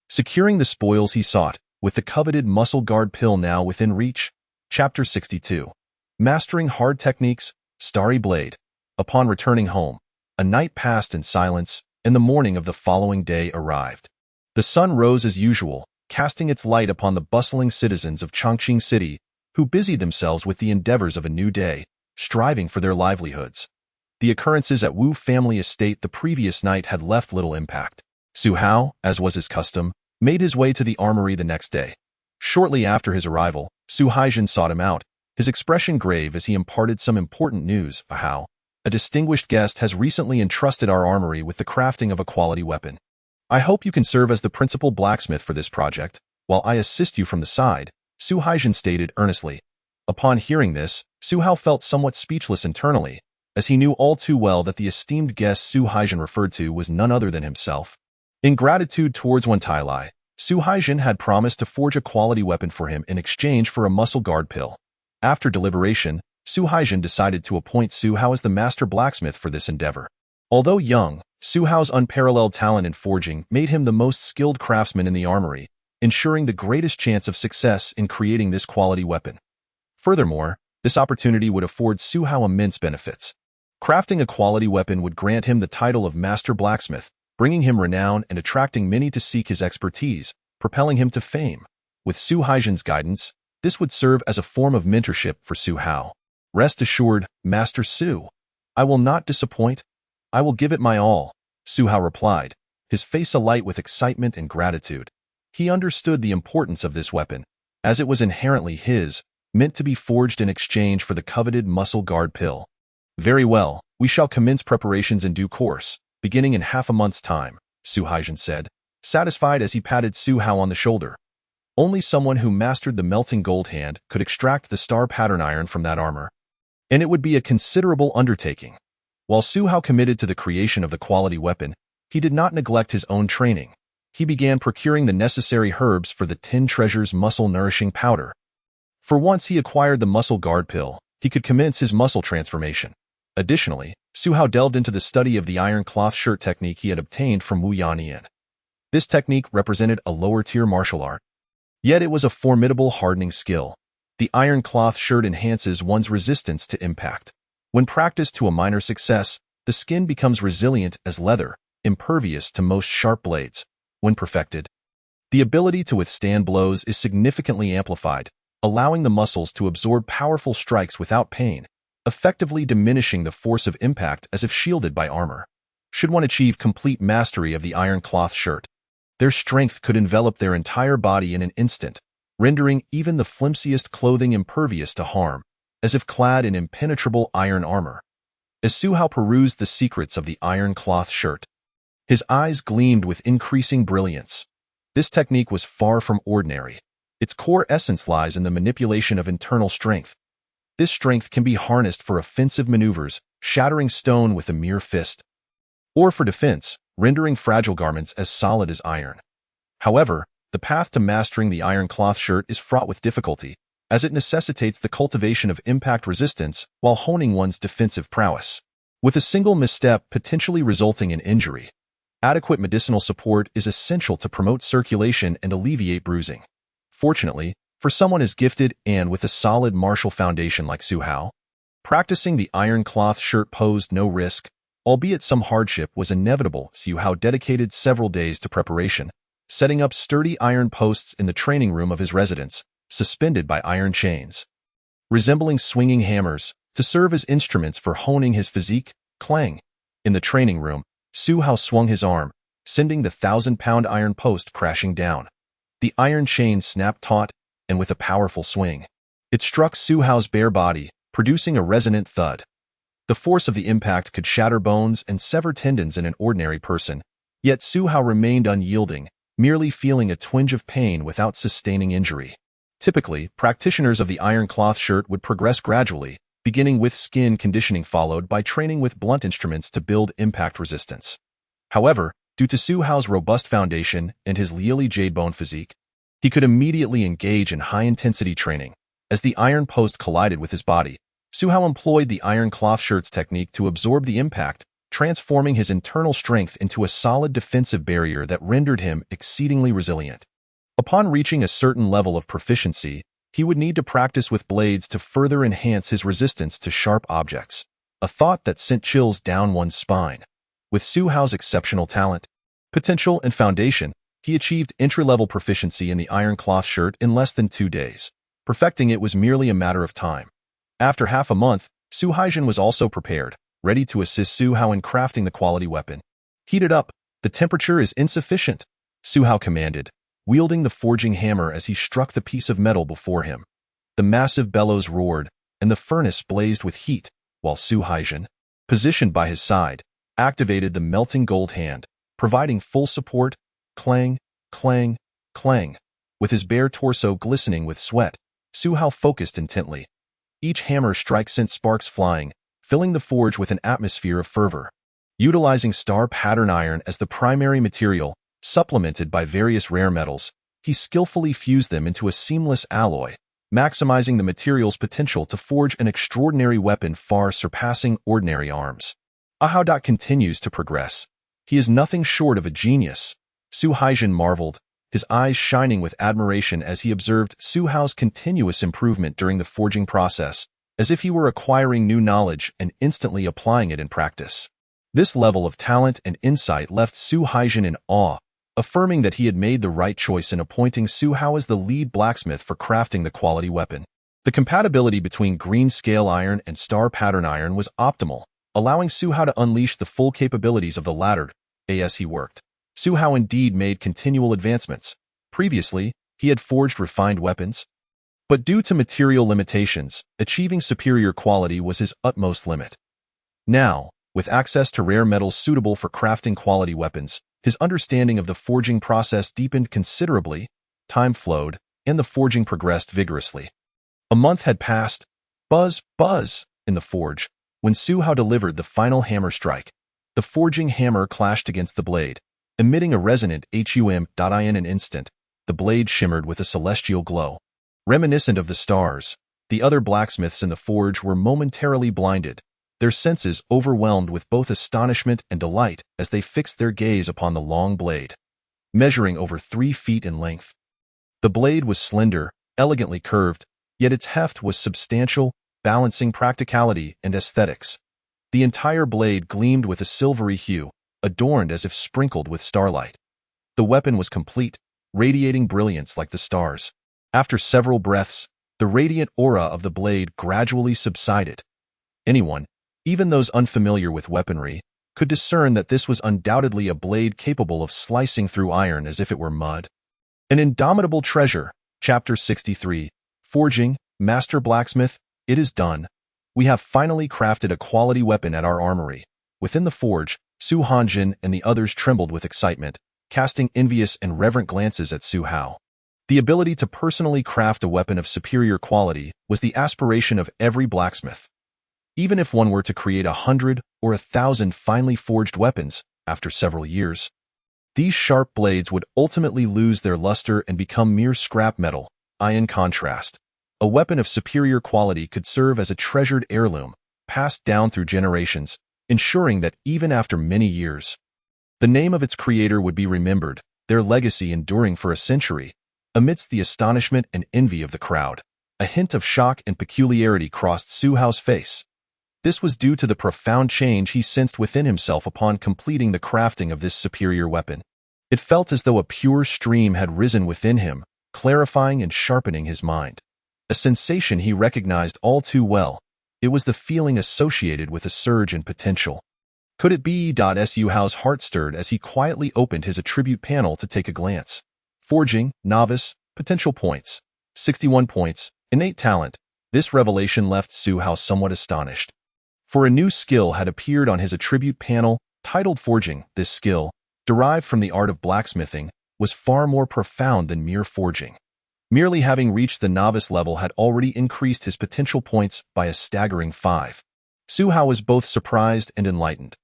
Securing the spoils he sought, with the coveted muscle guard pill now within reach. Chapter 62. Mastering Hard Techniques, Starry Blade. Upon returning home, a night passed in silence, and the morning of the following day arrived. The sun rose as usual, casting its light upon the bustling citizens of Chongqing City, who busied themselves with the endeavors of a new day, striving for their livelihoods. The occurrences at Wu family estate the previous night had left little impact. Su Hao, as was his custom, made his way to the armory the next day. Shortly after his arrival, Su Haijin sought him out, his expression grave as he imparted some important news. Hao, a distinguished guest has recently entrusted our armory with the crafting of a quality weapon. I hope you can serve as the principal blacksmith for this project, while I assist you from the side, Su Haijin stated earnestly. Upon hearing this, Su Hao felt somewhat speechless internally, as he knew all too well that the esteemed guest Su Haijin referred to was none other than himself. In gratitude towards Wen Tai Lai, Su Haijin had promised to forge a quality weapon for him in exchange for a muscle guard pill. After deliberation, Su Haijin decided to appoint Su Hao as the master blacksmith for this endeavor. Although young, Su Hao's unparalleled talent in forging made him the most skilled craftsman in the armory, ensuring the greatest chance of success in creating this quality weapon. Furthermore, this opportunity would afford Su Hao immense benefits. Crafting a quality weapon would grant him the title of Master Blacksmith, bringing him renown and attracting many to seek his expertise, propelling him to fame. With Su Haijin's guidance, this would serve as a form of mentorship for Su Hao. Rest assured, Master Su, I will not disappoint. I will give it my all, Su Hao replied, his face alight with excitement and gratitude. He understood the importance of this weapon, as it was inherently his, meant to be forged in exchange for the coveted muscle guard pill. Very well, we shall commence preparations in due course, beginning in half a month's time, Su Haijin said, satisfied as he patted Su Hao on the shoulder. Only someone who mastered the melting gold hand could extract the star pattern iron from that armor. and it would be a considerable undertaking. While Su Hao committed to the creation of the quality weapon, he did not neglect his own training. He began procuring the necessary herbs for the 10 Treasures muscle-nourishing powder. For once he acquired the muscle guard pill, he could commence his muscle transformation. Additionally, Su Hao delved into the study of the iron cloth shirt technique he had obtained from Wu Yannian. This technique represented a lower-tier martial art. Yet it was a formidable hardening skill. The iron cloth shirt enhances one's resistance to impact. When practiced to a minor success, the skin becomes resilient as leather, impervious to most sharp blades. When perfected, the ability to withstand blows is significantly amplified, allowing the muscles to absorb powerful strikes without pain, effectively diminishing the force of impact as if shielded by armor. Should one achieve complete mastery of the iron cloth shirt, their strength could envelop their entire body in an instant, rendering even the flimsiest clothing impervious to harm, as if clad in impenetrable iron armor. As Su Hao perused the secrets of the iron cloth shirt, his eyes gleamed with increasing brilliance. This technique was far from ordinary. Its core essence lies in the manipulation of internal strength. This strength can be harnessed for offensive maneuvers, shattering stone with a mere fist, or for defense, rendering fragile garments as solid as iron. However, the path to mastering the iron cloth shirt is fraught with difficulty, as it necessitates the cultivation of impact resistance while honing one's defensive prowess, with a single misstep potentially resulting in injury. Adequate medicinal support is essential to promote circulation and alleviate bruising. Fortunately, for someone as gifted and with a solid martial foundation like Su Hao, practicing the iron cloth shirt posed no risk, albeit some hardship was inevitable. Su Hao dedicated several days to preparation, setting up sturdy iron posts in the training room of his residence, suspended by iron chains, resembling swinging hammers, to serve as instruments for honing his physique. Clang! In the training room, Su Hao swung his arm, sending the 1,000-pound iron post crashing down. The iron chain snapped taut, and with a powerful swing, it struck Su Hao's bare body, producing a resonant thud. The force of the impact could shatter bones and sever tendons in an ordinary person, yet Su Hao remained unyielding, merely feeling a twinge of pain without sustaining injury. Typically, practitioners of the iron cloth shirt would progress gradually, beginning with skin conditioning followed by training with blunt instruments to build impact resistance. However, due to Su Hao's robust foundation and his Liili Jadebone physique, he could immediately engage in high-intensity training. As the iron post collided with his body, Su Hao employed the iron cloth shirt's technique to absorb the impact, transforming his internal strength into a solid defensive barrier that rendered him exceedingly resilient. Upon reaching a certain level of proficiency, he would need to practice with blades to further enhance his resistance to sharp objects, a thought that sent chills down one's spine. With Su Hao's exceptional talent, potential, and foundation, he achieved entry-level proficiency in the iron cloth shirt in less than 2 days. Perfecting it was merely a matter of time. After half a month, Su Haijin was also prepared, ready to assist Su Hao in crafting the quality weapon. Heat it up. The temperature is insufficient, Su Hao commanded, wielding the forging hammer as he struck the piece of metal before him. The massive bellows roared, and the furnace blazed with heat, while Su Haijin, positioned by his side, activated the melting gold hand, providing full support. Clang, clang, clang. With his bare torso glistening with sweat, Su Hao focused intently. Each hammer strike sent sparks flying, filling the forge with an atmosphere of fervor. Utilizing star pattern iron as the primary material, supplemented by various rare metals, he skillfully fused them into a seamless alloy, maximizing the material's potential to forge an extraordinary weapon far surpassing ordinary arms. Ahao continues to progress. He is nothing short of a genius, Su Haijin marveled, his eyes shining with admiration as he observed Su Hao's continuous improvement during the forging process, as if he were acquiring new knowledge and instantly applying it in practice. This level of talent and insight left Su Haijin in awe, affirming that he had made the right choice in appointing Su Hao as the lead blacksmith for crafting the quality weapon. The compatibility between green scale iron and star pattern iron was optimal, allowing Su Hao to unleash the full capabilities of the latter. As he worked, Su Hao indeed made continual advancements. Previously, he had forged refined weapons, but due to material limitations, achieving superior quality was his utmost limit. Now, with access to rare metals suitable for crafting quality weapons, his understanding of the forging process deepened considerably, time flowed, and the forging progressed vigorously. A month had passed. Buzz, buzz! in the forge, when Su Hao delivered the final hammer strike. The forging hammer clashed against the blade, emitting a resonant hum. In an instant, the blade shimmered with a celestial glow. Reminiscent of the stars, the other blacksmiths in the forge were momentarily blinded, their senses overwhelmed with both astonishment and delight as they fixed their gaze upon the long blade, measuring over 3 feet in length. The blade was slender, elegantly curved, yet its heft was substantial, balancing practicality and aesthetics. The entire blade gleamed with a silvery hue, adorned as if sprinkled with starlight. The weapon was complete, radiating brilliance like the stars. After several breaths, the radiant aura of the blade gradually subsided. Anyone, even those unfamiliar with weaponry, could discern that this was undoubtedly a blade capable of slicing through iron as if it were mud. An indomitable treasure. Chapter 63. Forging, Master Blacksmith, it is done. We have finally crafted a quality weapon at our armory. Within the forge, Su Hanjin and the others trembled with excitement, casting envious and reverent glances at Su Hao. The ability to personally craft a weapon of superior quality was the aspiration of every blacksmith. Even if one were to create 100 or 1,000 finely forged weapons after several years, these sharp blades would ultimately lose their luster and become mere scrap metal. In contrast, a weapon of superior quality could serve as a treasured heirloom, passed down through generations, ensuring that even after many years, the name of its creator would be remembered, their legacy enduring for a century. Amidst the astonishment and envy of the crowd, a hint of shock and peculiarity crossed Su Hao's face. This was due to the profound change he sensed within himself upon completing the crafting of this superior weapon. It felt as though a pure stream had risen within him, clarifying and sharpening his mind. A sensation he recognized all too well. It was the feeling associated with a surge in potential. Could it be? Su Hao's heart stirred as he quietly opened his attribute panel to take a glance. Forging, Novice, Potential Points, 61 points, Innate Talent. This revelation left Su Hao somewhat astonished. For a new skill had appeared on his attribute panel, titled Forging. This skill, derived from the art of blacksmithing, was far more profound than mere forging. Merely having reached the novice level had already increased his potential points by a staggering 5. Su Hao was both surprised and enlightened.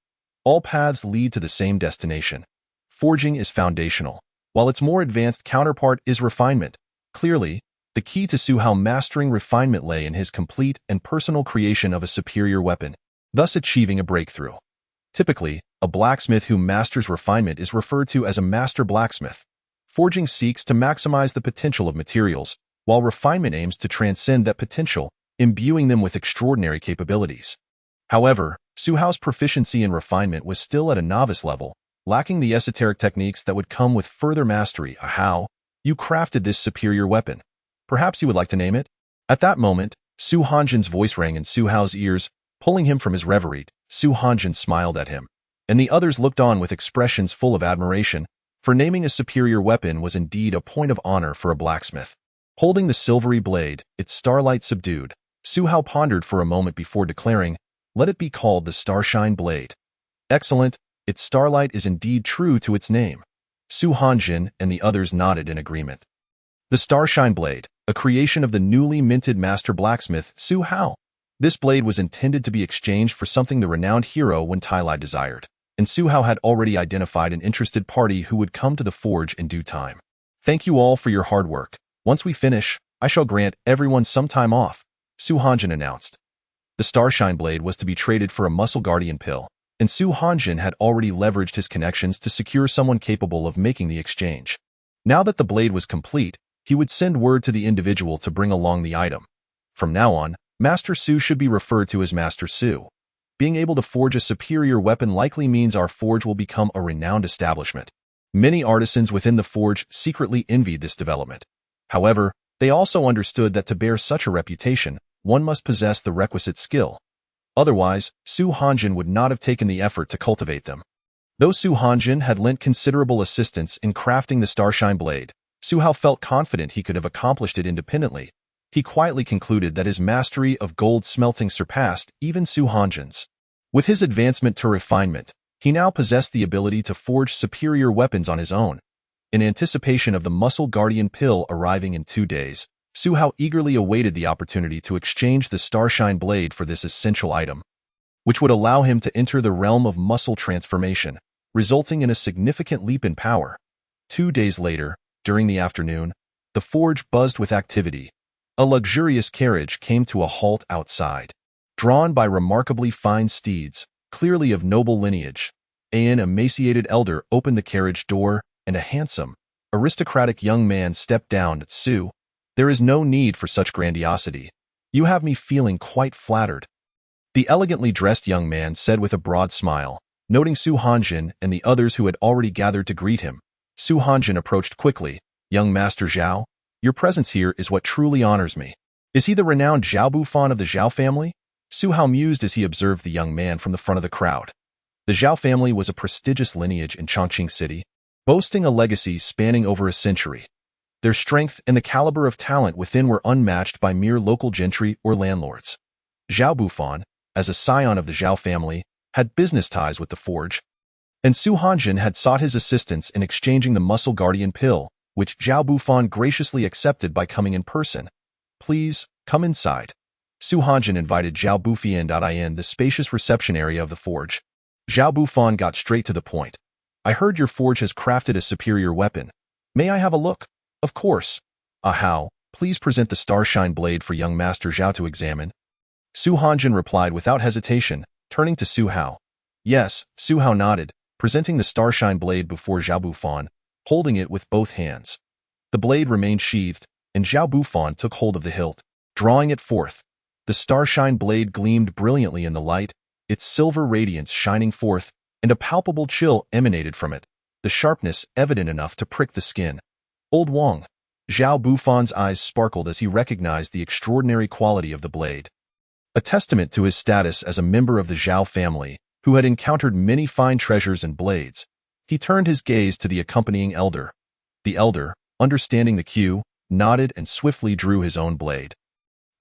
All paths lead to the same destination. Forging is foundational, while its more advanced counterpart is refinement. Clearly, the key to Su Hao mastering refinement lay in his complete and personal creation of a superior weapon, thus achieving a breakthrough. Typically, a blacksmith who masters refinement is referred to as a master blacksmith. Forging seeks to maximize the potential of materials, while refinement aims to transcend that potential, imbuing them with extraordinary capabilities. However, Su Hao's proficiency in refinement was still at a novice level, lacking the esoteric techniques that would come with further mastery. How? You crafted this superior weapon. Perhaps you would like to name it? At that moment, Su Hanjin's voice rang in Su Hao's ears, pulling him from his reverie. Su Hanjin smiled at him, and the others looked on with expressions full of admiration, for naming a superior weapon was indeed a point of honor for a blacksmith. Holding the silvery blade, its starlight subdued, Su Hao pondered for a moment before declaring, "Let it be called the Starshine Blade." Excellent, its starlight is indeed true to its name. Su Hanjin and the others nodded in agreement. The Starshine Blade, a creation of the newly minted master blacksmith Su Hao. This blade was intended to be exchanged for something the renowned hero Wen Tailai desired, and Su Hao had already identified an interested party who would come to the forge in due time. Thank you all for your hard work. Once we finish, I shall grant everyone some time off, Su Hanjin announced. The Starshine Blade was to be traded for a Muscle Guardian pill, and Su Hanjin had already leveraged his connections to secure someone capable of making the exchange. Now that the blade was complete, he would send word to the individual to bring along the item. From now on, Master Su should be referred to as Master Su. Being able to forge a superior weapon likely means our forge will become a renowned establishment. Many artisans within the forge secretly envied this development. However, they also understood that to bear such a reputation, one must possess the requisite skill. Otherwise, Su Hanjin would not have taken the effort to cultivate them. Though Su Hanjin had lent considerable assistance in crafting the Starshine Blade, Su Hao felt confident he could have accomplished it independently. He quietly concluded that his mastery of gold smelting surpassed even Su Hanjin's. With his advancement to refinement, he now possessed the ability to forge superior weapons on his own. In anticipation of the Muscle Guardian pill arriving in 2 days, Su Hao eagerly awaited the opportunity to exchange the Starshine blade for this essential item, which would allow him to enter the realm of muscle transformation, resulting in a significant leap in power. 2 days later, during the afternoon, the forge buzzed with activity. A luxurious carriage came to a halt outside. Drawn by remarkably fine steeds, clearly of noble lineage, an emaciated elder opened the carriage door, and a handsome, aristocratic young man stepped down. Su, there is no need for such grandiosity. You have me feeling quite flattered. The elegantly dressed young man said with a broad smile, noting Su Hanjin and the others who had already gathered to greet him. Su Hanjin approached quickly. Young Master Zhao, your presence here is what truly honors me. Is he the renowned Zhao Bufan of the Zhao family? Su Hao mused as he observed the young man from the front of the crowd. The Zhao family was a prestigious lineage in Chongqing City, boasting a legacy spanning over a century. Their strength and the caliber of talent within were unmatched by mere local gentry or landlords. Zhao Bufan, as a scion of the Zhao family, had business ties with the forge, and Su Hanjin had sought his assistance in exchanging the Muscle Guardian pill, which Zhao Bufan graciously accepted by coming in person. Please, come inside. Su Hanjin invited Zhao Bufian in the spacious reception area of the forge. Zhao Bufan got straight to the point. I heard your forge has crafted a superior weapon. May I have a look? Of course. How, please present the Starshine blade for young Master Zhao to examine. Su Hanjin replied without hesitation, turning to Su Hao. Yes, Su Hao nodded, presenting the Starshine blade before Zhao Bufan, holding it with both hands. The blade remained sheathed, and Zhao Bufan took hold of the hilt, drawing it forth. The Starshine blade gleamed brilliantly in the light, its silver radiance shining forth, and a palpable chill emanated from it, the sharpness evident enough to prick the skin. Old Wang. Zhao Bufan's eyes sparkled as he recognized the extraordinary quality of the blade. A testament to his status as a member of the Zhao family, who had encountered many fine treasures and blades, he turned his gaze to the accompanying elder. The elder, understanding the cue, nodded and swiftly drew his own blade,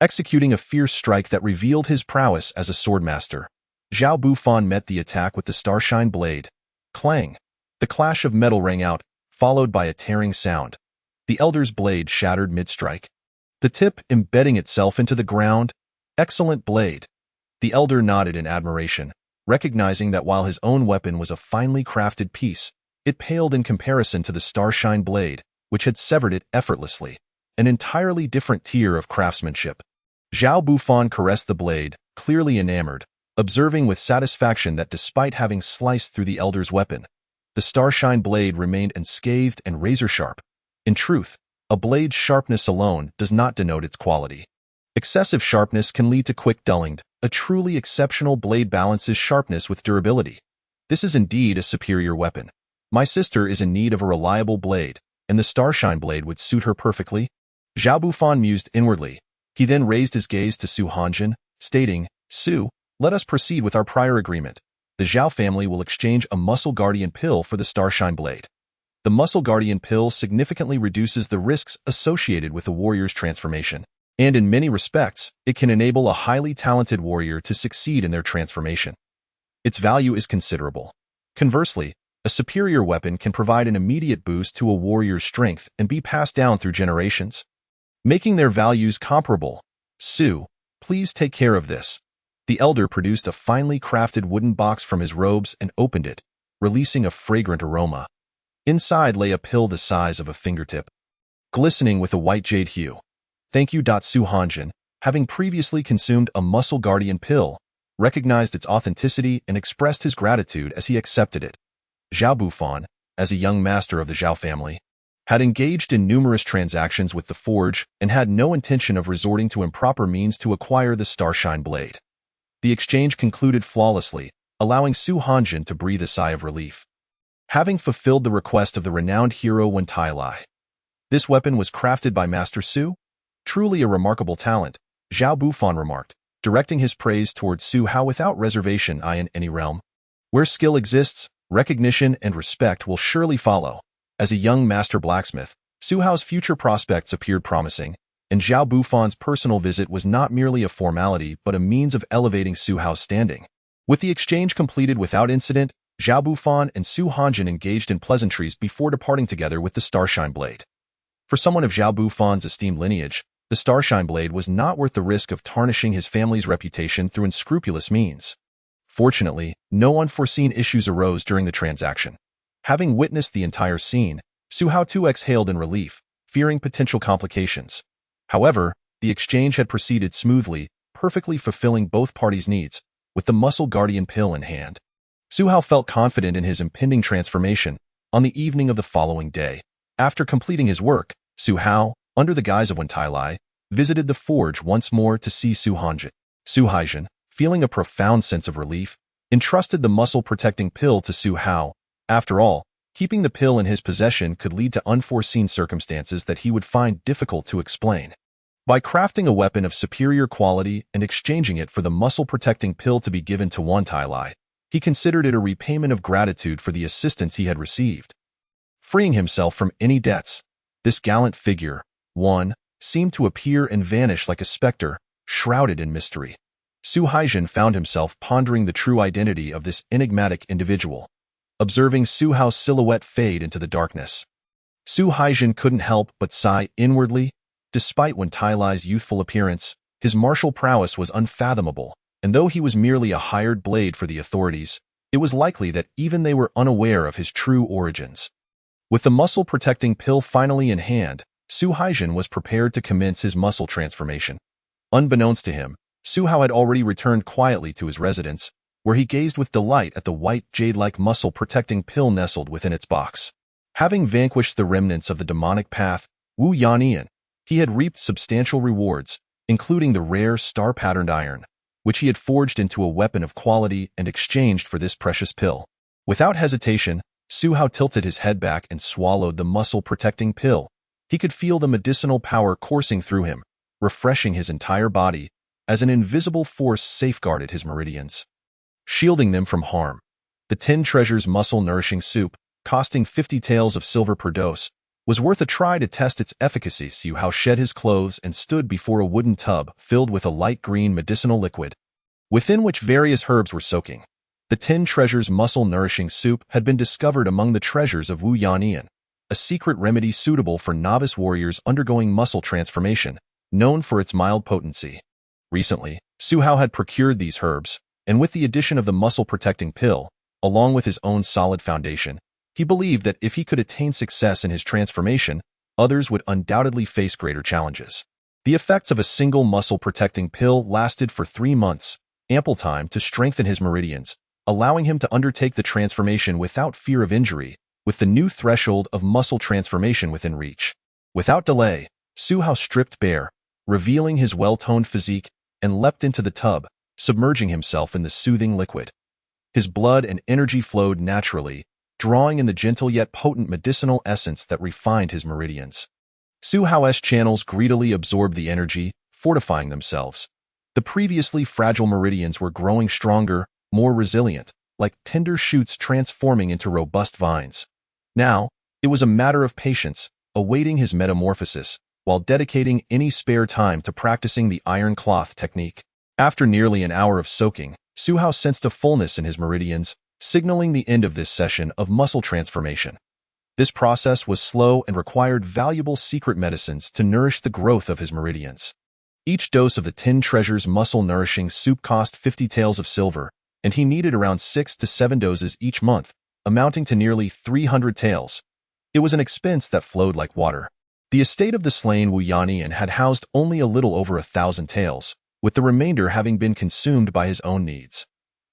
executing a fierce strike that revealed his prowess as a swordmaster. Zhao Bufan met the attack with the Starshine blade. Clang! The clash of metal rang out, followed by a tearing sound. The elder's blade shattered mid-strike, the tip embedding itself into the ground. Excellent blade. The elder nodded in admiration, recognizing that while his own weapon was a finely crafted piece, it paled in comparison to the Starshine blade, which had severed it effortlessly, an entirely different tier of craftsmanship. Zhao Bufan caressed the blade, clearly enamored, observing with satisfaction that despite having sliced through the elder's weapon, the Starshine blade remained unscathed and razor-sharp. In truth, a blade's sharpness alone does not denote its quality. Excessive sharpness can lead to quick dulling. A truly exceptional blade balances sharpness with durability. This is indeed a superior weapon. My sister is in need of a reliable blade, and the Starshine blade would suit her perfectly. Zhao Bufan mused inwardly. He then raised his gaze to Su Hanjin, stating, Su, let us proceed with our prior agreement. The Zhao family will exchange a Muscle Guardian pill for the Starshine blade. The Muscle Guardian pill significantly reduces the risks associated with a warrior's transformation, and in many respects, it can enable a highly talented warrior to succeed in their transformation. Its value is considerable. Conversely, a superior weapon can provide an immediate boost to a warrior's strength and be passed down through generations, making their values comparable. Su, please take care of this. The elder produced a finely crafted wooden box from his robes and opened it, releasing a fragrant aroma. Inside lay a pill the size of a fingertip, glistening with a white jade hue. Thank you. Su Hanjin, having previously consumed a Muscle Guardian pill, recognized its authenticity and expressed his gratitude as he accepted it. Zhao Bufan, as a young master of the Zhao family, had engaged in numerous transactions with the forge and had no intention of resorting to improper means to acquire the Starshine blade. The exchange concluded flawlessly, allowing Su Hanjin to breathe a sigh of relief. Having fulfilled the request of the renowned hero Wen Tailai, this weapon was crafted by Master Su? Truly a remarkable talent, Zhao Bufan remarked, directing his praise towards Su Hao without reservation. In any realm where skill exists, recognition and respect will surely follow. As a young master blacksmith, Su Hao's future prospects appeared promising, and Zhao Bufan's personal visit was not merely a formality but a means of elevating Su Hao's standing. With the exchange completed without incident, Zhao Bufan and Su Hanjin engaged in pleasantries before departing together with the Starshine blade. For someone of Zhao Bufan's esteemed lineage, The Starshine blade was not worth the risk of tarnishing his family's reputation through unscrupulous means. Fortunately, no unforeseen issues arose during the transaction. Having witnessed the entire scene, Su Hao too exhaled in relief, fearing potential complications. However, the exchange had proceeded smoothly, perfectly fulfilling both parties' needs, with the Muscle Guardian pill in hand. Su Hao felt confident in his impending transformation. On the evening of the following day, after completing his work, Su Hao, under the guise of Wen Tailai, visited the forge once more to see Su Hanjin. Su Haijin, feeling a profound sense of relief, entrusted the muscle-protecting pill to Su Hao. After all, keeping the pill in his possession could lead to unforeseen circumstances that he would find difficult to explain. By crafting a weapon of superior quality and exchanging it for the muscle-protecting pill to be given to Wen Tailai, he considered it a repayment of gratitude for the assistance he had received. Freeing himself from any debts, this gallant figure, Wan, seemed to appear and vanish like a specter, shrouded in mystery. Su Haijin found himself pondering the true identity of this enigmatic individual, observing Su Hao's silhouette fade into the darkness. Su Haijin couldn't help but sigh inwardly. Despite Wen Tailai's youthful appearance, his martial prowess was unfathomable, and though he was merely a hired blade for the authorities, it was likely that even they were unaware of his true origins. With the muscle-protecting pill finally in hand, Su Haijin was prepared to commence his muscle transformation. Unbeknownst to him, Su Hao had already returned quietly to his residence, where he gazed with delight at the white jade-like muscle-protecting pill nestled within its box. Having vanquished the remnants of the demonic path, Wu Yannian, he had reaped substantial rewards, including the rare star-patterned iron, which he had forged into a weapon of quality and exchanged for this precious pill. Without hesitation, Su Hao tilted his head back and swallowed the muscle-protecting pill. He could feel the medicinal power coursing through him, refreshing his entire body, as an invisible force safeguarded his meridians, shielding them from harm. The 10 Treasures muscle-nourishing soup, costing 50 taels of silver per dose, was worth a try to test its efficacy. Su Hao shed his clothes and stood before a wooden tub filled with a light green medicinal liquid, within which various herbs were soaking. The 10 Treasures muscle-nourishing soup had been discovered among the treasures of Wu Yannian, a secret remedy suitable for novice warriors undergoing muscle transformation, known for its mild potency. Recently, Su Hao had procured these herbs, and with the addition of the muscle-protecting pill, along with his own solid foundation, he believed that if he could attain success in his transformation, others would undoubtedly face greater challenges. The effects of a single muscle-protecting pill lasted for 3 months, ample time to strengthen his meridians, allowing him to undertake the transformation without fear of injury, with the new threshold of muscle transformation within reach. Without delay, Su Hao stripped bare, revealing his well-toned physique, and leapt into the tub, submerging himself in the soothing liquid. His blood and energy flowed naturally, drawing in the gentle yet potent medicinal essence that refined his meridians. Su Hao's channels greedily absorbed the energy, fortifying themselves. The previously fragile meridians were growing stronger, more resilient, like tender shoots transforming into robust vines. Now, it was a matter of patience, awaiting his metamorphosis, while dedicating any spare time to practicing the iron cloth technique. After nearly an hour of soaking, Su Hao sensed a fullness in his meridians, signaling the end of this session of muscle transformation. This process was slow and required valuable secret medicines to nourish the growth of his meridians. Each dose of the 10 Treasures muscle-nourishing soup cost 50 taels of silver, and he needed around 6 to 7 doses each month, amounting to nearly 300 taels. It was an expense that flowed like water. The estate of the slain Wu Yannian had housed only a little over 1,000 taels, with the remainder having been consumed by his own needs.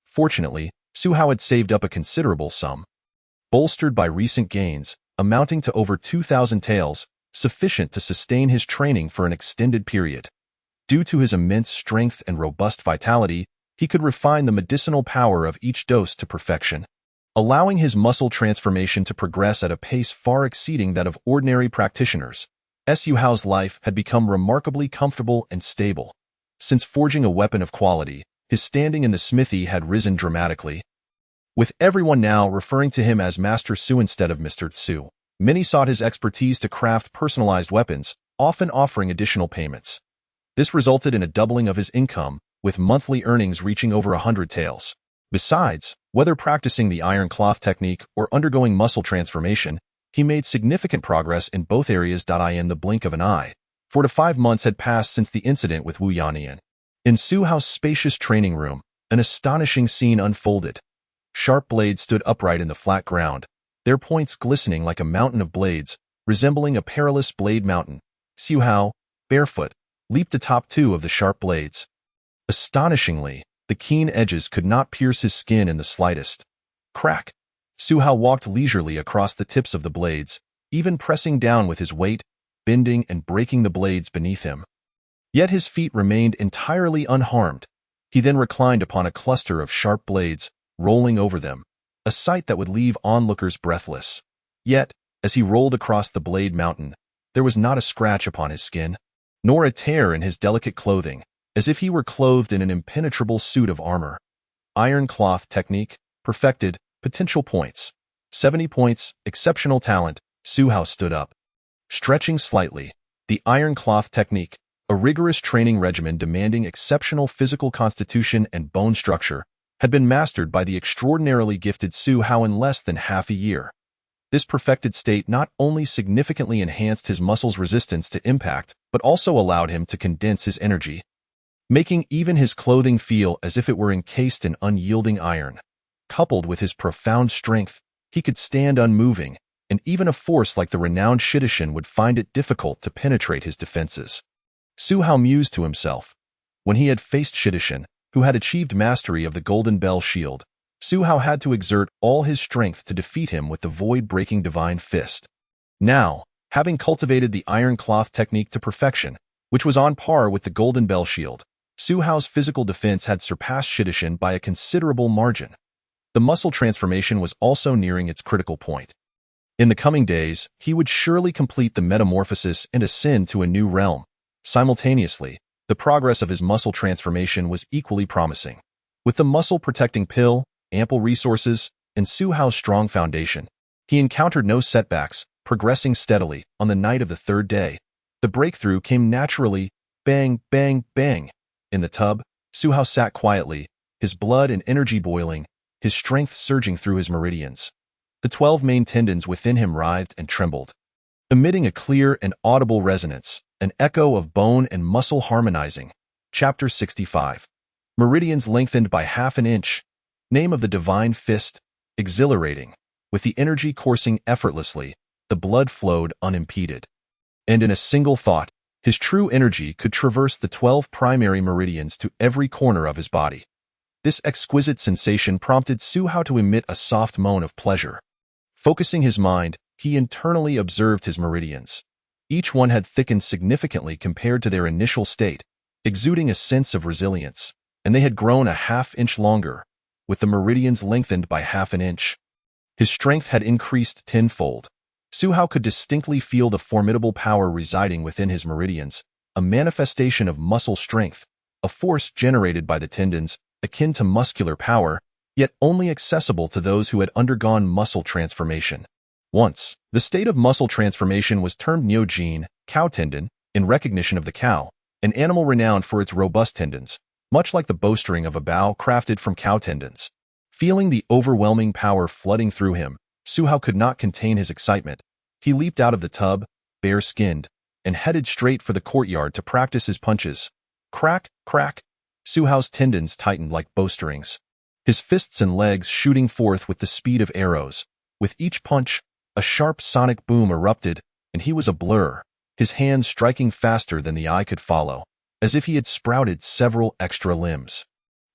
Fortunately, Su Hao had saved up a considerable sum, bolstered by recent gains, amounting to over 2,000 taels, sufficient to sustain his training for an extended period. Due to his immense strength and robust vitality, he could refine the medicinal power of each dose to perfection, allowing his muscle transformation to progress at a pace far exceeding that of ordinary practitioners. Su Hao's life had become remarkably comfortable and stable. Since forging a weapon of quality, his standing in the smithy had risen dramatically, with everyone now referring to him as Master Su instead of Mr. Tsu. Many sought his expertise to craft personalized weapons, often offering additional payments. This resulted in a doubling of his income, with monthly earnings reaching over 100 taels. Besides, whether practicing the iron cloth technique or undergoing muscle transformation, he made significant progress in both areas. In the blink of an eye, 4 to 5 months had passed since the incident with Wu Yannian. In Su Hao's spacious training room, an astonishing scene unfolded. Sharp blades stood upright in the flat ground, their points glistening like a mountain of blades, resembling a perilous blade mountain. Su Hao, barefoot, leaped atop 2 of the sharp blades. Astonishingly, the keen edges could not pierce his skin in the slightest. Crack! Su Hao walked leisurely across the tips of the blades, even pressing down with his weight, bending and breaking the blades beneath him. Yet his feet remained entirely unharmed. He then reclined upon a cluster of sharp blades, rolling over them, a sight that would leave onlookers breathless. Yet, as he rolled across the blade mountain, there was not a scratch upon his skin, nor a tear in his delicate clothing, as if he were clothed in an impenetrable suit of armor. Iron cloth technique, perfected, potential points. 70 points, exceptional talent. Su Hao stood up. Stretching slightly, the iron cloth technique, a rigorous training regimen demanding exceptional physical constitution and bone structure, had been mastered by the extraordinarily gifted Su Hao in less than half a year. This perfected state not only significantly enhanced his muscles' resistance to impact, but also allowed him to condense his energy, making even his clothing feel as if it were encased in unyielding iron. Coupled with his profound strength, he could stand unmoving, and even a force like the renowned Shidishin would find it difficult to penetrate his defenses. Su Hao mused to himself. When he had faced Shidishin, who had achieved mastery of the Golden Bell Shield, Su Hao had to exert all his strength to defeat him with the void-breaking Divine Fist. Now, having cultivated the iron cloth technique to perfection, which was on par with the Golden Bell Shield, Su Hao's physical defense had surpassed Shidishin by a considerable margin. The muscle transformation was also nearing its critical point. In the coming days, he would surely complete the metamorphosis and ascend to a new realm. Simultaneously, the progress of his muscle transformation was equally promising. With the muscle-protecting pill, ample resources, and Su Hao's strong foundation, he encountered no setbacks, progressing steadily. On the night of the 3rd day, the breakthrough came naturally. Bang, bang, bang. In the tub, Su Hao sat quietly, his blood and energy boiling, his strength surging through his meridians. The 12 main tendons within him writhed and trembled, emitting a clear and audible resonance, an echo of bone and muscle harmonizing. Chapter 65. Meridians lengthened by half an inch. Name of the Divine Fist. Exhilarating. With the energy coursing effortlessly, the blood flowed unimpeded. And in a single thought, his true energy could traverse the 12 primary meridians to every corner of his body. This exquisite sensation prompted Su Hao to emit a soft moan of pleasure. Focusing his mind, he internally observed his meridians. Each one had thickened significantly compared to their initial state, exuding a sense of resilience, and they had grown a half-inch longer, with the meridians lengthened by half an inch. His strength had increased tenfold. Su Hao could distinctly feel the formidable power residing within his meridians, a manifestation of muscle strength, a force generated by the tendons, akin to muscular power, yet only accessible to those who had undergone muscle transformation. Once, the state of muscle transformation was termed Niujin, cow tendon, in recognition of the cow, an animal renowned for its robust tendons, much like the bowstring of a bow crafted from cow tendons. Feeling the overwhelming power flooding through him, Su Hao could not contain his excitement. He leaped out of the tub, bare-skinned, and headed straight for the courtyard to practice his punches. Crack, crack. Su Hao's tendons tightened like bowstrings, his fists and legs shooting forth with the speed of arrows. With each punch, a sharp sonic boom erupted, and he was a blur, his hands striking faster than the eye could follow, as if he had sprouted several extra limbs.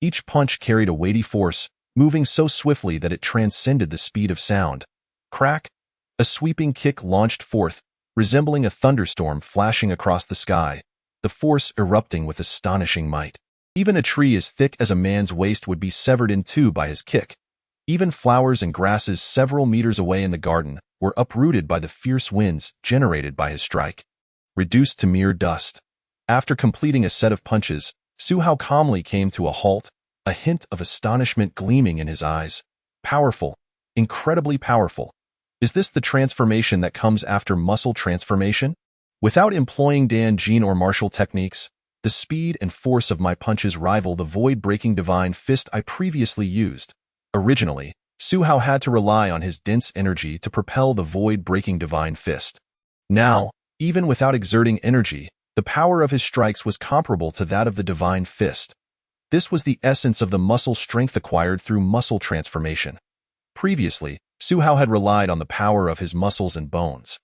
Each punch carried a weighty force, moving so swiftly that it transcended the speed of sound. Crack! A sweeping kick launched forth, resembling a thunderstorm flashing across the sky, the force erupting with astonishing might. Even a tree as thick as a man's waist would be severed in two by his kick. Even flowers and grasses several meters away in the garden were uprooted by the fierce winds generated by his strike, reduced to mere dust. After completing a set of punches, Su Hao calmly came to a halt, a hint of astonishment gleaming in his eyes. Powerful, incredibly powerful. Is this the transformation that comes after muscle transformation? Without employing Dan Jin or martial techniques, the speed and force of my punches rival the void-breaking Divine Fist I previously used. Originally, Su Hao had to rely on his dense energy to propel the void-breaking Divine Fist. Now, even without exerting energy, the The power of his strikes was comparable to that of the divine fist. This was the essence of the muscle strength acquired through muscle transformation. Previously, Su Hao had relied on the power of his muscles and bones.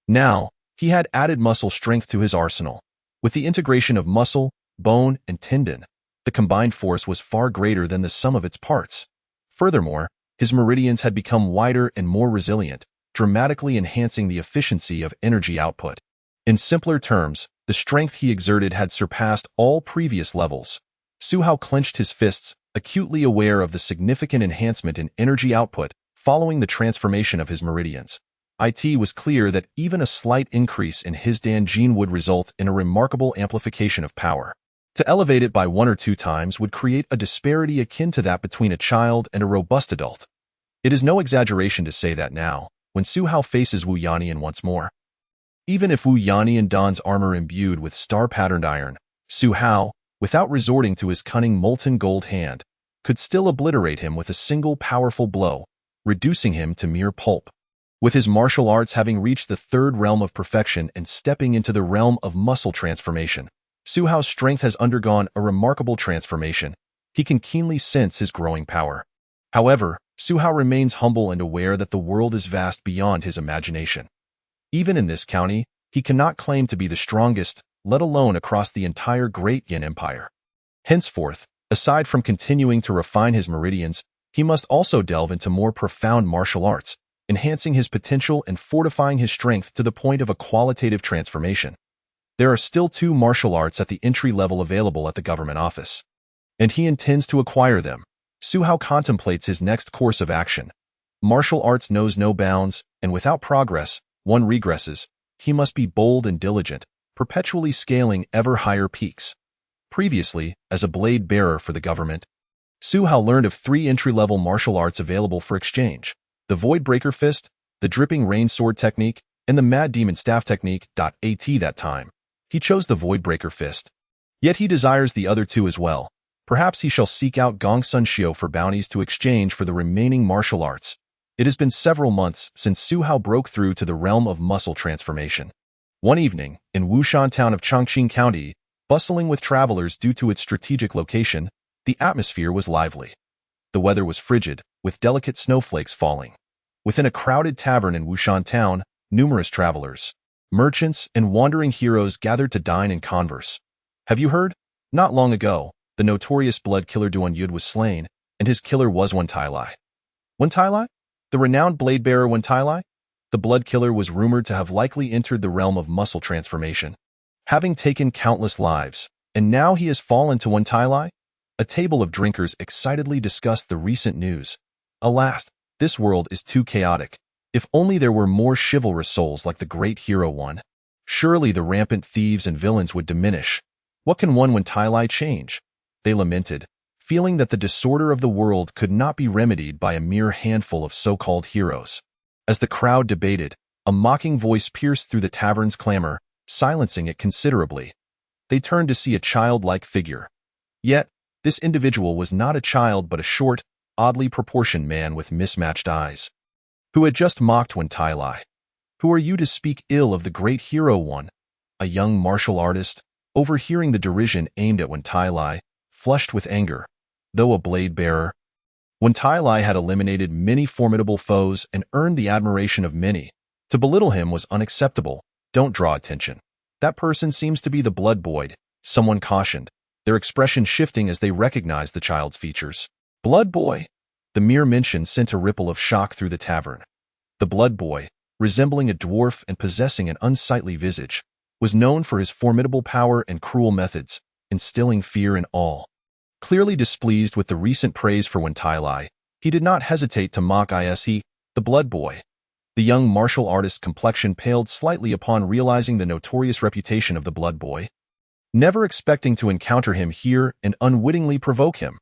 Now, he had added muscle strength to his arsenal. With the integration of muscle, bone, and tendon, the combined force was far greater than the sum of its parts. Furthermore, his meridians had become wider and more resilient, dramatically enhancing the efficiency of energy output. In simpler terms, the strength he exerted had surpassed all previous levels. Su Hao clenched his fists, acutely aware of the significant enhancement in energy output following the transformation of his meridians. It was clear that even a slight increase in his Dan gene would result in a remarkable amplification of power. To elevate it by 1 or 2 times would create a disparity akin to that between a child and a robust adult. It is no exaggeration to say that now, when Su Hao faces Wu Yannian once more. Even if Wu Yannian dons armor imbued with star-patterned iron, Su Hao, without resorting to his cunning molten gold hand, could still obliterate him with a single powerful blow, reducing him to mere pulp. With his martial arts having reached the 3rd realm of perfection and stepping into the realm of muscle transformation, Su Hao's strength has undergone a remarkable transformation. He can keenly sense his growing power. However, Su Hao remains humble and aware that the world is vast beyond his imagination. Even in this county, he cannot claim to be the strongest, let alone across the entire Great Yin Empire. Henceforth, aside from continuing to refine his meridians, he must also delve into more profound martial arts, enhancing his potential and fortifying his strength to the point of a qualitative transformation. There are still 2 martial arts at the entry level available at the government office, and he intends to acquire them. Su Hao contemplates his next course of action. Martial arts knows no bounds, and without progress, one regresses. He must be bold and diligent, perpetually scaling ever higher peaks. Previously, as a blade bearer for the government, Su Hao learned of 3 entry-level martial arts available for exchange: the Void Breaker Fist, the Dripping Rain Sword Technique, and the Mad Demon Staff Technique. At that time, he chose the Void Breaker Fist. Yet he desires the other 2 as well. Perhaps he shall seek out Gong Sun Xiu for bounties to exchange for the remaining martial arts. It has been several months since Su Hao broke through to the realm of muscle transformation. One evening, in Wushan town of Chongqing County, bustling with travelers due to its strategic location, the atmosphere was lively. The weather was frigid, with delicate snowflakes falling. Within a crowded tavern in Wushan town, numerous travelers, merchants, and wandering heroes gathered to dine and converse. Have you heard? Not long ago, the notorious blood killer Duan Yud was slain, and his killer was Wen Tailai. Wen Tailai? The renowned blade bearer Wen Tailai? The blood killer was rumored to have likely entered the realm of muscle transformation, having taken countless lives, and now he has fallen to Wen Tailai? A table of drinkers excitedly discussed the recent news. Alas, this world is too chaotic. If only there were more chivalrous souls like the great hero one. Surely the rampant thieves and villains would diminish. What can one Wen Tailai change? They lamented, feeling that the disorder of the world could not be remedied by a mere handful of so-called heroes. As the crowd debated, a mocking voice pierced through the tavern's clamor, silencing it considerably. They turned to see a childlike figure. Yet, this individual was not a child but a short, oddly proportioned man with mismatched eyes, who had just mocked Wen Tailai. Who are you to speak ill of the great hero one? A young martial artist, overhearing the derision aimed at Wen Tailai, flushed with anger. Though a blade bearer, Wen Tailai had eliminated many formidable foes and earned the admiration of many. To belittle him was unacceptable. Don't draw attention. That person seems to be the blood boy, someone cautioned, their expression shifting as they recognized the child's features. Blood boy? The mere mention sent a ripple of shock through the tavern. The blood boy, resembling a dwarf and possessing an unsightly visage, was known for his formidable power and cruel methods, instilling fear and awe. Clearly displeased with the recent praise for Wen Tailai, he did not hesitate to mock the blood boy. The young martial artist's complexion paled slightly upon realizing the notorious reputation of the blood boy. Never expecting to encounter him here and unwittingly provoke him,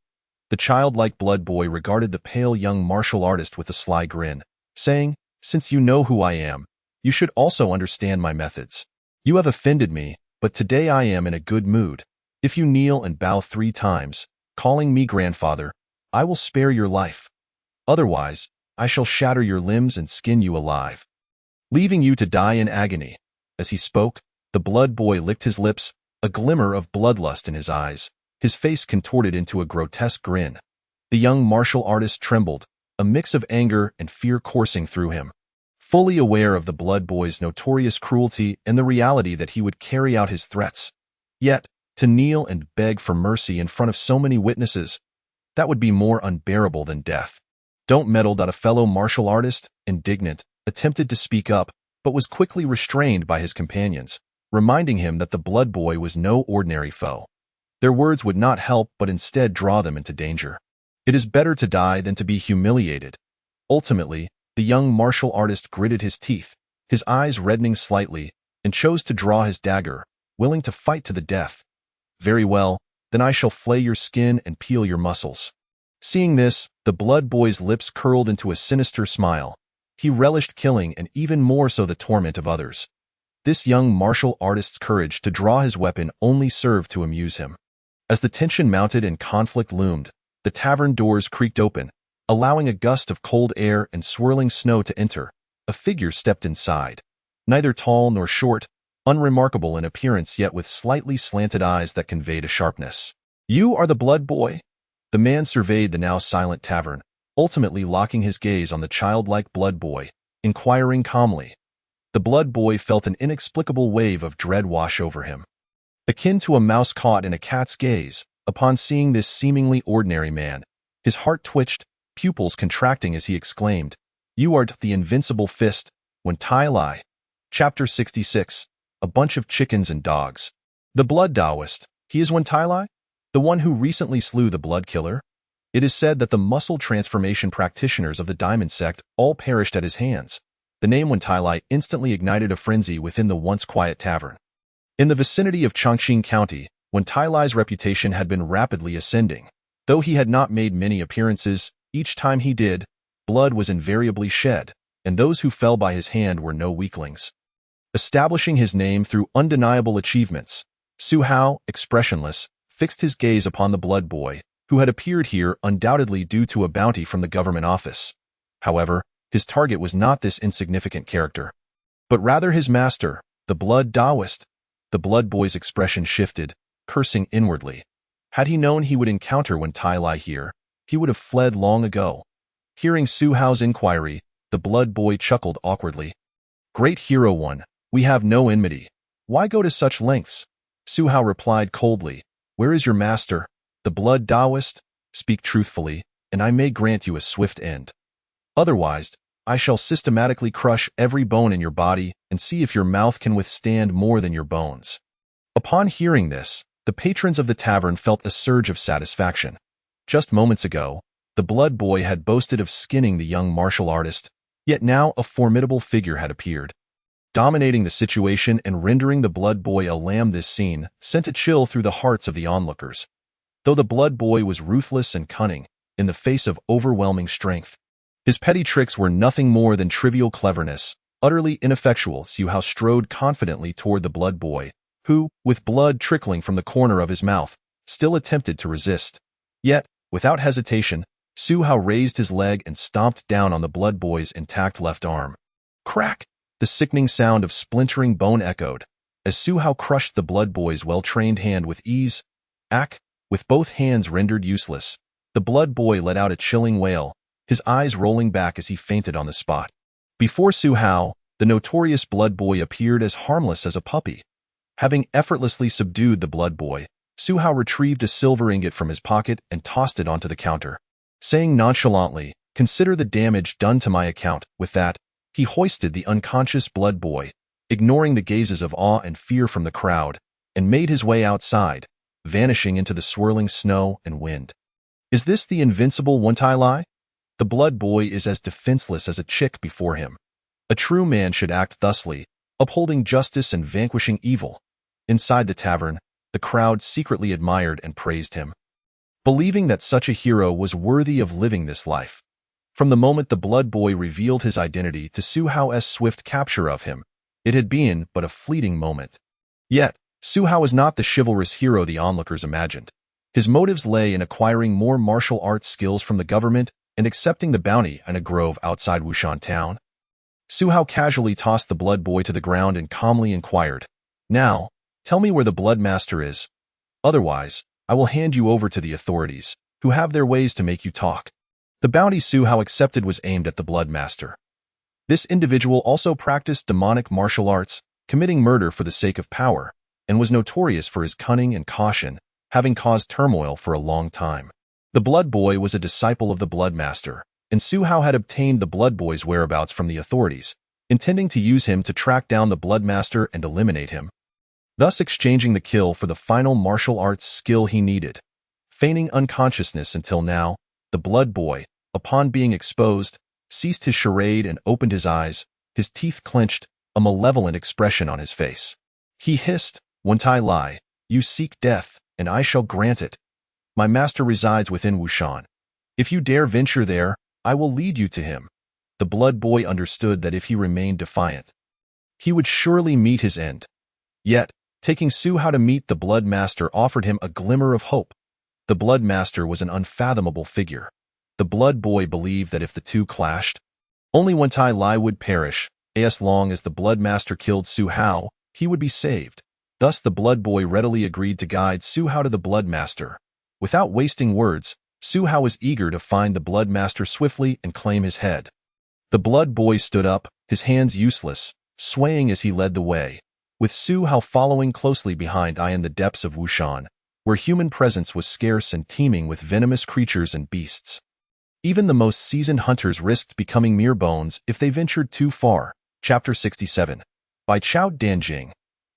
the childlike blood boy regarded the pale young martial artist with a sly grin, saying, "Since you know who I am, you should also understand my methods. You have offended me, but today I am in a good mood. If you kneel and bow 3 times, calling me grandfather, I will spare your life. Otherwise, I shall shatter your limbs and skin you alive, leaving you to die in agony." As he spoke, The blood boy licked his lips, a glimmer of bloodlust in his eyes, his face contorted into a grotesque grin. The young martial artist trembled, a mix of anger and fear coursing through him. Fully aware of the blood boy's notorious cruelty and the reality that he would carry out his threats. Yet, to kneel and beg for mercy in front of so many witnesses, that would be more unbearable than death. Don't meddle. A fellow martial artist, indignant, attempted to speak up, but was quickly restrained by his companions, reminding him that the blood boy was no ordinary foe. Their words would not help but instead draw them into danger. It is better to die than to be humiliated. Ultimately, the young martial artist gritted his teeth, his eyes reddening slightly, and chose to draw his dagger, willing to fight to the death. Very well, then I shall flay your skin and peel your muscles. Seeing this, the blood boy's lips curled into a sinister smile. He relished killing and even more so the torment of others. This young martial artist's courage to draw his weapon only served to amuse him. As the tension mounted and conflict loomed, the tavern doors creaked open, allowing a gust of cold air and swirling snow to enter. A figure stepped inside. Neither tall nor short, unremarkable in appearance yet with slightly slanted eyes that conveyed a sharpness. "You are the blood boy?" The man surveyed the now silent tavern, ultimately locking his gaze on the childlike blood boy, inquiring calmly. The blood boy felt an inexplicable wave of dread wash over him. Akin to a mouse caught in a cat's gaze, upon seeing this seemingly ordinary man, his heart twitched, pupils contracting as he exclaimed, "You art the invincible fist, Wen Tai Lai." Chapter 66. A bunch of chickens and dogs. The blood Taoist, he is Wen Tai Lai? The one who recently slew the blood killer? It is said that the muscle transformation practitioners of the Diamond Sect all perished at his hands. The name Wen Tai Lai instantly ignited a frenzy within the once quiet tavern. In the vicinity of Chongqing County, Wen Tai Lai's reputation had been rapidly ascending. Though he had not made many appearances, each time he did, blood was invariably shed, and those who fell by his hand were no weaklings. Establishing his name through undeniable achievements, Su Hao, expressionless, fixed his gaze upon the blood boy, who had appeared here undoubtedly due to a bounty from the government office. However, his target was not this insignificant character, but rather his master, the blood Taoist. The blood boy's expression shifted, cursing inwardly. Had he known he would encounter Wen Tai Lai here, he would have fled long ago. Hearing Su Hao's inquiry, the blood boy chuckled awkwardly. "Great hero one, we have no enmity. Why go to such lengths?" Su Hao replied coldly. "Where is your master, the blood Taoist? Speak truthfully, and I may grant you a swift end. Otherwise, I shall systematically crush every bone in your body and see if your mouth can withstand more than your bones." Upon hearing this, the patrons of the tavern felt a surge of satisfaction. Just moments ago, the blood boy had boasted of skinning the young martial artist, yet now a formidable figure had appeared. Dominating the situation and rendering the blood boy a lamb, this scene sent a chill through the hearts of the onlookers. Though the blood boy was ruthless and cunning, in the face of overwhelming strength, his petty tricks were nothing more than trivial cleverness, utterly ineffectual. Su Hao strode confidently toward the blood boy, who, with blood trickling from the corner of his mouth, still attempted to resist. Yet, without hesitation, Su Hao raised his leg and stomped down on the blood boy's intact left arm. Crack! The sickening sound of splintering bone echoed, as Su Hao crushed the blood boy's well-trained hand with ease. With both hands rendered useless, the blood boy let out a chilling wail, his eyes rolling back as he fainted on the spot. Before Su Hao, the notorious blood boy appeared as harmless as a puppy. Having effortlessly subdued the blood boy, Su Hao retrieved a silver ingot from his pocket and tossed it onto the counter. Saying nonchalantly, "Consider the damage done to my account." With that, he hoisted the unconscious blood boy, ignoring the gazes of awe and fear from the crowd, and made his way outside, vanishing into the swirling snow and wind. Is this the invincible Wen Tai Lai? The blood boy is as defenseless as a chick before him. A true man should act thusly, upholding justice and vanquishing evil. Inside the tavern, the crowd secretly admired and praised him, believing that such a hero was worthy of living this life. From the moment the blood boy revealed his identity to Su Hao's swift capture of him, it had been but a fleeting moment. Yet, Su Hao was not the chivalrous hero the onlookers imagined. His motives lay in acquiring more martial arts skills from the government and accepting the bounty in a grove outside Wushan town. Su Hao casually tossed the blood boy to the ground and calmly inquired, Now, tell me where the Blood Master is. Otherwise, I will hand you over to the authorities, who have their ways to make you talk. The bounty Su Hao accepted was aimed at the Blood Master. This individual also practiced demonic martial arts, committing murder for the sake of power, and was notorious for his cunning and caution, having caused turmoil for a long time. The Blood Boy was a disciple of the Blood Master, and Su Hao had obtained the Blood Boy's whereabouts from the authorities, intending to use him to track down the Blood Master and eliminate him, thus exchanging the kill for the final martial arts skill he needed. Feigning unconsciousness until now, the Blood Boy, upon being exposed, ceased his charade and opened his eyes, his teeth clenched, a malevolent expression on his face. He hissed, "Wen Tai Lai, you seek death, and I shall grant it. My master resides within Wushan. If you dare venture there, I will lead you to him." The Blood Boy understood that if he remained defiant, he would surely meet his end. Yet, taking Su Hao to meet the Blood Master offered him a glimmer of hope. The Blood Master was an unfathomable figure. The Blood Boy believed that if the two clashed, only Wen Tai Lai would perish. As long as the Blood Master killed Su Hao, he would be saved. Thus the Blood Boy readily agreed to guide Su Hao to the Blood Master. Without wasting words, Su Hao was eager to find the Blood Master swiftly and claim his head. The Blood Boy stood up, his hands useless, swaying as he led the way, with Su Hao following closely behind. In the depths of Wushan, where human presence was scarce and teeming with venomous creatures and beasts, even the most seasoned hunters risked becoming mere bones if they ventured too far. Chapter 67. By Chao Danjing.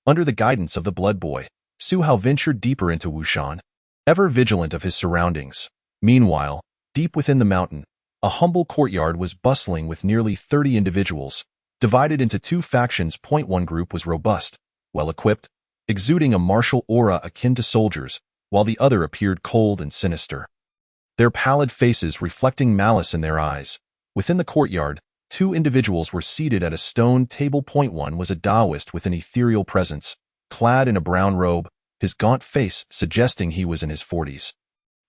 Under the guidance of the Blood Boy, Su Hao ventured deeper into Wushan, ever vigilant of his surroundings. Meanwhile, deep within the mountain, a humble courtyard was bustling with nearly 30 individuals, divided into two factions. One group was robust, well-equipped, exuding a martial aura akin to soldiers, while the other appeared cold and sinister, their pallid faces reflecting malice in their eyes. Within the courtyard, two individuals were seated at a stone table. One was a Taoist with an ethereal presence, clad in a brown robe, his gaunt face suggesting he was in his 40s.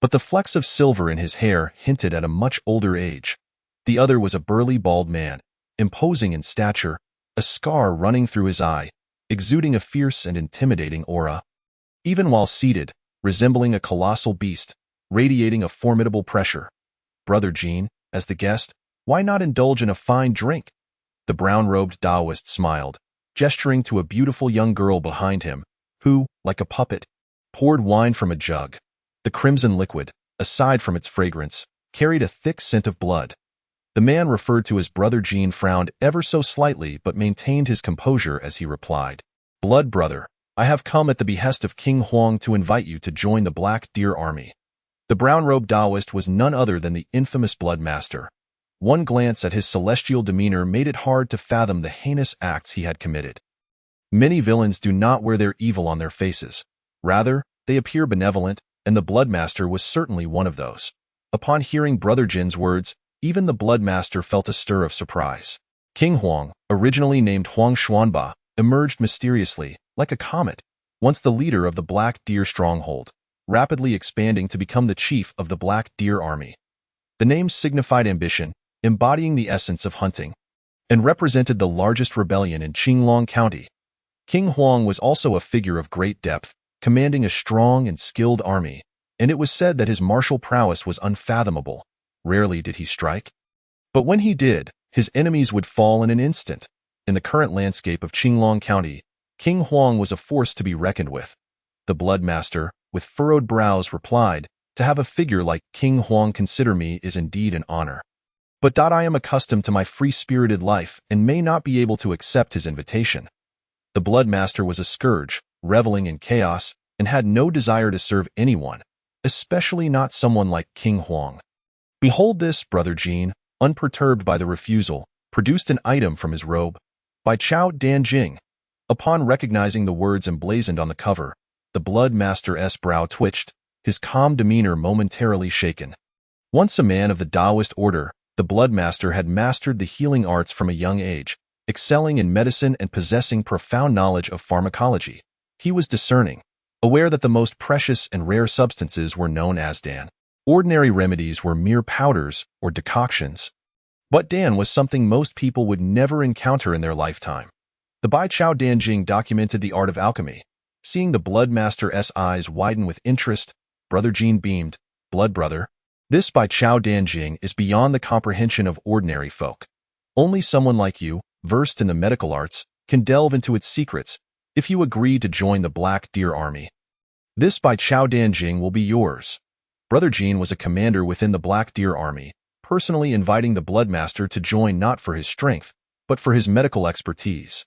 But the flecks of silver in his hair hinted at a much older age. The other was a burly bald man, imposing in stature, a scar running through his eye, exuding a fierce and intimidating aura. Even while seated, resembling a colossal beast, radiating a formidable pressure. "Brother Jean, as the guest, why not indulge in a fine drink?" The brown-robed Taoist smiled, gesturing to a beautiful young girl behind him, who, like a puppet, poured wine from a jug. The crimson liquid, aside from its fragrance, carried a thick scent of blood. The man referred to as Brother Jean frowned ever so slightly but maintained his composure as he replied, "Blood brother, I have come at the behest of King Huang to invite you to join the Black Deer Army." The brown-robed Taoist was none other than the infamous Blood Master. One glance at his celestial demeanor made it hard to fathom the heinous acts he had committed. Many villains do not wear their evil on their faces. Rather, they appear benevolent, and the Blood Master was certainly one of those. Upon hearing Brother Jin's words, even the Blood Master felt a stir of surprise. King Huang, originally named Huang Xuanba, emerged mysteriously, like a comet, once the leader of the Black Deer stronghold, rapidly expanding to become the chief of the Black Deer Army. The name signified ambition, embodying the essence of hunting, and represented the largest rebellion in Qinglong County. King Huang was also a figure of great depth, commanding a strong and skilled army, and it was said that his martial prowess was unfathomable. Rarely did he strike, but when he did, his enemies would fall in an instant. In the current landscape of Qinglong County, King Huang was a force to be reckoned with. The Blood Master, with furrowed brows, replied, "To have a figure like King Huang consider me is indeed an honor. But I am accustomed to my free-spirited life and may not be able to accept his invitation." The Blood Master was a scourge, reveling in chaos, and had no desire to serve anyone, especially not someone like King Huang. "Behold this." Brother Jean, unperturbed by the refusal, produced an item from his robe. By Chao Danjing. Upon recognizing the words emblazoned on the cover, the Blood Master's brow twitched, his calm demeanor momentarily shaken. Once a man of the Taoist order, the Blood Master had mastered the healing arts from a young age, excelling in medicine and possessing profound knowledge of pharmacology. He was discerning, aware that the most precious and rare substances were known as Dan. Ordinary remedies were mere powders or decoctions. But Dan was something most people would never encounter in their lifetime. The Bai Chao Danjing documented the art of alchemy. Seeing the Blood Master's eyes widen with interest, Brother Jean beamed, "Blood brother, this Bai Chao Danjing is beyond the comprehension of ordinary folk. Only someone like you, versed in the medical arts, can delve into its secrets if you agree to join the Black Deer Army. This Bai Chao Danjing will be yours." Brother Jean was a commander within the Black Deer Army, personally inviting the Bloodmaster to join not for his strength, but for his medical expertise.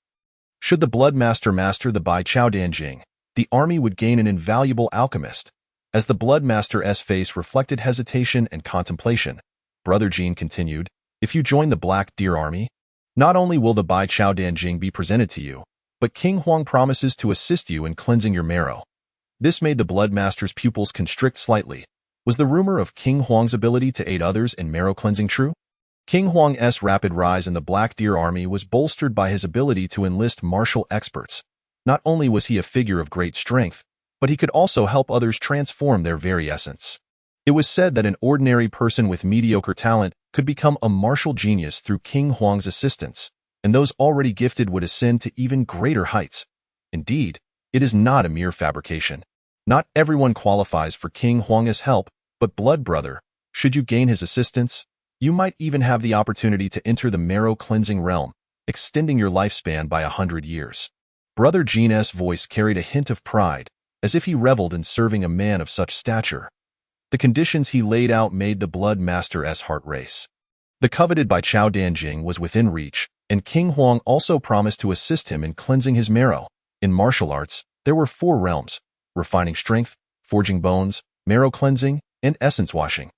Should the Bloodmaster master the Bai Chao Danjing, the army would gain an invaluable alchemist. As the Bloodmaster's face reflected hesitation and contemplation, Brother Jean continued, "If you join the Black Deer Army, not only will the Bai Chao Danjing be presented to you, but King Huang promises to assist you in cleansing your marrow." This made the Bloodmaster's pupils constrict slightly. Was the rumor of King Huang's ability to aid others in marrow cleansing true? King Huang's rapid rise in the Black Deer Army was bolstered by his ability to enlist martial experts. Not only was he a figure of great strength, but he could also help others transform their very essence. It was said that an ordinary person with mediocre talent could become a martial genius through King Huang's assistance, and those already gifted would ascend to even greater heights. Indeed, it is not a mere fabrication. Not everyone qualifies for King Huang's help, but Blood Brother, should you gain his assistance, you might even have the opportunity to enter the marrow cleansing realm, extending your lifespan by 100 years. Brother Jean's voice carried a hint of pride, as if he reveled in serving a man of such stature. The conditions he laid out made the Blood Master's heart race. The coveted Bai Chao Danjing was within reach, and King Huang also promised to assist him in cleansing his marrow. In martial arts, there were 4 realms: refining strength, forging bones, marrow cleansing, and essence washing.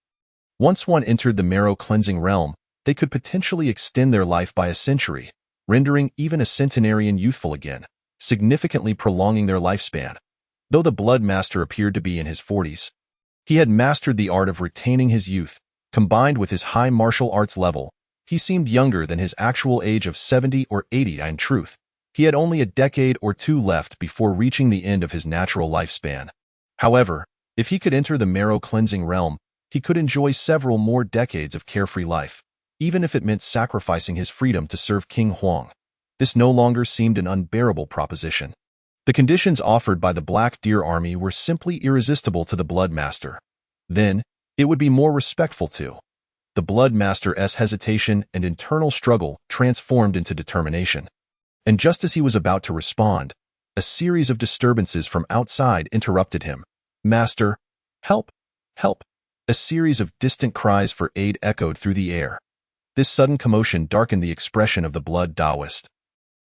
Once one entered the marrow cleansing realm, they could potentially extend their life by a century, rendering even a centenarian youthful again, significantly prolonging their lifespan. Though the Blood Master appeared to be in his 40s, he had mastered the art of retaining his youth. Combined with his high martial arts level, he seemed younger than his actual age of 70 or 80. In truth, he had only a decade or 2 left before reaching the end of his natural lifespan. However, if he could enter the marrow cleansing realm, he could enjoy several more decades of carefree life, even if it meant sacrificing his freedom to serve King Huang. This no longer seemed an unbearable proposition. The conditions offered by the Black Deer Army were simply irresistible to the Blood Master. Then, it would be more respectful too. The Blood Master's hesitation and internal struggle transformed into determination. And just as he was about to respond, a series of disturbances from outside interrupted him. "Master, help! Help!" A series of distant cries for aid echoed through the air. This sudden commotion darkened the expression of the Blood Taoist.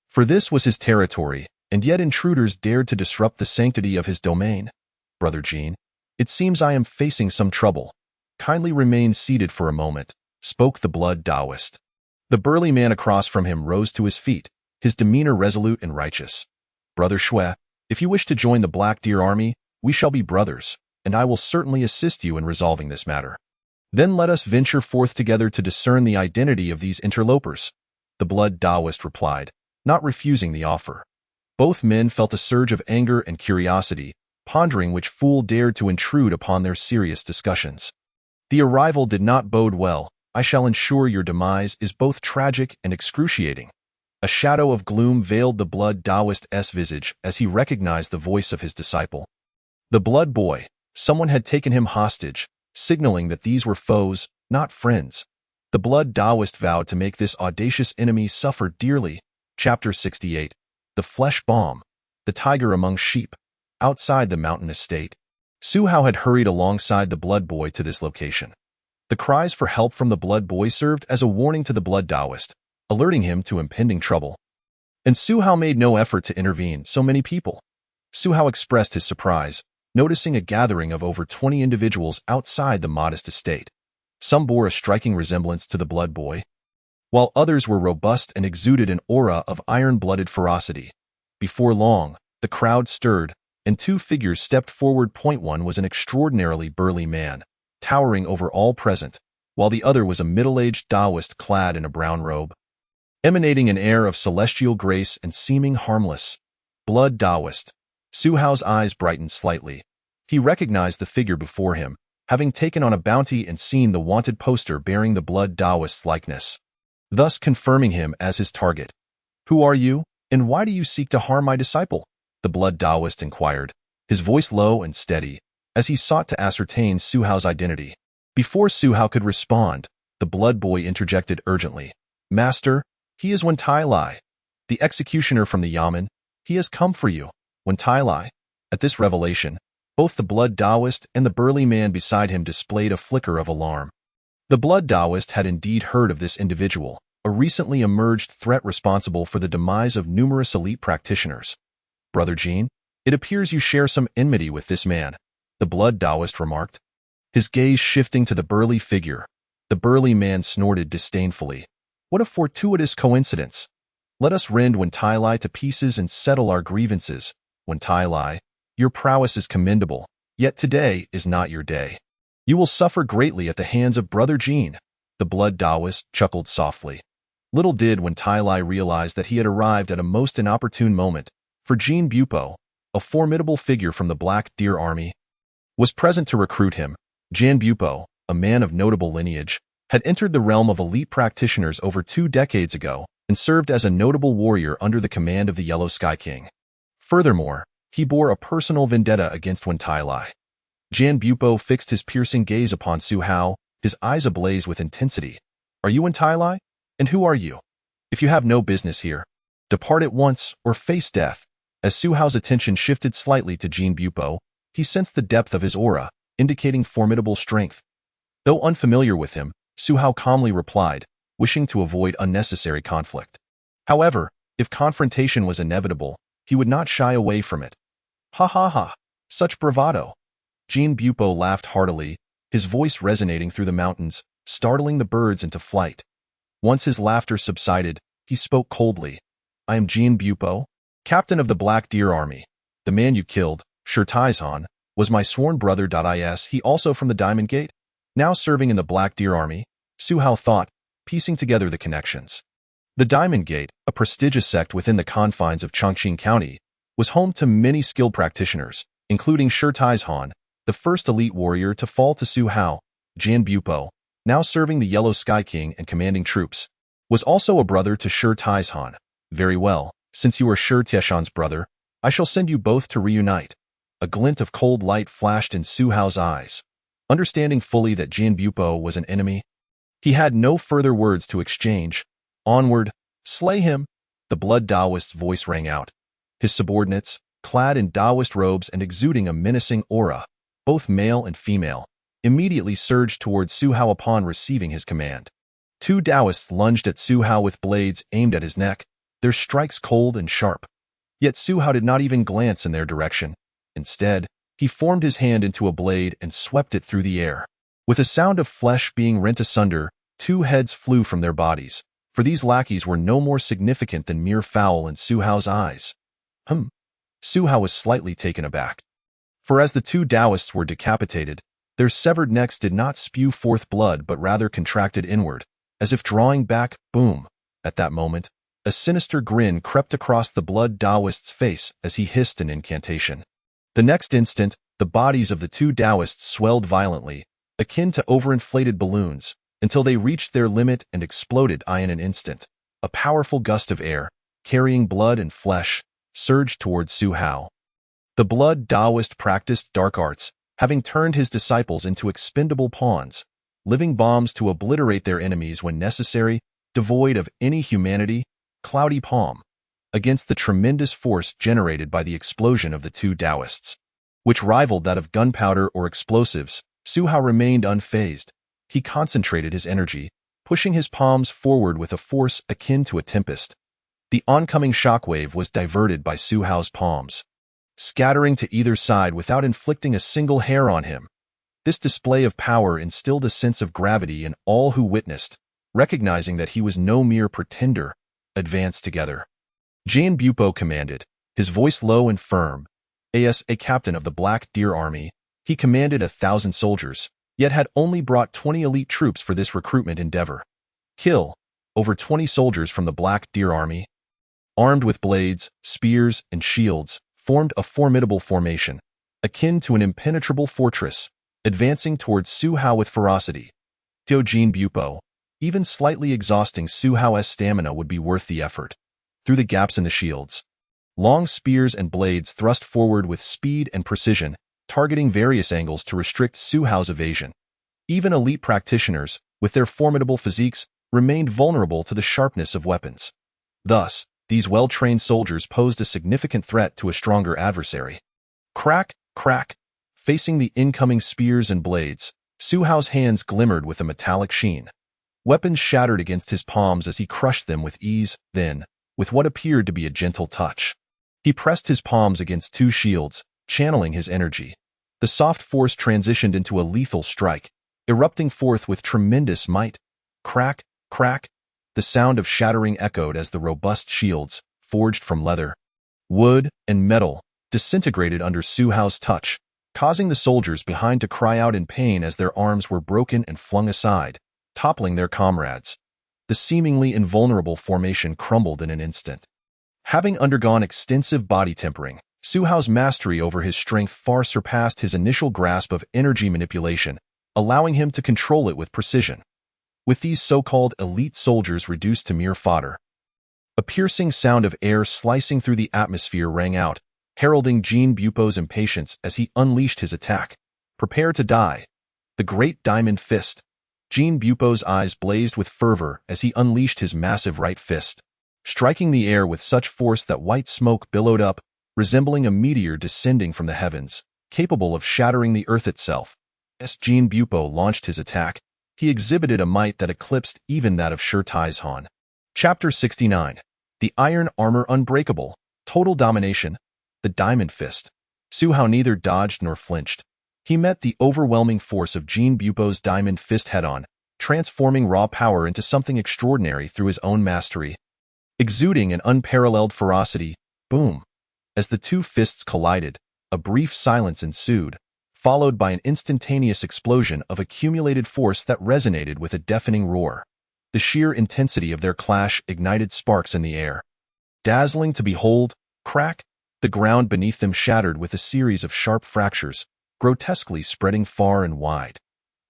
For this was his territory, and yet intruders dared to disrupt the sanctity of his domain. "Brother Jean, it seems I am facing some trouble. Kindly remain seated for a moment," spoke the Blood Taoist. The burly man across from him rose to his feet, his demeanor resolute and righteous. "Brother Shui, if you wish to join the Black Deer Army, we shall be brothers, and I will certainly assist you in resolving this matter. Then let us venture forth together to discern the identity of these interlopers," the Blood Taoist replied, not refusing the offer. Both men felt a surge of anger and curiosity, pondering which fool dared to intrude upon their serious discussions. "The arrival did not bode well. I shall ensure your demise is both tragic and excruciating." A shadow of gloom veiled the Blood Taoist's visage as he recognized the voice of his disciple. The Blood Boy, someone had taken him hostage, signaling that these were foes, not friends. The Blood Taoist vowed to make this audacious enemy suffer dearly. Chapter 68. The Flesh Bomb. The Tiger Among Sheep. Outside the mountain estate, Su Hao had hurried alongside the Blood Boy to this location. The cries for help from the Blood Boy served as a warning to the Blood Taoist, alerting him to impending trouble. And Su Hao made no effort to intervene. So many people. Su Hao expressed his surprise, noticing a gathering of over 20 individuals outside the modest estate. Some bore a striking resemblance to the Blood Boy, while others were robust and exuded an aura of iron-blooded ferocity. Before long, the crowd stirred, and 2 figures stepped forward. One was an extraordinarily burly man, towering over all present, while the other was a middle-aged Taoist clad in a brown robe, emanating an air of celestial grace and seeming harmless. Blood Taoist. Su Hao's eyes brightened slightly. He recognized the figure before him, having taken on a bounty and seen the wanted poster bearing the Blood Taoist's likeness, thus confirming him as his target. "Who are you?" And why do you seek to harm my disciple? The blood Taoist inquired, his voice low and steady, as he sought to ascertain Su Hao's identity. Before Su Hao could respond, the blood boy interjected urgently. Master, he is Wen Tai Lai, the executioner from the Yamen. He has come for you, Wen Tai Lai. At this revelation, both the blood Taoist and the burly man beside him displayed a flicker of alarm. The blood Taoist had indeed heard of this individual, a recently emerged threat responsible for the demise of numerous elite practitioners. Brother Jean, it appears you share some enmity with this man, the blood Taoist remarked, his gaze shifting to the burly figure. The burly man snorted disdainfully. What a fortuitous coincidence. Let us rend Wen Tai Lai to pieces and settle our grievances. Wen Tai Lai, your prowess is commendable, yet today is not your day. You will suffer greatly at the hands of Brother Jean. The blood Taoist chuckled softly. Little did Wen Tai Lai realize that he had arrived at a most inopportune moment, for Jean Bupo, a formidable figure from the Black Deer Army, was present to recruit him. Jan Bupo, a man of notable lineage, had entered the realm of elite practitioners over 2 decades ago and served as a notable warrior under the command of the Yellow Sky King. Furthermore, he bore a personal vendetta against Wen Tai Lai. Jan Bupo fixed his piercing gaze upon Su Hao, his eyes ablaze with intensity. Are you Wen Tai Lai? And who are you? If you have no business here, depart at once or face death. As Su Hao's attention shifted slightly to Jean Bupo, he sensed the depth of his aura, indicating formidable strength. Though unfamiliar with him, Su Hao calmly replied, wishing to avoid unnecessary conflict. However, if confrontation was inevitable, he would not shy away from it. Ha ha ha, such bravado. Jean Bupo laughed heartily, his voice resonating through the mountains, startling the birds into flight. Once his laughter subsided, he spoke coldly. I am Jean Bupo, captain of the Black Deer Army. The man you killed, Shi Taizhan, was my sworn brother. He also from the Diamond Gate? Now serving in the Black Deer Army, Su Hao thought, piecing together the connections. The Diamond Gate, a prestigious sect within the confines of Chongqing County, was home to many skilled practitioners, including Shi Taizhan, the first elite warrior to fall to Su Hao. Jan Bupo, now serving the Yellow Sky King and commanding troops, was also a brother to Shi Taizhan. Very well, since you are Shi Tieshan's brother, I shall send you both to reunite. A glint of cold light flashed in Su Hao's eyes. Understanding fully that Jan Bupo was an enemy, he had no further words to exchange. Onward, slay him, the blood Taoist's voice rang out. His subordinates, clad in Taoist robes and exuding a menacing aura, both male and female, immediately surged towards Su Hao upon receiving his command. 2 Taoists lunged at Su Hao with blades aimed at his neck, their strikes cold and sharp. Yet Su Hao did not even glance in their direction. Instead, he formed his hand into a blade and swept it through the air. With a sound of flesh being rent asunder, 2 heads flew from their bodies, for these lackeys were no more significant than mere fowl in Su Hao's eyes. Su Hao was slightly taken aback. For as the 2 Taoists were decapitated, their severed necks did not spew forth blood but rather contracted inward, as if drawing back. Boom. At that moment, a sinister grin crept across the blood Taoist's face as he hissed an incantation. The next instant, the bodies of the 2 Taoists swelled violently, akin to overinflated balloons, until they reached their limit and exploded in an instant. A powerful gust of air, carrying blood and flesh, surged towards Su Hao. The blood Taoist practiced dark arts, having turned his disciples into expendable pawns, living bombs to obliterate their enemies when necessary, devoid of any humanity. Cloudy palm, against the tremendous force generated by the explosion of the 2 Taoists, which rivaled that of gunpowder or explosives. Su Hao remained unfazed. He concentrated his energy, pushing his palms forward with a force akin to a tempest. The oncoming shockwave was diverted by Su Hao's palms, scattering to either side without inflicting a single hair on him. This display of power instilled a sense of gravity in all who witnessed, recognizing that he was no mere pretender. Advance together. Jan Bupo commanded, his voice low and firm. As a captain of the Black Deer Army, he commanded 1,000 soldiers, yet had only brought 20 elite troops for this recruitment endeavor. Kill over 20 soldiers from the Black Deer Army, armed with blades, spears, and shields, formed a formidable formation, akin to an impenetrable fortress, advancing towards Su Hao with ferocity. Jan Bupo, even slightly exhausting Su Hao's stamina would be worth the effort. through the gaps in the shields. Long spears and blades thrust forward with speed and precision, targeting various angles to restrict Su Hao's evasion. Even elite practitioners, with their formidable physiques, remained vulnerable to the sharpness of weapons. Thus, these well-trained soldiers posed a significant threat to a stronger adversary. Crack, crack. Facing the incoming spears and blades, Su Hao's hands glimmered with a metallic sheen. Weapons shattered against his palms as he crushed them with ease, then, with what appeared to be a gentle touch, he pressed his palms against two shields, channeling his energy. The soft force transitioned into a lethal strike, erupting forth with tremendous might. Crack, crack. The sound of shattering echoed as the robust shields, forged from leather, wood, and metal, disintegrated under Su Hao's touch, causing the soldiers behind to cry out in pain as their arms were broken and flung aside, toppling their comrades. The seemingly invulnerable formation crumbled in an instant. Having undergone extensive body tempering, Su Hao's mastery over his strength far surpassed his initial grasp of energy manipulation, allowing him to control it with precision. With these so-called elite soldiers reduced to mere fodder, a piercing sound of air slicing through the atmosphere rang out, heralding Jin Bupo's impatience as he unleashed his attack. Prepare to die. The great diamond fist. Jin Bupo's eyes blazed with fervor as he unleashed his massive right fist, striking the air with such force that white smoke billowed up, resembling a meteor descending from the heavens, capable of shattering the earth itself. As Jin Bupo launched his attack, he exhibited a might that eclipsed even that of Shi Taizhan. Chapter 69. The Iron Armor Unbreakable. Total Domination. The Diamond Fist. Su Hao neither dodged nor flinched. He met the overwhelming force of Jin Bupo's diamond fist head-on, transforming raw power into something extraordinary through his own mastery. Exuding an unparalleled ferocity, boom. As the two fists collided, a brief silence ensued, followed by an instantaneous explosion of accumulated force that resonated with a deafening roar. The sheer intensity of their clash ignited sparks in the air. Dazzling to behold, crack, the ground beneath them shattered with a series of sharp fractures, grotesquely spreading far and wide.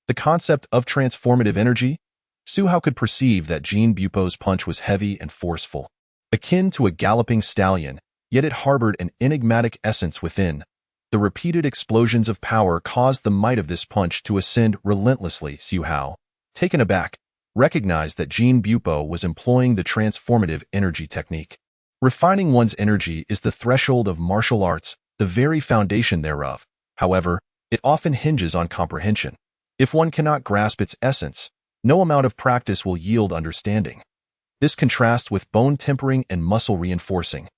The concept of transformative energy? Su Hao could perceive that Jin Bupo's punch was heavy and forceful, akin to a galloping stallion, yet it harbored an enigmatic essence within. The repeated explosions of power caused the might of this punch to ascend relentlessly. Su Hao, taken aback, recognized that Jin Bupo was employing the transformative energy technique. Refining one's energy is the threshold of martial arts, the very foundation thereof. However, it often hinges on comprehension. If one cannot grasp its essence, no amount of practice will yield understanding. This contrasts with bone tempering and muscle reinforcing,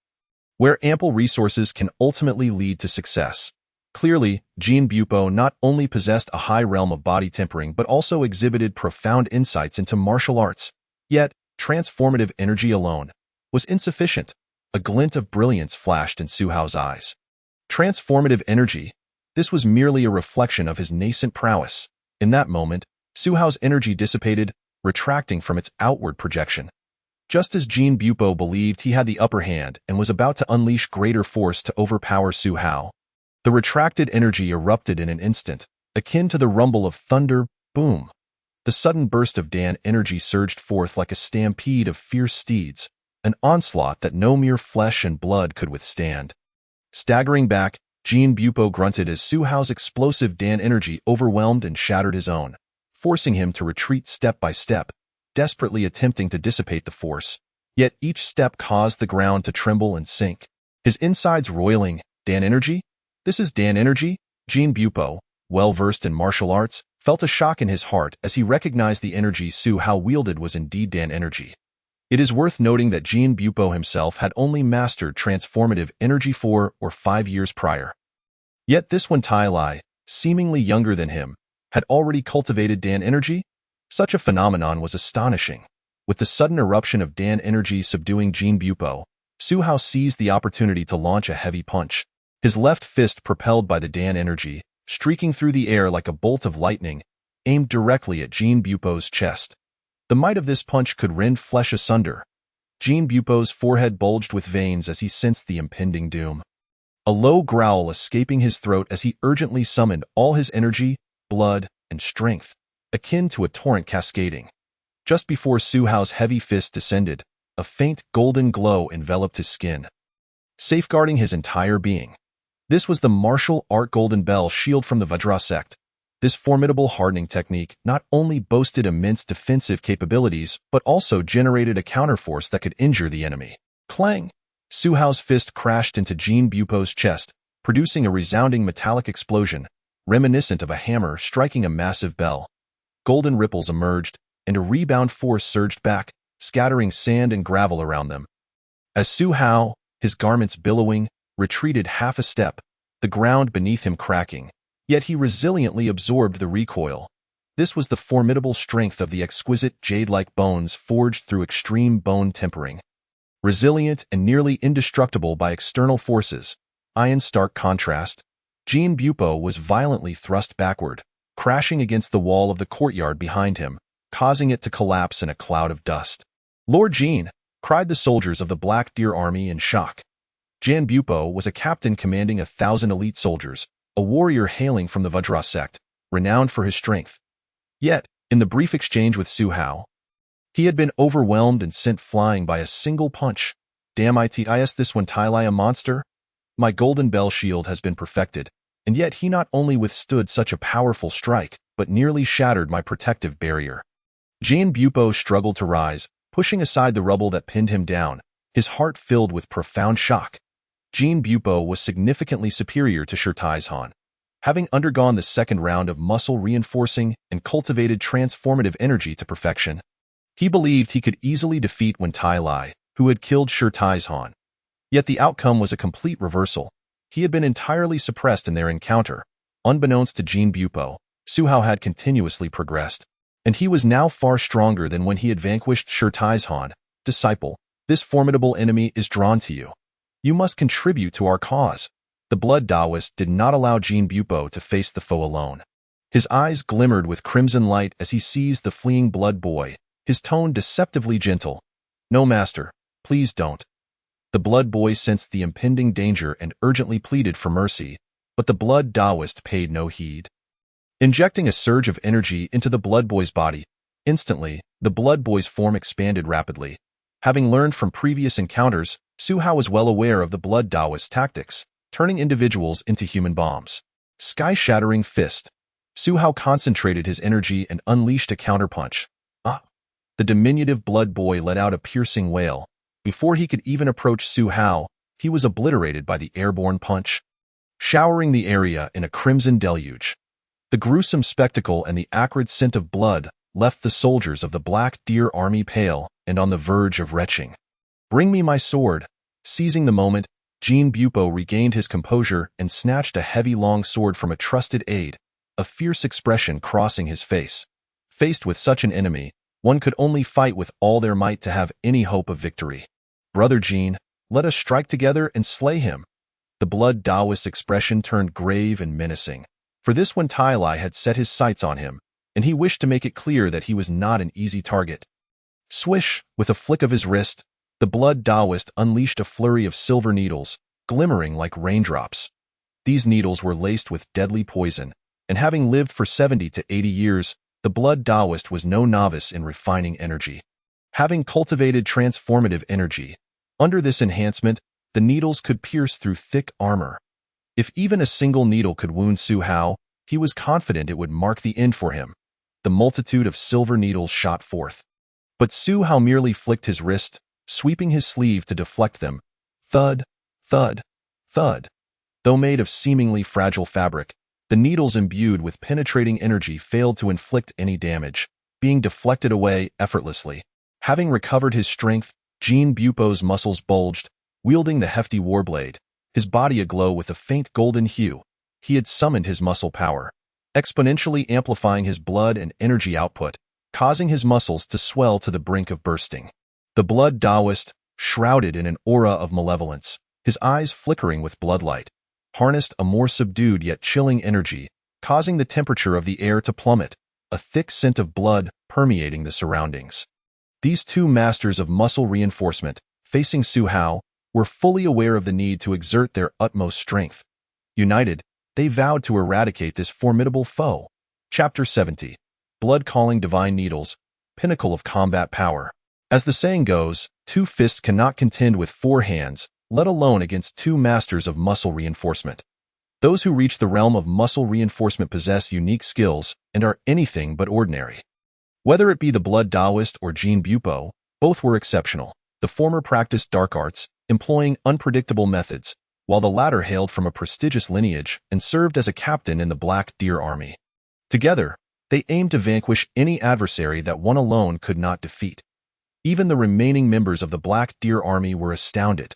where ample resources can ultimately lead to success. Clearly, Jin Bupo not only possessed a high realm of body tempering but also exhibited profound insights into martial arts. Yet, transformative energy alone was insufficient. A glint of brilliance flashed in Su Hao's eyes. Transformative energy? This was merely a reflection of his nascent prowess. In that moment, Su Hao's energy dissipated, retracting from its outward projection. Just as Jin Bupo believed he had the upper hand and was about to unleash greater force to overpower Su Hao, the retracted energy erupted in an instant, akin to the rumble of thunder. Boom! The sudden burst of Dan energy surged forth like a stampede of fierce steeds, an onslaught that no mere flesh and blood could withstand. Staggering back, Jin Bupo grunted as Su Hao's explosive Dan energy overwhelmed and shattered his own, forcing him to retreat step by step, desperately attempting to dissipate the force. Yet each step caused the ground to tremble and sink. His insides roiling. Dan energy? This is Dan energy? Jin Bupo, well-versed in martial arts, felt a shock in his heart as he recognized the energy Su Hao wielded was indeed Dan energy. It is worth noting that Jin Bupo himself had only mastered transformative energy 4 or 5 years prior. Yet this one Tai Lai, seemingly younger than him, had already cultivated Dan energy? Such a phenomenon was astonishing. With the sudden eruption of Dan energy subduing Jin Bupo, Su Hao seized the opportunity to launch a heavy punch. His left fist, propelled by the Dan energy, streaking through the air like a bolt of lightning, aimed directly at Jin Bupo's chest. The might of this punch could rend flesh asunder. Jin Bupo's forehead bulged with veins as he sensed the impending doom. A low growl escaping his throat as he urgently summoned all his energy, blood, and strength, akin to a torrent cascading. Just before Su Hao's heavy fist descended, A faint golden glow enveloped his skin, safeguarding his entire being. This was the martial art Golden Bell shield from the Vajra sect. This formidable hardening technique not only boasted immense defensive capabilities, but also generated a counterforce that could injure the enemy. Clang! Su Hao's fist crashed into Jean Bupo's chest, producing a resounding metallic explosion, reminiscent of a hammer striking a massive bell. Golden ripples emerged, and a rebound force surged back, scattering sand and gravel around them. As Su Hao, his garments billowing, retreated half a step, the ground beneath him cracking, yet he resiliently absorbed the recoil. This was the formidable strength of the exquisite jade-like bones forged through extreme bone tempering. Resilient and nearly indestructible by external forces, in stark contrast, Jean Bupo was violently thrust backward, crashing against the wall of the courtyard behind him, causing it to collapse in a cloud of dust. "Lord Jean!" cried the soldiers of the Black Deer Army in shock. Jean Bupo was a captain commanding 1,000 elite soldiers, a warrior hailing from the Vajra sect, renowned for his strength. Yet, in the brief exchange with Su Hao, he had been overwhelmed and sent flying by a single punch. "Damn it, is this one Tylai a monster? My Golden Bell shield has been perfected, and yet he not only withstood such a powerful strike, but nearly shattered my protective barrier." Jean Bupo struggled to rise, pushing aside the rubble that pinned him down, his heart filled with profound shock. Jean Bupo was significantly superior to Shirtaizhan. Having undergone the second round of muscle reinforcing and cultivated transformative energy to perfection, he believed he could easily defeat Wen Tai, who had killed Shirtaizhan. Yet the outcome was a complete reversal. He had been entirely suppressed in their encounter. Unbeknownst to Jean Bupo, Su Hao had continuously progressed, and he was now far stronger than when he had vanquished Shirtaizhan. "Disciple, this formidable enemy is drawn to you. You must contribute to our cause." The Blood Taoist did not allow Jean Bupo to face the foe alone. His eyes glimmered with crimson light as he seized the fleeing Blood Boy, his tone deceptively gentle. "No, master, please don't." The Blood Boy sensed the impending danger and urgently pleaded for mercy, but the Blood Taoist paid no heed. Injecting a surge of energy into the Blood Boy's body, instantly, the Blood Boy's form expanded rapidly. Having learned from previous encounters, Su Hao was well aware of the Blood Taoist's tactics, turning individuals into human bombs. Sky-shattering fist. Su Hao concentrated his energy and unleashed a counterpunch. "Ah!" The diminutive Blood Boy let out a piercing wail. Before he could even approach Su Hao, he was obliterated by the airborne punch, showering the area in a crimson deluge. The gruesome spectacle and the acrid scent of blood left the soldiers of the Black Deer Army pale and on the verge of retching. "Bring me my sword." Seizing the moment, Jean Bupo regained his composure and snatched a heavy long sword from a trusted aide, a fierce expression crossing his face. Faced with such an enemy, one could only fight with all their might to have any hope of victory. "Brother Jean, let us strike together and slay him." The Blood Taoist's expression turned grave and menacing. For this Wen Tai had set his sights on him, and he wished to make it clear that he was not an easy target. Swish! With a flick of his wrist, the Blood Taoist unleashed a flurry of silver needles, glimmering like raindrops. These needles were laced with deadly poison, and having lived for 70 to 80 years, the Blood Taoist was no novice in refining energy. Having cultivated transformative energy, under this enhancement, the needles could pierce through thick armor. If even a single needle could wound Su Hao, he was confident it would mark the end for him. The multitude of silver needles shot forth. But Su Hao merely flicked his wrist, sweeping his sleeve to deflect them. Thud, thud, thud. Though made of seemingly fragile fabric, the needles imbued with penetrating energy failed to inflict any damage, being deflected away effortlessly. Having recovered his strength, Jean Bupo's muscles bulged, wielding the hefty warblade, his body aglow with a faint golden hue. He had summoned his muscle power, exponentially amplifying his blood and energy output, causing his muscles to swell to the brink of bursting. The Blood Taoist, shrouded in an aura of malevolence, his eyes flickering with bloodlight, harnessed a more subdued yet chilling energy, causing the temperature of the air to plummet, a thick scent of blood permeating the surroundings. These two masters of muscle reinforcement, facing Su Hao, were fully aware of the need to exert their utmost strength. United, they vowed to eradicate this formidable foe. Chapter 70. Blood-calling divine needles, pinnacle of combat power. As the saying goes, two fists cannot contend with four hands, let alone against two masters of muscle reinforcement. Those who reach the realm of muscle reinforcement possess unique skills and are anything but ordinary. Whether it be the Blood Taoist or Jean Bupo, both were exceptional. The former practiced dark arts, employing unpredictable methods, while the latter hailed from a prestigious lineage and served as a captain in the Black Deer Army. Together, they aimed to vanquish any adversary that one alone could not defeat. Even the remaining members of the Black Deer Army were astounded.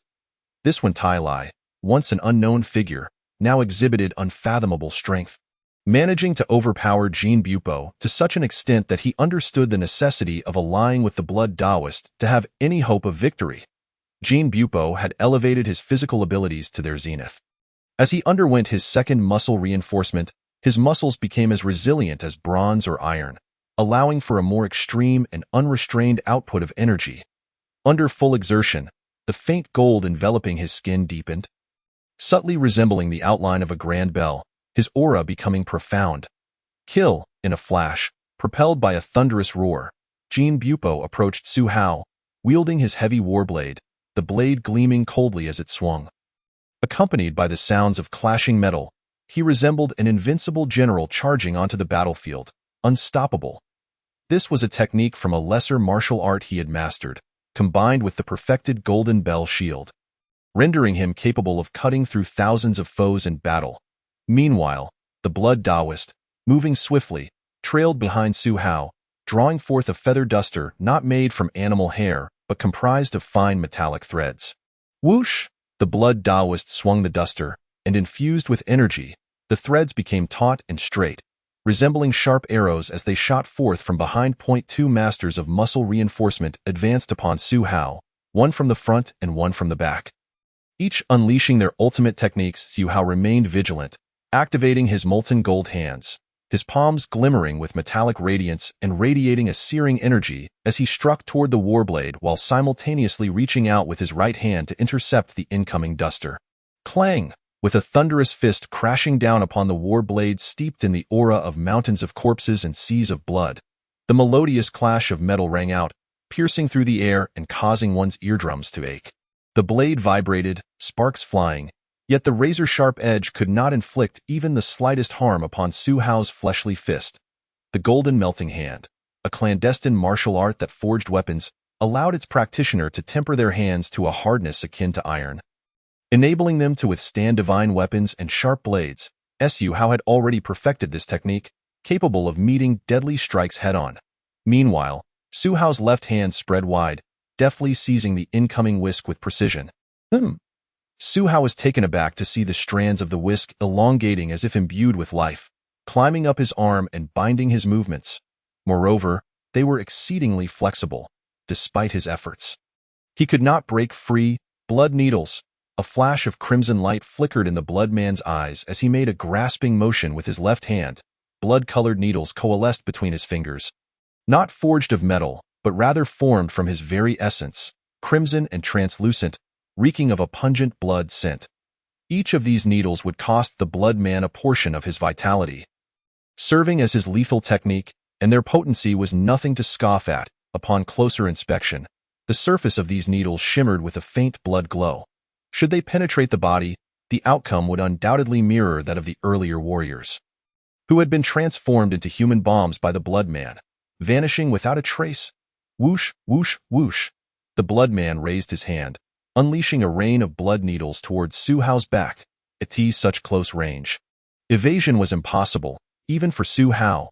This one Tai Lai, once an unknown figure, now exhibited unfathomable strength, managing to overpower Jean Bupo to such an extent that he understood the necessity of allying with the Blood Taoist to have any hope of victory. Jean Bupo had elevated his physical abilities to their zenith. As he underwent his second muscle reinforcement, his muscles became as resilient as bronze or iron, allowing for a more extreme and unrestrained output of energy. Under full exertion, the faint gold enveloping his skin deepened, subtly resembling the outline of a grand bell, his aura becoming profound. Kill, in a flash, propelled by a thunderous roar, Jean Bupo approached Su Hao, wielding his heavy warblade, the blade gleaming coldly as it swung. Accompanied by the sounds of clashing metal, he resembled an invincible general charging onto the battlefield, unstoppable. This was a technique from a lesser martial art he had mastered, combined with the perfected Golden Bell shield, rendering him capable of cutting through thousands of foes in battle. Meanwhile, the Blood Taoist, moving swiftly, trailed behind Su Hao, drawing forth a feather duster not made from animal hair, but comprised of fine metallic threads. Whoosh! The Blood Taoist swung the duster, and infused with energy, the threads became taut and straight, resembling sharp arrows as they shot forth from behind. Two masters of muscle reinforcement advanced upon Su Hao, one from the front and one from the back. Each unleashing their ultimate techniques, Su Hao remained vigilant, activating his molten gold hands, his palms glimmering with metallic radiance and radiating a searing energy as he struck toward the warblade while simultaneously reaching out with his right hand to intercept the incoming duster. Clang! With a thunderous fist crashing down upon the warblade steeped in the aura of mountains of corpses and seas of blood, the melodious clash of metal rang out, piercing through the air and causing one's eardrums to ache. The blade vibrated, sparks flying, yet the razor-sharp edge could not inflict even the slightest harm upon Su Hao's fleshly fist. The Golden Melting Hand, a clandestine martial art that forged weapons, allowed its practitioner to temper their hands to a hardness akin to iron, enabling them to withstand divine weapons and sharp blades. Su Hao had already perfected this technique, capable of meeting deadly strikes head-on. Meanwhile, Su Hao's left hand spread wide, deftly seizing the incoming whisk with precision. Su Hao was taken aback to see the strands of the whisk elongating as if imbued with life, climbing up his arm and binding his movements. Moreover, they were exceedingly flexible, despite his efforts. He could not break free. Blood needles. A flash of crimson light flickered in the blood man's eyes as he made a grasping motion with his left hand. Blood-colored needles coalesced between his fingers. Not forged of metal, but rather formed from his very essence, crimson and translucent, reeking of a pungent blood scent. Each of these needles would cost the blood man a portion of his vitality, serving as his lethal technique, and their potency was nothing to scoff at. Upon closer inspection, the surface of these needles shimmered with a faint blood glow. Should they penetrate the body, the outcome would undoubtedly mirror that of the earlier warriors, who had been transformed into human bombs by the blood man, vanishing without a trace. Whoosh, whoosh, whoosh. The blood man raised his hand, unleashing a rain of blood needles towards Su Hao's back. At such close range, evasion was impossible, even for Su Hao.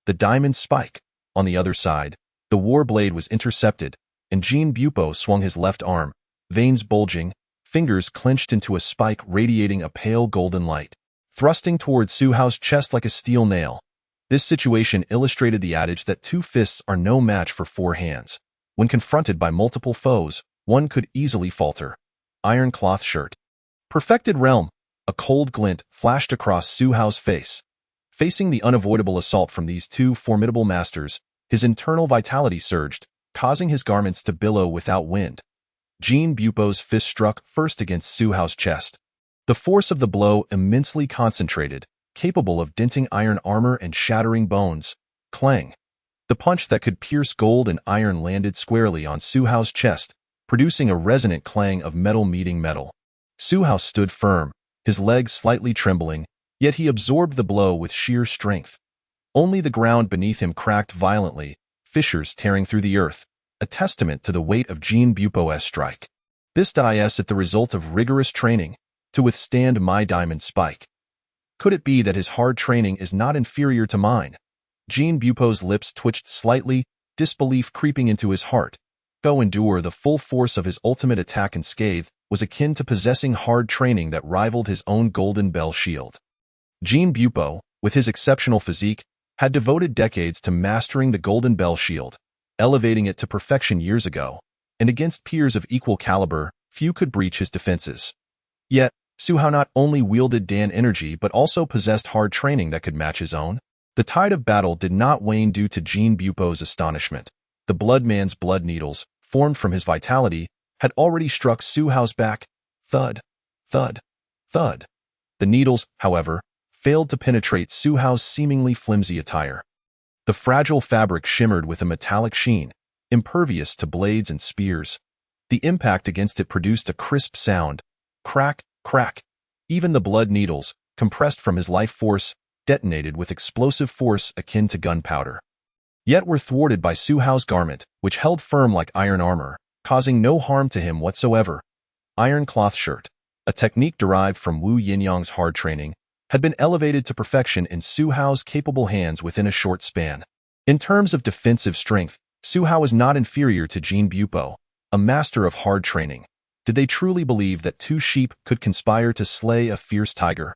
The diamond spike. On the other side, the war blade was intercepted, and Jean Bupo swung his left arm, veins bulging, fingers clenched into a spike radiating a pale golden light, thrusting towards Su Hao's chest like a steel nail. This situation illustrated the adage that two fists are no match for four hands. When confronted by multiple foes, one could easily falter. Iron cloth shirt. Perfected realm. A cold glint flashed across Su Hao's face. Facing the unavoidable assault from these two formidable masters, his internal vitality surged, causing his garments to billow without wind. Jean Bupo's fist struck first against Su Hao's chest. The force of the blow immensely concentrated, capable of denting iron armor and shattering bones. Clang! The punch that could pierce gold and iron landed squarely on Su Hao's chest, producing a resonant clang of metal meeting metal. Su Hao stood firm, his legs slightly trembling, yet he absorbed the blow with sheer strength. Only the ground beneath him cracked violently, fissures tearing through the earth, a testament to the weight of Jin Bupo's strike. This is the result of rigorous training to withstand my diamond spike. Could it be that his hard training is not inferior to mine? Jin Bupo's lips twitched slightly, disbelief creeping into his heart. Go endure the full force of his ultimate attack unscathed was akin to possessing hard training that rivaled his own Golden Bell shield. Jin Bupo, with his exceptional physique, had devoted decades to mastering the Golden Bell shield, elevating it to perfection years ago, and against peers of equal caliber, few could breach his defenses. Yet, Su Hao not only wielded Dan energy but also possessed hard training that could match his own. The tide of battle did not wane due to Jin Bupo's astonishment. The Bloodman's blood needles, formed from his vitality, had already struck Su Hao's back. Thud, thud, thud. The needles, however, failed to penetrate Su Hao's seemingly flimsy attire. The fragile fabric shimmered with a metallic sheen, impervious to blades and spears. The impact against it produced a crisp sound. Crack, crack. Even the blood needles, compressed from his life force, detonated with explosive force akin to gunpowder. Yet were thwarted by Su Hao's garment, which held firm like iron armor, causing no harm to him whatsoever. Iron cloth shirt, a technique derived from Wu Yinyang's hard training, had been elevated to perfection in Su Hao's capable hands within a short span. In terms of defensive strength, Su Hao was not inferior to Jin Bupo, a master of hard training. Did they truly believe that two sheep could conspire to slay a fierce tiger?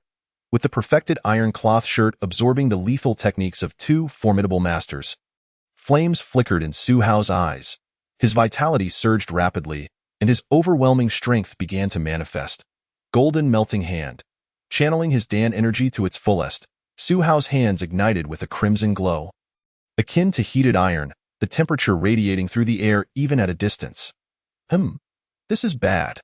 With the perfected iron cloth shirt absorbing the lethal techniques of two formidable masters. Flames flickered in Su Hao's eyes. His vitality surged rapidly, and his overwhelming strength began to manifest. Golden melting hand. Channeling his Dan energy to its fullest, Su Hao's hands ignited with a crimson glow. Akin to heated iron, the temperature radiating through the air even at a distance. This is bad.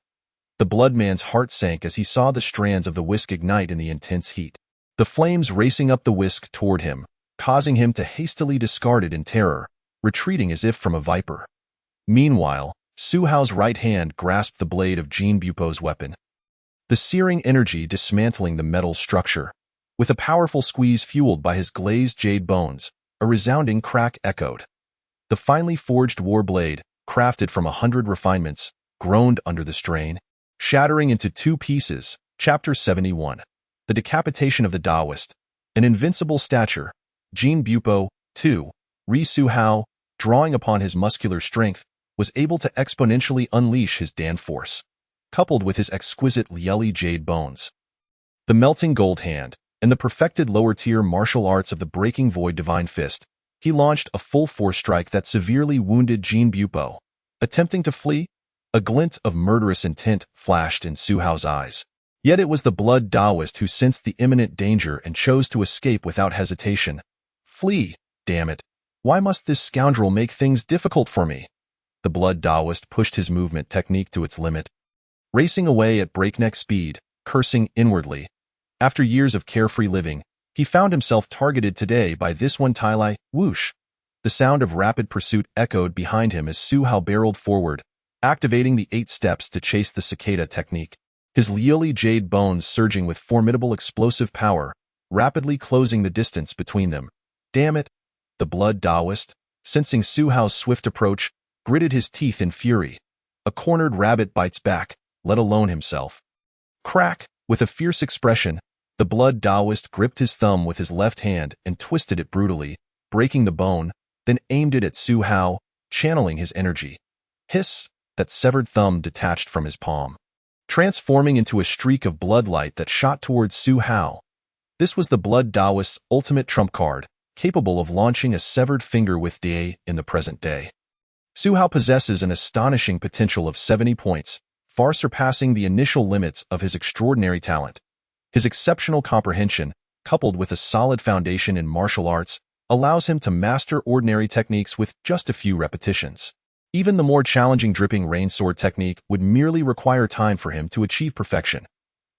The Bloodman's heart sank as he saw the strands of the whisk ignite in the intense heat. The flames racing up the whisk toward him, causing him to hastily discard it in terror, retreating as if from a viper. Meanwhile, Su Hao's right hand grasped the blade of Jin Bupo's weapon. The searing energy dismantling the metal structure. With a powerful squeeze fueled by his glazed jade bones, a resounding crack echoed. The finely forged war blade, crafted from 100 refinements, groaned under the strain, shattering into two pieces. Chapter 71. The Decapitation of the Taoist. An invincible stature. Jin Bupo, too, Su Hao, drawing upon his muscular strength, was able to exponentially unleash his Dan force, coupled with his exquisite Lieli jade bones. The melting gold hand, and the perfected lower-tier martial arts of the Breaking Void Divine Fist, he launched a full-force strike that severely wounded Jin Bupo. Attempting to flee, a glint of murderous intent flashed in Su Hao's eyes. Yet it was the blood Taoist who sensed the imminent danger and chose to escape without hesitation. Flee, damn it. Why must this scoundrel make things difficult for me? The blood Taoist pushed his movement technique to its limit, racing away at breakneck speed, cursing inwardly. After years of carefree living, he found himself targeted today by this one Tailai, whoosh. The sound of rapid pursuit echoed behind him as Su Hao barreled forward, activating the 8 steps to chase the cicada technique. His Lieli jade bones surging with formidable explosive power, rapidly closing the distance between them. Damn it! The blood Taoist, sensing Su Hao's swift approach, gritted his teeth in fury. A cornered rabbit bites back, let alone himself. Crack! With a fierce expression, the blood Taoist gripped his thumb with his left hand and twisted it brutally, breaking the bone, then aimed it at Su Hao, channeling his energy. Hiss! That severed thumb detached from his palm, transforming into a streak of bloodlight that shot towards Su Hao. This was the blood Taoist's ultimate trump card, capable of launching a severed finger with Dai in the present day. Su Hao possesses an astonishing potential of 70 points, far surpassing the initial limits of his extraordinary talent. His exceptional comprehension, coupled with a solid foundation in martial arts, allows him to master ordinary techniques with just a few repetitions. Even the more challenging dripping rain sword technique would merely require time for him to achieve perfection.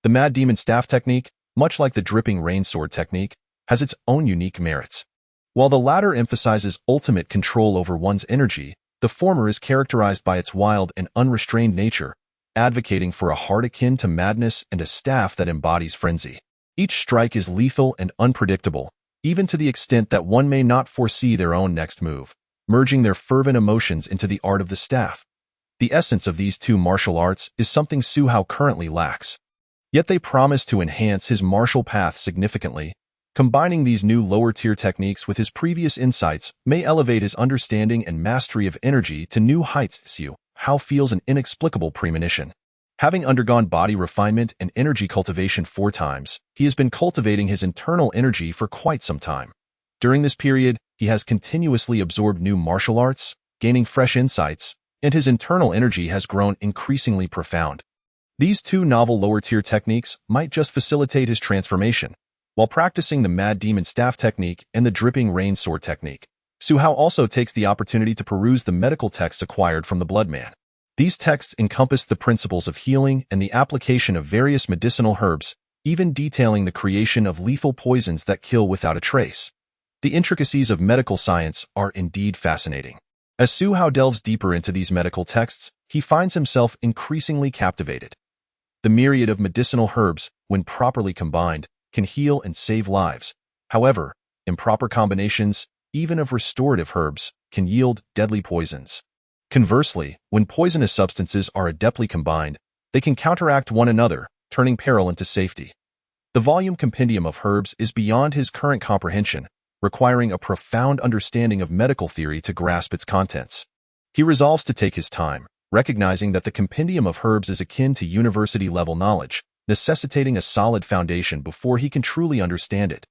The Mad Demon Staff technique, much like the dripping rain sword technique, has its own unique merits. While the latter emphasizes ultimate control over one's energy, the former is characterized by its wild and unrestrained nature, advocating for a heart akin to madness and a staff that embodies frenzy. Each strike is lethal and unpredictable, even to the extent that one may not foresee their own next move, merging their fervent emotions into the art of the staff. The essence of these two martial arts is something Su Hao currently lacks. Yet they promise to enhance his martial path significantly. Combining these new lower-tier techniques with his previous insights may elevate his understanding and mastery of energy to new heights. Su Hao feels an inexplicable premonition. Having undergone body refinement and energy cultivation 4 times, he has been cultivating his internal energy for quite some time. During this period, he has continuously absorbed new martial arts, gaining fresh insights, and his internal energy has grown increasingly profound. These two novel lower-tier techniques might just facilitate his transformation. While practicing the Mad Demon Staff technique and the Dripping Rain Sword technique, Su Hao also takes the opportunity to peruse the medical texts acquired from the Blood Man. These texts encompass the principles of healing and the application of various medicinal herbs, even detailing the creation of lethal poisons that kill without a trace. The intricacies of medical science are indeed fascinating. As Su Hao delves deeper into these medical texts, he finds himself increasingly captivated. The myriad of medicinal herbs, when properly combined, can heal and save lives. However, improper combinations, even of restorative herbs, can yield deadly poisons. Conversely, when poisonous substances are adeptly combined, they can counteract one another, turning peril into safety. The volume compendium of herbs is beyond his current comprehension, requiring a profound understanding of medical theory to grasp its contents. He resolves to take his time, recognizing that the compendium of herbs is akin to university-level knowledge, necessitating a solid foundation before he can truly understand it.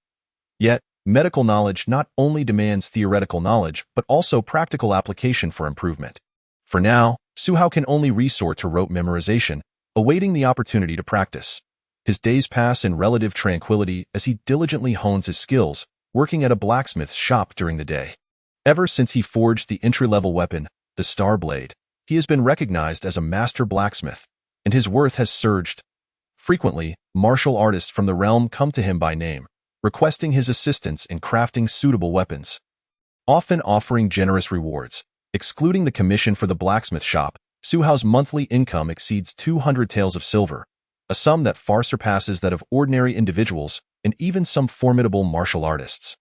Yet, medical knowledge not only demands theoretical knowledge but also practical application for improvement. For now, Su Hao can only resort to rote memorization, awaiting the opportunity to practice. His days pass in relative tranquility as he diligently hones his skills, working at a blacksmith's shop during the day. Ever since he forged the entry-level weapon, the Star Blade, he has been recognized as a master blacksmith, and his worth has surged. Frequently, martial artists from the realm come to him by name, requesting his assistance in crafting suitable weapons, often offering generous rewards. Excluding the commission for the blacksmith shop, Su Hao's monthly income exceeds 200 taels of silver, a sum that far surpasses that of ordinary individuals and even some formidable martial artists.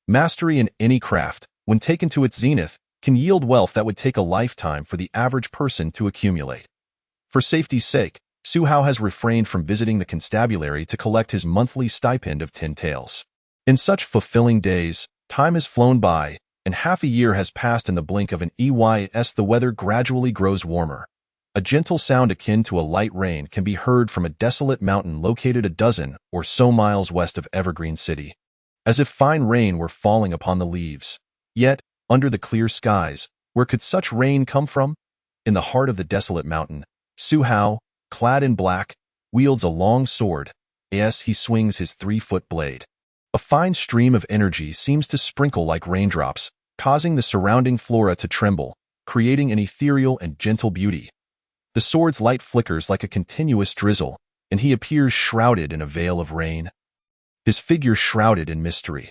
Mastery in any craft, when taken to its zenith, can yield wealth that would take a lifetime for the average person to accumulate. For safety's sake, Su Hao has refrained from visiting the constabulary to collect his monthly stipend of 10 taels. In such fulfilling days, time has flown by, and half a year has passed in the blink of an eye. As the weather gradually grows warmer, a gentle sound akin to a light rain can be heard from a desolate mountain located a dozen or so miles west of Evergreen City, as if fine rain were falling upon the leaves. Yet, under the clear skies, where could such rain come from? In the heart of the desolate mountain, Su Hao, clad in black, wields a long sword, as he swings his 3-foot blade. A fine stream of energy seems to sprinkle like raindrops, causing the surrounding flora to tremble, creating an ethereal and gentle beauty. The sword's light flickers like a continuous drizzle, and he appears shrouded in a veil of rain. His figure shrouded in mystery.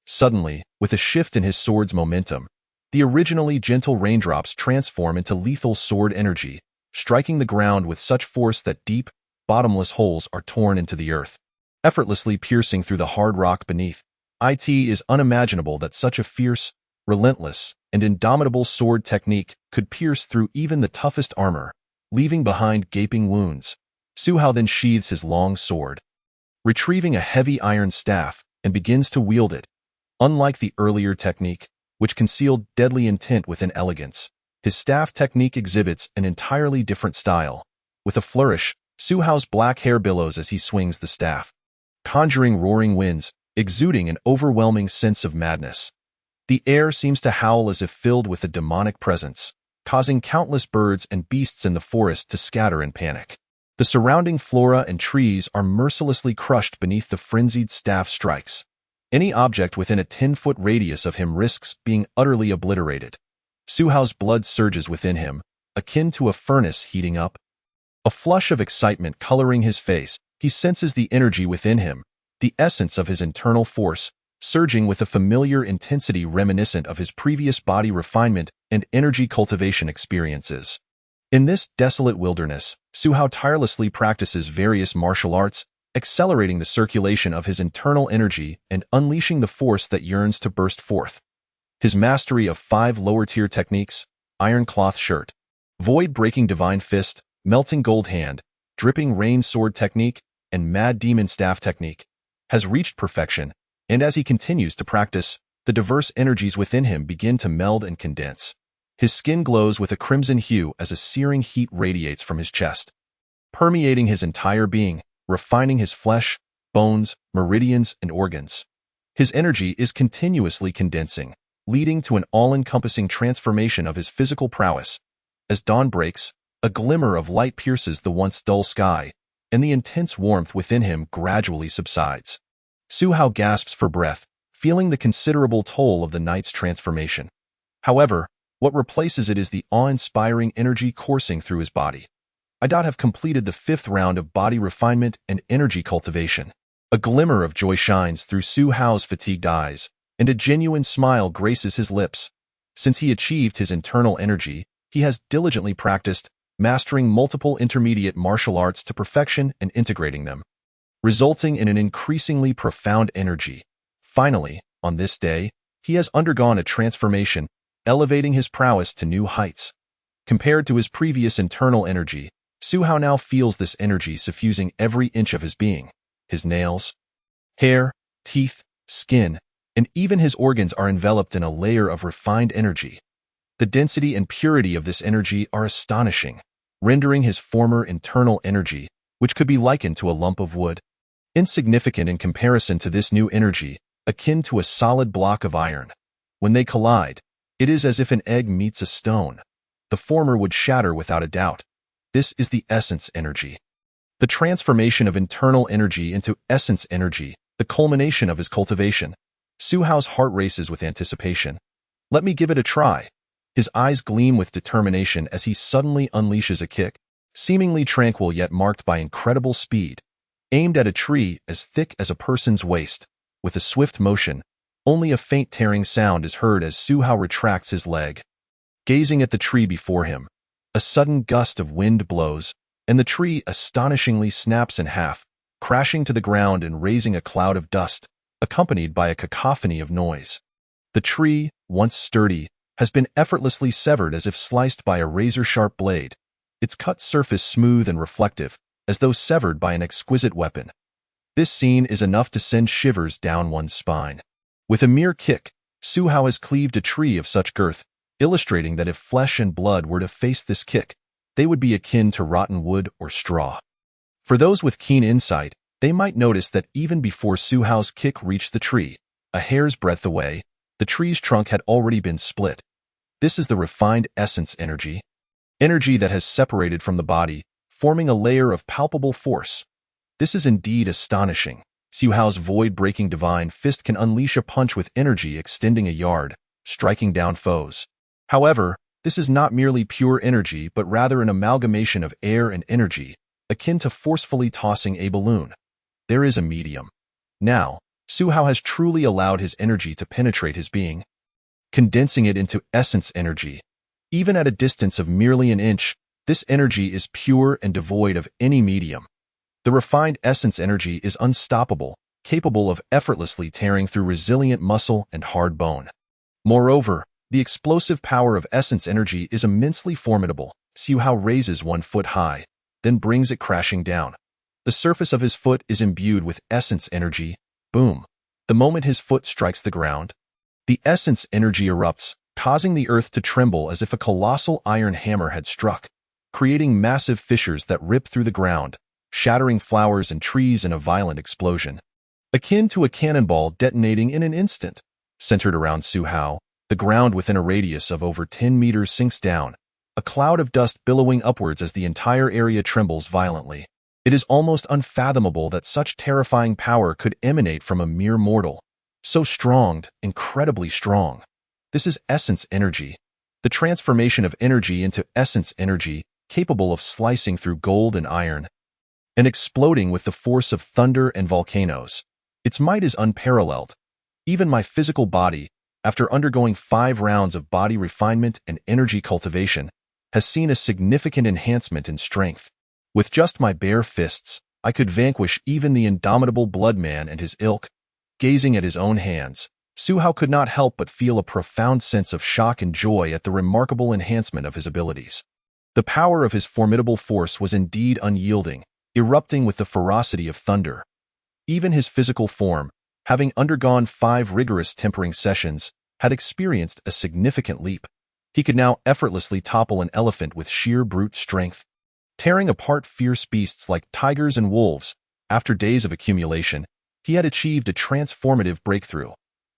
Suddenly, with a shift in his sword's momentum, the originally gentle raindrops transform into lethal sword energy, striking the ground with such force that deep, bottomless holes are torn into the earth, effortlessly piercing through the hard rock beneath. It is unimaginable that such a fierce, relentless, and indomitable sword technique could pierce through even the toughest armor, leaving behind gaping wounds. Su Hao then sheathes his long sword, retrieving a heavy iron staff, and begins to wield it. Unlike the earlier technique, which concealed deadly intent within elegance, his staff technique exhibits an entirely different style. With a flourish, Su Hao's black hair billows as he swings the staff, conjuring roaring winds, exuding an overwhelming sense of madness. The air seems to howl as if filled with a demonic presence, causing countless birds and beasts in the forest to scatter in panic. The surrounding flora and trees are mercilessly crushed beneath the frenzied staff strikes. Any object within a 10-foot radius of him risks being utterly obliterated. Su Hao's blood surges within him, akin to a furnace heating up. A flush of excitement coloring his face, he senses the energy within him, the essence of his internal force, surging with a familiar intensity reminiscent of his previous body refinement and energy cultivation experiences. In this desolate wilderness, Su Hao tirelessly practices various martial arts, accelerating the circulation of his internal energy and unleashing the force that yearns to burst forth. His mastery of 5 lower-tier techniques, Iron Cloth Shirt, Void-Breaking Divine Fist, Melting Gold Hand, Dripping Rain Sword Technique, and Mad Demon Staff Technique, has reached perfection, and as he continues to practice, the diverse energies within him begin to meld and condense. His skin glows with a crimson hue as a searing heat radiates from his chest, permeating his entire being, refining his flesh, bones, meridians, and organs. His energy is continuously condensing, leading to an all-encompassing transformation of his physical prowess. As dawn breaks, a glimmer of light pierces the once dull sky, and the intense warmth within him gradually subsides. Su Hao gasps for breath, feeling the considerable toll of the night's transformation. However, what replaces it is the awe-inspiring energy coursing through his body. I have completed the 5th round of body refinement and energy cultivation. A glimmer of joy shines through Su Hao's fatigued eyes, and a genuine smile graces his lips. Since he achieved his internal energy, he has diligently practiced, mastering multiple intermediate martial arts to perfection and integrating them, resulting in an increasingly profound energy. Finally, on this day, he has undergone a transformation, elevating his prowess to new heights. Compared to his previous internal energy, Su Hao now feels this energy suffusing every inch of his being. His nails, hair, teeth, skin, and even his organs are enveloped in a layer of refined energy. The density and purity of this energy are astonishing, rendering his former internal energy, which could be likened to a lump of wood, insignificant in comparison to this new energy, akin to a solid block of iron. When they collide, it is as if an egg meets a stone. The former would shatter without a doubt. This is the essence energy. The transformation of internal energy into essence energy, the culmination of his cultivation. Su Hao's heart races with anticipation. Let me give it a try. His eyes gleam with determination as he suddenly unleashes a kick, seemingly tranquil yet marked by incredible speed, aimed at a tree as thick as a person's waist. With a swift motion, only a faint tearing sound is heard as Su Hao retracts his leg. Gazing at the tree before him, a sudden gust of wind blows, and the tree astonishingly snaps in half, crashing to the ground and raising a cloud of dust, accompanied by a cacophony of noise. The tree, once sturdy, has been effortlessly severed as if sliced by a razor-sharp blade, its cut surface smooth and reflective, as though severed by an exquisite weapon. This scene is enough to send shivers down one's spine. With a mere kick, Su Hao has cleaved a tree of such girth, illustrating that if flesh and blood were to face this kick, they would be akin to rotten wood or straw. For those with keen insight, they might notice that even before Su Hao's kick reached the tree, a hair's breadth away, the tree's trunk had already been split. This is the refined essence energy. Energy that has separated from the body, forming a layer of palpable force. This is indeed astonishing. Su Hao's void-breaking divine fist can unleash a punch with energy extending a yard, striking down foes. However, this is not merely pure energy but rather an amalgamation of air and energy, akin to forcefully tossing a balloon. There is a medium. Now, Su Hao has truly allowed his energy to penetrate his being, condensing it into essence energy. Even at a distance of merely an inch, this energy is pure and devoid of any medium. The refined essence energy is unstoppable, capable of effortlessly tearing through resilient muscle and hard bone. Moreover, the explosive power of essence energy is immensely formidable. Su Hao raises one foot high, then brings it crashing down. The surface of his foot is imbued with essence energy. Boom. The moment his foot strikes the ground, the essence energy erupts, causing the earth to tremble as if a colossal iron hammer had struck, creating massive fissures that rip through the ground, shattering flowers and trees in a violent explosion. Akin to a cannonball detonating in an instant. Centered around Su Hao, the ground within a radius of over 10 meters sinks down, a cloud of dust billowing upwards as the entire area trembles violently. It is almost unfathomable that such terrifying power could emanate from a mere mortal. So strong, incredibly strong. This is essence energy. The transformation of energy into essence energy, capable of slicing through gold and iron, and exploding with the force of thunder and volcanoes. Its might is unparalleled. Even my physical body, after undergoing 5 rounds of body refinement and energy cultivation, has seen a significant enhancement in strength. With just my bare fists, I could vanquish even the indomitable Bloodman and his ilk. Gazing at his own hands, Su Hao could not help but feel a profound sense of shock and joy at the remarkable enhancement of his abilities. The power of his formidable force was indeed unyielding, erupting with the ferocity of thunder. Even his physical form, having undergone 5 rigorous tempering sessions, had experienced a significant leap. He could now effortlessly topple an elephant with sheer brute strength. Tearing apart fierce beasts like tigers and wolves, after days of accumulation, he had achieved a transformative breakthrough.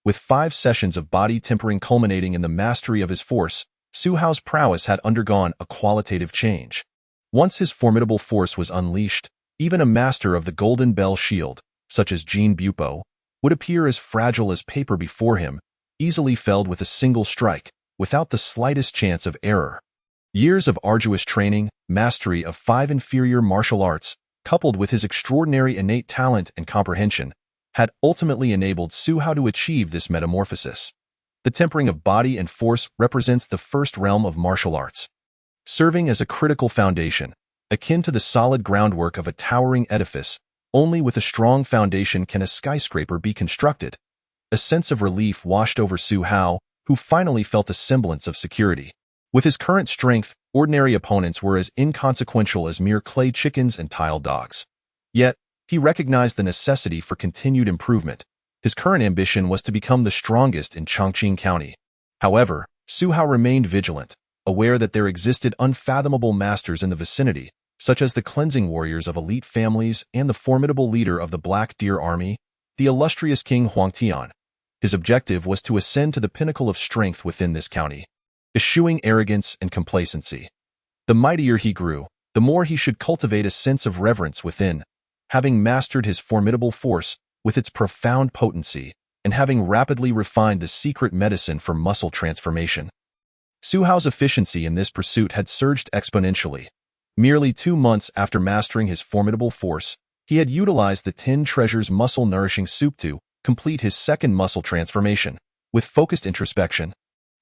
With 5 sessions of body tempering culminating in the mastery of his force, Su Hao's prowess had undergone a qualitative change. Once his formidable force was unleashed, even a master of the Golden Bell Shield, such as Jin Bupo, would appear as fragile as paper before him, easily felled with a single strike, without the slightest chance of error. Years of arduous training, mastery of 5 inferior martial arts, coupled with his extraordinary innate talent and comprehension, had ultimately enabled Su Hao to achieve this metamorphosis. The tempering of body and force represents the first realm of martial arts, serving as a critical foundation, akin to the solid groundwork of a towering edifice. Only with a strong foundation can a skyscraper be constructed. A sense of relief washed over Su Hao, who finally felt a semblance of security. With his current strength, ordinary opponents were as inconsequential as mere clay chickens and tile dogs. Yet, he recognized the necessity for continued improvement. His current ambition was to become the strongest in Chongqing County. However, Su Hao remained vigilant, aware that there existed unfathomable masters in the vicinity, such as the cleansing warriors of elite families and the formidable leader of the Black Deer Army, the illustrious King Huangtian. His objective was to ascend to the pinnacle of strength within this county, eschewing arrogance and complacency. The mightier he grew, the more he should cultivate a sense of reverence within. Having mastered his formidable force, with its profound potency, and having rapidly refined the secret medicine for muscle transformation, Su Hao's efficiency in this pursuit had surged exponentially. Merely 2 months after mastering his formidable force, he had utilized the 10 Treasures muscle-nourishing soup to complete his second muscle transformation. With focused introspection,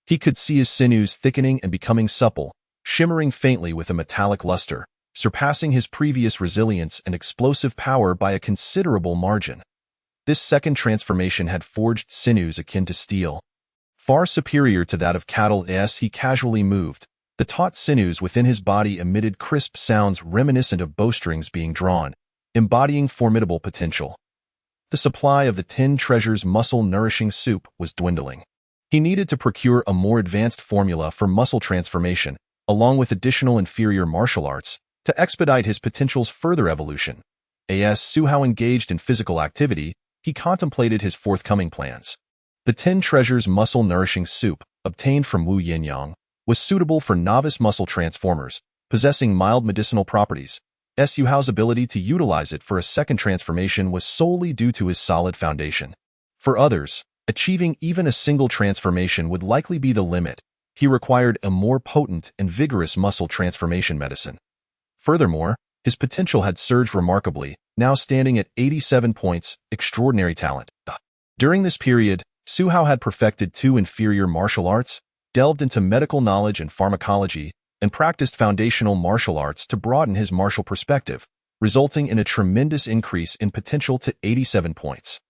he could see his sinews thickening and becoming supple, shimmering faintly with a metallic luster, surpassing his previous resilience and explosive power by a considerable margin. This second transformation had forged sinews akin to steel, far superior to that of cattle. As he casually moved, the taut sinews within his body emitted crisp sounds reminiscent of bowstrings being drawn, embodying formidable potential. The supply of the 10 Treasures muscle-nourishing soup was dwindling. He needed to procure a more advanced formula for muscle transformation, along with additional inferior martial arts, to expedite his potential's further evolution. As Su Hao engaged in physical activity, he contemplated his forthcoming plans. The 10 Treasures muscle-nourishing soup, obtained from Wu Yinyang, was suitable for novice muscle transformers, possessing mild medicinal properties. Su Hao's ability to utilize it for a second transformation was solely due to his solid foundation. For others, achieving even a single transformation would likely be the limit. He required a more potent and vigorous muscle transformation medicine. Furthermore, his potential had surged remarkably, now standing at 87 points, extraordinary talent. During this period, Su Hao had perfected 2 inferior martial arts, delved into medical knowledge and pharmacology, and practiced foundational martial arts to broaden his martial perspective, resulting in a tremendous increase in potential to 87 points.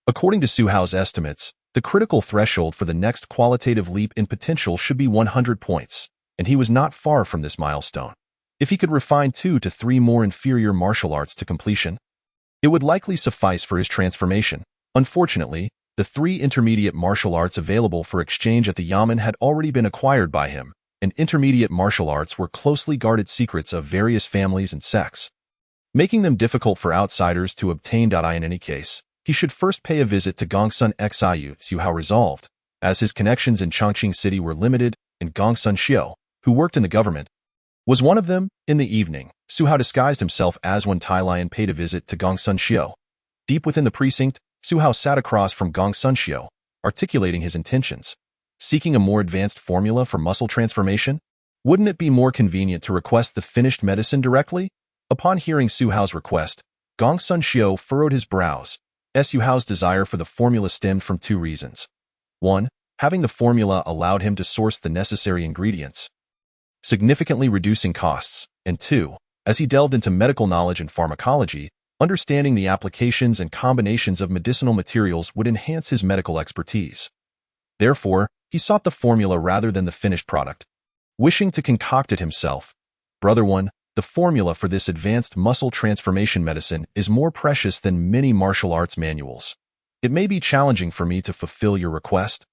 According to Su Hao's estimates, the critical threshold for the next qualitative leap in potential should be 100 points, and he was not far from this milestone. If he could refine 2 to 3 more inferior martial arts to completion, it would likely suffice for his transformation. Unfortunately, the 3 intermediate martial arts available for exchange at the Yamen had already been acquired by him, and intermediate martial arts were closely guarded secrets of various families and sects, making them difficult for outsiders to obtain. In any case, he should first pay a visit to Gongsun Xiu. Su Hao resolved, as his connections in Chongqing City were limited, and Gongsun Xiu, who worked in the government, was one of them. In the evening, Su Hao disguised himself as Wen Tailian and paid a visit to Gongsun Xiu. Deep within the precinct, Su Hao sat across from Gongsun Xiu, articulating his intentions. Seeking a more advanced formula for muscle transformation? Wouldn't it be more convenient to request the finished medicine directly? Upon hearing Su Hao's request, Gongsun Xiu furrowed his brows, Su Hao's desire for the formula stemmed from two reasons. 1. Having the formula allowed him to source the necessary ingredients, significantly reducing costs, and 2. As he delved into medical knowledge and pharmacology, understanding the applications and combinations of medicinal materials would enhance his medical expertise. Therefore, he sought the formula rather than the finished product. Wishing to concoct it himself, Brother One, the formula for this advanced muscle transformation medicine is more precious than many martial arts manuals. It may be challenging for me to fulfill your request,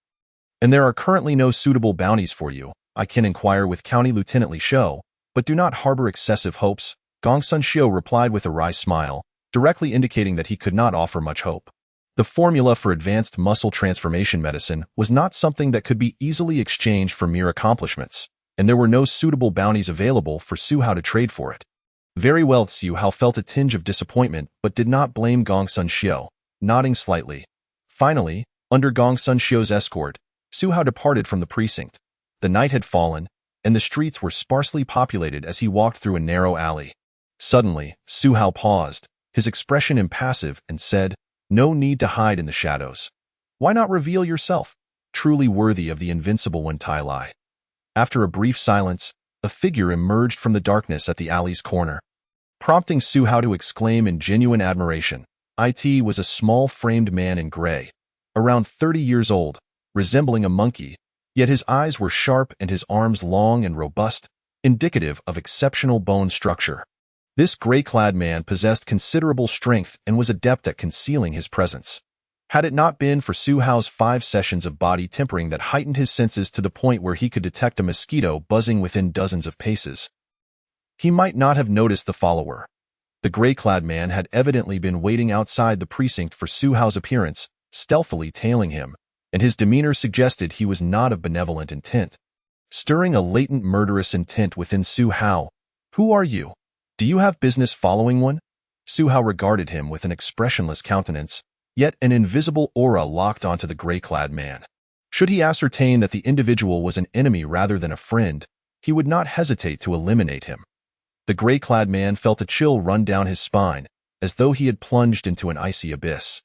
and there are currently no suitable bounties for you. I can inquire with County Lieutenant Li Shou, but do not harbor excessive hopes, Gong Sun Xiu replied with a wry smile, directly indicating that he could not offer much hope. The formula for advanced muscle transformation medicine was not something that could be easily exchanged for mere accomplishments, and there were no suitable bounties available for Su Hao to trade for it. Very well, Su Hao felt a tinge of disappointment but did not blame Gong Sun Xiu, nodding slightly. Finally, under Gong Sun Xiu's escort, Su Hao departed from the precinct. The night had fallen, and the streets were sparsely populated as he walked through a narrow alley. Suddenly, Su Hao paused, his expression impassive, and said, "No need to hide in the shadows. Why not reveal yourself, truly worthy of the invincible Wen Tai Lai?" After a brief silence, a figure emerged from the darkness at the alley's corner, prompting Su Hao to exclaim in genuine admiration. It was a small-framed man in gray, around 30 years old, resembling a monkey, yet his eyes were sharp and his arms long and robust, indicative of exceptional bone structure. This gray-clad man possessed considerable strength and was adept at concealing his presence. Had it not been for Su Hao's 5 sessions of body tempering that heightened his senses to the point where he could detect a mosquito buzzing within dozens of paces, he might not have noticed the follower. The gray-clad man had evidently been waiting outside the precinct for Su Hao's appearance, stealthily tailing him, and his demeanor suggested he was not of benevolent intent, stirring a latent murderous intent within Su Hao. "Who are you? Do you have business following one?" Su Hao regarded him with an expressionless countenance, yet an invisible aura locked onto the gray-clad man. Should he ascertain that the individual was an enemy rather than a friend, he would not hesitate to eliminate him. The gray-clad man felt a chill run down his spine, as though he had plunged into an icy abyss.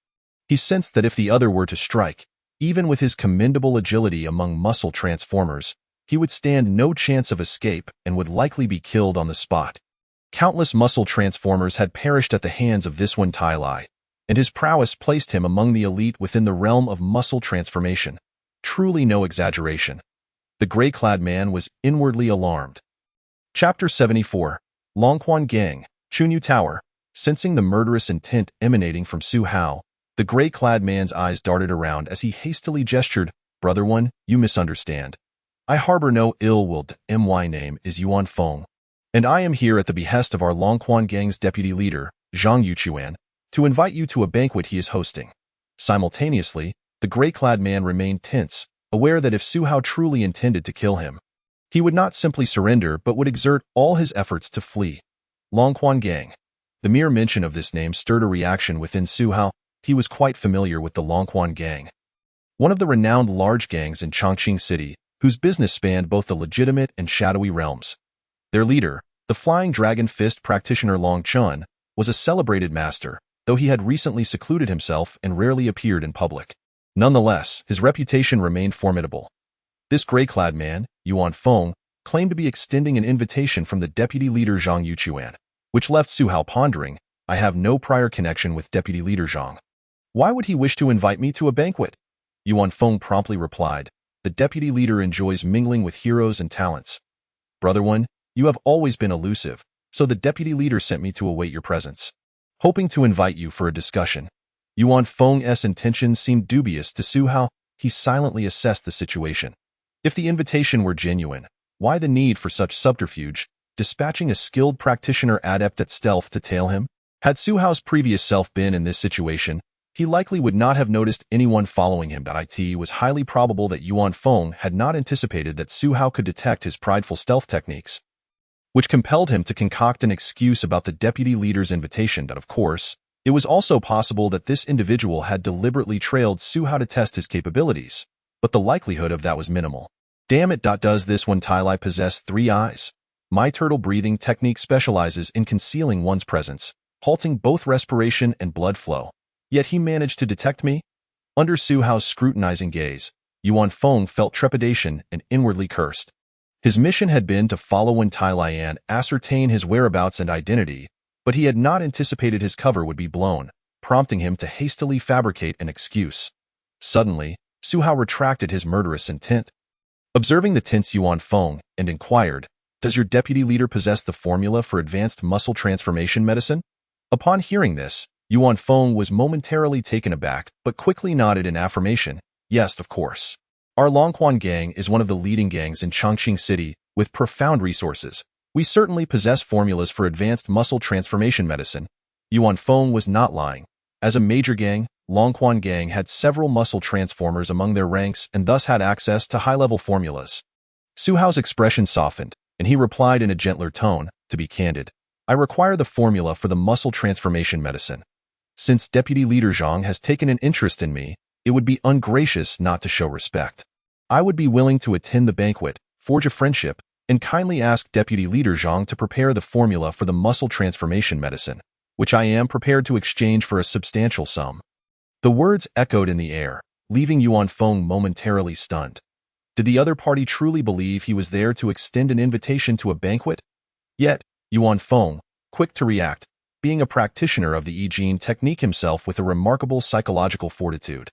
He sensed that if the other were to strike, even with his commendable agility among muscle transformers, he would stand no chance of escape and would likely be killed on the spot. Countless muscle transformers had perished at the hands of this Wen Tai Lai, and his prowess placed him among the elite within the realm of muscle transformation. Truly no exaggeration. The gray-clad man was inwardly alarmed. Chapter 74. Longquan Gang, Chunyu Tower. Sensing the murderous intent emanating from Su Hao, the gray-clad man's eyes darted around as he hastily gestured, "Brother One, you misunderstand. I harbor no ill will. My name is Yuan Feng, and I am here at the behest of our Longquan Gang's deputy leader, Zhang Yuchuan, to invite you to a banquet he is hosting." Simultaneously, the gray-clad man remained tense, aware that if Su Hao truly intended to kill him, he would not simply surrender but would exert all his efforts to flee. Longquan Gang. The mere mention of this name stirred a reaction within Su Hao. He was quite familiar with the Longquan Gang, one of the renowned large gangs in Chongqing City, whose business spanned both the legitimate and shadowy realms. Their leader, the Flying Dragon Fist practitioner Long Chun, was a celebrated master, though he had recently secluded himself and rarely appeared in public. Nonetheless, his reputation remained formidable. This gray-clad man, Yuan Feng, claimed to be extending an invitation from the deputy leader Zhang Yuchuan, which left Su Hao pondering. "I have no prior connection with deputy leader Zhang. Why would he wish to invite me to a banquet?" Yuan Feng promptly replied, "The deputy leader enjoys mingling with heroes and talents. Brother One, you have always been elusive, so the deputy leader sent me to await your presence, hoping to invite you for a discussion." Yuan Feng's intentions seemed dubious to Su Hao. He silently assessed the situation. If the invitation were genuine, why the need for such subterfuge, dispatching a skilled practitioner adept at stealth to tail him? Had Su Hao's previous self been in this situation, he likely would not have noticed anyone following him. It was highly probable that Yuan Feng had not anticipated that Su Hao could detect his prideful stealth techniques, which compelled him to concoct an excuse about the deputy leader's invitation. Of course, it was also possible that this individual had deliberately trailed Su Hao to test his capabilities, but the likelihood of that was minimal. Damn it! Does this Wen Tai Lai possess 3 eyes? My turtle breathing technique specializes in concealing one's presence, halting both respiration and blood flow. Yet he managed to detect me? Under Su Hao's scrutinizing gaze, Yuan Feng felt trepidation and inwardly cursed. His mission had been to follow Wen Tailian, ascertain his whereabouts and identity, but he had not anticipated his cover would be blown, prompting him to hastily fabricate an excuse. Suddenly, Su Hao retracted his murderous intent. Observing the tense Yuan Feng, and inquired, "Does your deputy leader possess the formula for advanced muscle transformation medicine?" Upon hearing this, Yuan Feng was momentarily taken aback, but quickly nodded in affirmation. "Yes, of course. Our Longquan gang is one of the leading gangs in Chongqing City, with profound resources. We certainly possess formulas for advanced muscle transformation medicine." Yuan Feng was not lying. As a major gang, Longquan gang had several muscle transformers among their ranks and thus had access to high-level formulas. Su Hao's expression softened, and he replied in a gentler tone, "To be candid, I require the formula for the muscle transformation medicine. Since Deputy Leader Zhang has taken an interest in me, it would be ungracious not to show respect. I would be willing to attend the banquet, forge a friendship, and kindly ask Deputy Leader Zhang to prepare the formula for the muscle transformation medicine, which I am prepared to exchange for a substantial sum." The words echoed in the air, leaving Yuan Feng momentarily stunned. Did the other party truly believe he was there to extend an invitation to a banquet? Yet, Yuan Feng, quick to react, being a practitioner of the I Ching technique himself with a remarkable psychological fortitude,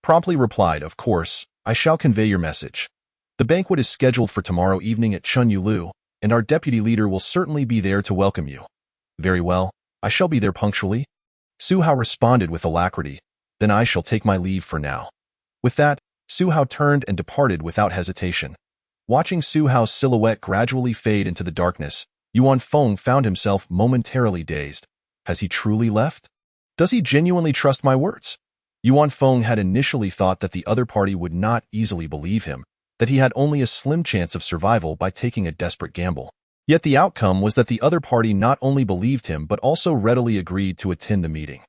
promptly replied, "Of course, I shall convey your message. The banquet is scheduled for tomorrow evening at Chunyulu, and our deputy leader will certainly be there to welcome you." "Very well, I shall be there punctually." Su Hao responded with alacrity. "Then I shall take my leave for now." With that, Su Hao turned and departed without hesitation. Watching Su Hao's silhouette gradually fade into the darkness, Yuan Feng found himself momentarily dazed. Has he truly left? Does he genuinely trust my words? Yuan Feng had initially thought that the other party would not easily believe him, that he had only a slim chance of survival by taking a desperate gamble. Yet the outcome was that the other party not only believed him but also readily agreed to attend the meeting.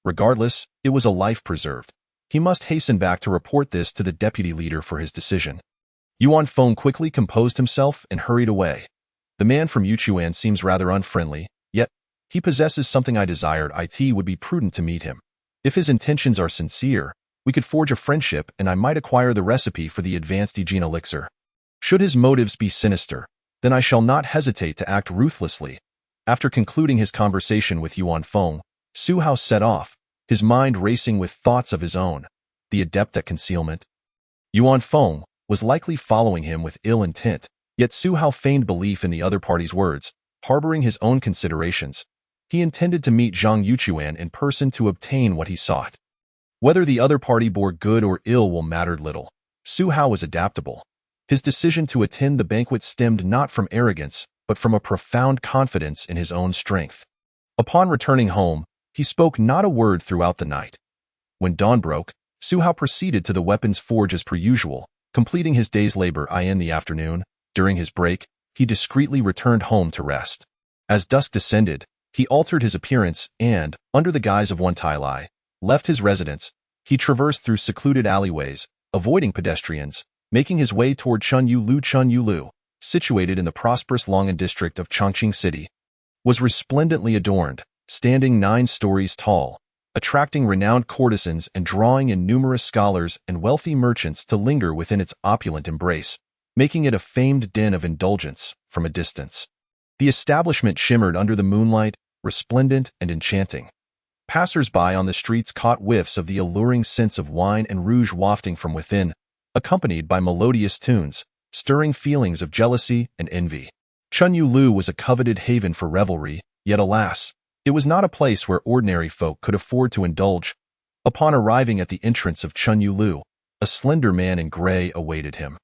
Regardless, it was a life preserved. He must hasten back to report this to the deputy leader for his decision. Yuan Feng quickly composed himself and hurried away. The man from Yuchuan seems rather unfriendly, yet he possesses something I desired. It would be prudent to meet him. If his intentions are sincere, we could forge a friendship and I might acquire the recipe for the advanced I Ching elixir. Should his motives be sinister, then I shall not hesitate to act ruthlessly. After concluding his conversation with Yuan Feng, Su Hao set off, his mind racing with thoughts of his own. The adept at concealment. Yuan Feng was likely following him with ill intent, yet Su Hao feigned belief in the other party's words, harboring his own considerations. He intended to meet Zhang Yuchuan in person to obtain what he sought. Whether the other party bore good or ill will matter little. Su Hao was adaptable. His decision to attend the banquet stemmed not from arrogance, but from a profound confidence in his own strength. Upon returning home, he spoke not a word throughout the night. When dawn broke, Su Hao proceeded to the weapons forge as per usual, completing his day's labor in the afternoon. During his break, he discreetly returned home to rest. As dusk descended, he altered his appearance and, under the guise of Wen Tailai, left his residence. He traversed through secluded alleyways, avoiding pedestrians, making his way toward Chunyulu, situated in the prosperous Longan district of Chongqing City. Was resplendently adorned, standing 9 stories tall, attracting renowned courtesans and drawing in numerous scholars and wealthy merchants to linger within its opulent embrace, making it a famed den of indulgence from a distance. The establishment shimmered under the moonlight, resplendent and enchanting. Passers-by on the streets caught whiffs of the alluring scents of wine and rouge wafting from within, accompanied by melodious tunes, stirring feelings of jealousy and envy. Chunyulu was a coveted haven for revelry, yet alas, it was not a place where ordinary folk could afford to indulge. Upon arriving at the entrance of Chunyulu, a slender man in gray awaited him.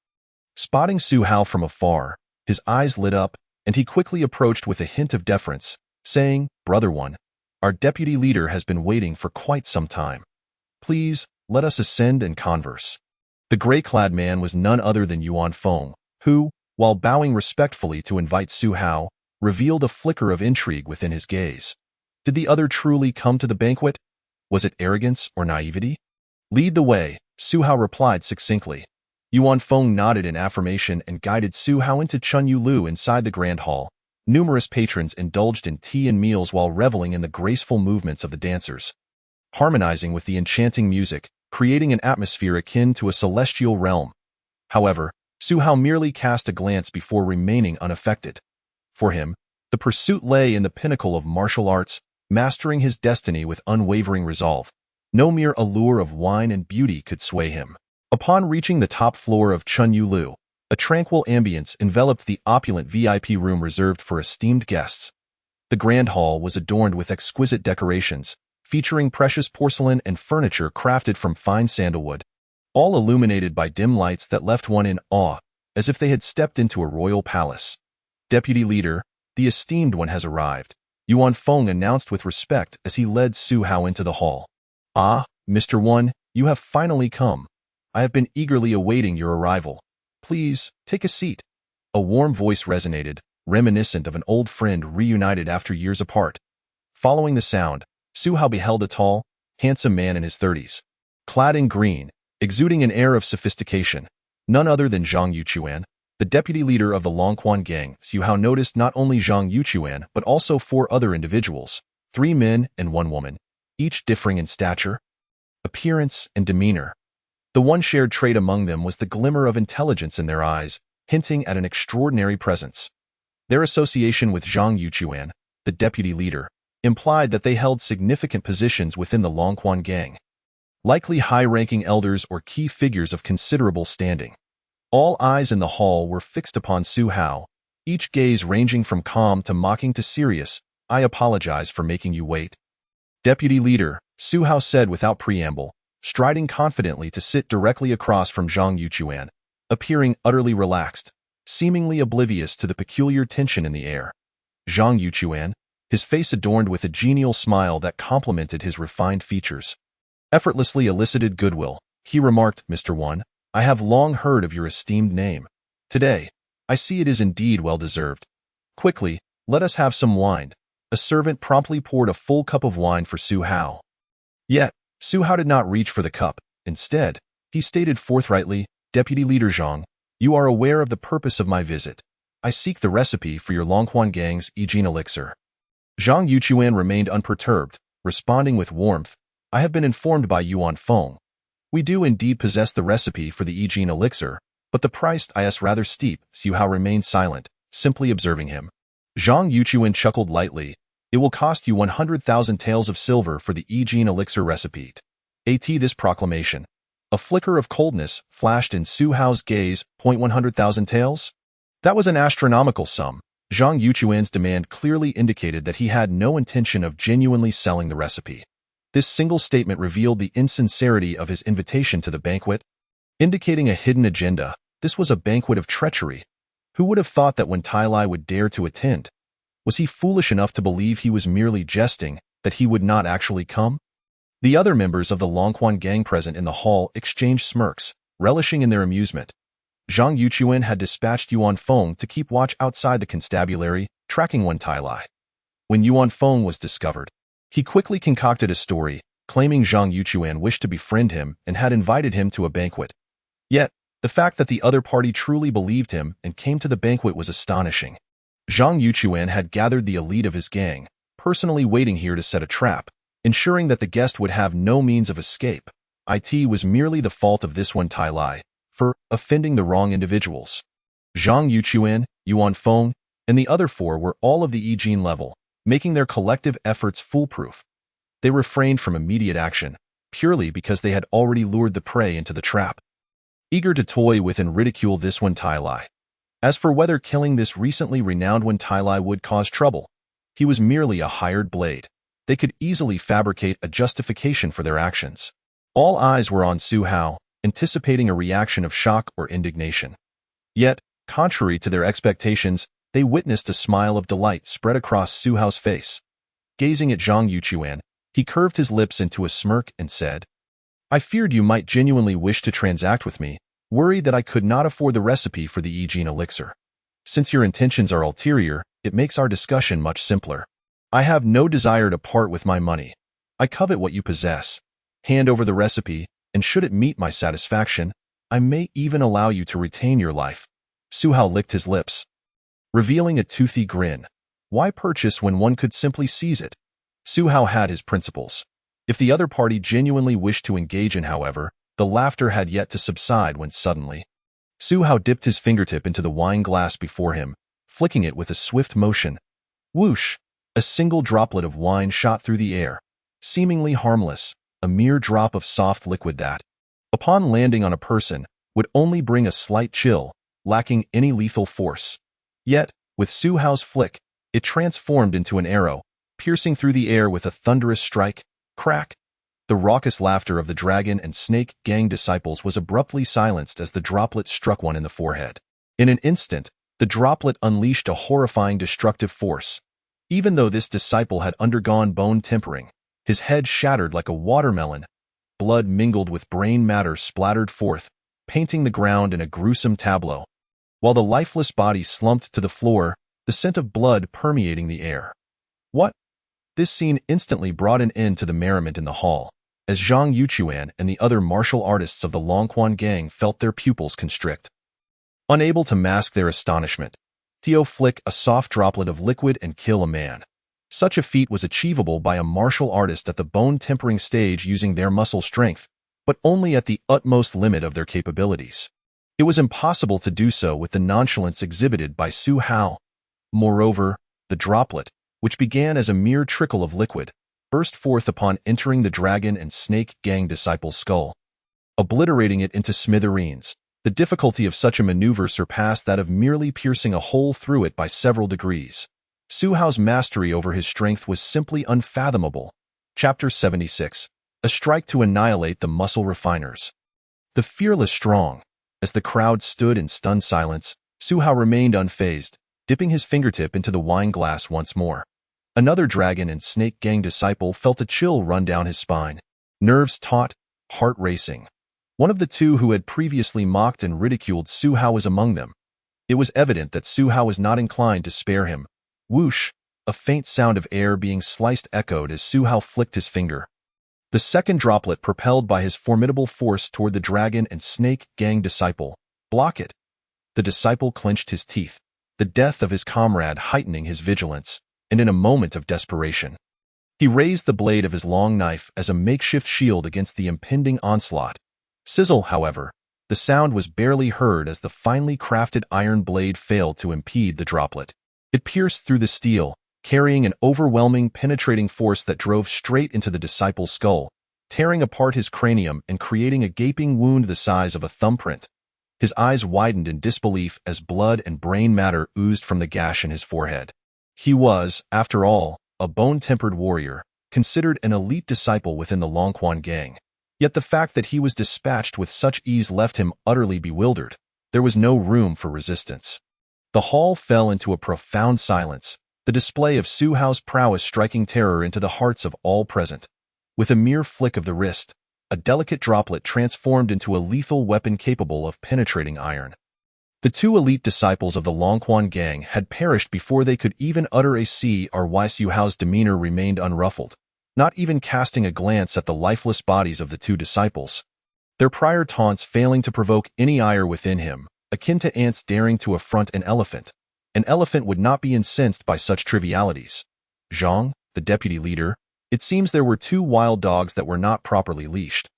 Spotting Su Hao from afar, his eyes lit up, and he quickly approached with a hint of deference, saying, "Brother One, our deputy leader has been waiting for quite some time. Please, let us ascend and converse." The gray-clad man was none other than Yuan Feng, who, while bowing respectfully to invite Su Hao, revealed a flicker of intrigue within his gaze. Did the other truly come to the banquet? Was it arrogance or naivety? "Lead the way," Su Hao replied succinctly. Yuan Feng nodded in affirmation and guided Su Hao into Chunyulu inside the grand hall. Numerous patrons indulged in tea and meals while reveling in the graceful movements of the dancers. harmonizing with the enchanting music, creating an atmosphere akin to a celestial realm. However, Su Hao merely cast a glance before remaining unaffected. For him, the pursuit lay in the pinnacle of martial arts, mastering his destiny with unwavering resolve. No mere allure of wine and beauty could sway him. Upon reaching the top floor of Chunyu Lu, a tranquil ambience enveloped the opulent VIP room reserved for esteemed guests. The grand hall was adorned with exquisite decorations, featuring precious porcelain and furniture crafted from fine sandalwood, all illuminated by dim lights that left one in awe, as if they had stepped into a royal palace. Deputy Leader, the esteemed one has arrived, Yuan Feng announced with respect as he led Su Hao into the hall. Ah, Mr. One, you have finally come. I have been eagerly awaiting your arrival. Please, take a seat. A warm voice resonated, reminiscent of an old friend reunited after years apart. Following the sound, Su Hao beheld a tall, handsome man in his 30s. Clad in green, exuding an air of sophistication, none other than Zhang Yuquan, the deputy leader of the Longquan gang. Su Hao noticed not only Zhang Yuquan but also 4 other individuals, 3 men and 1 woman, each differing in stature, appearance, and demeanor. The one shared trait among them was the glimmer of intelligence in their eyes, hinting at an extraordinary presence. Their association with Zhang Yuquan, the deputy leader, implied that they held significant positions within the Longquan gang, likely high-ranking elders or key figures of considerable standing. All eyes in the hall were fixed upon Su Hao, each gaze ranging from calm to mocking to serious. I apologize for making you wait. Deputy Leader, Su Hao said without preamble, striding confidently to sit directly across from Zhang Yuquan, appearing utterly relaxed, seemingly oblivious to the peculiar tension in the air. Zhang Yuquan, his face adorned with a genial smile that complemented his refined features, effortlessly elicited goodwill. He remarked, Mr. One, I have long heard of your esteemed name. Today, I see it is indeed well-deserved. Quickly, let us have some wine. A servant promptly poured a full cup of wine for Su Hao. Yet, Su Hao did not reach for the cup. Instead, he stated forthrightly, Deputy Leader Zhang, you are aware of the purpose of my visit. I seek the recipe for your Longquan gang's Yijin elixir. Zhang Yuquan remained unperturbed, responding with warmth, I have been informed by Yuan Feng. We do indeed possess the recipe for the Yijin elixir, but the price is rather steep. Su Hao remained silent, simply observing him. Zhang Yuquan chuckled lightly. It will cost you 100,000 taels of silver for the Yijin elixir recipe. This proclamation. A flicker of coldness flashed in Su Hao's gaze. 100,000 taels? That was an astronomical sum. Zhang Yuquan's demand clearly indicated that he had no intention of genuinely selling the recipe. This single statement revealed the insincerity of his invitation to the banquet, indicating a hidden agenda. This was a banquet of treachery. Who would have thought that when Tai Lai would dare to attend? Was he foolish enough to believe he was merely jesting, that he would not actually come? The other members of the Longquan gang present in the hall exchanged smirks, relishing in their amusement. Zhang Yuquan had dispatched Yuan Feng to keep watch outside the constabulary, tracking one Tai Lai. When Yuan Feng was discovered, he quickly concocted a story, claiming Zhang Yuquan wished to befriend him and had invited him to a banquet. Yet, the fact that the other party truly believed him and came to the banquet was astonishing. Zhang Yuquan had gathered the elite of his gang, personally waiting here to set a trap, ensuring that the guest would have no means of escape. It was merely the fault of this one Tai Lai, for offending the wrong individuals. Zhang Yuquan, Yuan Feng, and the other 4 were all of the Yijin level, making their collective efforts foolproof. They refrained from immediate action, purely because they had already lured the prey into the trap, eager to toy with and ridicule this one Tai Lai. As for whether killing this recently renowned one Tai Lai would cause trouble, he was merely a hired blade. They could easily fabricate a justification for their actions. All eyes were on Su Hao, anticipating a reaction of shock or indignation. Yet, contrary to their expectations, they witnessed a smile of delight spread across Su Hao's face. Gazing at Zhang Yuquan, he curved his lips into a smirk and said, I feared you might genuinely wish to transact with me, worried that I could not afford the recipe for the Yijin elixir. Since your intentions are ulterior, it makes our discussion much simpler. I have no desire to part with my money. I covet what you possess. Hand over the recipe, and should it meet my satisfaction, I may even allow you to retain your life. Su Hao licked his lips, revealing a toothy grin. Why purchase when one could simply seize it? Su Hao had his principles. If the other party genuinely wished to engage in, however, the laughter had yet to subside when suddenly Su Hao dipped his fingertip into the wine glass before him, flicking it with a swift motion. Whoosh! A single droplet of wine shot through the air, seemingly harmless, a mere drop of soft liquid that, upon landing on a person, would only bring a slight chill, lacking any lethal force. Yet, with Su Hao's flick, it transformed into an arrow, piercing through the air with a thunderous strike. Crack! The raucous laughter of the dragon and snake gang disciples was abruptly silenced as the droplet struck one in the forehead. In an instant, the droplet unleashed a horrifying destructive force. Even though this disciple had undergone bone tempering, his head shattered like a watermelon. Blood mingled with brain matter splattered forth, painting the ground in a gruesome tableau. While the lifeless body slumped to the floor, the scent of blood permeating the air. What? This scene instantly brought an end to the merriment in the hall, as Zhang Yuquan and the other martial artists of the Longquan gang felt their pupils constrict. Unable to mask their astonishment, Tio flick a soft droplet of liquid and kill a man. Such a feat was achievable by a martial artist at the bone-tempering stage using their muscle strength, but only at the utmost limit of their capabilities. It was impossible to do so with the nonchalance exhibited by Su Hao. Moreover, the droplet, which began as a mere trickle of liquid, burst forth upon entering the dragon and snake gang disciple's skull, obliterating it into smithereens. The difficulty of such a maneuver surpassed that of merely piercing a hole through it by several degrees. Su Hao's mastery over his strength was simply unfathomable. Chapter 76. A strike to annihilate the muscle refiners. The fearless strong. As the crowd stood in stunned silence, Su Hao remained unfazed, dipping his fingertip into the wine glass once more. Another dragon and snake gang disciple felt a chill run down his spine. Nerves taut, heart racing. One of the two who had previously mocked and ridiculed Su Hao was among them. It was evident that Su Hao was not inclined to spare him. Whoosh! A faint sound of air being sliced echoed as Su Hao flicked his finger. The second droplet propelled by his formidable force toward the dragon and snake gang disciple. Block it! The disciple clenched his teeth, the death of his comrade heightening his vigilance, and in a moment of desperation, he raised the blade of his long knife as a makeshift shield against the impending onslaught. Sizzle, however, the sound was barely heard as the finely crafted iron blade failed to impede the droplet. It pierced through the steel, carrying an overwhelming, penetrating force that drove straight into the disciple's skull, tearing apart his cranium and creating a gaping wound the size of a thumbprint. His eyes widened in disbelief as blood and brain matter oozed from the gash in his forehead. He was, after all, a bone-tempered warrior, considered an elite disciple within the Longquan gang. Yet the fact that he was dispatched with such ease left him utterly bewildered. There was no room for resistance. The hall fell into a profound silence, the display of Su Hao's prowess striking terror into the hearts of all present. With a mere flick of the wrist, a delicate droplet transformed into a lethal weapon capable of penetrating iron. The two elite disciples of the Longquan gang had perished before they could even utter a "C" or Y. Su Hao's demeanor remained unruffled, not even casting a glance at the lifeless bodies of the two disciples. Their prior taunts failing to provoke any ire within him, akin to ants daring to affront an elephant. An elephant would not be incensed by such trivialities. Zhang, the deputy leader, it seems there were two wild dogs that were not properly leashed.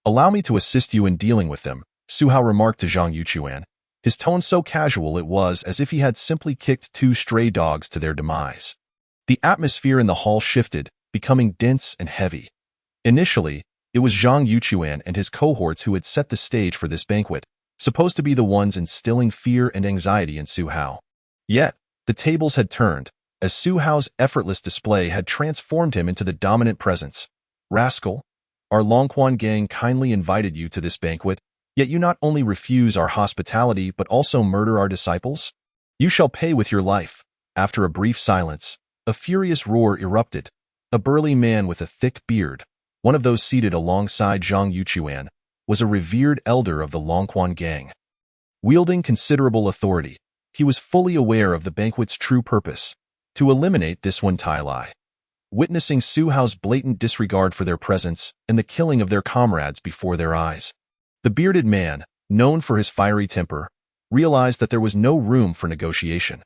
Allow me to assist you in dealing with them, Su Hao remarked to Zhang Yuquan, his tone so casual it was as if he had simply kicked two stray dogs to their demise. The atmosphere in the hall shifted, becoming dense and heavy. Initially, it was Zhang Yuquan and his cohorts who had set the stage for this banquet, supposed to be the ones instilling fear and anxiety in Su Hao. Yet, the tables had turned, as Su Hao's effortless display had transformed him into the dominant presence. Rascal, our Longquan gang kindly invited you to this banquet, yet you not only refuse our hospitality but also murder our disciples? You shall pay with your life. After a brief silence, a furious roar erupted. A burly man with a thick beard, one of those seated alongside Zhang Yuquan, was a revered elder of the Longquan gang. Wielding considerable authority, he was fully aware of the banquet's true purpose, to eliminate this one Tai Lai. Witnessing Su Hao's blatant disregard for their presence and the killing of their comrades before their eyes, the bearded man, known for his fiery temper, realized that there was no room for negotiation.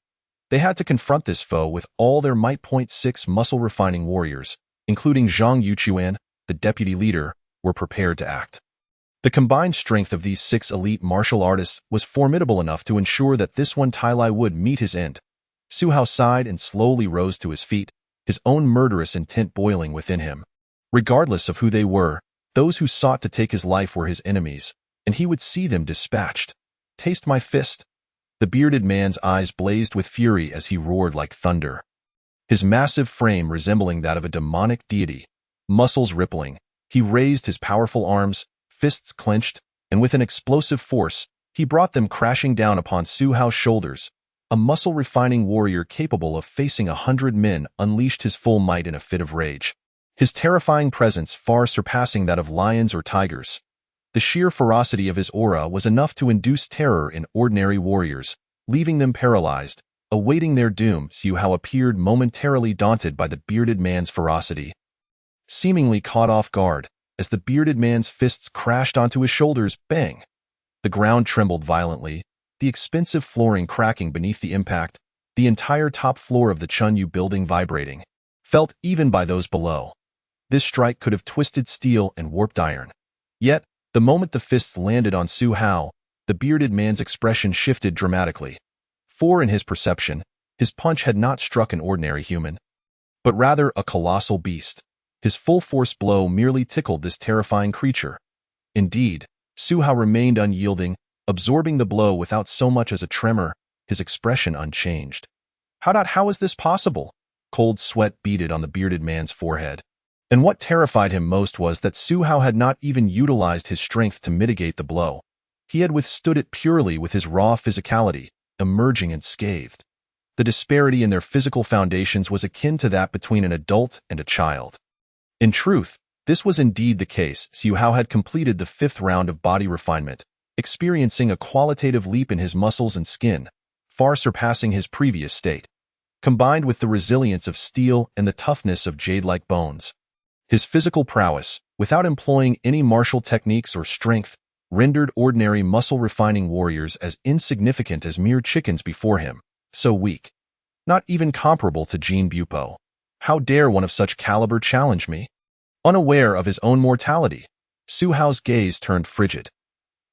They had to confront this foe with all their might. 6 muscle-refining warriors, including Zhang Yuquan, the deputy leader, were prepared to act. The combined strength of these 6 elite martial artists was formidable enough to ensure that this one Tai Lai would meet his end. Su Hao sighed and slowly rose to his feet, his own murderous intent boiling within him. Regardless of who they were, those who sought to take his life were his enemies, and he would see them dispatched. Taste my fist. The bearded man's eyes blazed with fury as he roared like thunder. His massive frame resembling that of a demonic deity, muscles rippling, he raised his powerful arms, fists clenched, and with an explosive force, he brought them crashing down upon Su Hao's shoulders. A muscle-refining warrior capable of facing 100 men unleashed his full might in a fit of rage, his terrifying presence far surpassing that of lions or tigers. The sheer ferocity of his aura was enough to induce terror in ordinary warriors, leaving them paralyzed, awaiting their doom. Su Hao appeared momentarily daunted by the bearded man's ferocity. Seemingly caught off guard, as the bearded man's fists crashed onto his shoulders, bang! The ground trembled violently, the expensive flooring cracking beneath the impact, the entire top floor of the Chunyu building vibrating, felt even by those below. This strike could have twisted steel and warped iron. Yet, the moment the fists landed on Su Hao, the bearded man's expression shifted dramatically. For in his perception, his punch had not struck an ordinary human, but rather a colossal beast. His full-force blow merely tickled this terrifying creature. Indeed, Su Hao remained unyielding, absorbing the blow without so much as a tremor, his expression unchanged. How is this possible? Cold sweat beaded on the bearded man's forehead. And what terrified him most was that Su Hao had not even utilized his strength to mitigate the blow. He had withstood it purely with his raw physicality, emerging unscathed. The disparity in their physical foundations was akin to that between an adult and a child. In truth, this was indeed the case. Su Hao had completed the 5th round of body refinement, experiencing a qualitative leap in his muscles and skin, far surpassing his previous state, combined with the resilience of steel and the toughness of jade-like bones. His physical prowess, without employing any martial techniques or strength, rendered ordinary muscle-refining warriors as insignificant as mere chickens before him, so weak. Not even comparable to Jin Bupo. How dare one of such caliber challenge me? Unaware of his own mortality, Su Hao's gaze turned frigid.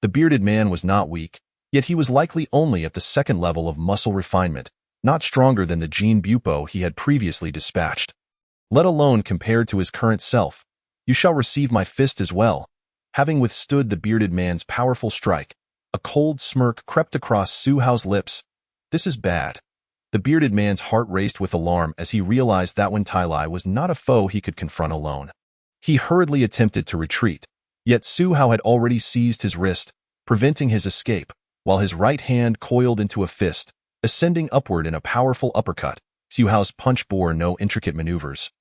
The bearded man was not weak, yet he was likely only at the 2nd level of muscle refinement, not stronger than the Jin Bupo he had previously dispatched. Let alone compared to his current self. You shall receive my fist as well. Having withstood the bearded man's powerful strike, a cold smirk crept across Su Hao's lips. This is bad. The bearded man's heart raced with alarm as he realized that Tai Lai was not a foe he could confront alone. He hurriedly attempted to retreat, yet Su Hao had already seized his wrist, preventing his escape, while his right hand coiled into a fist, ascending upward in a powerful uppercut. Su Hao's punch bore no intricate maneuvers.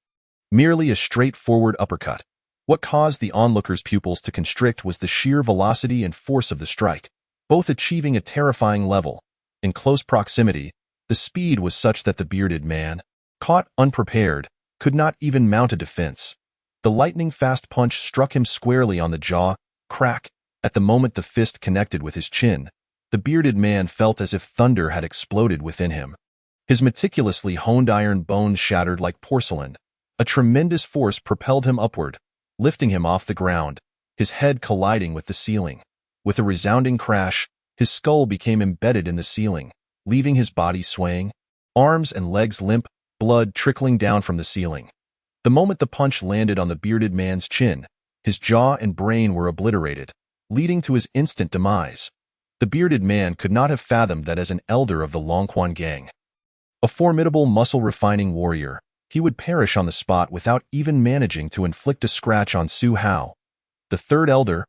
Merely a straightforward uppercut. What caused the onlooker's pupils to constrict was the sheer velocity and force of the strike, both achieving a terrifying level. In close proximity, the speed was such that the bearded man, caught unprepared, could not even mount a defense. The lightning-fast punch struck him squarely on the jaw, crack. At the moment the fist connected with his chin, the bearded man felt as if thunder had exploded within him. His meticulously honed iron bones shattered like porcelain. A tremendous force propelled him upward, lifting him off the ground, his head colliding with the ceiling. With a resounding crash, his skull became embedded in the ceiling, leaving his body swaying, arms and legs limp, blood trickling down from the ceiling. The moment the punch landed on the bearded man's chin, his jaw and brain were obliterated, leading to his instant demise. The bearded man could not have fathomed that as an elder of the Longquan gang, a formidable muscle-refining warrior, he would perish on the spot without even managing to inflict a scratch on Su Hao. The 3rd elder.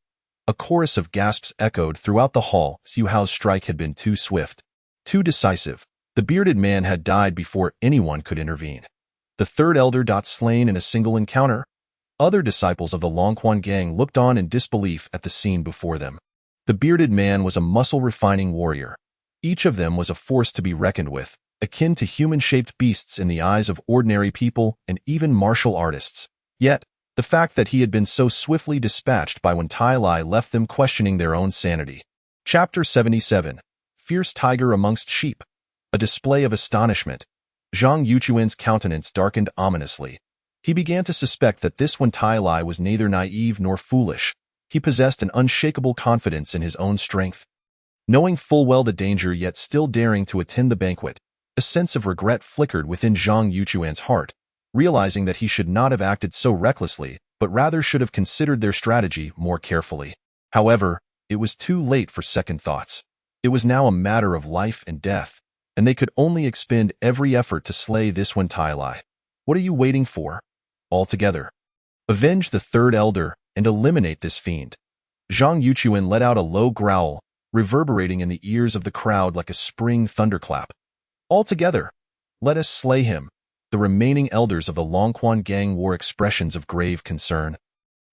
A chorus of gasps echoed throughout the hall. Su Hao's strike had been too swift, too decisive. The bearded man had died before anyone could intervene. The 3rd elder. Slain in a single encounter. Other disciples of the Longquan gang looked on in disbelief at the scene before them. The bearded man was a muscle-refining warrior. Each of them was a force to be reckoned with, akin to human-shaped beasts in the eyes of ordinary people and even martial artists. Yet, the fact that he had been so swiftly dispatched by Tai Lai left them questioning their own sanity. Chapter 77. Fierce Tiger Amongst Sheep. A display of astonishment. Zhang Yuchuan's countenance darkened ominously. He began to suspect that this Wen Tai Lai was neither naive nor foolish. He possessed an unshakable confidence in his own strength. Knowing full well the danger yet still daring to attend the banquet, a sense of regret flickered within Zhang Yuchuan's heart, realizing that he should not have acted so recklessly, but rather should have considered their strategy more carefully. However, it was too late for second thoughts. It was now a matter of life and death, and they could only expend every effort to slay this Wen Tai Lai. What are you waiting for? All together. Avenge the third elder and eliminate this fiend. Zhang Yuchuan let out a low growl, reverberating in the ears of the crowd like a spring thunderclap. All together. Let us slay him. The remaining elders of the Longquan gang wore expressions of grave concern.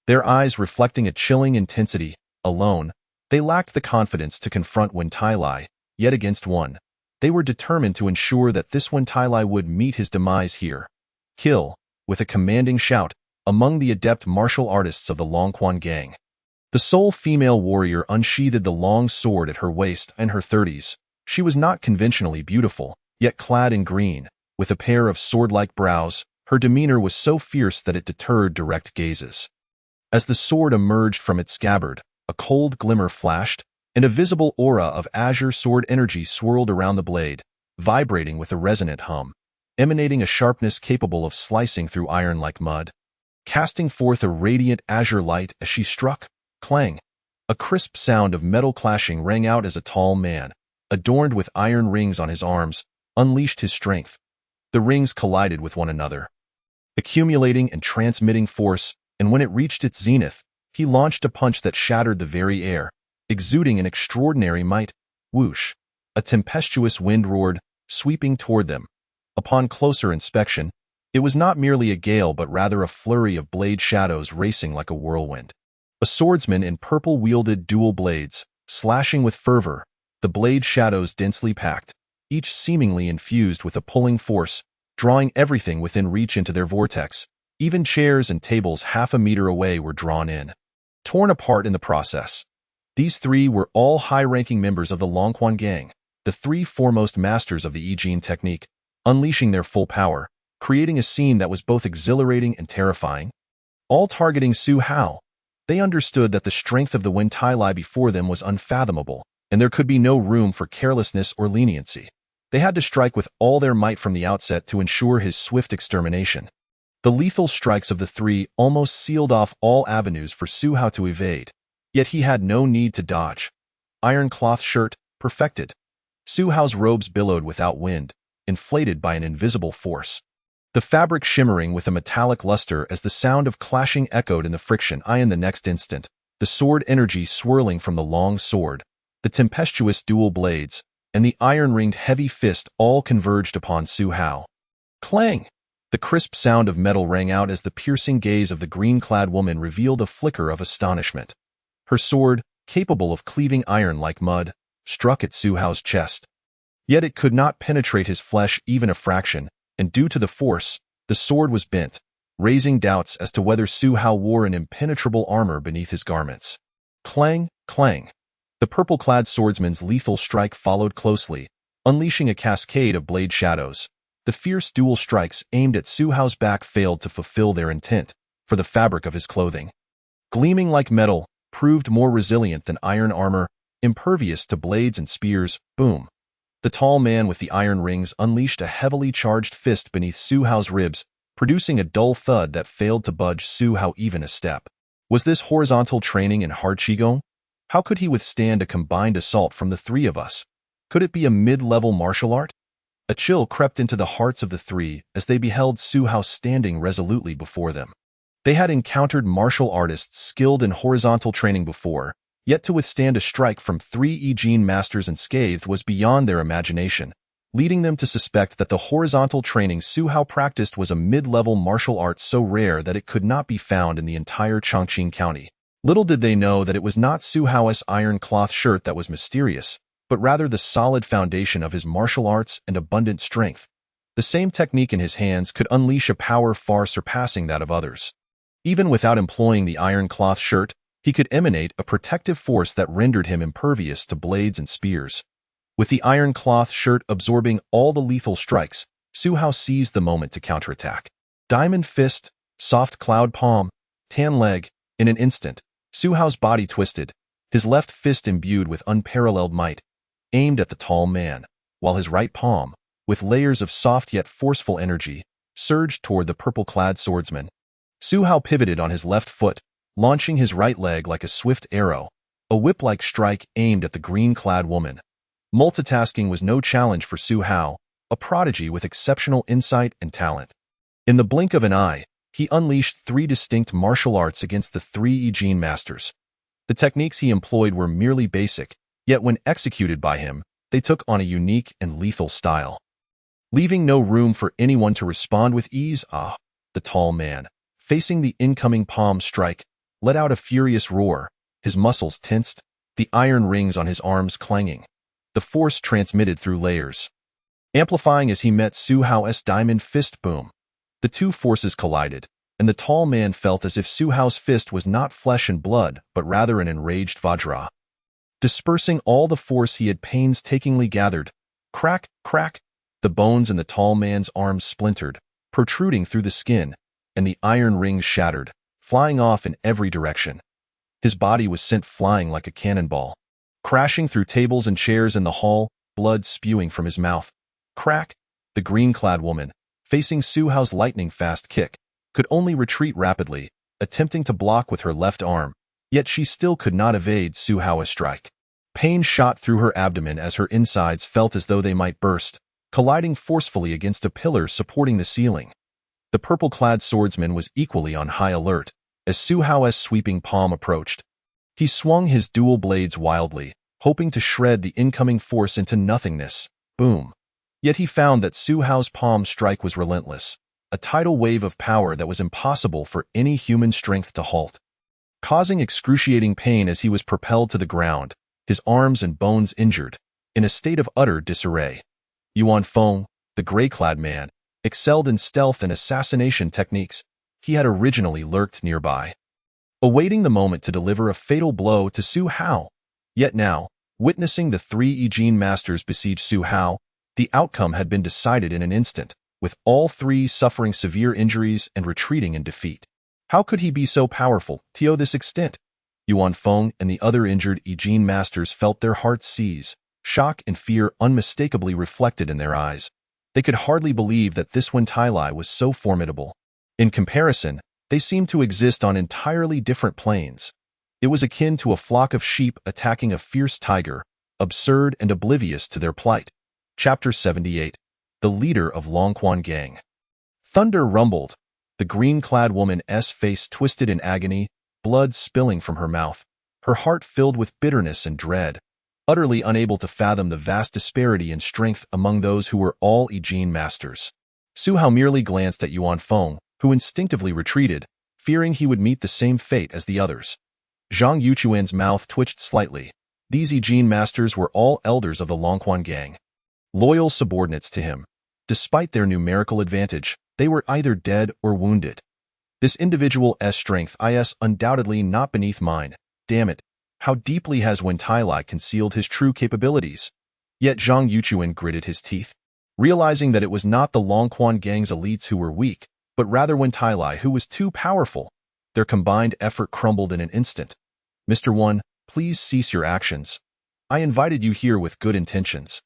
Their eyes reflecting a chilling intensity. Alone, they lacked the confidence to confront Wen Tai Lai, yet against one. They were determined to ensure that this Wen Tai Lai would meet his demise here. Kill, with a commanding shout, among the adept martial artists of the Longquan gang. The sole female warrior unsheathed the long sword at her waist in her 30s. She was not conventionally beautiful, yet clad in green, with a pair of sword-like brows. Her demeanor was so fierce that it deterred direct gazes. As the sword emerged from its scabbard, a cold glimmer flashed, and a visible aura of azure sword energy swirled around the blade, vibrating with a resonant hum, emanating a sharpness capable of slicing through iron like mud. Casting forth a radiant azure light as she struck, clang! A crisp sound of metal clashing rang out as a tall man, adorned with iron rings on his arms, unleashed his strength. The rings collided with one another, accumulating and transmitting force, and when it reached its zenith, he launched a punch that shattered the very air, exuding an extraordinary might. Whoosh! A tempestuous wind roared, sweeping toward them. Upon closer inspection, it was not merely a gale but rather a flurry of blade shadows racing like a whirlwind. A swordsman in purple wielded dual blades, slashing with fervor, the blade shadows densely packed, each seemingly infused with a pulling force, drawing everything within reach into their vortex. Even chairs and tables half a meter away were drawn in, torn apart in the process. These three were all high-ranking members of the Longquan gang, the three foremost masters of the Yi Jin technique, unleashing their full power, creating a scene that was both exhilarating and terrifying. All targeting Su Hao. They understood that the strength of the Wen Tai Lai before them was unfathomable, and there could be no room for carelessness or leniency. They had to strike with all their might from the outset to ensure his swift extermination. The lethal strikes of the three almost sealed off all avenues for Su Hao to evade, yet he had no need to dodge. Iron cloth shirt, perfected. Su Hao's robes billowed without wind, inflated by an invisible force. The fabric shimmering with a metallic luster as the sound of clashing echoed in the friction. In the next instant, the sword energy swirling from the long sword, the tempestuous dual blades, and the iron-ringed heavy fist all converged upon Su Hao. Clang! The crisp sound of metal rang out as the piercing gaze of the green-clad woman revealed a flicker of astonishment. Her sword, capable of cleaving iron like mud, struck at Su Hao's chest. Yet it could not penetrate his flesh even a fraction, and due to the force, the sword was bent, raising doubts as to whether Su Hao wore an impenetrable armor beneath his garments. Clang, clang. The purple-clad swordsman's lethal strike followed closely, unleashing a cascade of blade shadows. The fierce dual strikes aimed at Su Hao's back failed to fulfill their intent, for the fabric of his clothing, gleaming like metal, proved more resilient than iron armor, impervious to blades and spears. Boom! The tall man with the iron rings unleashed a heavily charged fist beneath Su Hao's ribs, producing a dull thud that failed to budge Su Hao even a step. Was this horizontal training in hard qigong? How could he withstand a combined assault from the three of us? Could it be a mid-level martial art? A chill crept into the hearts of the three as they beheld Su Hao standing resolutely before them. They had encountered martial artists skilled in horizontal training before, yet to withstand a strike from three Yi Jin masters unscathed was beyond their imagination, leading them to suspect that the horizontal training Su Hao practiced was a mid-level martial art so rare that it could not be found in the entire Chongqing County. Little did they know that it was not Su Hao's iron cloth shirt that was mysterious, but rather the solid foundation of his martial arts and abundant strength. The same technique in his hands could unleash a power far surpassing that of others. Even without employing the iron cloth shirt, he could emanate a protective force that rendered him impervious to blades and spears. With the iron cloth shirt absorbing all the lethal strikes, Su Hao seized the moment to counterattack. Diamond Fist, soft cloud palm, tan leg. In an instant, Su Hao's body twisted, his left fist imbued with unparalleled might, aimed at the tall man, while his right palm, with layers of soft yet forceful energy, surged toward the purple-clad swordsman. Su Hao pivoted on his left foot, launching his right leg like a swift arrow, a whip-like strike aimed at the green-clad woman. Multitasking was no challenge for Su Hao, a prodigy with exceptional insight and talent. In the blink of an eye, he unleashed 3 distinct martial arts against the 3 Yi Jin masters. The techniques he employed were merely basic, yet when executed by him, they took on a unique and lethal style. Leaving no room for anyone to respond with ease, the tall man, facing the incoming palm strike, let out a furious roar, his muscles tensed, the iron rings on his arms clanging. The force transmitted through layers, amplifying as he met Su Hao's diamond fist boom. The two forces collided, and the tall man felt as if Su Hao's fist was not flesh and blood, but rather an enraged Vajra. Dispersing all the force he had painstakingly gathered, crack, crack, the bones in the tall man's arms splintered, protruding through the skin, and the iron rings shattered, flying off in every direction. His body was sent flying like a cannonball, crashing through tables and chairs in the hall, blood spewing from his mouth. Crack! The green-clad woman, facing Su Hao's lightning-fast kick, could only retreat rapidly, attempting to block with her left arm, yet she still could not evade Su Hao's strike. Pain shot through her abdomen as her insides felt as though they might burst, colliding forcefully against a pillar supporting the ceiling. The purple-clad swordsman was equally on high alert as Su Hao's sweeping palm approached. He swung his dual blades wildly, hoping to shred the incoming force into nothingness. Boom. Yet he found that Su Hao's palm strike was relentless, a tidal wave of power that was impossible for any human strength to halt. Causing excruciating pain as he was propelled to the ground, his arms and bones injured, in a state of utter disarray. Yuan Feng, the gray-clad man, excelled in stealth and assassination techniques. He had originally lurked nearby, awaiting the moment to deliver a fatal blow to Su Hao. Yet now, witnessing the 3 Yi Jin masters besiege Su Hao, the outcome had been decided in an instant, with all 3 suffering severe injuries and retreating in defeat. How could he be so powerful, to this extent? Yuan Feng and the other injured Yi Jin masters felt their hearts seize, shock and fear unmistakably reflected in their eyes. They could hardly believe that this Wen Tailai was so formidable. In comparison, they seemed to exist on entirely different planes. It was akin to a flock of sheep attacking a fierce tiger, absurd and oblivious to their plight. Chapter 78. The Leader of Longquan Gang. Thunder rumbled. The green-clad woman's face twisted in agony, blood spilling from her mouth, her heart filled with bitterness and dread, utterly unable to fathom the vast disparity in strength among those who were all Yi Jin masters. Su Hao merely glanced at Yuan Feng, who instinctively retreated, fearing he would meet the same fate as the others. Zhang Yuchuan's mouth twitched slightly. These Yi Jin masters were all elders of the Longquan Gang, loyal subordinates to him. Despite their numerical advantage, they were either dead or wounded. This individual's strength is undoubtedly not beneath mine. Damn it, how deeply has Wen Tailai concealed his true capabilities? Yet Zhang Yuchuan gritted his teeth, realizing that it was not the Longquan Gang's elites who were weak, but rather Wen Tailai who was too powerful. Their combined effort crumbled in an instant. Mr. Wen, please cease your actions. I invited you here with good intentions.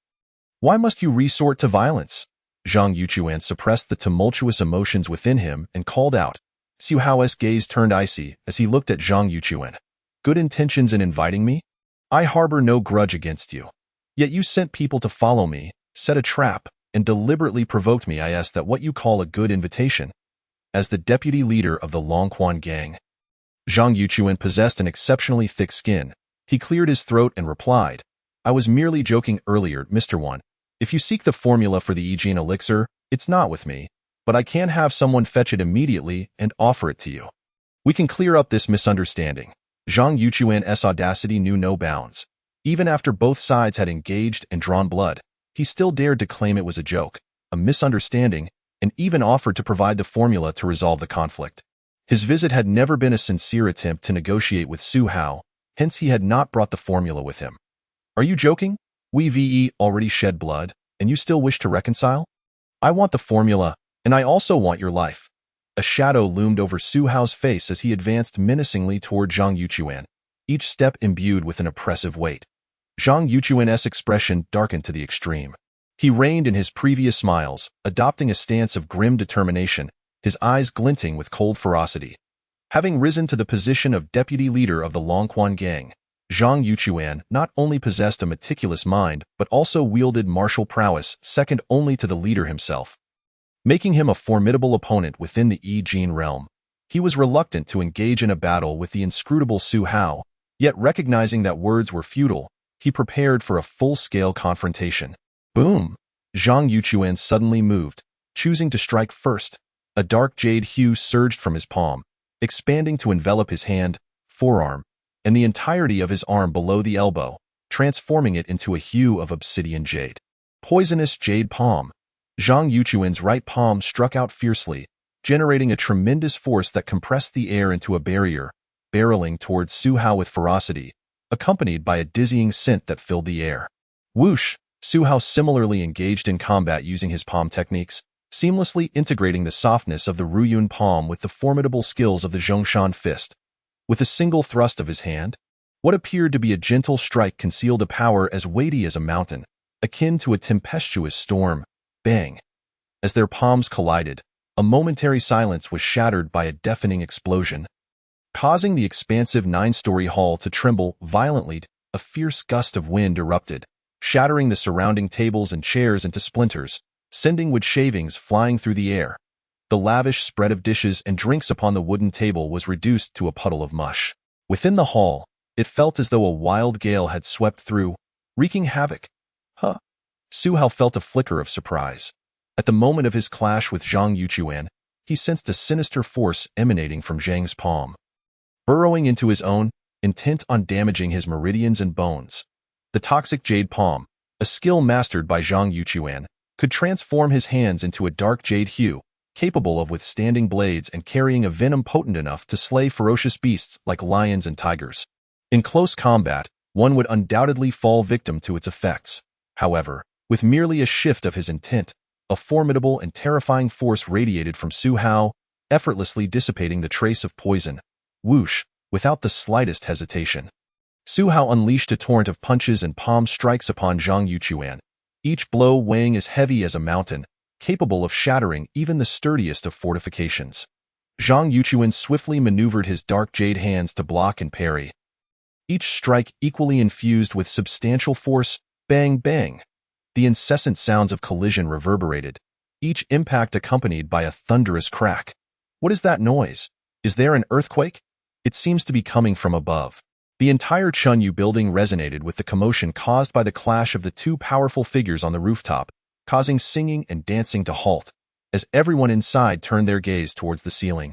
Why must you resort to violence? Zhang Yuchuan suppressed the tumultuous emotions within him and called out. Su Hao's gaze turned icy as he looked at Zhang Yuchuan. Good intentions in inviting me? I harbor no grudge against you. Yet you sent people to follow me, set a trap, and deliberately provoked me. I asked that what you call a good invitation. As the deputy leader of the Longquan Gang, Zhang Yuchuan possessed an exceptionally thick skin. He cleared his throat and replied, I was merely joking earlier, Mr. Wen. If you seek the formula for the Yi Jin elixir, it's not with me, but I can have someone fetch it immediately and offer it to you. We can clear up this misunderstanding. Zhang Yuchuan's audacity knew no bounds. Even after both sides had engaged and drawn blood, he still dared to claim it was a joke, a misunderstanding, and even offered to provide the formula to resolve the conflict. His visit had never been a sincere attempt to negotiate with Su Hao, hence he had not brought the formula with him. Are you joking? We've already shed blood, and you still wish to reconcile? I want the formula, and I also want your life. A shadow loomed over Su Hao's face as he advanced menacingly toward Zhang Yuquan, each step imbued with an oppressive weight. Zhang Yuquan's expression darkened to the extreme. He reined in his previous smiles, adopting a stance of grim determination, his eyes glinting with cold ferocity. Having risen to the position of deputy leader of the Longquan gang, Zhang Yuquan not only possessed a meticulous mind but also wielded martial prowess second only to the leader himself. Making him a formidable opponent within the Yi Jin realm, he was reluctant to engage in a battle with the inscrutable Su Hao, yet recognizing that words were futile, he prepared for a full-scale confrontation. Boom! Zhang Yuquan suddenly moved, choosing to strike first. A dark jade hue surged from his palm, expanding to envelop his hand, forearm, and the entirety of his arm below the elbow, transforming it into a hue of obsidian jade. Poisonous jade palm. Zhang Yuquan's right palm struck out fiercely, generating a tremendous force that compressed the air into a barrier, barreling towards Su Hao with ferocity, accompanied by a dizzying scent that filled the air. Whoosh! Su Hao similarly engaged in combat using his palm techniques, seamlessly integrating the softness of the Ruyun palm with the formidable skills of the Zhongshan fist. With a single thrust of his hand, what appeared to be a gentle strike concealed a power as weighty as a mountain, akin to a tempestuous storm. Bang! As their palms collided, a momentary silence was shattered by a deafening explosion. Causing the expansive 9-story hall to tremble violently, a fierce gust of wind erupted, shattering the surrounding tables and chairs into splinters, sending wood shavings flying through the air. The lavish spread of dishes and drinks upon the wooden table was reduced to a puddle of mush. Within the hall, it felt as though a wild gale had swept through, wreaking havoc. Huh? Su Hao felt a flicker of surprise. At the moment of his clash with Zhang Yuquan, he sensed a sinister force emanating from Zhang's palm. Burrowing into his own, intent on damaging his meridians and bones. The toxic jade palm, a skill mastered by Zhang Yuquan, could transform his hands into a dark jade hue, capable of withstanding blades and carrying a venom potent enough to slay ferocious beasts like lions and tigers. In close combat, one would undoubtedly fall victim to its effects. However, with merely a shift of his intent, a formidable and terrifying force radiated from Su Hao, effortlessly dissipating the trace of poison. Whoosh! Without the slightest hesitation. Su Hao unleashed a torrent of punches and palm strikes upon Zhang Yuquan, each blow weighing as heavy as a mountain, capable of shattering even the sturdiest of fortifications. Zhang Yuquan swiftly maneuvered his dark jade hands to block and parry. Each strike equally infused with substantial force. Bang, bang! The incessant sounds of collision reverberated, each impact accompanied by a thunderous crack. What is that noise? Is there an earthquake? It seems to be coming from above. The entire Chunyu building resonated with the commotion caused by the clash of the two powerful figures on the rooftop, causing singing and dancing to halt, as everyone inside turned their gaze towards the ceiling.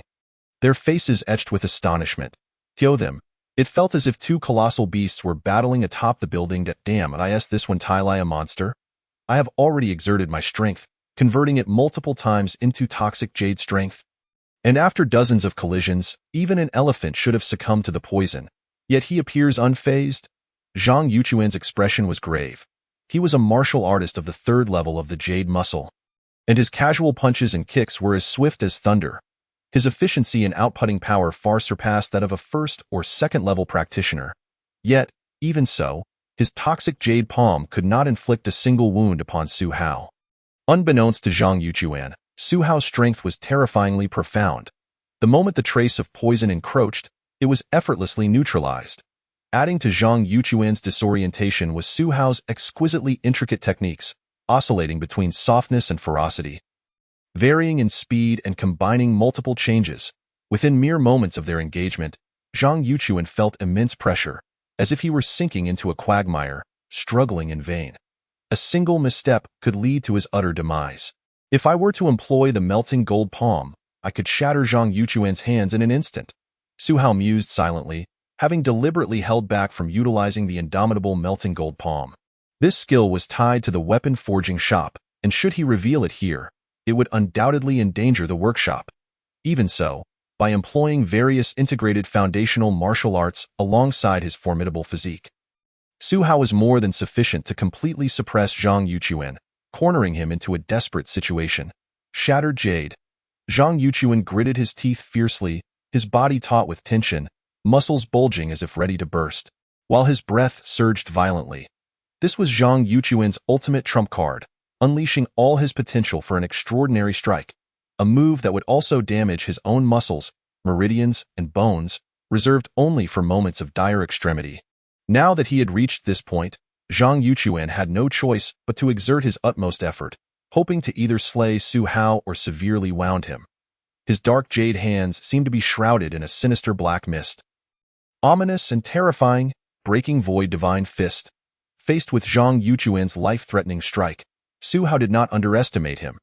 Their faces etched with astonishment. To them, it felt as if two colossal beasts were battling atop the building. Damn, is this one Tylai a monster? I have already exerted my strength, converting it multiple times into toxic jade strength. And after dozens of collisions, even an elephant should have succumbed to the poison. Yet he appears unfazed. Zhang Yuquan's expression was grave. He was a martial artist of the 3rd level of the jade muscle, and his casual punches and kicks were as swift as thunder. His efficiency and outputting power far surpassed that of a 1st or 2nd level practitioner. Yet, even so, his toxic jade palm could not inflict a single wound upon Su Hao. Unbeknownst to Zhang Yuquan, Su Hao's strength was terrifyingly profound. The moment the trace of poison encroached, it was effortlessly neutralized. Adding to Zhang Yuquan's disorientation was Su Hao's exquisitely intricate techniques, oscillating between softness and ferocity. Varying in speed and combining multiple changes, within mere moments of their engagement, Zhang Yuquan felt immense pressure, as if he were sinking into a quagmire, struggling in vain. A single misstep could lead to his utter demise. If I were to employ the melting gold palm, I could shatter Zhang Yuquan's hands in an instant. Su Hao mused silently, having deliberately held back from utilizing the indomitable melting gold palm. This skill was tied to the weapon forging shop, and should he reveal it here, it would undoubtedly endanger the workshop. Even so, by employing various integrated foundational martial arts alongside his formidable physique, Su Hao was more than sufficient to completely suppress Zhang Yuquan, cornering him into a desperate situation. Shattered jade. Zhang Yuchuan gritted his teeth fiercely, his body taut with tension, muscles bulging as if ready to burst, while his breath surged violently. This was Zhang Yuchuan's ultimate trump card, unleashing all his potential for an extraordinary strike, a move that would also damage his own muscles, meridians, and bones, reserved only for moments of dire extremity. Now that he had reached this point, Zhang Yuchuan had no choice but to exert his utmost effort, hoping to either slay Su Hao or severely wound him. His dark jade hands seemed to be shrouded in a sinister black mist. Ominous and terrifying, breaking void divine fist. Faced with Zhang Yuchuan's life-threatening strike, Su Hao did not underestimate him.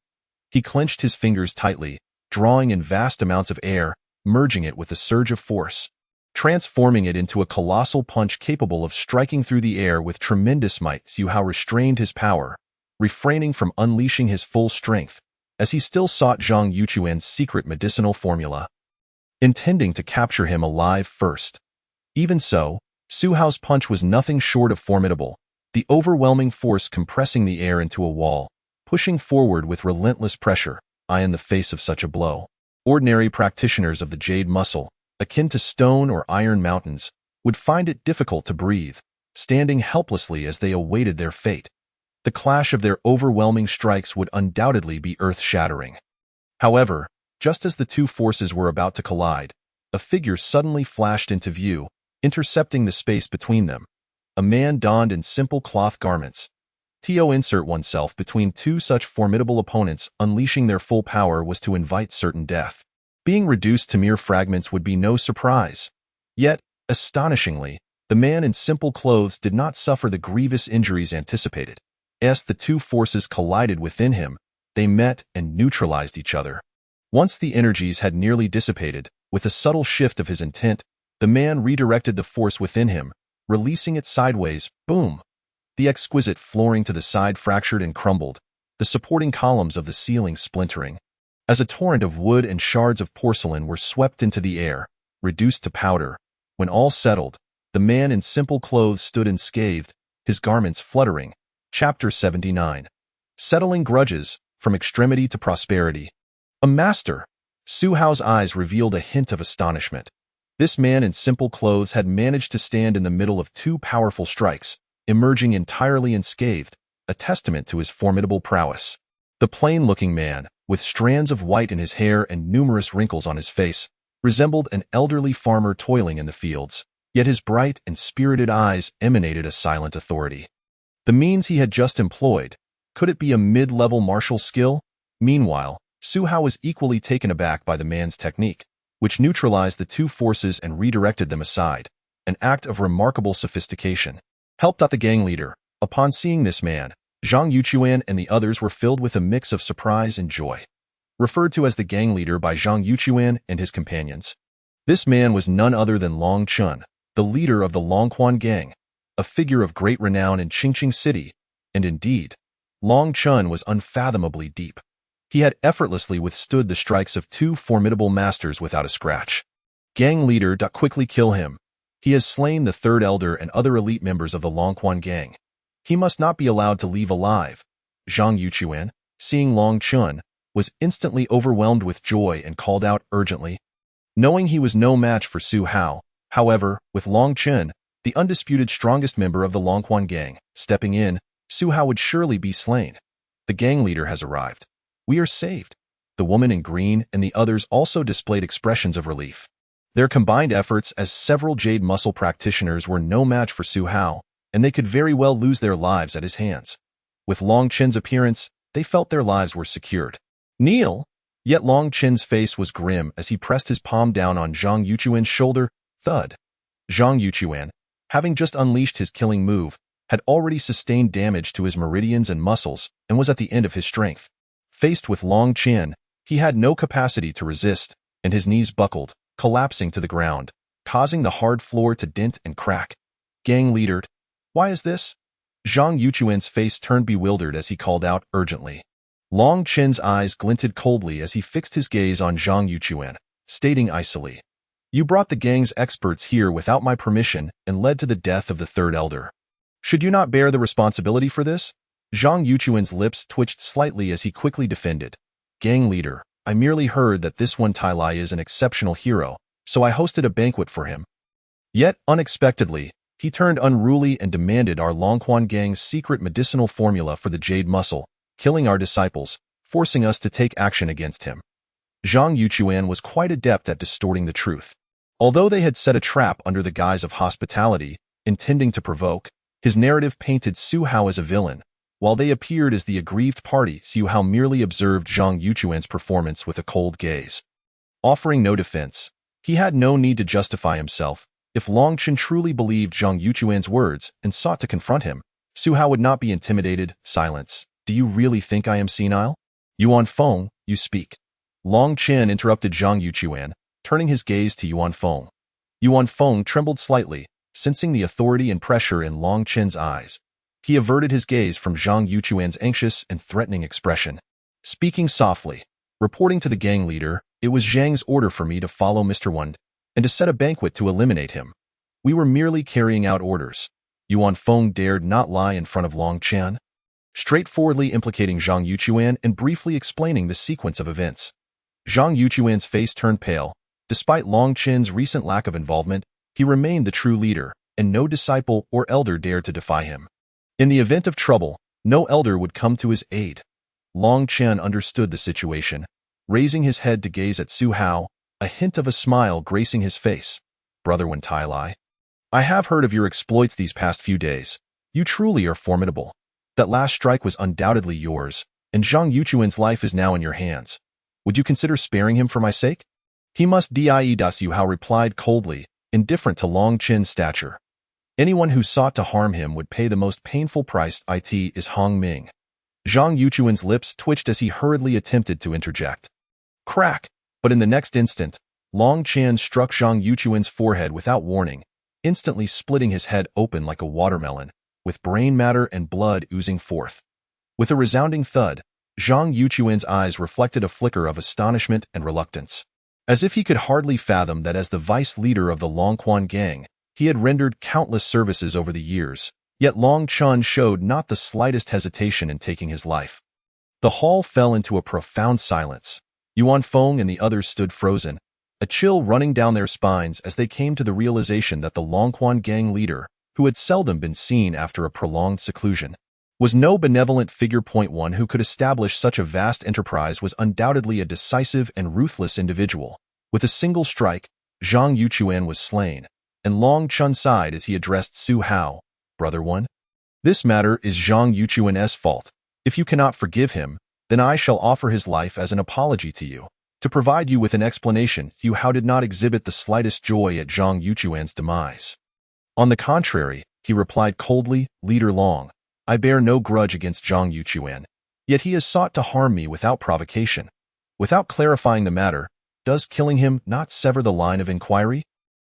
He clenched his fingers tightly, drawing in vast amounts of air, merging it with a surge of force, transforming it into a colossal punch capable of striking through the air with tremendous might. Su Hao restrained his power, refraining from unleashing his full strength, as he still sought Zhang Yuchuan's secret medicinal formula, intending to capture him alive first. Even so, Su Hao's punch was nothing short of formidable, the overwhelming force compressing the air into a wall, pushing forward with relentless pressure. In the face of such a blow, ordinary practitioners of the jade muscle, akin to stone or iron mountains, would find it difficult to breathe, standing helplessly as they awaited their fate. The clash of their overwhelming strikes would undoubtedly be earth-shattering. However, just as the two forces were about to collide, a figure suddenly flashed into view, intercepting the space between them. A man donned in simple cloth garments. To insert oneself between two such formidable opponents unleashing their full power was to invite certain death. Being reduced to mere fragments would be no surprise. Yet, astonishingly, the man in simple clothes did not suffer the grievous injuries anticipated. As the two forces collided within him, they met and neutralized each other. Once the energies had nearly dissipated, with a subtle shift of his intent, the man redirected the force within him, releasing it sideways. Boom! The exquisite flooring to the side fractured and crumbled, the supporting columns of the ceiling splintering. As a torrent of wood and shards of porcelain were swept into the air, reduced to powder, when all settled, the man in simple clothes stood unscathed, his garments fluttering. Chapter 79. Settling grudges, from extremity to prosperity. A master! Su Hao's eyes revealed a hint of astonishment. This man in simple clothes had managed to stand in the middle of two powerful strikes, emerging entirely unscathed, a testament to his formidable prowess. The plain-looking man, with strands of white in his hair and numerous wrinkles on his face, resembled an elderly farmer toiling in the fields, yet his bright and spirited eyes emanated a silent authority. The means he had just employed, could it be a mid-level martial skill? Meanwhile, Su Hao was equally taken aback by the man's technique, which neutralized the two forces and redirected them aside, an act of remarkable sophistication. Helped out the gang leader. Upon seeing this man, Zhang Yuchuan and the others were filled with a mix of surprise and joy. Referred to as the gang leader by Zhang Yuchuan and his companions. This man was none other than Long Chun, the leader of the Longquan gang, a figure of great renown in Qingqing City, and indeed, Long Chun was unfathomably deep. He had effortlessly withstood the strikes of two formidable masters without a scratch. Gang leader, quickly kill him. He has slain the third elder and other elite members of the Longquan gang. He must not be allowed to leave alive. Zhang Yuchuan, seeing Long Chun, was instantly overwhelmed with joy and called out urgently. Knowing he was no match for Su Hao, however, with Long Chun, the undisputed strongest member of the Longquan gang, stepping in, Su Hao would surely be slain. The gang leader has arrived. We are saved. The woman in green and the others also displayed expressions of relief. Their combined efforts as several jade muscle practitioners were no match for Su Hao, and they could very well lose their lives at his hands. With Long Chen's appearance, they felt their lives were secured. Kneel! Yet Long Chen's face was grim as he pressed his palm down on Zhang Yuchuan's shoulder. Thud! Zhang Yuchuan, having just unleashed his killing move, had already sustained damage to his meridians and muscles and was at the end of his strength. Faced with Long Chen, he had no capacity to resist, and his knees buckled, collapsing to the ground, causing the hard floor to dent and crack. Gang leader, why is this? Zhang Yuchuan's face turned bewildered as he called out urgently. Long Chen's eyes glinted coldly as he fixed his gaze on Zhang Yuchuan, stating icily, "You brought the gang's experts here without my permission and led to the death of the third elder. Should you not bear the responsibility for this?" Zhang Yuchuan's lips twitched slightly as he quickly defended. Gang leader, I merely heard that this one Tai Lai is an exceptional hero, so I hosted a banquet for him. Yet, unexpectedly, he turned unruly and demanded our Longquan gang's secret medicinal formula for the jade muscle, killing our disciples, forcing us to take action against him. Zhang Yuchuan was quite adept at distorting the truth. Although they had set a trap under the guise of hospitality, intending to provoke, his narrative painted Su Hao as a villain. While they appeared as the aggrieved party, Su Hao merely observed Zhang Yuchuan's performance with a cold gaze. Offering no defense, he had no need to justify himself. If Long Chen truly believed Zhang Yuchuan's words and sought to confront him, Su Hao would not be intimidated. Silence. Do you really think I am senile? Yuan Feng, you speak. Long Chen interrupted Zhang Yuchuan, turning his gaze to Yuan Feng. Yuan Feng trembled slightly, sensing the authority and pressure in Long Chen's eyes. He averted his gaze from Zhang Yuchuan's anxious and threatening expression. Speaking softly, reporting to the gang leader, it was Zhang's order for me to follow Mr. Wand and to set a banquet to eliminate him. We were merely carrying out orders. Yuan Feng dared not lie in front of Long Chen, straightforwardly implicating Zhang Yuchuan and briefly explaining the sequence of events. Zhang Yuchuan's face turned pale. Despite Long Chen's recent lack of involvement, he remained the true leader, and no disciple or elder dared to defy him. In the event of trouble, no elder would come to his aid. Long Chen understood the situation, raising his head to gaze at Su Hao, a hint of a smile gracing his face. Brother Wen Tai Lai, I have heard of your exploits these past few days. You truly are formidable. That last strike was undoubtedly yours, and Zhang Yuchuan's life is now in your hands. Would you consider sparing him for my sake? He must die. Su Hao replied coldly, indifferent to Long Chen's stature. Anyone who sought to harm him would pay the most painful price. It is Hong Ming. Zhang Yuchuan's lips twitched as he hurriedly attempted to interject. Crack! But in the next instant, Long Chen struck Zhang Yuchuan's forehead without warning, instantly splitting his head open like a watermelon, with brain matter and blood oozing forth. With a resounding thud, Zhang Yuchuan's eyes reflected a flicker of astonishment and reluctance. As if he could hardly fathom that as the vice leader of the Longquan gang, he had rendered countless services over the years, yet Long Chen showed not the slightest hesitation in taking his life. The hall fell into a profound silence. Yuan Feng and the others stood frozen, a chill running down their spines as they came to the realization that the Longquan gang leader, who had seldom been seen after a prolonged seclusion, was no benevolent figure. One who could establish such a vast enterprise was undoubtedly a decisive and ruthless individual. With a single strike, Zhang Yuchuan was slain, and Long Chen sighed as he addressed Su Hao. Brother One, this matter is Zhang Yuchuan's fault. If you cannot forgive him, then I shall offer his life as an apology to you. To provide you with an explanation, Su Hao did not exhibit the slightest joy at Zhang Yuchuan's demise. On the contrary, he replied coldly, Leader Long, I bear no grudge against Zhang Yuchuan, yet he has sought to harm me without provocation. Without clarifying the matter, does killing him not sever the line of inquiry?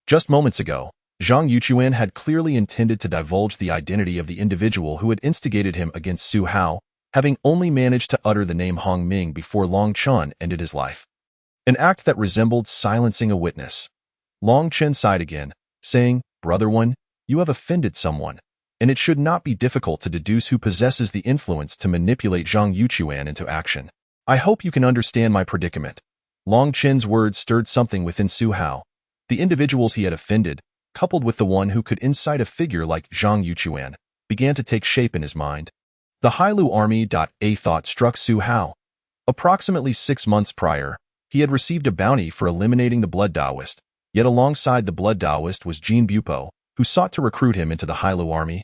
Just moments ago, Zhang Yuchuan had clearly intended to divulge the identity of the individual who had instigated him against Su Hao, having only managed to utter the name Hong Ming before Long Chen ended his life. An act that resembled silencing a witness. Long Chen sighed again, saying, Brother One, you have offended someone, and it should not be difficult to deduce who possesses the influence to manipulate Zhang Yuchuan into action. I hope you can understand my predicament. Long Chen's words stirred something within Su Hao. The individuals he had offended, coupled with the one who could incite a figure like Zhang Yuchuan, began to take shape in his mind. The Hailu army. A thought struck Su Hao. Approximately 6 months prior, he had received a bounty for eliminating the Blood Taoist, yet alongside the Blood Taoist was Jin Bupo, who sought to recruit him into the Hailu army.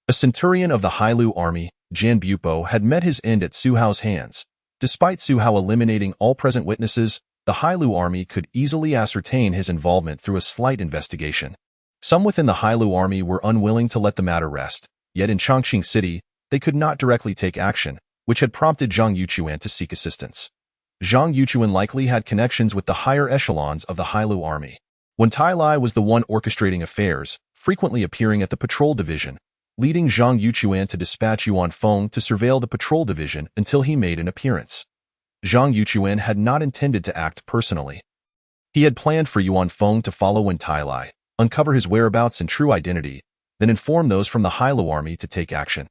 A centurion of the Hailu army, Jin Bupo had met his end at Su Hao's hands. Despite Su Hao eliminating all present witnesses, the Hailu army could easily ascertain his involvement through a slight investigation. Some within the Hailu army were unwilling to let the matter rest, yet in Chongqing City, they could not directly take action, which had prompted Zhang Yuchuan to seek assistance. Zhang Yuchuan likely had connections with the higher echelons of the Hailu army. Wen Tai Lai was the one orchestrating affairs, frequently appearing at the patrol division, leading Zhang Yuchuan to dispatch Yuan Feng to surveil the patrol division until he made an appearance. Zhang Yuchuan had not intended to act personally. He had planned for Yuan Feng to follow Wen Tai Lai, uncover his whereabouts and true identity, then inform those from the Hailu army to take action.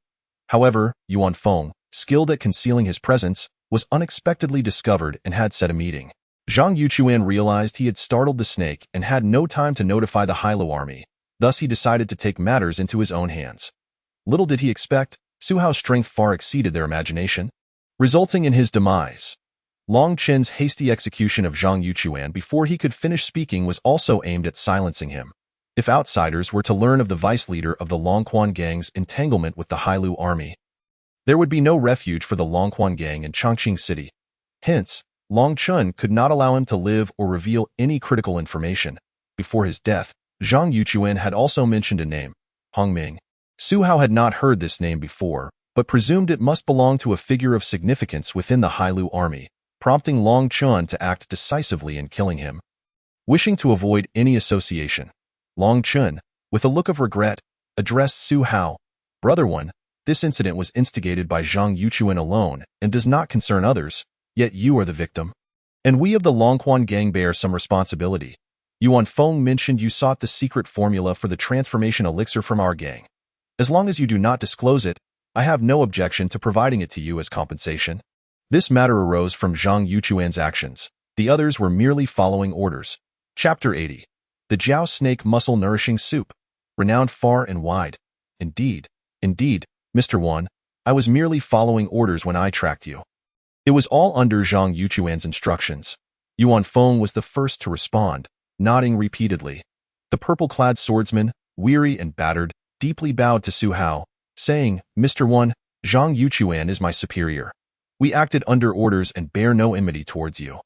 However, Yuan Feng, skilled at concealing his presence, was unexpectedly discovered and had set a meeting. Zhang Yuchuan realized he had startled the snake and had no time to notify the Hailu army. Thus, he decided to take matters into his own hands. Little did he expect, Su Hao's strength far exceeded their imagination, resulting in his demise. Long Chen's hasty execution of Zhang Yuchuan before he could finish speaking was also aimed at silencing him. If outsiders were to learn of the vice leader of the Longquan gang's entanglement with the Hailu army, there would be no refuge for the Longquan gang in Chongqing City. Hence, Long Chun could not allow him to live or reveal any critical information. Before his death, Zhang Yuchuan had also mentioned a name, Hong Ming. Su Hao had not heard this name before, but presumed it must belong to a figure of significance within the Hailu army, prompting Long Chun to act decisively in killing him. Wishing to avoid any association, Long Chun, with a look of regret, addressed Su Hao, "Brother One, this incident was instigated by Zhang Yuchuan alone and does not concern others, yet you are the victim. And we of the Longquan gang bear some responsibility. Yuan Feng mentioned you sought the secret formula for the transformation elixir from our gang. As long as you do not disclose it, I have no objection to providing it to you as compensation." This matter arose from Zhang Yuchuan's actions. The others were merely following orders. Chapter 80. The Jiao Snake Muscle Nourishing Soup. Renowned far and wide. Indeed, Mr. Wan, I was merely following orders when I tracked you. It was all under Zhang Yuchuan's instructions. Yuan Feng was the first to respond, nodding repeatedly. The purple-clad swordsman, weary and battered, deeply bowed to Su Hao, saying, "Mr. Wan, Zhang Yuchuan is my superior. We acted under orders and bear no enmity towards you.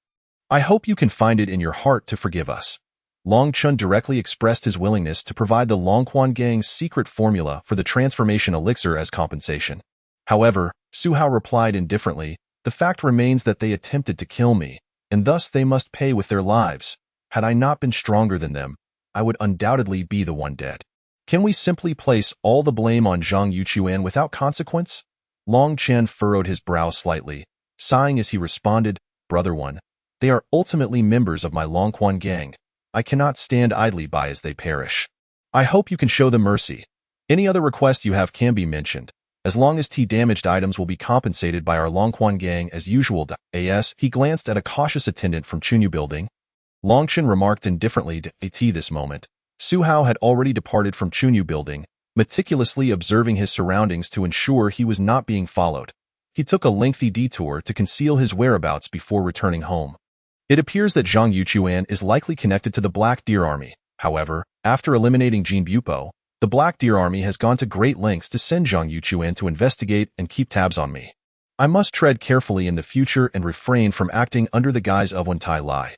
I hope you can find it in your heart to forgive us." Long Chun directly expressed his willingness to provide the Longquan gang's secret formula for the transformation elixir as compensation. However, Su Hao replied indifferently, "The fact remains that they attempted to kill me, and thus they must pay with their lives. Had I not been stronger than them, I would undoubtedly be the one dead. Can we simply place all the blame on Zhang Yuchuan without consequence?" Long Chen furrowed his brow slightly, sighing as he responded, "Brother One, they are ultimately members of my Longquan gang. I cannot stand idly by as they perish. I hope you can show them mercy. Any other request you have can be mentioned, as long as damaged items will be compensated by our Longquan gang as usual." As he glanced at a cautious attendant from Chunyu Building, Longchen remarked indifferently to At this moment. Su Hao had already departed from Chunyu Building, meticulously observing his surroundings to ensure he was not being followed. He took a lengthy detour to conceal his whereabouts before returning home. It appears that Zhang Yuchuan is likely connected to the Black Deer Army. However, after eliminating Jin Bupo, the Black Deer Army has gone to great lengths to send Zhang Yuchuan to investigate and keep tabs on me. I must tread carefully in the future and refrain from acting under the guise of Wentai Lai.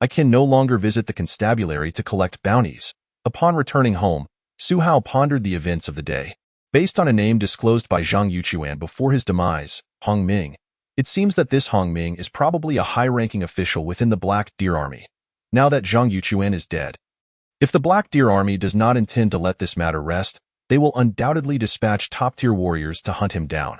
I can no longer visit the constabulary to collect bounties. Upon returning home, Su Hao pondered the events of the day. Based on a name disclosed by Zhang Yuchuan before his demise, Hong Ming, it seems that this Hong Ming is probably a high-ranking official within the Black Deer Army, now that Zhang Yuchuan is dead. If the Black Deer Army does not intend to let this matter rest, they will undoubtedly dispatch top-tier warriors to hunt him down.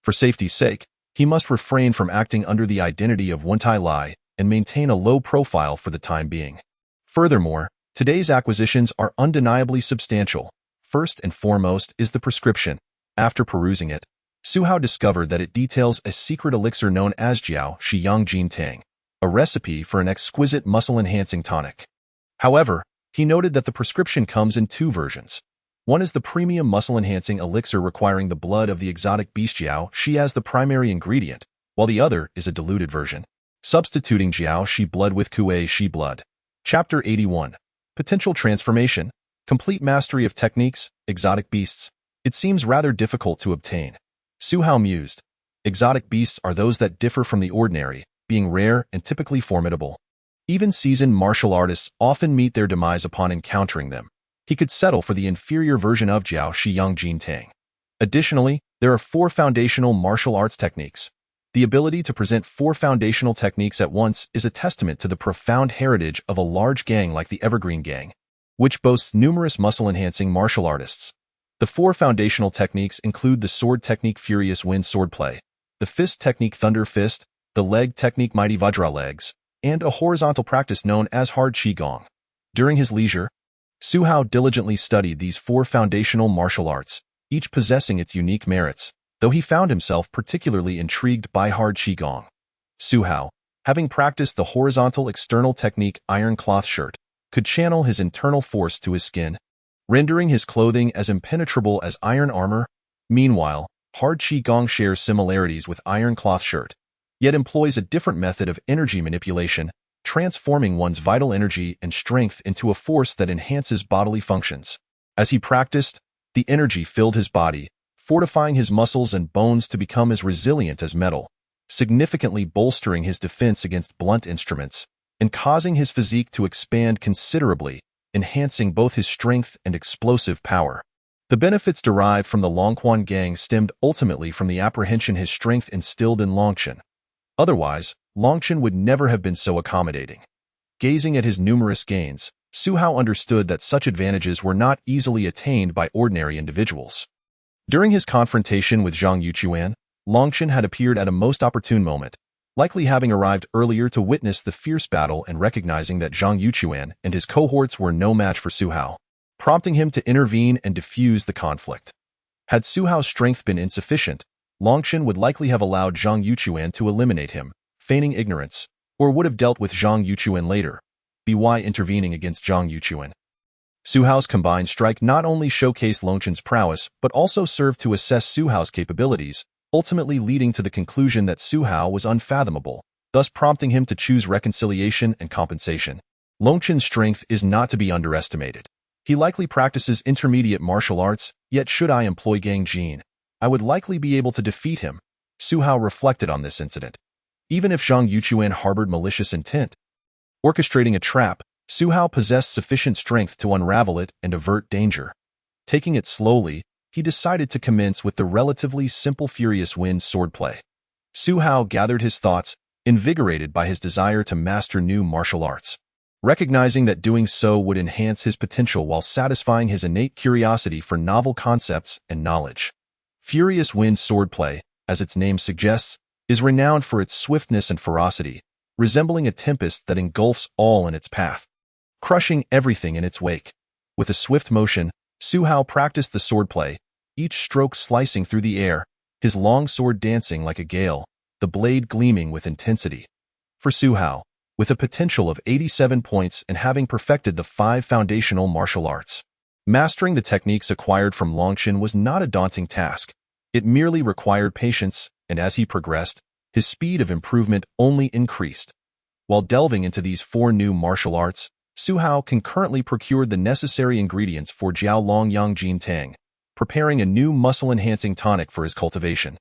For safety's sake, he must refrain from acting under the identity of Wentai Lai and maintain a low profile for the time being. Furthermore, today's acquisitions are undeniably substantial. First and foremost is the prescription. After perusing it, Su Hao discovered that it details a secret elixir known as Jiao Shiyang Jin Tang, a recipe for an exquisite muscle-enhancing tonic. However, he noted that the prescription comes in two versions. One is the premium muscle-enhancing elixir requiring the blood of the exotic beast Jiao Shi as the primary ingredient, while the other is a diluted version, substituting Jiao Shi blood with Kuei Shi blood. Chapter 81. Potential Transformation. Complete mastery of techniques, exotic beasts. It seems rather difficult to obtain. Su Hao mused. Exotic beasts are those that differ from the ordinary, being rare and typically formidable. Even seasoned martial artists often meet their demise upon encountering them. He could settle for the inferior version of Jiao Shiyang Jin Tang. Additionally, there are 4 foundational martial arts techniques. The ability to present 4 foundational techniques at once is a testament to the profound heritage of a large gang like the Evergreen Gang, which boasts numerous muscle-enhancing martial artists. The 4 foundational techniques include the sword technique Furious Wind Swordplay, the fist technique Thunder Fist, the leg technique Mighty Vajra Legs, and a horizontal practice known as Hard Qigong. During his leisure, Su Hao diligently studied these 4 foundational martial arts, each possessing its unique merits. though he found himself particularly intrigued by hard Qigong. Su Hao, having practiced the horizontal external technique iron cloth shirt, could channel his internal force to his skin, rendering his clothing as impenetrable as iron armor. Meanwhile, hard Qigong shares similarities with iron cloth shirt, yet employs a different method of energy manipulation, transforming one's vital energy and strength into a force that enhances bodily functions. As he practiced, the energy filled his body, fortifying his muscles and bones to become as resilient as metal, significantly bolstering his defense against blunt instruments, and causing his physique to expand considerably, enhancing both his strength and explosive power. The benefits derived from the Longquan Gang stemmed ultimately from the apprehension his strength instilled in Longchen. Otherwise, Longchen would never have been so accommodating. Gazing at his numerous gains, Su Hao understood that such advantages were not easily attained by ordinary individuals. During his confrontation with Zhang Yuquan, Longchen had appeared at a most opportune moment, likely having arrived earlier to witness the fierce battle and recognizing that Zhang Yuquan and his cohorts were no match for Su Hao, prompting him to intervene and defuse the conflict. Had Su Hao's strength been insufficient, Longchen would likely have allowed Zhang Yuquan to eliminate him, feigning ignorance, or would have dealt with Zhang Yuquan later, by intervening against Zhang Yuquan. Su Hao's combined strike not only showcased Longchen's prowess, but also served to assess Su Hao's capabilities, ultimately leading to the conclusion that Su Hao was unfathomable, thus prompting him to choose reconciliation and compensation. Longchen's strength is not to be underestimated. He likely practices intermediate martial arts, yet should I employ Gang Jin, I would likely be able to defeat him. Su Hao reflected on this incident. Even if Zhang Yuquan harbored malicious intent, orchestrating a trap, Su Hao possessed sufficient strength to unravel it and avert danger. Taking it slowly, he decided to commence with the relatively simple Furious Wind swordplay. Su Hao gathered his thoughts, invigorated by his desire to master new martial arts. Recognizing that doing so would enhance his potential while satisfying his innate curiosity for novel concepts and knowledge. Furious Wind swordplay, as its name suggests, is renowned for its swiftness and ferocity, resembling a tempest that engulfs all in its path, crushing everything in its wake. With a swift motion, Su Hao practiced the swordplay, each stroke slicing through the air, his long sword dancing like a gale, the blade gleaming with intensity. For Su Hao, with a potential of 87 points and having perfected the 5 foundational martial arts, mastering the techniques acquired from Longchen was not a daunting task. It merely required patience, and as he progressed, his speed of improvement only increased. While delving into these 4 new martial arts, Su Hao concurrently procured the necessary ingredients for Jiao Long Yang Jin Tang, preparing a new muscle-enhancing tonic for his cultivation.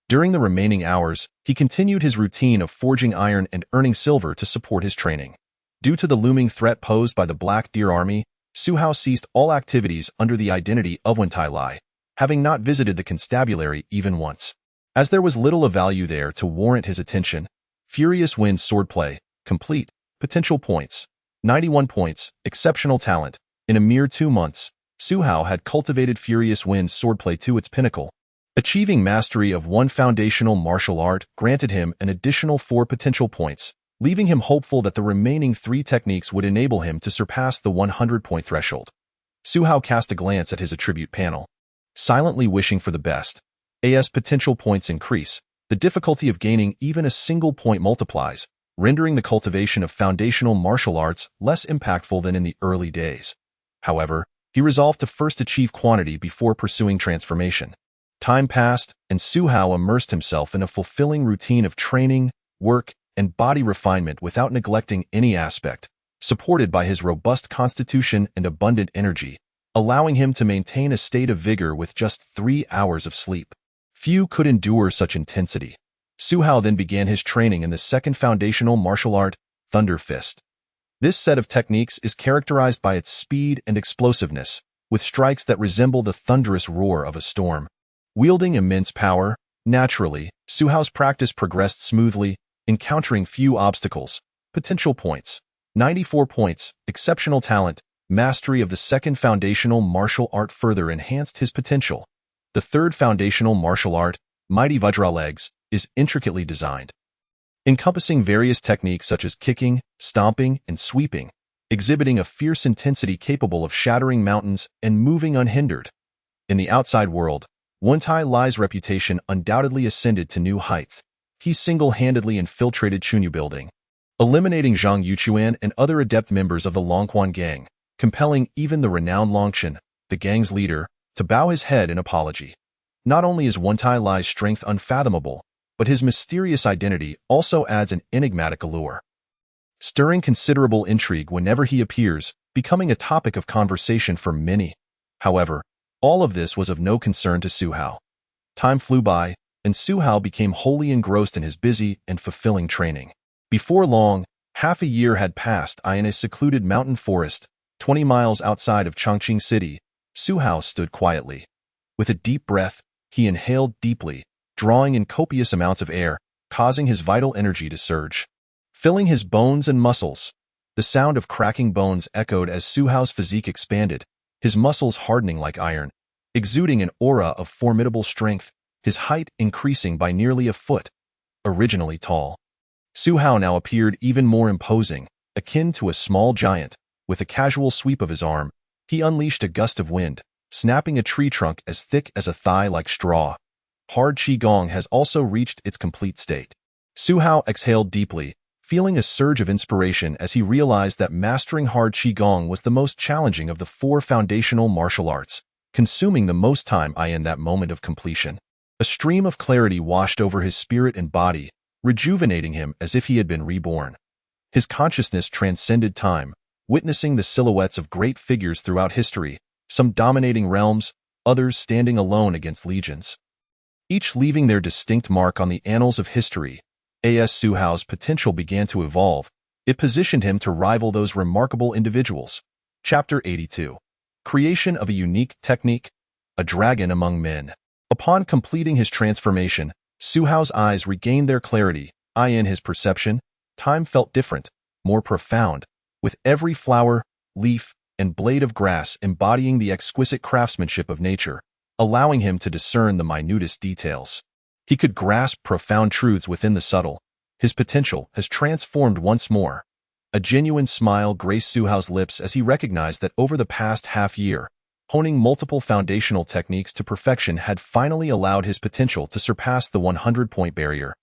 During the remaining hours, he continued his routine of forging iron and earning silver to support his training. Due to the looming threat posed by the Black Deer Army, Su Hao ceased all activities under the identity of Wentai Lai, having not visited the constabulary even once. As there was little of value there to warrant his attention, Furious Wind swordplay, complete, potential points, 91 points, exceptional talent. In a mere 2 months, Su Hao had cultivated Furious Wind swordplay to its pinnacle. Achieving mastery of 1 foundational martial art granted him an additional 4 potential points, leaving him hopeful that the remaining 3 techniques would enable him to surpass the 100-point threshold. Su Hao cast a glance at his attribute panel, silently wishing for the best. As potential points increase, the difficulty of gaining even a single point multiplies, rendering the cultivation of foundational martial arts less impactful than in the early days. However, he resolved to first achieve quantity before pursuing transformation. Time passed, and Su Hao immersed himself in a fulfilling routine of training, work, and body refinement without neglecting any aspect, supported by his robust constitution and abundant energy, allowing him to maintain a state of vigor with just 3 hours of sleep. Few could endure such intensity. Su Hao then began his training in the 2nd foundational martial art, Thunder Fist. This set of techniques is characterized by its speed and explosiveness, with strikes that resemble the thunderous roar of a storm. Wielding immense power, naturally, Su Hao's practice progressed smoothly, encountering few obstacles. Potential points, 94 points, exceptional talent, mastery of the 2nd foundational martial art further enhanced his potential. The 3rd foundational martial art, Mighty Vajra Legs, is intricately designed, encompassing various techniques such as kicking, stomping, and sweeping, exhibiting a fierce intensity capable of shattering mountains and moving unhindered. In the outside world, Wontai Lai's reputation undoubtedly ascended to new heights. He single-handedly infiltrated Chunyu Building, eliminating Zhang Yuchuan and other adept members of the Longquan gang, compelling even the renowned Longchen, the gang's leader, to bow his head in apology. Not only is Wontai Lai's strength unfathomable, but his mysterious identity also adds an enigmatic allure, stirring considerable intrigue whenever he appears, becoming a topic of conversation for many. However, all of this was of no concern to Su Hao. Time flew by, and Su Hao became wholly engrossed in his busy and fulfilling training. Before long, half a year had passed. In a secluded mountain forest, 20 miles outside of Chongqing City, Su Hao stood quietly. With a deep breath, he inhaled deeply, drawing in copious amounts of air, causing his vital energy to surge, filling his bones and muscles. The sound of cracking bones echoed as Su Hao's physique expanded, his muscles hardening like iron, exuding an aura of formidable strength, his height increasing by nearly a foot. Originally tall, Su Hao now appeared even more imposing, akin to a small giant. With a casual sweep of his arm, he unleashed a gust of wind, snapping a tree trunk as thick as a thigh like straw. Hard Qigong has also reached its complete state. Su Hao exhaled deeply, feeling a surge of inspiration as he realized that mastering Hard Qigong was the most challenging of the 4 foundational martial arts, consuming the most time in that moment of completion. A stream of clarity washed over his spirit and body, rejuvenating him as if he had been reborn. His consciousness transcended time, witnessing the silhouettes of great figures throughout history, some dominating realms, others standing alone against legions, each leaving their distinct mark on the annals of history. As Su Hao's potential began to evolve, it positioned him to rival those remarkable individuals. Chapter 82. Creation of a unique technique, a dragon among men. Upon completing his transformation, Su Hao's eyes regained their clarity. In his perception, time felt different, more profound, with every flower, leaf, and blade of grass embodying the exquisite craftsmanship of nature, allowing him to discern the minutest details. He could grasp profound truths within the subtle. His potential has transformed once more. A genuine smile graced Su Hao's lips as he recognized that over the past half-year, honing multiple foundational techniques to perfection had finally allowed his potential to surpass the 100-point barrier.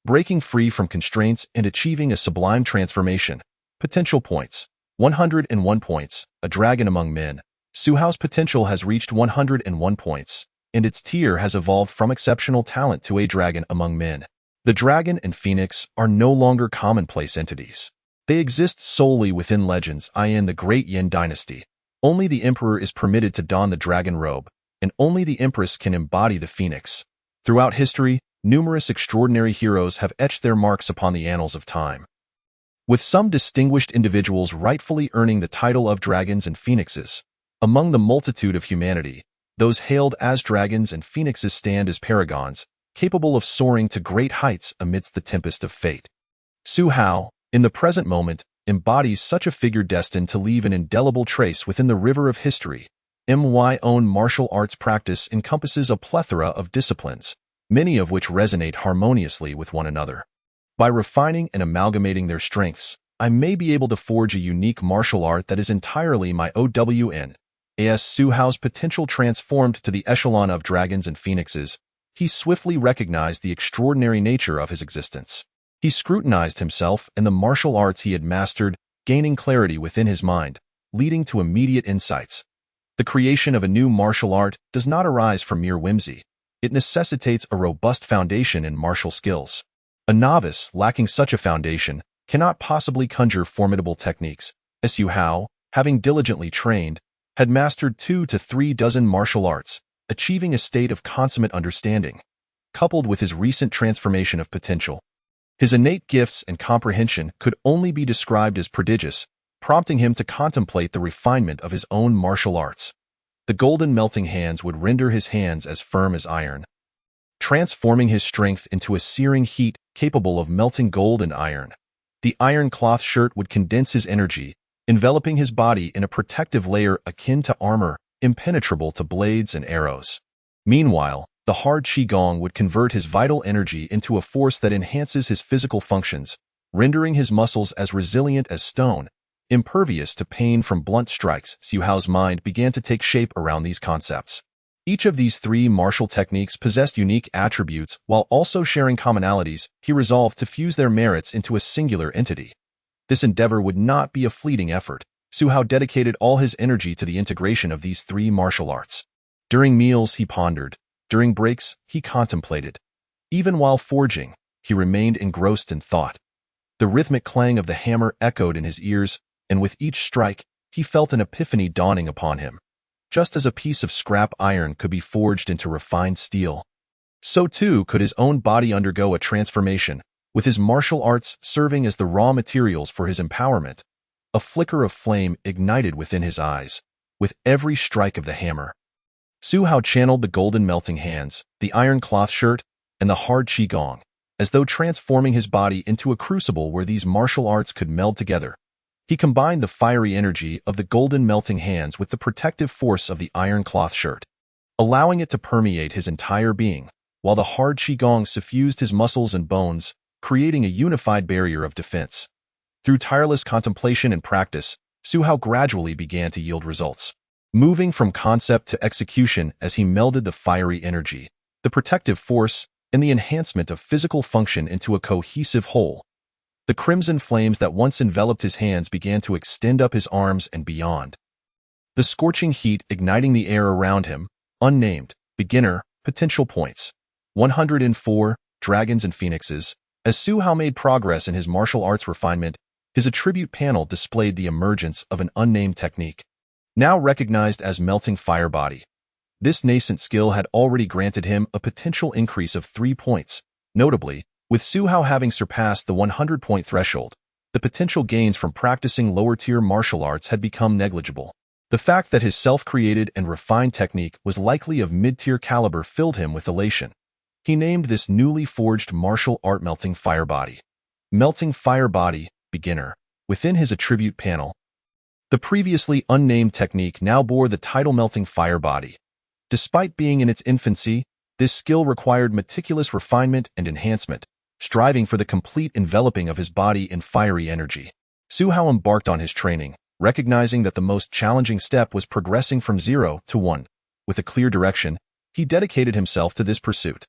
Breaking free from constraints and achieving a sublime transformation. Potential points. 101 points, a dragon among men. Su Hao's potential has reached 101 points, and its tier has evolved from exceptional talent to a dragon among men. The dragon and phoenix are no longer commonplace entities. They exist solely within legends, in the Great Yin Dynasty. Only the emperor is permitted to don the dragon robe, and only the empress can embody the phoenix. Throughout history, numerous extraordinary heroes have etched their marks upon the annals of time, with some distinguished individuals rightfully earning the title of dragons and phoenixes. Among the multitude of humanity, those hailed as dragons and phoenixes stand as paragons, capable of soaring to great heights amidst the tempest of fate. Su Hao, in the present moment, embodies such a figure destined to leave an indelible trace within the river of history. My own martial arts practice encompasses a plethora of disciplines, many of which resonate harmoniously with one another. By refining and amalgamating their strengths, I may be able to forge a unique martial art that is entirely my own. As Su Hao's potential transformed to the echelon of dragons and phoenixes, he swiftly recognized the extraordinary nature of his existence. He scrutinized himself and the martial arts he had mastered, gaining clarity within his mind, leading to immediate insights. The creation of a new martial art does not arise from mere whimsy. It necessitates a robust foundation in martial skills. A novice lacking such a foundation cannot possibly conjure formidable techniques. Su Hao, having diligently trained, had mastered 2 to 3 dozen martial arts, achieving a state of consummate understanding. Coupled with his recent transformation of potential, his innate gifts and comprehension could only be described as prodigious, prompting him to contemplate the refinement of his own martial arts. The golden melting hands would render his hands as firm as iron, transforming his strength into a searing heat capable of melting gold and iron. The iron cloth shirt would condense his energy, enveloping his body in a protective layer akin to armor, impenetrable to blades and arrows. Meanwhile, the hard Qigong would convert his vital energy into a force that enhances his physical functions, rendering his muscles as resilient as stone, impervious to pain from blunt strikes. Su Hao's mind began to take shape around these concepts. Each of these three martial techniques possessed unique attributes while also sharing commonalities. He resolved to fuse their merits into a singular entity. This endeavor would not be a fleeting effort. Su Hao dedicated all his energy to the integration of these three martial arts. During meals, he pondered. During breaks, he contemplated. Even while forging, he remained engrossed in thought. The rhythmic clang of the hammer echoed in his ears, and with each strike, he felt an epiphany dawning upon him. Just as a piece of scrap iron could be forged into refined steel, so too could his own body undergo a transformation, with his martial arts serving as the raw materials for his empowerment. A flicker of flame ignited within his eyes, with every strike of the hammer. Su Hao channeled the golden melting hands, the iron cloth shirt, and the hard qigong, as though transforming his body into a crucible where these martial arts could meld together. He combined the fiery energy of the golden melting hands with the protective force of the iron cloth shirt, allowing it to permeate his entire being, while the hard qigong suffused his muscles and bones, creating a unified barrier of defense. Through tireless contemplation and practice, Su Hao gradually began to yield results, moving from concept to execution as he melded the fiery energy, the protective force, and the enhancement of physical function into a cohesive whole. The crimson flames that once enveloped his hands began to extend up his arms and beyond. The scorching heat igniting the air around him, unnamed, beginner, potential points. 104, Dragons and Phoenixes. As Su Hao made progress in his martial arts refinement, his attribute panel displayed the emergence of an unnamed technique, now recognized as Melting Fire Body. This nascent skill had already granted him a potential increase of 3 points. Notably, with Su Hao having surpassed the 100-point threshold, the potential gains from practicing lower-tier martial arts had become negligible. The fact that his self-created and refined technique was likely of mid-tier caliber filled him with elation. He named this newly forged martial art Melting Fire Body. Melting Fire Body, Beginner. Within his attribute panel, the previously unnamed technique now bore the title Melting Fire Body. Despite being in its infancy, this skill required meticulous refinement and enhancement, striving for the complete enveloping of his body in fiery energy. Su Hao embarked on his training, recognizing that the most challenging step was progressing from 0 to 1. With a clear direction, he dedicated himself to this pursuit.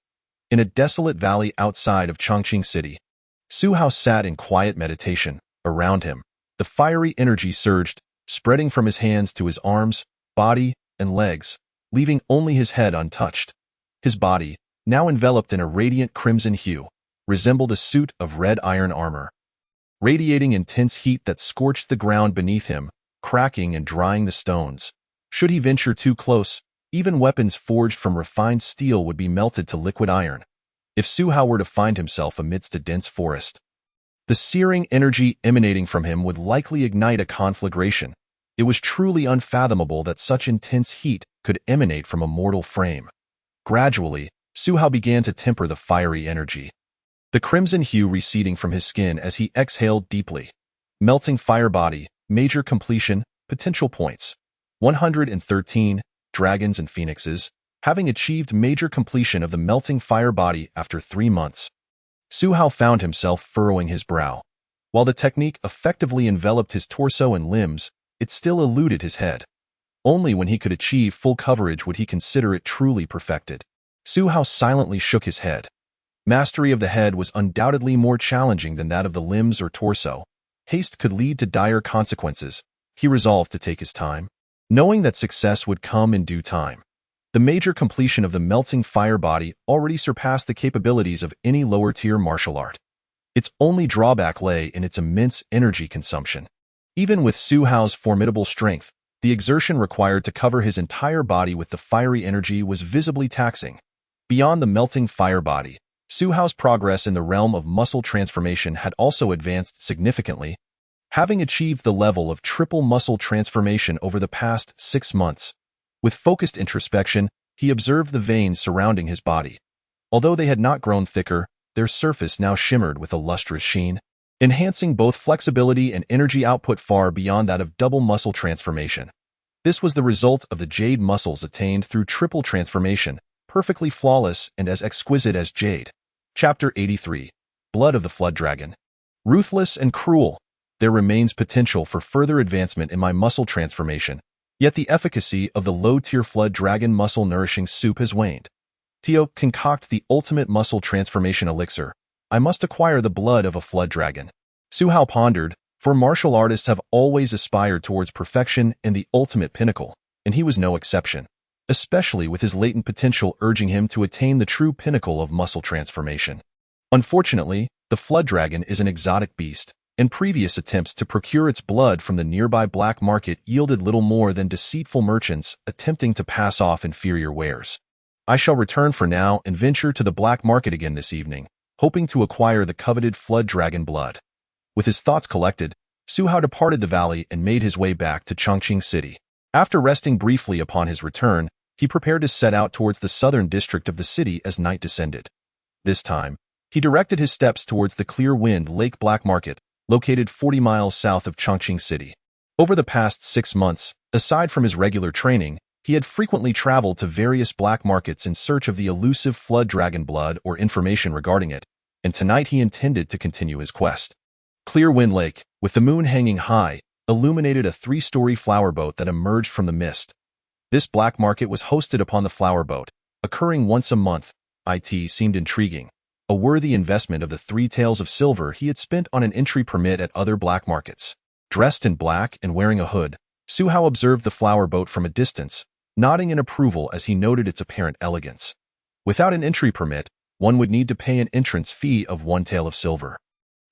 In a desolate valley outside of Chongqing City, Su Hao sat in quiet meditation. Around him, the fiery energy surged, spreading from his hands to his arms, body, and legs, leaving only his head untouched. His body, now enveloped in a radiant crimson hue, resembled a suit of red iron armor, radiating intense heat that scorched the ground beneath him, cracking and drying the stones. Should he venture too close, even weapons forged from refined steel would be melted to liquid iron. If Su Hao were to find himself amidst a dense forest, the searing energy emanating from him would likely ignite a conflagration. It was truly unfathomable that such intense heat could emanate from a mortal frame. Gradually, Su Hao began to temper the fiery energy, the crimson hue receding from his skin as he exhaled deeply. Melting Fire Body, Major Completion, Potential Points. 113, Dragons and Phoenixes. Having achieved major completion of the Melting Fire Body after 3 months, Su Hao found himself furrowing his brow. While the technique effectively enveloped his torso and limbs, it still eluded his head. Only when he could achieve full coverage would he consider it truly perfected. Su Hao silently shook his head. Mastery of the head was undoubtedly more challenging than that of the limbs or torso. Haste could lead to dire consequences. He resolved to take his time, knowing that success would come in due time. The major completion of the Melting Fire Body already surpassed the capabilities of any lower-tier martial art. Its only drawback lay in its immense energy consumption. Even with Su Hao's formidable strength, the exertion required to cover his entire body with the fiery energy was visibly taxing. Beyond the Melting Fire Body, Su Hao's progress in the realm of muscle transformation had also advanced significantly, having achieved the level of triple muscle transformation over the past 6 months. With focused introspection, he observed the veins surrounding his body. Although they had not grown thicker, their surface now shimmered with a lustrous sheen, enhancing both flexibility and energy output far beyond that of double muscle transformation. This was the result of the jade muscles attained through triple transformation, perfectly flawless and as exquisite as jade. Chapter 83. Blood of the Flood Dragon. Ruthless and cruel, there remains potential for further advancement in my muscle transformation. Yet the efficacy of the low-tier Flood Dragon muscle-nourishing soup has waned. Tio, concoct the ultimate muscle transformation elixir. I must acquire the blood of a Flood Dragon. Su Hao pondered, for martial artists have always aspired towards perfection and the ultimate pinnacle, and he was no exception, especially with his latent potential urging him to attain the true pinnacle of muscle transformation. Unfortunately, the Flood Dragon is an exotic beast, and previous attempts to procure its blood from the nearby black market yielded little more than deceitful merchants attempting to pass off inferior wares. I shall return for now and venture to the black market again this evening, hoping to acquire the coveted Flood Dragon blood. With his thoughts collected, Su Hao departed the valley and made his way back to Chongqing City. After resting briefly upon his return, he prepared to set out towards the southern district of the city as night descended. This time, he directed his steps towards the Clear Wind Lake Black Market, located 40 miles south of Chongqing City. Over the past 6 months, aside from his regular training, he had frequently traveled to various black markets in search of the elusive Flood Dragon blood or information regarding it, and tonight he intended to continue his quest. Clear Wind Lake, with the moon hanging high, illuminated a 3-story flower boat that emerged from the mist. This black market was hosted upon the flower boat, occurring once a month. It seemed intriguing, a worthy investment of the 3 taels of silver he had spent on an entry permit at other black markets. Dressed in black and wearing a hood, Su Hao observed the flower boat from a distance, nodding in approval as he noted its apparent elegance. Without an entry permit, one would need to pay an entrance fee of 1 tael of silver.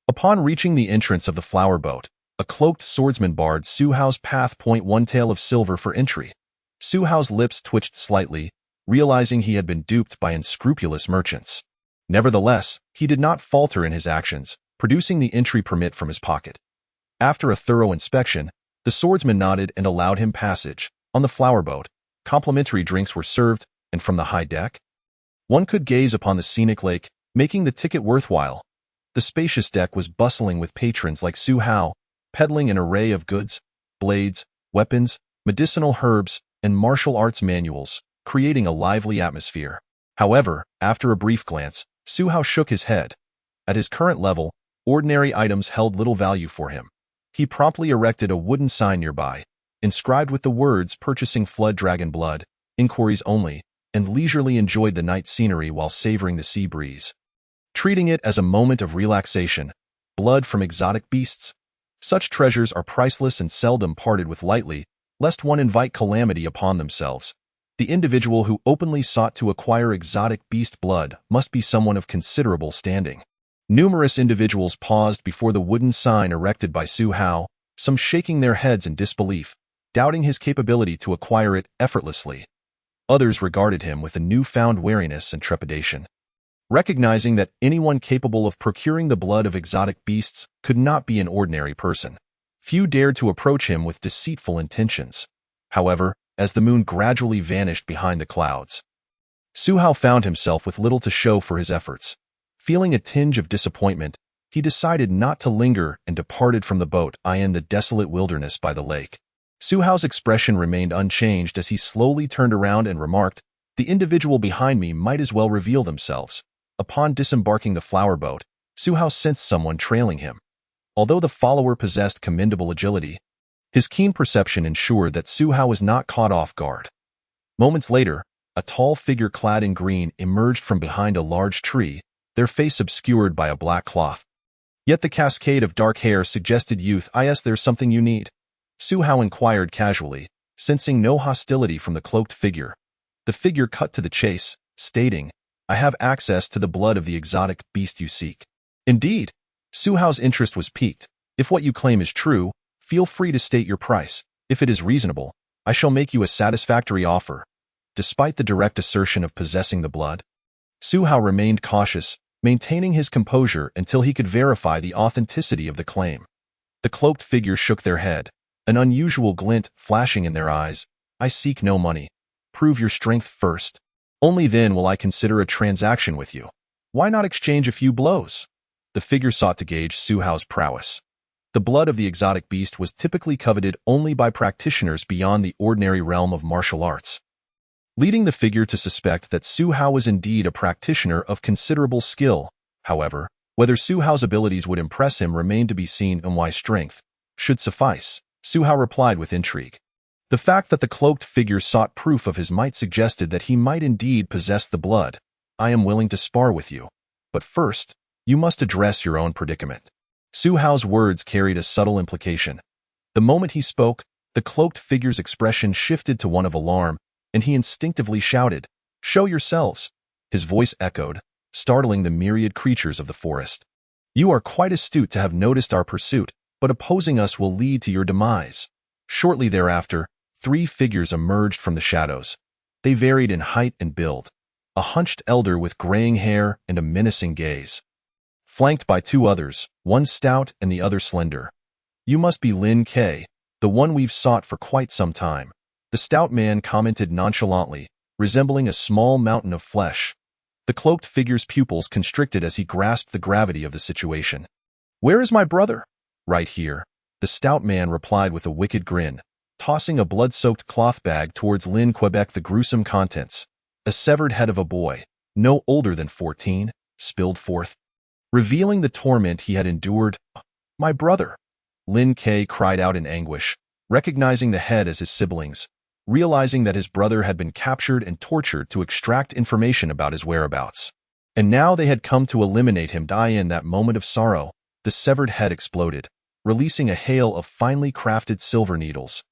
Upon reaching the entrance of the flower boat, a cloaked swordsman barred Su Hao's path. 1 tael of silver for entry. Su Hao's lips twitched slightly, realizing he had been duped by unscrupulous merchants. Nevertheless, he did not falter in his actions, producing the entry permit from his pocket. After a thorough inspection, the swordsman nodded and allowed him passage. On the flower boat, complimentary drinks were served, and from the high deck, one could gaze upon the scenic lake, making the ticket worthwhile. The spacious deck was bustling with patrons like Su Hao, peddling an array of goods, blades, weapons, medicinal herbs, and martial arts manuals, creating a lively atmosphere. However, after a brief glance, Su Hao shook his head. At his current level, ordinary items held little value for him. He promptly erected a wooden sign nearby, inscribed with the words "Purchasing Flood Dragon Blood, Inquiries Only," and leisurely enjoyed the night scenery while savoring the sea breeze. Treating it as a moment of relaxation, blood from exotic beasts, such treasures are priceless and seldom parted with lightly, lest one invite calamity upon themselves. The individual who openly sought to acquire exotic beast blood must be someone of considerable standing. Numerous individuals paused before the wooden sign erected by Su Hao, some shaking their heads in disbelief, doubting his capability to acquire it effortlessly. Others regarded him with a newfound wariness and trepidation, recognizing that anyone capable of procuring the blood of exotic beasts could not be an ordinary person. Few dared to approach him with deceitful intentions. However, as the moon gradually vanished behind the clouds, Su Hao found himself with little to show for his efforts. Feeling a tinge of disappointment, he decided not to linger and departed from the boat in the desolate wilderness by the lake. Su Hao's expression remained unchanged as he slowly turned around and remarked, "The individual behind me might as well reveal themselves." Upon disembarking the flower boat, Su Hao sensed someone trailing him. Although the follower possessed commendable agility, his keen perception ensured that Su Hao was not caught off guard. Moments later, a tall figure clad in green emerged from behind a large tree, their face obscured by a black cloth. Yet the cascade of dark hair suggested youth. "There's something you need?" Su Hao inquired casually, sensing no hostility from the cloaked figure. The figure cut to the chase, stating, "I have access to the blood of the exotic beast you seek." "Indeed?" Su Hao's interest was piqued. "If what you claim is true, feel free to state your price. If it is reasonable, I shall make you a satisfactory offer." Despite the direct assertion of possessing the blood, Su Hao remained cautious, maintaining his composure until he could verify the authenticity of the claim. The cloaked figure shook their head, an unusual glint flashing in their eyes. "I seek no money. Prove your strength first. Only then will I consider a transaction with you. Why not exchange a few blows?" The figure sought to gauge Su Hao's prowess. The blood of the exotic beast was typically coveted only by practitioners beyond the ordinary realm of martial arts, leading the figure to suspect that Su Hao was indeed a practitioner of considerable skill. However, whether Su Hao's abilities would impress him remained to be seen, and why strength should suffice. Su Hao replied with intrigue. The fact that the cloaked figure sought proof of his might suggested that he might indeed possess the blood. I am willing to spar with you. But first, you must address your own predicament. Su Hao's words carried a subtle implication. The moment he spoke, the cloaked figure's expression shifted to one of alarm, and he instinctively shouted, "Show yourselves!" His voice echoed, startling the myriad creatures of the forest. "You are quite astute to have noticed our pursuit, but opposing us will lead to your demise." Shortly thereafter, 3 figures emerged from the shadows. They varied in height and build. A hunched elder with graying hair and a menacing gaze, flanked by 2 others, one stout and the other slender. "You must be Lin Ke, the one we've sought for quite some time," the stout man commented nonchalantly, resembling a small mountain of flesh. The cloaked figure's pupils constricted as he grasped the gravity of the situation. "Where is my brother?" "Right here," the stout man replied with a wicked grin, tossing a blood-soaked cloth bag towards Lin Quebec. The gruesome contents, a severed head of a boy, no older than 14, spilled forth, revealing the torment he had endured. "My brother!" Lin Ke cried out in anguish, recognizing the head as his siblings, realizing that his brother had been captured and tortured to extract information about his whereabouts. And now they had come to eliminate him. In that moment of sorrow, the severed head exploded, releasing a hail of finely crafted silver needles.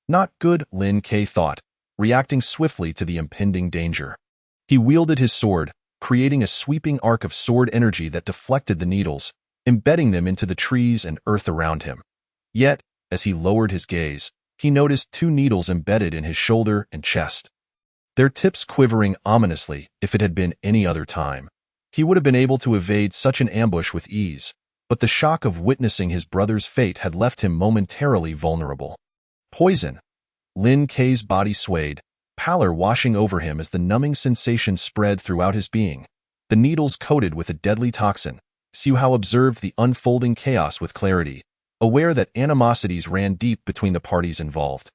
Not good, Lin Ke thought, reacting swiftly to the impending danger. He wielded his sword, creating a sweeping arc of sword energy that deflected the needles, embedding them into the trees and earth around him. Yet, as he lowered his gaze, he noticed 2 needles embedded in his shoulder and chest, their tips quivering ominously. If it had been any other time, he would have been able to evade such an ambush with ease, but the shock of witnessing his brother's fate had left him momentarily vulnerable. Poison. Lin Ke's body swayed, pallor washing over him as the numbing sensation spread throughout his being. The needles coated with a deadly toxin. Su Hao observed the unfolding chaos with clarity, aware that animosities ran deep between the parties involved,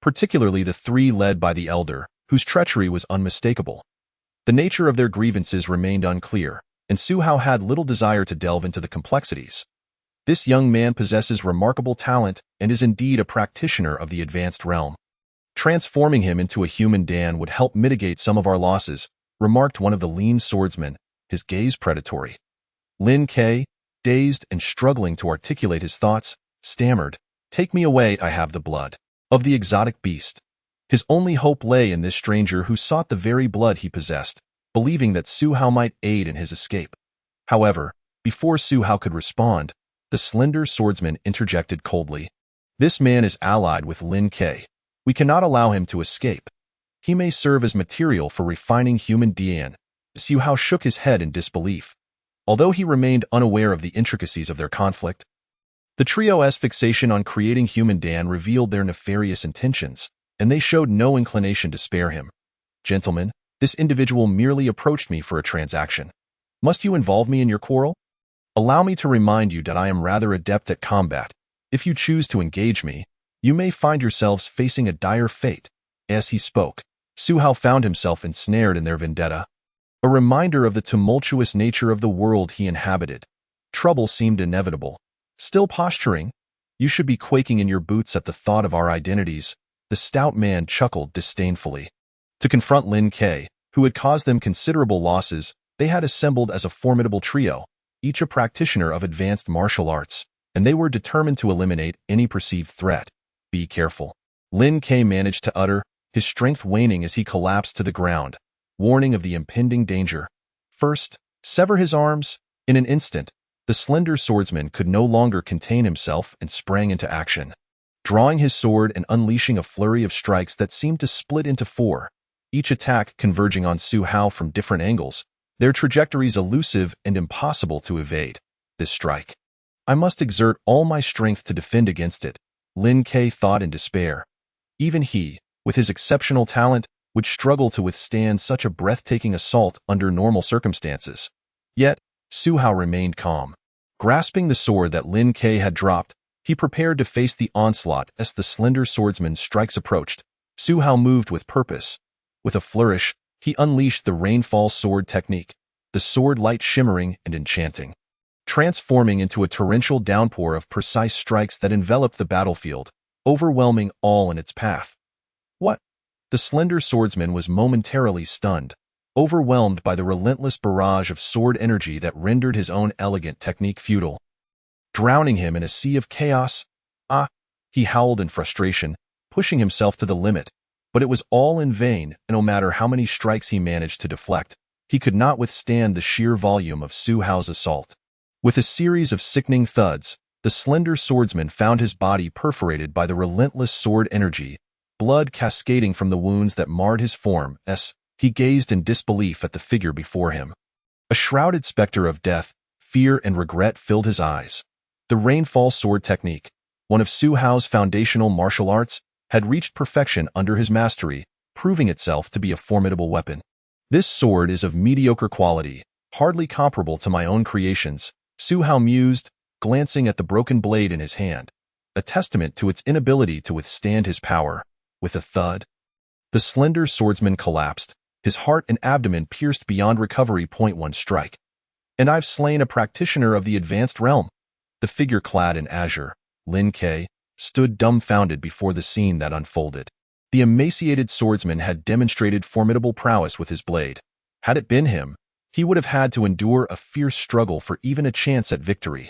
particularly the 3 led by the elder, whose treachery was unmistakable. The nature of their grievances remained unclear, and Su Hao had little desire to delve into the complexities. This young man possesses remarkable talent and is indeed a practitioner of the advanced realm. Transforming him into a human Dan would help mitigate some of our losses, remarked one of the lean swordsmen, his gaze predatory. Lin Ke, dazed and struggling to articulate his thoughts, stammered, "Take me away, I have the blood of the exotic beast." His only hope lay in this stranger who sought the very blood he possessed, believing that Su Hao might aid in his escape. However, before Su Hao could respond, the slender swordsman interjected coldly, "This man is allied with Lin Ke. We cannot allow him to escape. He may serve as material for refining human DNA." Su Hao shook his head in disbelief, although he remained unaware of the intricacies of their conflict. The trio's fixation on creating human Dan revealed their nefarious intentions, and they showed no inclination to spare him. "Gentlemen, this individual merely approached me for a transaction. Must you involve me in your quarrel? Allow me to remind you that I am rather adept at combat. If you choose to engage me, you may find yourselves facing a dire fate." As he spoke, Su Hao found himself ensnared in their vendetta, a reminder of the tumultuous nature of the world he inhabited. Trouble seemed inevitable. "Still posturing? You should be quaking in your boots at the thought of our identities," the stout man chuckled disdainfully. To confront Lin Ke, who had caused them considerable losses, they had assembled as a formidable trio, each a practitioner of advanced martial arts, and they were determined to eliminate any perceived threat. "Be careful," Lin Ke managed to utter, his strength waning as he collapsed to the ground, warning of the impending danger. "First, sever his arms." In an instant, the slender swordsman could no longer contain himself and sprang into action, drawing his sword and unleashing a flurry of strikes that seemed to split into 4, each attack converging on Su Hao from different angles, their trajectories elusive and impossible to evade. This strike, "I must exert all my strength to defend against it," Lin Ke thought in despair. Even he, with his exceptional talent, would struggle to withstand such a breathtaking assault under normal circumstances. Yet, Su Hao remained calm. Grasping the sword that Lin Ke had dropped, he prepared to face the onslaught as the slender swordsman's strikes approached. Su Hao moved with purpose. With a flourish, he unleashed the rainfall sword technique, the sword light shimmering and enchanting, transforming into a torrential downpour of precise strikes that enveloped the battlefield, overwhelming all in its path. What? The slender swordsman was momentarily stunned, overwhelmed by the relentless barrage of sword energy that rendered his own elegant technique futile, drowning him in a sea of chaos. Ah! He howled in frustration, pushing himself to the limit, but it was all in vain, and no matter how many strikes he managed to deflect, he could not withstand the sheer volume of Su Hao's assault. With a series of sickening thuds, the slender swordsman found his body perforated by the relentless sword energy, blood cascading from the wounds that marred his form. He gazed in disbelief at the figure before him. A shrouded specter of death, fear, and regret filled his eyes. The rainfall sword technique, one of Su Hao's foundational martial arts, had reached perfection under his mastery, proving itself to be a formidable weapon. This sword is of mediocre quality, hardly comparable to my own creations, Su Hao mused, glancing at the broken blade in his hand, a testament to its inability to withstand his power. With a thud, the slender swordsman collapsed, his heart and abdomen pierced beyond recovery. One strike. And I've slain a practitioner of the advanced realm. The figure clad in azure, Lin Ke, stood dumbfounded before the scene that unfolded. The emaciated swordsman had demonstrated formidable prowess with his blade. Had it been him, he would have had to endure a fierce struggle for even a chance at victory.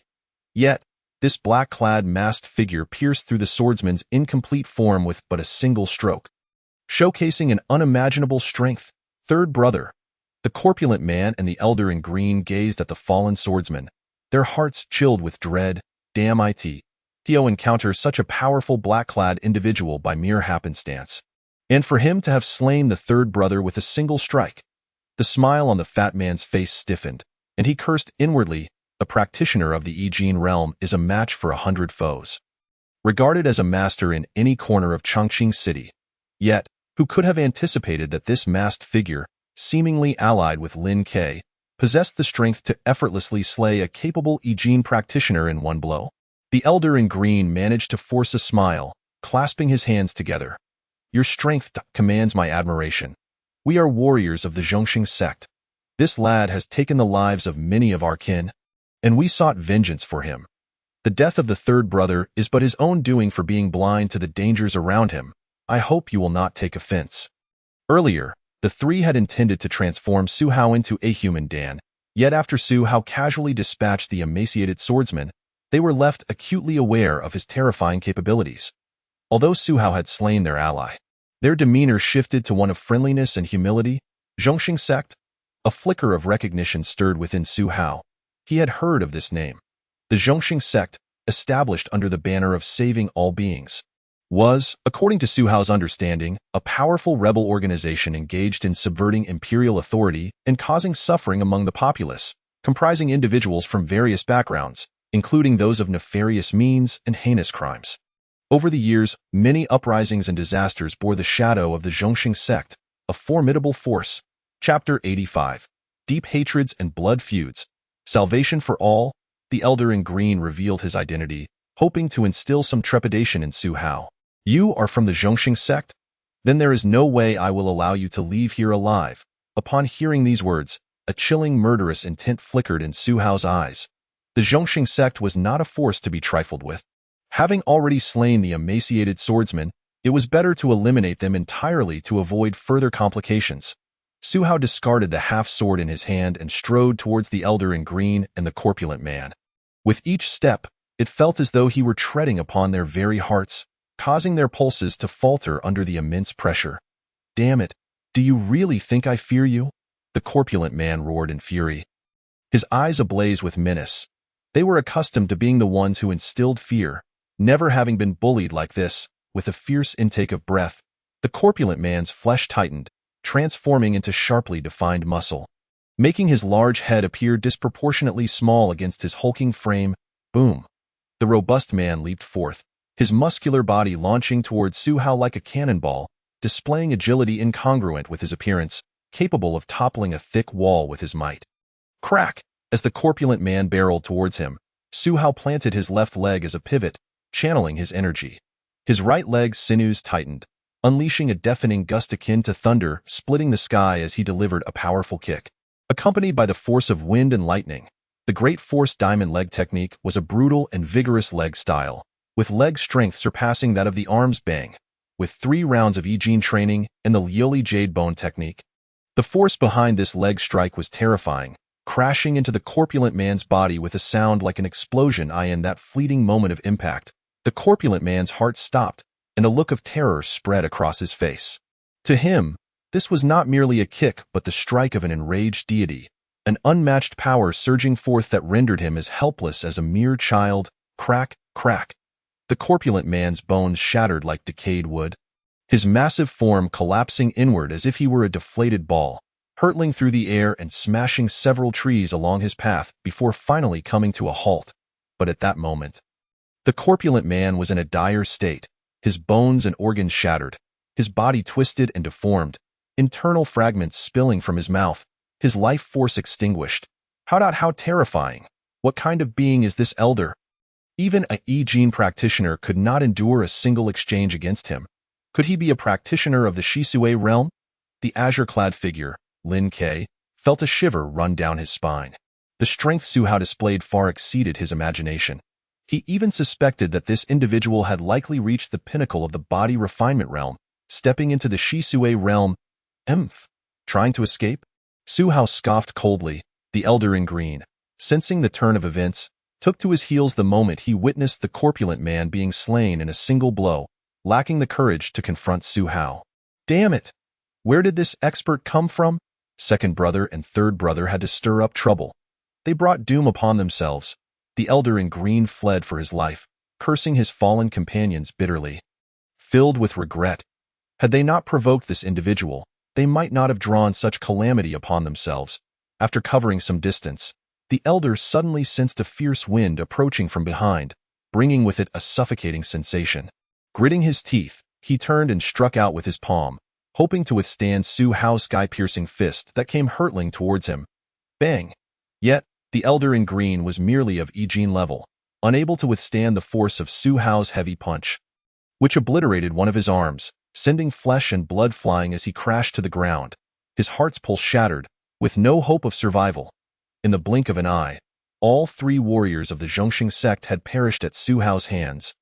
Yet, this black-clad masked figure pierced through the swordsman's incomplete form with but a single stroke, showcasing an unimaginable strength. Third brother. The corpulent man and the elder in green gazed at the fallen swordsman, their hearts chilled with dread. Damn it. Theo encounter such a powerful black-clad individual by mere happenstance. And for him to have slain the third brother with a single strike. The smile on the fat man's face stiffened, and he cursed inwardly. A practitioner of the Yijin realm is a match for 100 foes. Regarded as a master in any corner of Chongqing City. Yet, who could have anticipated that this masked figure, seemingly allied with Lin Ke, possessed the strength to effortlessly slay a capable Yijin practitioner in one blow? The elder in green managed to force a smile, clasping his hands together. Your strength commands my admiration. We are warriors of the Zhongxing sect. This lad has taken the lives of many of our kin, and we sought vengeance for him. The death of the third brother is but his own doing for being blind to the dangers around him. I hope you will not take offense. Earlier, the three had intended to transform Su Hao into a human Dan, yet after Su Hao casually dispatched the emaciated swordsman, they were left acutely aware of his terrifying capabilities. Although Su Hao had slain their ally, their demeanor shifted to one of friendliness and humility. Zhongxing sect? A flicker of recognition stirred within Su Hao. He had heard of this name. The Zhongxing sect, established under the banner of saving all beings, was, according to Su Hao's understanding, a powerful rebel organization engaged in subverting imperial authority and causing suffering among the populace, comprising individuals from various backgrounds, including those of nefarious means and heinous crimes. Over the years, many uprisings and disasters bore the shadow of the Zhongxing sect, a formidable force. Chapter 85. Deep hatreds and blood feuds. Salvation for all. The elder in green revealed his identity, hoping to instill some trepidation in Su Hao. You are from the Zhongxing sect? Then there is no way I will allow you to leave here alive. Upon hearing these words, a chilling murderous intent flickered in Su Hao's eyes. The Zhongxing sect was not a force to be trifled with. Having already slain the emaciated swordsman, it was better to eliminate them entirely to avoid further complications. Su Hao discarded the half-sword in his hand and strode towards the elder in green and the corpulent man. With each step, it felt as though he were treading upon their very hearts, causing their pulses to falter under the immense pressure. Damn it, do you really think I fear you? The corpulent man roared in fury, his eyes ablaze with menace. They were accustomed to being the ones who instilled fear, never having been bullied like this. With a fierce intake of breath, the corpulent man's flesh tightened, transforming into sharply defined muscle, making his large head appear disproportionately small against his hulking frame. Boom! The robust man leaped forth, his muscular body launching towards Su Hao like a cannonball, displaying agility incongruent with his appearance, capable of toppling a thick wall with his might. Crack! As the corpulent man barreled towards him, Su Hao planted his left leg as a pivot, channeling his energy. His right leg's sinews tightened, unleashing a deafening gust akin to thunder, splitting the sky as he delivered a powerful kick. Accompanied by the force of wind and lightning, the Great Force Diamond Leg technique was a brutal and vigorous leg style, with leg strength surpassing that of the arms bang. with 3 rounds of Ijin training and the Lioli Jade Bone technique. The force behind this leg strike was terrifying, crashing into the corpulent man's body with a sound like an explosion. In that fleeting moment of impact, the corpulent man's heart stopped, and a look of terror spread across his face. To him, this was not merely a kick but the strike of an enraged deity, an unmatched power surging forth that rendered him as helpless as a mere child. Crack, crack. The corpulent man's bones shattered like decayed wood, his massive form collapsing inward as if he were a deflated ball, hurtling through the air and smashing several trees along his path before finally coming to a halt. But at that moment, the corpulent man was in a dire state, his bones and organs shattered, his body twisted and deformed, internal fragments spilling from his mouth, his life force extinguished. How terrifying. What kind of being is this elder? Even a Ijin practitioner could not endure a single exchange against him. Could he be a practitioner of the Shisui realm? The azure-clad figure, Lin Ke, felt a shiver run down his spine. The strength Su Hao displayed far exceeded his imagination. He even suspected that this individual had likely reached the pinnacle of the body refinement realm, stepping into the Shisui realm. Trying to escape? Su Hao scoffed coldly. The elder in green, sensing the turn of events, took to his heels the moment he witnessed the corpulent man being slain in a single blow, lacking the courage to confront Su Hao. Damn it! Where did this expert come from? Second brother and third brother had to stir up trouble. They brought doom upon themselves. The elder in green fled for his life, cursing his fallen companions bitterly. Filled with regret, had they not provoked this individual, they might not have drawn such calamity upon themselves. After covering some distance, the elder suddenly sensed a fierce wind approaching from behind, bringing with it a suffocating sensation. Gritting his teeth, he turned and struck out with his palm, hoping to withstand Su Hao's sky-piercing fist that came hurtling towards him. Bang! Yet, the elder in green was merely of Ijin level, unable to withstand the force of Su Hao's heavy punch, which obliterated one of his arms, sending flesh and blood flying as he crashed to the ground. His heart's pulse shattered, with no hope of survival. In the blink of an eye, all 3 warriors of the Zhongxing sect had perished at Su Hao's hands.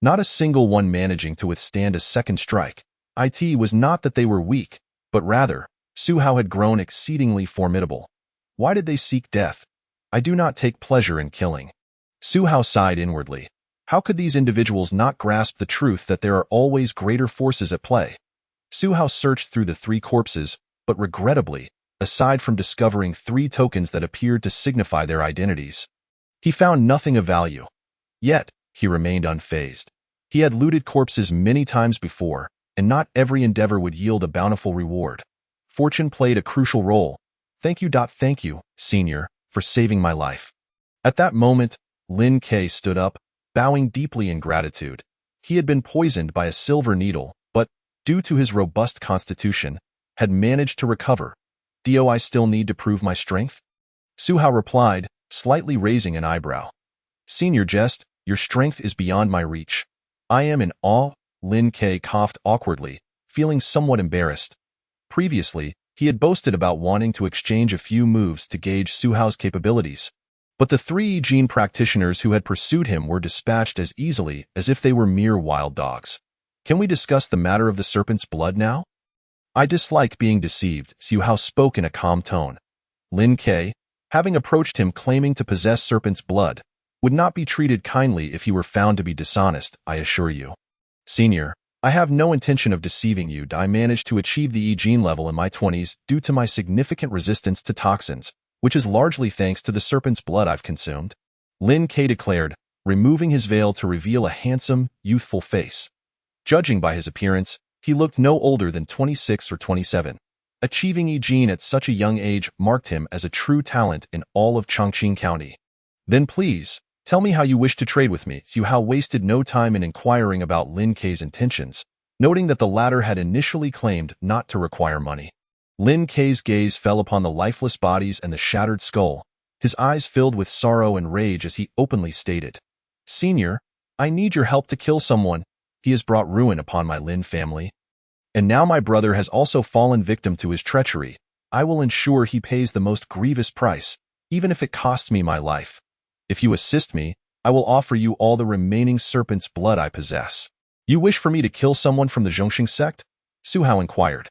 Not a single one managing to withstand a second strike. It was not that they were weak, but rather, Su Hao had grown exceedingly formidable. Why did they seek death? I do not take pleasure in killing. Su Hao sighed inwardly. How could these individuals not grasp the truth that there are always greater forces at play? Su Hao searched through the 3 corpses, but regrettably, aside from discovering 3 tokens that appeared to signify their identities, he found nothing of value. Yet, he remained unfazed. He had looted corpses many times before, and not every endeavor would yield a bountiful reward. Fortune played a crucial role. Thank you, Senior, for saving my life. At that moment, Lin Ke stood up, bowing deeply in gratitude. He had been poisoned by a silver needle, but, due to his robust constitution, had managed to recover. Do I still need to prove my strength? Su Hao replied, slightly raising an eyebrow. Senior jest, your strength is beyond my reach. I am in awe. Lin Ke coughed awkwardly, feeling somewhat embarrassed. Previously, he had boasted about wanting to exchange a few moves to gauge Su Hao's capabilities. But the 3 Ijin practitioners who had pursued him were dispatched as easily as if they were mere wild dogs. Can we discuss the matter of the serpent's blood now? I dislike being deceived, Su Hao spoke in a calm tone. Lin Ke, having approached him claiming to possess serpent's blood, would not be treated kindly if he were found to be dishonest, I assure you. Senior, I have no intention of deceiving you. I managed to achieve the Ijin level in my 20s due to my significant resistance to toxins, which is largely thanks to the serpent's blood I've consumed. Lin Ke declared, removing his veil to reveal a handsome, youthful face. Judging by his appearance, he looked no older than 26 or 27. Achieving Ijin at such a young age marked him as a true talent in all of Chongqing County. Then please, tell me how you wish to trade with me. Su Hao wasted no time in inquiring about Lin Ke's intentions, noting that the latter had initially claimed not to require money. Lin Ke's gaze fell upon the lifeless bodies and the shattered skull, his eyes filled with sorrow and rage as he openly stated, Senior, I need your help to kill someone. He has brought ruin upon my Lin family. And now my brother has also fallen victim to his treachery. I will ensure he pays the most grievous price, even if it costs me my life. If you assist me, I will offer you all the remaining serpent's blood I possess. You wish for me to kill someone from the Zhongxing sect? Su Hao inquired.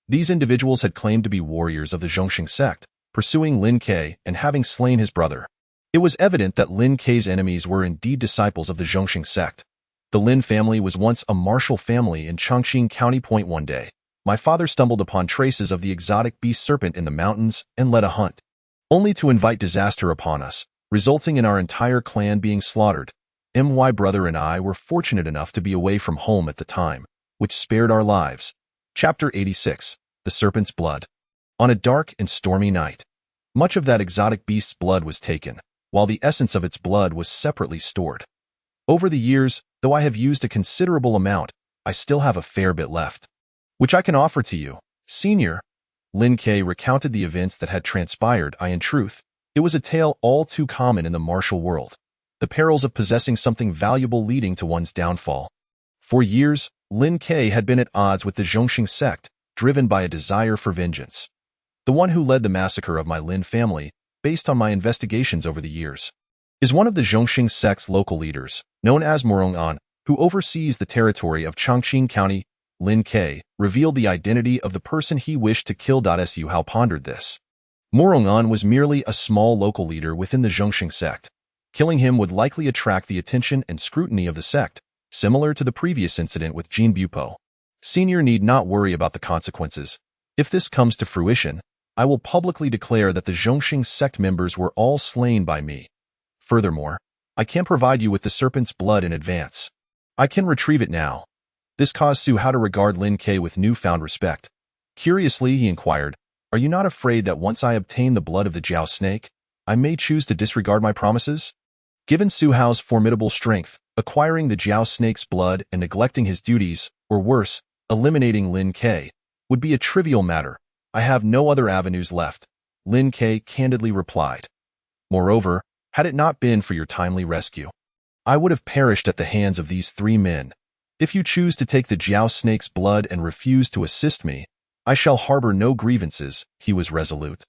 These individuals had claimed to be warriors of the Zhongxing sect, pursuing Lin Ke and having slain his brother. It was evident that Lin Ke's enemies were indeed disciples of the Zhongxing sect. The Lin family was once a martial family in Chongqing County. One day, my father stumbled upon traces of the exotic beast serpent in the mountains and led a hunt, only to invite disaster upon us, resulting in our entire clan being slaughtered. My brother and I were fortunate enough to be away from home at the time, which spared our lives. Chapter 86. The Serpent's Blood. On a dark and stormy night, much of that exotic beast's blood was taken, while the essence of its blood was separately stored. Over the years, though I have used a considerable amount, I still have a fair bit left, which I can offer to you, Senior. Lin Ke recounted the events that had transpired. In truth, it was a tale all too common in the martial world. The perils of possessing something valuable leading to one's downfall. For years, Lin Ke had been at odds with the Zhongxing sect, driven by a desire for vengeance. The one who led the massacre of my Lin family, based on my investigations over the years, is one of the Zhongxing sect's local leaders, known as Morong An, who oversees the territory of Chongqing County. Lin Ke revealed the identity of the person he wished to kill. Su Hao pondered this. Morong An was merely a small local leader within the Zhongxing sect. Killing him would likely attract the attention and scrutiny of the sect, similar to the previous incident with Jin Bupo. Senior need not worry about the consequences. If this comes to fruition, I will publicly declare that the Zhongxing sect members were all slain by me. Furthermore, I can provide you with the serpent's blood in advance. I can retrieve it now. This caused Su Hao to regard Lin Ke with newfound respect. Curiously, he inquired, are you not afraid that once I obtain the blood of the Jiao snake, I may choose to disregard my promises? Given Su Hao's formidable strength, acquiring the Jiao snake's blood and neglecting his duties, or worse, eliminating Lin Ke, would be a trivial matter. I have no other avenues left, Lin Ke candidly replied. Moreover, had it not been for your timely rescue, I would have perished at the hands of these 3 men. If you choose to take the Jiao snake's blood and refuse to assist me, I shall harbor no grievances. He was resolute.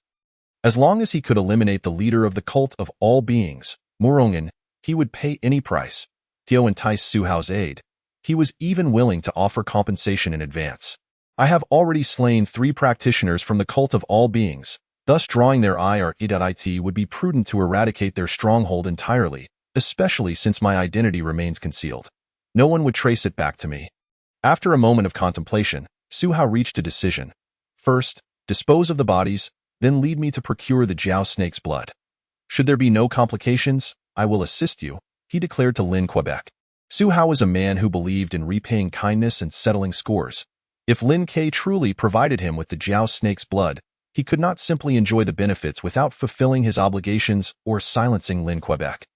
As long as he could eliminate the leader of the cult of all beings, Morongan, he would pay any price. To entice Su Hao's aid, he was even willing to offer compensation in advance. I have already slain 3 practitioners from the cult of all beings, thus drawing their ire. It would be prudent to eradicate their stronghold entirely, especially since my identity remains concealed. No one would trace it back to me. After a moment of contemplation, Su Hao reached a decision. First, dispose of the bodies, then lead me to procure the Jiao snake's blood. Should there be no complications, I will assist you, he declared to Lin Quebec. Su Hao was a man who believed in repaying kindness and settling scores. If Lin Ke truly provided him with the Jiao snake's blood, he could not simply enjoy the benefits without fulfilling his obligations or silencing Lin Quebec.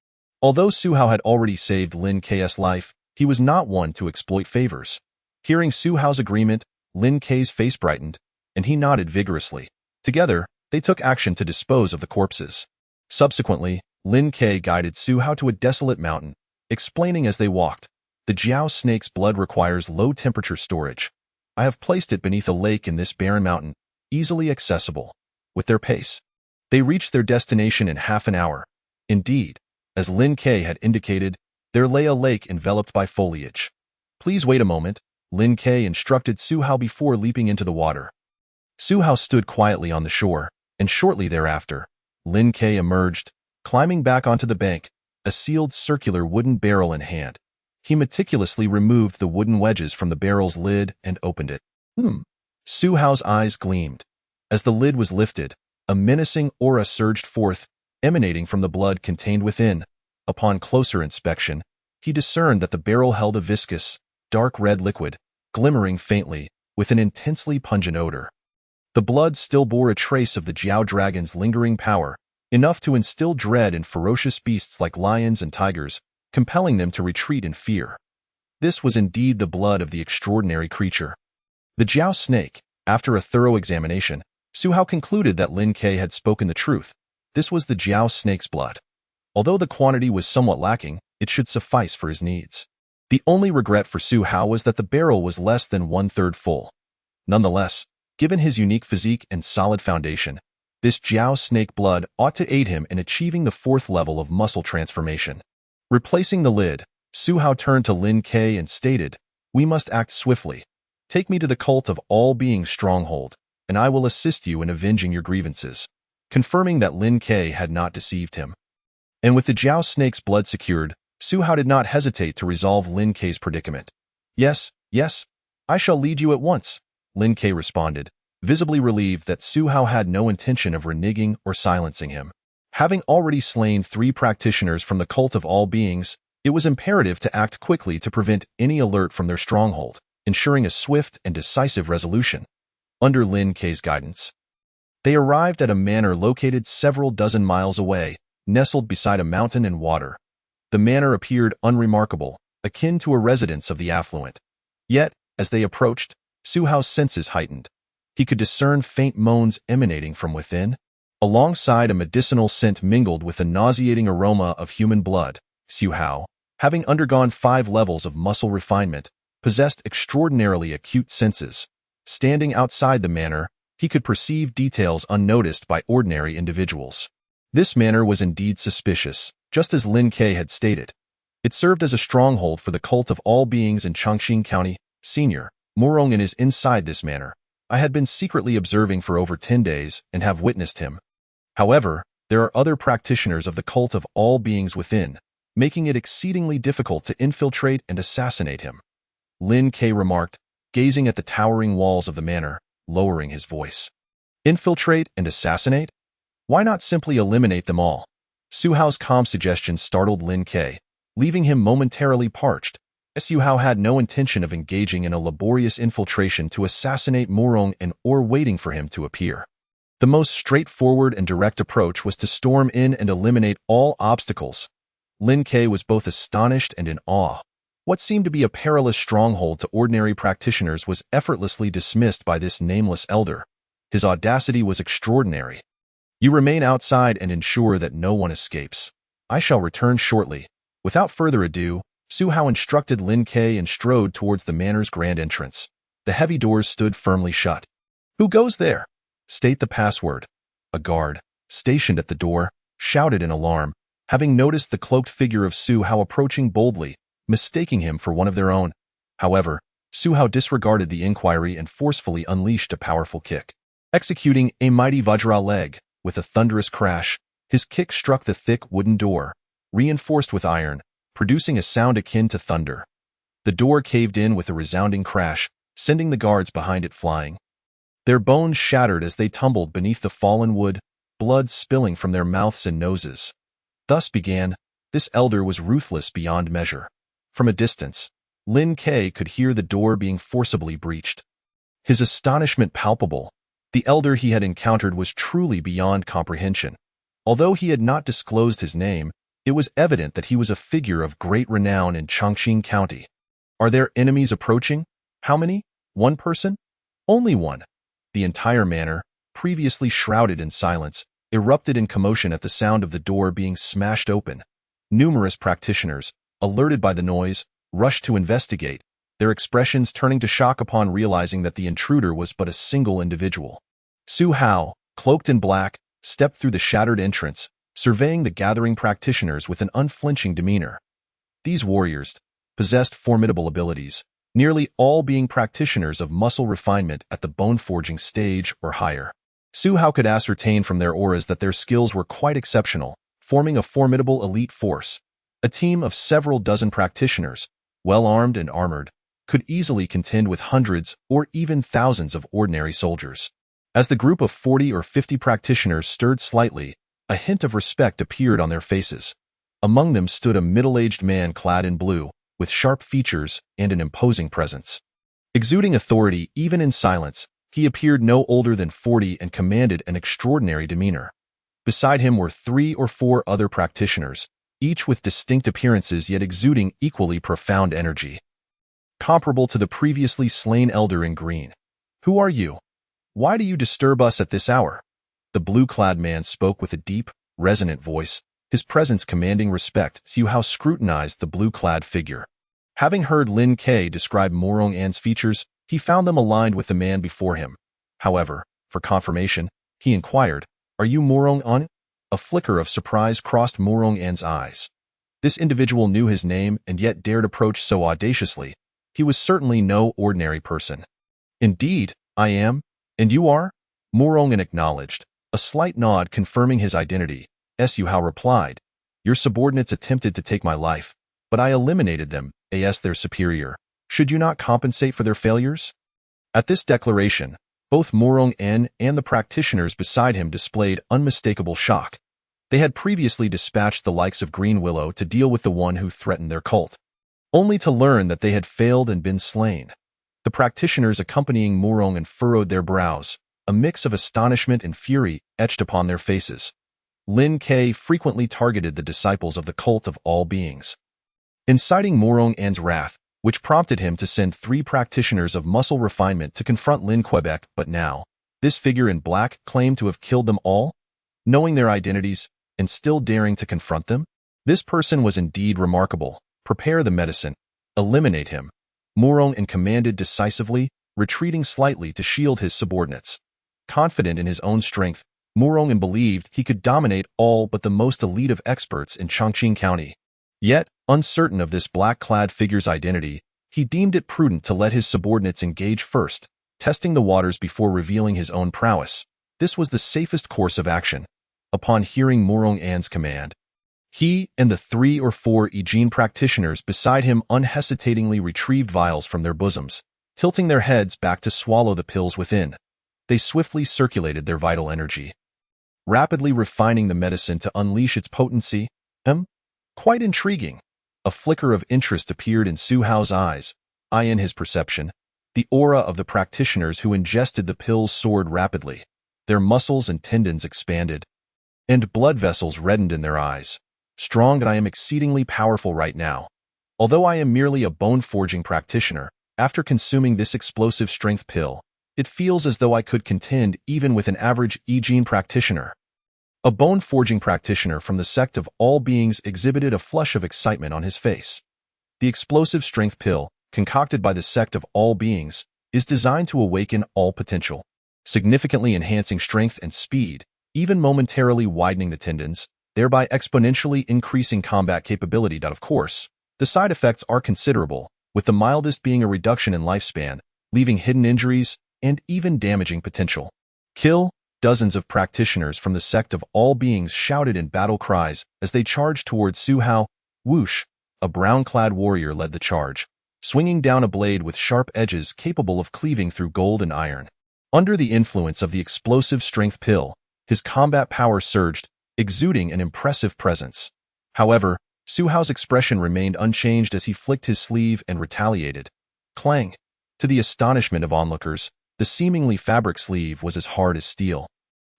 Although Su Hao had already saved Lin Ke's life, he was not one to exploit favors. Hearing Su Hao's agreement, Lin Ke's face brightened, and he nodded vigorously. Together, they took action to dispose of the corpses. Subsequently, Lin Ke guided Su Hao to a desolate mountain, explaining as they walked, the Jiao snake's blood requires low-temperature storage. I have placed it beneath a lake in this barren mountain, easily accessible. With their pace, they reached their destination in half an hour. Indeed, as Lin Ke had indicated, there lay a lake enveloped by foliage. Please wait a moment, Lin Ke instructed Su Hao before leaping into the water. Su Hao stood quietly on the shore, and shortly thereafter, Lin Ke emerged, climbing back onto the bank, a sealed circular wooden barrel in hand. He meticulously removed the wooden wedges from the barrel's lid and opened it. Su Hao's eyes gleamed. As the lid was lifted, a menacing aura surged forth, emanating from the blood contained within. Upon closer inspection, he discerned that the barrel held a viscous, dark red liquid, glimmering faintly, with an intensely pungent odor. The blood still bore a trace of the Jiao dragon's lingering power, enough to instill dread in ferocious beasts like lions and tigers, compelling them to retreat in fear. This was indeed the blood of the extraordinary creature. The Jiao snake, after a thorough examination, Su Hao concluded that Lin Ke had spoken the truth. This was the Jiao snake's blood. Although the quantity was somewhat lacking, it should suffice for his needs. The only regret for Su Hao was that the barrel was less than 1/3 full. Nonetheless, given his unique physique and solid foundation, this Jiao snake blood ought to aid him in achieving the 4th level of muscle transformation. Replacing the lid, Su Hao turned to Lin Ke and stated, We must act swiftly. Take me to the cult of all beings stronghold, and I will assist you in avenging your grievances," confirming that Lin Ke had not deceived him. And with the Jiao snake's blood secured, Su Hao did not hesitate to resolve Lin Ke's predicament. "Yes, yes, I shall lead you at once," Lin Ke responded, visibly relieved that Su Hao had no intention of reneging or silencing him. Having already slain 3 practitioners from the cult of all beings, it was imperative to act quickly to prevent any alert from their stronghold, ensuring a swift and decisive resolution. Under Lin Ke's guidance, they arrived at a manor located several dozen miles away, nestled beside a mountain and water. The manor appeared unremarkable, akin to a residence of the affluent. Yet, as they approached, Su Hao's senses heightened. He could discern faint moans emanating from within. Alongside a medicinal scent mingled with the nauseating aroma of human blood, Su Hao, having undergone 5 levels of muscle refinement, possessed extraordinarily acute senses. Standing outside the manor, he could perceive details unnoticed by ordinary individuals. This manor was indeed suspicious, just as Lin Ke had stated. It served as a stronghold for the cult of all beings in Chongqing County. Senior, Morong'an is inside this manor. I had been secretly observing for over 10 days and have witnessed him. However, there are other practitioners of the cult of all beings within, making it exceedingly difficult to infiltrate and assassinate him," Lin Ke remarked, gazing at the towering walls of the manor, lowering his voice. "Infiltrate and assassinate? Why not simply eliminate them all?" Su Hao's calm suggestion startled Lin Ke, leaving him momentarily parched. Su Hao had no intention of engaging in a laborious infiltration to assassinate Morong'an or waiting for him to appear. The most straightforward and direct approach was to storm in and eliminate all obstacles. Lin Ke was both astonished and in awe. What seemed to be a perilous stronghold to ordinary practitioners was effortlessly dismissed by this nameless elder. His audacity was extraordinary. "You remain outside and ensure that no one escapes. I shall return shortly." Without further ado, Su Hao instructed Lin Ke and strode towards the manor's grand entrance. The heavy doors stood firmly shut. "Who goes there? State the password." A guard, stationed at the door, shouted in alarm, having noticed the cloaked figure of Su Hao approaching boldly, mistaking him for one of their own. However, Su Hao disregarded the inquiry and forcefully unleashed a powerful kick. Executing a mighty Vajra leg, with a thunderous crash, his kick struck the thick wooden door, reinforced with iron, producing a sound akin to thunder. The door caved in with a resounding crash, sending the guards behind it flying. Their bones shattered as they tumbled beneath the fallen wood, blood spilling from their mouths and noses. Thus began, this elder was ruthless beyond measure. From a distance, Lin Ke could hear the door being forcibly breached. His astonishment palpable. The elder he had encountered was truly beyond comprehension. Although he had not disclosed his name, it was evident that he was a figure of great renown in Chongqing County. "Are there enemies approaching? How many? 1 person? Only 1. The entire manor, previously shrouded in silence, erupted in commotion at the sound of the door being smashed open. Numerous practitioners, alerted by the noise, rushed to investigate, their expressions turning to shock upon realizing that the intruder was but a single individual. Su Hao, cloaked in black, stepped through the shattered entrance, surveying the gathering practitioners with an unflinching demeanor. These warriors possessed formidable abilities, nearly all being practitioners of muscle refinement at the bone-forging stage or higher. Su Hao could ascertain from their auras that their skills were quite exceptional, forming a formidable elite force. A team of several dozen practitioners, well-armed and armored, could easily contend with hundreds or even thousands of ordinary soldiers. As the group of 40 or 50 practitioners stirred slightly, a hint of respect appeared on their faces. Among them stood a middle-aged man clad in blue, with sharp features and an imposing presence. Exuding authority even in silence, he appeared no older than 40 and commanded an extraordinary demeanor. Beside him were 3 or 4 other practitioners, each with distinct appearances yet exuding equally profound energy. Comparable to the previously slain elder in green. "Who are you? Why do you disturb us at this hour?" The blue-clad man spoke with a deep, resonant voice, his presence commanding respect. Su Hao scrutinized the blue-clad figure. Having heard Lin Ke describe Morong'an's features, he found them aligned with the man before him. However, for confirmation, he inquired, "Are you Morong'an?" A flicker of surprise crossed Morong'an's eyes. This individual knew his name and yet dared approach so audaciously. He was certainly no ordinary person. Indeed, I am. And you are? Morongin acknowledged, a slight nod confirming his identity. Su Hao replied, your subordinates attempted to take my life, but I eliminated them, as their superior. Should you not compensate for their failures? At this declaration, both Morongin and the practitioners beside him displayed unmistakable shock. They had previously dispatched the likes of Green Willow to deal with the one who threatened their cult, only to learn that they had failed and been slain. The practitioners accompanying Morongin furrowed their brows, a mix of astonishment and fury etched upon their faces. Lin Ke frequently targeted the disciples of the cult of all beings, inciting Morongin's wrath, which prompted him to send 3 practitioners of muscle refinement to confront Lin Quebec. But now, this figure in black claimed to have killed them all, knowing their identities and still daring to confront them? This person was indeed remarkable. Prepare the medicine. Eliminate him. Morongin commanded decisively, retreating slightly to shield his subordinates. Confident in his own strength, Morongin believed he could dominate all but the most elite of experts in Chongqing County. Yet, uncertain of this black-clad figure's identity, he deemed it prudent to let his subordinates engage first, testing the waters before revealing his own prowess. This was the safest course of action. Upon hearing Morongin's command, he and the 3 or 4 Ijin practitioners beside him unhesitatingly retrieved vials from their bosoms, tilting their heads back to swallow the pills within. They swiftly circulated their vital energy, rapidly refining the medicine to unleash its potency. Quite intriguing. A flicker of interest appeared in Su Hao's eyes, in his perception. The aura of the practitioners who ingested the pills soared rapidly. Their muscles and tendons expanded, and blood vessels reddened in their eyes. Strong, and I am exceedingly powerful right now. Although I am merely a bone-forging practitioner, after consuming this explosive strength pill, it feels as though I could contend even with an average Ijin practitioner. A bone-forging practitioner from the sect of all beings exhibited a flush of excitement on his face. The explosive strength pill, concocted by the sect of all beings, is designed to awaken all potential, significantly enhancing strength and speed, even momentarily widening the tendons, thereby exponentially increasing combat capability. Of course, the side effects are considerable, with the mildest being a reduction in lifespan, leaving hidden injuries and even damaging potential. Kill! Dozens of practitioners from the sect of all beings shouted in battle cries as they charged towards Su Hao. Whoosh! A brown-clad warrior led the charge, swinging down a blade with sharp edges capable of cleaving through gold and iron. Under the influence of the explosive strength pill, his combat power surged, exuding an impressive presence. However, Su Hao's expression remained unchanged as he flicked his sleeve and retaliated. Clang! To the astonishment of onlookers, the seemingly fabric sleeve was as hard as steel,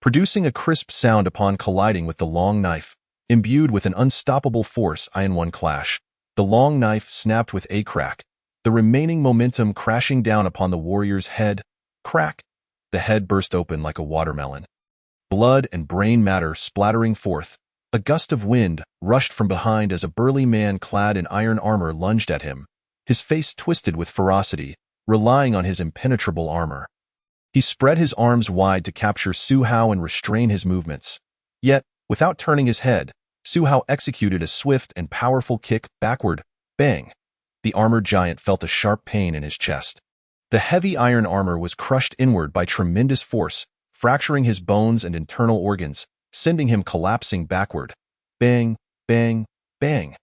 producing a crisp sound upon colliding with the long knife. Imbued with an unstoppable force in one clash, the long knife snapped with a crack, the remaining momentum crashing down upon the warrior's head. Crack! The head burst open like a watermelon, blood and brain matter splattering forth. A gust of wind rushed from behind as a burly man clad in iron armor lunged at him, his face twisted with ferocity, relying on his impenetrable armor. He spread his arms wide to capture Su Hao and restrain his movements. Yet, without turning his head, Su Hao executed a swift and powerful kick backward. Bang! The armored giant felt a sharp pain in his chest. The heavy iron armor was crushed inward by tremendous force, fracturing his bones and internal organs, sending him collapsing backward. Bang! Bang! Bang!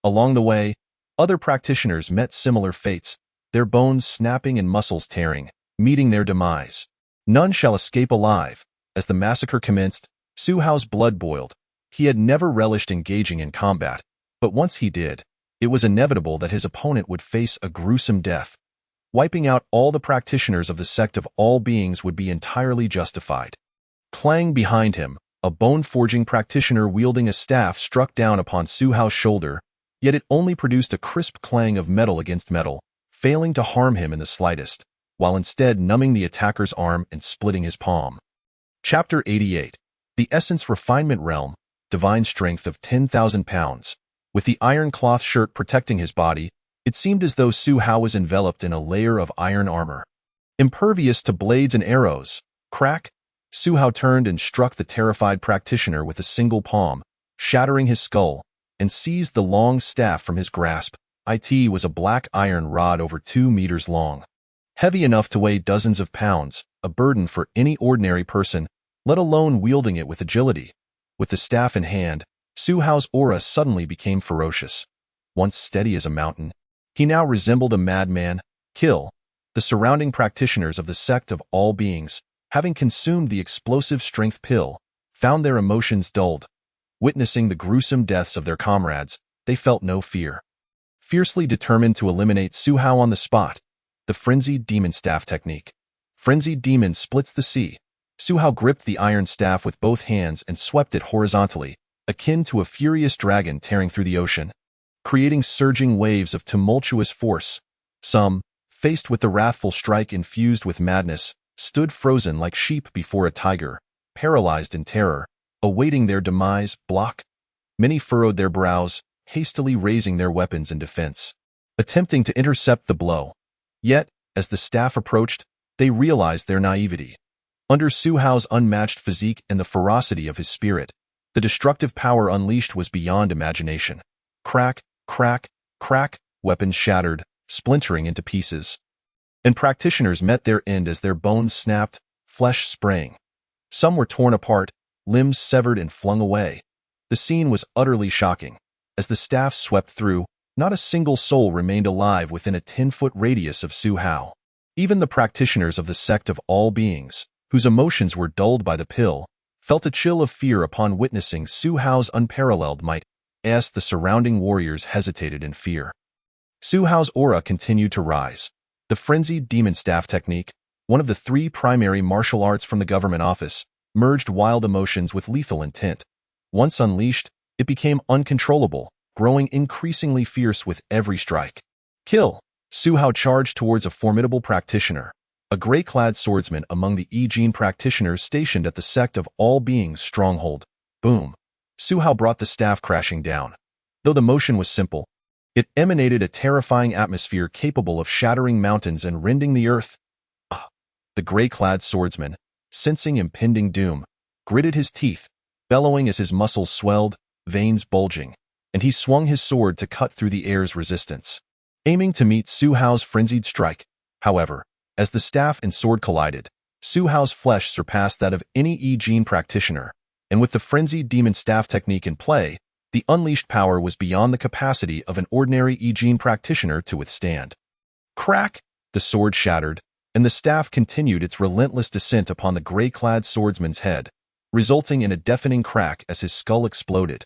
Along the way, other practitioners met similar fates, their bones snapping and muscles tearing, meeting their demise. None shall escape alive. As the massacre commenced, Su Hao's blood boiled. He had never relished engaging in combat, but once he did, it was inevitable that his opponent would face a gruesome death. Wiping out all the practitioners of the sect of all beings would be entirely justified. Clang! Behind him, a bone-forging practitioner wielding a staff struck down upon Su Hao's shoulder, yet it only produced a crisp clang of metal against metal, failing to harm him in the slightest, while instead numbing the attacker's arm and splitting his palm. Chapter 88. The Essence Refinement Realm, Divine Strength of 10,000 pounds. With the iron cloth shirt protecting his body, it seemed as though Su Hao was enveloped in a layer of iron armor, impervious to blades and arrows. Crack! Su Hao turned and struck the terrified practitioner with a single palm, shattering his skull, and seized the long staff from his grasp, It was a black iron rod over 2 meters long. Heavy enough to weigh dozens of pounds, a burden for any ordinary person, let alone wielding it with agility. With the staff in hand, Su Hao's aura suddenly became ferocious. Once steady as a mountain, he now resembled a madman. Kill. The surrounding practitioners of the sect of all beings, having consumed the explosive strength pill, found their emotions dulled. Witnessing the gruesome deaths of their comrades, they felt no fear. Fiercely determined to eliminate Su Hao on the spot, the Frenzied Demon Staff Technique. Frenzied Demon splits the sea. Su Hao gripped the iron staff with both hands and swept it horizontally, akin to a furious dragon tearing through the ocean, creating surging waves of tumultuous force. Some, faced with the wrathful strike infused with madness, stood frozen like sheep before a tiger, paralyzed in terror, awaiting their demise. Block. Many furrowed their brows, hastily raising their weapons in defense, attempting to intercept the blow. Yet, as the staff approached, they realized their naivety. Under Su Hao's unmatched physique and the ferocity of his spirit, the destructive power unleashed was beyond imagination. Crack, crack, crack, weapons shattered, splintering into pieces. And practitioners met their end as their bones snapped, flesh spraying. Some were torn apart, limbs severed and flung away. The scene was utterly shocking. As the staff swept through, not a single soul remained alive within a 10-foot radius of Su Hao. Even the practitioners of the sect of all beings, whose emotions were dulled by the pill, felt a chill of fear upon witnessing Su Hao's unparalleled might. As the surrounding warriors hesitated in fear, Su Hao's aura continued to rise. The Frenzied Demon Staff Technique, one of the 3 primary martial arts from the government office, merged wild emotions with lethal intent. Once unleashed, it became uncontrollable, growing increasingly fierce with every strike. Kill. Su Hao charged towards a formidable practitioner, a gray-clad swordsman among the Yi-Jin practitioners stationed at the sect of all beings stronghold. Boom. Su Hao brought the staff crashing down. Though the motion was simple, it emanated a terrifying atmosphere capable of shattering mountains and rending the earth. The gray-clad swordsman, sensing impending doom, gritted his teeth, bellowing as his muscles swelled, veins bulging, and he swung his sword to cut through the air's resistance, aiming to meet Su Hao's frenzied strike. However, as the staff and sword collided, Su Hao's flesh surpassed that of any Yi-Jin practitioner, and with the Frenzied Demon Staff Technique in play, the unleashed power was beyond the capacity of an ordinary Yi-Jin practitioner to withstand. Crack! The sword shattered, and the staff continued its relentless descent upon the gray-clad swordsman's head, resulting in a deafening crack as his skull exploded.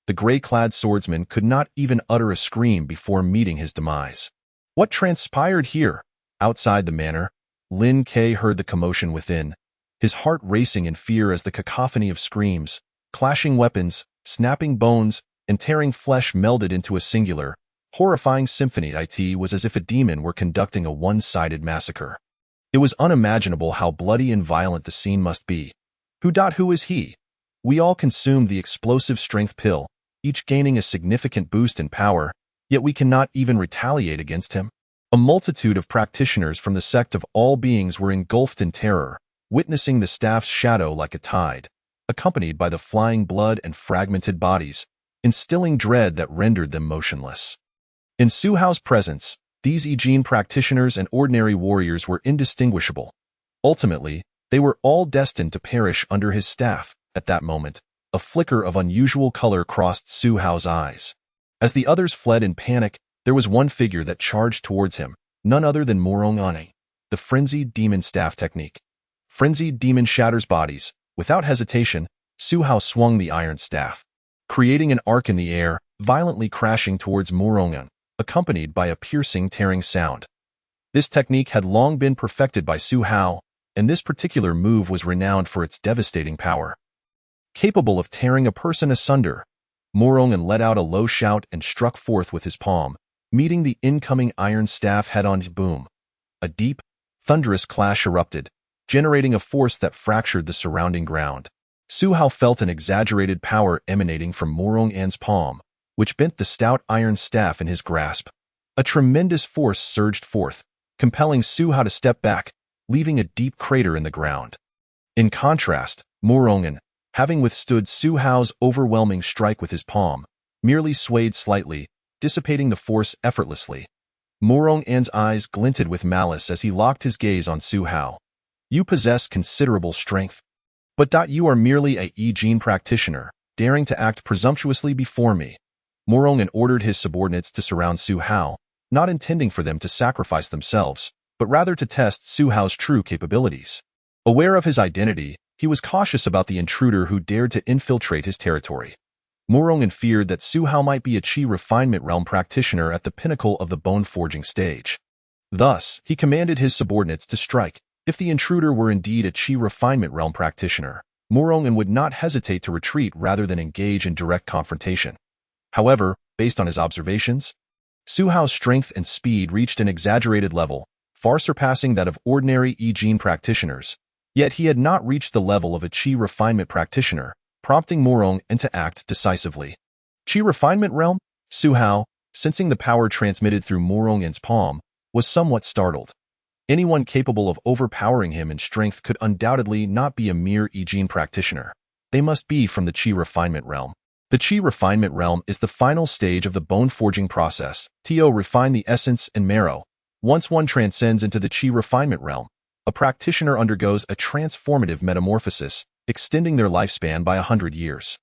The gray-clad swordsman could not even utter a scream before meeting his demise. What transpired here? Outside the manor, Lin Ke heard the commotion within, his heart racing in fear as the cacophony of screams, clashing weapons, snapping bones, and tearing flesh melded into a singular, horrifying symphony. It was as if a demon were conducting a one-sided massacre. It was unimaginable how bloody and violent the scene must be. Who is he? We all consumed the explosive strength pill, each gaining a significant boost in power, yet we cannot even retaliate against him. A multitude of practitioners from the sect of all beings were engulfed in terror, witnessing the staff's shadow like a tide, accompanied by the flying blood and fragmented bodies, instilling dread that rendered them motionless. In Su Hao's presence, these Yi-Jin practitioners and ordinary warriors were indistinguishable. Ultimately, they were all destined to perish under his staff. At that moment, a flicker of unusual color crossed Su Hao's eyes. As the others fled in panic, there was one figure that charged towards him, none other than Morong Ane, the Frenzied Demon Staff Technique. Frenzied Demon shatters bodies. Without hesitation, Su Hao swung the iron staff, creating an arc in the air, violently crashing towards Morong Ane, accompanied by a piercing tearing sound. This technique had long been perfected by Su Hao, and this particular move was renowned for its devastating power. Capable of tearing a person asunder, Morong Ane let out a low shout and struck forth with his palm, meeting the incoming iron staff head-on. Boom! A deep, thunderous clash erupted, generating a force that fractured the surrounding ground. Su Hao felt an exaggerated power emanating from Morong Ane's palm, which bent the stout iron staff in his grasp. A tremendous force surged forth, compelling Su Hao to step back, leaving a deep crater in the ground. In contrast, Morong Ane, having withstood Su Hao's overwhelming strike with his palm, merely swayed slightly, dissipating the force effortlessly. Morong An's eyes glinted with malice as he locked his gaze on Su Hao. You possess considerable strength. But you are merely a Yi Jin practitioner, daring to act presumptuously before me. Morong An ordered his subordinates to surround Su Hao, not intending for them to sacrifice themselves, but rather to test Su Hao's true capabilities. Aware of his identity, he was cautious about the intruder who dared to infiltrate his territory. Morong An feared that Su Hao might be a Qi refinement realm practitioner at the pinnacle of the bone-forging stage. Thus, he commanded his subordinates to strike. If the intruder were indeed a Qi refinement realm practitioner, Morong An would not hesitate to retreat rather than engage in direct confrontation. However, based on his observations, Su Hao's strength and speed reached an exaggerated level, far surpassing that of ordinary Yi Jin practitioners. Yet he had not reached the level of a Qi refinement practitioner, prompting Morong An to act decisively. Qi refinement realm? Su Hao, sensing the power transmitted through Morong An's palm, was somewhat startled. Anyone capable of overpowering him in strength could undoubtedly not be a mere Yi Jin practitioner. They must be from the Qi refinement realm. The Qi refinement realm is the final stage of the bone-forging process. To refine the essence and marrow. Once one transcends into the Qi refinement realm, a practitioner undergoes a transformative metamorphosis, extending their lifespan by 100 years.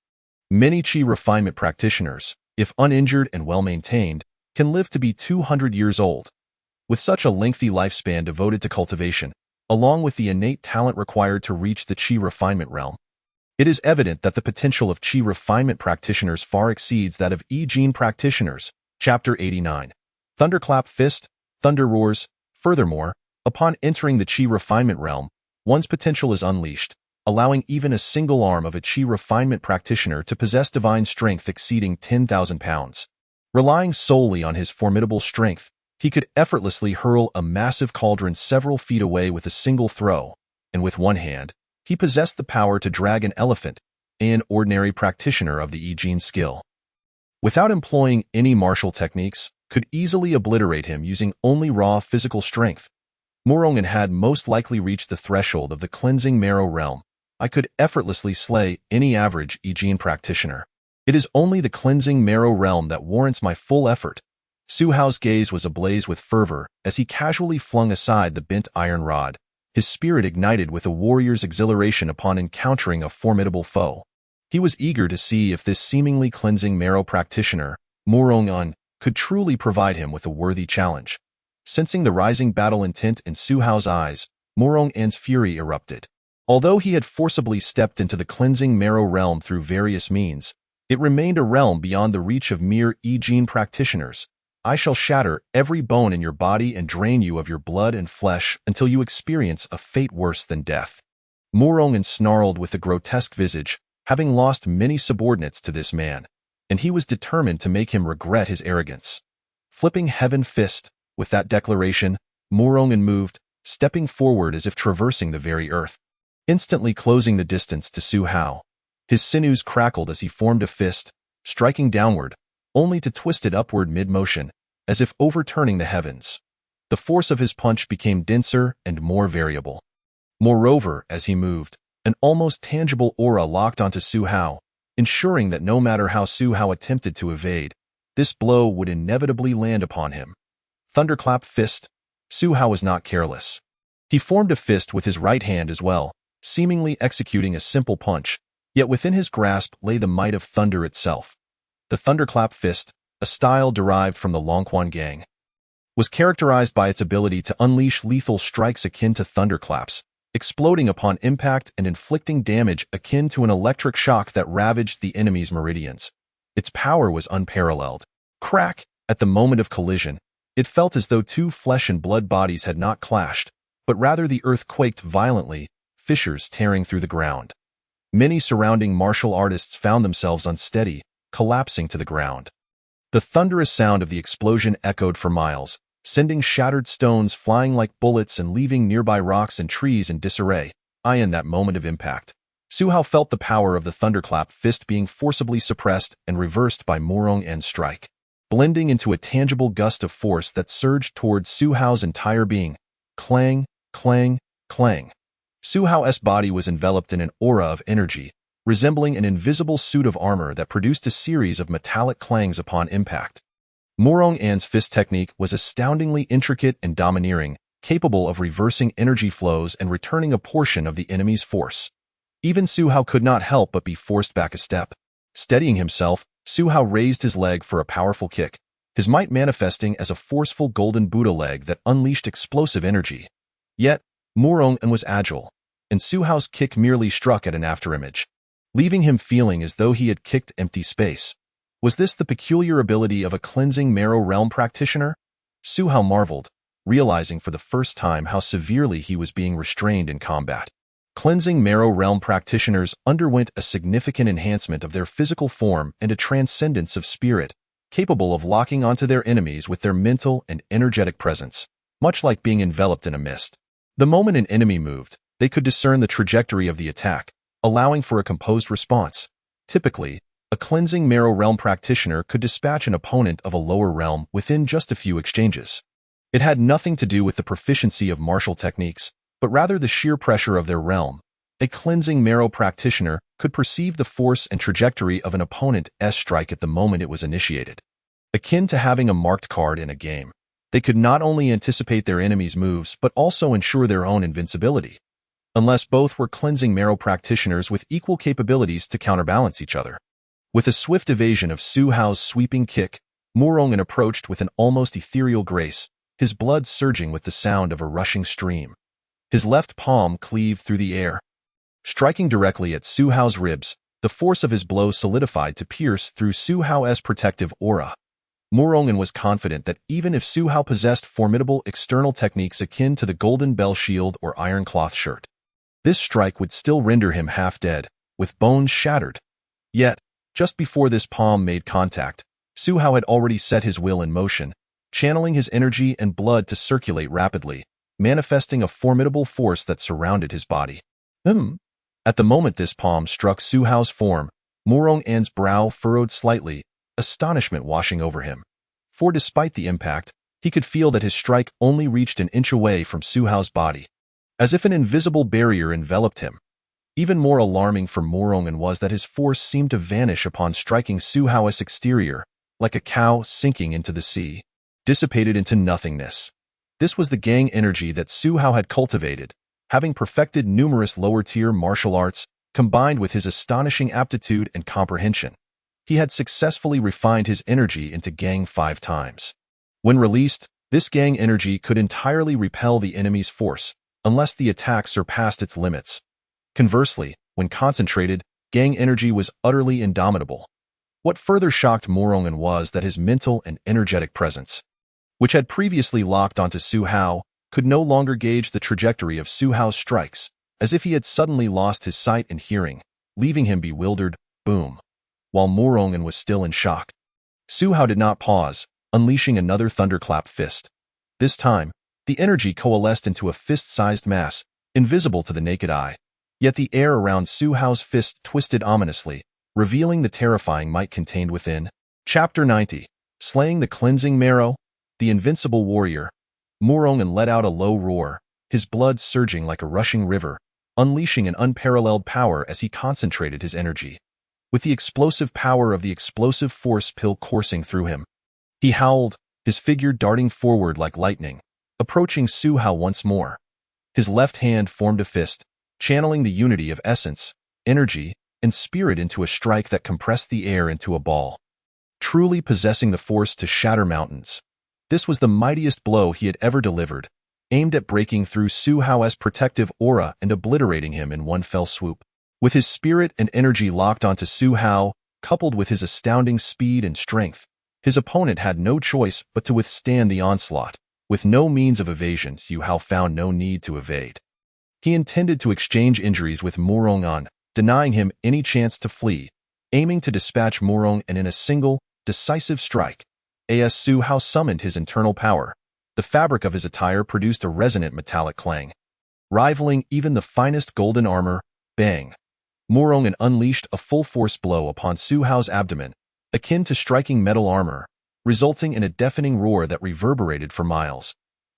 Many Qi refinement practitioners, if uninjured and well-maintained, can live to be 200 years old. With such a lengthy lifespan devoted to cultivation, along with the innate talent required to reach the Qi refinement realm, it is evident that the potential of Qi refinement practitioners far exceeds that of Yi Jin practitioners. Chapter 89. Thunderclap Fist, Thunder Roars. Furthermore, upon entering the Qi refinement realm, one's potential is unleashed, allowing even a single arm of a Qi refinement practitioner to possess divine strength exceeding 10,000 pounds. Relying solely on his formidable strength, he could effortlessly hurl a massive cauldron several feet away with a single throw, and with one hand, he possessed the power to drag an elephant, an ordinary practitioner of the Yi Jin skill. Without employing any martial techniques, could easily obliterate him using only raw physical strength. Morong An had most likely reached the threshold of the cleansing marrow realm. I could effortlessly slay any average Yi Jin practitioner. It is only the cleansing marrow realm that warrants my full effort. Su Hao's gaze was ablaze with fervor as he casually flung aside the bent iron rod, his spirit ignited with a warrior's exhilaration upon encountering a formidable foe. He was eager to see if this seemingly cleansing marrow practitioner, Morong An, could truly provide him with a worthy challenge. Sensing the rising battle intent in Su Hao's eyes, Morong An's fury erupted. Although he had forcibly stepped into the cleansing marrow realm through various means, it remained a realm beyond the reach of mere Yi Jin practitioners. I shall shatter every bone in your body and drain you of your blood and flesh until you experience a fate worse than death. Morong An snarled with a grotesque visage, having lost many subordinates to this man, and he was determined to make him regret his arrogance. Flipping Heaven Fist, with that declaration, Morong An moved, stepping forward as if traversing the very earth, instantly closing the distance to Su Hao. His sinews crackled as he formed a fist, striking downward, only to twist it upward mid-motion, as if overturning the heavens. The force of his punch became denser and more variable. Moreover, as he moved, an almost tangible aura locked onto Su Hao, ensuring that no matter how Su Hao attempted to evade, this blow would inevitably land upon him. Thunderclap Fist. Su Hao was not careless. He formed a fist with his right hand as well, seemingly executing a simple punch, yet within his grasp lay the might of thunder itself. The Thunderclap Fist, a style derived from the Longquan Gang, was characterized by its ability to unleash lethal strikes akin to thunderclaps, exploding upon impact and inflicting damage akin to an electric shock that ravaged the enemy's meridians. Its power was unparalleled. Crack! At the moment of collision, it felt as though two flesh and blood bodies had not clashed, but rather the earth quaked violently, fissures tearing through the ground. Many surrounding martial artists found themselves unsteady, collapsing to the ground. The thunderous sound of the explosion echoed for miles, sending shattered stones flying like bullets and leaving nearby rocks and trees in disarray. In that moment of impact, Su Hao felt the power of the Thunderclap Fist being forcibly suppressed and reversed by Morong An's strike, blending into a tangible gust of force that surged towards Su Hao's entire being. Clang, clang, clang. Su Hao's body was enveloped in an aura of energy, resembling an invisible suit of armor that produced a series of metallic clangs upon impact. Morong An's fist technique was astoundingly intricate and domineering, capable of reversing energy flows and returning a portion of the enemy's force. Even Su Hao could not help but be forced back a step. Steadying himself, Su Hao raised his leg for a powerful kick, his might manifesting as a forceful golden Buddha leg that unleashed explosive energy. Yet, Morong An was agile, and Su Hao's kick merely struck at an afterimage, leaving him feeling as though he had kicked empty space. Was this the peculiar ability of a cleansing marrow realm practitioner? Su Hao marveled, realizing for the first time how severely he was being restrained in combat. Cleansing marrow realm practitioners underwent a significant enhancement of their physical form and a transcendence of spirit, capable of locking onto their enemies with their mental and energetic presence, much like being enveloped in a mist. The moment an enemy moved, they could discern the trajectory of the attack, allowing for a composed response. Typically, a cleansing marrow realm practitioner could dispatch an opponent of a lower realm within just a few exchanges. It had nothing to do with the proficiency of martial techniques, but rather the sheer pressure of their realm. A cleansing marrow practitioner could perceive the force and trajectory of an opponent's strike at the moment it was initiated. Akin to having a marked card in a game, they could not only anticipate their enemy's moves but also ensure their own invincibility, unless both were cleansing marrow practitioners with equal capabilities to counterbalance each other. With a swift evasion of Su Hao's sweeping kick, Morong An approached with an almost ethereal grace, his blood surging with the sound of a rushing stream. His left palm cleaved through the air. Striking directly at Su Hao's ribs, the force of his blow solidified to pierce through Su Hao's protective aura. Morong An was confident that even if Su Hao possessed formidable external techniques akin to the Golden Bell Shield or Iron Cloth Shirt, this strike would still render him half dead, with bones shattered. Yet, just before this palm made contact, Su Hao had already set his will in motion, channeling his energy and blood to circulate rapidly, manifesting a formidable force that surrounded his body. At the moment this palm struck Su Hao's form, Morong An's brow furrowed slightly, astonishment washing over him. For despite the impact, he could feel that his strike only reached an inch away from Su Hao's body, as if an invisible barrier enveloped him. Even more alarming for Morong An was that his force seemed to vanish upon striking Su Hao's exterior, like a cow sinking into the sea, dissipated into nothingness. This was the gang energy that Su Hao had cultivated, having perfected numerous lower-tier martial arts, combined with his astonishing aptitude and comprehension. He had successfully refined his energy into gang 5 times. When released, this gang energy could entirely repel the enemy's force, unless the attack surpassed its limits. Conversely, when concentrated, gang energy was utterly indomitable. What further shocked Morong An was that his mental and energetic presence, which had previously locked onto Su Hao, could no longer gauge the trajectory of Su Hao's strikes, as if he had suddenly lost his sight and hearing, leaving him bewildered. Boom. While Morong An was still in shock, Su Hao did not pause, unleashing another thunderclap fist. This time, the energy coalesced into a fist-sized mass, invisible to the naked eye. Yet the air around Su Hao's fist twisted ominously, revealing the terrifying might contained within. Chapter 90. Slaying the Cleansing Marrow, the Invincible Warrior. Morong An let out a low roar, his blood surging like a rushing river, unleashing an unparalleled power as he concentrated his energy. With the explosive power of the explosive force pill coursing through him, he howled, his figure darting forward like lightning, approaching Su Hao once more. His left hand formed a fist, channeling the unity of essence, energy, and spirit into a strike that compressed the air into a ball, truly possessing the force to shatter mountains. This was the mightiest blow he had ever delivered, aimed at breaking through Su Hao's protective aura and obliterating him in one fell swoop. With his spirit and energy locked onto Su Hao, coupled with his astounding speed and strength, his opponent had no choice but to withstand the onslaught. With no means of evasion, Su Hao found no need to evade. He intended to exchange injuries with Morong An, denying him any chance to flee, aiming to dispatch Morong An in a single, decisive strike. As Su Hao summoned his internal power, the fabric of his attire produced a resonant metallic clang, rivaling even the finest golden armor. Bang! Morong An unleashed a full-force blow upon Su Hao's abdomen, akin to striking metal armor, resulting in a deafening roar that reverberated for miles.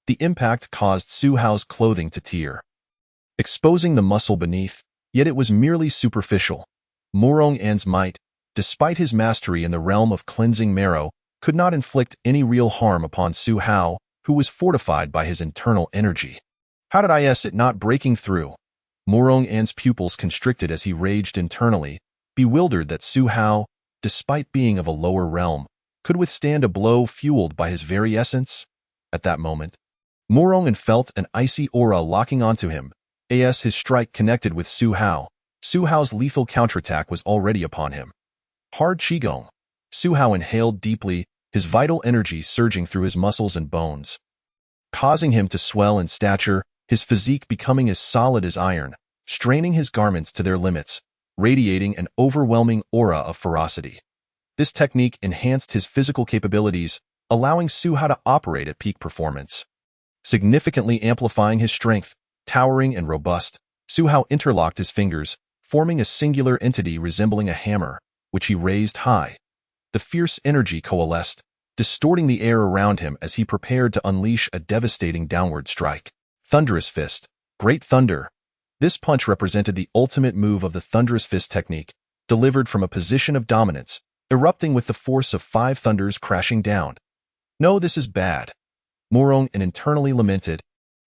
The impact caused Su Hao's clothing to tear, exposing the muscle beneath, yet it was merely superficial. Morong An's might, despite his mastery in the realm of cleansing marrow, could not inflict any real harm upon Su Hao, who was fortified by his internal energy. How did it not breaking through? Morong An's pupils constricted as he raged internally, bewildered that Su Hao, despite being of a lower realm, could withstand a blow fueled by his very essence. At that moment, Morong An felt an icy aura locking onto him. As his strike connected with Su Hao, Su Hao's lethal counterattack was already upon him. Hard Qigong. Su Hao inhaled deeply, his vital energy surging through his muscles and bones, causing him to swell in stature, his physique becoming as solid as iron, straining his garments to their limits, radiating an overwhelming aura of ferocity. This technique enhanced his physical capabilities, allowing Su Hao to operate at peak performance. Significantly amplifying his strength, towering and robust, Su Hao interlocked his fingers, forming a singular entity resembling a hammer, which he raised high. The fierce energy coalesced, distorting the air around him as he prepared to unleash a devastating downward strike. Thunderous Fist. Great Thunder. This punch represented the ultimate move of the Thunderous Fist technique, delivered from a position of dominance, erupting with the force of 5 thunders crashing down. No, this is bad. Morong An internally lamented,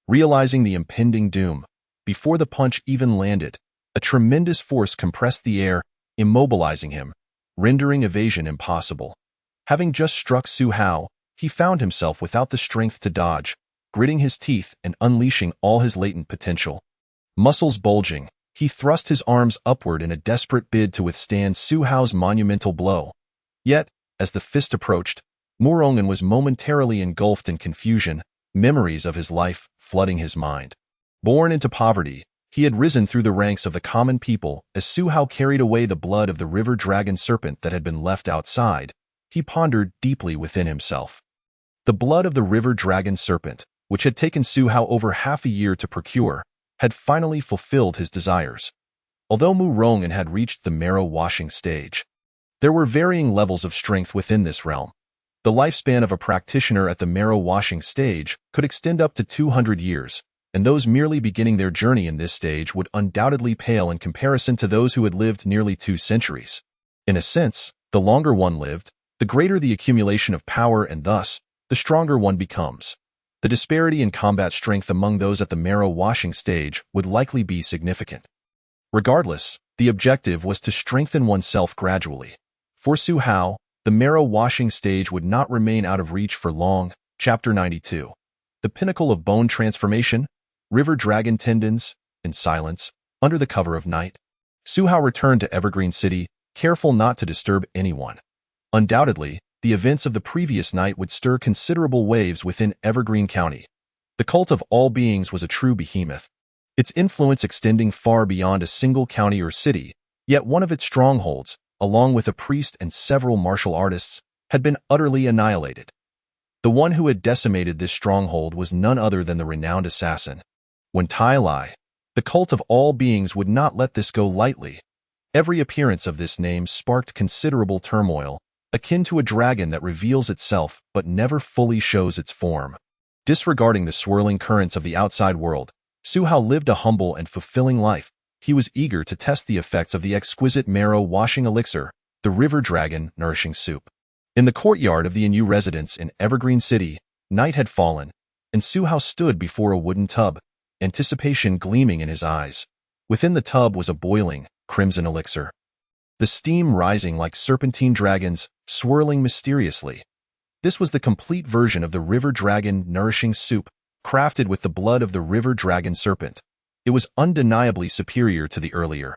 realizing the impending doom. Before the punch even landed, a tremendous force compressed the air, immobilizing him, rendering evasion impossible. Having just struck Su Hao, he found himself without the strength to dodge, gritting his teeth and unleashing all his latent potential. Muscles bulging, he thrust his arms upward in a desperate bid to withstand Su Hao's monumental blow. Yet, as the fist approached, Morong An was momentarily engulfed in confusion, memories of his life flooding his mind. Born into poverty, he had risen through the ranks of the common people as Su Hao carried away the blood of the river dragon serpent that had been left outside. He pondered deeply within himself. The blood of the river dragon serpent, which had taken Su Hao over half a year to procure, had finally fulfilled his desires. Although Morong An had reached the marrow washing stage, there were varying levels of strength within this realm. The lifespan of a practitioner at the marrow washing stage could extend up to 200 years, and those merely beginning their journey in this stage would undoubtedly pale in comparison to those who had lived nearly 2 centuries. In a sense, the longer one lived, the greater the accumulation of power and thus, the stronger one becomes. The disparity in combat strength among those at the marrow washing stage would likely be significant. Regardless, the objective was to strengthen oneself gradually. For Su Hao, the marrow washing stage would not remain out of reach for long. Chapter 92. The pinnacle of bone transformation, river dragon tendons, in silence, under the cover of night. Su Hao returned to Evergreen City, careful not to disturb anyone. Undoubtedly, the events of the previous night would stir considerable waves within Evergreen County. The cult of all beings was a true behemoth, its influence extending far beyond a single county or city, yet one of its strongholds, along with a priest and several martial artists, had been utterly annihilated. The one who had decimated this stronghold was none other than the renowned assassin, Wen Tai Lai. The cult of all beings would not let this go lightly. Every appearance of this name sparked considerable turmoil, akin to a dragon that reveals itself but never fully shows its form. Disregarding the swirling currents of the outside world, Su Hao lived a humble and fulfilling life. He was eager to test the effects of the exquisite marrow washing elixir, the river dragon nourishing soup. In the courtyard of the Inu residence in Evergreen City, night had fallen, and Su Hao stood before a wooden tub, anticipation gleaming in his eyes. Within the tub was a boiling, crimson elixir, the steam rising like serpentine dragons, swirling mysteriously. This was the complete version of the river dragon nourishing soup, crafted with the blood of the river dragon serpent. It was undeniably superior to the earlier,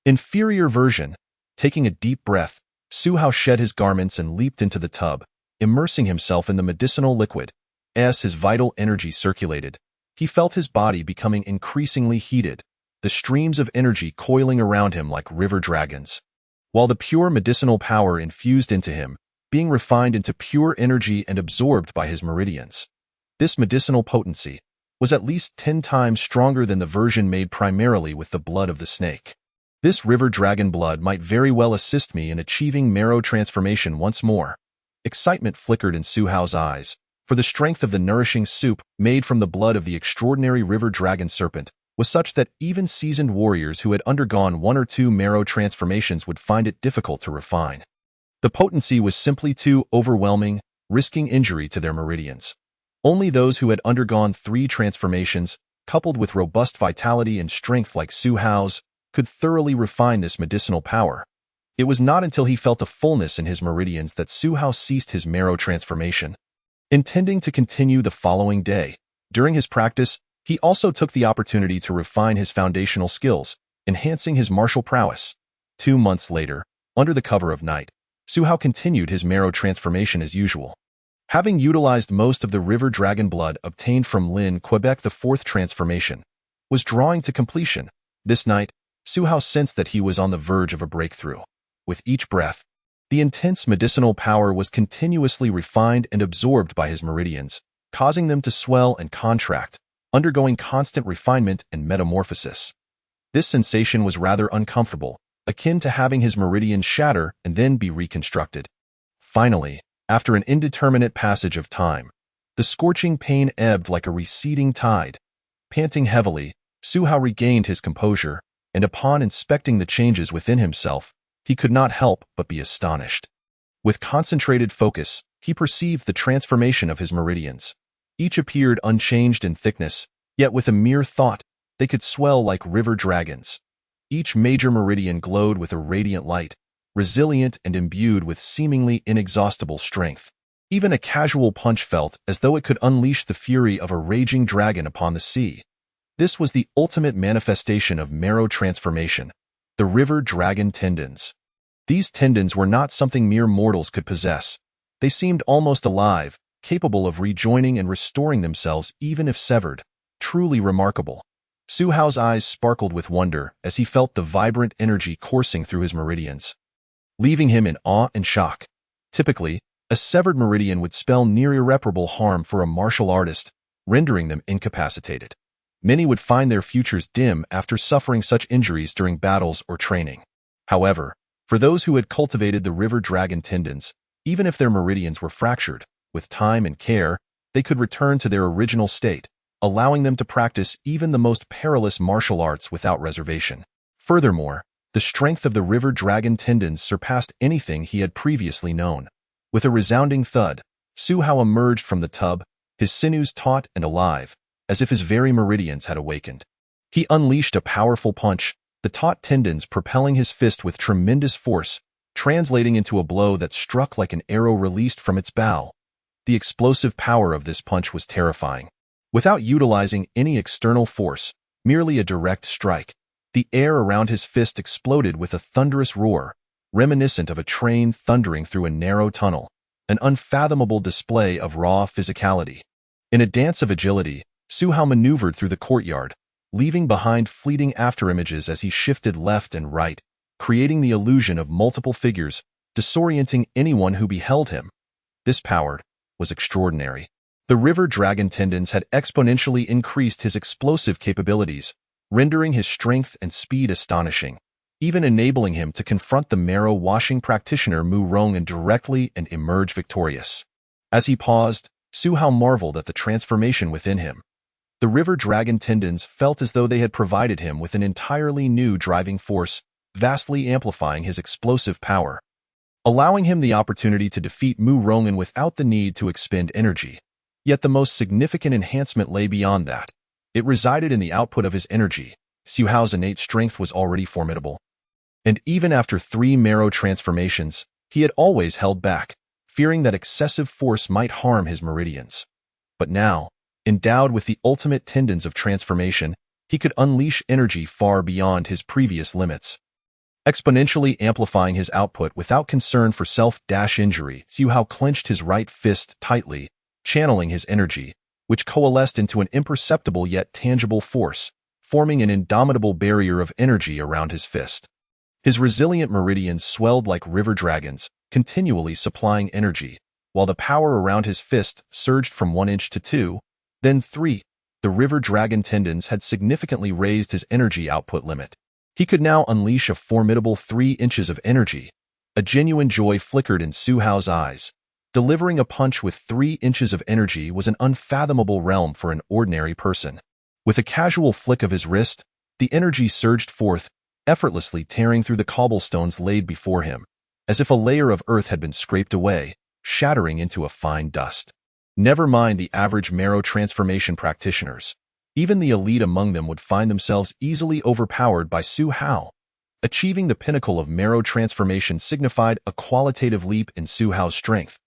inferior version. Taking a deep breath, Su Hao shed his garments and leaped into the tub, immersing himself in the medicinal liquid. As his vital energy circulated, he felt his body becoming increasingly heated, the streams of energy coiling around him like river dragons, while the pure medicinal power infused into him, being refined into pure energy and absorbed by his meridians. This medicinal potency was at least 10 times stronger than the version made primarily with the blood of the snake. This river dragon blood might very well assist me in achieving marrow transformation once more. Excitement flickered in Su Hao's eyes, for the strength of the nourishing soup made from the blood of the extraordinary river dragon serpent was such that even seasoned warriors who had undergone 1 or 2 marrow transformations would find it difficult to refine. The potency was simply too overwhelming, risking injury to their meridians. Only those who had undergone 3 transformations, coupled with robust vitality and strength like Su Hao's, could thoroughly refine this medicinal power. It was not until he felt a fullness in his meridians that Su Hao ceased his marrow transformation. Intending to continue the following day, during his practice, he also took the opportunity to refine his foundational skills, enhancing his martial prowess. 2 months later, under the cover of night, Su Hao continued his marrow transformation as usual. Having utilized most of the river dragon blood obtained from Lin Quebec, the 4th transformation was drawing to completion. This night, Su Hao sensed that he was on the verge of a breakthrough. With each breath, the intense medicinal power was continuously refined and absorbed by his meridians, causing them to swell and contract, undergoing constant refinement and metamorphosis. This sensation was rather uncomfortable, akin to having his meridians shatter and then be reconstructed. Finally, after an indeterminate passage of time, the scorching pain ebbed like a receding tide. Panting heavily, Su Hao regained his composure, and upon inspecting the changes within himself, he could not help but be astonished. With concentrated focus, he perceived the transformation of his meridians. Each appeared unchanged in thickness, yet with a mere thought, they could swell like river dragons. Each major meridian glowed with a radiant light, resilient and imbued with seemingly inexhaustible strength. Even a casual punch felt as though it could unleash the fury of a raging dragon upon the sea. This was the ultimate manifestation of marrow transformation, the river dragon tendons. These tendons were not something mere mortals could possess. They seemed almost alive, capable of rejoining and restoring themselves even if severed. Truly remarkable. Su Hao's eyes sparkled with wonder as he felt the vibrant energy coursing through his meridians, leaving him in awe and shock. Typically, a severed meridian would spell near irreparable harm for a martial artist, rendering them incapacitated. Many would find their futures dim after suffering such injuries during battles or training. However, for those who had cultivated the river dragon tendons, even if their meridians were fractured, with time and care, they could return to their original state, allowing them to practice even the most perilous martial arts without reservation. Furthermore, the strength of the river dragon tendons surpassed anything he had previously known. With a resounding thud, Su Hao emerged from the tub, his sinews taut and alive, as if his very meridians had awakened. He unleashed a powerful punch, the taut tendons propelling his fist with tremendous force, translating into a blow that struck like an arrow released from its bow. The explosive power of this punch was terrifying. Without utilizing any external force, merely a direct strike, the air around his fist exploded with a thunderous roar, reminiscent of a train thundering through a narrow tunnel, an unfathomable display of raw physicality. In a dance of agility, Su Hao maneuvered through the courtyard, leaving behind fleeting afterimages as he shifted left and right, creating the illusion of multiple figures, disorienting anyone who beheld him. This power was extraordinary. The river dragon tendons had exponentially increased his explosive capabilities, rendering his strength and speed astonishing, even enabling him to confront the marrow-washing practitioner Mu Rong'an directly and emerge victorious. As he paused, Su Hao marveled at the transformation within him. The river dragon tendons felt as though they had provided him with an entirely new driving force, vastly amplifying his explosive power, allowing him the opportunity to defeat Mu Rong'an without the need to expend energy. Yet the most significant enhancement lay beyond that. It resided in the output of his energy. Su Hao's innate strength was already formidable. And even after 3 marrow transformations, he had always held back, fearing that excessive force might harm his meridians. But now, endowed with the ultimate tendons of transformation, he could unleash energy far beyond his previous limits, exponentially amplifying his output without concern for self-injury. Su Hao clenched his right fist tightly, channeling his energy, which coalesced into an imperceptible yet tangible force, forming an indomitable barrier of energy around his fist. His resilient meridians swelled like river dragons, continually supplying energy, while the power around his fist surged from 1 inch to 2, then 3. The river dragon tendons had significantly raised his energy output limit. He could now unleash a formidable 3 inches of energy. A genuine joy flickered in Su Hao's eyes. Delivering a punch with 3 inches of energy was an unfathomable realm for an ordinary person. With a casual flick of his wrist, the energy surged forth, effortlessly tearing through the cobblestones laid before him. as if a layer of earth had been scraped away, shattering into a fine dust. Never mind the average marrow transformation practitioners. Even the elite among them would find themselves easily overpowered by Su Hao. Achieving the pinnacle of marrow transformation signified a qualitative leap in Su Hao's strength,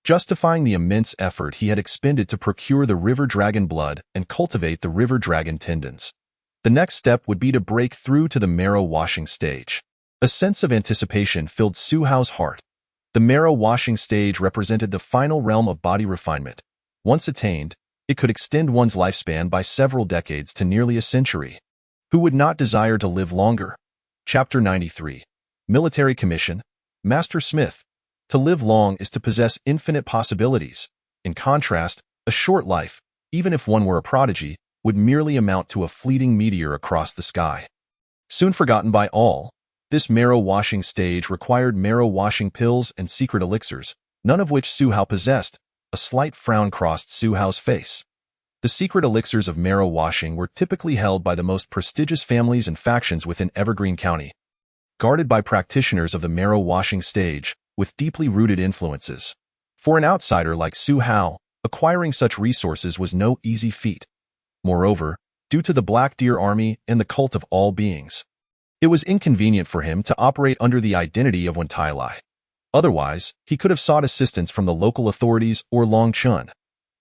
justifying the immense effort he had expended to procure the river dragon blood and cultivate the river dragon tendons. The next step would be to break through to the marrow washing stage. A sense of anticipation filled Su Hao's heart. The marrow washing stage represented the final realm of body refinement. Once attained, it could extend one's lifespan by several decades to nearly a century. Who would not desire to live longer? Chapter 93. Military Commission. Master Smith. To live long is to possess infinite possibilities. In contrast, a short life, even if one were a prodigy, would merely amount to a fleeting meteor across the sky. Soon forgotten by all, this marrow washing stage required marrow washing pills and secret elixirs, none of which Su Hao possessed. A slight frown crossed Su Hao's face. The secret elixirs of marrow washing were typically held by the most prestigious families and factions within Evergreen County, guarded by practitioners of the marrow washing stage with deeply rooted influences. For an outsider like Su Hao, acquiring such resources was no easy feat. Moreover, due to the Black Deer Army and the cult of all beings, it was inconvenient for him to operate under the identity of Wentai. Otherwise, he could have sought assistance from the local authorities or Long Chun.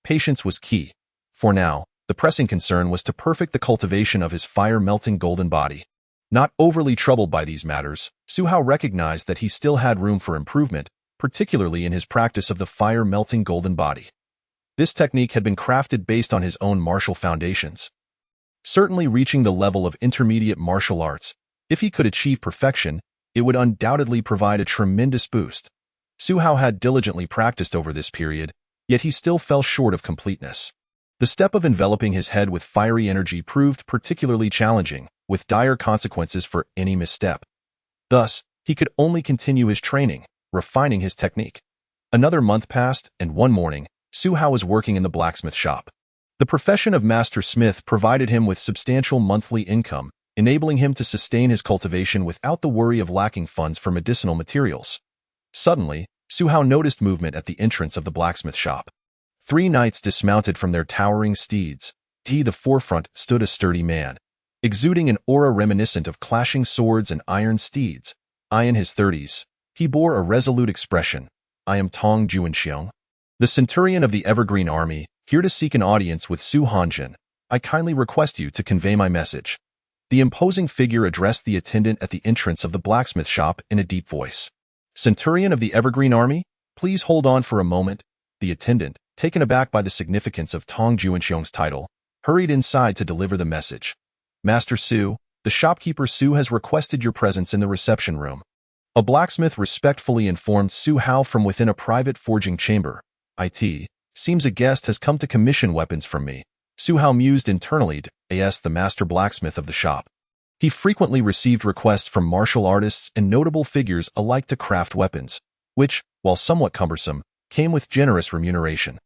Patience was key. For now, the pressing concern was to perfect the cultivation of his fire-melting golden body. Not overly troubled by these matters, Su Hao recognized that he still had room for improvement, particularly in his practice of the fire-melting golden body. This technique had been crafted based on his own martial foundations. Certainly reaching the level of intermediate martial arts, if he could achieve perfection, it would undoubtedly provide a tremendous boost. Su Hao had diligently practiced over this period, yet he still fell short of completeness. The step of enveloping his head with fiery energy proved particularly challenging, with dire consequences for any misstep. Thus, he could only continue his training, refining his technique. Another month passed, and one morning, Su Hao was working in the blacksmith shop. The profession of master smith provided him with substantial monthly income, enabling him to sustain his cultivation without the worry of lacking funds for medicinal materials. Suddenly, Su Hao noticed movement at the entrance of the blacksmith shop. 3 knights dismounted from their towering steeds. At the forefront stood a sturdy man, exuding an aura reminiscent of clashing swords and iron steeds. In his 30s, he bore a resolute expression. I am Tong Juanxiong, the centurion of the Evergreen Army, here to seek an audience with Su Hanjin. I kindly request you to convey my message. The imposing figure addressed the attendant at the entrance of the blacksmith shop in a deep voice. Centurion of the Evergreen Army, please hold on for a moment. The attendant, taken aback by the significance of Tong Juanxiong's title, hurried inside to deliver the message. Master Su, the shopkeeper Su has requested your presence in the reception room. A blacksmith respectfully informed Su Hao from within a private forging chamber. It seems a guest has come to commission weapons from me. Su Hao mused internally, as the master blacksmith of the shop. He frequently received requests from martial artists and notable figures alike to craft weapons, which, while somewhat cumbersome, came with generous remuneration.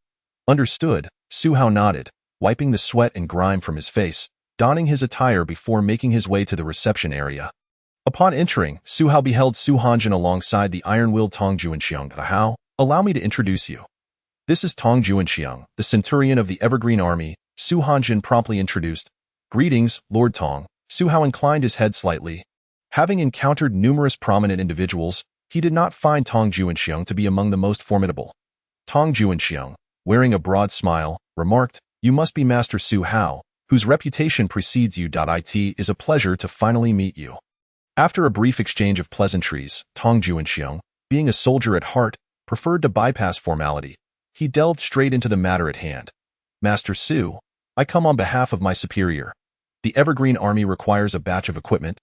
Understood, Su Hao nodded, wiping the sweat and grime from his face, donning his attire before making his way to the reception area. Upon entering, Su Hao beheld Su Hanjin alongside the iron-willed Tong Juanxiong. Hao, allow me to introduce you. This is Tong Juanxiong, the centurion of the Evergreen Army. Su Hanjin promptly introduced. Greetings, Lord Tong. Su Hao inclined his head slightly. Having encountered numerous prominent individuals, he did not find Tong Juanxiong to be among the most formidable. Tong Juanxiong, wearing a broad smile, remarked, You must be Master Su Hao, whose reputation precedes you. It is a pleasure to finally meet you. After a brief exchange of pleasantries, Tong Juanxiong, being a soldier at heart, preferred to bypass formality. He delved straight into the matter at hand. Master Su, I come on behalf of my superior. The Evergreen Army requires a batch of equipment,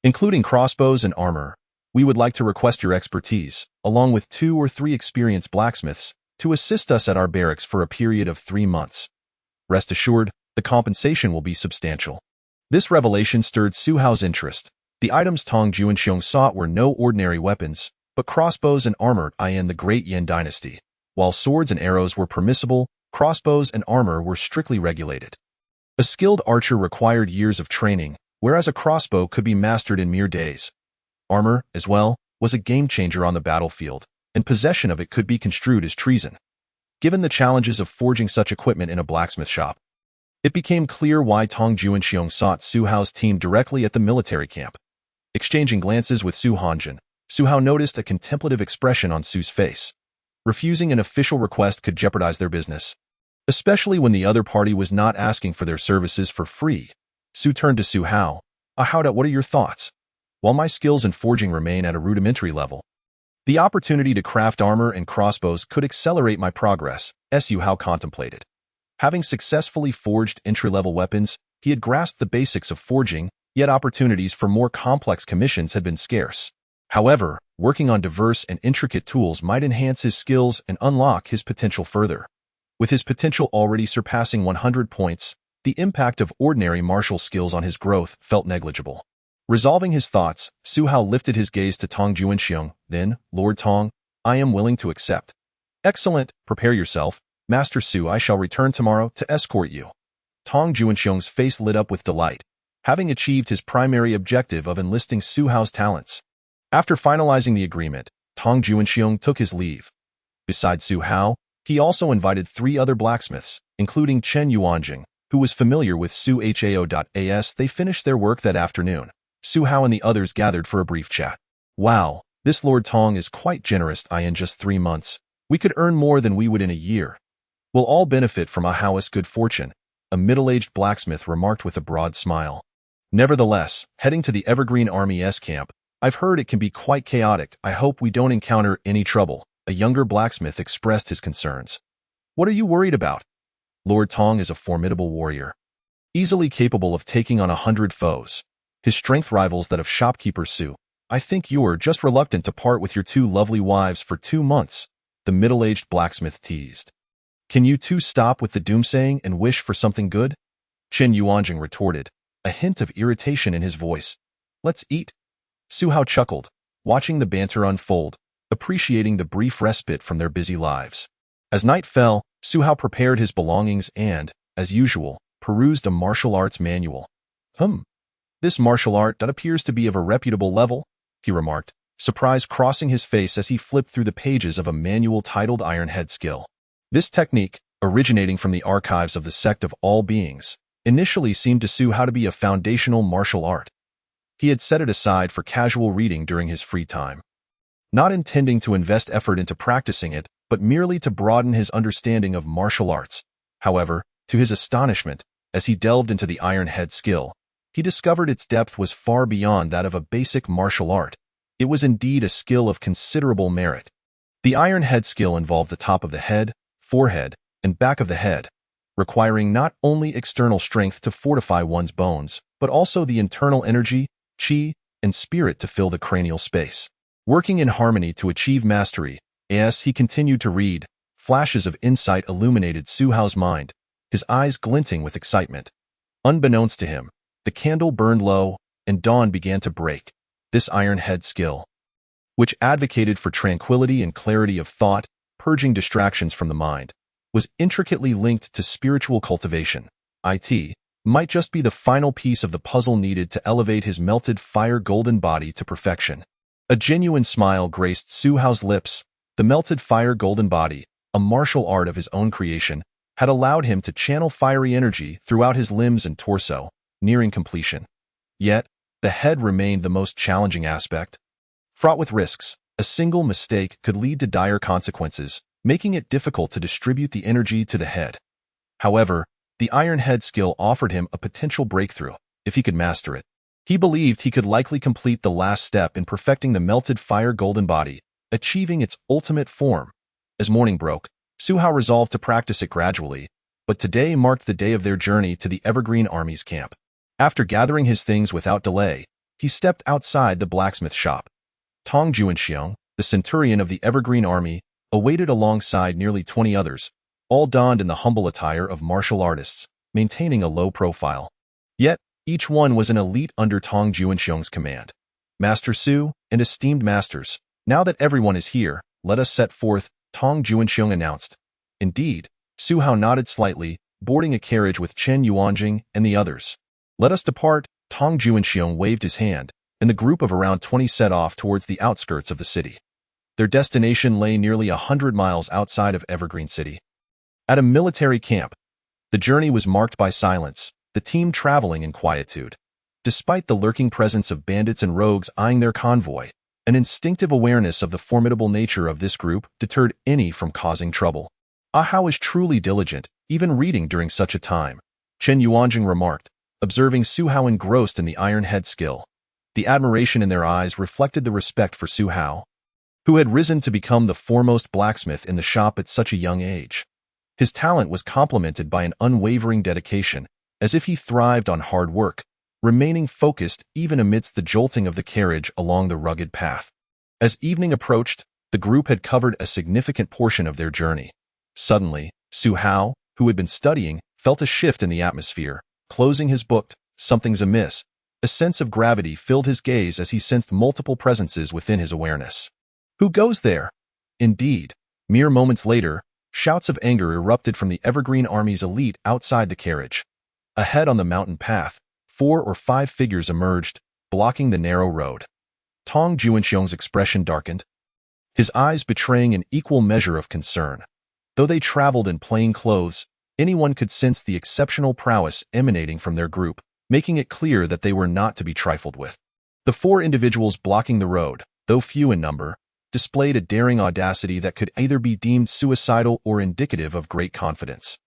including crossbows and armor. We would like to request your expertise, along with 2 or 3 experienced blacksmiths, to assist us at our barracks for a period of 3 months. Rest assured, the compensation will be substantial. This revelation stirred Su Hao's interest. The items Tong Juanxiong sought were no ordinary weapons, but crossbows and armor in the Great Yan Dynasty. While swords and arrows were permissible, crossbows and armor were strictly regulated. A skilled archer required years of training, whereas a crossbow could be mastered in mere days. Armor, as well, was a game-changer on the battlefield, and possession of it could be construed as treason. Given the challenges of forging such equipment in a blacksmith shop, it became clear why Tong Juanxiong sought Su Hao's team directly at the military camp. Exchanging glances with Su Hanjin, Su Hao noticed a contemplative expression on Su's face. Refusing an official request could jeopardize their business, especially when the other party was not asking for their services for free. Su turned to Su Hao. What are your thoughts? While my skills in forging remain at a rudimentary level, the opportunity to craft armor and crossbows could accelerate my progress, Su Hao contemplated. Having successfully forged entry-level weapons, he had grasped the basics of forging, yet opportunities for more complex commissions had been scarce. However, working on diverse and intricate tools might enhance his skills and unlock his potential further. With his potential already surpassing 100 points, the impact of ordinary martial skills on his growth felt negligible. Resolving his thoughts, Su Hao lifted his gaze to Tong Juanxiong. Then, Lord Tong, I am willing to accept. Excellent, prepare yourself. Master Su, I shall return tomorrow to escort you. Tong Juanxiong's face lit up with delight, having achieved his primary objective of enlisting Su Hao's talents. After finalizing the agreement, Tong Juanxiong took his leave. Besides Su Hao, he also invited 3 other blacksmiths, including Chen Yuanjing, who was familiar with Su Hao.as. They finished their work that afternoon. Su Hao and the others gathered for a brief chat. Wow, this Lord Tong is quite generous. In just 3 months, we could earn more than we would in a year. We'll all benefit from Hao's good fortune, a middle-aged blacksmith remarked with a broad smile. Nevertheless, heading to the Evergreen Army's camp, I've heard it can be quite chaotic. I hope we don't encounter any trouble. A younger blacksmith expressed his concerns. What are you worried about? Lord Tong is a formidable warrior, easily capable of taking on 100 foes. His strength rivals that of shopkeeper Su. I think you are just reluctant to part with your 2 lovely wives for 2 months, the middle-aged blacksmith teased. Can you 2 stop with the doomsaying and wish for something good? Chen Yuanjing retorted, a hint of irritation in his voice. Let's eat. Su Hao chuckled, watching the banter unfold, appreciating the brief respite from their busy lives. As night fell, Su Hao prepared his belongings and, as usual, perused a martial arts manual. This martial art that appears to be of a reputable level, he remarked, surprise crossing his face as he flipped through the pages of a manual titled Iron Head Skill. This technique, originating from the archives of the Sect of All Beings, initially seemed to Su Hao to be a foundational martial art. He had set it aside for casual reading during his free time, not intending to invest effort into practicing it, but merely to broaden his understanding of martial arts. However, to his astonishment, as he delved into the Iron Head Skill, he discovered its depth was far beyond that of a basic martial art. It was indeed a skill of considerable merit. The Iron Head Skill involved the top of the head, forehead, and back of the head, requiring not only external strength to fortify one's bones, but also the internal energy, qi, and spirit to fill the cranial space. Working in harmony to achieve mastery, as he continued to read, flashes of insight illuminated Su Hao's mind, his eyes glinting with excitement. Unbeknownst to him, the candle burned low, and dawn began to break. This Iron Head Skill, which advocated for tranquility and clarity of thought, purging distractions from the mind, was intricately linked to spiritual cultivation. It might just be the final piece of the puzzle needed to elevate his melted fire golden body to perfection. A genuine smile graced Su Hao's lips. The melted fire golden body, a martial art of his own creation, had allowed him to channel fiery energy throughout his limbs and torso, nearing completion. Yet, the head remained the most challenging aspect. Fraught with risks, a single mistake could lead to dire consequences, making it difficult to distribute the energy to the head. However, the Iron Head Skill offered him a potential breakthrough, if he could master it. He believed he could likely complete the last step in perfecting the melted fire golden body, achieving its ultimate form. As morning broke, Su Hao resolved to practice it gradually, but today marked the day of their journey to the Evergreen Army's camp. After gathering his things without delay, he stepped outside the blacksmith shop. Tong Juanxiong, the centurion of the Evergreen Army, awaited alongside nearly 20 others, all donned in the humble attire of martial artists, maintaining a low profile. Yet, each one was an elite under Tong Juanxiong's command. Master Su and esteemed masters, now that everyone is here, let us set forth, Tong Juanxiong announced. Indeed, Su Hao nodded slightly, boarding a carriage with Chen Yuanjing and the others. Let us depart. Tong Juanxiong waved his hand, and the group of around 20 set off towards the outskirts of the city. Their destination lay nearly 100 miles outside of Evergreen City. At a military camp, the journey was marked by silence, the team traveling in quietude. Despite the lurking presence of bandits and rogues eyeing their convoy, an instinctive awareness of the formidable nature of this group deterred any from causing trouble. Ah Hao is truly diligent, even reading during such a time, Chen Yuanjing remarked, observing Su Hao engrossed in the iron head skill. The admiration in their eyes reflected the respect for Su Hao, who had risen to become the foremost blacksmith in the shop at such a young age. His talent was complemented by an unwavering dedication, as if he thrived on hard work, remaining focused even amidst the jolting of the carriage along the rugged path. As evening approached, the group had covered a significant portion of their journey. Suddenly, Su Hao, who had been studying, felt a shift in the atmosphere. Closing his book, "Something's amiss." A sense of gravity filled his gaze as he sensed multiple presences within his awareness. Who goes there? Indeed, mere moments later, shouts of anger erupted from the Evergreen Army's elite outside the carriage. Ahead on the mountain path, 4 or 5 figures emerged, blocking the narrow road. Tong Juanxiong's expression darkened, his eyes betraying an equal measure of concern. Though they traveled in plain clothes, anyone could sense the exceptional prowess emanating from their group, making it clear that they were not to be trifled with. The 4 individuals blocking the road, though few in number, displayed a daring audacity that could either be deemed suicidal or indicative of great confidence.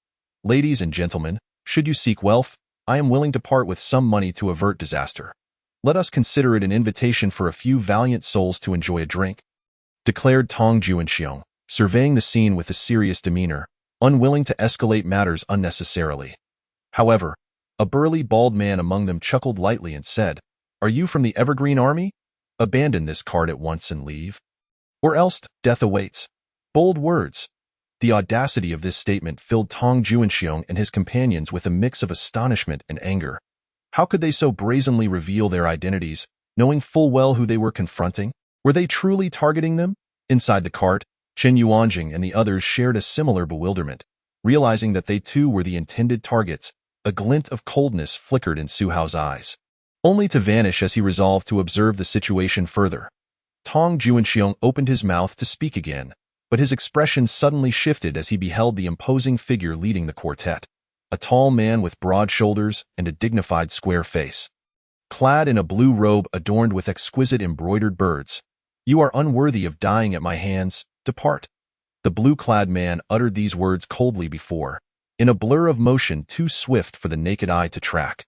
Ladies and gentlemen, should you seek wealth, I am willing to part with some money to avert disaster. Let us consider it an invitation for a few valiant souls to enjoy a drink, declared Tong Juanxiong, surveying the scene with a serious demeanor, unwilling to escalate matters unnecessarily. However, a burly bald man among them chuckled lightly and said, "Are you from the Evergreen Army? Abandon this cart at once and leave, or else death awaits." Bold words. The audacity of this statement filled Tong Juanxiong and his companions with a mix of astonishment and anger. How could they so brazenly reveal their identities, knowing full well who they were confronting? Were they truly targeting them? Inside the cart, Chen Yuanjing and the others shared a similar bewilderment. Realizing that they too were the intended targets, a glint of coldness flickered in Su Hao's eyes, only to vanish as he resolved to observe the situation further. Tong Juanxiong opened his mouth to speak again, but his expression suddenly shifted as he beheld the imposing figure leading the quartet, a tall man with broad shoulders and a dignified square face. Clad in a blue robe adorned with exquisite embroidered birds, "You are unworthy of dying at my hands, depart." The blue-clad man uttered these words coldly before, in a blur of motion too swift for the naked eye to track.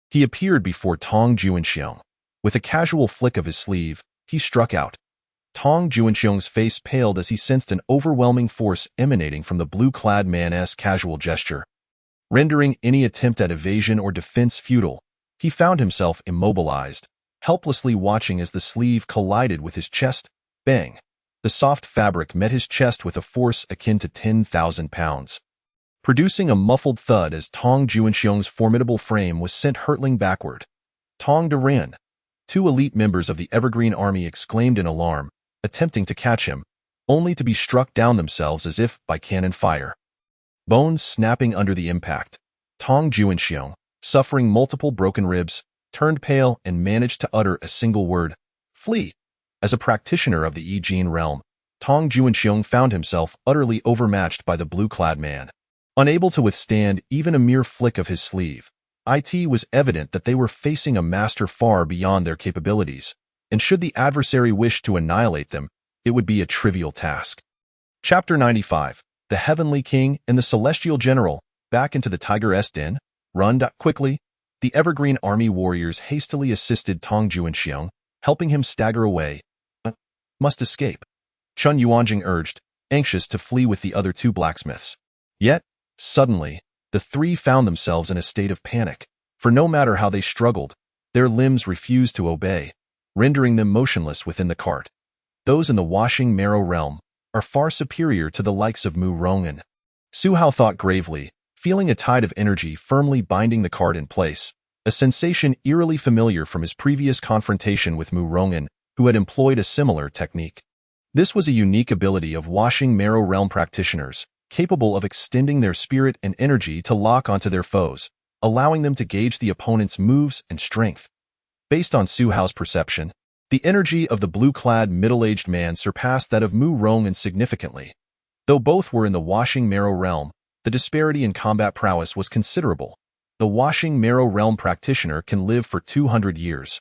He appeared before Tong Juanxiong. With a casual flick of his sleeve, he struck out. Tong Juanxiong's face paled as he sensed an overwhelming force emanating from the blue-clad man's casual gesture. Rendering any attempt at evasion or defense futile, he found himself immobilized, helplessly watching as the sleeve collided with his chest. Bang! The soft fabric met his chest with a force akin to 10,000 pounds, producing a muffled thud as Tong Juanxiong's formidable frame was sent hurtling backward. Tong Duran! 2 elite members of the Evergreen Army exclaimed in alarm, attempting to catch him, only to be struck down themselves as if by cannon fire. Bones snapping under the impact, Tong Juanxiong, suffering multiple broken ribs, turned pale and managed to utter a single word: "Flee." As a practitioner of the Yi Jin realm, Tong Juanxiong found himself utterly overmatched by the blue-clad man. Unable to withstand even a mere flick of his sleeve, it was evident that they were facing a master far beyond their capabilities, and should the adversary wish to annihilate them, it would be a trivial task. Chapter 95. The Heavenly King and the Celestial General, back into the Tiger's den. Run quickly. The Evergreen Army warriors hastily assisted Tong Juanxiong, helping him stagger away. Must escape, Chen Yuanjing urged, anxious to flee with the other 2 blacksmiths. Yet, suddenly, the 3 found themselves in a state of panic, for no matter how they struggled, their limbs refused to obey, rendering them motionless within the cart. Those in the washing marrow realm are far superior to the likes of Mu Rong'an. Su Hao thought gravely, feeling a tide of energy firmly binding the cart in place, a sensation eerily familiar from his previous confrontation with Mu Rong'an, who had employed a similar technique. This was a unique ability of washing marrow realm practitioners, capable of extending their spirit and energy to lock onto their foes, allowing them to gauge the opponent's moves and strength. Based on Su Hao's perception, the energy of the blue-clad middle-aged man surpassed that of Mu Rong significantly. Though both were in the Washing Marrow realm, the disparity in combat prowess was considerable. The Washing Marrow realm practitioner can live for 200 years.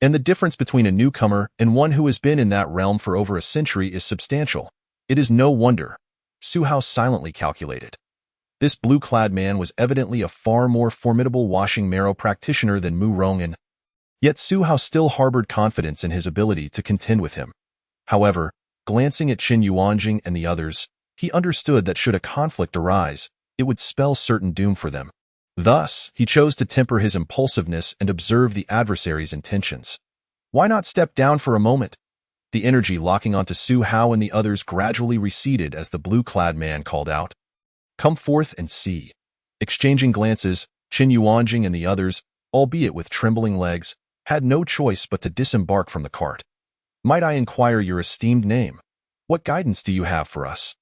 And the difference between a newcomer and one who has been in that realm for over a century is substantial. It is no wonder. Su Hao silently calculated. This blue-clad man was evidently a far more formidable Washing Marrow practitioner than Mu Rong'an. Yet Su Hao still harbored confidence in his ability to contend with him. However, glancing at Qin Yuanjing and the others, he understood that should a conflict arise, it would spell certain doom for them. Thus, he chose to temper his impulsiveness and observe the adversary's intentions. Why not step down for a moment? The energy locking onto Su Hao and the others gradually receded as the blue-clad man called out, "Come forth and see." Exchanging glances, Qin Yuanjing and the others, albeit with trembling legs, had no choice but to disembark from the cart. "Might I inquire your esteemed name? What guidance do you have for us?"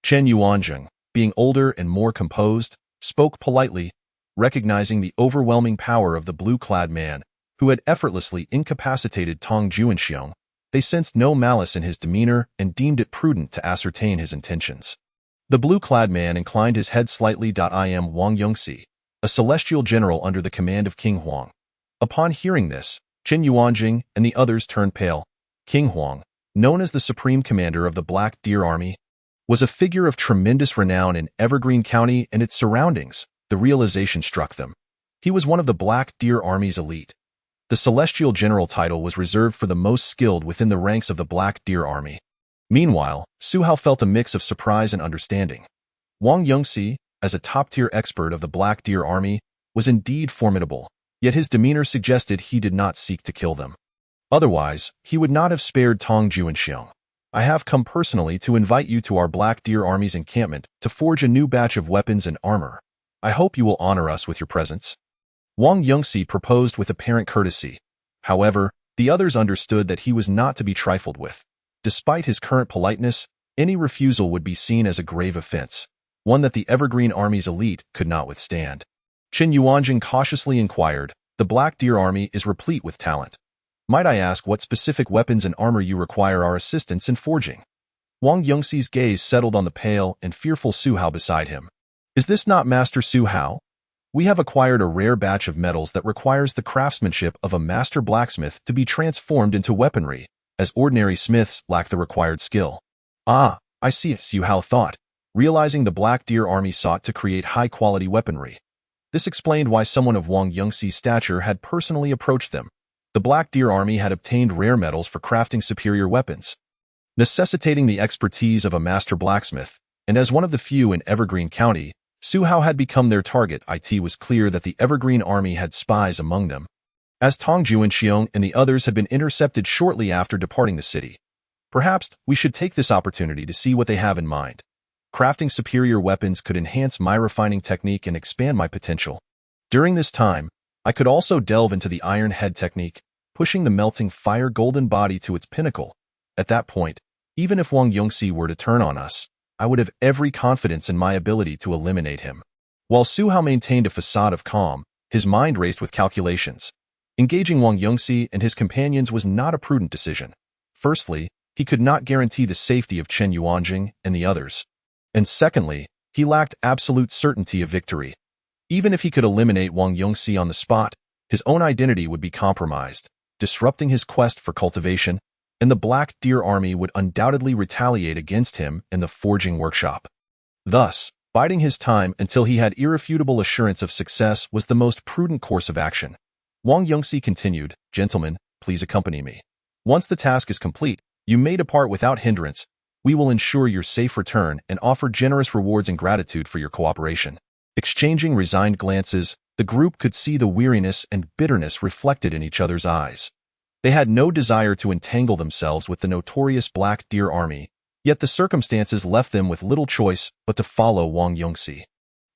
Chen Yuanjing, being older and more composed, spoke politely, recognizing the overwhelming power of the blue-clad man, who had effortlessly incapacitated Tong Juanxiong. They sensed no malice in his demeanor and deemed it prudent to ascertain his intentions. The blue-clad man inclined his head slightly. "I am Wang Yongxi, a celestial general under the command of King Huang." Upon hearing this, Qin Yuanjing and the others turned pale. King Huang, known as the supreme commander of the Black Deer Army, was a figure of tremendous renown in Evergreen County and its surroundings. The realization struck them. He was one of the Black Deer Army's elite. The Celestial General title was reserved for the most skilled within the ranks of the Black Deer Army. Meanwhile, Su Hao felt a mix of surprise and understanding. Wang Yongxi, as a top-tier expert of the Black Deer Army, was indeed formidable, yet his demeanor suggested he did not seek to kill them. Otherwise, he would not have spared Tong Juanxiong. "I have come personally to invite you to our Black Deer Army's encampment to forge a new batch of weapons and armor. I hope you will honor us with your presence." Wang Yongxi proposed with apparent courtesy. However, the others understood that he was not to be trifled with. Despite his current politeness, any refusal would be seen as a grave offense, one that the Evergreen Army's elite could not withstand. Qin Yuanjing cautiously inquired, "The Black Deer Army is replete with talent. Might I ask what specific weapons and armor you require our assistance in forging?" Wang Yongxi's gaze settled on the pale and fearful Su Hao beside him. "Is this not Master Su Hao? We have acquired a rare batch of metals that requires the craftsmanship of a master blacksmith to be transformed into weaponry, as ordinary smiths lack the required skill." "Ah, I see," Su Hao thought, realizing the Black Deer Army sought to create high-quality weaponry. This explained why someone of Wang Yongxi's stature had personally approached them. The Black Deer Army had obtained rare metals for crafting superior weapons, necessitating the expertise of a master blacksmith, and as one of the few in Evergreen County, Su Hao had become their target. It was clear that the Evergreen Army had spies among them, as Tong Juanxiong and the others had been intercepted shortly after departing the city. "Perhaps we should take this opportunity to see what they have in mind. Crafting superior weapons could enhance my refining technique and expand my potential. During this time, I could also delve into the Iron Head technique, pushing the melting fire golden body to its pinnacle. At that point, even if Wang Yongxi were to turn on us, I would have every confidence in my ability to eliminate him." While Su Hao maintained a facade of calm, his mind raced with calculations. Engaging Wang Yongxi and his companions was not a prudent decision. Firstly, he could not guarantee the safety of Qin Yuanjing and the others. And secondly, he lacked absolute certainty of victory. Even if he could eliminate Wang Yongxi on the spot, his own identity would be compromised, disrupting his quest for cultivation, and the Black Deer Army would undoubtedly retaliate against him in the forging workshop. Thus, biding his time until he had irrefutable assurance of success was the most prudent course of action. Wang Yongxi continued, "Gentlemen, please accompany me. Once the task is complete, you may depart without hindrance. We will ensure your safe return and offer generous rewards in gratitude for your cooperation." Exchanging resigned glances, the group could see the weariness and bitterness reflected in each other's eyes. They had no desire to entangle themselves with the notorious Black Deer Army, yet the circumstances left them with little choice but to follow Wang Yongxi,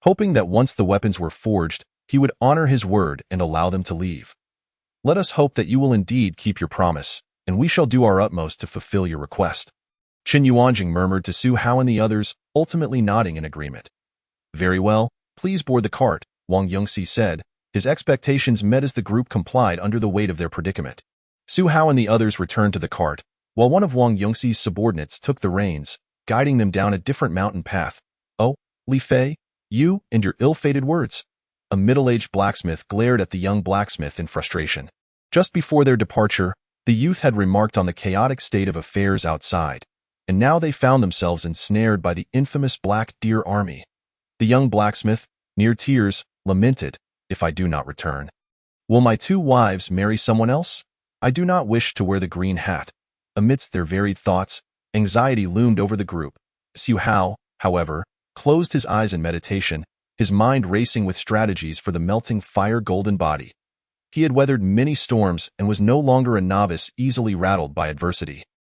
hoping that once the weapons were forged, he would honor his word and allow them to leave. "Let us hope that you will indeed keep your promise, and we shall do our utmost to fulfill your request." Qin Yuanjing murmured to Su Hao and the others, ultimately nodding in agreement. "Very well, please board the cart," Wang Yongxi said, His expectations met as the group complied under the weight of their predicament. Su Hao and the others returned to the cart, while one of Wang Yongxi's subordinates took the reins, guiding them down a different mountain path. "Oh, Li Fei, you and your ill-fated words." A middle-aged blacksmith glared at the young blacksmith in frustration. Just before their departure, the youth had remarked on the chaotic state of affairs outside, and now they found themselves ensnared by the infamous Black Deer Army. The young blacksmith, near tears, lamented, "If I do not return, will my 2 wives marry someone else? I do not wish to wear the green hat." Amidst their varied thoughts, anxiety loomed over the group. Su Hao, however, closed his eyes in meditation, his mind racing with strategies for the melting fire-golden body. He had weathered many storms and was no longer a novice easily rattled by adversity.